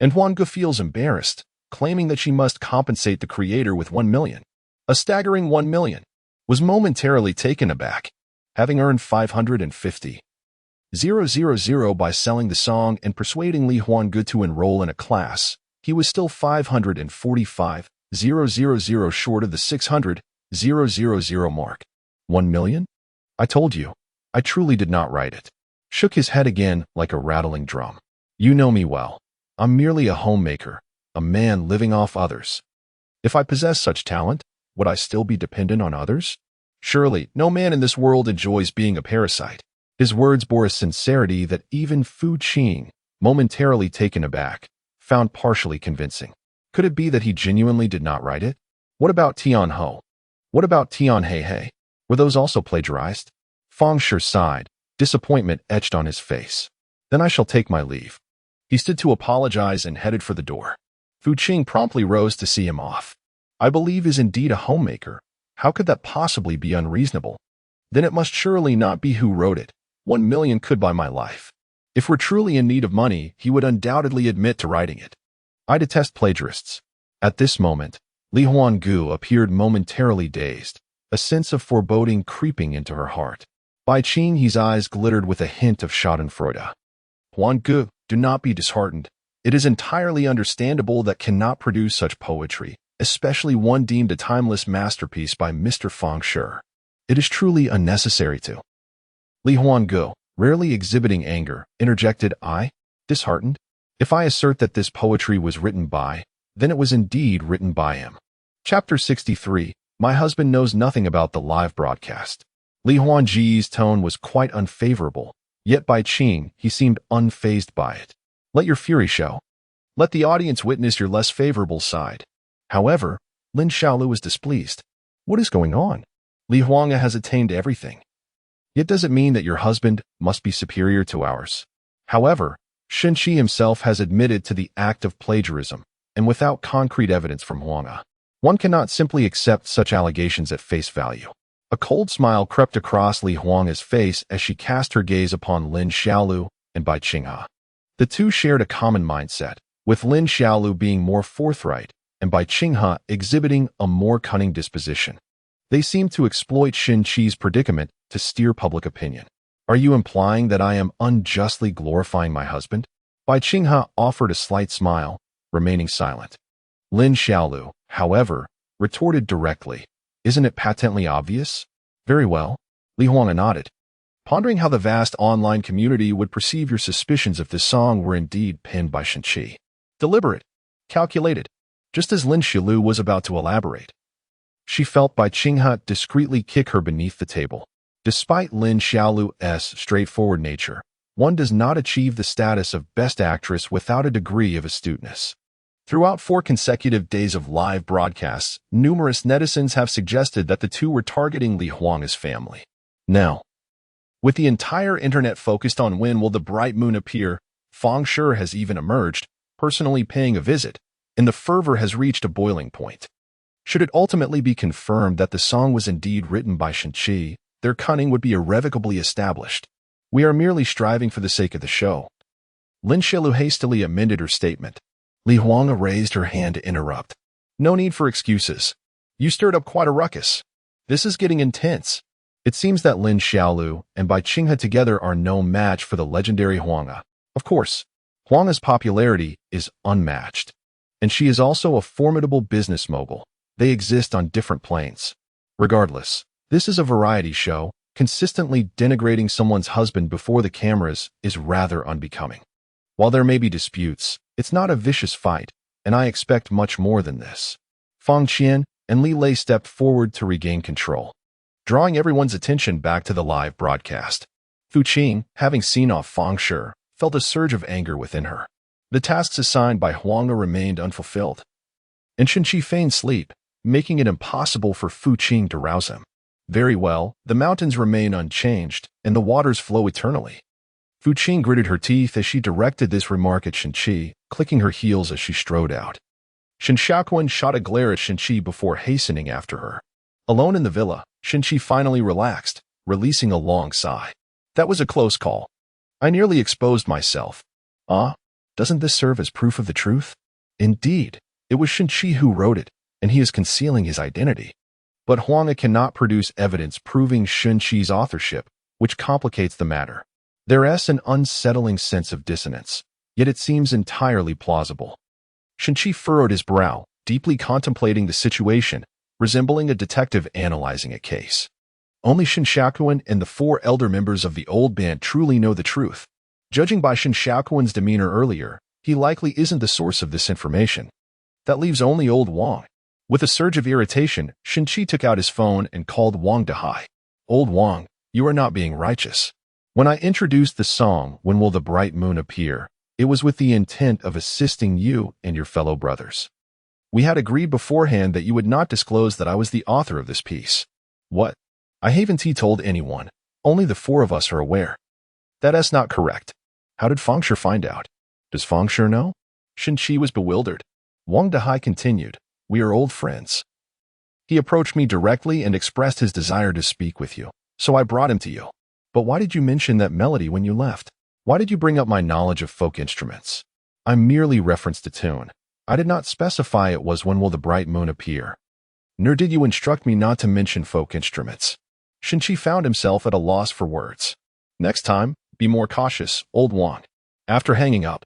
And Huanggu feels embarrassed, claiming that she must compensate the creator with 1 million. A staggering 1 million. Was momentarily taken aback, having earned 550,000 by selling the song and persuading Li Huanggu to enroll in a class. He was still 545,000 short of the 600,000 mark. 1 million? I told you, I truly did not write it. Shook his head again like a rattling drum. You know me well. I'm merely a homemaker, a man living off others. If I possess such talent, would I still be dependent on others? Surely, no man in this world enjoys being a parasite. His words bore a sincerity that even Fu Qing, momentarily taken aback, found partially convincing. Could it be that he genuinely did not write it? What about Tian Ho? What about Tian Hei? Were those also plagiarized? Feng Shi sighed, disappointment etched on his face. Then I shall take my leave. He stood to apologize and headed for the door. Fu Qing promptly rose to see him off. I believe is indeed a homemaker. How could that possibly be unreasonable? Then it must surely not be who wrote it. 1 million could buy my life. If we're truly in need of money, he would undoubtedly admit to writing it. I detest plagiarists. At this moment, Li Huanggu appeared momentarily dazed, a sense of foreboding creeping into her heart. Bai Qing's eyes glittered with a hint of schadenfreude. Huanggu, do not be disheartened. It is entirely understandable that cannot produce such poetry, especially one deemed a timeless masterpiece by Mr. Feng Shi. It is truly unnecessary to. Li Huanggu, rarely exhibiting anger, interjected, I, disheartened? If I assert that this poetry was written by, then it was indeed written by him. Chapter 63, My husband knows nothing about the live broadcast. Li Huangji's tone was quite unfavorable, yet by Qing, he seemed unfazed by it. Let your fury show. Let the audience witness your less favorable side. However, Lin Xiaolu was displeased. What is going on? Li Huanga has attained everything. Yet does it mean that your husband must be superior to ours? However, Shinchi himself has admitted to the act of plagiarism, and without concrete evidence from Huanga, one cannot simply accept such allegations at face value. A cold smile crept across Li Huanga's face as she cast her gaze upon Lin Xiaolu and Bai Qinghe. The two shared a common mindset, with Lin Xiaolu being more forthright and Bai Qinghe exhibiting a more cunning disposition. They seemed to exploit Shinchi's predicament to steer public opinion. Are you implying that I am unjustly glorifying my husband? Bai Qinghe offered a slight smile, remaining silent. Lin Xiaolu, however, retorted directly. Isn't it patently obvious? Very well. Li Huanga nodded, pondering how the vast online community would perceive your suspicions if this song were indeed penned by Shinchi. Deliberate, calculated, just as Lin Xiaolu was about to elaborate. She felt Bai Qinghe discreetly kick her beneath the table. Despite Lin Xiaolu's straightforward nature, one does not achieve the status of Best Actress without a degree of astuteness. Throughout 4 consecutive days of live broadcasts, numerous netizens have suggested that the two were targeting Li Huang's family. Now, with the entire internet focused on when will the bright moon appear, Fang Shi has even emerged, personally paying a visit, and the fervor has reached a boiling point. Should it ultimately be confirmed that the song was indeed written by Shenqi, their cunning would be irrevocably established. We are merely striving for the sake of the show. Lin Xiaolu hastily amended her statement. Li Huang raised her hand to interrupt. No need for excuses. You stirred up quite a ruckus. This is getting intense. It seems that Lin Xiaolu and Bai Qinghe together are no match for the legendary Huang. Of course, Huang's popularity is unmatched. And she is also a formidable business mogul. They exist on different planes. Regardless, this is a variety show. Consistently denigrating someone's husband before the cameras is rather unbecoming. While there may be disputes, it's not a vicious fight, and I expect much more than this. Fang Qian and Li Lei stepped forward to regain control, drawing everyone's attention back to the live broadcast. Fu Qing, having seen off Fang Shi, felt a surge of anger within her. The tasks assigned by Huang remained unfulfilled, and Shenqi feigned sleep, making it impossible for Fu Qing to rouse him. Very well, the mountains remain unchanged, and the waters flow eternally. Fu Qing gritted her teeth as she directed this remark at Shenqi, clicking her heels as she strode out. Shen Xiaoquan shot a glare at Shenqi before hastening after her. Alone in the villa, Shenqi finally relaxed, releasing a long sigh. That was a close call. I nearly exposed myself. Doesn't this serve as proof of the truth? Indeed, it was Shenqi who wrote it, and he is concealing his identity. But Huang cannot produce evidence proving Shenqi's authorship, which complicates the matter. There is an unsettling sense of dissonance, yet it seems entirely plausible. Shenqi furrowed his brow, deeply contemplating the situation, resembling a detective analyzing a case. Only Shen Xiaoquan and the 4 elder members of the old band truly know the truth. Judging by Shen Xiaoquan's demeanor earlier, he likely isn't the source of this information. That leaves only old Wang. With a surge of irritation, Shenqi took out his phone and called Wang Dehai. Old Wang, you are not being righteous. When I introduced the song, When Will the Bright Moon Appear, it was with the intent of assisting you and your fellow brothers. We had agreed beforehand that you would not disclose that I was the author of this piece. What? I haven't told anyone. Only the 4 of us are aware. That is not correct. How did Fang Shi find out? Does Fang Shi know? Shenqi was bewildered. Wang Dehai continued. We are old friends. He approached me directly and expressed his desire to speak with you, so I brought him to you. But why did you mention that melody when you left? Why did you bring up my knowledge of folk instruments? I merely referenced a tune. I did not specify it was When Will the Bright Moon Appear. Nor did you instruct me not to mention folk instruments. Shenqi found himself at a loss for words. Next time, be more cautious, old Wang. After hanging up,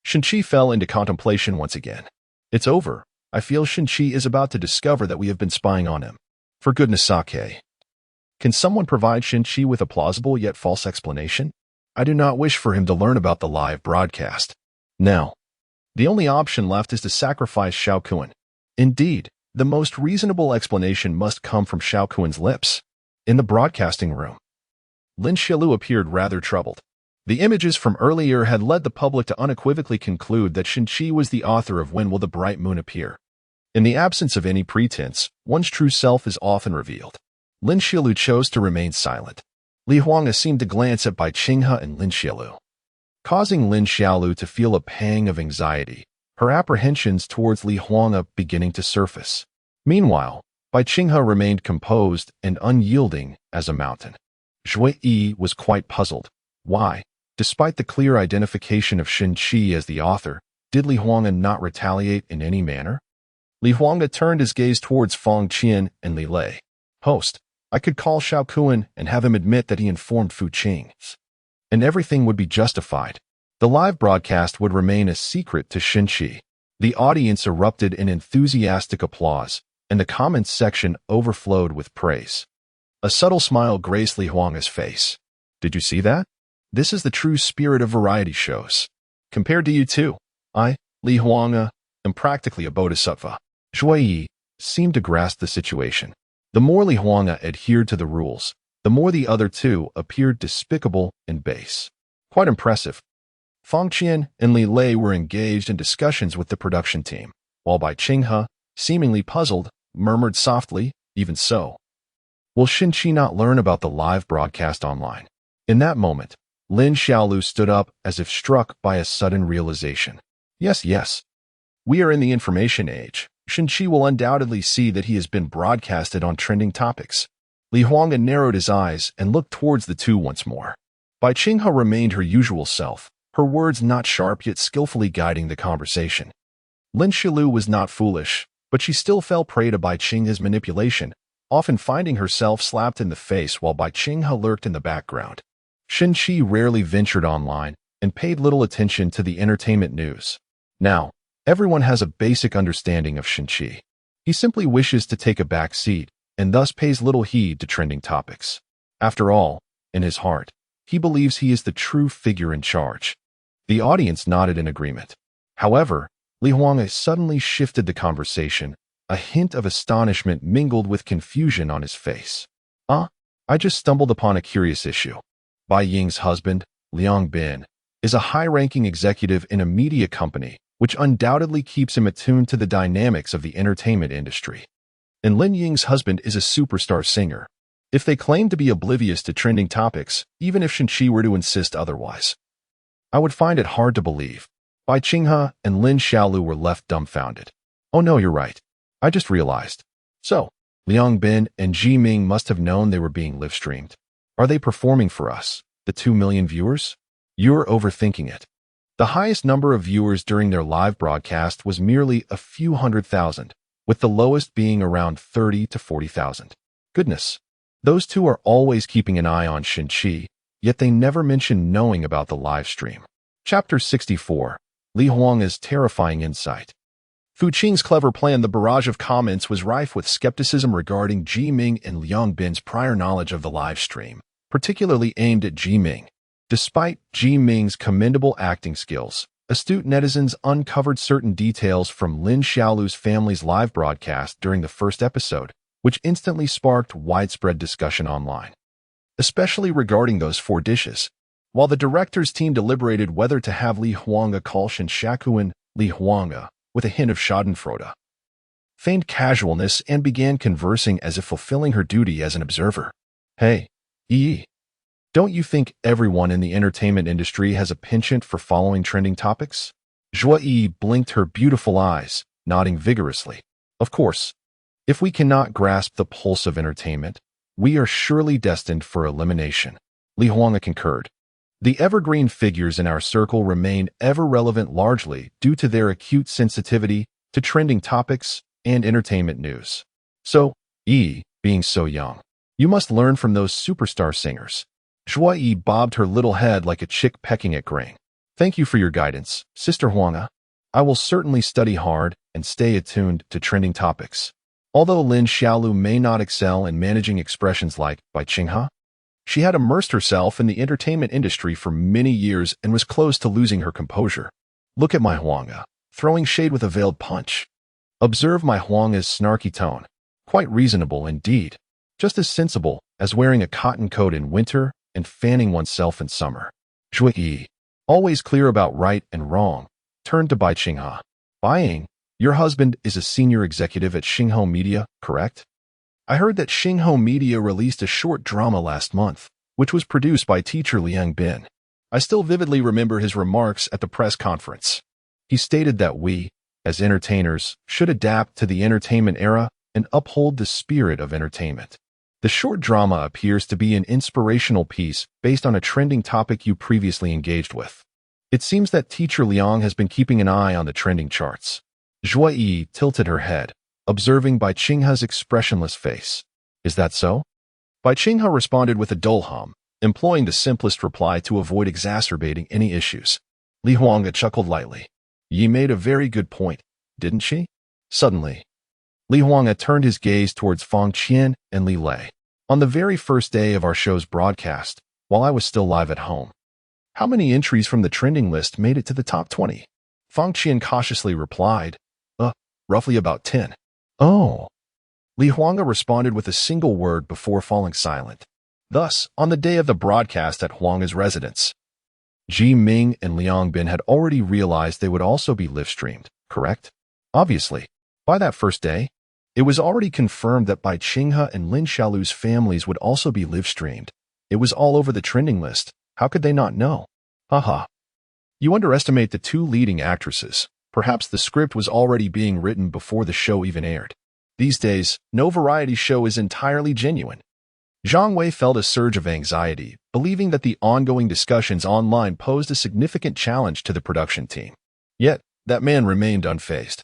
Shenqi fell into contemplation once again. It's over. I feel Shenqi is about to discover that we have been spying on him. For goodness sake. Can someone provide Shenqi with a plausible yet false explanation? I do not wish for him to learn about the live broadcast. Now, the only option left is to sacrifice Xiaoquan. Indeed, the most reasonable explanation must come from Xiaoquan's lips. In the broadcasting room, Lin Xiaolu appeared rather troubled. The images from earlier had led the public to unequivocally conclude that Shenqi was the author of When Will the Bright Moon Appear. In the absence of any pretense, one's true self is often revealed. Lin Xiaolu chose to remain silent. Li Huang seemed to glance at Bai Qinghe and Lin Xiaolu, causing Lin Xiaolu to feel a pang of anxiety, her apprehensions towards Li Huang beginning to surface. Meanwhile, Bai Qinghe remained composed and unyielding as a mountain. Zhui Yi was quite puzzled. Why, despite the clear identification of Shenqi as the author, did Li Huang not retaliate in any manner? Li Huang turned his gaze towards Fang Qian and Li Lei. Host, I could call Xiaoquan and have him admit that he informed Fu Qing, and everything would be justified. The live broadcast would remain a secret to Shenqi. The audience erupted in enthusiastic applause, and the comments section overflowed with praise. A subtle smile graced Li Huang's face. Did you see that? This is the true spirit of variety shows. Compared to you two, I, Li Huang, am practically a bodhisattva. Zhui Yi seemed to grasp the situation. The more Li Huang adhered to the rules, the more the other two appeared despicable and base. Quite impressive. Fang Qian and Li Lei were engaged in discussions with the production team, while Bai Qinghe, seemingly puzzled, murmured softly, "Even so. Will Xinqi not learn about the live broadcast online?" In that moment, Lin Xiaolu stood up as if struck by a sudden realization. Yes. We are in the information age. Xinqi will undoubtedly see that he has been broadcasted on trending topics. Li Huanga narrowed his eyes and looked towards the two once more. Bai Qinghe remained her usual self, her words not sharp yet skillfully guiding the conversation. Lin Xiaolu was not foolish, but she still fell prey to Bai Qinghe's manipulation, often finding herself slapped in the face while Bai Qinghe lurked in the background. Xinqi rarely ventured online and paid little attention to the entertainment news. Now, everyone has a basic understanding of Xinqi. He simply wishes to take a back seat and thus pays little heed to trending topics. After all, in his heart, he believes he is the true figure in charge. The audience nodded in agreement. However, Li Huanga suddenly shifted the conversation, a hint of astonishment mingled with confusion on his face. I just stumbled upon a curious issue. Bai Ying's husband, Liang Bin, is a high-ranking executive in a media company, which undoubtedly keeps him attuned to the dynamics of the entertainment industry. And Lin Ying's husband is a superstar singer. If they claim to be oblivious to trending topics, even if Xinqi were to insist otherwise, I would find it hard to believe. Bai Qinghe and Lin Xiaolu were left dumbfounded. Oh no, you're right. I just realized. So, Liang Bin and Ji Ming must have known they were being live-streamed. Are they performing for us, the 2 million viewers? You're overthinking it. The highest number of viewers during their live broadcast was merely a few 100,000, with the lowest being around 30 to 40,000. Goodness. Those two are always keeping an eye on Xinqi, yet they never mention knowing about the live stream. Chapter 64. Li Huanga's terrifying insight. Fu Qing's clever plan. The barrage of comments was rife with skepticism regarding Ji Ming and Liang Bin's prior knowledge of the live stream, particularly aimed at Ji Ming. Despite Ji Ming's commendable acting skills, astute netizens uncovered certain details from Lin Xiaolu's family's live broadcast during the first episode, which instantly sparked widespread discussion online, especially regarding those 4 dishes. While the director's team deliberated whether to have Li Huanga call Shinshakuan Li Huanga, with a hint of schadenfreude, feigned casualness and began conversing as if fulfilling her duty as an observer. Hey, don't you think everyone in the entertainment industry has a penchant for following trending topics? Zhuo Yi blinked her beautiful eyes, nodding vigorously. Of course, if we cannot grasp the pulse of entertainment, we are surely destined for elimination. Li Huanga concurred. The evergreen figures in our circle remain ever relevant largely due to their acute sensitivity to trending topics and entertainment news. So, being so young, you must learn from those superstar singers. Zhuo Yi bobbed her little head like a chick pecking at grain. Thank you for your guidance, Sister Huanga. I will certainly study hard and stay attuned to trending topics. Although Lin Xiaolu may not excel in managing expressions like Bai Qinghe, she had immersed herself in the entertainment industry for many years and was close to losing her composure. Look at my Huanga, throwing shade with a veiled punch. Observe my Huanga's snarky tone. Quite reasonable indeed. Just as sensible as wearing a cotton coat in winter and fanning oneself in summer. Zhuo Yi, always clear about right and wrong, turned to Bai Qinghe. Bai Ying, your husband is a senior executive at Xingho Media, correct? I heard that Xingho Media released a short drama last month, which was produced by teacher Liang Bin. I still vividly remember his remarks at the press conference. He stated that we, as entertainers, should adapt to the entertainment era and uphold the spirit of entertainment. The short drama appears to be an inspirational piece based on a trending topic you previously engaged with. It seems that teacher Liang has been keeping an eye on the trending charts. Zhuo Yi tilted her head, observing Bai Qinghe's expressionless face. Is that so? Bai Qinghe responded with a dull hum, employing the simplest reply to avoid exacerbating any issues. Li Huanga chuckled lightly. Yi made a very good point, didn't she? Suddenly, Li Huanga turned his gaze towards Fang Qian and Li Lei. On the very first day of our show's broadcast, while I was still live at home, how many entries from the trending list made it to the top 20? Fang Qian cautiously replied, roughly about 10. Oh. Li Huanga responded with a single word before falling silent. Thus, on the day of the broadcast at Huanga's residence, Ji Ming and Liang Bin had already realized they would also be live-streamed, correct? Obviously, by that first day, it was already confirmed that Bai Qinghe and Lin Xiaolu's families would also be live-streamed. It was all over the trending list. How could they not know? Haha. You underestimate the two leading actresses. Perhaps the script was already being written before the show even aired. These days, no variety show is entirely genuine. Zhang Wei felt a surge of anxiety, believing that the ongoing discussions online posed a significant challenge to the production team. Yet, that man remained unfazed.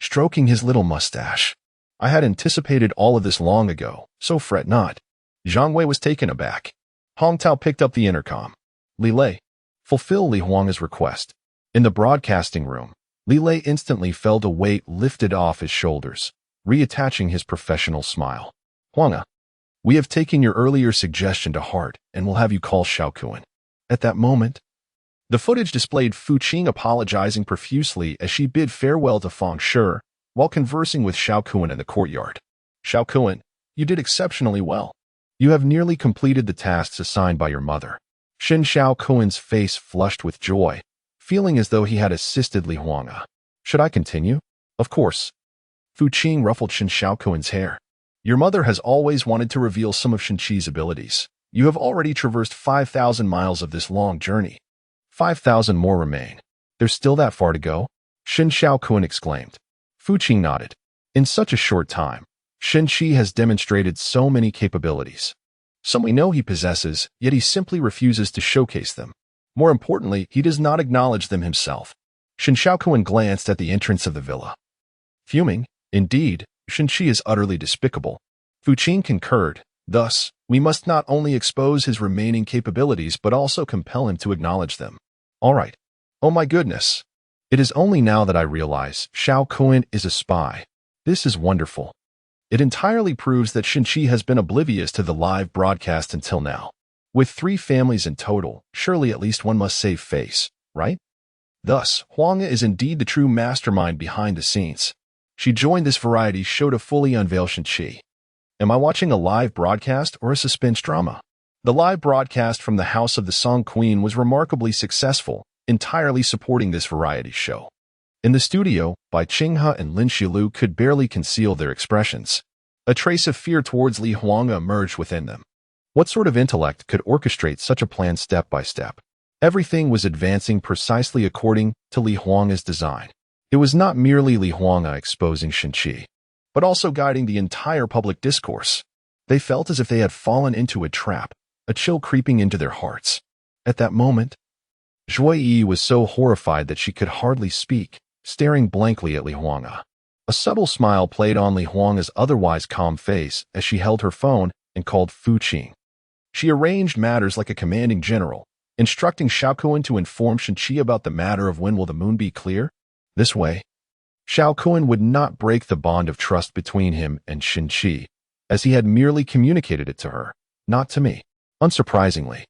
Stroking his little mustache. I had anticipated all of this long ago, so fret not. Zhang Wei was taken aback. Hong Tao picked up the intercom. Li Lei, fulfill Li Huanga's request. In the broadcasting room, Li Lei instantly felt a weight lifted off his shoulders, reattaching his professional smile. Huanga, we have taken your earlier suggestion to heart and will have you call Xiao Kuan. At that moment, the footage displayed Fu Qing apologizing profusely as she bid farewell to Feng Shi while conversing with Xiao Kuan in the courtyard. Xiao Kuan, you did exceptionally well. You have nearly completed the tasks assigned by your mother. Shin Xiao Kuan's face flushed with joy, feeling as though he had assisted Li Huanga. Should I continue? Of course. Fu Qing ruffled Shin Xiao Kuan's hair. Your mother has always wanted to reveal some of Shin Qi's abilities. You have already traversed 5,000 miles of this long journey. 5,000 more remain. There's still that far to go? Shin Xiao Kuan exclaimed. Fu Qing nodded. In such a short time, Shin Qi has demonstrated so many capabilities. Some we know he possesses, yet he simply refuses to showcase them. More importantly, he does not acknowledge them himself. Shin Xiao Kuan glanced at the entrance of the villa. Fuming, indeed, Shin Qi is utterly despicable. Fu Qing concurred. Thus, we must not only expose his remaining capabilities but also compel him to acknowledge them. All right. Oh my goodness. It is only now that I realize Xiao Kuan is a spy. This is wonderful. It entirely proves that Shin Qi has been oblivious to the live broadcast until now. With 3 families in total, surely at least one must save face, right? Thus, Huanga is indeed the true mastermind behind the scenes. She joined this variety show to fully unveil Shin Qi. Am I watching a live broadcast or a suspense drama? The live broadcast from the House of the Song Queen was remarkably successful, entirely supporting this variety show. In the studio, Bai Qinghe and Lin Xiaolu could barely conceal their expressions. A trace of fear towards Li Huanga emerged within them. What sort of intellect could orchestrate such a plan step by step? Everything was advancing precisely according to Li Huanga's design. It was not merely Li Huanga exposing Shin Qi, but also guiding the entire public discourse. They felt as if they had fallen into a trap, a chill creeping into their hearts. At that moment, Zhuai Yi was so horrified that she could hardly speak, staring blankly at Li Huanga. A subtle smile played on Li Huanga's otherwise calm face as she held her phone and called Fu Qing. She arranged matters like a commanding general, instructing Xiao Kuan to inform Shin Qi about the matter of when will the moon be clear. This way, Xiao Kuan would not break the bond of trust between him and Shin Qi, as he had merely communicated it to her, not to me. Unsurprisingly,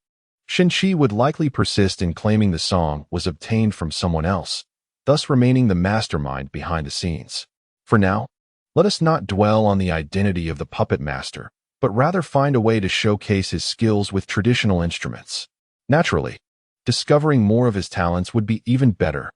Shin Qi would likely persist in claiming the song was obtained from someone else, thus remaining the mastermind behind the scenes. For now, let us not dwell on the identity of the puppet master, but rather find a way to showcase his skills with traditional instruments. Naturally, discovering more of his talents would be even better.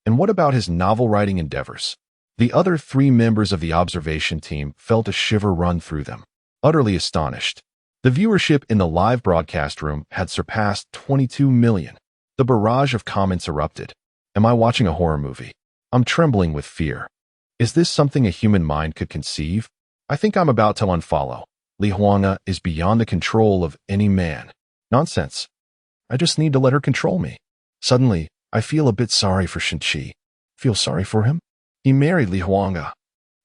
And what about his novel-writing endeavors? The other 3 members of the observation team felt a shiver run through them, utterly astonished. The viewership in the live broadcast room had surpassed 22 million. The barrage of comments erupted. Am I watching a horror movie? I'm trembling with fear. Is this something a human mind could conceive? I think I'm about to unfollow. Li Huanga is beyond the control of any man. Nonsense. I just need to let her control me. Suddenly, I feel a bit sorry for Shin Qi. Feel sorry for him? He married Li Huanga.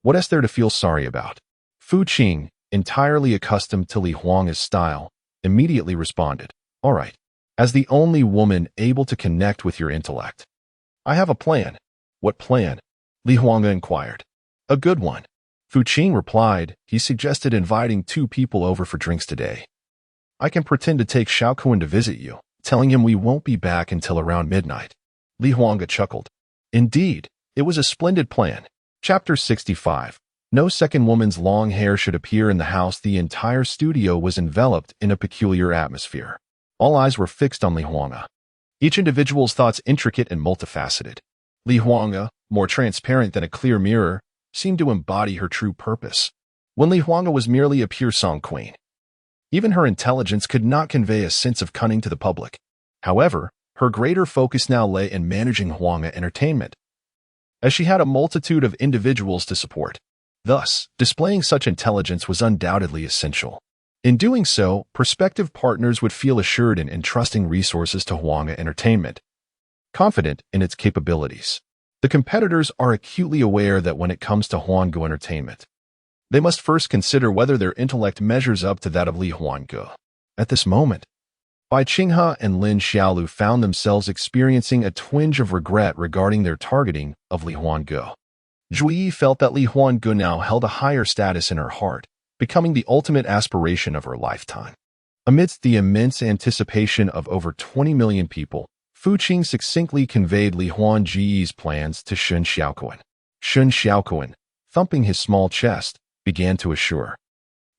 What is there to feel sorry about? Fu Qing, entirely accustomed to Li Huanga's style, immediately responded, all right, as the only woman able to connect with your intellect. I have a plan. What plan? Li Huanga inquired. A good one. Fu Qing replied. He suggested inviting 2 people over for drinks today. I can pretend to take Xiao Kuan to visit you, telling him we won't be back until around midnight. Li Huanga chuckled. Indeed, it was a splendid plan. Chapter 65. No second woman's long hair should appear in the house. The entire studio was enveloped in a peculiar atmosphere. All eyes were fixed on Li Huanga. Each individual's thoughts intricate and multifaceted. Li Huanga, more transparent than a clear mirror, seemed to embody her true purpose. When Li Huanga was merely a pure song queen, even her intelligence could not convey a sense of cunning to the public. However, her greater focus now lay in managing Huanga Entertainment, as she had a multitude of individuals to support. Thus, displaying such intelligence was undoubtedly essential. In doing so, prospective partners would feel assured in entrusting resources to Huanga Entertainment, confident in its capabilities. The competitors are acutely aware that when it comes to Huanga Entertainment, they must first consider whether their intellect measures up to that of Li Huanga. At this moment, Bai Qinghe and Lin Xiaolu found themselves experiencing a twinge of regret regarding their targeting of Li Huanga. Zhu Yi felt that Li Huanga now held a higher status in her heart, becoming the ultimate aspiration of her lifetime. Amidst the immense anticipation of over 20 million people, Fu Qing succinctly conveyed Li Huanji's plans to Shun Xiaoquan. Shun Xiaoquan, thumping his small chest, began to assure.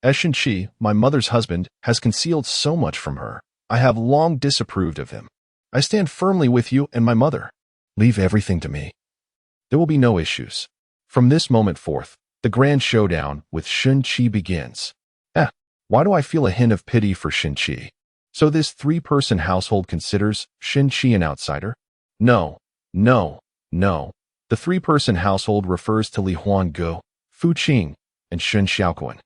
As Shenqi, my mother's husband, has concealed so much from her, I have long disapproved of him. I stand firmly with you and my mother. Leave everything to me. There will be no issues. From this moment forth, the grand showdown with Shenqi begins. Why do I feel a hint of pity for Shenqi? So this three-person household considers Shenqi an outsider? No. The three-person household refers to Li Huanga, Fu Qing, and Shun Xiaoquan.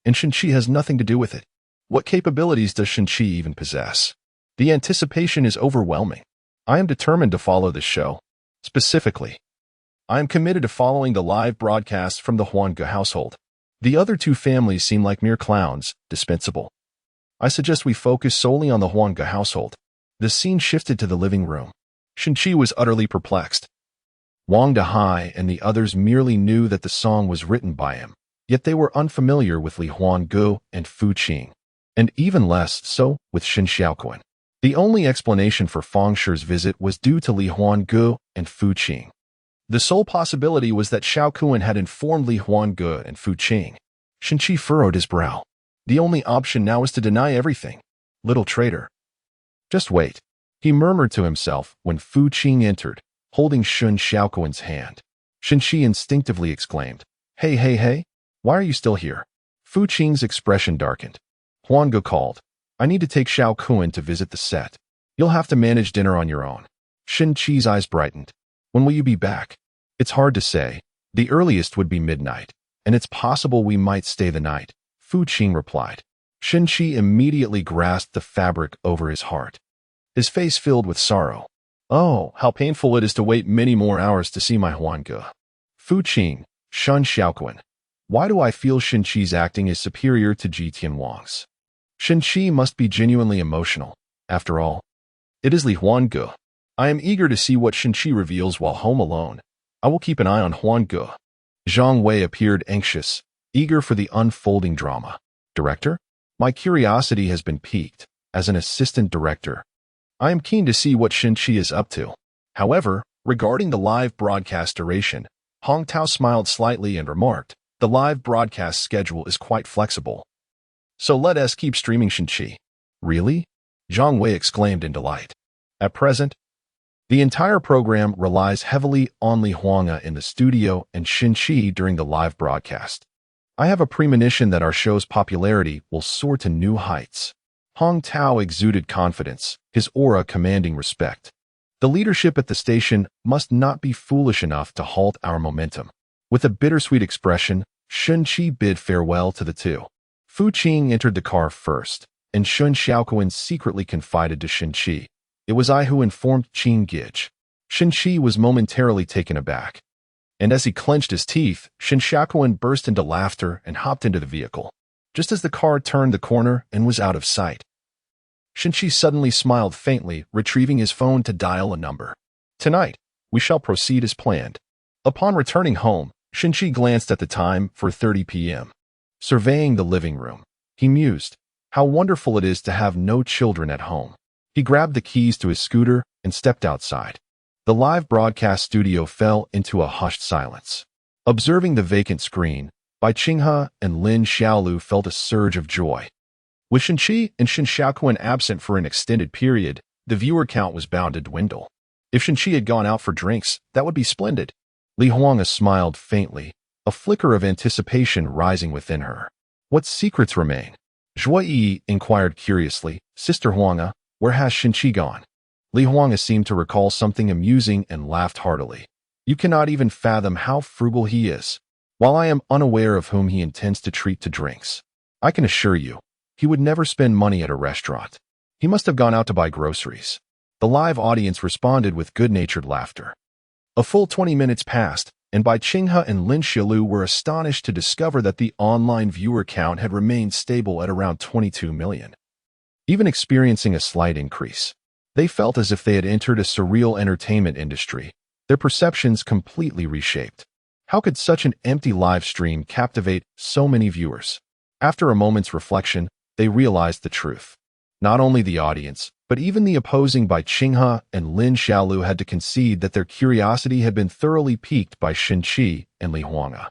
And Shenqi has nothing to do with it. What capabilities does Shenqi even possess? The anticipation is overwhelming. I am determined to follow this show. Specifically, I am committed to following the live broadcast from the Huanga household. The other two families seem like mere clowns, dispensable. I suggest we focus solely on the Huanga household. The scene shifted to the living room. Shenqi was utterly perplexed. Wang Dehai and the others merely knew that the song was written by him, yet they were unfamiliar with Li Huanga and Fu Qing, and even less so with Shun Xiaoquan. The only explanation for Fang Shi's visit was due to Li Huanga and Fu Qing. The sole possibility was that Xiaoquan had informed Li Huanga and Fu Qing. Shenqi furrowed his brow. The only option now is to deny everything. Little traitor. Just wait, he murmured to himself when Fu Qing entered, holding Shun Xiaoquan's hand. Shenqi instinctively exclaimed, Hey, why are you still here? Fu Qing's expression darkened. Huanga called. I need to take Xiaoquan to visit the set. You'll have to manage dinner on your own. Shenqi's eyes brightened. When will you be back? It's hard to say. The earliest would be midnight, and it's possible we might stay the night, Fu Qing replied. Shenqi immediately grasped the fabric over his heart. His face filled with sorrow. Oh, how painful it is to wait many more hours to see my Huanga. Fu Qing, Shun Xiaoquan. Why do I feel Shenqi's acting is superior to Ji Tianwang's? Shenqi must be genuinely emotional. After all, it is Li Huanga. I am eager to see what Shenqi reveals while home alone. I will keep an eye on Huanga. Zhang Wei appeared anxious, eager for the unfolding drama. Director? My curiosity has been piqued. As an assistant director, I am keen to see what Shenqi is up to. However, regarding the live broadcast duration, Hong Tao smiled slightly and remarked, the live broadcast schedule is quite flexible. So let us keep streaming Shenqi. Really? Zhang Wei exclaimed in delight. At present, the entire program relies heavily on Li Huanga in the studio and Shenqi during the live broadcast. I have a premonition that our show's popularity will soar to new heights. Hong Tao exuded confidence, his aura commanding respect. The leadership at the station must not be foolish enough to halt our momentum. With a bittersweet expression, Shenqi bid farewell to the two. Fu Qing entered the car first, and Shun Xiaoquan secretly confided to Shenqi. It was I who informed Qing Gij. Shenqi was momentarily taken aback. And as he clenched his teeth, Shun Xiaoquan burst into laughter and hopped into the vehicle, just as the car turned the corner and was out of sight. Shenqi suddenly smiled faintly, retrieving his phone to dial a number. Tonight, we shall proceed as planned. Upon returning home, Shenqi glanced at the time for 30 p.m. Surveying the living room, he mused, how wonderful it is to have no children at home. He grabbed the keys to his scooter and stepped outside. The live broadcast studio fell into a hushed silence. Observing the vacant screen, Bai Qinghe and Lin Xiaolu felt a surge of joy. With Shenqi and Shen Xiaoquan absent for an extended period, the viewer count was bound to dwindle. If Shenqi had gone out for drinks, that would be splendid. Li Huanga smiled faintly, a flicker of anticipation rising within her. What secrets remain? Zhuo Yi inquired curiously. Sister Huanga, where has Shenqi gone? Li Huanga seemed to recall something amusing and laughed heartily. You cannot even fathom how frugal he is. While I am unaware of whom he intends to treat to drinks, I can assure you, he would never spend money at a restaurant. He must have gone out to buy groceries. The live audience responded with good-natured laughter. A full 20 minutes passed, and Bai Qinghe and Lin Xiaolu were astonished to discover that the online viewer count had remained stable at around 22 million. Even experiencing a slight increase, they felt as if they had entered a surreal entertainment industry, their perceptions completely reshaped. How could such an empty live stream captivate so many viewers? After a moment's reflection, they realized the truth. Not only the audience, but even the opposing Bai Qinghe and Lin Xiaolu had to concede that their curiosity had been thoroughly piqued by Shenqi and Li Huanga.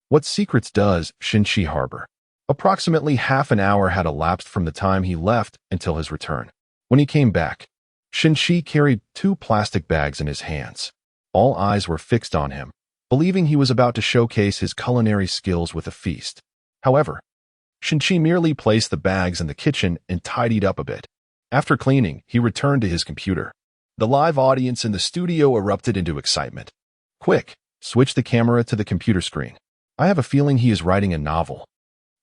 What secrets does Shenqi harbor? Approximately half an hour had elapsed from the time he left until his return. When he came back, Shenqi carried 2 plastic bags in his hands. All eyes were fixed on him, believing he was about to showcase his culinary skills with a feast. However, Shenqi merely placed the bags in the kitchen and tidied up a bit. After cleaning, he returned to his computer. The live audience in the studio erupted into excitement. Quick, switch the camera to the computer screen. I have a feeling he is writing a novel.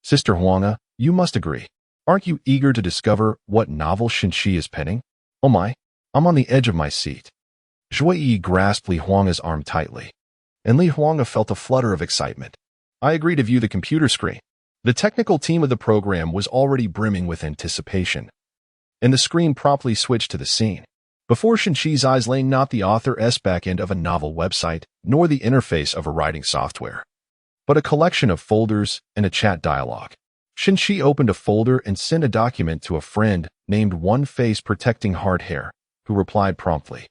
Sister Huanga, you must agree. Aren't you eager to discover what novel Shenqi is penning? Oh my, I'm on the edge of my seat. Zhuo Yi grasped Li Huanga's arm tightly, and Li Huanga felt a flutter of excitement. I agree to view the computer screen. The technical team of the program was already brimming with anticipation, and the screen promptly switched to the scene. Before Shenqi's eyes lay not the author's backend of a novel website, nor the interface of a writing software, but a collection of folders and a chat dialogue. Shenqi opened a folder and sent a document to a friend named One Face Protecting Hard Hair, who replied promptly.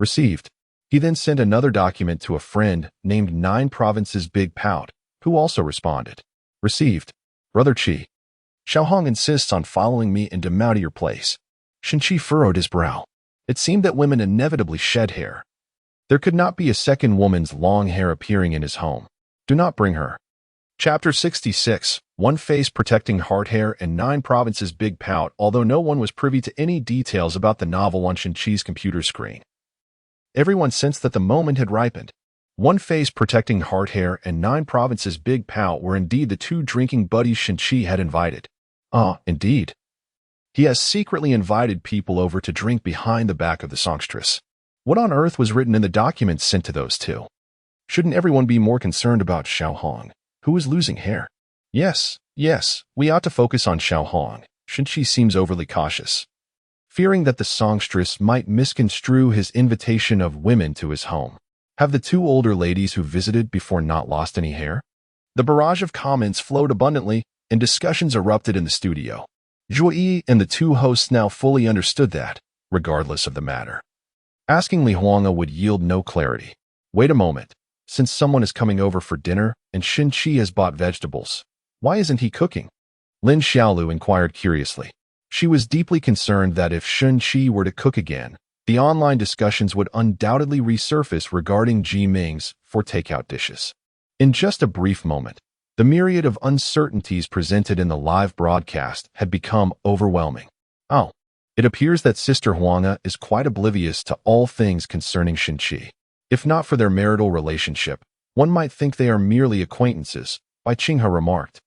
Received. He then sent another document to a friend named 9 Provinces Big Pout, who also responded. Received. Brother Qi. Xiaohong insists on following me into moutier place. Shenqi furrowed his brow. It seemed that women inevitably shed hair. There could not be a second woman's long hair appearing in his home. Do not bring her. Chapter 66, One Face Protecting Hard Hair and 9 Provinces Big Pout. Although no one was privy to any details about the novel on Shenqi's computer screen, everyone sensed that the moment had ripened. One Face Protecting Hard Hair and 9 Provinces Big Pout were indeed the 2 drinking buddies Shenqi had invited. Ah, indeed. He has secretly invited people over to drink behind the back of the songstress. What on earth was written in the documents sent to those 2? Shouldn't everyone be more concerned about Xiaohong, who is losing hair? Yes, we ought to focus on Xiaohong. Shenqi seems overly cautious, fearing that the songstress might misconstrue his invitation of women to his home. Have the 2 older ladies who visited before not lost any hair? The barrage of comments flowed abundantly, and discussions erupted in the studio. Zhuo Yi and the 2 hosts now fully understood that, regardless of the matter, asking Li Huanga would yield no clarity. Wait a moment. Since someone is coming over for dinner and Shenqi has bought vegetables, why isn't he cooking? Lin Xiaolu inquired curiously. She was deeply concerned that if Shenqi were to cook again, the online discussions would undoubtedly resurface regarding Ji Ming's for takeout dishes. In just a brief moment, the myriad of uncertainties presented in the live broadcast had become overwhelming. Oh, it appears that Sister Huanga is quite oblivious to all things concerning Shenqi. If not for their marital relationship, one might think they are merely acquaintances, Bai Qinghe remarked,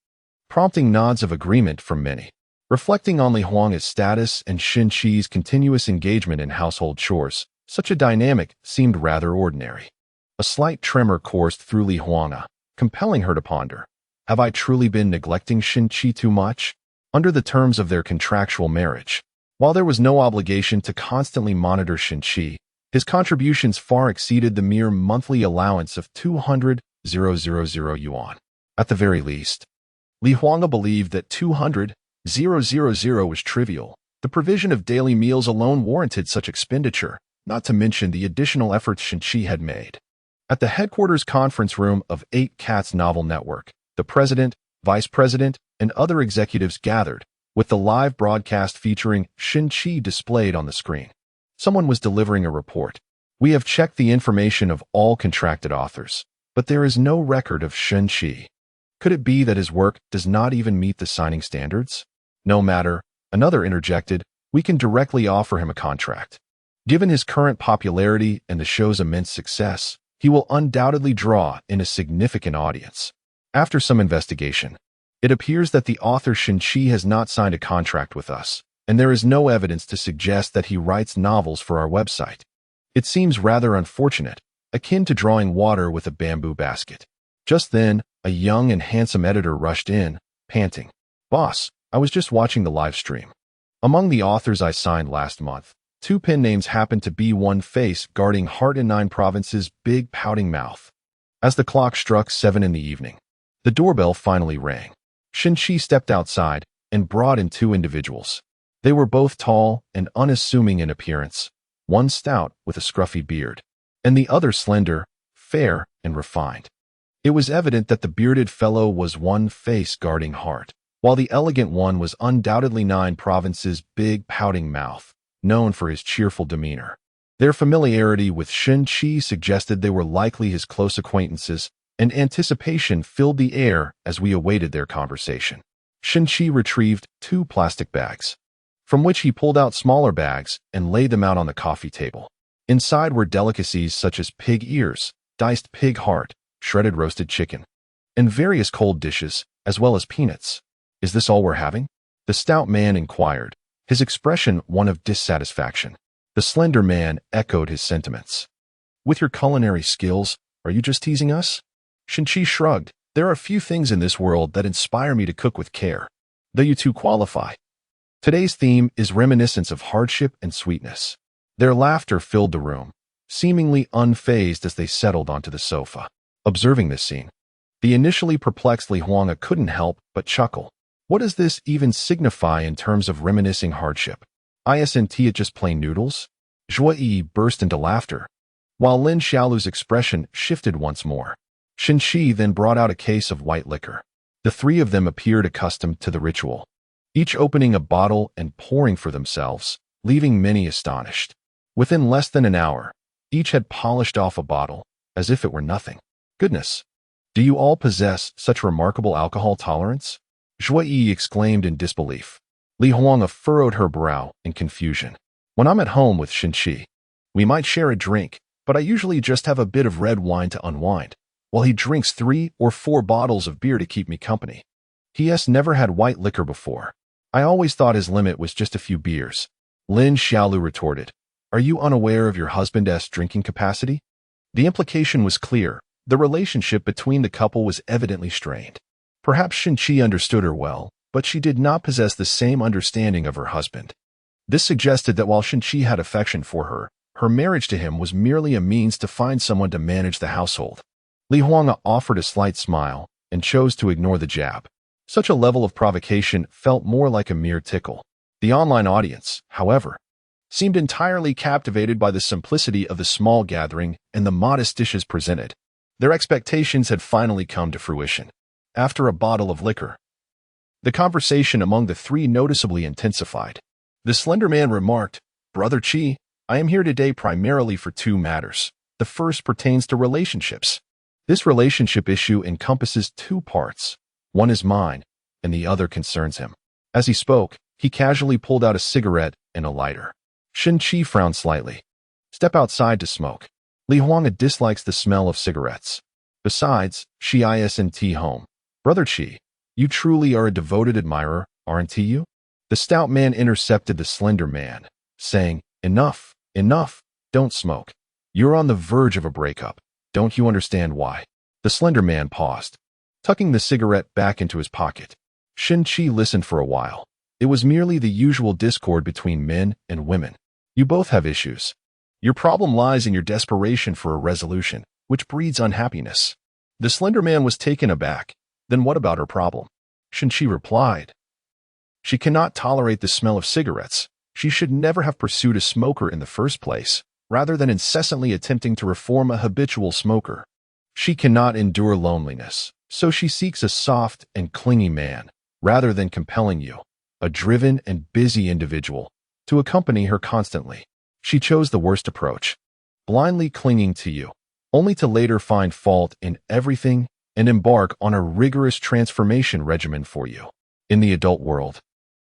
prompting nods of agreement from many. Reflecting on Li Huanga's status and Shenqi's continuous engagement in household chores, such a dynamic seemed rather ordinary. A slight tremor coursed through Li Huanga, compelling her to ponder. Have I truly been neglecting Shenqi too much? Under the terms of their contractual marriage, while there was no obligation to constantly monitor Shenqi, his contributions far exceeded the mere monthly allowance of 200,000 yuan. At the very least, Li Huanga believed that 200,000 was trivial. The provision of daily meals alone warranted such expenditure, not to mention the additional efforts Shenqi had made. At the headquarters conference room of 8 Cats Novel Network, The president, vice president, and other executives gathered, with the live broadcast featuring Shin-Chi displayed on the screen. Someone was delivering a report. We have checked the information of all contracted authors, but there is no record of Shin-Chi. Could it be that his work does not even meet the signing standards? No matter, another interjected, we can directly offer him a contract. Given his current popularity and the show's immense success, he will undoubtedly draw in a significant audience. After some investigation, it appears that the author Shin-Chi has not signed a contract with us, and there is no evidence to suggest that he writes novels for our website. It seems rather unfortunate, akin to drawing water with a bamboo basket. Just then, a young and handsome editor rushed in, panting. "Boss, I was just watching the live stream. Among the authors I signed last month, 2 pen names happened to be one face guarding heart in 9 provinces, big pouting mouth." As the clock struck 7 in the evening, the doorbell finally rang. Shin-Chi stepped outside and brought in 2 individuals. They were both tall and unassuming in appearance, one stout with a scruffy beard, and the other slender, fair, and refined. It was evident that the bearded fellow was one face guarding heart, while the elegant one was undoubtedly 9 provinces' big pouting mouth, known for his cheerful demeanor. Their familiarity with Shin-Chi suggested they were likely his close acquaintances, and anticipation filled the air as we awaited their conversation. Shin-Chi retrieved 2 plastic bags, from which he pulled out smaller bags and laid them out on the coffee table. Inside were delicacies such as pig ears, diced pig heart, shredded roasted chicken, and various cold dishes, as well as peanuts. "Is this all we're having?" the stout man inquired, his expression one of dissatisfaction. The slender man echoed his sentiments. "With your culinary skills, are you just teasing us?" Shin-Chi shrugged. "There are few things in this world that inspire me to cook with care, though you two qualify." Today's theme is reminiscence of hardship and sweetness. Their laughter filled the room, seemingly unfazed as they settled onto the sofa. Observing this scene, the initially perplexed Li Huanga couldn't help but chuckle. What does this even signify in terms of reminiscing hardship? Isn't it just plain noodles? Zhuo Yi burst into laughter, while Lin Xiaolu's expression shifted once more. Shin-Chi then brought out a case of white liquor. The 3 of them appeared accustomed to the ritual, each opening a bottle and pouring for themselves, leaving many astonished. Within less than an hour, each had polished off a bottle, as if it were nothing. "Goodness! Do you all possess such remarkable alcohol tolerance?" Zhuo Yi exclaimed in disbelief. Li Huanga furrowed her brow in confusion. "When I'm at home with Shin-Chi, we might share a drink, but I usually just have a bit of red wine to unwind, while he drinks 3 or 4 bottles of beer to keep me company. He has never had white liquor before. I always thought his limit was just a few beers." Lin Xiaolu retorted. "Are you unaware of your husband's drinking capacity?" The implication was clear. The relationship between the couple was evidently strained. Perhaps Shin-Chi understood her well, but she did not possess the same understanding of her husband. This suggested that while Shin-Chi had affection for her, her marriage to him was merely a means to find someone to manage the household. Li Huanga offered a slight smile and chose to ignore the jab. Such a level of provocation felt more like a mere tickle. The online audience, however, seemed entirely captivated by the simplicity of the small gathering and the modest dishes presented. Their expectations had finally come to fruition. After a bottle of liquor, the conversation among the 3 noticeably intensified. The slender man remarked, "Brother Chi, I am here today primarily for 2 matters. The first pertains to relationships. This relationship issue encompasses 2 parts. One is mine, and the other concerns him." As he spoke, he casually pulled out a cigarette and a lighter. Shin-Chi frowned slightly. "Step outside to smoke. Li Huanga dislikes the smell of cigarettes. Besides, she isn't home. Brother Chi, you truly are a devoted admirer, aren't you?" The stout man intercepted the slender man, saying, "Enough, enough, don't smoke. You're on the verge of a breakup. Don't you understand why?" The slender man paused, tucking the cigarette back into his pocket. Shin-Chi listened for a while. It was merely the usual discord between men and women. "You both have issues. Your problem lies in your desperation for a resolution, which breeds unhappiness." The slender man was taken aback. "Then what about her problem?" Shin-Chi replied, "She cannot tolerate the smell of cigarettes. She should never have pursued a smoker in the first place, rather than incessantly attempting to reform a habitual smoker. She cannot endure loneliness, So she seeks a soft and clingy man, rather than compelling you, a driven and busy individual, to accompany her constantly. She chose the worst approach, blindly clinging to you, only to later find fault in everything and embark on a rigorous transformation regimen for you. In the adult world,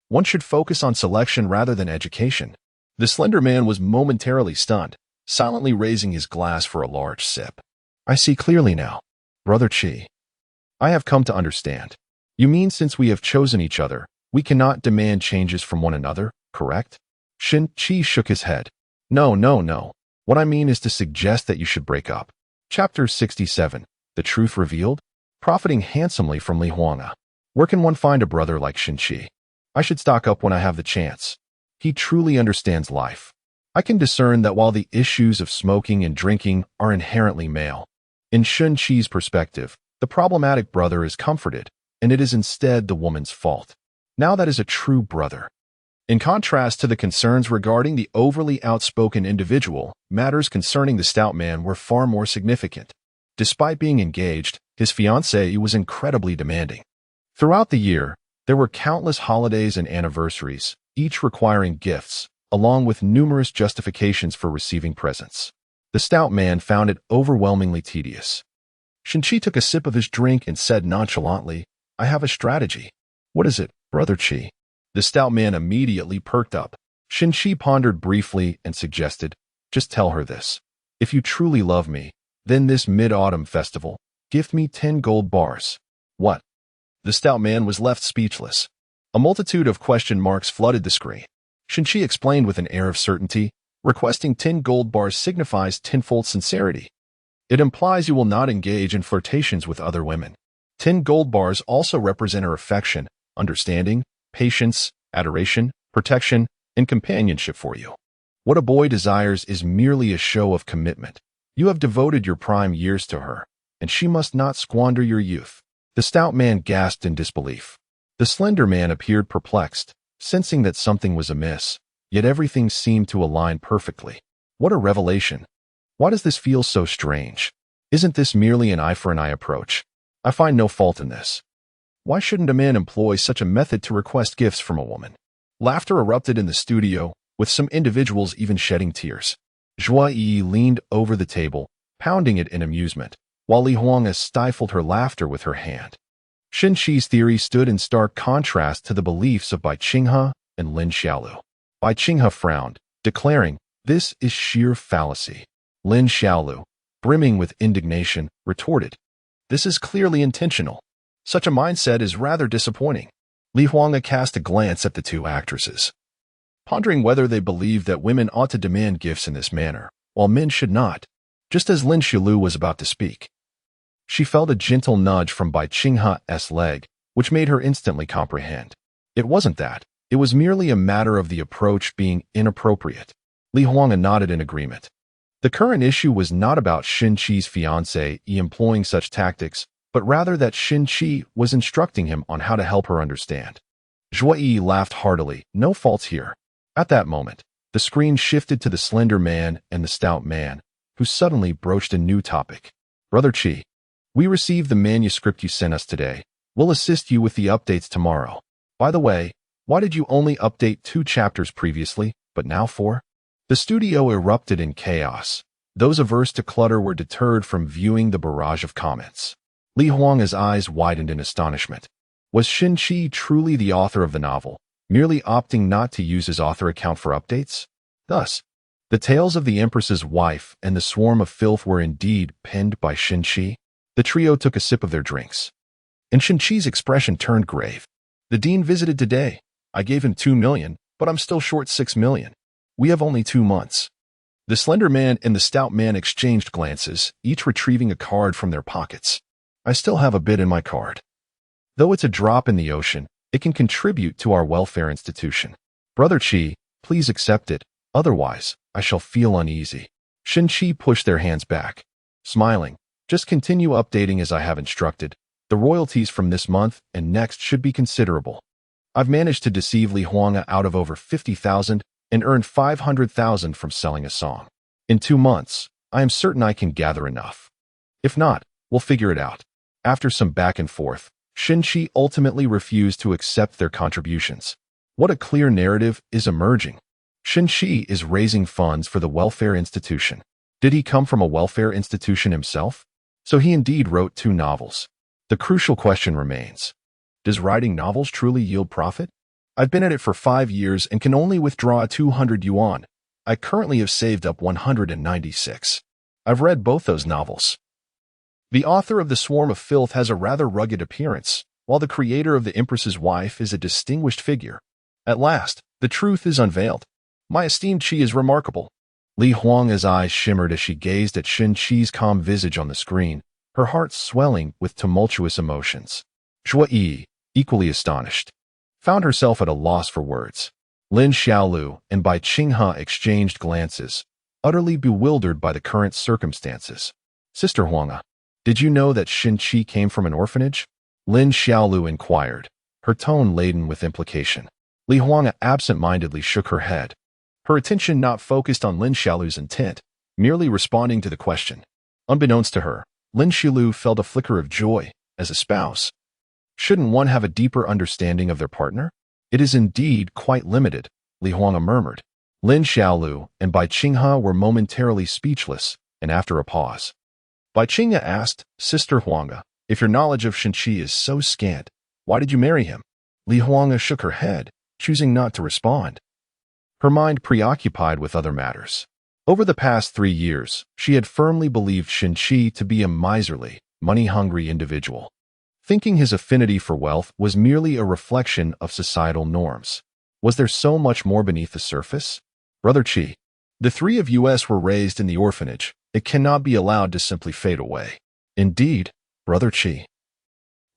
one should focus on selection rather than education. The slender man was momentarily stunned, silently raising his glass for a large sip. I see clearly now, Brother Chi. I have come to understand. You mean since we have chosen each other, we cannot demand changes from one another, correct? Shin Chi shook his head. No, no, no. What I mean is to suggest that you should break up. Chapter 67. The Truth Revealed? Profiting handsomely from Li Huanga. Where can one find a brother like Shin Chi? I should stock up when I have the chance. He truly understands life. I can discern that while the issues of smoking and drinking are inherently male, in Shin Chi's perspective, the problematic brother is comforted, and it is instead the woman's fault. Now that is a true brother. In contrast to the concerns regarding the overly outspoken individual, matters concerning the stout man were far more significant. Despite being engaged, his fiancée was incredibly demanding. Throughout the year, there were countless holidays and anniversaries, each requiring gifts, along with numerous justifications for receiving presents. The stout man found it overwhelmingly tedious. Shin-Chi took a sip of his drink and said nonchalantly, I have a strategy. What is it, Brother Chi? The stout man immediately perked up. Shin-Chi pondered briefly and suggested, just tell her this. If you truly love me, then this mid-autumn festival, gift me 10 gold bars. What? The stout man was left speechless. A multitude of question marks flooded the screen. Shin-Chi explained with an air of certainty, requesting 10 gold bars signifies tenfold sincerity. It implies you will not engage in flirtations with other women. 10 gold bars also represent her affection, understanding, patience, adoration, protection, and companionship for you. What a boy desires is merely a show of commitment. You have devoted your prime years to her, and she must not squander your youth. The stout man gasped in disbelief. The slender man appeared perplexed, sensing that something was amiss, yet everything seemed to align perfectly. What a revelation! Why does this feel so strange? Isn't this merely an eye for an eye approach? I find no fault in this. Why shouldn't a man employ such a method to request gifts from a woman? Laughter erupted in the studio, with some individuals even shedding tears. Zhua Yi leaned over the table, pounding it in amusement, while Li Huanga stifled her laughter with her hand. Shin Chi's theory stood in stark contrast to the beliefs of Bai Qinghe and Lin Xiaolu. Bai Qinghe frowned, declaring, this is sheer fallacy. Lin Xiaolu, brimming with indignation, retorted, this is clearly intentional. Such a mindset is rather disappointing. Li Huanga cast a glance at the two actresses, pondering whether they believed that women ought to demand gifts in this manner, while men should not. Just as Lin Xiaolu was about to speak, she felt a gentle nudge from Bai Qinghe's leg, which made her instantly comprehend. It wasn't that. It was merely a matter of the approach being inappropriate. Li Huanga nodded in agreement. The current issue was not about Shin Chi's fiancé employing such tactics, but rather that Shin Chi was instructing him on how to help her understand. Zhua Yi laughed heartily, no faults here. At that moment, the screen shifted to the slender man and the stout man, who suddenly broached a new topic. Brother Chi, we received the manuscript you sent us today. We'll assist you with the updates tomorrow. By the way, why did you only update 2 chapters previously, but now 4? The studio erupted in chaos. Those averse to clutter were deterred from viewing the barrage of comments. Li Huanga's eyes widened in astonishment. Was Shin Chi truly the author of the novel, merely opting not to use his author account for updates? Thus, the tales of the Empress's wife and the swarm of filth were indeed penned by Shin Chi. The trio took a sip of their drinks, and Shin Chi's expression turned grave. The dean visited today. I gave him 2 million, but I'm still short 6 million. We have only 2 months. The slender man and the stout man exchanged glances, each retrieving a card from their pockets. I still have a bid in my card. Though it's a drop in the ocean, it can contribute to our welfare institution. Brother Chi, please accept it, otherwise, I shall feel uneasy. Shin Chi pushed their hands back, smiling. Just continue updating as I have instructed. The royalties from this month and next should be considerable. I've managed to deceive Li Huanga out of over 50,000 and earned 500,000 from selling a song. In 2 months, I am certain I can gather enough. If not, we'll figure it out. After some back and forth, Shin-chi ultimately refused to accept their contributions. What a clear narrative is emerging. Shin-chi is raising funds for the welfare institution. Did he come from a welfare institution himself? So he indeed wrote 2 novels. The crucial question remains. Does writing novels truly yield profit? I've been at it for 5 years and can only withdraw 200 yuan. I currently have saved up 196. I've read both those novels. The author of The Swarm of Filth has a rather rugged appearance, while the creator of The Empress's Wife is a distinguished figure. At last, the truth is unveiled. My esteemed Chi is remarkable. Li Huang's eyes shimmered as she gazed at Shin-chi's calm visage on the screen, her heart swelling with tumultuous emotions. Zhua Yi, equally astonished, found herself at a loss for words. Lin Xiaolu and Bai Qinghe exchanged glances, utterly bewildered by the current circumstances. Sister Huang, did you know that Shin-chi came from an orphanage? Lin Xiaolu inquired, her tone laden with implication. Li Huang absent-mindedly shook her head, her attention not focused on Lin Xiaolu's intent, merely responding to the question. Unbeknownst to her, Lin Xiaolu felt a flicker of joy. As a spouse, shouldn't one have a deeper understanding of their partner? It is indeed quite limited, Li Huang murmured. Lin Xiaolu and Bai Qinghe were momentarily speechless, and after a pause, Bai Qinghe asked, Sister Huang, if your knowledge of Shin-chi is so scant, why did you marry him? Li Huang shook her head, choosing not to respond, her mind preoccupied with other matters. Over the past 3 years, she had firmly believed Shin-chi to be a miserly, money-hungry individual, thinking his affinity for wealth was merely a reflection of societal norms. Was there so much more beneath the surface? Brother Chi, the 3 of us were raised in the orphanage. It cannot be allowed to simply fade away. Indeed, Brother Chi,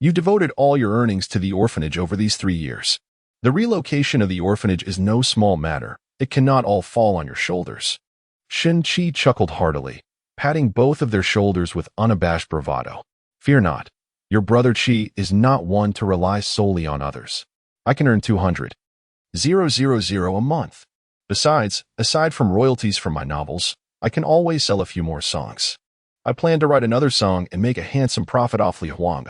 you devoted all your earnings to the orphanage over these 3 years. The relocation of the orphanage is no small matter. It cannot all fall on your shoulders. Shin-chi chuckled heartily, patting both of their shoulders with unabashed bravado. Fear not. Your brother Chi is not one to rely solely on others. I can earn 200,000 a month. Besides, aside from royalties from my novels, I can always sell a few more songs. I plan to write another song and make a handsome profit off Li Huang.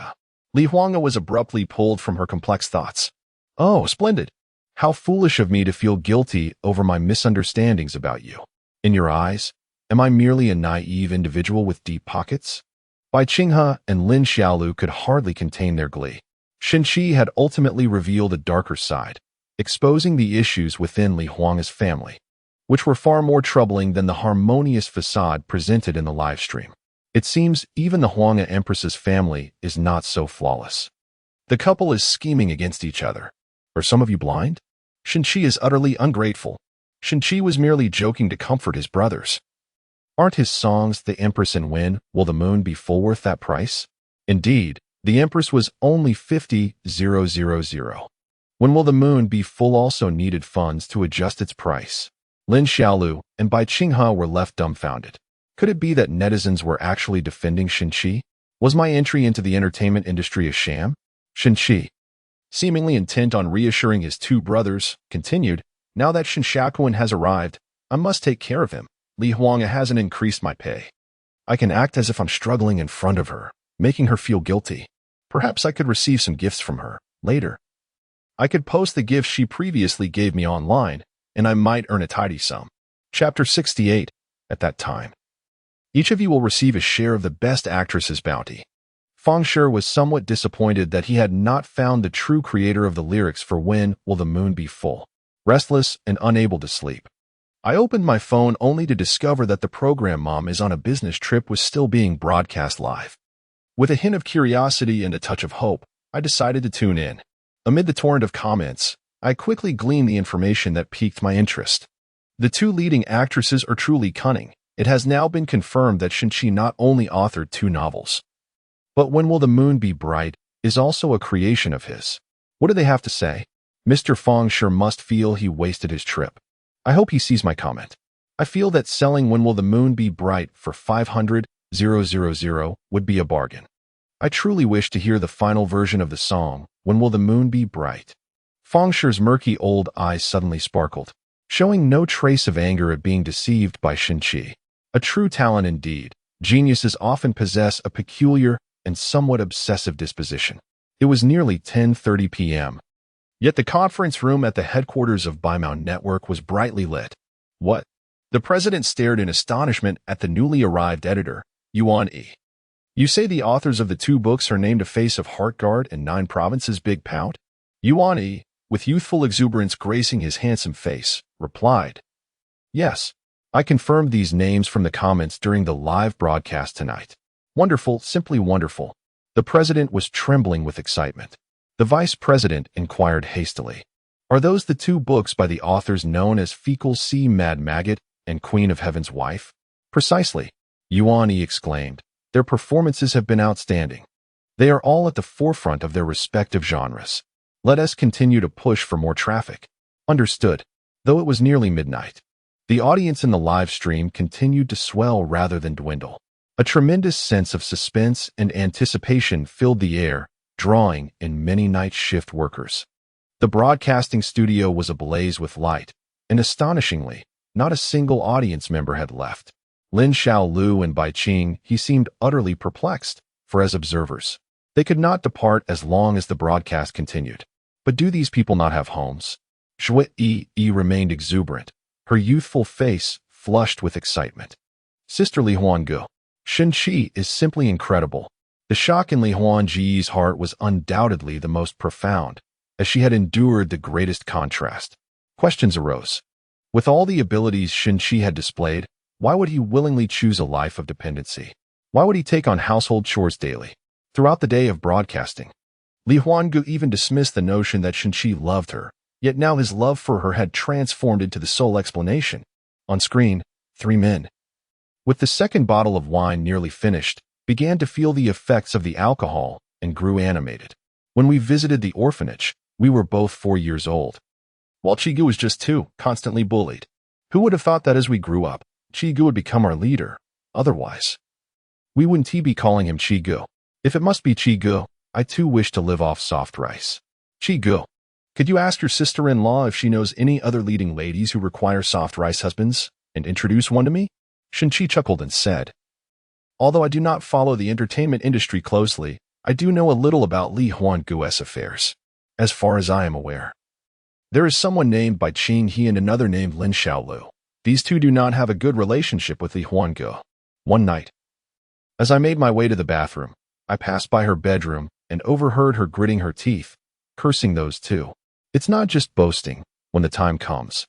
Li Huang was abruptly pulled from her complex thoughts. Oh, splendid. How foolish of me to feel guilty over my misunderstandings about you. In your eyes, am I merely a naive individual with deep pockets? Bai Qinghe and Lin Xiaolu could hardly contain their glee. Shin-chi had ultimately revealed a darker side, exposing the issues within Li Huang's family, which were far more troubling than the harmonious facade presented in the live stream. It seems even the Huang Empress's family is not so flawless. The couple is scheming against each other. Are some of you blind? Shin-chi is utterly ungrateful. Shin-chi was merely joking to comfort his brothers. Aren't his songs The Empress and When Will the Moon Be Full worth that price? Indeed, The Empress was only 50,000. When Will the Moon Be Full also needed funds to adjust its price. Lin Xiaolu and Bai Qinghe were left dumbfounded. Could it be that netizens were actually defending Shin-chi? Was my entry into the entertainment industry a sham? Shin-chi, seemingly intent on reassuring his 2 brothers, continued, now that Shin Shakuan has arrived, I must take care of him. Li Huang hasn't increased my pay. I can act as if I'm struggling in front of her, making her feel guilty. Perhaps I could receive some gifts from her, later. I could post the gifts she previously gave me online, and I might earn a tidy sum. Chapter 68. At that time, each of you will receive a share of the Best Actress's bounty. Feng Shi was somewhat disappointed that he had not found the true creator of the lyrics for When Will the Moon Be Full. Restless and unable to sleep, I opened my phone only to discover that the program Mom is on a business trip was still being broadcast live. With a hint of curiosity and a touch of hope, I decided to tune in. Amid the torrent of comments, I quickly gleaned the information that piqued my interest. The 2 leading actresses are truly cunning. It has now been confirmed that Shin-chi not only authored 2 novels, but When Will the Moon Be Bright is also a creation of his. What do they have to say? Mr. Feng sure must feel he wasted his trip. I hope he sees my comment. I feel that selling When Will the Moon Be Bright for 500,000 would be a bargain. I truly wish to hear the final version of the song, When Will the Moon Be Bright. Feng Shi's murky old eyes suddenly sparkled, showing no trace of anger at being deceived by Shin-chi. A true talent indeed. Geniuses often possess a peculiar, and somewhat obsessive disposition. It was nearly 10:30 p.m. Yet the conference room at the headquarters of Bimao Network was brightly lit. What? The president stared in astonishment at the newly arrived editor, Yuan Yi. You say the authors of the two books are named a face of Heartguard and 9 Provinces Big Pout? Yuan Yi, with youthful exuberance gracing his handsome face, replied. Yes, I confirmed these names from the comments during the live broadcast tonight. Wonderful, simply wonderful. The president was trembling with excitement. The vice president inquired hastily. Are those the 2 books by the authors known as Fecal Sea Mad Maggot and Queen of Heaven's Wife? Precisely, Yuan Yi exclaimed. Their performances have been outstanding. They are all at the forefront of their respective genres. Let us continue to push for more traffic. Understood. Though it was nearly midnight, the audience in the live stream continued to swell rather than dwindle. A tremendous sense of suspense and anticipation filled the air, drawing in many night shift workers. The broadcasting studio was ablaze with light, and astonishingly, not a single audience member had left. Lin Xiaolu and Bai Qing, he seemed utterly perplexed, for as observers, they could not depart as long as the broadcast continued. But do these people not have homes? Zhui Yi remained exuberant, her youthful face flushed with excitement. Sister Li Huanggu, Shenqi is simply incredible. The shock in Li Huangji's heart was undoubtedly the most profound, as she had endured the greatest contrast. Questions arose. With all the abilities Shenqi had displayed, why would he willingly choose a life of dependency? Why would he take on household chores daily? Throughout the day of broadcasting, Li Huanggu even dismissed the notion that Shenqi loved her, yet now his love for her had transformed into the sole explanation. On screen, 3 men, with the second bottle of wine nearly finished, began to feel the effects of the alcohol and grew animated. When we visited the orphanage, we were both 4 years old, while Chigu was just 2, constantly bullied. Who would have thought that as we grew up, Chigu would become our leader? Otherwise, we wouldn't be calling him Chigu. If it must be Chigu, I too wish to live off soft rice. Chigu, could you ask your sister-in-law if she knows any other leading ladies who require soft rice husbands, and introduce one to me? Shenqi chuckled and said, although I do not follow the entertainment industry closely, I do know a little about Li Huanggu's affairs. As far as I am aware, there is someone named Bai Qing He and another named Lin Xiaolu. These 2 do not have a good relationship with Li Huanggu. One night, as I made my way to the bathroom, I passed by her bedroom and overheard her gritting her teeth, cursing those 2. It's not just boasting. When the time comes,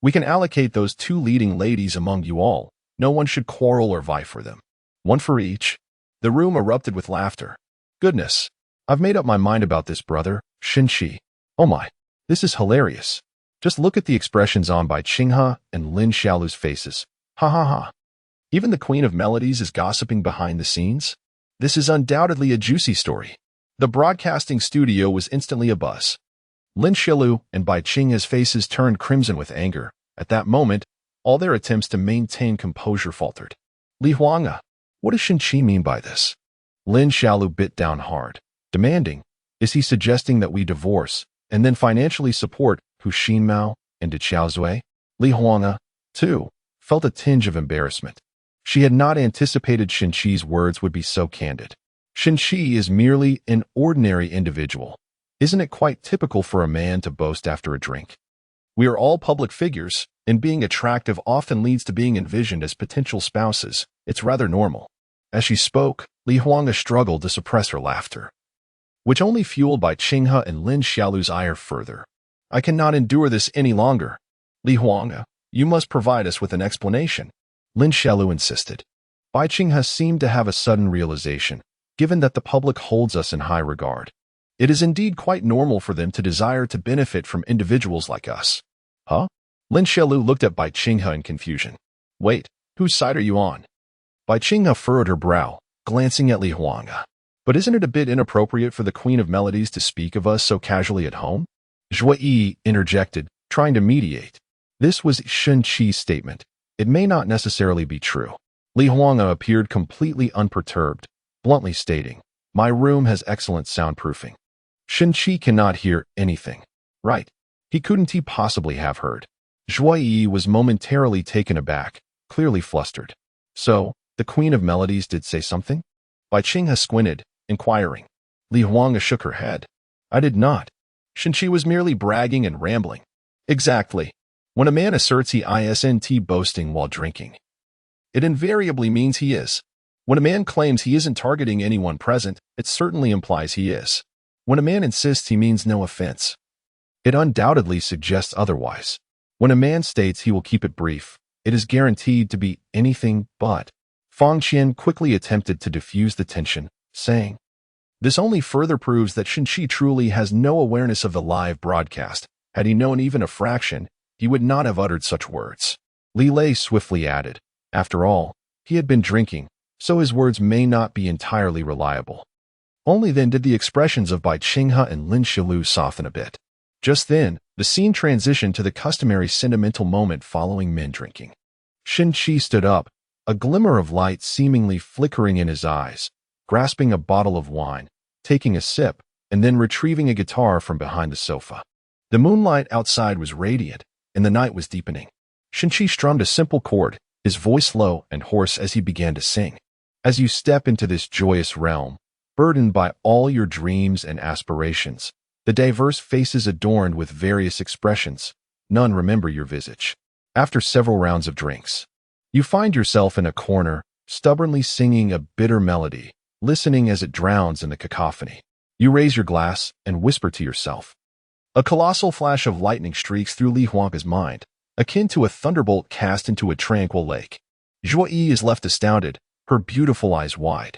we can allocate those 2 leading ladies among you all. No one should quarrel or vie for them. One for each. The room erupted with laughter. Goodness, I've made up my mind about this, brother, Shenqi. Oh my, this is hilarious. Just look at the expressions on Bai Qinghe and Lin Xiaolu's faces. Ha ha ha. Even the Queen of Melodies is gossiping behind the scenes. This is undoubtedly a juicy story. The broadcasting studio was instantly abuzz. Lin Xiaolu and Bai Qinghe's faces turned crimson with anger. At that moment, all their attempts to maintain composure faltered. Li Huanggu, what does Shenqi mean by this? Lin Xiaolu bit down hard, demanding, is he suggesting that we divorce and then financially support Hu Xinmao and De Qiaozui? Li Huanggu, too, felt a tinge of embarrassment. She had not anticipated Shenqi's words would be so candid. Shenqi is merely an ordinary individual. Isn't it quite typical for a man to boast after a drink? We are all public figures, and being attractive often leads to being envisioned as potential spouses. It's rather normal. As she spoke, Li Huanggu struggled to suppress her laughter, which only fueled Bai Qinghe and Lin Xiaolu's ire further. I cannot endure this any longer. Li Huanggu, you must provide us with an explanation. Lin Xiaolu insisted. Bai Qinghe seemed to have a sudden realization, given that the public holds us in high regard. It is indeed quite normal for them to desire to benefit from individuals like us. Huh? Lin Xiaolu looked at Bai Qinghe in confusion. Wait, whose side are you on? Bai Qinghe furrowed her brow, glancing at Li Huanggu. But isn't it a bit inappropriate for the Queen of Melodies to speak of us so casually at home? Zhui Yi interjected, trying to mediate. This was Shenqi's statement. It may not necessarily be true. Li Huanggu appeared completely unperturbed, bluntly stating, my room has excellent soundproofing. Shenqi cannot hear anything. Right. He couldn't possibly have heard. Zhui Yi was momentarily taken aback, clearly flustered. So, the Queen of Melodies did say something? Bai Qinghe squinted, inquiring. Li Huang shook her head. I did not. Shenqi was merely bragging and rambling. Exactly. When a man asserts he isn't boasting while drinking, it invariably means he is. When a man claims he isn't targeting anyone present, it certainly implies he is. When a man insists he means no offense, it undoubtedly suggests otherwise. When a man states he will keep it brief, it is guaranteed to be anything but. Fang Qian quickly attempted to diffuse the tension, saying, this only further proves that Shenqi truly has no awareness of the live broadcast. Had he known even a fraction, he would not have uttered such words. Li Lei swiftly added, after all, he had been drinking, so his words may not be entirely reliable. Only then did the expressions of Bai Qinghe and Lin Xilu soften a bit. Just then, the scene transitioned to the customary sentimental moment following men drinking. Shenqi stood up, a glimmer of light seemingly flickering in his eyes, grasping a bottle of wine, taking a sip, and then retrieving a guitar from behind the sofa. The moonlight outside was radiant, and the night was deepening. Shenqi strummed a simple chord, his voice low and hoarse as he began to sing. As you step into this joyous realm, burdened by all your dreams and aspirations, the diverse faces adorned with various expressions, none remember your visage. After several rounds of drinks, you find yourself in a corner, stubbornly singing a bitter melody, listening as it drowns in the cacophony. You raise your glass and whisper to yourself. A colossal flash of lightning streaks through Li Huang's mind, akin to a thunderbolt cast into a tranquil lake. Zhuo Yi is left astounded, her beautiful eyes wide,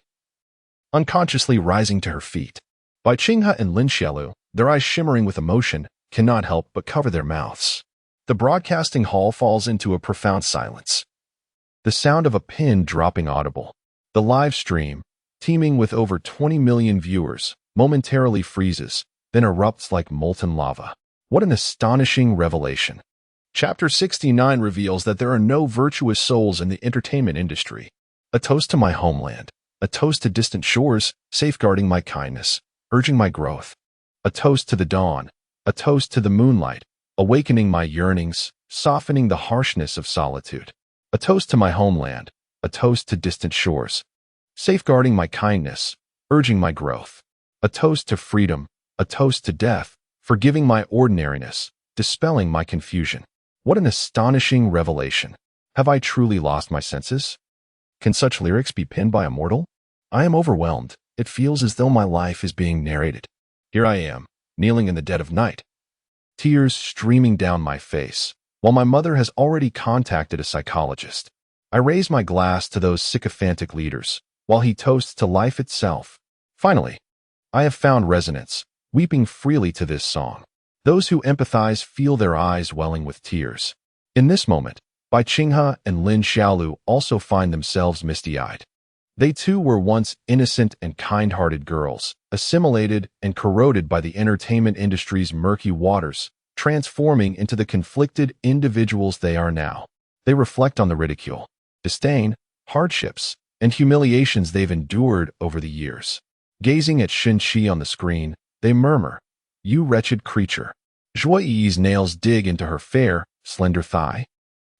unconsciously rising to her feet. Bai Qinghe and Lin Xilu, their eyes shimmering with emotion, cannot help but cover their mouths. The broadcasting hall falls into a profound silence. The sound of a pin dropping audible. The live stream, teeming with over 20 million viewers, momentarily freezes, then erupts like molten lava. What an astonishing revelation. Chapter 69 reveals that there are no virtuous souls in the entertainment industry. A toast to my homeland. A toast to distant shores, safeguarding my kindness, urging my growth. A toast to the dawn. A toast to the moonlight, awakening my yearnings, softening the harshness of solitude. A toast to my homeland. A toast to distant shores, safeguarding my kindness, urging my growth. A toast to freedom. A toast to death, forgiving my ordinariness, dispelling my confusion. What an astonishing revelation. Have I truly lost my senses? Can such lyrics be penned by a mortal? I am overwhelmed. It feels as though my life is being narrated. Here I am, kneeling in the dead of night, tears streaming down my face, while my mother has already contacted a psychologist. I raise my glass to those sycophantic leaders, while he toasts to life itself. Finally, I have found resonance, weeping freely to this song. Those who empathize feel their eyes welling with tears. In this moment, Bai Qinghe and Lin Xiaolu also find themselves misty-eyed. They too were once innocent and kind-hearted girls, assimilated and corroded by the entertainment industry's murky waters, transforming into the conflicted individuals they are now. They reflect on the ridicule, disdain, hardships, and humiliations they've endured over the years. Gazing at Shenqi on the screen, they murmur, "You wretched creature." Zhuo Yi's nails dig into her fair, slender thigh.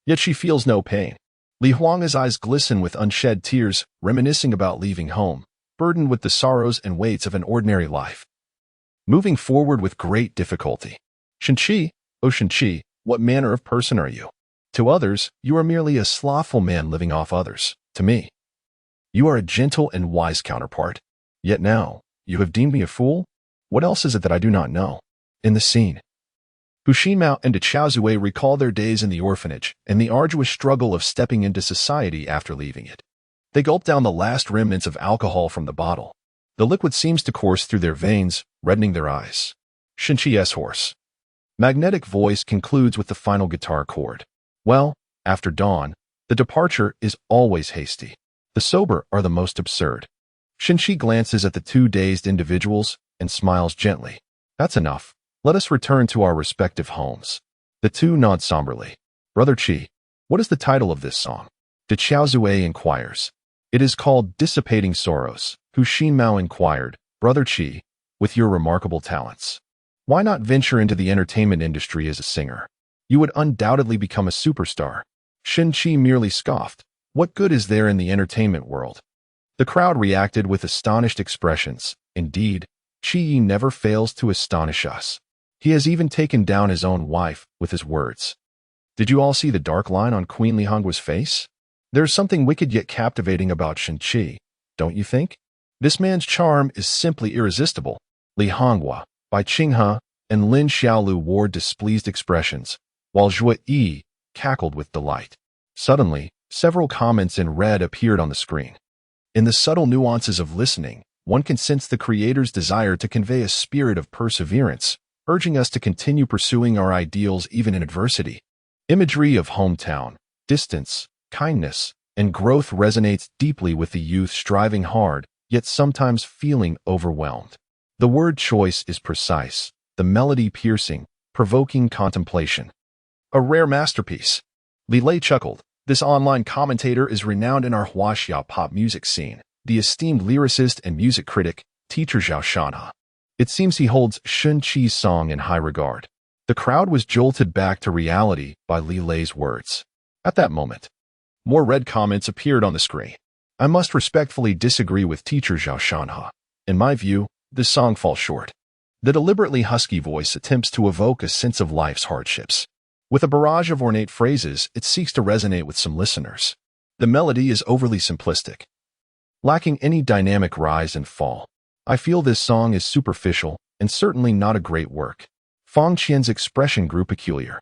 Yet she feels no pain. Li Huang's eyes glisten with unshed tears, reminiscing about leaving home, burdened with the sorrows and weights of an ordinary life. Moving forward with great difficulty. Shenqi, oh Shenqi, what manner of person are you? To others, you are merely a slothful man living off others. To me, you are a gentle and wise counterpart. Yet now, you have deemed me a fool? What else is it that I do not know? In the scene, Hu Xinmao and Xiaozue recall their days in the orphanage and the arduous struggle of stepping into society after leaving it. They gulp down the last remnants of alcohol from the bottle. The liquid seems to course through their veins, reddening their eyes. Shenqi's hoarse, magnetic voice concludes with the final guitar chord. Well, after dawn, the departure is always hasty. The sober are the most absurd. Shenqi glances at the two dazed individuals and smiles gently. That's enough. Let us return to our respective homes. The two nod somberly. Brother Qi, what is the title of this song? De Xiaozue inquires. It is called Dissipating Sorrows. Hu Xinmao inquired. Brother Qi, with your remarkable talents, why not venture into the entertainment industry as a singer? You would undoubtedly become a superstar. Shenqi merely scoffed. What good is there in the entertainment world? The crowd reacted with astonished expressions. Indeed, Qi Yi never fails to astonish us. He has even taken down his own wife with his words. Did you all see the dark line on Queen Li Hongwa's face? There's something wicked yet captivating about Shen Qi, don't you think? This man's charm is simply irresistible. Li Hongwa, Bai Qinghe, and Lin Xiaolu wore displeased expressions, while Zhuo Yi cackled with delight. Suddenly, several comments in red appeared on the screen. In the subtle nuances of listening, one can sense the creator's desire to convey a spirit of perseverance, urging us to continue pursuing our ideals even in adversity. Imagery of hometown, distance, kindness, and growth resonates deeply with the youth striving hard, yet sometimes feeling overwhelmed. The word choice is precise, the melody piercing, provoking contemplation. A rare masterpiece. Li Lei chuckled. This online commentator is renowned in our Huaxia pop music scene, the esteemed lyricist and music critic, teacher Zhao Shanhe. It seems he holds Shen Qi's song in high regard. The crowd was jolted back to reality by Li Lei's words. At that moment, more red comments appeared on the screen. I must respectfully disagree with teacher Zhao Shanhe. In my view, this song falls short. The deliberately husky voice attempts to evoke a sense of life's hardships. With a barrage of ornate phrases, it seeks to resonate with some listeners. The melody is overly simplistic, lacking any dynamic rise and fall. I feel this song is superficial and certainly not a great work. Fang Qian's expression grew peculiar.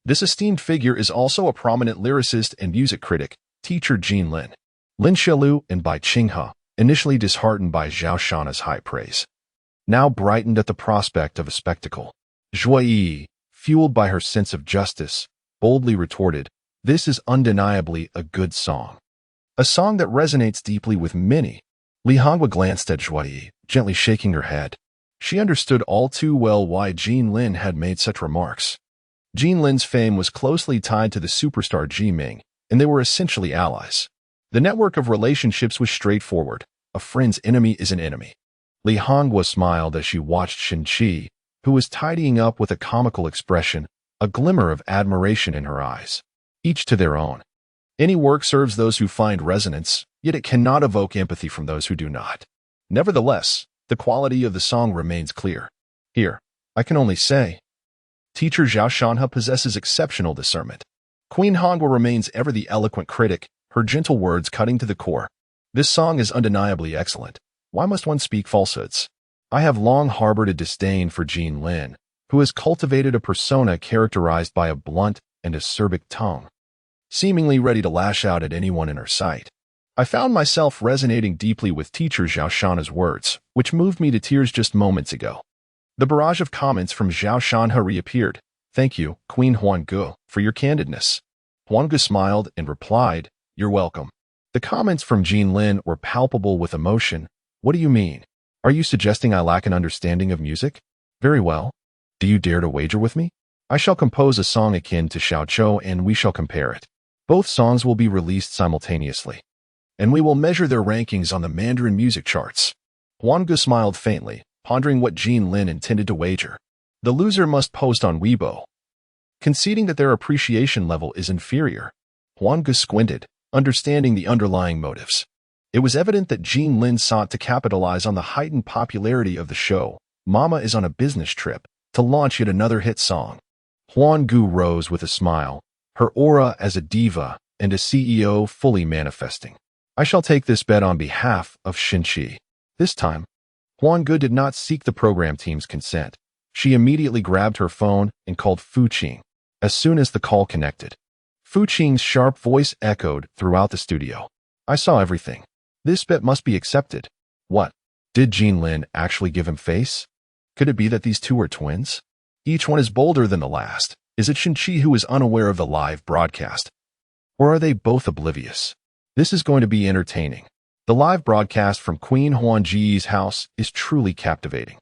This esteemed figure is also a prominent lyricist and music critic, teacher Jin Lin. Lin Xiaolu and Bai Qinghe, initially disheartened by Zhao Shanhe's high praise, now brightened at the prospect of a spectacle. Zhuo Yi, fueled by her sense of justice, boldly retorted, "This is undeniably a good song. A song that resonates deeply with many." Li Hongwa glanced at Zhuo Yi, gently shaking her head. She understood all too well why Jin Lin had made such remarks. Jin Lin's fame was closely tied to the superstar Ji Ming, and they were essentially allies. The network of relationships was straightforward. A friend's enemy is an enemy. Li Hongwa smiled as she watched Shen Qi, who was tidying up with a comical expression, a glimmer of admiration in her eyes. Each to their own. Any work serves those who find resonance, yet it cannot evoke empathy from those who do not. Nevertheless, the quality of the song remains clear. Here, I can only say, teacher Zhao Shanhe possesses exceptional discernment. Queen Hongwa remains ever the eloquent critic, her gentle words cutting to the core. This song is undeniably excellent. Why must one speak falsehoods? I have long harbored a disdain for Jin Lin, who has cultivated a persona characterized by a blunt and acerbic tone, seemingly ready to lash out at anyone in her sight. I found myself resonating deeply with teacher Zhao Shanhe's words, which moved me to tears just moments ago. The barrage of comments from Zhao Shanhe reappeared. Thank you, Queen Huangge, for your candidness. Huangge smiled and replied, "You're welcome." The comments from Jin Lin were palpable with emotion. What do you mean? Are you suggesting I lack an understanding of music? Very well. Do you dare to wager with me? I shall compose a song akin to Xiaoqiu and we shall compare it. Both songs will be released simultaneously, and we will measure their rankings on the Mandarin music charts. Huangge smiled faintly, pondering what Jin Lin intended to wager. The loser must post on Weibo, conceding that their appreciation level is inferior. Huangge squinted, understanding the underlying motives. It was evident that Jin Lin sought to capitalize on the heightened popularity of the show. Mama is on a business trip to launch yet another hit song. Huangge rose with a smile, her aura as a diva and a CEO fully manifesting. I shall take this bet on behalf of Shen Qi. This time, Huangge did not seek the program team's consent. She immediately grabbed her phone and called Fu Qing. As soon as the call connected, Fu Qing's sharp voice echoed throughout the studio. I saw everything. This bet must be accepted. What? Did Jin Lin actually give him face? Could it be that these two are twins? Each one is bolder than the last. Is it Shen Qi who is unaware of the live broadcast? Or are they both oblivious? This is going to be entertaining. The live broadcast from Queen Huangji's house is truly captivating.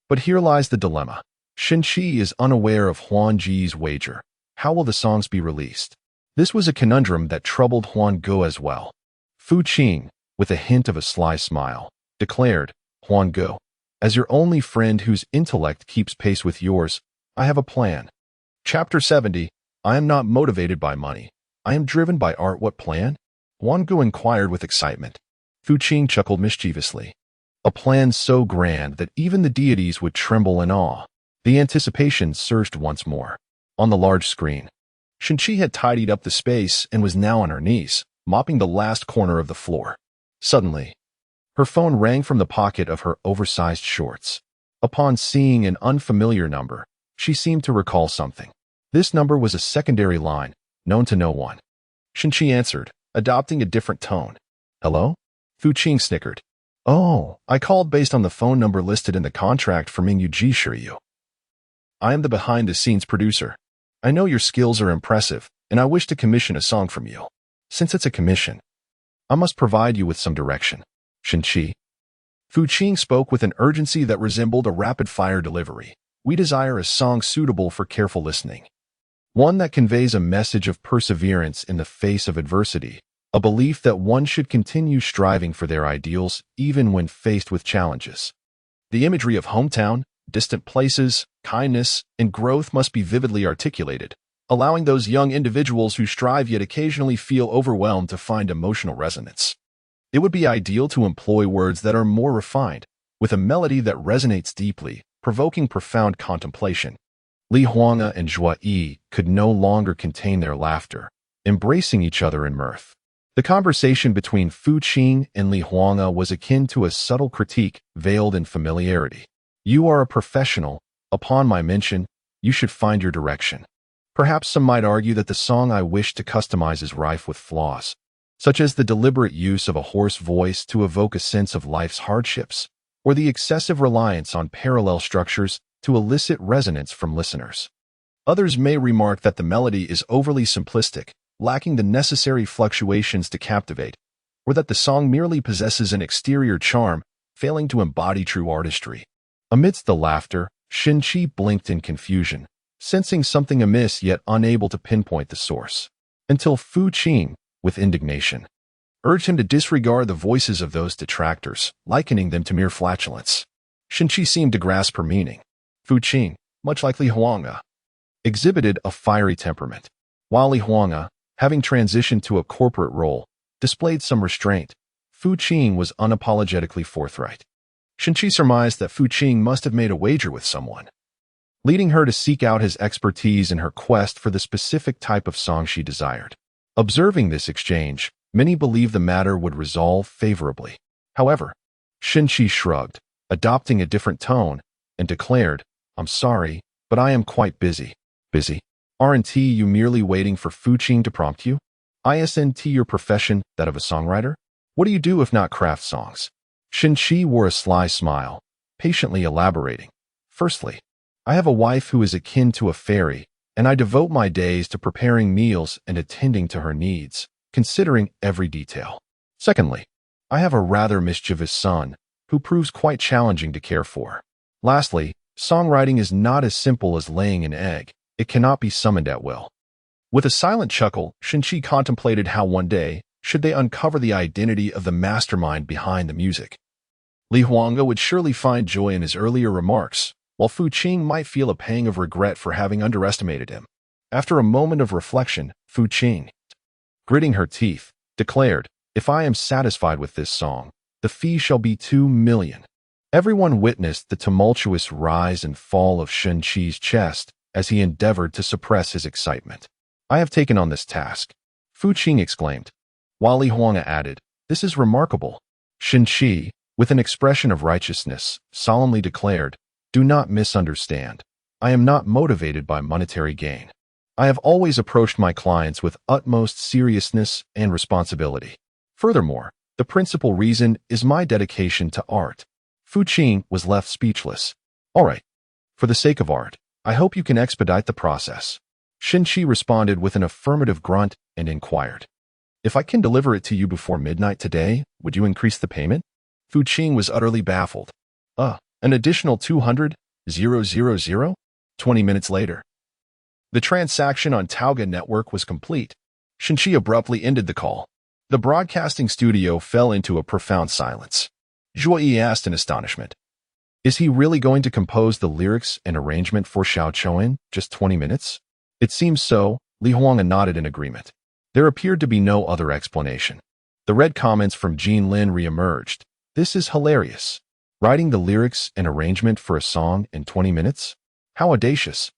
But here lies the dilemma. Shen Qi is unaware of Huangji's wager. How will the songs be released? This was a conundrum that troubled Huangge as well. Fu Qing, with a hint of a sly smile, declared, Huangge, as your only friend whose intellect keeps pace with yours, I have a plan. Chapter 70, I am not motivated by money. I am driven by art. What plan? Huangge inquired with excitement. Fu Qing chuckled mischievously. A plan so grand that even the deities would tremble in awe. The anticipation surged once more. On the large screen, Shenqi had tidied up the space and was now on her knees, mopping the last corner of the floor. Suddenly, her phone rang from the pocket of her oversized shorts. Upon seeing an unfamiliar number, she seemed to recall something. This number was a secondary line, known to no one. Shenqi answered, adopting a different tone. Hello? Fu Qing snickered. Oh, I called based on the phone number listed in the contract for Mingyu Shiryu. I am the behind-the-scenes producer. I know your skills are impressive, and I wish to commission a song from you. Since it's a commission, I must provide you with some direction. Shenqi. Fu Qing spoke with an urgency that resembled a rapid-fire delivery. We desire a song suitable for careful listening. One that conveys a message of perseverance in the face of adversity, a belief that one should continue striving for their ideals even when faced with challenges. The imagery of hometown, distant places, kindness, and growth must be vividly articulated, allowing those young individuals who strive yet occasionally feel overwhelmed to find emotional resonance. It would be ideal to employ words that are more refined, with a melody that resonates deeply, provoking profound contemplation. Li Huanga and Zhua Yi could no longer contain their laughter, embracing each other in mirth. The conversation between Fu Qing and Li Huanga was akin to a subtle critique veiled in familiarity. You are a professional. Upon my mention, you should find your direction. Perhaps some might argue that the song I wish to customize is rife with flaws, such as the deliberate use of a hoarse voice to evoke a sense of life's hardships, or the excessive reliance on parallel structures to elicit resonance from listeners. Others may remark that the melody is overly simplistic, lacking the necessary fluctuations to captivate, or that the song merely possesses an exterior charm, failing to embody true artistry. Amidst the laughter, Shenqi blinked in confusion, sensing something amiss yet unable to pinpoint the source, until Fu Qing, with indignation, urged him to disregard the voices of those detractors, likening them to mere flatulence. Shenqi seemed to grasp her meaning. Fu Qing, much like Li Huanga, exhibited a fiery temperament, while Li Huanga, having transitioned to a corporate role, displayed some restraint. Fu Qing was unapologetically forthright. Shenqi surmised that Fu Qing must have made a wager with someone, leading her to seek out his expertise in her quest for the specific type of song she desired. Observing this exchange, many believed the matter would resolve favorably. However, Shenqi shrugged, adopting a different tone, and declared, I'm sorry, but I am quite busy. Busy? Aren't you merely waiting for Fu Qing to prompt you? Isn't your profession that of a songwriter? What do you do if not craft songs? Shenqi wore a sly smile, patiently elaborating. Firstly, I have a wife who is akin to a fairy, and I devote my days to preparing meals and attending to her needs, considering every detail. Secondly, I have a rather mischievous son, who proves quite challenging to care for. Lastly, songwriting is not as simple as laying an egg. It cannot be summoned at will. With a silent chuckle, Shenqi contemplated how one day, should they uncover the identity of the mastermind behind the music, Li Huanga would surely find joy in his earlier remarks, while Fu Qing might feel a pang of regret for having underestimated him. After a moment of reflection, Fu Qing, gritting her teeth, declared, If I am satisfied with this song, the fee shall be 2 million. Everyone witnessed the tumultuous rise and fall of Shenqi's chest as he endeavored to suppress his excitement. I have taken on this task, Fu Qing exclaimed, while Li Huanga added, This is remarkable. Shenqi, with an expression of righteousness, solemnly declared, Do not misunderstand. I am not motivated by monetary gain. I have always approached my clients with utmost seriousness and responsibility. Furthermore, the principal reason is my dedication to art. Fu Qing was left speechless. All right. For the sake of art, I hope you can expedite the process. Shenqi responded with an affirmative grunt and inquired, If I can deliver it to you before midnight today, would you increase the payment? Fu Qing was utterly baffled. An additional 200,000? 20 minutes later. The transaction on Tauga network was complete. Shenqi abruptly ended the call. The broadcasting studio fell into a profound silence. Zhua Yi asked in astonishment, Is he really going to compose the lyrics and arrangement for Xiao Chou in just 20 minutes? It seems so. Li Huanga nodded in agreement. There appeared to be no other explanation. The red comments from Jean Lin re-emerged. This is hilarious. Writing the lyrics and arrangement for a song in 20 minutes? How audacious.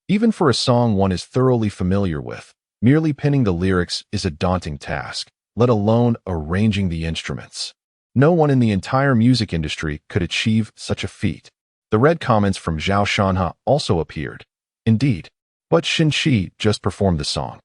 Even for a song one is thoroughly familiar with, merely penning the lyrics is a daunting task, let alone arranging the instruments. No one in the entire music industry could achieve such a feat. The red comments from Zhao Shanhe also appeared. Indeed. But Shinchi just performed the song.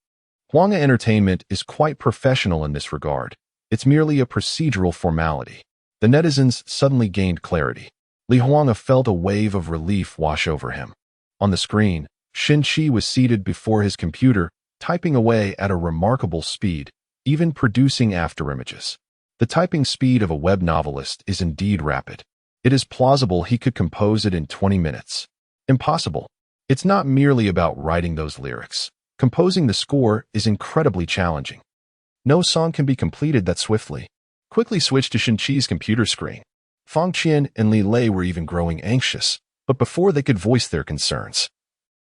Huanga Entertainment is quite professional in this regard. It's merely a procedural formality. The netizens suddenly gained clarity. Li Huanga felt a wave of relief wash over him. On the screen, Shinchi was seated before his computer, typing away at a remarkable speed, even producing afterimages. The typing speed of a web novelist is indeed rapid. It is plausible he could compose it in 20 minutes. Impossible. It's not merely about writing those lyrics. Composing the score is incredibly challenging. No song can be completed that swiftly. Quickly switch to Shinchi's computer screen. Fang Qian and Li Lei were even growing anxious, but before they could voice their concerns,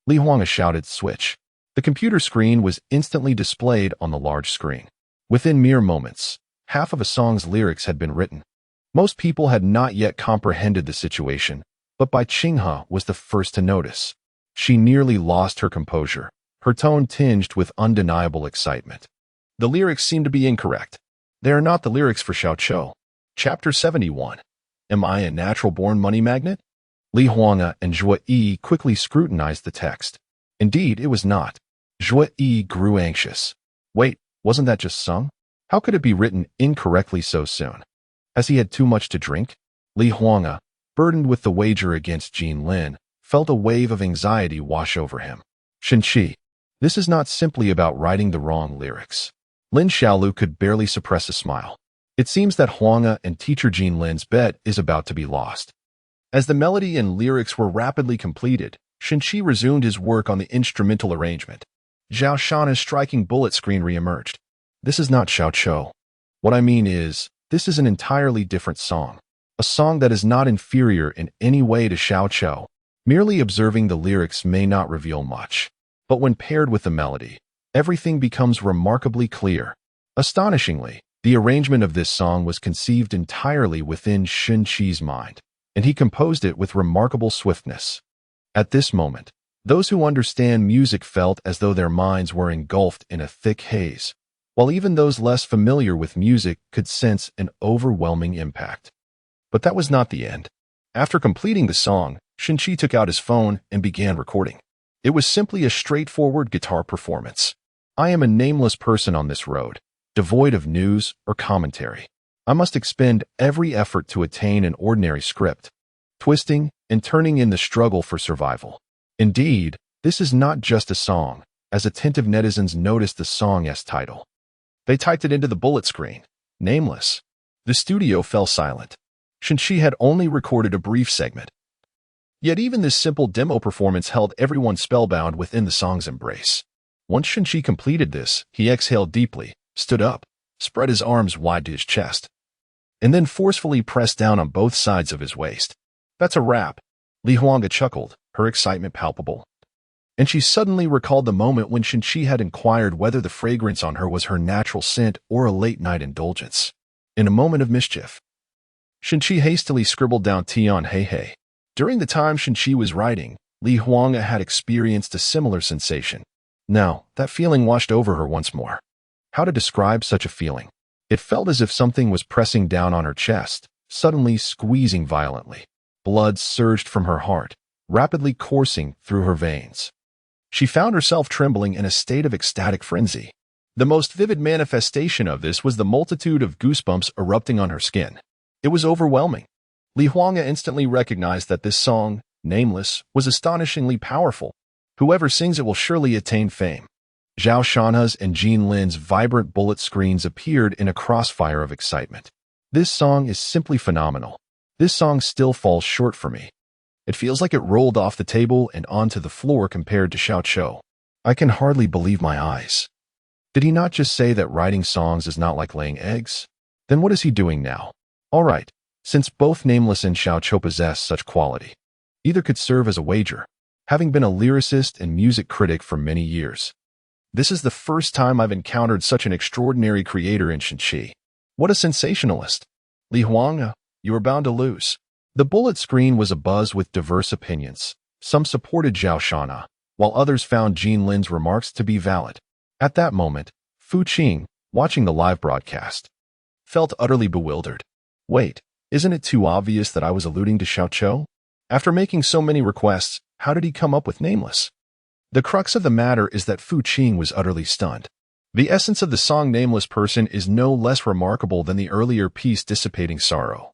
Li Huanga shouted, "Switch." The computer screen was instantly displayed on the large screen. Within mere moments, half of a song's lyrics had been written. Most people had not yet comprehended the situation, but Bai Qinghe was the first to notice. She nearly lost her composure, her tone tinged with undeniable excitement. The lyrics seem to be incorrect. They are not the lyrics for Xiao Chou. Chapter 71. Am I a natural-born money magnet? Li Huanga and Zhuo Yi quickly scrutinized the text. Indeed, it was not. Zhuo Yi grew anxious. Wait, wasn't that just sung? How could it be written incorrectly so soon? Has he had too much to drink? Li Huanga, burdened with the wager against Jean Lin, felt a wave of anxiety wash over him. Shinchi, this is not simply about writing the wrong lyrics. Lin Xiaolu could barely suppress a smile. It seems that Huanga and teacher Jean Lin's bet is about to be lost. As the melody and lyrics were rapidly completed, Shinchi resumed his work on the instrumental arrangement. Zhao Shanhe's striking bullet screen re-emerged. This is not Xiao Chou. What I mean is, this is an entirely different song. A song that is not inferior in any way to Xiao Chou. Merely observing the lyrics may not reveal much. But when paired with the melody, everything becomes remarkably clear. Astonishingly, the arrangement of this song was conceived entirely within Shinchi's mind, and he composed it with remarkable swiftness. At this moment, those who understand music felt as though their minds were engulfed in a thick haze, while even those less familiar with music could sense an overwhelming impact. But that was not the end. After completing the song, Shinchi took out his phone and began recording. It was simply a straightforward guitar performance. I am a nameless person on this road, devoid of news or commentary. I must expend every effort to attain an ordinary script, twisting and turning in the struggle for survival. Indeed, this is not just a song, as attentive netizens noticed the song's title. They typed it into the bullet screen, nameless. The studio fell silent. Shinchi had only recorded a brief segment. Yet even this simple demo performance held everyone spellbound within the song's embrace. Once Shinchi completed this, he exhaled deeply, stood up, spread his arms wide to his chest, and then forcefully pressed down on both sides of his waist. That's a wrap. Li Huanga chuckled, her excitement palpable. And she suddenly recalled the moment when Shinchi had inquired whether the fragrance on her was her natural scent or a late-night indulgence. In a moment of mischief, Shinchi hastily scribbled down Tian Hei Hei. During the time Shinchi was writing, Li Huanga had experienced a similar sensation. Now, that feeling washed over her once more. How to describe such a feeling? It felt as if something was pressing down on her chest, suddenly squeezing violently. Blood surged from her heart, rapidly coursing through her veins. She found herself trembling in a state of ecstatic frenzy. The most vivid manifestation of this was the multitude of goosebumps erupting on her skin. It was overwhelming. Li Huanga instantly recognized that this song, Nameless, was astonishingly powerful. Whoever sings it will surely attain fame. Zhao Shanhe's and Jean Lin's vibrant bullet screens appeared in a crossfire of excitement. This song is simply phenomenal. This song still falls short for me. It feels like it rolled off the table and onto the floor compared to Xiao Chou. I can hardly believe my eyes. Did he not just say that writing songs is not like laying eggs? Then what is he doing now? All right, since both Nameless and Xiao Chou possess such quality, either could serve as a wager. Having been a lyricist and music critic for many years, this is the first time I've encountered such an extraordinary creator in Shinchi. What a sensationalist. Li Huang, you are bound to lose. The bullet screen was abuzz with diverse opinions. Some supported Zhao Shana, while others found Jean Lin's remarks to be valid. At that moment, Fu Qing, watching the live broadcast, felt utterly bewildered. Wait, isn't it too obvious that I was alluding to Xiao Chou? After making so many requests, how did he come up with Nameless? The crux of the matter is that Fu Qing was utterly stunned. The essence of the song Nameless Person is no less remarkable than the earlier piece Dissipating Sorrow,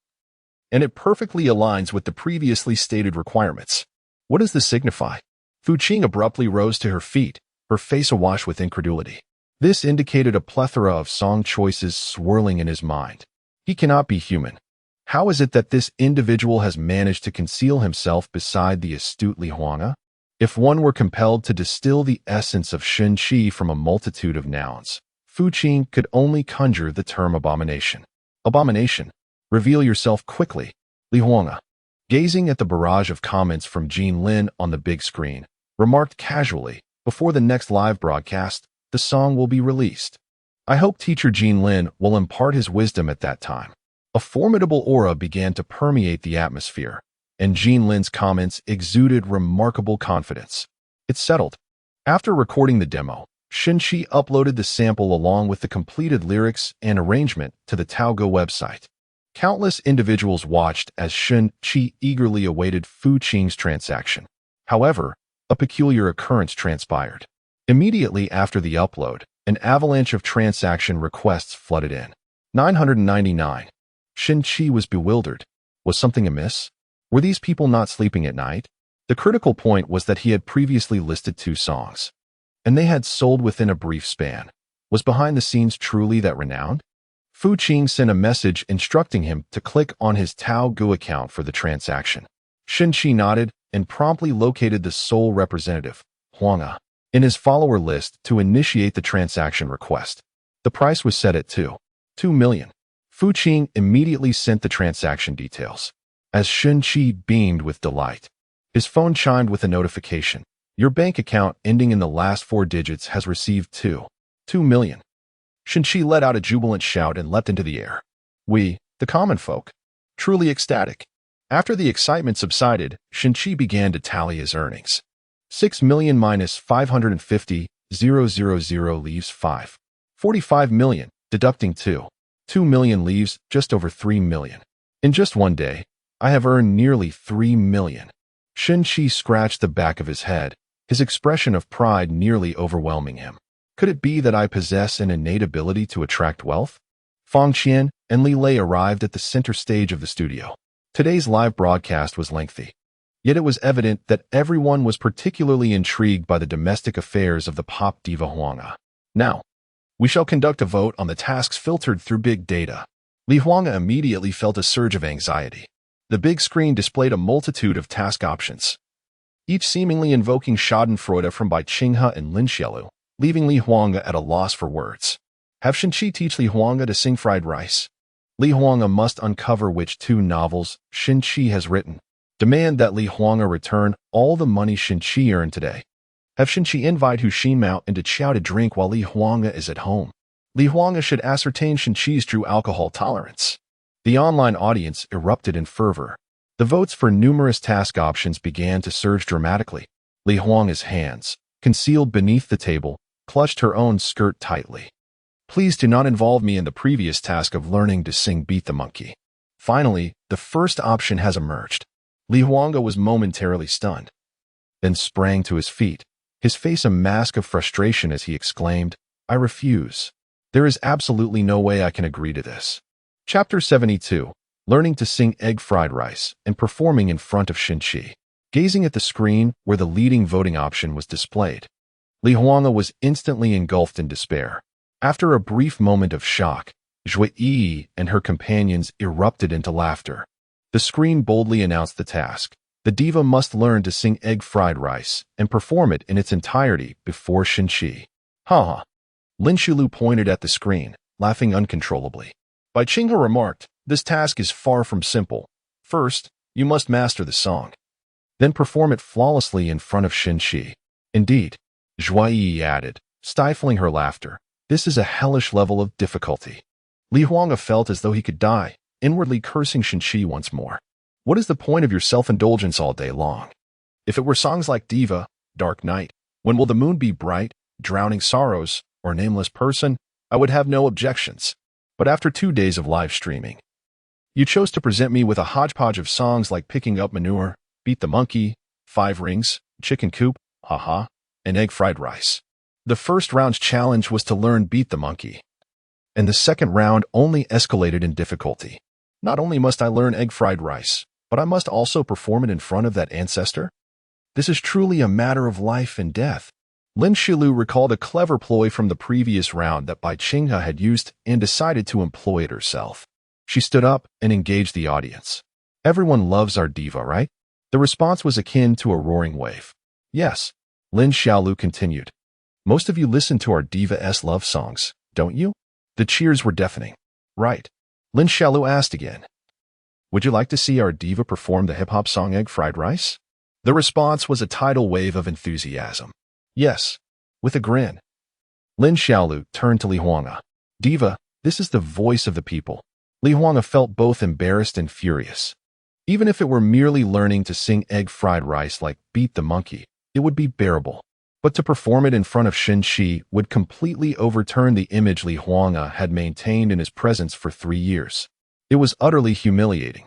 and it perfectly aligns with the previously stated requirements. What does this signify? Fu Qing abruptly rose to her feet, her face awash with incredulity. This indicated a plethora of song choices swirling in his mind. He cannot be human. How is it that this individual has managed to conceal himself beside the astute Li Huang? If one were compelled to distill the essence of Shen Qi from a multitude of nouns, Fu Qing could only conjure the term abomination. Abomination. Reveal yourself quickly, Li Huang. Gazing at the barrage of comments from Jean Lin on the big screen, remarked casually, before the next live broadcast, the song will be released. I hope teacher Jean Lin will impart his wisdom at that time. A formidable aura began to permeate the atmosphere, and Jean Lin's comments exuded remarkable confidence. It settled. After recording the demo, Shen Qi uploaded the sample along with the completed lyrics and arrangement to the Taogo website. Countless individuals watched as Shen Qi eagerly awaited Fu Qing's transaction. However, a peculiar occurrence transpired. Immediately after the upload, an avalanche of transaction requests flooded in. 999. Shen Qi was bewildered. Was something amiss? Were these people not sleeping at night? The critical point was that he had previously listed 2 songs, and they had sold within a brief span. Was behind the scenes truly that renowned? Fu Qing sent a message instructing him to click on his Taogo account for the transaction. Shen Qi nodded and promptly located the sole representative, Huang, in his follower list to initiate the transaction request. The price was set at 2 million. Fu Qing immediately sent the transaction details. As Shen Qi beamed with delight, his phone chimed with a notification. Your bank account ending in the last 4 digits has received 2 million. Shen Qi let out a jubilant shout and leapt into the air. We, the common folk, truly ecstatic. After the excitement subsided, Shen Qi began to tally his earnings. 6 million minus 550, 000 leaves 5. 45 million, deducting 2 million leaves just over 3 million. In just one day, I have earned nearly 3 million. Shen Qi scratched the back of his head, his expression of pride nearly overwhelming him. Could it be that I possess an innate ability to attract wealth? Fang Qian and Li Lei arrived at the center stage of the studio. Today's live broadcast was lengthy, yet it was evident that everyone was particularly intrigued by the domestic affairs of the pop diva Huang. Now, we shall conduct a vote on the tasks filtered through big data. Li Huang immediately felt a surge of anxiety. The big screen displayed a multitude of task options, each seemingly invoking Schadenfreude from Bai Qinghe and Lin Xielu, leaving Li Huang at a loss for words. Have Shen Qi teach Li Huang to sing fried rice? Li Huang must uncover which 2 novels Shen Qi has written. Demand that Li Huang return all the money Shen Qi earned today. Have Shen Qi invite Hu Xinmao into Chao to drink while Li Huang is at home. Li Huang should ascertain Shen Qi's true alcohol tolerance. The online audience erupted in fervor. The votes for numerous task options began to surge dramatically. Li Huang's hands, concealed beneath the table, clutched her own skirt tightly. Please do not involve me in the previous task of learning to sing Beat the Monkey. Finally, the first option has emerged. Li Huang was momentarily stunned, then sprang to his feet, his face a mask of frustration as he exclaimed, I refuse. There is absolutely no way I can agree to this. Chapter 72. Learning to sing egg fried rice and performing in front of Shen Qi. Gazing at the screen where the leading voting option was displayed, Li Huang was instantly engulfed in despair. After a brief moment of shock, Zhui Yi and her companions erupted into laughter. The screen boldly announced the task. The diva must learn to sing egg fried rice and perform it in its entirety before Shen Qi. Ha! Lin Xiulu pointed at the screen, laughing uncontrollably. Bai Qinghe remarked, this task is far from simple. First, you must master the song. Then perform it flawlessly in front of Shen Qi. Indeed, Zhui Yi added, stifling her laughter, this is a hellish level of difficulty. Li Huanga felt as though he could die, inwardly cursing Shenqi once more. What is the point of your self-indulgence all day long? If it were songs like Diva, Dark Night, When Will the Moon Be Bright, Drowning Sorrows, or Nameless Person, I would have no objections. But after 2 days of live streaming, you chose to present me with a hodgepodge of songs like Picking Up Manure, Beat the Monkey, 5 Rings, Chicken Coop, Haha, and Egg Fried Rice. The first round's challenge was to learn Beat the Monkey, and the second round only escalated in difficulty. Not only must I learn Egg Fried Rice, but I must also perform it in front of that ancestor? This is truly a matter of life and death. Lin Shilu recalled a clever ploy from the previous round that Bai Qinghe had used and decided to employ it herself. She stood up and engaged the audience. Everyone loves our diva, right? The response was akin to a roaring wave. Yes, Lin Xiaolu continued. Most of you listen to our diva-s love songs, don't you? The cheers were deafening. Right. Lin Xiaolu asked again. Would you like to see our diva perform the hip-hop song Egg Fried Rice? The response was a tidal wave of enthusiasm. Yes, with a grin. Lin Xiaolu turned to Li Huanga. Diva, this is the voice of the people. Li Huanga felt both embarrassed and furious. Even if it were merely learning to sing Egg Fried Rice like Beat the Monkey, it would be bearable. But to perform it in front of Shenqi would completely overturn the image Li Huanga had maintained in his presence for 3 years. It was utterly humiliating.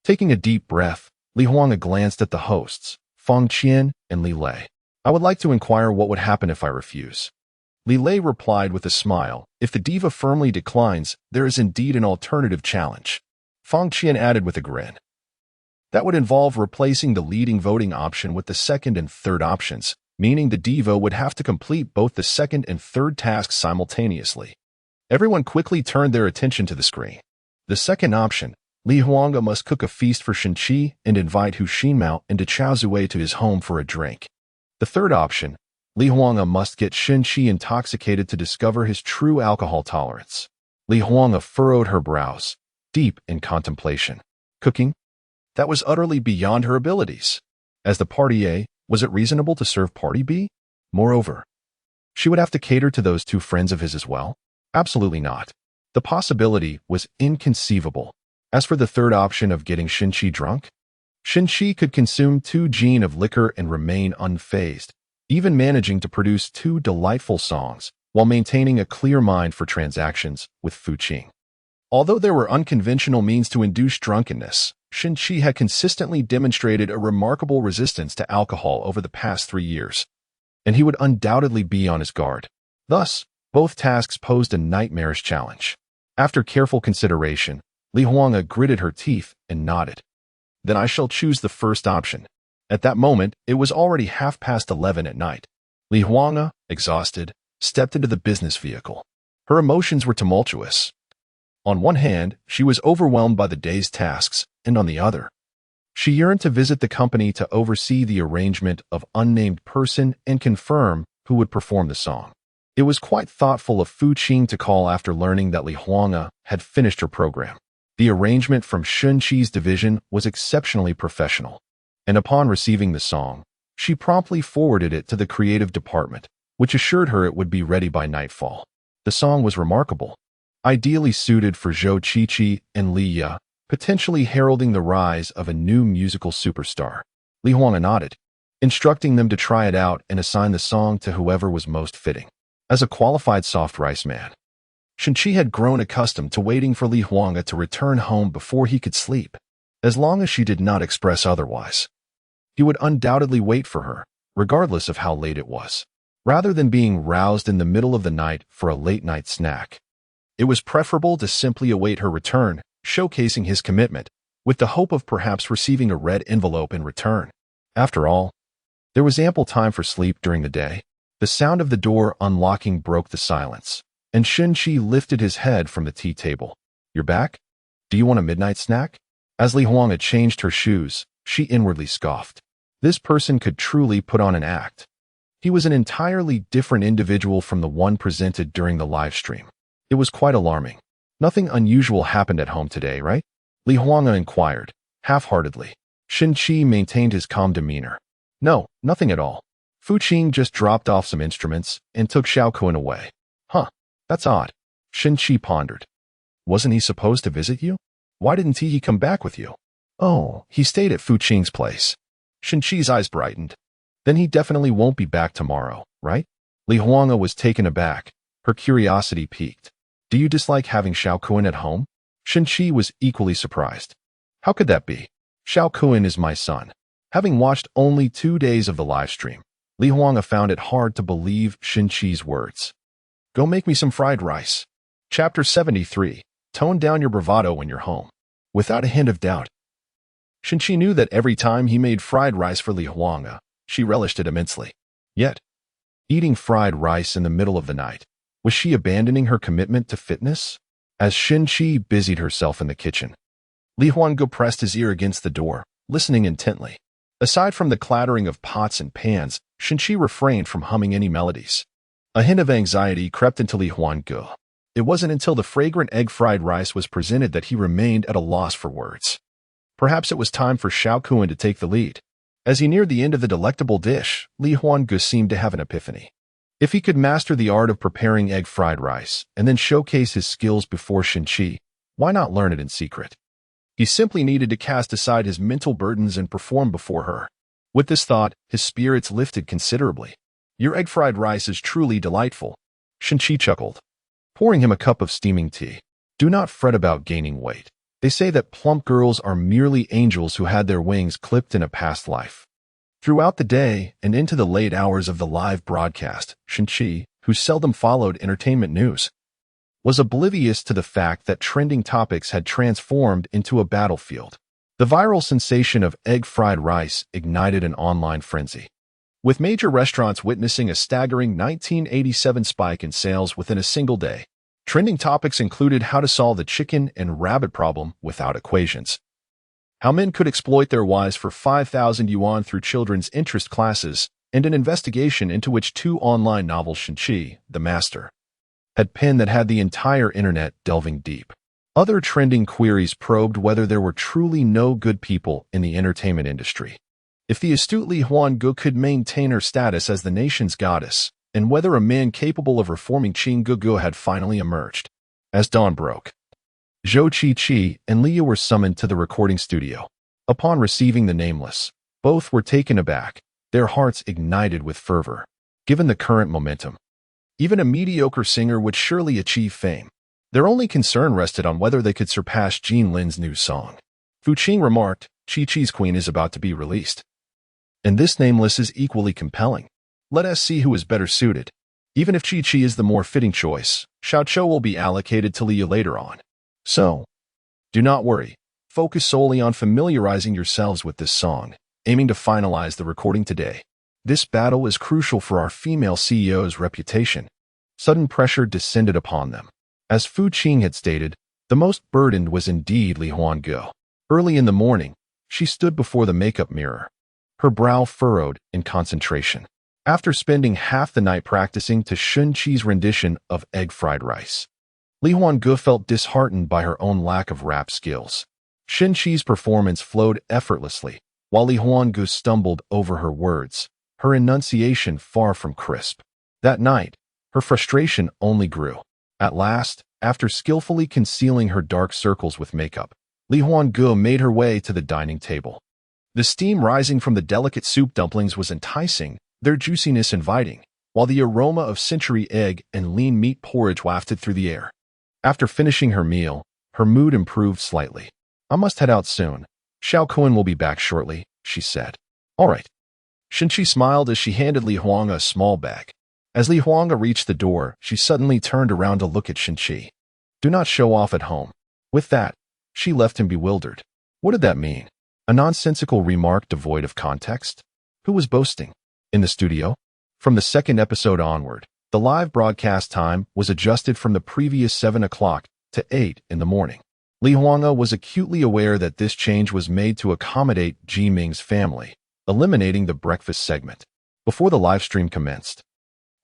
Taking a deep breath, Li Huanga glanced at the hosts, Feng Qian and Li Lei. I would like to inquire what would happen if I refuse. Li Lei replied with a smile, if the diva firmly declines, there is indeed an alternative challenge. Feng Qian added with a grin. That would involve replacing the leading voting option with the second and third options, meaning the diva would have to complete both the second and third tasks simultaneously. Everyone quickly turned their attention to the screen. The second option, Li Huanga must cook a feast for Shenqi and invite Hu Xinmao and Chao Zui to his home for a drink. The third option, Li Huanga must get Shenqi intoxicated to discover his true alcohol tolerance. Li Huanga furrowed her brows, deep in contemplation. Cooking? That was utterly beyond her abilities. As the party A, was it reasonable to serve party B? Moreover, she would have to cater to those 2 friends of his as well? Absolutely not. The possibility was inconceivable. As for the third option of getting Shenqi drunk, Shenqi could consume 2 gin of liquor and remain unfazed, even managing to produce 2 delightful songs while maintaining a clear mind for transactions with Fu Qing. Although there were unconventional means to induce drunkenness, Shenqi had consistently demonstrated a remarkable resistance to alcohol over the past 3 years, and he would undoubtedly be on his guard. Thus, both tasks posed a nightmarish challenge. After careful consideration, Li Huanga gritted her teeth and nodded. Then I shall choose the first option. At that moment, it was already 11:30 at night. Li Huanga, exhausted, stepped into the business vehicle. Her emotions were tumultuous. On one hand, she was overwhelmed by the day's tasks, and on the other, she yearned to visit the company to oversee the arrangement of unnamed person and confirm who would perform the song. It was quite thoughtful of Fu Qing to call after learning that Li Huanga had finished her program. The arrangement from Shenqi's division was exceptionally professional, and upon receiving the song, she promptly forwarded it to the creative department, which assured her it would be ready by nightfall. The song was remarkable, ideally suited for Zhou Qiqi and Li Ya, potentially heralding the rise of a new musical superstar. Li Huanga nodded, instructing them to try it out and assign the song to whoever was most fitting. As a qualified soft rice man, Shenqi had grown accustomed to waiting for Li Huanga to return home before he could sleep. As long as she did not express otherwise, he would undoubtedly wait for her, regardless of how late it was. Rather than being roused in the middle of the night for a late-night snack, it was preferable to simply await her return, showcasing his commitment, with the hope of perhaps receiving a red envelope in return. After all, there was ample time for sleep during the day. The sound of the door unlocking broke the silence, and Shenqi lifted his head from the tea table. You're back? Do you want a midnight snack? As Li Huanga changed her shoes, she inwardly scoffed. This person could truly put on an act. He was an entirely different individual from the one presented during the live stream. It was quite alarming. Nothing unusual happened at home today, right? Li Huanga inquired, half-heartedly. Shenqi maintained his calm demeanor. No, nothing at all. Fu Qing just dropped off some instruments and took Xiao Kun away. Huh, that's odd. Shenqi pondered. Wasn't he supposed to visit you? Why didn't he come back with you? Oh, he stayed at Fu Qing's place. Shen Qi's eyes brightened. Then he definitely won't be back tomorrow, right? Li Huanga was taken aback. Her curiosity piqued. Do you dislike having Xiao Kuan at home? Shen Qi was equally surprised. How could that be? Xiao Kuan is my son. Having watched only 2 days of the live stream, Li Huanga found it hard to believe Shen Qi's words. Go make me some fried rice. Chapter 73. Tone down your bravado when you're home. Without a hint of doubt, Shen Qi knew that every time he made fried rice for Li Huanga, she relished it immensely. Yet, eating fried rice in the middle of the night, was she abandoning her commitment to fitness? As Shen Qi busied herself in the kitchen, Li Huanga pressed his ear against the door, listening intently. Aside from the clattering of pots and pans, Shen Qi refrained from humming any melodies. A hint of anxiety crept into Li Huanga. It wasn't until the fragrant egg fried rice was presented that he remained at a loss for words. Perhaps it was time for Xiao Kuan to take the lead. As he neared the end of the delectable dish, Li Huanga seemed to have an epiphany. If he could master the art of preparing egg fried rice and then showcase his skills before Shen Qi, why not learn it in secret? He simply needed to cast aside his mental burdens and perform before her. With this thought, his spirits lifted considerably. Your egg fried rice is truly delightful. Shen Qi chuckled, pouring him a cup of steaming tea. Do not fret about gaining weight. They say that plump girls are merely angels who had their wings clipped in a past life. Throughout the day and into the late hours of the live broadcast, Shen Qi, who seldom followed entertainment news, was oblivious to the fact that trending topics had transformed into a battlefield. The viral sensation of egg fried rice ignited an online frenzy, with major restaurants witnessing a staggering 1987 spike in sales within a single day. Trending topics included how to solve the chicken and rabbit problem without equations, how men could exploit their wives for 5,000 yuan through children's interest classes, and an investigation into which 2 online novels Shen Qi, the master, had penned that had the entire internet delving deep. Other trending queries probed whether there were truly no good people in the entertainment industry, if the astute Li Huanga could maintain her status as the nation's goddess, and whether a man capable of reforming Qing Gugu had finally emerged. As dawn broke, Zhou Qi and Liu were summoned to the recording studio. Upon receiving the nameless, both were taken aback, their hearts ignited with fervor. Given the current momentum, even a mediocre singer would surely achieve fame. Their only concern rested on whether they could surpass Jean Lin's new song. Fu Qing remarked, Chi-Chi's queen is about to be released. And this nameless is equally compelling. Let us see who is better suited. Even if Chi-Chi is the more fitting choice, Xiao Chou will be allocated to Liu later on. So, do not worry. Focus solely on familiarizing yourselves with this song, aiming to finalize the recording today. This battle is crucial for our female CEO's reputation. Sudden pressure descended upon them. As Fu Qing had stated, the most burdened was indeed Li Huanga. Early in the morning, she stood before the makeup mirror, her brow furrowed in concentration. After spending half the night practicing to Shen Qi's rendition of egg fried rice, Li Huanga felt disheartened by her own lack of rap skills. Shen Qi's performance flowed effortlessly, while Li Huanga stumbled over her words, her enunciation far from crisp. That night, her frustration only grew. At last, after skillfully concealing her dark circles with makeup, Li Huanga made her way to the dining table. The steam rising from the delicate soup dumplings was enticing, their juiciness inviting, while the aroma of century egg and lean meat porridge wafted through the air. After finishing her meal, her mood improved slightly. I must head out soon. Xiao Kuan will be back shortly, she said. All right. Shen Qi smiled as she handed Li Huanga a small bag. As Li Huanga reached the door, she suddenly turned around to look at Shen Qi. Do not show off at home. With that, she left him bewildered. What did that mean? A nonsensical remark devoid of context? Who was boasting? In the studio? From the second episode onward, the live broadcast time was adjusted from the previous 7 o'clock to 8 in the morning. Li Huanga was acutely aware that this change was made to accommodate Ji Ming's family, eliminating the breakfast segment. Before the live stream commenced,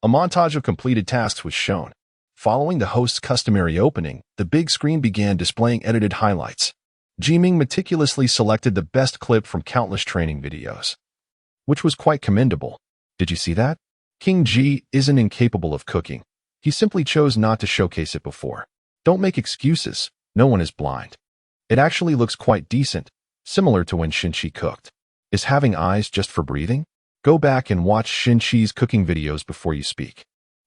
a montage of completed tasks was shown. Following the host's customary opening, the big screen began displaying edited highlights. Ji Ming meticulously selected the best clip from countless training videos, which was quite commendable. Did you see that? King Ji isn't incapable of cooking. He simply chose not to showcase it before. Don't make excuses. No one is blind. It actually looks quite decent, similar to when Shinchi cooked. Is having eyes just for breathing? Go back and watch Shinchi's cooking videos before you speak.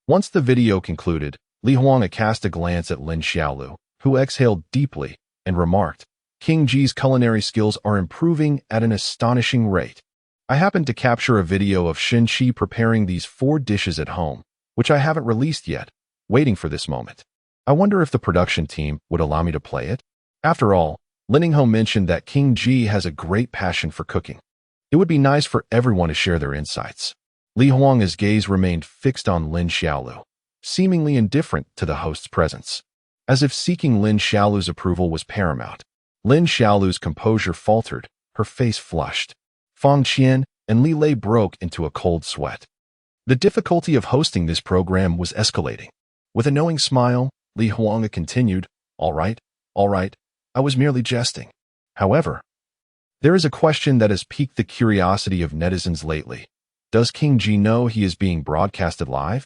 Once the video concluded, Li Huang cast a glance at Lin Xiaolu, who exhaled deeply and remarked, King Ji's culinary skills are improving at an astonishing rate. I happened to capture a video of Shinchi preparing these 4 dishes at home, which I haven't released yet, waiting for this moment. I wonder if the production team would allow me to play it? After all, Lin Ningho mentioned that King Ji has a great passion for cooking. It would be nice for everyone to share their insights. Li Huang's gaze remained fixed on Lin Xiaolu, seemingly indifferent to the host's presence. As if seeking Lin Xiaolu's approval was paramount, Lin Xiaolu's composure faltered, her face flushed. Fang Qian and Li Lei broke into a cold sweat. The difficulty of hosting this program was escalating. With a knowing smile, Li Huang continued, all right, I was merely jesting. However, there is a question that has piqued the curiosity of netizens lately. Does King Ji know he is being broadcasted live?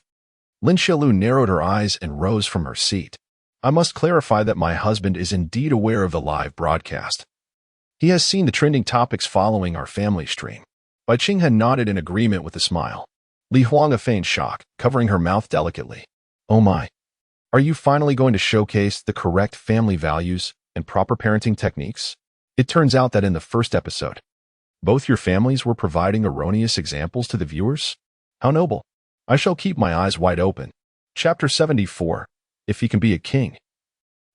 Lin Xiaolu narrowed her eyes and rose from her seat. I must clarify that my husband is indeed aware of the live broadcast. He has seen the trending topics following our family stream. Bai Qing had nodded in agreement with a smile. Li Huang feigned shock, covering her mouth delicately. Oh my. Are you finally going to showcase the correct family values and proper parenting techniques? It turns out that in the first episode, both your families were providing erroneous examples to the viewers? How noble. I shall keep my eyes wide open. Chapter 74. If he can be a king,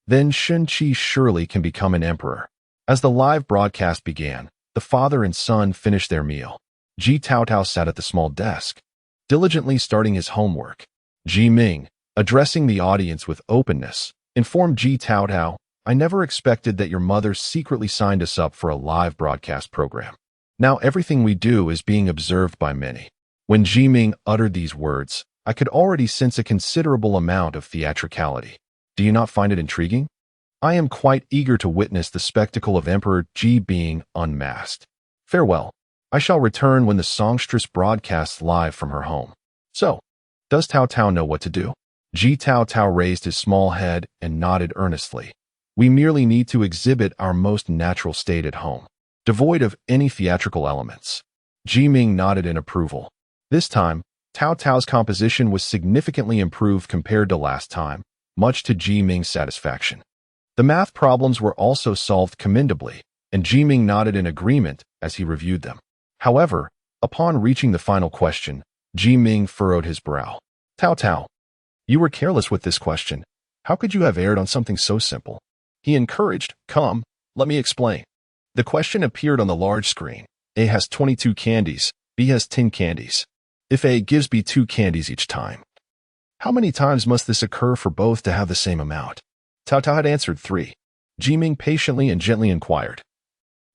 then Shinchi surely can become an emperor. As the live broadcast began, the father and son finished their meal. Ji Taotao sat at the small desk, diligently starting his homework. Ji Ming, addressing the audience with openness, informed Ji Taotao, I never expected that your mother secretly signed us up for a live broadcast program. Now everything we do is being observed by many. When Ji Ming uttered these words, I could already sense a considerable amount of theatricality. Do you not find it intriguing? I am quite eager to witness the spectacle of Emperor Ji being unmasked. Farewell. I shall return when the songstress broadcasts live from her home. So, does Tao Tao know what to do? Ji Tao Tao raised his small head and nodded earnestly. We merely need to exhibit our most natural state at home, devoid of any theatrical elements. Ji Ming nodded in approval. This time, Tao Tao's composition was significantly improved compared to last time, much to Ji Ming's satisfaction. The math problems were also solved commendably, and Ji Ming nodded in agreement as he reviewed them. However, upon reaching the final question, Ji Ming furrowed his brow. Tao Tao, you were careless with this question. How could you have erred on something so simple? He encouraged, come, let me explain. The question appeared on the large screen. A has 22 candies, B has 10 candies. If A gives B 2 candies each time, how many times must this occur for both to have the same amount? Tao Tao had answered 3. Ji Ming patiently and gently inquired,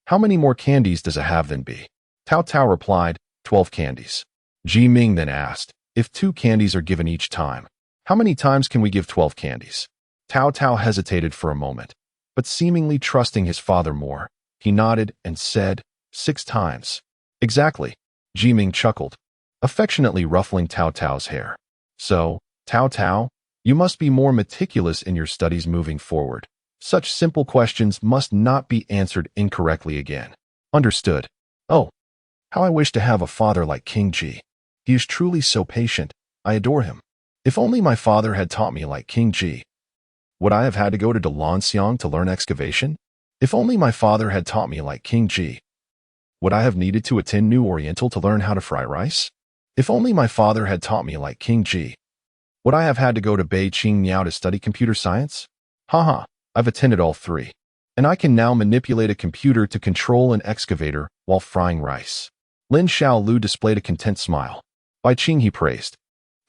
how many more candies does A have than B? Tao Tao replied, 12 candies. Ji Ming then asked, if 2 candies are given each time, how many times can we give 12 candies? Tao Tao hesitated for a moment, but seemingly trusting his father more, he nodded and said, 6 times. Exactly. Ji Ming chuckled, affectionately ruffling Tao Tao's hair. So, Tao Tao, you must be more meticulous in your studies moving forward. Such simple questions must not be answered incorrectly again. Understood. Oh, how I wish to have a father like King Ji. He is truly so patient. I adore him. If only my father had taught me like King Ji. Would I have had to go to Dalanciang to learn excavation? If only my father had taught me like King Ji. Would I have needed to attend New Oriental to learn how to fry rice? If only my father had taught me like King Ji. Would I have had to go to Beijing Niao to study computer science? Haha, I've attended all 3. And I can now manipulate a computer to control an excavator while frying rice. Lin Xiaolu displayed a content smile. Bai Qing he praised.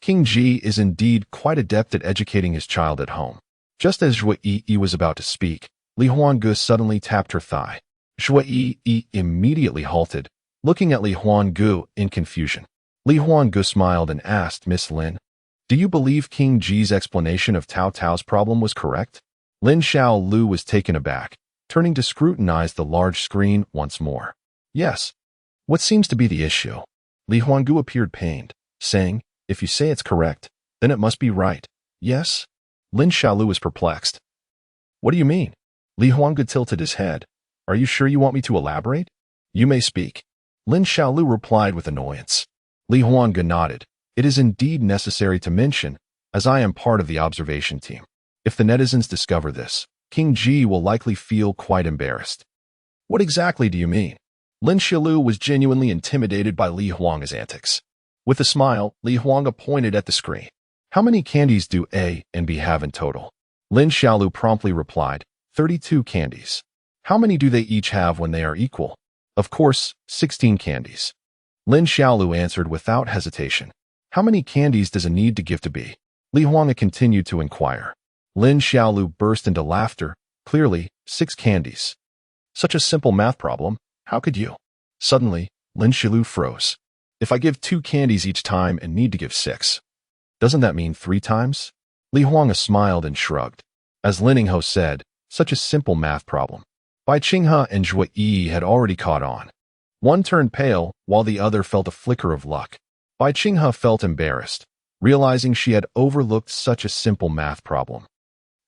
King Ji is indeed quite adept at educating his child at home. Just as Zhui Yi was about to speak, Li Huange suddenly tapped her thigh. Zhui Yi immediately halted, looking at Li Huange in confusion. Li Huange smiled and asked Miss Lin, do you believe King Ji's explanation of Tao Tao's problem was correct? Lin Xiaolu was taken aback, turning to scrutinize the large screen once more. Yes. What seems to be the issue? Li Huange appeared pained, saying, if you say it's correct, then it must be right. Yes? Lin Xiaolu was perplexed. What do you mean? Li Huanga tilted his head. Are you sure you want me to elaborate? You may speak. Lin Xiaolu replied with annoyance. Li Huanga nodded. It is indeed necessary to mention, as I am part of the observation team. If the netizens discover this, King Ji will likely feel quite embarrassed. What exactly do you mean? Lin Xiaolu was genuinely intimidated by Li Huanga's antics. With a smile, Li Huanga pointed at the screen. How many candies do A and B have in total? Lin Xiaolu promptly replied, 32 candies. How many do they each have when they are equal? Of course, 16 candies. Lin Xiaolu answered without hesitation. How many candies does a need to give to B? Li Huanga continued to inquire. Lin Xiaolu burst into laughter. Clearly, 6 candies. Such a simple math problem. How could you? Suddenly, Lin Xiaolu froze. If I give 2 candies each time and need to give 6, doesn't that mean 3 times? Li Huanga smiled and shrugged. As Lin Ningho said, such a simple math problem. Bai Qinghe and Zhuo Yi had already caught on. One turned pale, while the other felt a flicker of luck. Bai Qinghe felt embarrassed, realizing she had overlooked such a simple math problem,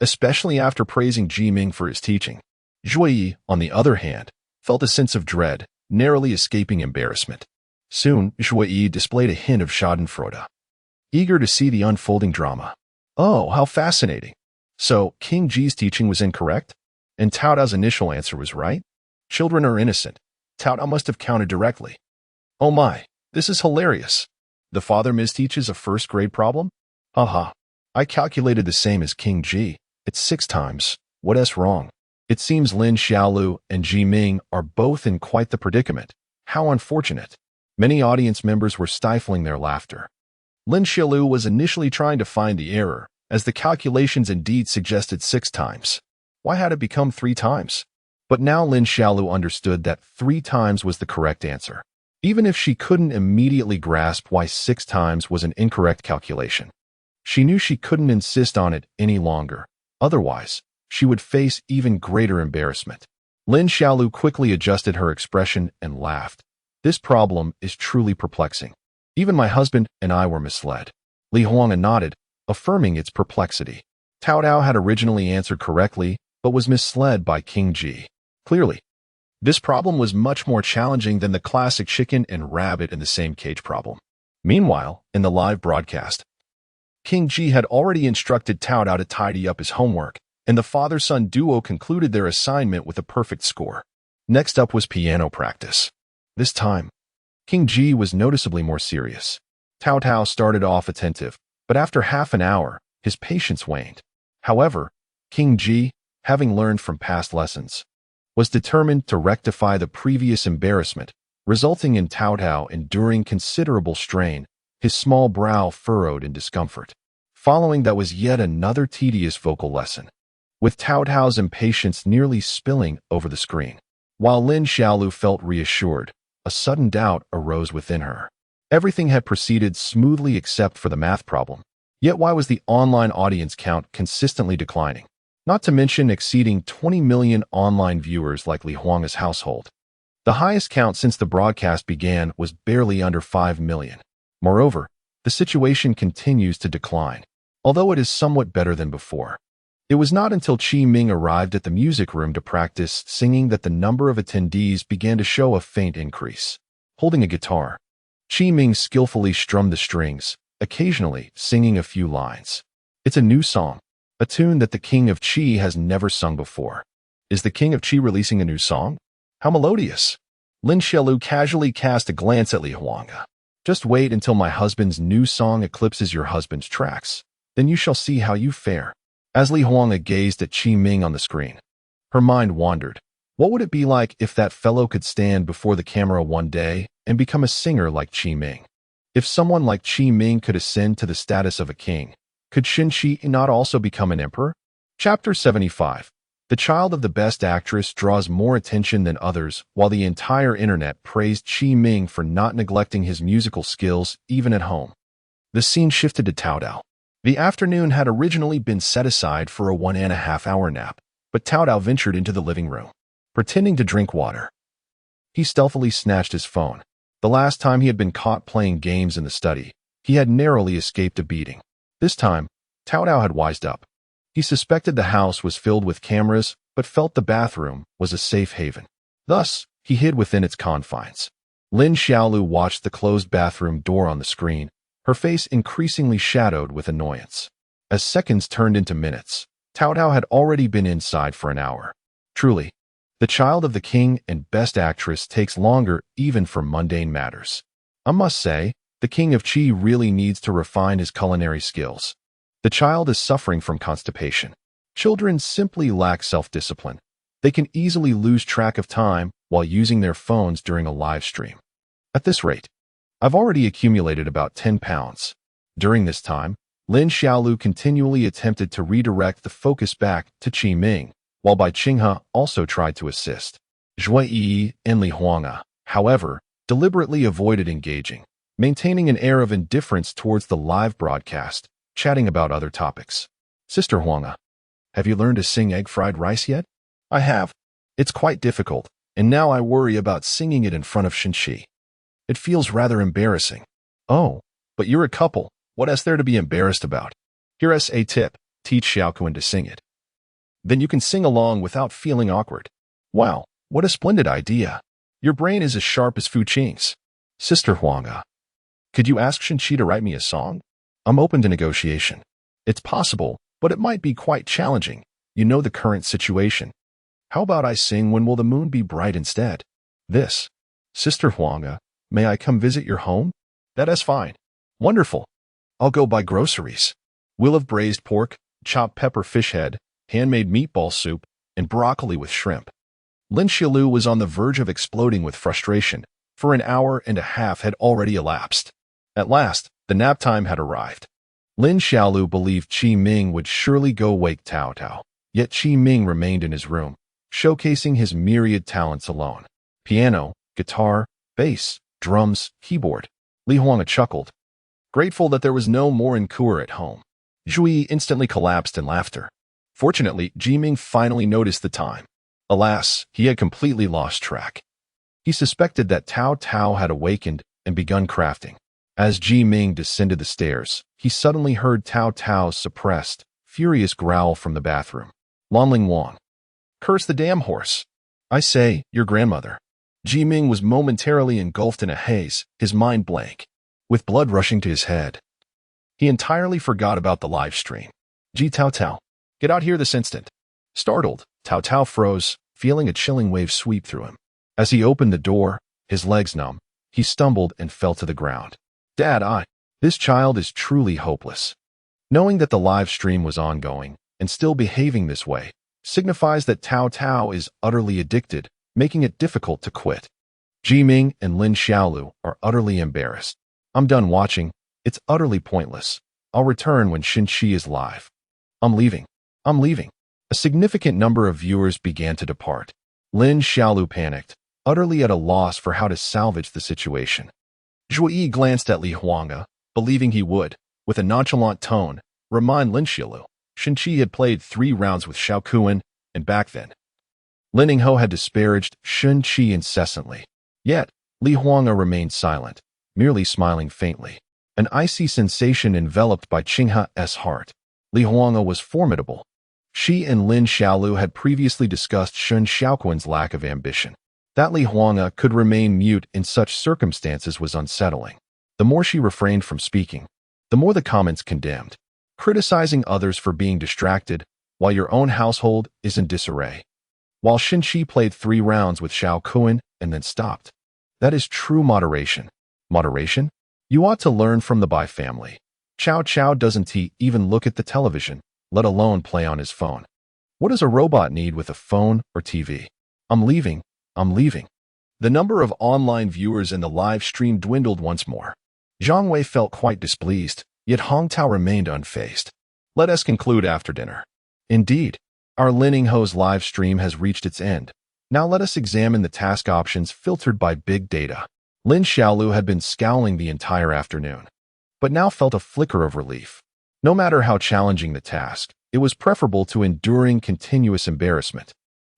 especially after praising Ji Ming for his teaching. Zhuo Yi, on the other hand, felt a sense of dread, narrowly escaping embarrassment. Soon, Zhuo Yi displayed a hint of schadenfreude, eager to see the unfolding drama. Oh, how fascinating. So, King Ji's teaching was incorrect? And Tao Dao's initial answer was right? Children are innocent. Tao Dao must have counted directly. Oh my, this is hilarious. The father misteaches a first-grade problem? Haha. I calculated the same as King Ji. It's 6 times. What is wrong? It seems Lin Xiaolu and Ji Ming are both in quite the predicament. How unfortunate. Many audience members were stifling their laughter. Lin Xiaolu was initially trying to find the error, as the calculations indeed suggested 6 times. Why had it become 3 times? But now Lin Xiaolu understood that 3 times was the correct answer, even if she couldn't immediately grasp why 6 times was an incorrect calculation. She knew she couldn't insist on it any longer. Otherwise, she would face even greater embarrassment. Lin Xiaolu quickly adjusted her expression and laughed. This problem is truly perplexing. Even my husband and I were misled. Li Huanga nodded, affirming its perplexity. Tao Dao had originally answered correctly, but was misled by King Ji. Clearly, this problem was much more challenging than the classic chicken and rabbit in the same cage problem. Meanwhile, in the live broadcast, King Ji had already instructed Tao Dao to tidy up his homework, and the father-son duo concluded their assignment with a perfect score. Next up was piano practice. This time, King Ji was noticeably more serious. Tao Dao started off attentive, but after half an hour, his patience waned. However, King Ji, having learned from past lessons, was determined to rectify the previous embarrassment, resulting in Tao Dao enduring considerable strain, his small brow furrowed in discomfort. Following that was yet another tedious vocal lesson, with Tao Dao's impatience nearly spilling over the screen. While Lin Xiaolu felt reassured, a sudden doubt arose within her. Everything had proceeded smoothly except for the math problem. Yet why was the online audience count consistently declining? Not to mention exceeding 20 million online viewers like Li Huanga's household. The highest count since the broadcast began was barely under 5 million. Moreover, the situation continues to decline, although it is somewhat better than before. It was not until Qi Ming arrived at the music room to practice singing that the number of attendees began to show a faint increase. Holding a guitar, Qi Ming skillfully strummed the strings, occasionally singing a few lines. It's a new song, a tune that the King of Qi has never sung before. Is the King of Qi releasing a new song? How melodious! Lin Xiaolu casually cast a glance at Li Huanga. Just wait until my husband's new song eclipses your husband's tracks. Then you shall see how you fare. As Li Huanga gazed at Qi Ming on the screen, her mind wandered. What would it be like if that fellow could stand before the camera one day and become a singer like Qi Ming? If someone like Qi Ming could ascend to the status of a king, could Xin Shi not also become an emperor? Chapter 75. The child of the best actress draws more attention than others, while the entire internet praised Qi Ming for not neglecting his musical skills even at home. The scene shifted to Tao Dao. The afternoon had originally been set aside for a 1.5-hour nap, but Tao Dao ventured into the living room, pretending to drink water. He stealthily snatched his phone. The last time he had been caught playing games in the study, he had narrowly escaped a beating. This time, Tao Dao had wised up. He suspected the house was filled with cameras, but felt the bathroom was a safe haven. Thus, he hid within its confines. Lin Xiaolu watched the closed bathroom door on the screen, her face increasingly shadowed with annoyance. As seconds turned into minutes, Cao Tao had already been inside for an hour. Truly, the child of the king and best actress takes longer even for mundane matters. I must say, the king of Qi really needs to refine his culinary skills. The child is suffering from constipation. Children simply lack self-discipline. They can easily lose track of time while using their phones during a live stream. At this rate, I've already accumulated about 10 pounds. During this time, Lin Xiaolu continually attempted to redirect the focus back to Qi Ming, while Bai Qinghe also tried to assist. Zhui Yi and Li Huanga, however, deliberately avoided engaging, maintaining an air of indifference towards the live broadcast, chatting about other topics. Sister Huanga, have you learned to sing egg fried rice yet? I have. It's quite difficult, and now I worry about singing it in front of Shenxi. It feels rather embarrassing. Oh, but you're a couple. What is there to be embarrassed about? Here's a tip. Teach Xiaokuan to sing it. Then you can sing along without feeling awkward. Wow, what a splendid idea. Your brain is as sharp as Fu Qing's. Sister Huanga, could you ask Shenxi to write me a song? I'm open to negotiation. It's possible, but it might be quite challenging. You know the current situation. How about I sing When Will the Moon Be Bright instead? This. Sister Huanga, may I come visit your home? That is fine. Wonderful. I'll go buy groceries. We'll have braised pork, chopped pepper fish head, handmade meatball soup, and broccoli with shrimp. Lin Xiaolu was on the verge of exploding with frustration, for an hour and a half had already elapsed. At last, the nap time had arrived. Lin Xiaolu believed Qi Ming would surely go wake Cao Tao, yet Qi Ming remained in his room, showcasing his myriad talents alone. Piano, guitar, bass, drums, keyboard. Li Huanga chuckled, grateful that there was no more Encour at home. Zhui instantly collapsed in laughter. Fortunately, Qi Ming finally noticed the time. Alas, he had completely lost track. He suspected that Cao Tao had awakened and begun crafting. As Qi Ming descended the stairs, he suddenly heard Cao Tao's suppressed, furious growl from the bathroom. Lanling Wang. Curse the damn horse. I say, your grandmother. Qi Ming was momentarily engulfed in a haze, his mind blank, with blood rushing to his head. He entirely forgot about the live stream. Ji Cao Tao, get out here this instant. Startled, Cao Tao froze, feeling a chilling wave sweep through him. As he opened the door, his legs numb, he stumbled and fell to the ground. Dad, this child is truly hopeless. Knowing that the live stream was ongoing and still behaving this way signifies that Cao Tao is utterly addicted, making it difficult to quit. Qi Ming and Lin Xiaolu are utterly embarrassed. I'm done watching. It's utterly pointless. I'll return when Shenxi is live. I'm leaving. A significant number of viewers began to depart. Lin Xiaolu panicked, utterly at a loss for how to salvage the situation. Zhui glanced at Li Huanga, believing he would, with a nonchalant tone, remind Lin Xiaolu. Shenxi had played 3 rounds with Xiaokuan, and back then, Lin Ningho had disparaged Shenxi incessantly. Yet, Li Huanga remained silent, merely smiling faintly. An icy sensation enveloped Bai Qinghe's heart. Li Huanga was formidable. She and Lin Xiaolu had previously discussed Shen Xiaokuan's lack of ambition. That Li Huanga could remain mute in such circumstances was unsettling. The more she refrained from speaking, the more the comments condemned, criticizing others for being distracted while your own household is in disarray. While Shenxi played 3 rounds with Xiaokuan and then stopped. That is true moderation. Moderation? You ought to learn from the Bai family. Cao doesn't even look at the television, let alone play on his phone. What does a robot need with a phone or TV? I'm leaving. The number of online viewers in the live stream dwindled once more. Zhang Wei felt quite displeased, yet Hong Tao remained unfazed. Let us conclude after dinner. Indeed, our Lin Ningho's live stream has reached its end. Now let us examine the task options filtered by big data. Lin Xiaolu had been scowling the entire afternoon, but now felt a flicker of relief. No matter how challenging the task, it was preferable to enduring continuous embarrassment.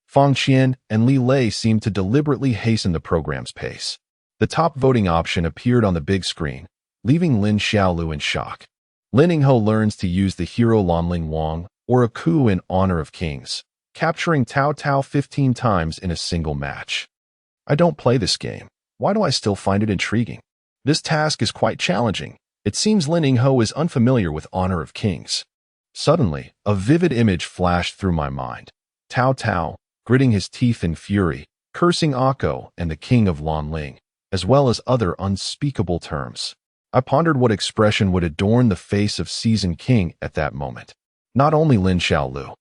Fang Qian and Li Lei seemed to deliberately hasten the program's pace. The top voting option appeared on the big screen, leaving Lin Xiaolu in shock. Lin Ningho learns to use the hero Lanling Wang, or a coup in honor of kings, capturing Cao Cao 15 times in a single match. I don't play this game. Why do I still find it intriguing? This task is quite challenging. It seems Lin Yingho is unfamiliar with honor of kings. Suddenly, a vivid image flashed through my mind. Cao Cao, gritting his teeth in fury, cursing Akko and the king of Lanling, as well as other unspeakable terms. I pondered what expression would adorn the face of seasoned king at that moment. Not only Lin Xiaolu,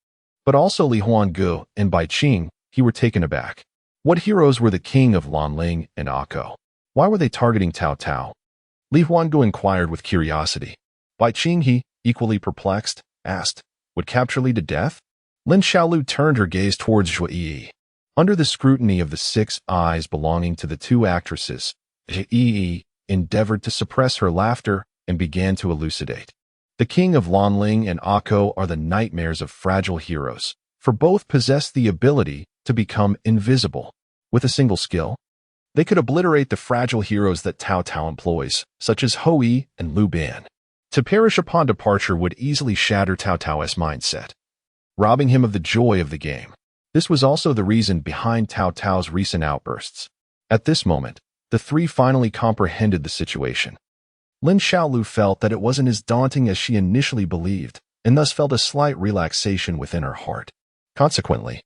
but also Li Huanggu and Bai Qing, he were taken aback. What heroes were the king of Lanling and Akko? Why were they targeting Cao Cao? Li Huanggu inquired with curiosity. Bai Qing, he, equally perplexed, asked, would capture Li to death? Lin Xiaolu turned her gaze towards Zhu Yi. Under the scrutiny of the 6 eyes belonging to the 2 actresses, Zhu Yi endeavored to suppress her laughter and began to elucidate. The king of Lanling and Akko are the nightmares of fragile heroes, for both possess the ability to become invisible. With a single skill, they could obliterate the fragile heroes that Cao Cao employs, such as Hou Yi and Liu Ban. To perish upon departure would easily shatter Cao Cao's mindset, robbing him of the joy of the game. This was also the reason behind Cao Cao's recent outbursts. At this moment, the 3 finally comprehended the situation. Lin Xiaolu felt that it wasn't as daunting as she initially believed, and thus felt a slight relaxation within her heart. Consequently,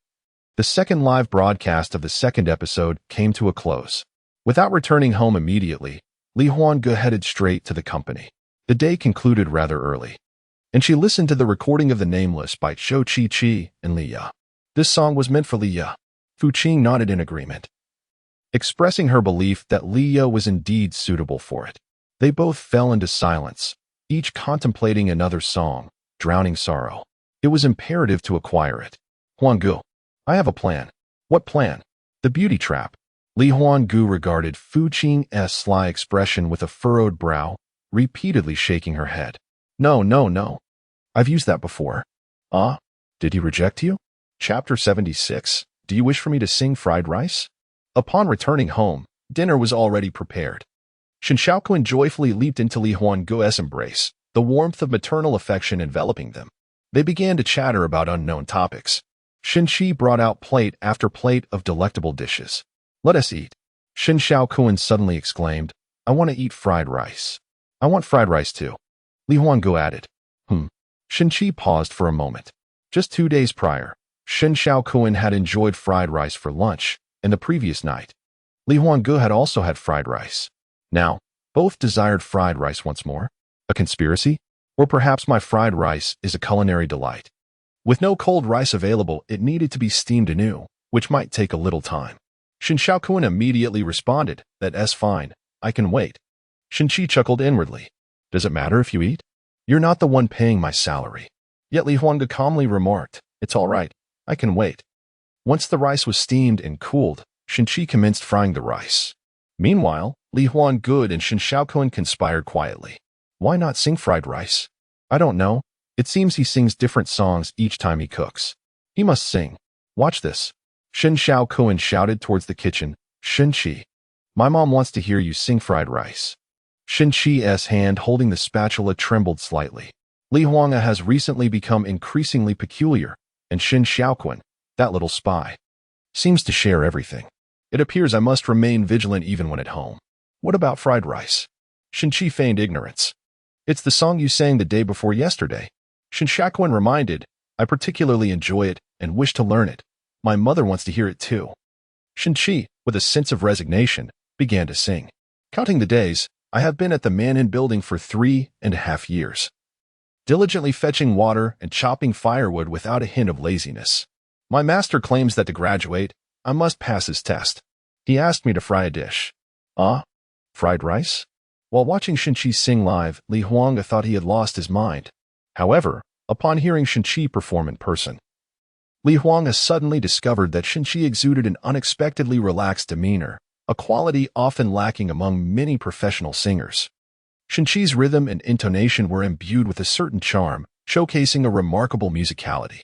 the second live broadcast of the 2nd episode came to a close. Without returning home immediately, Li Huangge headed straight to the company. The day concluded rather early, and she listened to the recording of The Nameless by Zhou Qi and Li Ya. This song was meant for Li Ya. Fu Qing nodded in agreement, expressing her belief that Li Ya was indeed suitable for it. They both fell into silence, each contemplating another song, drowning sorrow. It was imperative to acquire it. Huanggu, I have a plan. What plan? The beauty trap. Li Huanggu regarded Fu Qing's sly expression with a furrowed brow, repeatedly shaking her head. No, no, no. I've used that before. Ah? Did he reject you? Chapter 76. Do you wish for me to sing fried rice? Upon returning home, dinner was already prepared. Shen Xiaoquan joyfully leaped into Li Huanggu's embrace, the warmth of maternal affection enveloping them. They began to chatter about unknown topics. Shen Qi brought out plate after plate of delectable dishes. Let us eat. Shen Xiaoquan suddenly exclaimed, I want to eat fried rice. I want fried rice too. Li Huanggu added. Shen Qi paused for a moment. Just 2 days prior, Shen Xiaoquan had enjoyed fried rice for lunch, and the previous night, Li Huanggu had also had fried rice. Now, both desired fried rice once more. A conspiracy? Or perhaps my fried rice is a culinary delight. With no cold rice available, it needed to be steamed anew, which might take a little time. Shen Xiaoquan immediately responded, That's fine, I can wait. Shen Qi chuckled inwardly. Does it matter if you eat? You're not the one paying my salary. Yet Li Huangge calmly remarked, It's all right, I can wait. Once the rice was steamed and cooled, Shen Qi commenced frying the rice. Meanwhile, Li Huangge and Shen Xiaoquan conspired quietly. Why not sing fried rice? I don't know. It seems he sings different songs each time he cooks. He must sing. Watch this. Shen Xiaoquan shouted towards the kitchen. Shen Qi, my mom wants to hear you sing fried rice. Shen Qi's hand holding the spatula trembled slightly. Li Huangge has recently become increasingly peculiar, and Shen Xiaoquan, that little spy, seems to share everything. It appears I must remain vigilant even when at home. What about fried rice? Shen Qi feigned ignorance. It's the song you sang the day before yesterday. Shen Xiaoquan reminded, I particularly enjoy it and wish to learn it. My mother wants to hear it too. Shen Qi, with a sense of resignation, began to sing. Counting the days, I have been at the Manhan building for 3.5 years, diligently fetching water and chopping firewood without a hint of laziness. My master claims that to graduate, I must pass his test. He asked me to fry a dish. Ah? Fried rice? While watching Shen Qi sing live, Li Huangge thought he had lost his mind. However, upon hearing Shen Qi perform in person, Li Huangge suddenly discovered that Shen Qi exuded an unexpectedly relaxed demeanor, a quality often lacking among many professional singers. Shen Qi's rhythm and intonation were imbued with a certain charm, showcasing a remarkable musicality.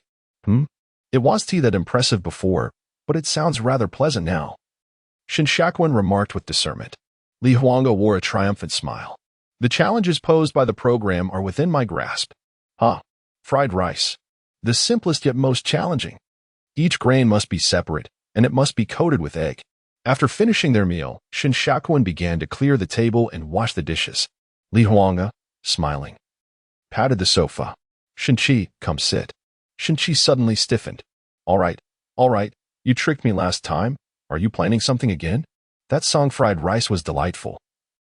It wasn't that impressive before, but it sounds rather pleasant now. Shen Xiaoquan remarked with discernment. Li Huangge wore a triumphant smile. The challenges posed by the program are within my grasp. Fried rice. the simplest yet most challenging. Each grain must be separate, and it must be coated with egg. After finishing their meal, Shin Shaoquan began to clear the table and wash the dishes. Li Huanga, smiling, patted the sofa. Shin-Chi, come sit. Shin-Chi suddenly stiffened. All right, you tricked me last time. Are you planning something again? That song fried rice was delightful.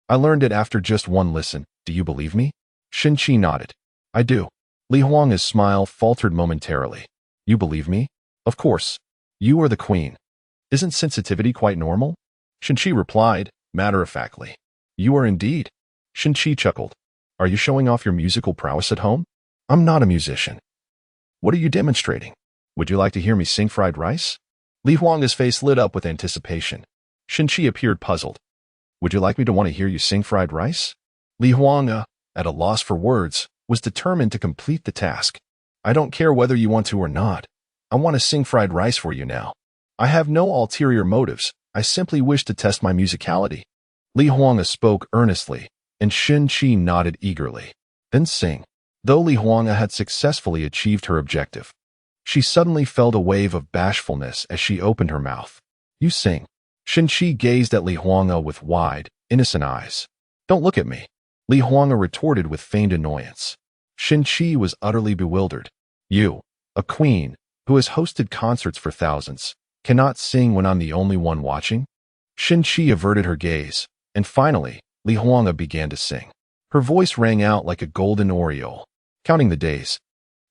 I learned it after just one listen. Do you believe me? Shin-Chi nodded. I do. Li Huanga's smile faltered momentarily. You believe me? Of course. You are the queen. Isn't sensitivity quite normal? Shin-Chi replied, matter-of-factly. You are indeed. Shin-Chi chuckled. Are you showing off your musical prowess at home? I'm not a musician. What are you demonstrating? Would you like to hear me sing fried rice? Li Huanga's face lit up with anticipation. Shin-Chi appeared puzzled. Would you like me to want to hear you sing fried rice? Li Huanga, at a loss for words, was determined to complete the task. I don't care whether you want to or not. I want to sing fried rice for you now. I have no ulterior motives. I simply wish to test my musicality. Li Huanga spoke earnestly, and Shin-Chi nodded eagerly. Then sing. Though Li Huanga had successfully achieved her objective, she suddenly felt a wave of bashfulness as she opened her mouth. You sing. Shin-Chi gazed at Li Huanga with wide, innocent eyes. Don't look at me. Li Huanga retorted with feigned annoyance. Shin-Chi was utterly bewildered. You, a queen, who has hosted concerts for thousands, cannot sing when I'm the only one watching? Shin-Chi averted her gaze, and finally, Li Huanga began to sing. Her voice rang out like a golden aureole. Counting the days.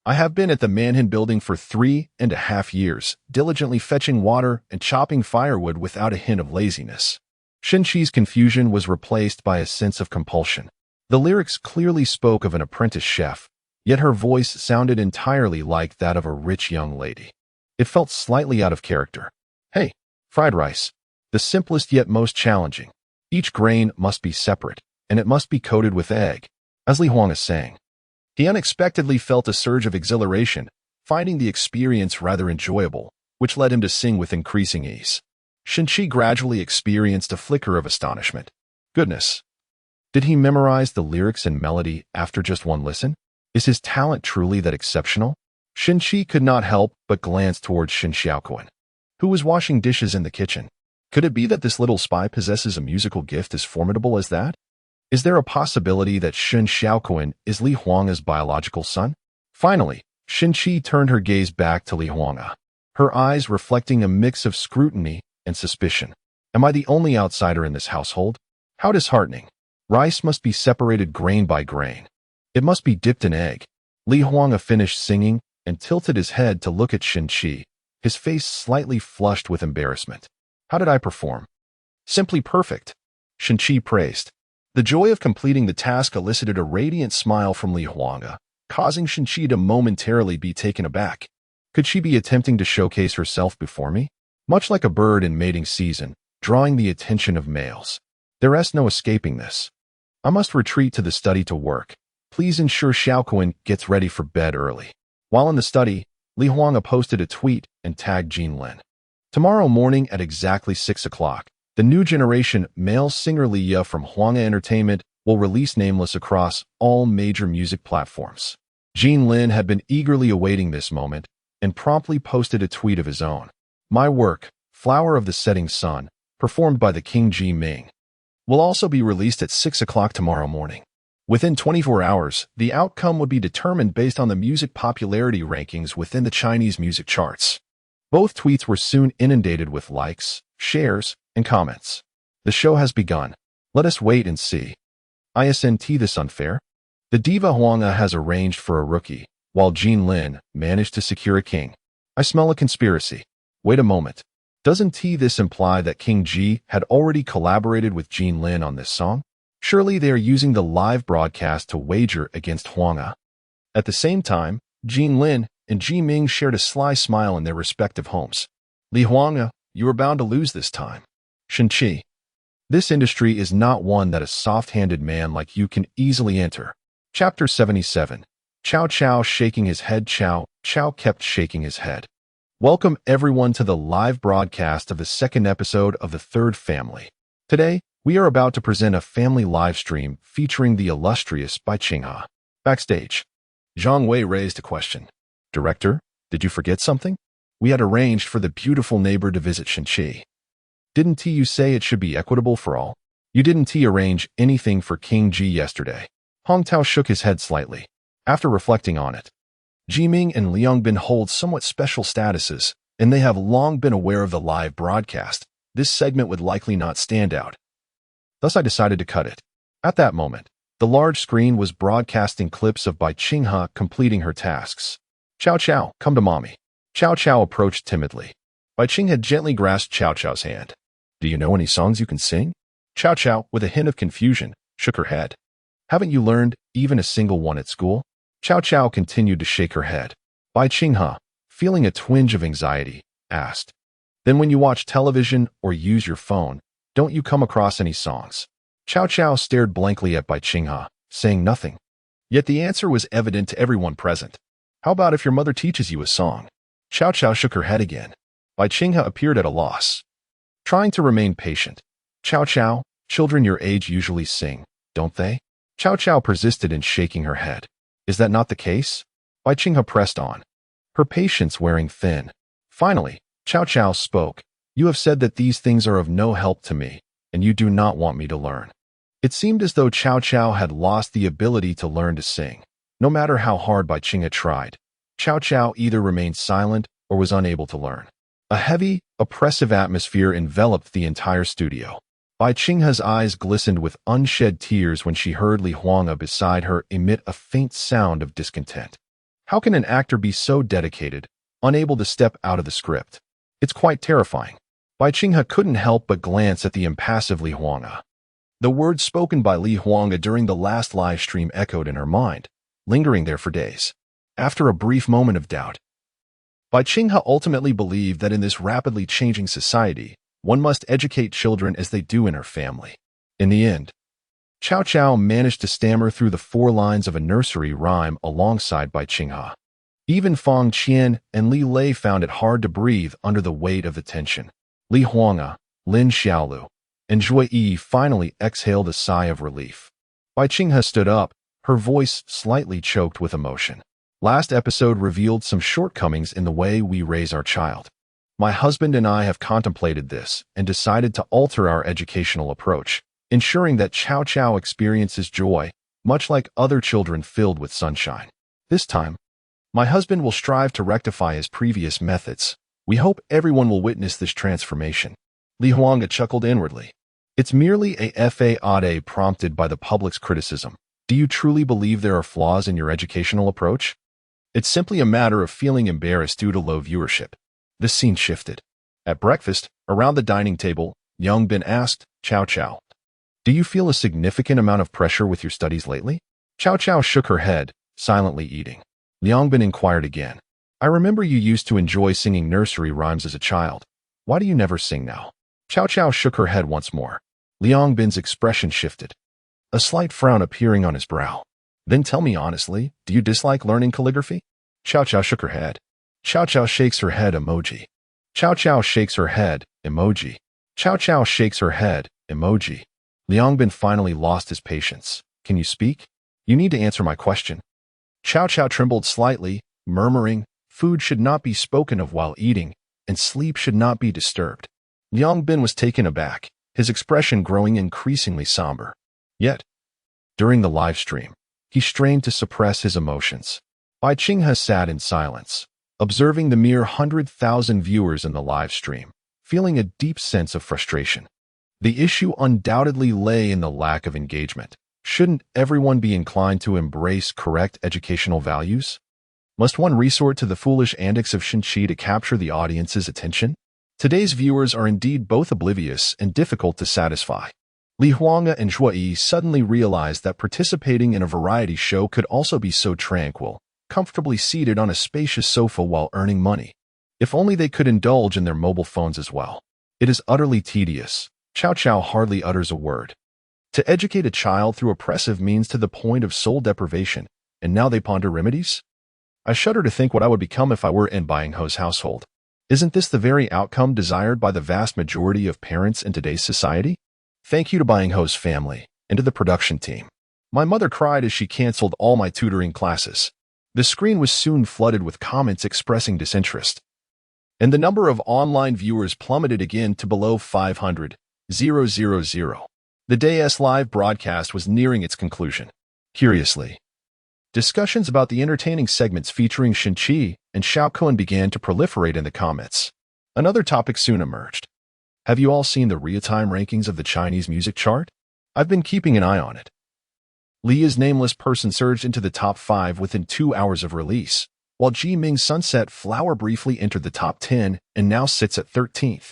I have been at the Manhan building for 3.5 years, diligently fetching water and chopping firewood without a hint of laziness. Shin-Chi's confusion was replaced by a sense of compulsion. The lyrics clearly spoke of an apprentice chef, yet her voice sounded entirely like that of a rich young lady. It felt slightly out of character. Hey, fried rice. The simplest yet most challenging. Each grain must be separate, and it must be coated with egg. As Li Huanga sang, he unexpectedly felt a surge of exhilaration, finding the experience rather enjoyable, which led him to sing with increasing ease. Shin-Chi gradually experienced a flicker of astonishment. Goodness! Did he memorize the lyrics and melody after just one listen? Is his talent truly that exceptional? Shin-Chi could not help but glance towards Shin Shaoquan, who was washing dishes in the kitchen. Could it be that this little spy possesses a musical gift as formidable as that? Is there a possibility that Shin Shaoquan is Li Huanga's biological son? Finally, Shin-Chi turned her gaze back to Li Huanga, her eyes reflecting a mix of scrutiny and suspicion. Am I the only outsider in this household? How disheartening. Rice must be separated grain by grain. It must be dipped in egg. Li Huanga finished singing and tilted his head to look at Shin-Chi, his face slightly flushed with embarrassment. How did I perform? Simply perfect. Shin-Chi praised. The joy of completing the task elicited a radiant smile from Li Huanga, causing Shin-Chi to momentarily be taken aback. Could she be attempting to showcase herself before me? Much like a bird in mating season, drawing the attention of males. There is no escaping this. I must retreat to the study to work. Please ensure Shaoquan gets ready for bed early. While in the study, Li Huanga posted a tweet and tagged Jean Lin. Tomorrow morning at exactly 6 o'clock, the new generation male singer Li from Huanga Entertainment will release Nameless across all major music platforms. Jean Lin had been eagerly awaiting this moment and promptly posted a tweet of his own. My work, Flower of the Setting Sun, performed by the King Ji Ming, will also be released at 6 o'clock tomorrow morning. Within 24 hours, the outcome would be determined based on the music popularity rankings within the Chinese music charts. Both tweets were soon inundated with likes, shares, and comments. The show has begun. Let us wait and see. Isn't this unfair? The diva Huanga has arranged for a rookie, while Jean Lin managed to secure a king. I smell a conspiracy. Wait a moment. Doesn't this imply that King Ji had already collaborated with Jean Lin on this song? Surely they are using the live broadcast to wager against Huanga. At the same time, Jean Lin and Ji Ming shared a sly smile in their respective homes. Li Huanga, you are bound to lose this time. Shin-Chi, this industry is not one that a soft-handed man like you can easily enter. Chapter 77. Chow Chow shaking his head. Chow kept shaking his head. Welcome everyone to the live broadcast of the second episode of The Third Family. Today, we are about to present a family live stream featuring the illustrious Bai Qinghe. Backstage, Zhang Wei raised a question. Director, did you forget something? We had arranged for the beautiful neighbor to visit Shinchi. Didn't you say it should be equitable for all? You didn't arrange anything for King Ji yesterday. Hong Tao shook his head slightly. After reflecting on it, Jiming and Liangbin hold somewhat special statuses, and they have long been aware of the live broadcast. This segment would likely not stand out. Thus I decided to cut it. At that moment, the large screen was broadcasting clips of Bai Qinghe completing her tasks. Chow Chow, come to mommy. Chow Chow approached timidly. Bai Qing had gently grasped Chow Chow's hand. Do you know any songs you can sing? Chow Chow, with a hint of confusion, shook her head. Haven't you learned even a single one at school? Chow Chow continued to shake her head. Bai Qinghe, feeling a twinge of anxiety, asked. Then when you watch television or use your phone, don't you come across any songs? Chow Chow stared blankly at Bai Qinghe, saying nothing. Yet the answer was evident to everyone present. How about if your mother teaches you a song? Chow Chow shook her head again. Bai Qinghe appeared at a loss. Trying to remain patient. Chow Chow, children your age usually sing, don't they? Chow Chow persisted in shaking her head. Is that not the case? Bai Qinghe pressed on, her patience wearing thin. Finally, Chow Chow spoke. You have said that these things are of no help to me, and you do not want me to learn. It seemed as though Chow Chow had lost the ability to learn to sing. No matter how hard Bai Qinghe tried, Chow Chow either remained silent or was unable to learn. A heavy, oppressive atmosphere enveloped the entire studio. Bai Qinghe's eyes glistened with unshed tears when she heard Li Huanga beside her emit a faint sound of discontent. How can an actor be so dedicated, unable to step out of the script? It's quite terrifying. Bai Qinghe couldn't help but glance at the impassive Li Huanga. The words spoken by Li Huanga during the last live stream echoed in her mind, lingering there for days. After a brief moment of doubt, Bai Qinghe ultimately believed that in this rapidly changing society, one must educate children as they do in her family. In the end, Chow Chow managed to stammer through the 4 lines of a nursery rhyme alongside Bai Qinghe. Even Fang Qian and Li Lei found it hard to breathe under the weight of the tension. Li Huanga, Lin Xiaolu, and Zhui Yi finally exhaled a sigh of relief. Bai Qinghe stood up, her voice slightly choked with emotion. Last episode revealed some shortcomings in the way we raise our child. My husband and I have contemplated this and decided to alter our educational approach, ensuring that Chow Chow experiences joy, much like other children filled with sunshine. This time, my husband will strive to rectify his previous methods. We hope everyone will witness this transformation. Li Huanga chuckled inwardly. It's merely a fade prompted by the public's criticism. Do you truly believe there are flaws in your educational approach? It's simply a matter of feeling embarrassed due to low viewership. The scene shifted. At breakfast, around the dining table, Young Bin asked, Chow Chow, do you feel a significant amount of pressure with your studies lately? Chow Chow shook her head, silently eating. Liang Bin inquired again. I remember you used to enjoy singing nursery rhymes as a child. Why do you never sing now? Chow Chow shook her head once more. Liang Bin's expression shifted, a slight frown appearing on his brow. Then tell me honestly, do you dislike learning calligraphy? Chow Chow shook her head. Chow Chow shakes her head emoji. Chow Chow shakes her head emoji. Chow Chow shakes her head emoji. Liang Bin finally lost his patience. Can you speak? You need to answer my question. Chow Chow trembled slightly, murmuring, food should not be spoken of while eating, and sleep should not be disturbed. Liang Bin was taken aback, his expression growing increasingly somber. Yet, during the live stream, he strained to suppress his emotions. Bai Qinghe sat in silence, observing the mere 100,000 viewers in the live stream, feeling a deep sense of frustration. The issue undoubtedly lay in the lack of engagement. Shouldn't everyone be inclined to embrace correct educational values? Must one resort to the foolish antics of Shinchi to capture the audience's attention? Today's viewers are indeed both oblivious and difficult to satisfy. Li Huanga and Zhui Yi suddenly realized that participating in a variety show could also be so tranquil, comfortably seated on a spacious sofa while earning money. If only they could indulge in their mobile phones as well. It is utterly tedious. Chow Chow hardly utters a word. To educate a child through oppressive means to the point of soul deprivation, and now they ponder remedies? I shudder to think what I would become if I were in Bai Qinghe's household. Isn't this the very outcome desired by the vast majority of parents in today's society? Thank you to Bai Qinghe's family and to the production team. My mother cried as she canceled all my tutoring classes. The screen was soon flooded with comments expressing disinterest, and the number of online viewers plummeted again to below 500,000. The day's live broadcast was nearing its conclusion. Curiously, discussions about the entertaining segments featuring Shin-chi and Xiaokuan began to proliferate in the comments. Another topic soon emerged. Have you all seen the real-time rankings of the Chinese music chart? I've been keeping an eye on it. Lia's Nameless Person surged into the top 5 within 2 hours of release, while Ji Ming's Sunset Flower briefly entered the top 10 and now sits at 13th.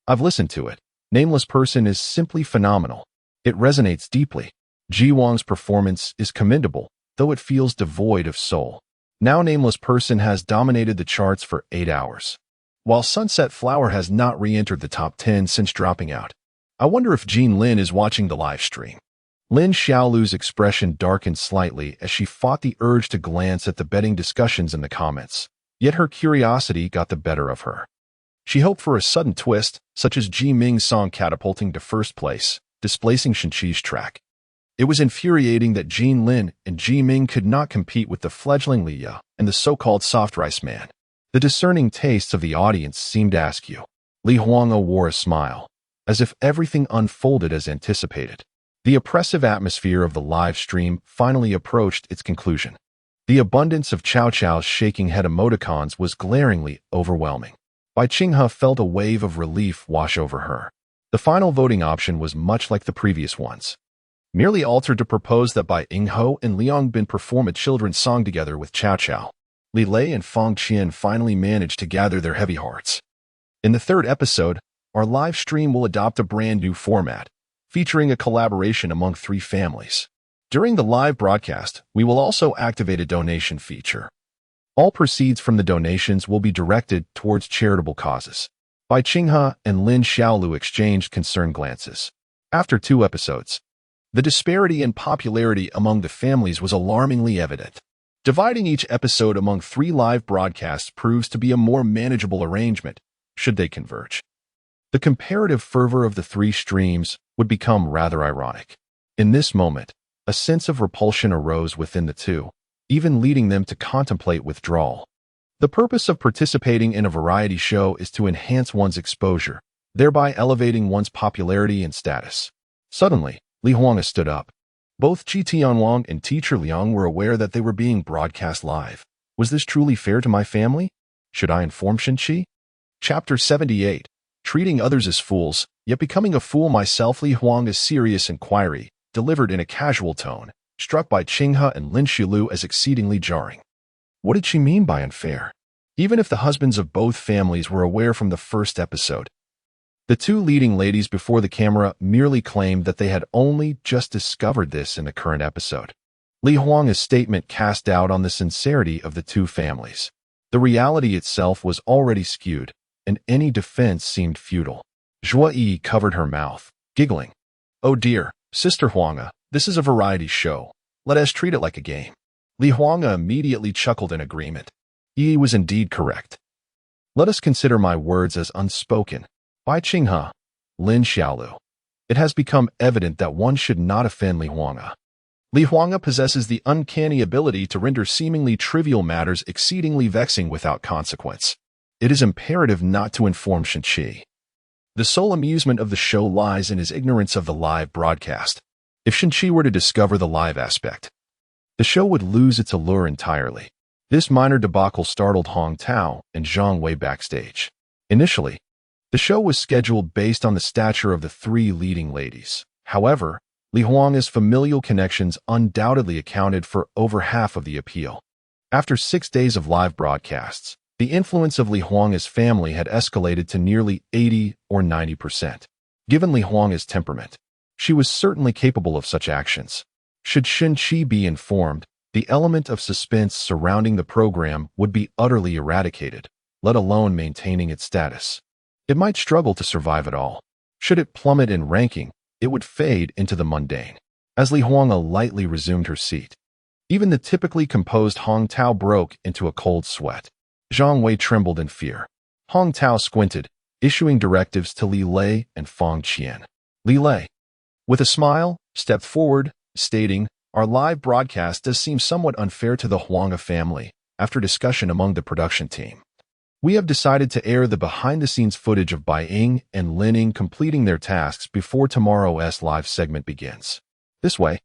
I've listened to it. Nameless Person is simply phenomenal. It resonates deeply. Ji Wang's performance is commendable, though it feels devoid of soul. Now Nameless Person has dominated the charts for 8 hours, while Sunset Flower has not re-entered the top 10 since dropping out. I wonder if Jean Lin is watching the live stream. Lin Xiaolu's expression darkened slightly as she fought the urge to glance at the betting discussions in the comments, yet her curiosity got the better of her. She hoped for a sudden twist, such as Ji Ming's song catapulting to first place, displacing Shin-chi's track. It was infuriating that Jean Lin and Ji Ming could not compete with the fledgling Lia and the so-called soft rice man. The discerning tastes of the audience seemed to ask you. Li Huanga wore a smile, as if everything unfolded as anticipated. The oppressive atmosphere of the live stream finally approached its conclusion. The abundance of Chow Chow's shaking head emoticons was glaringly overwhelming. Bai Qinghe felt a wave of relief wash over her. The final voting option was much like the previous ones, merely altered to propose that Bai Yinghe and Liang Bin perform a children's song together with Chow Chow. Li Lei and Fang Qian finally managed to gather their heavy hearts. In the third episode, our live stream will adopt a brand new format, featuring a collaboration among 3 families. During the live broadcast, we will also activate a donation feature. All proceeds from the donations will be directed towards charitable causes. Bai Qinghe and Lin Xiaolu exchanged concerned glances. After 2 episodes, the disparity in popularity among the families was alarmingly evident. Dividing each episode among 3 live broadcasts proves to be a more manageable arrangement, should they converge. The comparative fervor of the 3 streams would become rather ironic. In this moment, a sense of repulsion arose within the 2, even leading them to contemplate withdrawal. The purpose of participating in a variety show is to enhance one's exposure, thereby elevating one's popularity and status. Suddenly, Li Huanga stood up. Both Ji Tianwang and Teacher Liang were aware that they were being broadcast live. Was this truly fair to my family? Should I inform Shin-chi? Chapter 78. Treating others as fools, yet becoming a fool myself. Li Huanga's serious inquiry, delivered in a casual tone, struck Bai Qinghe and Lin Xiaolu as exceedingly jarring. What did she mean by unfair? Even if the husbands of both families were aware from the first episode, the 2 leading ladies before the camera merely claimed that they had only just discovered this in the current episode. Li Huanga's statement cast doubt on the sincerity of the 2 families. The reality itself was already skewed, and any defense seemed futile. Zhuo Yi covered her mouth, giggling. Oh dear, Sister Huanga, this is a variety show. Let us treat it like a game. Li Huanga immediately chuckled in agreement. Yi was indeed correct. Let us consider my words as unspoken. Bai Qinghe, Lin Xiaolu. It has become evident that one should not offend Li Huanga. Li Huanga possesses the uncanny ability to render seemingly trivial matters exceedingly vexing without consequence. It is imperative not to inform Shin-chi. The sole amusement of the show lies in his ignorance of the live broadcast. If Shin-chi were to discover the live aspect, the show would lose its allure entirely. This minor debacle startled Hong Tao and Zhang Wei backstage. Initially, the show was scheduled based on the stature of the 3 leading ladies. However, Li Huanga's familial connections undoubtedly accounted for over half of the appeal. After 6 days of live broadcasts, the influence of Li Huanga's family had escalated to nearly 80 or 90%. Given Li Huanga's temperament, she was certainly capable of such actions. Should Shin-chi be informed, the element of suspense surrounding the program would be utterly eradicated, let alone maintaining its status. It might struggle to survive at all. Should it plummet in ranking, it would fade into the mundane. As Li Huanga lightly resumed her seat, even the typically composed Hong Tao broke into a cold sweat. Zhang Wei trembled in fear. Hong Tao squinted, issuing directives to Li Lei and Fang Qian. Li Lei, with a smile, stepped forward, stating, Our live broadcast does seem somewhat unfair to the Huanga family after discussion among the production team. We have decided to air the behind-the-scenes footage of Bai Ying and Lin Ying completing their tasks before tomorrow's live segment begins. This way,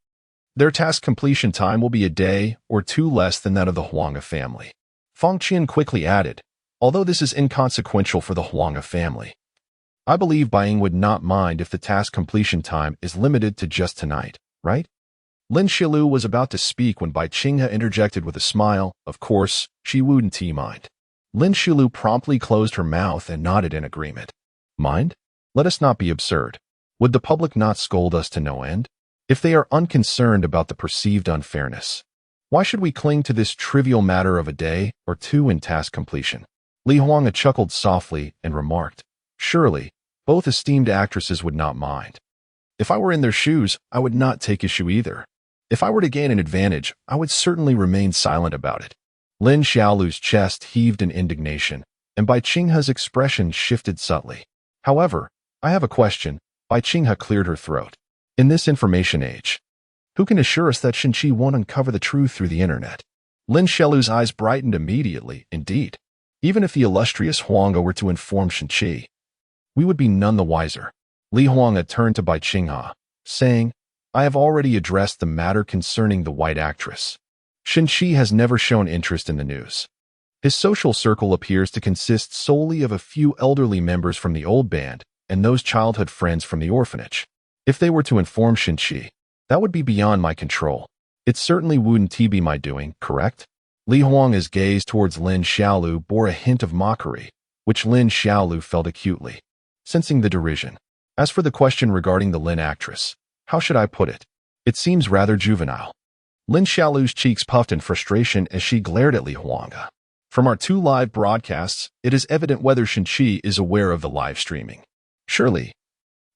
their task completion time will be a day or two less than that of the Huanga family. Feng Qian quickly added, although this is inconsequential for the Huanga family. I believe Bai Ying would not mind if the task completion time is limited to just tonight, right? Lin Xiaolu was about to speak when Bai Qinghe interjected with a smile. Of course, she wouldn't mind. Lin Xiaolu promptly closed her mouth and nodded in agreement. Mind? Let us not be absurd. Would the public not scold us to no end? If they are unconcerned about the perceived unfairness, why should we cling to this trivial matter of a day or two in task completion? Li Huanga chuckled softly and remarked, surely, both esteemed actresses would not mind. If I were in their shoes, I would not take issue either. If I were to gain an advantage, I would certainly remain silent about it. Lin Xiaolu's chest heaved in indignation, and Bai Qinghe's expression shifted subtly. However, I have a question. Bai Qinghe cleared her throat. In this information age, who can assure us that Shenqi won't uncover the truth through the internet? Lin Xiaolu's eyes brightened immediately. Indeed, even if the illustrious Huanga were to inform Shenqi, we would be none the wiser. Li Huanga turned to Bai Qinghe, saying, I have already addressed the matter concerning the white actress. Shenqi has never shown interest in the news. His social circle appears to consist solely of a few elderly members from the old band and those childhood friends from the orphanage. If they were to inform Shenqi, that would be beyond my control. It certainly wouldn't be my doing, correct? Li Huanga's gaze towards Lin Xiaolu bore a hint of mockery, which Lin Xiaolu felt acutely, sensing the derision. As for the question regarding the Lin actress, how should I put it? It seems rather juvenile. Lin Xiaolu's cheeks puffed in frustration as she glared at Li Huanga. From our two live broadcasts, it is evident whether Shenqi is aware of the live streaming. Surely,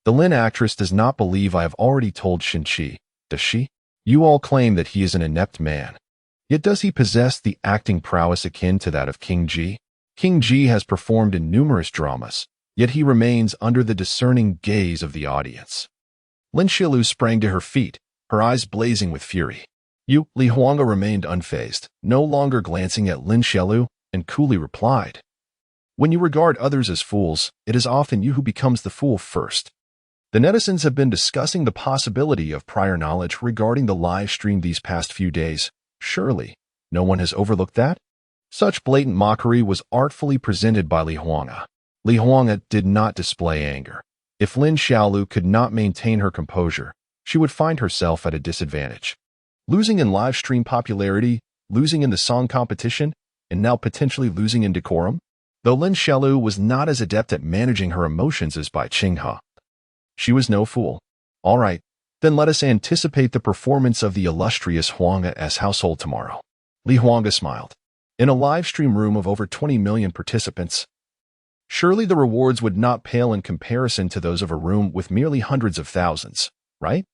the Lin actress does not believe I have already told Shenqi, does she? You all claim that he is an inept man. Yet does he possess the acting prowess akin to that of King Ji? King Ji has performed in numerous dramas, yet he remains under the discerning gaze of the audience. Lin Xiaolu sprang to her feet, her eyes blazing with fury. Li Huanga remained unfazed, no longer glancing at Lin Xiaolu, and coolly replied, when you regard others as fools, it is often you who becomes the fool first. The netizens have been discussing the possibility of prior knowledge regarding the live stream these past few days. Surely, no one has overlooked that? Such blatant mockery was artfully presented by Li Huanga. Li Huanga did not display anger. If Lin Xiaolu could not maintain her composure, she would find herself at a disadvantage. Losing in live stream popularity, losing in the song competition, and now potentially losing in decorum? Though Lin Xiaolu was not as adept at managing her emotions as Bai Qinghe, she was no fool. All right, then let us anticipate the performance of the illustrious Huanga's household tomorrow. Li Huanga smiled. In a live stream room of over 20 million participants, surely the rewards would not pale in comparison to those of a room with merely hundreds of thousands, right?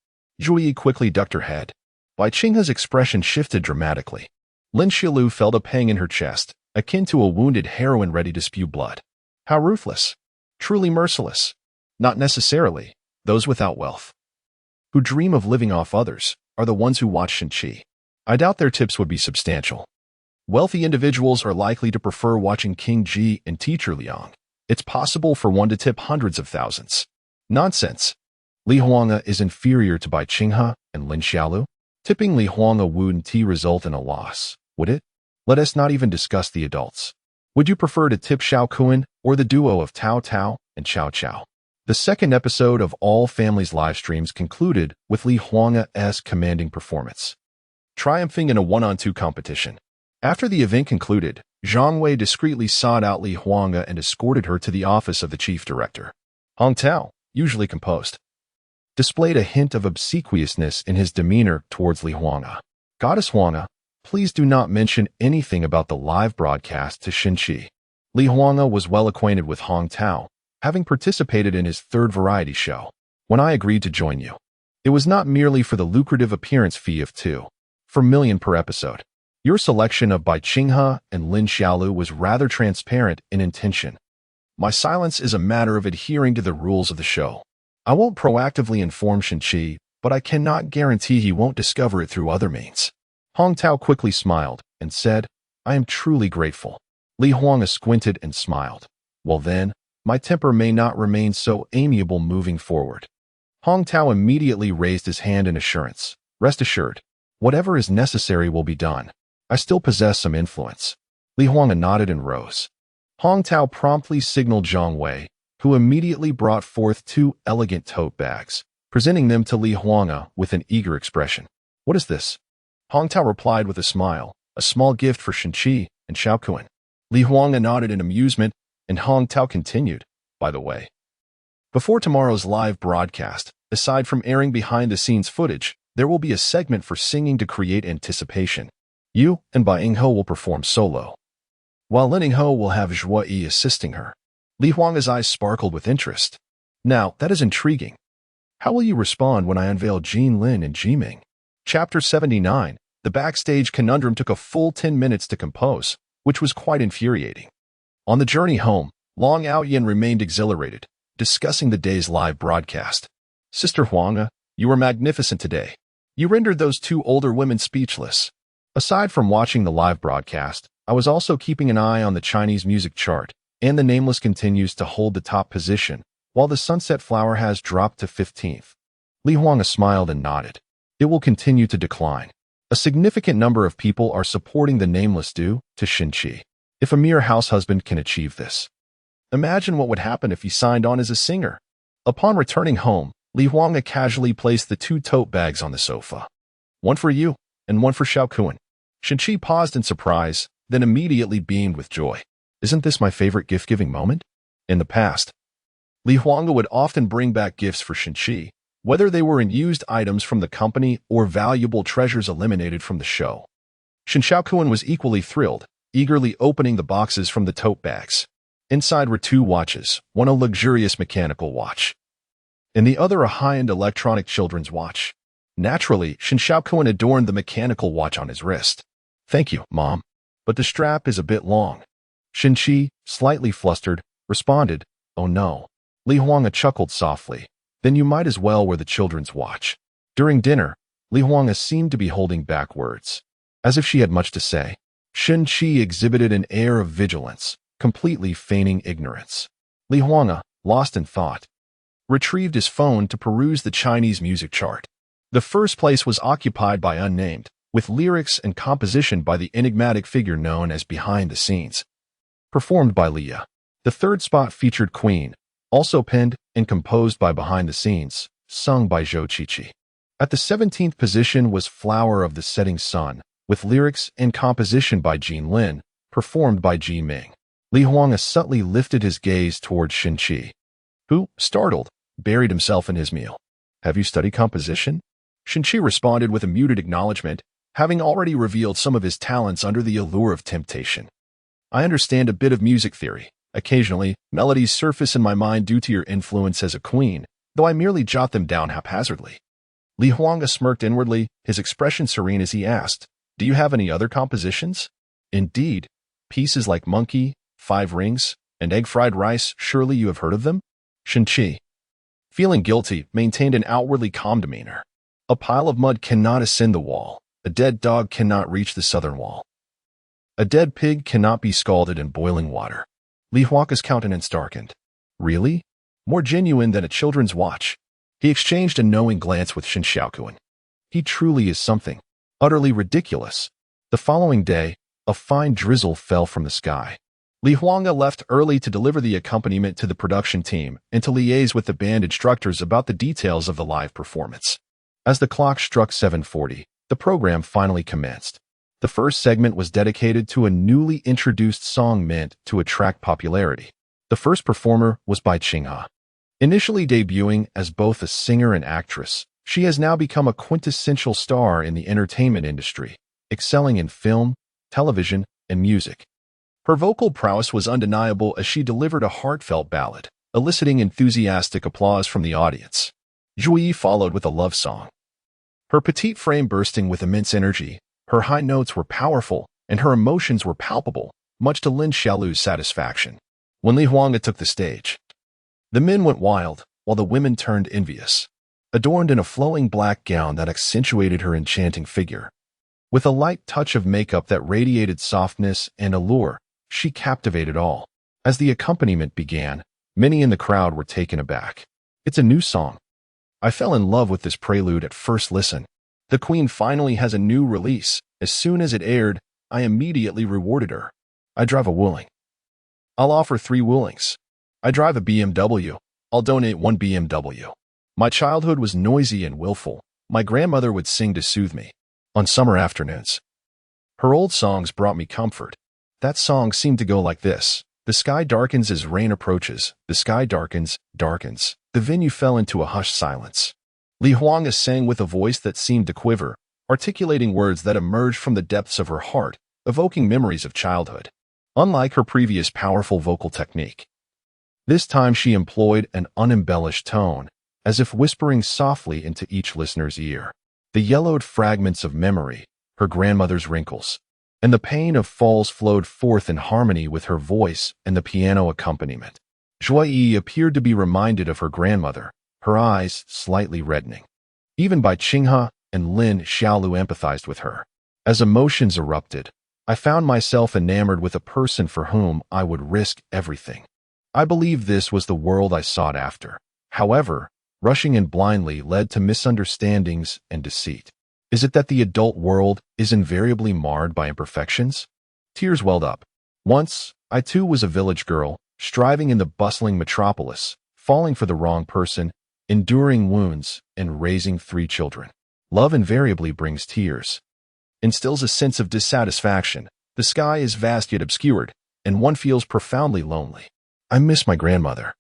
Zhuyi quickly ducked her head. Bai Qinghe's expression shifted dramatically. Lin Xiaolu felt a pang in her chest, akin to a wounded heroine ready to spew blood. How ruthless. Truly merciless. Not necessarily. Those without wealth, who dream of living off others, are the ones who watch Shenqi. I doubt their tips would be substantial. Wealthy individuals are likely to prefer watching King Ji and Teacher Liang. It's possible for one to tip hundreds of thousands. Nonsense. Li Huanga is inferior to Bai Qinghe and Lin Xiaolu. Tipping Li Huanga wouldn't result in a loss, would it? Let us not even discuss the adults. Would you prefer to tip Xiao Kun or the duo of Tao Tao and Chao Chao? The second episode of All Families live streams concluded with Li Huanga's commanding performance, triumphing in a one-on-two competition. After the event concluded, Zhang Wei discreetly sought out Li Huanga and escorted her to the office of the chief director. Hong Tao, usually composed, displayed a hint of obsequiousness in his demeanor towards Li Huanga. Goddess Huanga, please do not mention anything about the live broadcast to Shenqi. Li Huanga was well acquainted with Hong Tao, having participated in his third variety show. When I agreed to join you, it was not merely for the lucrative appearance fee of 2.4 million per episode. Your selection of Bai Qinghe and Lin Xiaolu was rather transparent in intention. My silence is a matter of adhering to the rules of the show. I won't proactively inform Shenqi, but I cannot guarantee he won't discover it through other means. Hong Tao quickly smiled and said, I am truly grateful. Li Huang squinted and smiled. Well then, my temper may not remain so amiable moving forward. Hong Tao immediately raised his hand in assurance. Rest assured, whatever is necessary will be done. I still possess some influence. Li Huang nodded and rose. Hong Tao promptly signaled Zhang Wei, who immediately brought forth 2 elegant tote bags, presenting them to Li Huang with an eager expression. What is this? Hong Tao replied with a smile, a small gift for Shenqi and Xiaokuan. Li Huang nodded in amusement, and Hong Tao continued, by the way. Before tomorrow's live broadcast, aside from airing behind-the-scenes footage, there will be a segment for singing to create anticipation. You and Bai Yinghe will perform solo, while Lin Yinghe will have Zhuo Yi assisting her. Li Huang's eyes sparkled with interest. Now, that is intriguing. How will you respond when I unveil Jin Lin and Jiming? Chapter 79. The backstage conundrum took a full 10 minutes to compose, which was quite infuriating. On the journey home, Long Aoyan remained exhilarated, discussing the day's live broadcast. Sister Huang, you were magnificent today. You rendered those 2 older women speechless. Aside from watching the live broadcast, I was also keeping an eye on the Chinese music chart, and the Nameless continues to hold the top position, while the Sunset Flower has dropped to 15th. Li Huang smiled and nodded. It will continue to decline. A significant number of people are supporting the Nameless due to Shenqi. If a mere house husband can achieve this, imagine what would happen if he signed on as a singer. Upon returning home, Li Huang casually placed the 2 tote bags on the sofa. One for you, and one for Xiaokuan. Shenqi paused in surprise, then immediately beamed with joy. Isn't this my favorite gift-giving moment? In the past, Li Huang would often bring back gifts for Shenqi, whether they were in used items from the company or valuable treasures eliminated from the show. Shen Xiaokuan was equally thrilled, eagerly opening the boxes from the tote bags. Inside were 2 watches, one a luxurious mechanical watch, and the other a high-end electronic children's watch. Naturally, Shen Xiaokuan adorned the mechanical watch on his wrist. Thank you, Mom, but the strap is a bit long. Shenqi, slightly flustered, responded, Oh no. Li Huang chuckled softly. Then you might as well wear the children's watch. During dinner, Li Huang seemed to be holding back words, as if she had much to say. Shenqi exhibited an air of vigilance, completely feigning ignorance. Li Huang, lost in thought, retrieved his phone to peruse the Chinese music chart. The first place was occupied by Unnamed, with lyrics and composition by the enigmatic figure known as Behind the Scenes, performed by Leah. The third spot featured Queen, also penned and composed by Behind the Scenes, sung by Zhou Qiqi. At the 17th position was Flower of the Setting Sun, with lyrics and composition by Jin Lin, performed by Ji Ming. Li Huang subtly lifted his gaze towards Shenqi, who, startled, buried himself in his meal. Have you studied composition? Shenqi responded with a muted acknowledgement, having already revealed some of his talents under the allure of temptation. I understand a bit of music theory. Occasionally, melodies surface in my mind due to your influence as a queen, though I merely jot them down haphazardly. Li Huang smirked inwardly, his expression serene as he asked, Do you have any other compositions? Indeed, pieces like Monkey, 5 Rings, and Egg Fried Rice, surely you have heard of them? Shenqi, feeling guilty, maintained an outwardly calm demeanor. A pile of mud cannot ascend the wall. A dead dog cannot reach the southern wall. A dead pig cannot be scalded in boiling water. Li Huang's countenance darkened. Really? More genuine than a children's watch. He exchanged a knowing glance with Shen Xiaokuan. He truly is something. Utterly ridiculous. The following day, a fine drizzle fell from the sky. Li Huang left early to deliver the accompaniment to the production team and to liaise with the band instructors about the details of the live performance. As the clock struck 7:40, the program finally commenced. The first segment was dedicated to a newly introduced song meant to attract popularity. The first performer was by Qinghe. Initially debuting as both a singer and actress, she has now become a quintessential star in the entertainment industry, excelling in film, television, and music. Her vocal prowess was undeniable as she delivered a heartfelt ballad, eliciting enthusiastic applause from the audience. Zhuo Yi followed with a love song. Her petite frame bursting with immense energy, her high notes were powerful, and her emotions were palpable, much to Lin Xiaolu's satisfaction. When Li Huang took the stage, the men went wild, while the women turned envious. adorned in a flowing black gown that accentuated her enchanting figure. With a light touch of makeup that radiated softness and allure, she captivated all. As the accompaniment began, many in the crowd were taken aback. It's a new song. I fell in love with this prelude at first listen. The Queen finally has a new release. As soon as it aired, I immediately rewarded her. I drive a Wuling. I'll offer 3 Wulings. I drive a BMW. I'll donate 1 BMW. My childhood was noisy and willful. My grandmother would sing to soothe me. On summer afternoons, her old songs brought me comfort. That song seemed to go like this. The sky darkens as rain approaches. The sky darkens, darkens. The venue fell into a hushed silence. Li Huanga sang with a voice that seemed to quiver, articulating words that emerged from the depths of her heart, evoking memories of childhood. Unlike her previous powerful vocal technique, this time she employed an unembellished tone, as if whispering softly into each listener's ear. The yellowed fragments of memory, her grandmother's wrinkles, and the pain of falls flowed forth in harmony with her voice and the piano accompaniment. Zhuyi appeared to be reminded of her grandmother, her eyes slightly reddening. Even Bai Qinghe and Lin Xiaolu empathized with her. As emotions erupted, I found myself enamored with a person for whom I would risk everything. I believed this was the world I sought after. However, rushing in blindly led to misunderstandings and deceit. Is it that the adult world is invariably marred by imperfections? Tears welled up. Once, I too was a village girl, striving in the bustling metropolis, falling for the wrong person, enduring wounds, and raising 3 children. Love invariably brings tears, instills a sense of dissatisfaction. The sky is vast yet obscured, and one feels profoundly lonely. I miss my grandmother.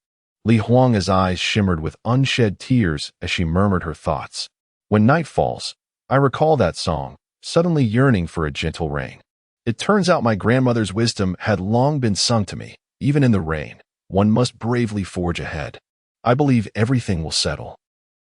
Li Huanga's eyes shimmered with unshed tears as she murmured her thoughts. When night falls, I recall that song, suddenly yearning for a gentle rain. It turns out my grandmother's wisdom had long been sung to me. Even in the rain, one must bravely forge ahead. I believe everything will settle.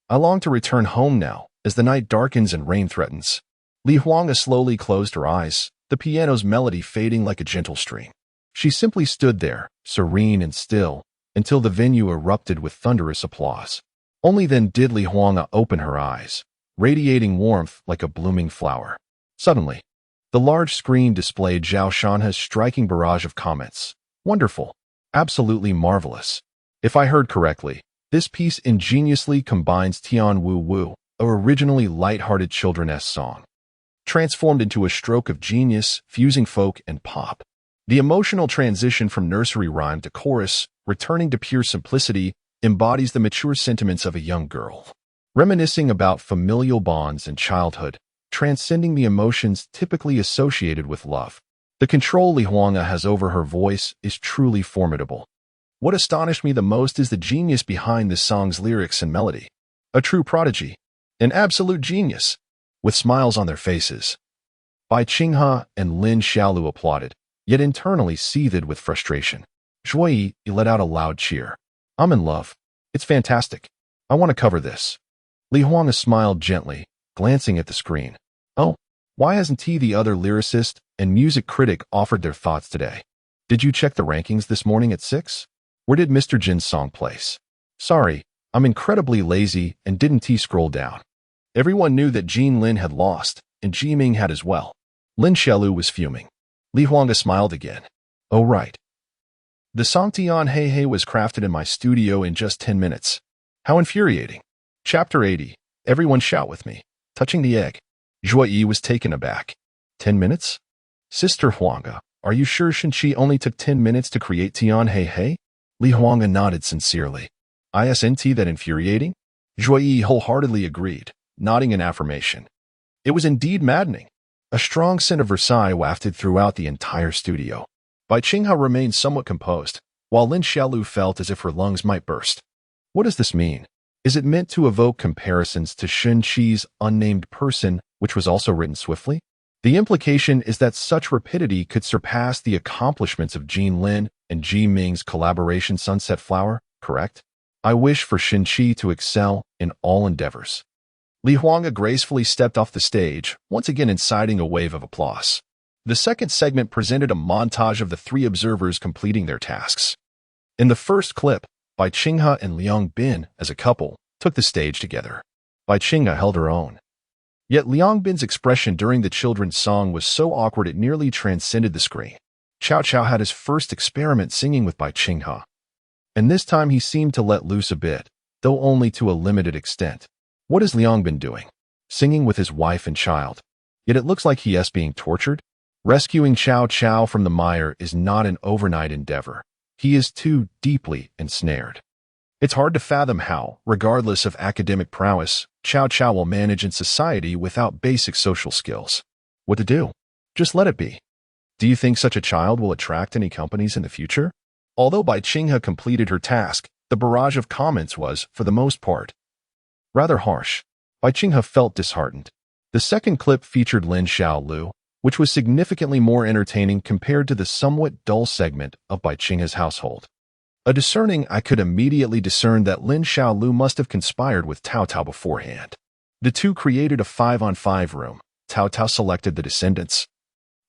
I long to return home now, as the night darkens and rain threatens. Li Huanga slowly closed her eyes, the piano's melody fading like a gentle stream. She simply stood there, serene and still, until the venue erupted with thunderous applause. Only then did Li Huanga open her eyes, radiating warmth like a blooming flower. Suddenly, the large screen displayed Zhao Shanhe's striking barrage of comments. Wonderful. Absolutely marvelous. If I heard correctly, this piece ingeniously combines Tian Wu Wu, a originally light-hearted children's song, transformed into a stroke of genius, fusing folk and pop. The emotional transition from nursery rhyme to chorus, returning to pure simplicity, embodies the mature sentiments of a young girl, reminiscing about familial bonds and childhood, transcending the emotions typically associated with love. The control Li Huanga has over her voice is truly formidable. What astonished me the most is the genius behind this song's lyrics and melody. A true prodigy, an absolute genius, with smiles on their faces. Bai Qinghe and Lin Xiaolu applauded, yet internally seethed with frustration. Zhuyi let out a loud cheer. I'm in love. It's fantastic. I want to cover this. Li Huanga smiled gently, glancing at the screen. Oh, why hasn't the other lyricist and music critic offered their thoughts today? Did you check the rankings this morning at 6? Where did Mr. Jin's song place? Sorry, I'm incredibly lazy and didn't scroll down. Everyone knew that Jin Lin had lost, and Ji Ming had as well. Lin Xiaolu was fuming. Li Huanga smiled again. Oh right. The song Tian Hei Hei was crafted in my studio in just 10 minutes. How infuriating. Chapter 80. Everyone shout with me. Touching the egg. Zhuyi was taken aback. 10 minutes? Sister Huanga, are you sure Shenqi only took 10 minutes to create Tian Hei Hei? Li Huanga nodded sincerely. Isn't that infuriating? Zhuyi wholeheartedly agreed, nodding in affirmation. It was indeed maddening. A strong scent of Versailles wafted throughout the entire studio. Bai Qinghe remained somewhat composed, while Lin Xiaolu felt as if her lungs might burst. What does this mean? Is it meant to evoke comparisons to Shenqi's unnamed person, which was also written swiftly? The implication is that such rapidity could surpass the accomplishments of Jin Lin and Ji Ming's collaboration Sunset Flower, correct? I wish for Shenqi to excel in all endeavors. Li Huanga gracefully stepped off the stage, once again inciting a wave of applause. The second segment presented a montage of the 3 observers completing their tasks. In the first clip, Bai Qinghe and Liang Bin, as a couple, took the stage together. Bai Qinghe held her own. Yet Liang Bin's expression during the children's song was so awkward it nearly transcended the screen. Cao Cao had his first experiment singing with Bai Qinghe, and this time he seemed to let loose a bit, though only to a limited extent. What is Liang Bin doing? Singing with his wife and child. Yet it looks like he is being tortured? Rescuing Cao Cao from the mire is not an overnight endeavor. He is too deeply ensnared. It's hard to fathom how, regardless of academic prowess, Cao Cao will manage in society without basic social skills. What to do? Just let it be. Do you think such a child will attract any companies in the future? Although Bai Qinghe completed her task, the barrage of comments was, for the most part, rather harsh. Bai Qinghe felt disheartened. The second clip featured Lin Xiaolu, which was significantly more entertaining compared to the somewhat dull segment of Bai Qinghe's household. A discerning eye could immediately discern that Lin Xiaolu must have conspired with Tao Tao beforehand. The two created a 5-on-5 room. Tao Tao selected the descendants,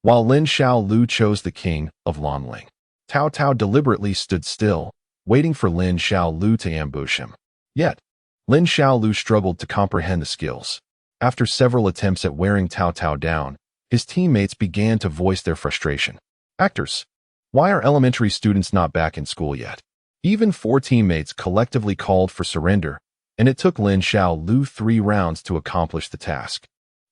while Lin Xiaolu chose the king of Lanling. Tao Tao deliberately stood still, waiting for Lin Xiaolu to ambush him. Yet, Lin Xiaolu struggled to comprehend the skills. After several attempts at wearing Tao Tao down, his teammates began to voice their frustration. Actors, why are elementary students not back in school yet? Even 4 teammates collectively called for surrender, and it took Lin Xiaolu 3 rounds to accomplish the task.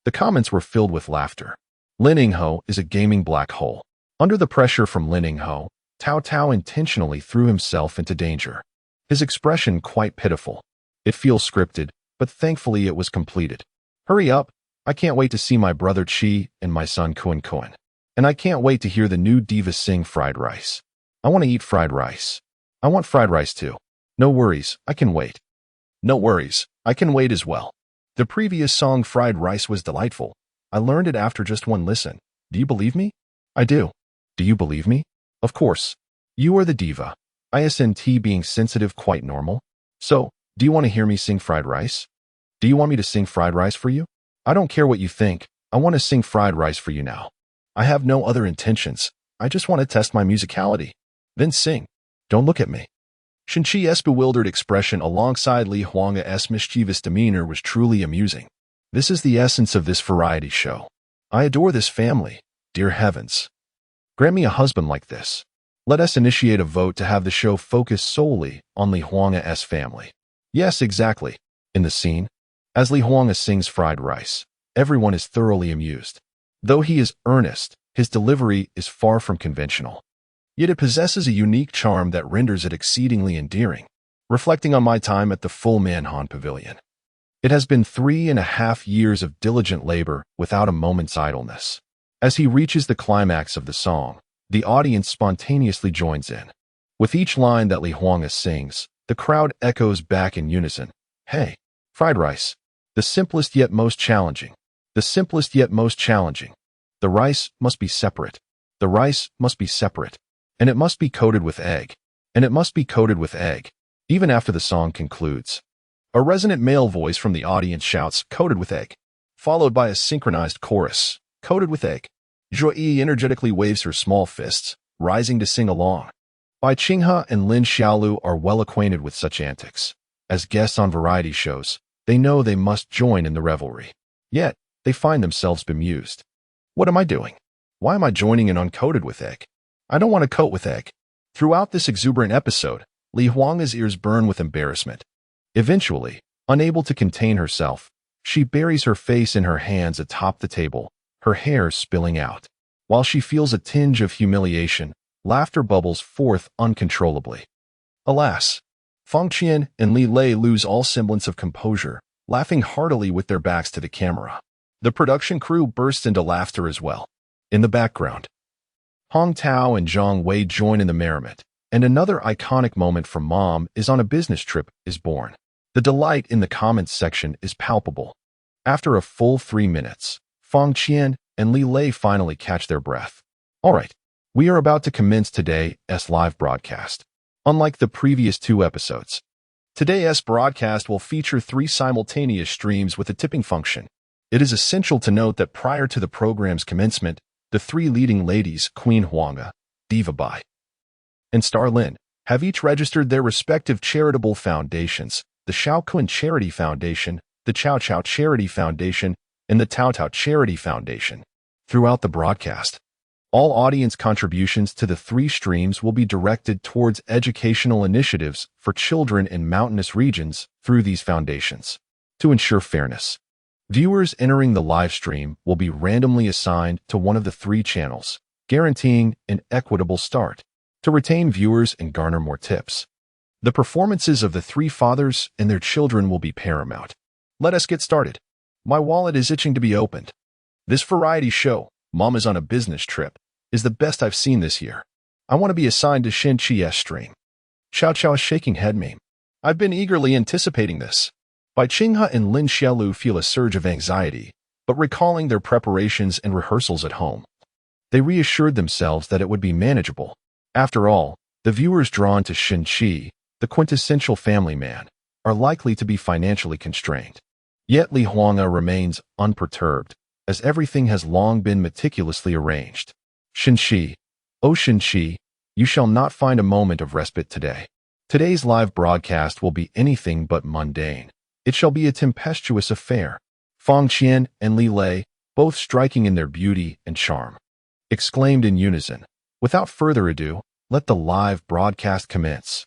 The comments were filled with laughter. Lin Yingho is a gaming black hole. Under the pressure from Lin Yingho, Tao Tao intentionally threw himself into danger. His expression quite pitiful. It feels scripted, but thankfully it was completed. Hurry up, I can't wait to see my brother Chi and my son Kuan Kuan. And I can't wait to hear the new diva sing fried rice. I want to eat fried rice. I want fried rice too. No worries, I can wait. No worries, I can wait as well. The previous song Fried Rice was delightful. I learned it after just one listen. Do you believe me? I do. Do you believe me? Of course. You are the diva. ISNT being sensitive quite normal. So, do you want to hear me sing fried rice? Do you want me to sing fried rice for you? I don't care what you think. I want to sing fried rice for you now. I have no other intentions. I just want to test my musicality. Then sing. Don't look at me. Shenqi's bewildered expression alongside Li Huang's mischievous demeanor was truly amusing. This is the essence of this variety show. I adore this family. Dear heavens. Grant me a husband like this. Let us initiate a vote to have the show focus solely on Li Huang's family. Yes, exactly. In the scene, as Li Huang sings fried rice, everyone is thoroughly amused. Though he is earnest, his delivery is far from conventional. Yet it possesses a unique charm that renders it exceedingly endearing. Reflecting on my time at the Full Man Han Pavilion, it has been 3.5 years of diligent labor without a moment's idleness. As he reaches the climax of the song, the audience spontaneously joins in. With each line that Li Huang sings, the crowd echoes back in unison. Hey, fried rice. The simplest yet most challenging. The simplest yet most challenging. The rice must be separate. The rice must be separate. And it must be coated with egg. And it must be coated with egg. Even after the song concludes, a resonant male voice from the audience shouts, coated with egg, followed by a synchronized chorus, coated with egg. Joy energetically waves her small fists, rising to sing along. Bai Qinghe and Lin Xiaolu are well acquainted with such antics. As guests on variety shows, they know they must join in the revelry. Yet, they find themselves bemused. What am I doing? Why am I joining in on coated with egg? I don't want to coat with egg. Throughout this exuberant episode, Li Huang's ears burn with embarrassment. Eventually, unable to contain herself, she buries her face in her hands atop the table, her hair spilling out. While she feels a tinge of humiliation, laughter bubbles forth uncontrollably. Alas, Feng Qian and Li Lei lose all semblance of composure, laughing heartily with their backs to the camera. The production crew bursts into laughter as well. In the background, Hong Tao and Zhang Wei join in the merriment, and another iconic moment from Mom is on a business trip is born. The delight in the comments section is palpable. After a full 3 minutes, Feng Qian and Li Lei finally catch their breath. All right, we are about to commence today's live broadcast. Unlike the previous 2 episodes, today's broadcast will feature 3 simultaneous streams with a tipping function. It is essential to note that prior to the program's commencement, the 3 leading ladies, Queen Huang, Diva Bai, and Star Lin, have each registered their respective charitable foundations, the Shaokuan Charity Foundation, the Chow Chow Charity Foundation, and the Tao Tao Charity Foundation. Throughout the broadcast, all audience contributions to the three streams will be directed towards educational initiatives for children in mountainous regions through these foundations. To ensure fairness, viewers entering the live stream will be randomly assigned to one of the three channels, guaranteeing an equitable start. To retain viewers and garner more tips, the performances of the three fathers and their children will be paramount. Let us get started. My wallet is itching to be opened. This variety show, Mama's on a Business Trip, is the best I've seen this year. I want to be assigned to Shin Chi's stream. Chow Chow is shaking head meme. I've been eagerly anticipating this. Bai Qinghe and Lin Xiaolu feel a surge of anxiety, but recalling their preparations and rehearsals at home, they reassured themselves that it would be manageable. After all, the viewers drawn to Shin Chi, the quintessential family man, are likely to be financially constrained. Yet Li Huanghe remains unperturbed, as everything has long been meticulously arranged. Shin Chi, oh Shin Chi, you shall not find a moment of respite today. Today's live broadcast will be anything but mundane. It shall be a tempestuous affair. Fang Qian and Li Lei, both striking in their beauty and charm, exclaimed in unison. Without further ado, let the live broadcast commence.